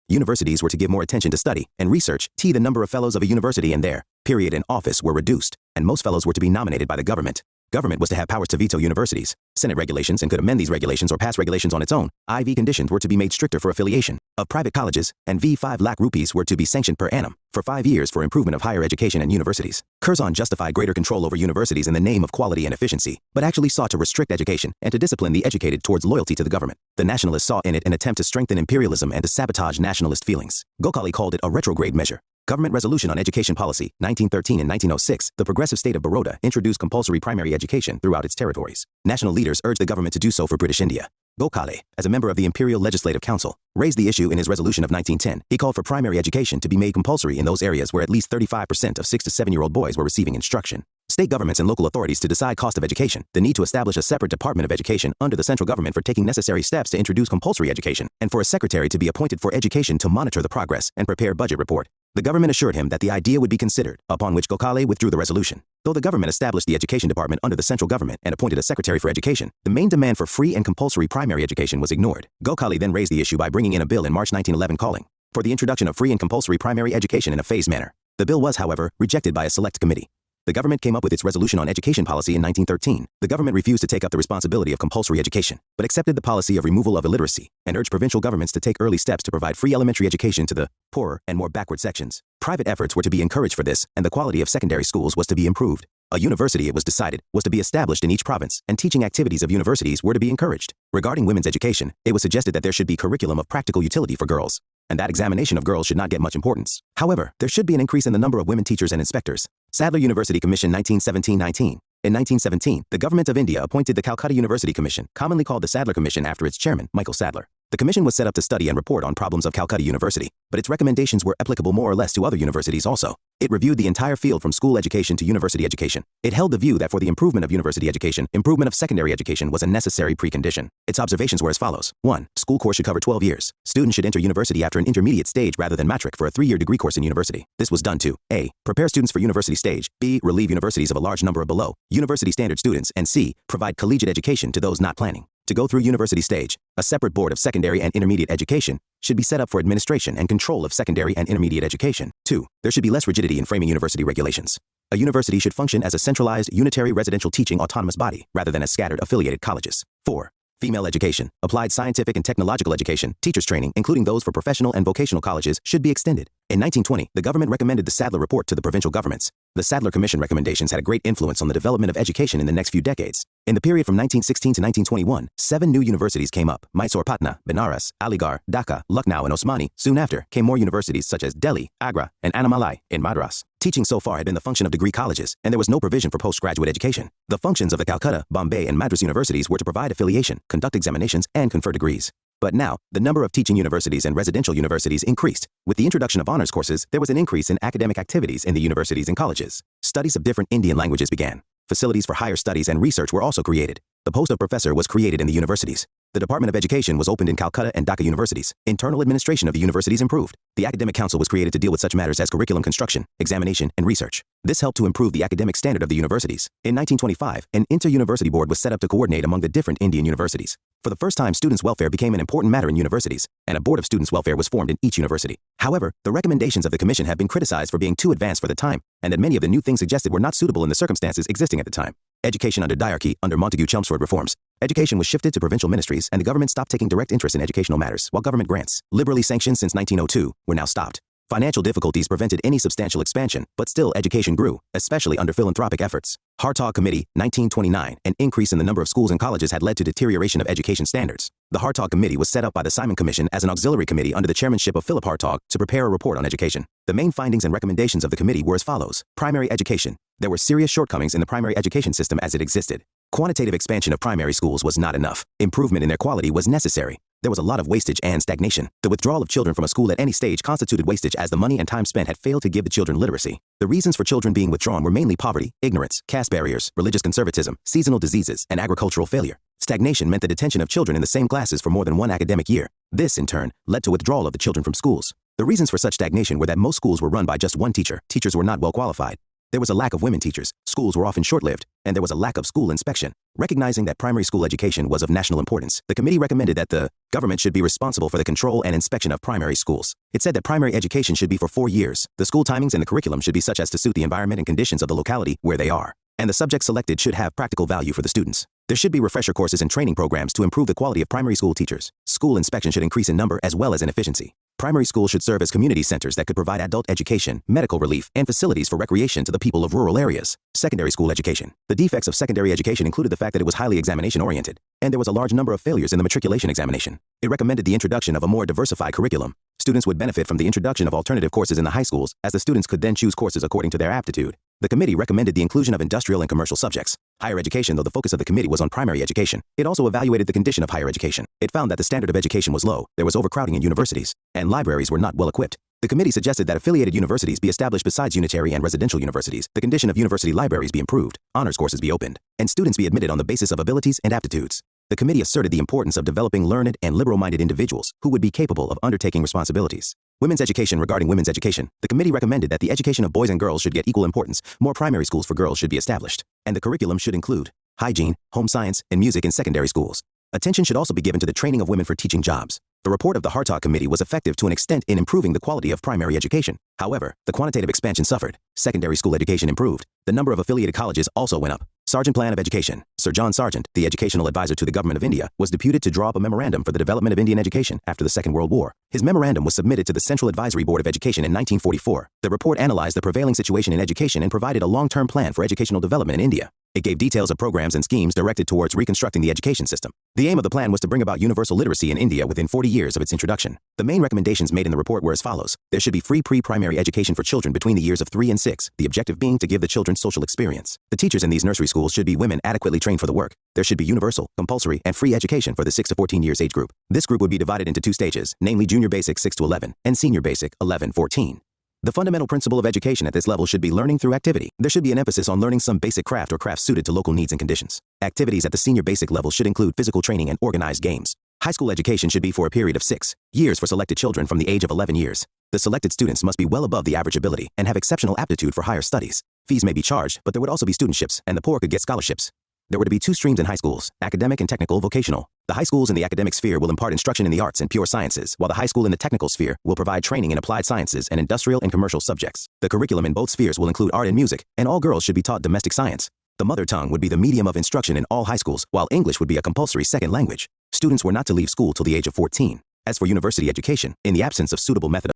universities were to give more attention to study and research. The number of fellows of a university and their period in office were reduced, and most fellows were to be nominated by the government. Government was to have powers to veto universities, Senate regulations, and could amend these regulations or pass regulations on its own. IV conditions were to be made stricter for affiliation of private colleges, and V5 lakh rupees were to be sanctioned per annum for 5 years for improvement of higher education and universities. Curzon justified greater control over universities in the name of quality and efficiency, but actually sought to restrict education and to discipline the educated towards loyalty to the government. The Nationalists saw in it an attempt to strengthen imperialism and to sabotage nationalist feelings. Gokhale called it a retrograde measure. Government Resolution on Education Policy, 1913 and 1906, the progressive state of Baroda introduced compulsory primary education throughout its territories. National leaders urged the government to do so for British India. Gokhale, as a member of the Imperial Legislative Council, raised the issue in his resolution of 1910. He called for primary education to be made compulsory in those areas where at least 35% of 6 to 7-year-old boys were receiving instruction. State governments and local authorities to decide cost of education, the need to establish a separate Department of Education under the central government for taking necessary steps to introduce compulsory education, and for a secretary to be appointed for education to monitor the progress and prepare budget report. The government assured him that the idea would be considered, upon which Gokhale withdrew the resolution. Though the government established the education department under the central government and appointed a secretary for education, the main demand for free and compulsory primary education was ignored. Gokhale then raised the issue by bringing in a bill in March 1911 calling for the introduction of free and compulsory primary education in a phased manner. The bill was, however, rejected by a select committee. The government came up with its resolution on education policy in 1913. The government refused to take up the responsibility of compulsory education, but accepted the policy of removal of illiteracy and urged provincial governments to take early steps to provide free elementary education to the poorer and more backward sections. Private efforts were to be encouraged for this, and the quality of secondary schools was to be improved. A university, it was decided, was to be established in each province, and teaching activities of universities were to be encouraged. Regarding women's education, it was suggested that there should be curriculum of practical utility for girls, and that examination of girls should not get much importance. However, there should be an increase in the number of women teachers and inspectors. Sadler University Commission 1917-19. In 1917, the Government of India appointed the Calcutta University Commission, commonly called the Sadler Commission after its chairman, Michael Sadler. The commission was set up to study and report on problems of Calcutta University, but its recommendations were applicable more or less to other universities also. It reviewed the entire field from school education to university education. It held the view that for the improvement of university education, improvement of secondary education was a necessary precondition. Its observations were as follows. 1. School course should cover 12 years. Students should enter university after an intermediate stage rather than matric for a 3-year degree course in university. This was done to A. Prepare students for university stage, B. Relieve universities of a large number of below university standard students, and C. Provide collegiate education to those not planning to go through university stage. A separate board of secondary and intermediate education should be set up for administration and control of secondary and intermediate education. 2. There should be less rigidity in framing university regulations. A university should function as a centralized, unitary residential teaching autonomous body, rather than as scattered affiliated colleges. 4. Female education, applied scientific and technological education, teachers training, including those for professional and vocational colleges, should be extended. In 1920, the government recommended the Sadler Report to the provincial governments. The Sadler Commission recommendations had a great influence on the development of education in the next few decades. In the period from 1916 to 1921, 7 new universities came up: Mysore, Patna, Benares, Aligarh, Dhaka, Lucknow, and Osmani. Soon after came more universities such as Delhi, Agra, and Annamalai in Madras. Teaching so far had been the function of degree colleges, and there was no provision for postgraduate education. The functions of the Calcutta, Bombay, and Madras universities were to provide affiliation, conduct examinations, and confer degrees. But now, the number of teaching universities and residential universities increased. With the introduction of honors courses, there was an increase in academic activities in the universities and colleges. Studies of different Indian languages began. Facilities for higher studies and research were also created. The post of professor was created in the universities. The Department of Education was opened in Calcutta and Dhaka universities. Internal administration of the universities improved. The Academic Council was created to deal with such matters as curriculum construction, examination, and research. This helped to improve the academic standard of the universities. In 1925, an inter-university board was set up to coordinate among the different Indian universities. For the first time, students' welfare became an important matter in universities, and a board of students' welfare was formed in each university. However, the recommendations of the commission have been criticized for being too advanced for the time, and that many of the new things suggested were not suitable in the circumstances existing at the time. Education under diarchy, under Montagu-Chelmsford reforms. Education was shifted to provincial ministries, and the government stopped taking direct interest in educational matters, while government grants, liberally sanctioned since 1902, were now stopped. Financial difficulties prevented any substantial expansion, but still education grew, especially under philanthropic efforts. Hartog Committee, 1929, an increase in the number of schools and colleges had led to deterioration of education standards. The Hartog Committee was set up by the Simon Commission as an auxiliary committee under the chairmanship of Philip Hartog to prepare a report on education. The main findings and recommendations of the committee were as follows. Primary education. There were serious shortcomings in the primary education system as it existed. Quantitative expansion of primary schools was not enough. Improvement in their quality was necessary. There was a lot of wastage and stagnation. The withdrawal of children from a school at any stage constituted wastage, as the money and time spent had failed to give the children literacy. The reasons for children being withdrawn were mainly poverty, ignorance, caste barriers, religious conservatism, seasonal diseases, and agricultural failure. Stagnation meant the detention of children in the same classes for more than one academic year. This, in turn, led to withdrawal of the children from schools. The reasons for such stagnation were that most schools were run by just one teacher. Teachers were not well qualified. There was a lack of women teachers, schools were often short-lived, and there was a lack of school inspection. Recognizing that primary school education was of national importance, the committee recommended that the government should be responsible for the control and inspection of primary schools. It said that primary education should be for 4 years. The school timings and the curriculum should be such as to suit the environment and conditions of the locality where they are. and the subjects selected should have practical value for the students. There should be refresher courses and training programs to improve the quality of primary school teachers. School inspection should increase in number as well as in efficiency. Primary schools should serve as community centers that could provide adult education, medical relief, and facilities for recreation to the people of rural areas. Secondary school education. The defects of secondary education included the fact that it was highly examination-oriented, and there was a large number of failures in the matriculation examination. It recommended the introduction of a more diversified curriculum. Students would benefit from the introduction of alternative courses in the high schools, as the students could then choose courses according to their aptitude. The committee recommended the inclusion of industrial and commercial subjects. Higher education, though the focus of the committee was on primary education, it also evaluated the condition of higher education. It found that the standard of education was low, there was overcrowding in universities, and libraries were not well equipped. The committee suggested that affiliated universities be established besides unitary and residential universities, the condition of university libraries be improved, honors courses be opened, and students be admitted on the basis of abilities and aptitudes. The committee asserted the importance of developing learned and liberal-minded individuals who would be capable of undertaking responsibilities. Women's education. Regarding women's education, the committee recommended that the education of boys and girls should get equal importance. More primary schools for girls should be established, and the curriculum should include hygiene, home science, and music in secondary schools. Attention should also be given to the training of women for teaching jobs. The report of the Hartog Committee was effective to an extent in improving the quality of primary education. However, the quantitative expansion suffered. Secondary school education improved. The number of affiliated colleges also went up. Sargent Plan of Education. Sir John Sargent, the educational advisor to the government of India, was deputed to draw up a memorandum for the development of Indian education after the Second World War. His memorandum was submitted to the Central Advisory Board of Education in 1944. The report analyzed the prevailing situation in education and provided a long-term plan for educational development in India. It gave details of programs and schemes directed towards reconstructing the education system. The aim of the plan was to bring about universal literacy in India within 40 years of its introduction. The main recommendations made in the report were as follows. There should be free pre-primary education for children between the years of 3 and 6, the objective being to give the children social experience. The teachers in these nursery schools should be women adequately trained for the work. There should be universal, compulsory, and free education for the 6 to 14 years age group. This group would be divided into 2 stages, namely junior basic 6 to 11 and senior basic 11-14. The fundamental principle of education at this level should be learning through activity. There should be an emphasis on learning some basic craft or crafts suited to local needs and conditions. Activities at the senior basic level should include physical training and organized games. High school education should be for a period of 6 years for selected children from the age of 11 years. The selected students must be well above the average ability and have exceptional aptitude for higher studies. Fees may be charged, but there would also be studentships, and the poor could get scholarships. There were to be 2 streams in high schools, academic and technical vocational. The high schools in the academic sphere will impart instruction in the arts and pure sciences, while the high school in the technical sphere will provide training in applied sciences and industrial and commercial subjects. The curriculum in both spheres will include art and music, and all girls should be taught domestic science. The mother tongue would be the medium of instruction in all high schools, while English would be a compulsory second language. Students were not to leave school till the age of 14. As for university education, in the absence of suitable method